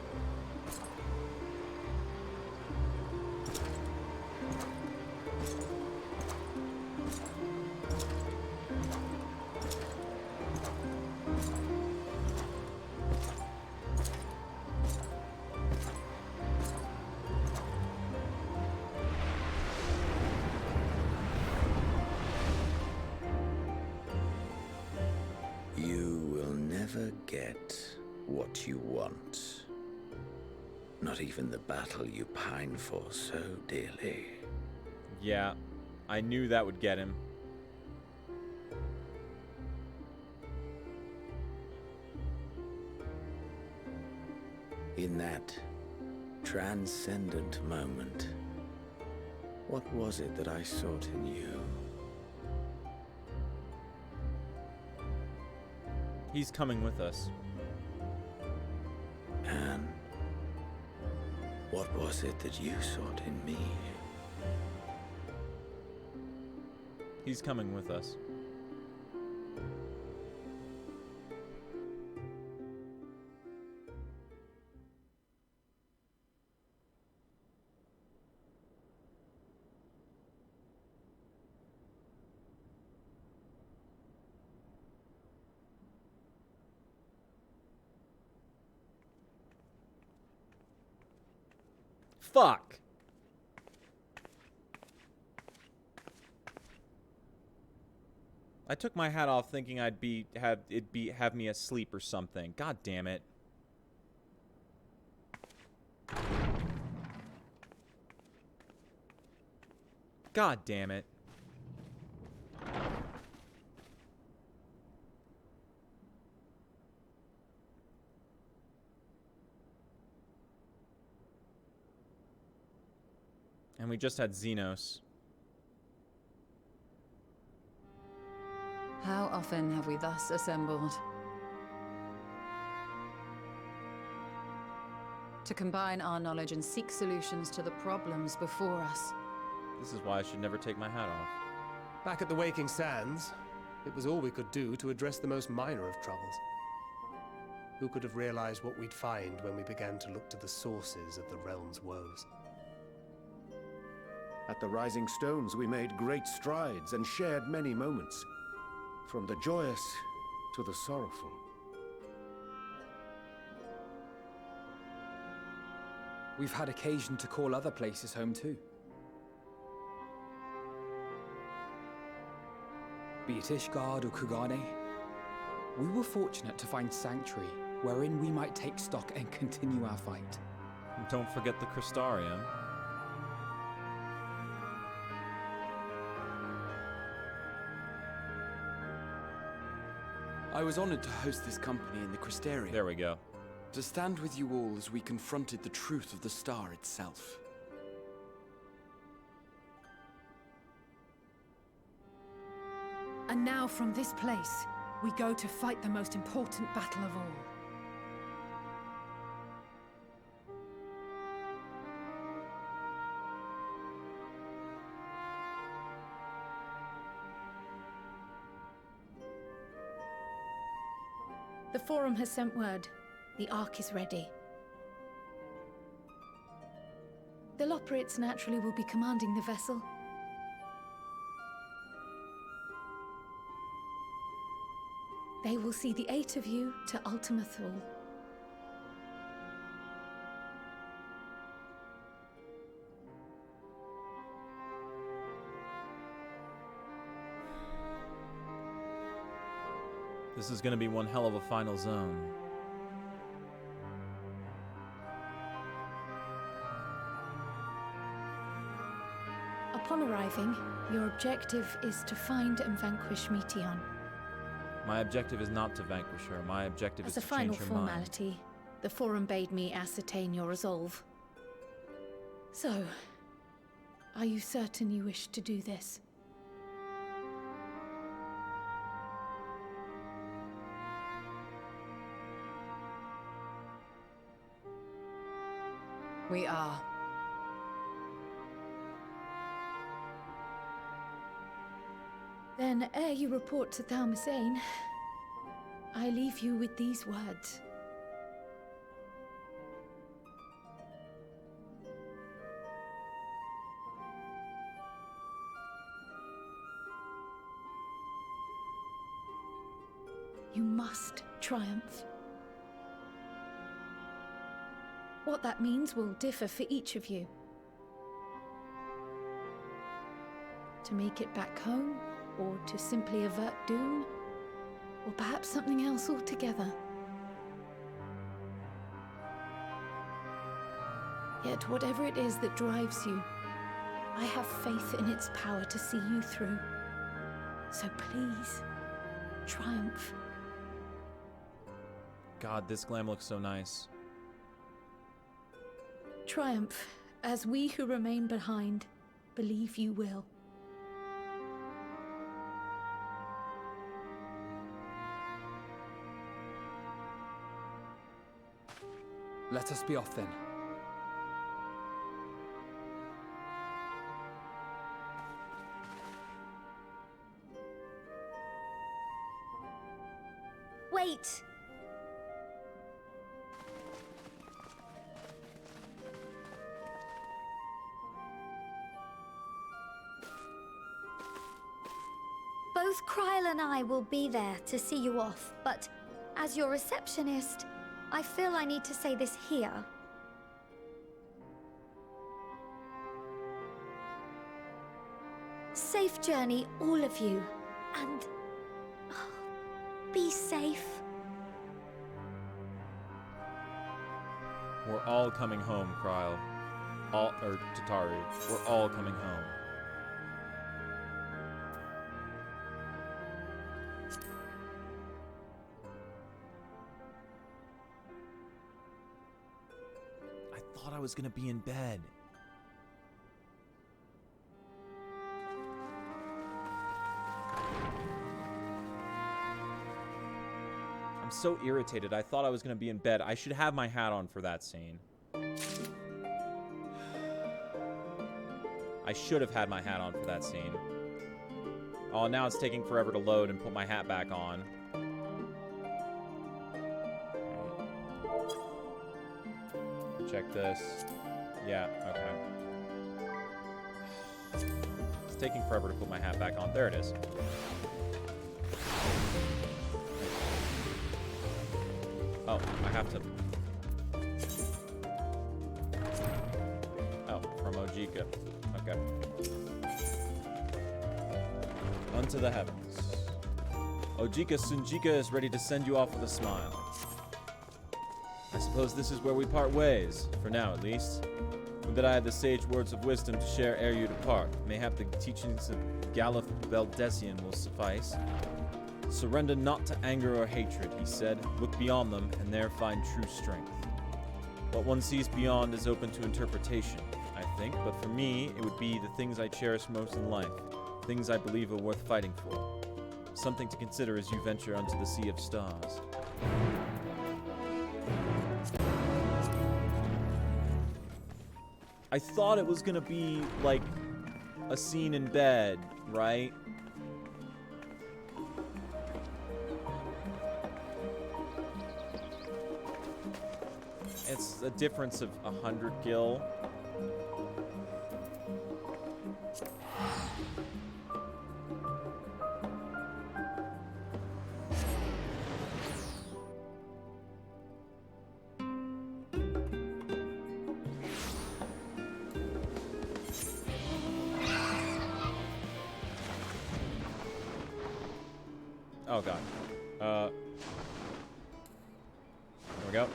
You will never get what you want. Not even the battle you pine for so dearly. Yeah, I knew that would get him. In that transcendent moment, what was it that I sought in you? He's coming with us. And what was it that you sought in me? He's coming with us. Fuck. I took my hat off thinking I'd have me asleep or something. God damn it. God damn it. And we just had Xenos. How often have we thus assembled? To combine our knowledge and seek solutions to the problems before us. This is why I should never take my hat off. Back at the Waking Sands, it was all we could do to address the most minor of troubles. Who could have realized what we'd find when we began to look to the sources of the realm's woes? At the Rising Stones, we made great strides and shared many moments, from the joyous to the sorrowful. We've had occasion to call other places home too. Be it Ishgard or Kugane, we were fortunate to find sanctuary wherein we might take stock and continue our fight. And don't forget the Crystarium. I was honored to host this company in the Crystarium. There we go. To stand with you all as we confronted the truth of the star itself. And now from this place, we go to fight the most important battle of all. The Forum has sent word. The Ark is ready. The Loporrits naturally will be commanding the vessel. They will see the 8 of you to Ultima Thule. This is gonna be one hell of a final zone. Upon arriving, your objective is to find and vanquish Meteon. My objective is not to vanquish her. My objective is As to a final change her mind. formality, the Forum bade me ascertain your resolve. So, are you certain you wish to do this? We are. Then, ere you report to Thalmasane, I leave you with these words. You must triumph. What that means will differ for each of you. To make it back home, or to simply avert doom, or perhaps something else altogether. Yet whatever it is that drives you, I have faith in its power to see you through. So please, triumph. God, this glam looks so nice. Triumph, as we who remain behind believe you will. Let us be off then. Wait! Both Kryl and I will be there to see you off, but as your receptionist, I feel I need to say this here. Safe journey, all of you, and be safe. We're all coming home, Kryl. Tataru. We're all coming home. I thought I was gonna be in bed. I'm so irritated. I thought I was gonna be in bed. I should have my hat on for that scene. I should have had my hat on for that scene. Oh, now it's taking forever to load and put my hat back on. Check this. Yeah, okay. It's taking forever to put my hat back on. There it is. Oh, I have to... Oh, from Ojika. Okay. Unto the heavens. Ojika Sunjika is ready to send you off with a smile. I suppose this is where we part ways, for now at least. Would that I had the sage words of wisdom to share ere you depart. Mayhap the teachings of Galuf Beldesian will suffice. Surrender not to anger or hatred, he said. Look beyond them, and there find true strength. What one sees beyond is open to interpretation, I think, but for me, it would be the things I cherish most in life, things I believe are worth fighting for. Something to consider as you venture unto the sea of stars. I thought it was gonna be, like, a scene in bed, right? It's a difference of 100 gil. Oh god. There we go.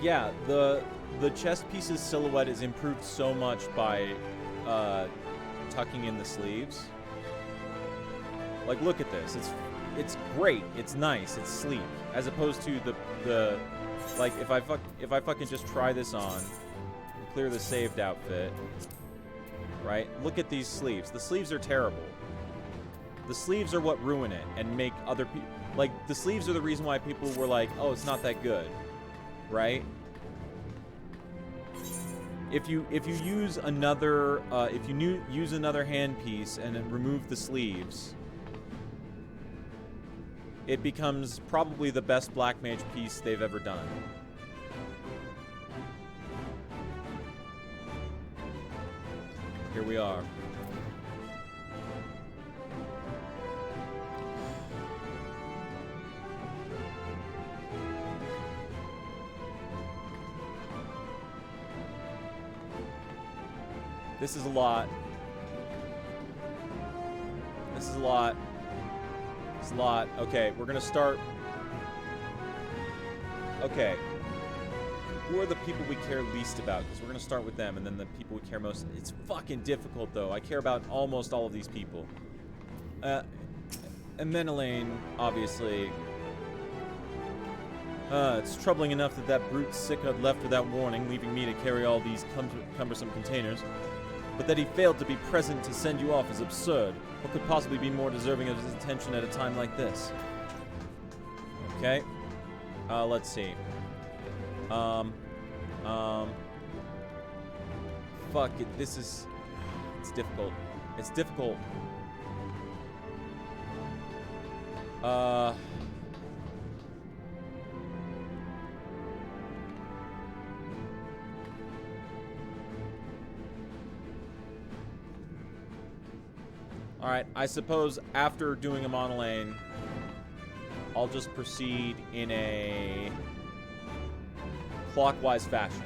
yeah, the chest piece's silhouette is improved so much by tucking in the sleeves. Like, look at this. It's great. It's nice. It's sleek. As opposed to the like, if I fucking just try this on, clear the saved outfit, right? Look at these sleeves. The sleeves are terrible. The sleeves are what ruin it and make other people, like, the sleeves are the reason why people were like, oh, it's not that good, right? If you use another use another handpiece and then remove the sleeves, it becomes probably the best Black Mage piece they've ever done. Here we are. This is a lot. This is a lot. It's a lot. Okay, we're gonna start. Okay. Who are the people we care least about? Because we're gonna start with them, and then the people we care most. It's fucking difficult, though. I care about almost all of these people. And then Elaine, obviously. It's troubling enough that that brute sick had left without warning, leaving me to carry all these cumbersome containers. But that he failed to be present to send you off is absurd. What could possibly be more deserving of his attention at a time like this? Okay. Let's see. Fuck it. It's difficult. It's difficult. Alright, I suppose after doing a Monolane, I'll just proceed in a clockwise fashion.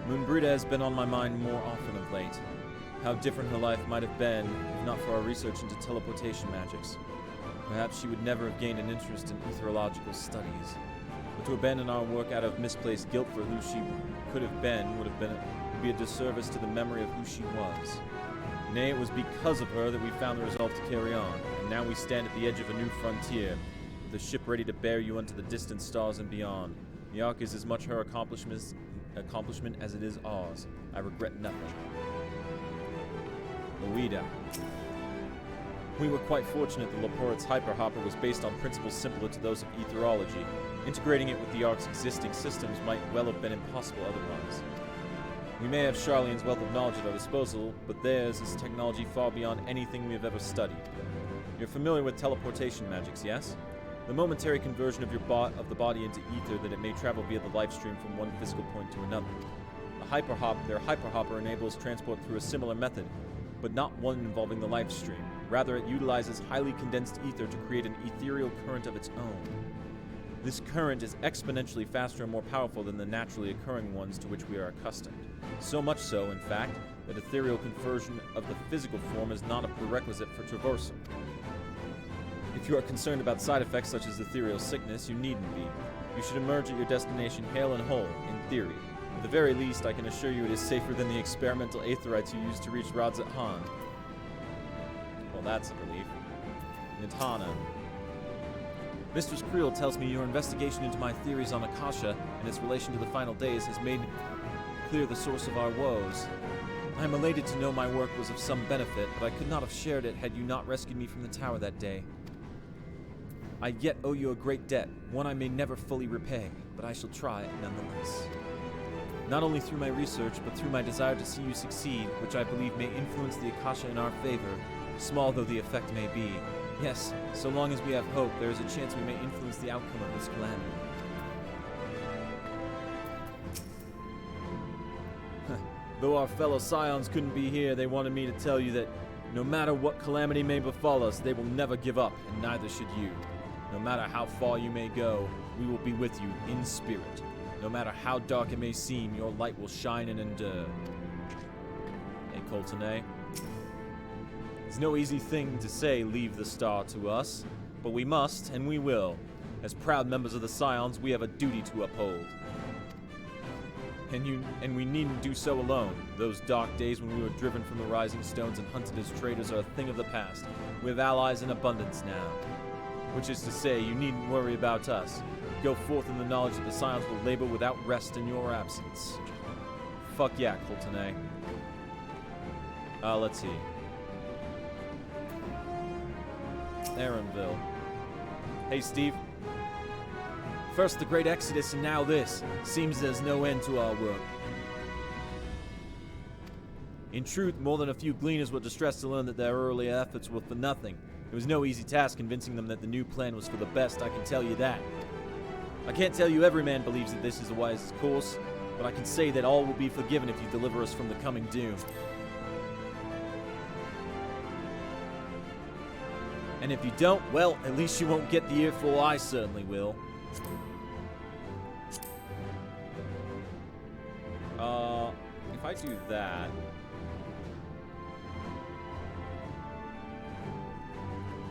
Moonbrita has been on my mind more often of late. How different her life might have been if not for our research into teleportation magics. Perhaps she would never have gained an interest in etherological studies. But to abandon our work out of misplaced guilt for who she could have been would be a disservice to the memory of who she was. Nay, it was because of her that we found the resolve to carry on, and now we stand at the edge of a new frontier, with the ship ready to bear you unto the distant stars and beyond. The Ark is as much her accomplishment as it is ours. I regret nothing. Louida. We were quite fortunate that Laporte's hyperhopper was based on principles similar to those of etherology. Integrating it with the Ark's existing systems might well have been impossible otherwise. We may have Charlene's wealth of knowledge at our disposal, but theirs is technology far beyond anything we have ever studied. You're familiar with teleportation magics, yes? The momentary conversion of the body into ether that it may travel via the life stream from one physical point to another. Their hyperhopper enables transport through a similar method, but not one involving the life stream. Rather, it utilizes highly condensed ether to create an ethereal current of its own. This current is exponentially faster and more powerful than the naturally occurring ones to which we are accustomed. So much so, in fact, that ethereal conversion of the physical form is not a prerequisite for traversal. If you are concerned about side effects such as ethereal sickness, you needn't be. You should emerge at your destination hale and whole, in theory. At the very least, I can assure you it is safer than the experimental aetherites you used to reach Radzat Han. Well, that's a relief. Nitana. Mistress Creel tells me your investigation into my theories on Akasha and its relation to the final days has made clear the source of our woes. I am elated to know my work was of some benefit, but I could not have shared it had you not rescued me from the tower that day. I yet owe you a great debt, one I may never fully repay, but I shall try nonetheless. Not only through my research, but through my desire to see you succeed, which I believe may influence the Akasha in our favor, small though the effect may be. Yes, so long as we have hope, there is a chance we may influence the outcome of this calamity. Though our fellow Scions couldn't be here, they wanted me to tell you that no matter what calamity may befall us, they will never give up, and neither should you. No matter how far you may go, we will be with you in spirit. No matter how dark it may seem, your light will shine and endure. Hey, Coltonay. It's no easy thing to say, leave the star to us, but we must, and we will. As proud members of the Scions, we have a duty to uphold. And we needn't do so alone. Those dark days when we were driven from the Rising Stones and hunted as traitors are a thing of the past. We have allies in abundance now. Which is to say, you needn't worry about us. Go forth in the knowledge that the Scions will labor without rest in your absence. Fuck yeah, Colton A. Let's see. Aaronville. Hey, Steve. First the Great Exodus and now this. Seems there's no end to our work. In truth, more than a few gleaners were distressed to learn that their earlier efforts were for nothing. It was no easy task convincing them that the new plan was for the best, I can tell you that. I can't tell you every man believes that this is the wisest course, but I can say that all will be forgiven if you deliver us from the coming doom. And if you don't, well, at least you won't get the earful I certainly will. If I do that...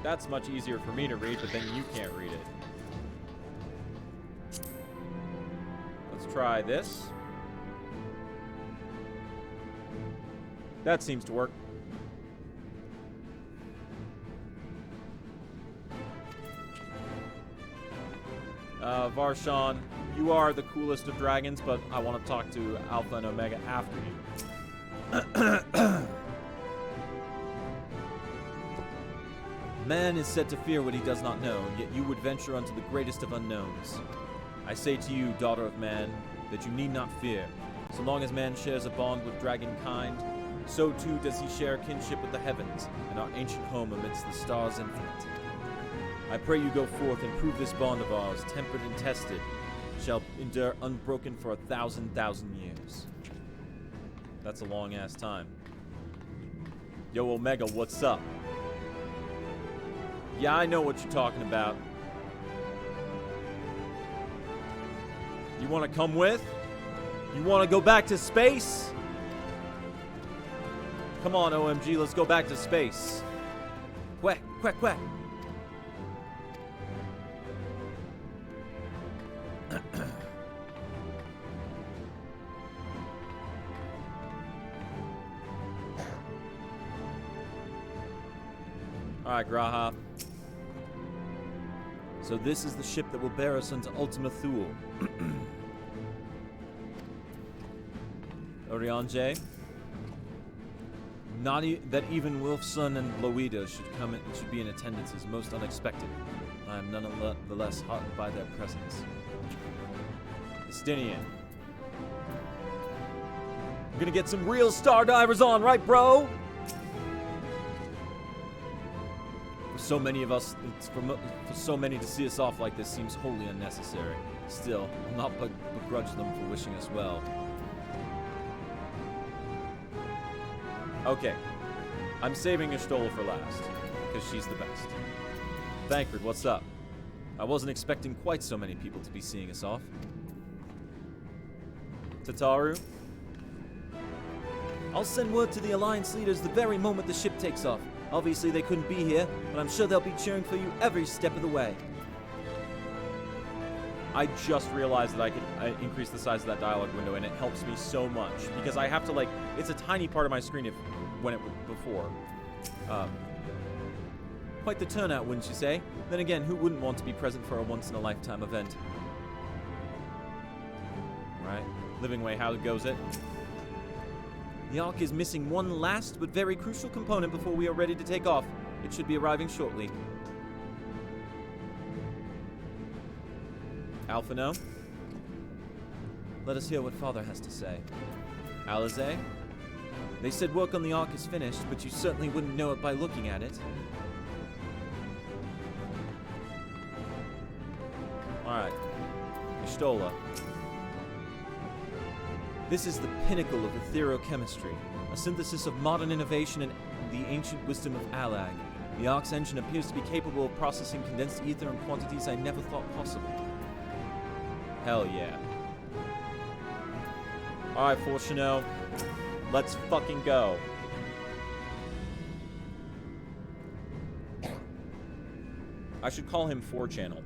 That's much easier for me to read, but then you can't read it. Let's try this. That seems to work. Varshan, you are the coolest of dragons, but I want to talk to Alpha and Omega after you. Man is said to fear what he does not know, yet you would venture unto the greatest of unknowns. I say to you, daughter of man, that you need not fear. So long as man shares a bond with dragonkind, so too does he share kinship with the heavens, and our ancient home amidst the stars infinite. I pray you go forth and prove this bond of ours, tempered and tested, shall endure unbroken for 1,000 years. That's a long-ass time. Yo, Omega, what's up? Yeah, I know what you're talking about. You want to come with? You want to go back to space? Come on, OMG, let's go back to space. Quack, quack, quack. Alright, Graha. So this is the ship that will bear us into Ultima Thule. Oriange. Not that even Wilfson and Loida should be in attendance is most unexpected. I am nonetheless heartened by their presence. Estinian. I'm gonna get some real star divers on, right, bro? For so many of us, for so many to see us off like this seems wholly unnecessary. Still, I'll not begrudge them for wishing us well. Okay, I'm saving Ishtola for last, because she's the best. Thancred, what's up? I wasn't expecting quite so many people to be seeing us off. Tataru? I'll send word to the Alliance leaders the very moment the ship takes off. Obviously they couldn't be here, but I'm sure they'll be cheering for you every step of the way. I just realized that I could increase the size of that dialogue window, and it helps me so much, because I have to, like, it's a tiny part of my screen when it was before. Quite the turnout, wouldn't you say? Then again, who wouldn't want to be present for a once-in-a-lifetime event? Right, Living Way, how goes it? The Ark is missing one last but very crucial component before we are ready to take off. It should be arriving shortly. Alphino? Let us hear what Father has to say. Alize? They said work on the Ark is finished, but you certainly wouldn't know it by looking at it. Alright. Ishtola. This is the pinnacle of etherochemistry, a synthesis of modern innovation and the ancient wisdom of Alag. The Ark's engine appears to be capable of processing condensed ether in quantities I never thought possible. Hell yeah. Alright, Fortuno. Let's fucking go. I should call him 4-channel.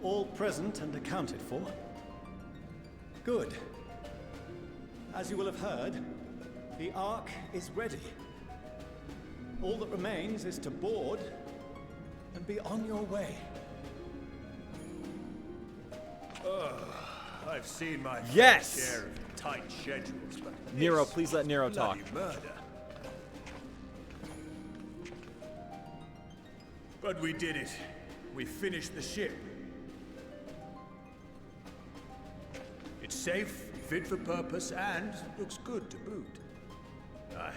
All present and accounted for? Good. As you will have heard, the Ark is ready. All that remains is to board and be on your way. I've seen my Yes! fair share of tight schedules, but Nero, this please let Nero is talk. bloody murder. But we did it. We finished the ship. It's safe, fit for purpose, and looks good to boot. Aye,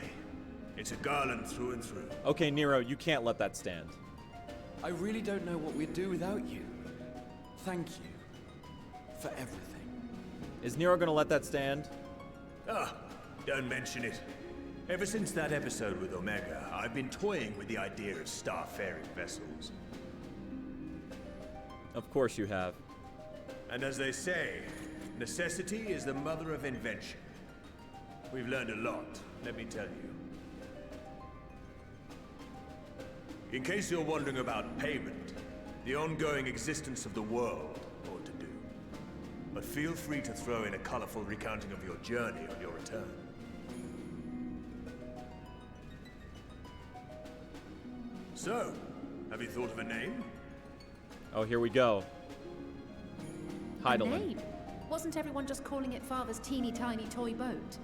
it's a garland through and through. Okay, Nero, you can't let that stand. I really don't know what we'd do without you. Thank you for everything. Is Nero gonna let that stand? Ah, don't mention it. Ever since that episode with Omega, I've been toying with the idea of starfaring vessels. Of course you have. And as they say, necessity is the mother of invention. We've learned a lot, let me tell you. In case you're wondering about payment, the ongoing existence of the world ought to do. But feel free to throw in a colorful recounting of your journey on your return. So, have you thought of a name? Oh, here we go. A Heidelin. name? Wasn't everyone just calling it Father's teeny tiny toy boat?